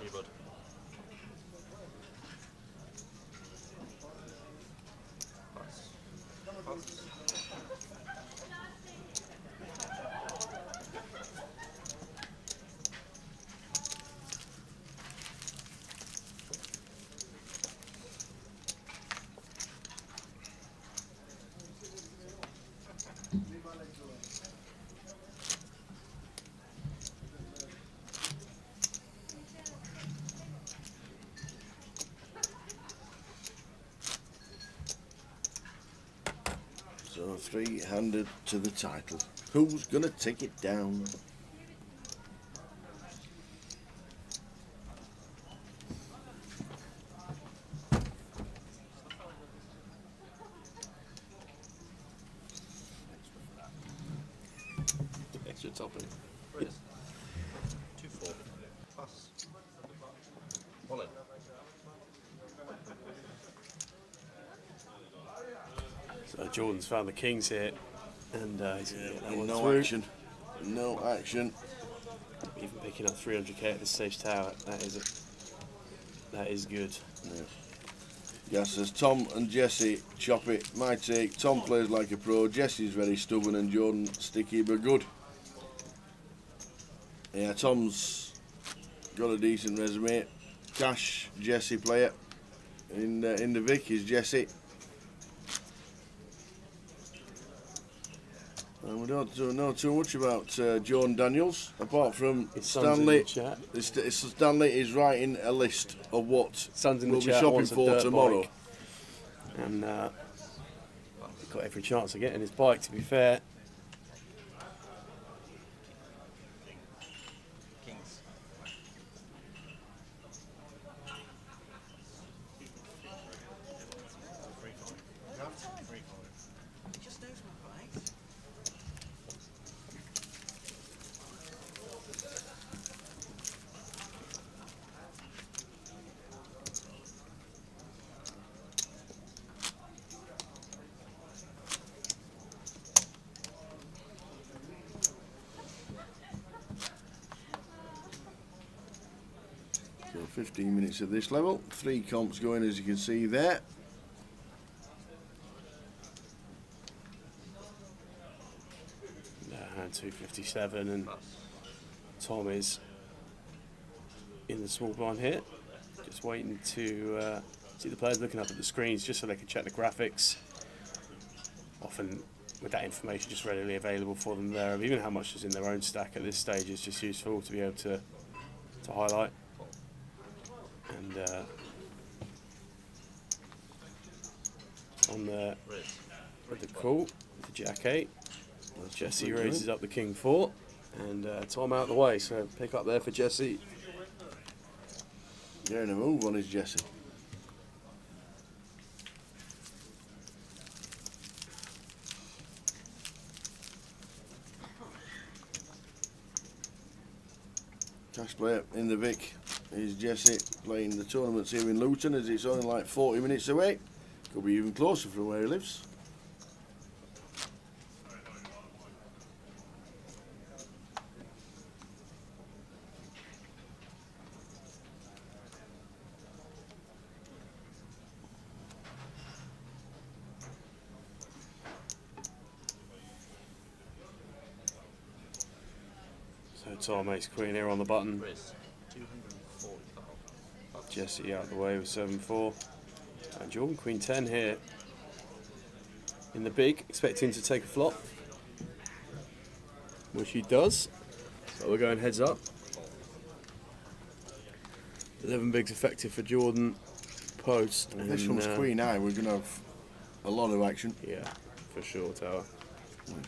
Hey, bud. So 300 to the title. Who's gonna take it down? Extra topping. Riz, 2-4. Pass. Wallet. So Jordan's found the kings here, and he's going to get that one No through. action. No action. Even picking up 300k at this stage tower, that is good. Yeah. Gas says Tom and Jesse chop it. My take. Tom plays like a pro. Jesse's very stubborn, and Jordan sticky but good. Yeah, Tom's got a decent resume. Cash Jesse player in the Vic is Jesse. And we don't know too much about Jordan Daniels, apart from Stanley. Stanley is writing a list of what Son's in the we'll be chat, shopping wants a for dirt tomorrow. bike. And got every chance of getting his bike, to be fair. Kings. He just knows my bike. So 15 minutes of this level. 3 comps going, as you can see there. Hand 257, and Tom is in the small blind here, just waiting to see the players looking up at the screens just so they can check the graphics. Often with that information just readily available for them there, even how much is in their own stack at this stage is just useful to be able to highlight. And on the with the call, the Jack 8. Jesse raises up the King 4, and Tom out of the way, so pick up there for Jesse. Getting a move on his Jesse. Cash player in the Vic is Jesse, playing the tournaments here in Luton, as it's only like 40 minutes away. Could be even closer from where he lives. Tom ace queen here on the button. Chris, 240. Jesse out the way with 7-4. And Jordan queen 10 here in the big, expecting to take a flop, which he does. So we're going heads up. 11 bigs effective for Jordan post. If this one's queen high, we're going to have a lot of action. Yeah, for sure, Tower.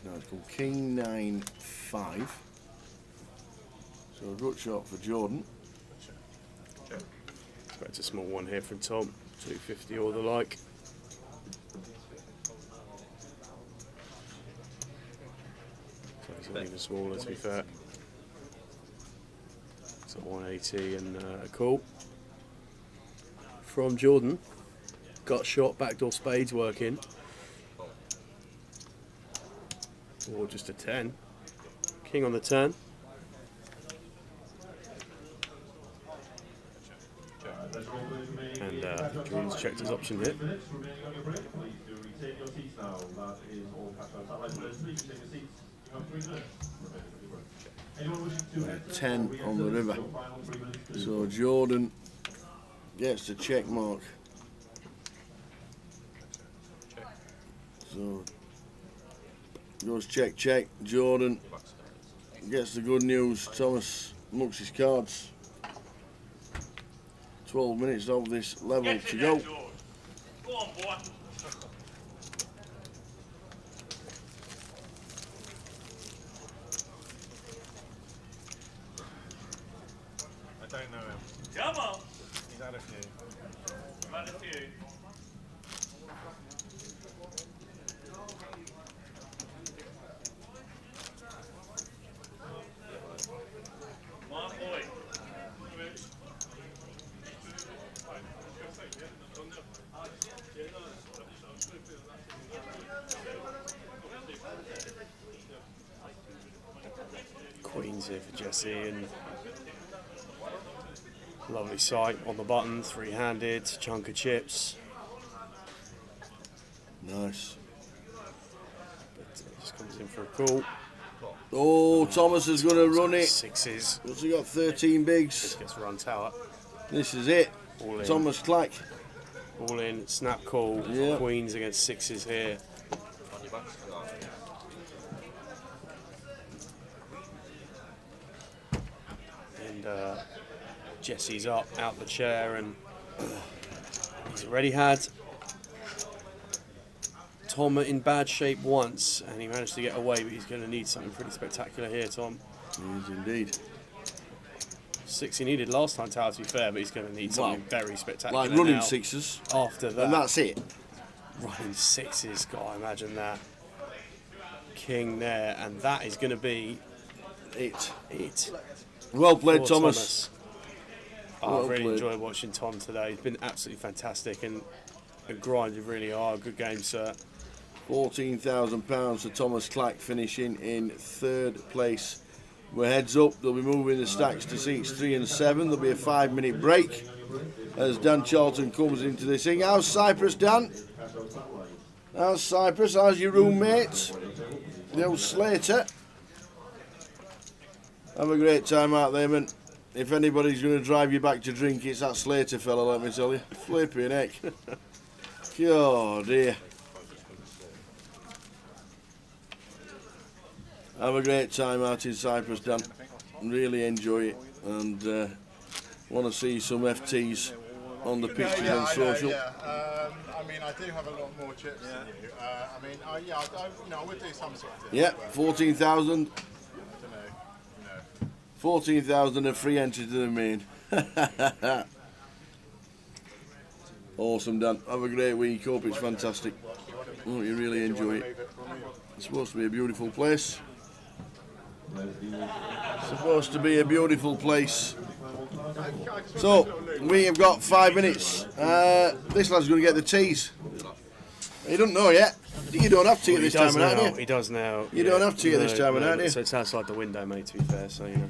Now it's called King 9-5. So a good shot for Jordan. Expect a small one here from Tom, 250 or the like. So it's not even smaller, to be fair. So 180 and a call from Jordan. Got shot, backdoor spades working. Or just a 10. King on the turn. And Jordan's checked his option here. 10 on the river. So Jordan gets the check mark. So goes check, check. Jordan gets the good news. Thomas looks his cards. 12 minutes of this level to go. Go on, boy. I don't know him. Come on. He's had a few. I've had a few. My boy. Queens here for Jesse, and lovely sight on the button, three-handed, chunk of chips. Nice. But just comes in for a call. Oh, Thomas is going to run it. Sixes. What's he got? 13 bigs. Just gets run tower. This is it. All in. Thomas Clack. All in, snap call. Yep. Queens against sixes here. And Jesse's up, out the chair, and he's already had Tom in bad shape once, and he managed to get away, but he's going to need something pretty spectacular here, Tom. He is indeed. 6 he needed last time, Tower, to be fair, but he's going to need something very spectacular. Like running now. sixes. After that. And that's it. Running sixes, God, imagine that. King there, and that is going to be it. Well played, Thomas. I've really enjoyed watching Tom today. He's been absolutely fantastic and grinded really hard. Good game, sir. £14,000 for Thomas Clack, finishing in 3rd place. We're heads up. They'll be moving the stacks to seats 3 and 7. There'll be a 5-minute break as Dan Charlton comes into this thing. How's Cyprus, Dan? How's Cyprus? How's your roommate? The old Slater. Have a great time out there, man. If anybody's going to drive you back to drink, it's that Slater fella, let me tell you. Flipping heck. Oh dear. Have a great time out in Cyprus, Dan. Really enjoy it, and want to see some FTs on the pictures on social. I mean, I do have a lot more chips than you. I mean, I would do some sort of thing. Yeah, 14,000. 14,000 and free entry to the main. Awesome, Dan. Have a great week. Hope it's fantastic. Hope you really enjoy it. It's supposed to be a beautiful place. Supposed to be a beautiful place. So, we have got 5 minutes. This lad's going to get the teas. He doesn't know yet. You don't have tea at this time of night, do you? He does now. You don't have tea at this time of night, do you? So it's outside the window, mate, to be fair, so, you know.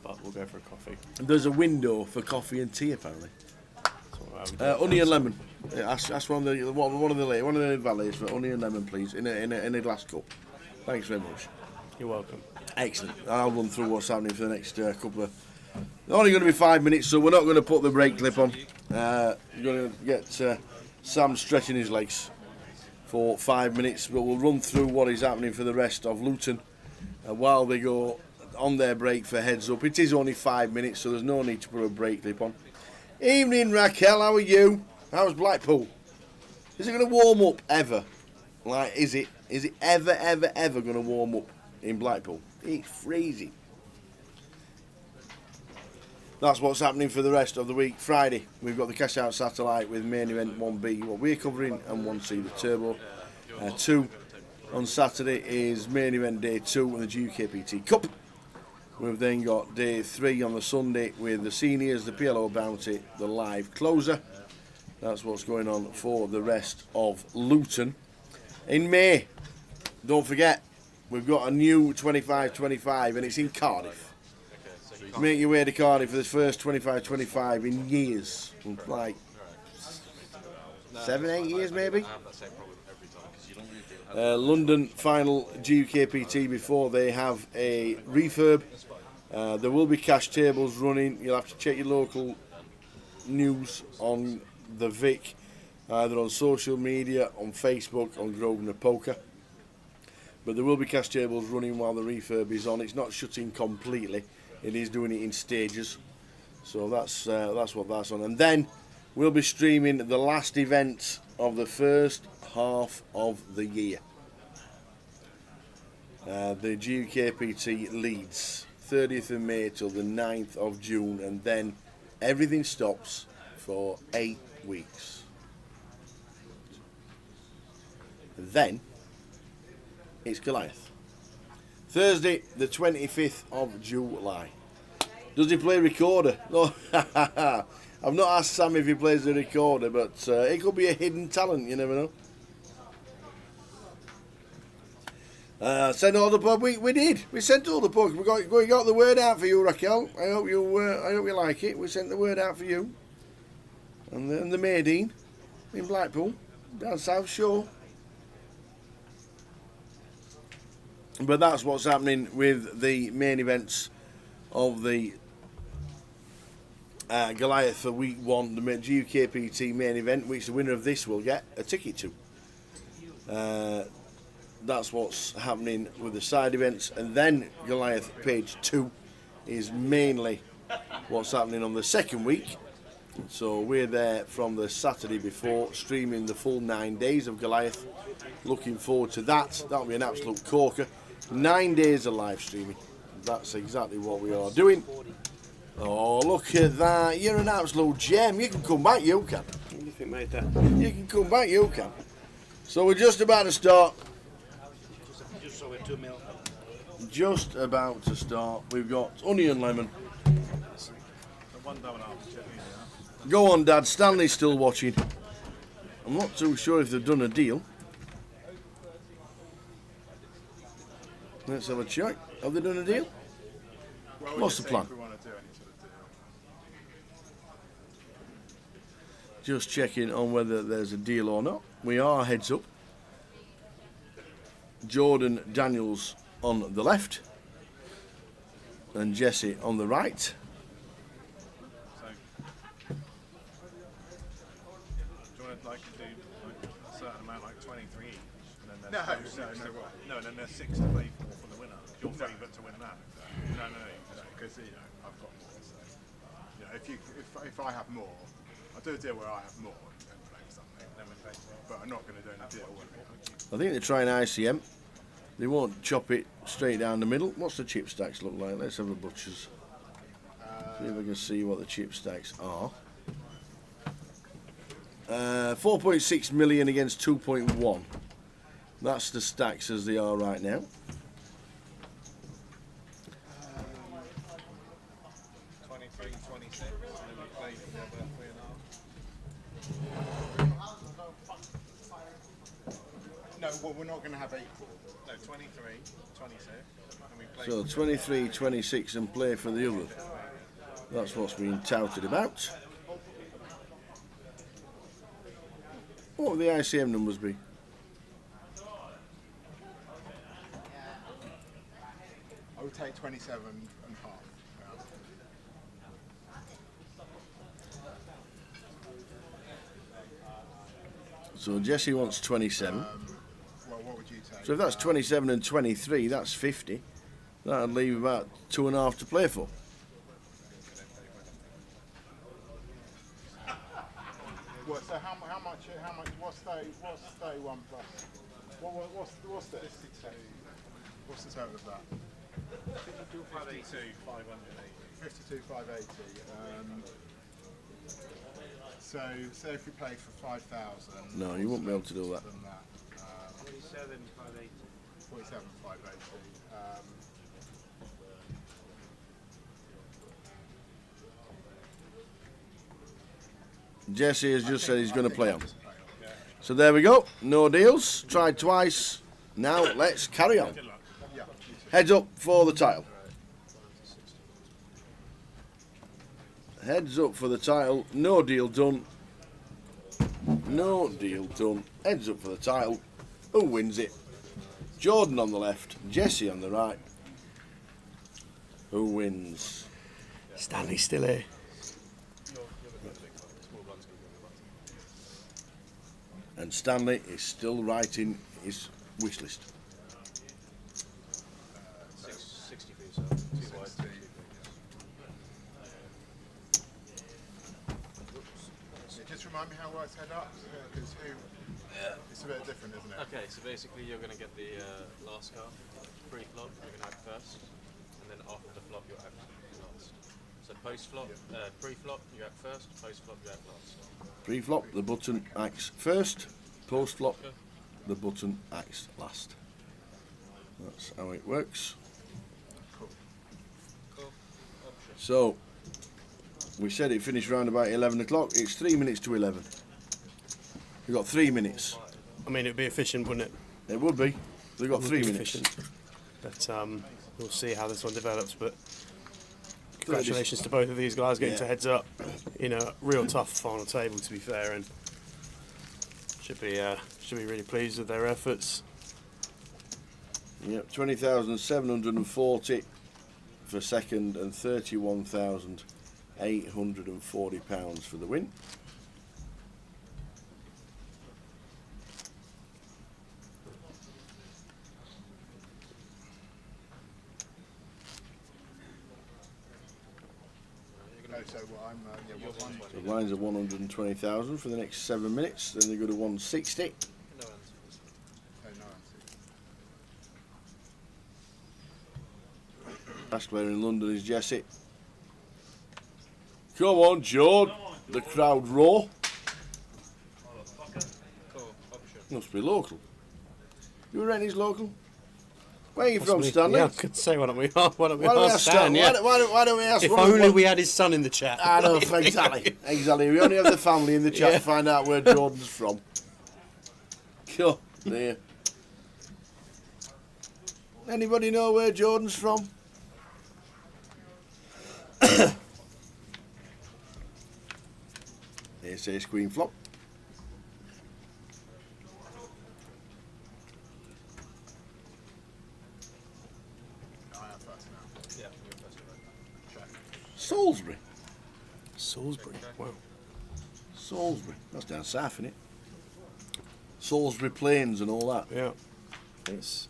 But we'll go for a coffee. There's a window for coffee and tea, apparently. Honey and lemon. Yeah, ask one of the valets for honey and lemon, please, in a glass cup. Thanks very much. You're welcome. Excellent. I'll run through what's happening for the next couple of... Only going to be 5 minutes, so we're not going to put the break clip on. We're going to get Sam stretching his legs for 5 minutes, but we'll run through what is happening for the rest of Luton while they go on their break for heads up. It is only 5 minutes, so there's no need to put a break clip on. Evening, Raquel. How are you? How's Blackpool? Is it going to warm up ever? Like, is it ever going to warm up in Blackpool? It's freezing. That's what's happening for the rest of the week. Friday, we've got the Cash Out Satellite with main event 1B, what we're covering, and 1C, the Turbo. 2 on Saturday is main event day 2 and the GUKPT Cup. We've then got day 3 on the Sunday with the seniors, the PLO Bounty, the live closer. That's what's going on for the rest of Luton. In May, don't forget, we've got a new 25-25 and it's in Cardiff. Make your way to Cardiff for the first 25-25 in years. Like 7, 8 years maybe. London final GUKPT before they have a refurb. There will be cash tables running. You'll have to check your local news on the Vic, either on social media, on Facebook, on Grosvenor Poker. But there will be cash tables running while the refurb is on. It's not shutting completely. It is doing it in stages. So that's what that's on. And then we'll be streaming the last event of the first half of the year. The GUKPT Leeds, 30th of May till the 9th of June, and then everything stops for 8 weeks. Then it's Goliath. Thursday, the 25th of July. Does he play recorder? No, I've not asked Sam if he plays the recorder, but it could be a hidden talent, you never know. Send all the pub. We did. We sent all the pub. We got the word out for you, Raquel. I hope you like it. We sent the word out for you. And the Maideen in Blackpool, down South Shore. But that's what's happening with the main events of the Goliath for week 1, the GUKPT main event, which the winner of this will get a ticket to. That's what's happening with the side events. And then Goliath page 2 is mainly what's happening on the second week. So we're there from the Saturday before, streaming the full 9 days of Goliath. Looking forward to that. That'll be an absolute corker. 9 days of live streaming. That's exactly what we are doing. Oh, look at that. You're an absolute gem. You can come back, you can. What do you think made that? You can come back, you can. So we're just about to start. Just so we're 2 mil. Just about to start. We've got onion lemon. Go on, Dad. Stanley's still watching. I'm not too sure if they've done a deal. Let's have a check. Have they done a deal? What's the plan? Just checking on whether there's a deal or not. We are heads up. Jordan Daniels on the left and Jesse on the right. Like to do a certain amount, like 23 each, and then then there's 6 to play for the winner. Your favourite to win that. No, because I've got more. So if I have more, I'll do a deal where I have more and play something. But I'm not going to do any deal with it. I think they're trying ICM. They won't chop it straight down the middle. What's the chip stacks look like? Let's have a butcher's. See if I can see what the chip stacks are. 4.6 million against 2.1. That's the stacks as they are right now. 23, 26, and then we play together 3.5. No, well, we're not going to have equal. No, 23, 26, and we play So 23, 26 and play for the other. That's what's being touted about. What would the ICM numbers be? I would take 27 and half. So Jesse wants 27. Well, what would you take? So if that's 27 and 23, that's 50. That'd leave about 2.5 to play for. Well, so how much, what's 31 plus? What's the total of that? 52,580. So if we play for 5,000. No, you won't be able to do that. 47,580. 47,580. Jesse has just said he's going to play on. So there we go. No deals. Tried twice. Now let's carry on. Heads up for the title. Heads up for the title. No deal done. No deal done. Heads up for the title. Who wins it? Jordan on the left. Jesse on the right. Who wins? Stanley's still here. And Stanley is still writing his wish list. 60 for yourself. 2 wide. Just remind me how it works head up, because it's a bit different, isn't it? Okay, so basically you're going to get the last card, pre-flop, you're going to act first, and then after the flop you'll act last. So post-flop, pre-flop you act first, post-flop you act last. Pre-flop, the button acts first. Post-flop, the button acts last. That's how it works. So, we said it finished around about 11 o'clock. It's 3 minutes to 11. We've got 3 minutes. I mean, it'd be efficient, wouldn't it? It would be. We've got 3 minutes. Efficient. But we'll see how this one develops. But congratulations to both of these guys getting to heads up in a real tough final table, to be fair, and should be really pleased with their efforts. Yep, 20,740 for second and £31,840 for the win. So lines are 120,000 for the next 7 minutes. Then they go to 160. Last player in London is Jesse. Come on, Jord. The crowd roar. Must be local. You reckon he's local? Where are you from, Stanley? Yeah, I could say why don't we ask Stan? yeah. Why don't we ask? If only we had his son in the chat. I know, exactly. Exactly. We only have the family in the chat to find out where Jordan's from. Cool. There. Anybody know where Jordan's from? Here's ace queen flop. Salisbury. Salisbury. Wow. Salisbury. That's down south, isn't it? Salisbury Plains and all that. Yeah. It's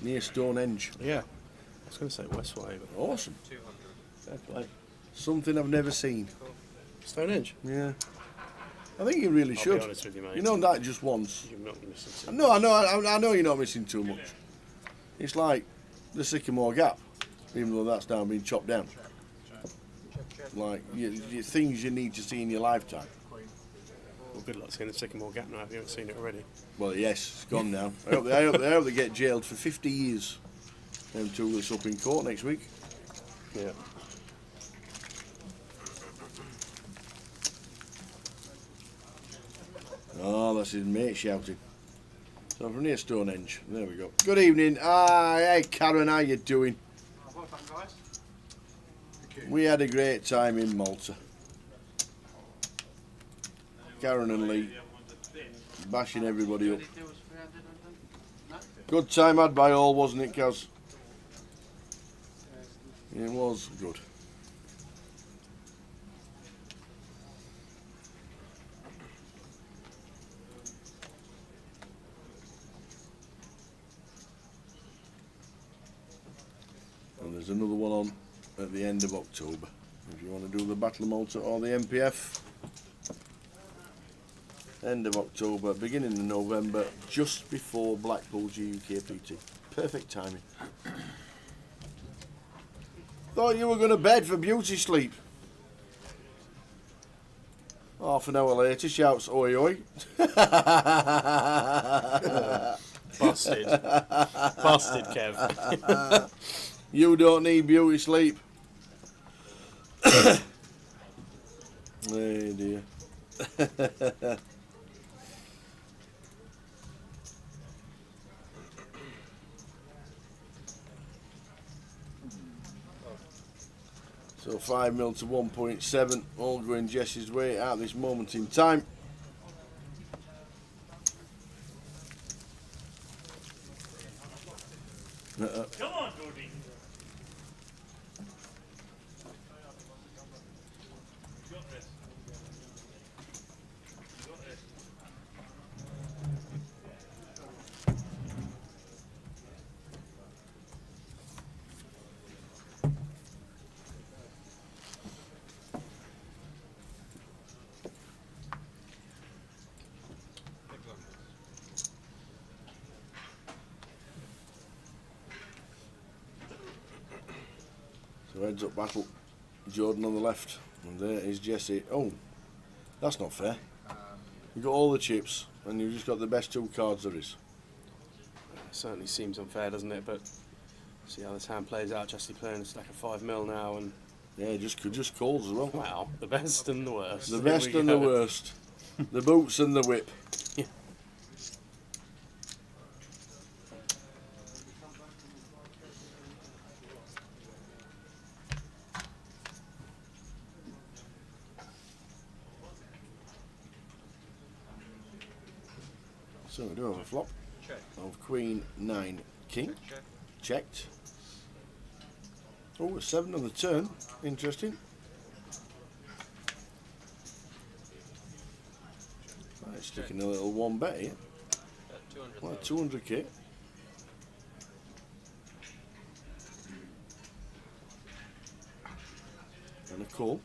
near Stonehenge. Yeah. I was going to say Westway, but awesome. 200. Fair play. Something I've never seen. Stonehenge. Yeah. I think you really should. I'll be honest with you, mate. You know that just once. You're not missing too No, I know you're not missing too much. It's like the Sycamore Gap, even though that's now been chopped down. Like things you need to see in your lifetime. Well, good luck seeing the Sycamore Gap now if you haven't seen it already. Well, yes, it's gone now. I hope they get jailed for 50 years. Them two that's up in court next week. Yeah. Oh, that's his mate shouting. So from near Stonehenge. There we go. Good evening. Hey Karen, how you doing? We had a great time in Malta. Karen and Lee bashing everybody up. Good time had by all, wasn't it, Kaz? It was good. And there's another one on at the end of October. If you want to do the Battle of Malta or the MPF. End of October, beginning of November, just before Blackpool GUKPT. Perfect timing. Thought you were going to bed for beauty sleep. Half an hour later, shouts, oi oi. Busted. Busted, Kev. You don't need beauty sleep. Oh dear. So 5 mil to 1.7, all going Jesse's way at this moment in time. Come on, Geordie. You got this. You got this. So heads up battle, Jordan on the left, and there is Jesse. Oh, that's not fair. You got all the chips, and you've just got the best 2 cards there is. Certainly seems unfair, doesn't it? But see how this hand plays out. Jesse playing a stack of 5 mil now, and yeah, just calls as well. Wow, the best and the worst. The best and the worst. The boots and the whip. Yeah. So we do have a flop Check. of Queen 9 King. Check. Checked. Oh, a 7 on the turn. Interesting. Right, sticking a little 1 bet here. 200. Well, 200k. And a call.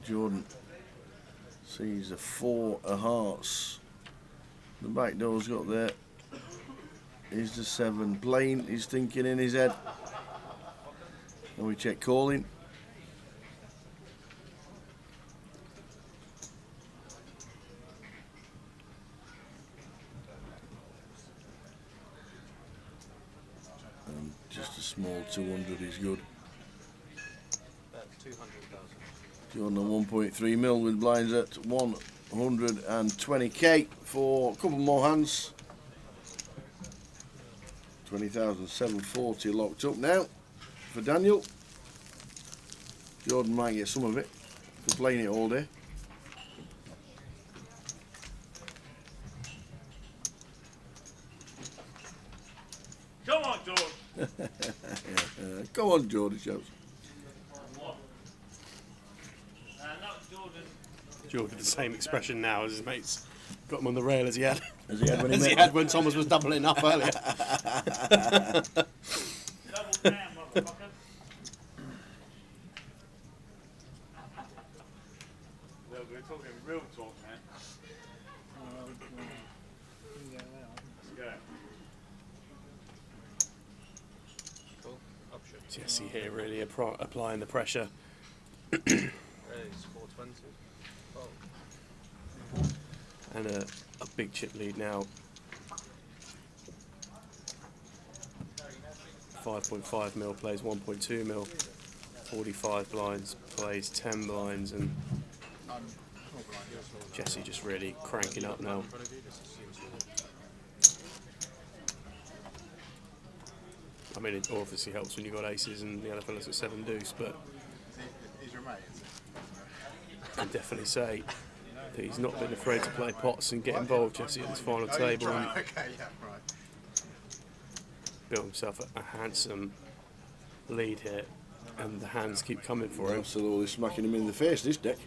Jordan sees a 4 of hearts. The back door's got there. Here's the 7 playing. He's thinking in his head. And we check calling. And just a small 200 is good. About 200,000. Jordan on 1.3 mil with blinds at 120k for a couple more hands. 20,740 locked up now for Daniel. Jordan might get some of it for playing it all day. Come on, George. Come on, Jordan, shouts. Jordan, the same expression now as his mates. Got him on the rail as he had. As he had when, he had when Thomas was doubling up earlier. Double down, motherfucker. Well, we're talking real talk, man. Let's go. Cool. Option. Jesse here really applying the pressure. There's 420. Oh. And a big chip lead now. 5.5 mil plays 1.2 mil. 45 blinds plays 10 blinds, and Jesse just really cranking up now. I mean, it obviously helps when you've got aces and the other fella's got 7 deuce, but He's your mate, is I can definitely say that he's not been afraid to play pots and get involved, Jesse, at this final table. And Okay, yeah, right. built himself a handsome lead here, and the hands keep coming for him. Absolutely smacking him in the face, this deck.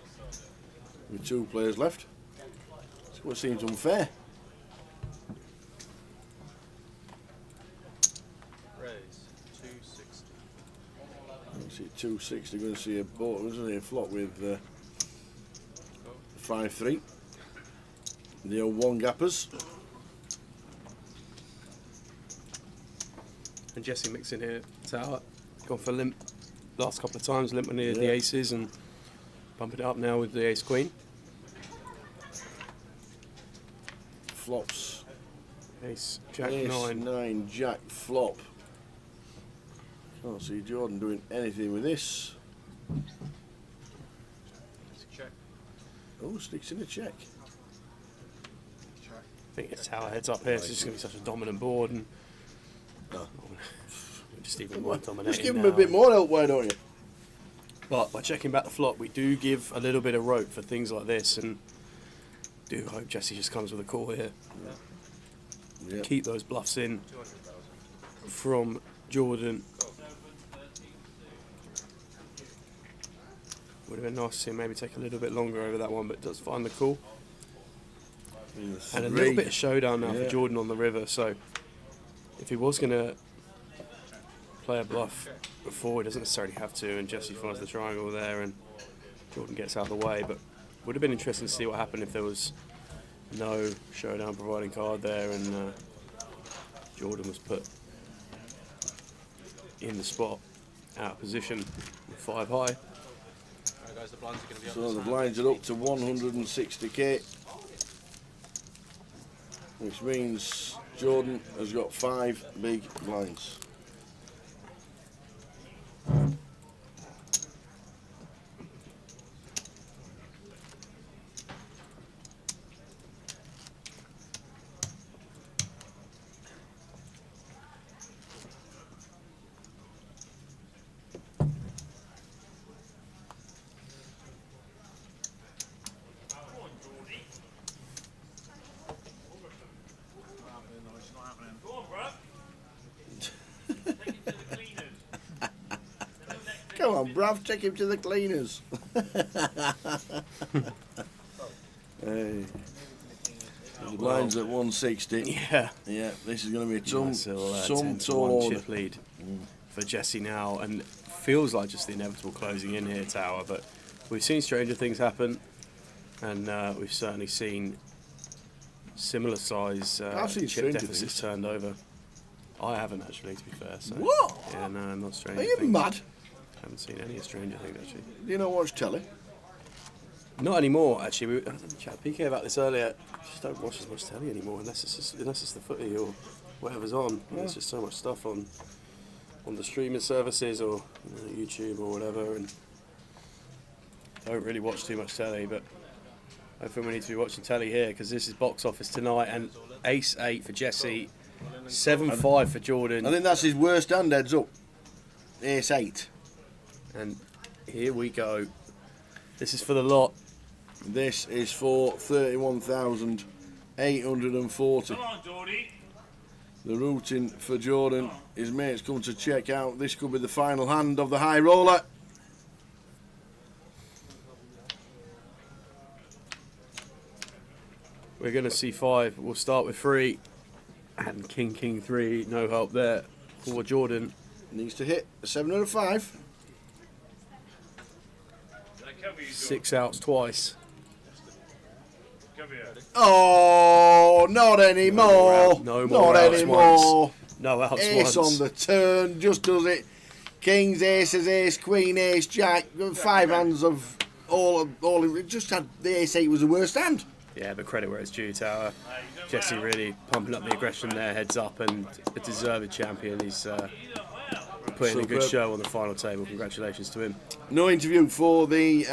With 2 players left. It's what seems unfair. Raise 260. You see 260, going to see a boat, wasn't it? A flop with 5-3. The old 1 gappers. And Jesse mixing here, tower, gone for limp last couple of times, limp when he had the aces, and bumping it up now with the ace queen. Flops. Ace, jack, Ace, 9. 9, jack, flop. Can't see Jordan doing anything with this. Check. Oh, sticks in a check. I think it's tower heads up here, it's just going to be such a dominant board, and just even more dominating. Just give him a bit more help, why don't you? But by checking back the flop, we do give a little bit of rope for things like this, and do hope Jesse just comes with a call here. Yeah. Keep those bluffs in from Jordan. Would have been nice to see him maybe take a little bit longer over that one, but does find the call. And a little bit of showdown now for Jordan on the river, so if he was going to play a bluff before, he doesn't necessarily have to, and Jesse finds the triangle there and Jordan gets out of the way. But would have been interesting to see what happened if there was no showdown providing card there and Jordan was put in the spot, out of position with 5 high. Alright guys, the blinds are going to be up. So the blinds are up to 160k, which means Jordan has got 5 big blinds. Come on, bruv, take him to the cleaners. Hey. The blinds at 160. Yeah. Yeah, this is going to be a Nice little, 10 to 1 chip lead for Jesse now, and feels like just the inevitable closing in here, Tower. But we've seen stranger things happen, and we've certainly seen similar size chip deficits turned over. I haven't actually, to be fair. So. What? Yeah, no, I'm not stranger. Are you mad? I haven't seen any Stranger Things actually. Do you not watch telly? Not anymore, actually. I chatted to PK about this earlier. I just don't watch as much telly anymore unless it's the footy or whatever's on. Yeah. There's just so much stuff on the streaming services or YouTube or whatever, and I don't really watch too much telly. But I think we need to be watching telly here because this is box office tonight, and Ace 8 for Jesse, 7-5 for Jordan. I think that's his worst hand, heads up. Ace 8. And here we go. This is for the lot. This is for 31,840. Come on, Geordie. The routing for Jordan. His mates come to check out. This could be the final hand of the high roller. We're going to see 5. We'll start with 3. And King, King 3. No help there for Jordan. Needs to hit a 7 and a 5. 6 outs twice. Oh, not anymore. No more not outs anymore. once. No outs Ace once. on the turn, just does it. Kings, aces, ace, queen, ace, jack. 5 hands of all. It just had the ace 8 was the worst hand. Yeah, but credit where it's due, Tower. Jesse really pumping up the aggression there, heads up, and a deserved champion. He's putting a good show on the final table. Congratulations to him. No interview for the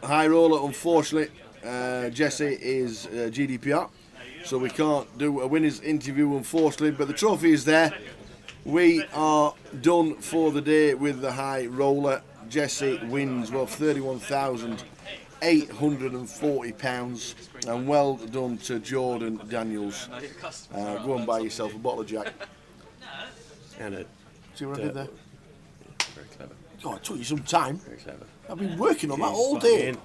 high roller, unfortunately. Jesse is GDPR, so we can't do a winner's interview, unfortunately, but the trophy is there. We are done for the day with the high roller. Jesse wins, well, 31,000 £840, and well done to Jordan Daniels. Go and buy yourself a bottle of Jack. And a See what I did there? very clever. God, it took you some time. Very clever. I've been working on that Jeez, all fucking day. in.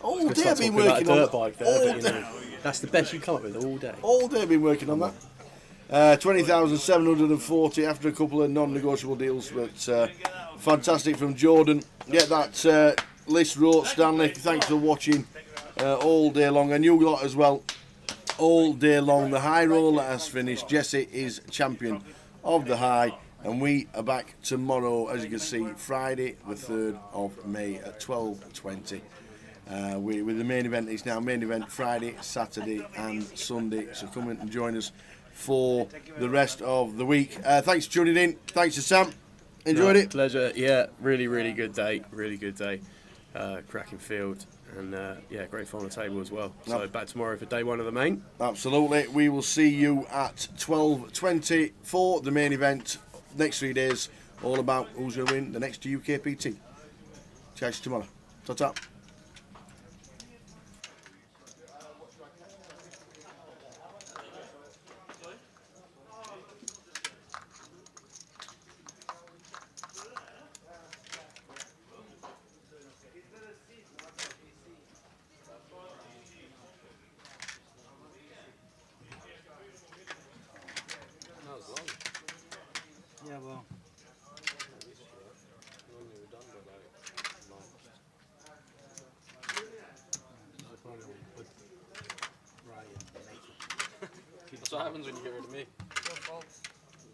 All day I've been Talking about working a on dirt that. bike there, All but you day. know, that's the best you come up with all day. All day I've been working on that. 20,740 after a couple of non-negotiable deals, but fantastic from Jordan. Get that list wrote, Stanley. Thanks for watching all day long, and you lot as well. All day long, the high roller has finished. Jesse is champion of the high, and we are back tomorrow, as you can see, Friday the 3rd of May at 12:20. With the main event, it's now main event Friday, Saturday and Sunday, so come in and join us for the rest of the week. Thanks for tuning in. Thanks to Sam. Enjoyed it? Pleasure. Yeah, really good day. Really good day. Cracking field. And yeah, great fun on the table as well. So back tomorrow for day one of the main. Absolutely. We will see you at 12:20 for the main event. Next 3 days, all about who's going to win the next GUKPT. Catch you tomorrow. Ta-ta. Yeah, well. That's what happens when you get rid of me.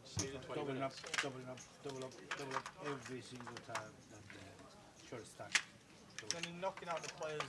Just needed 20 Double up, minutes. double up every single time. Short stack. Then you're knocking out the players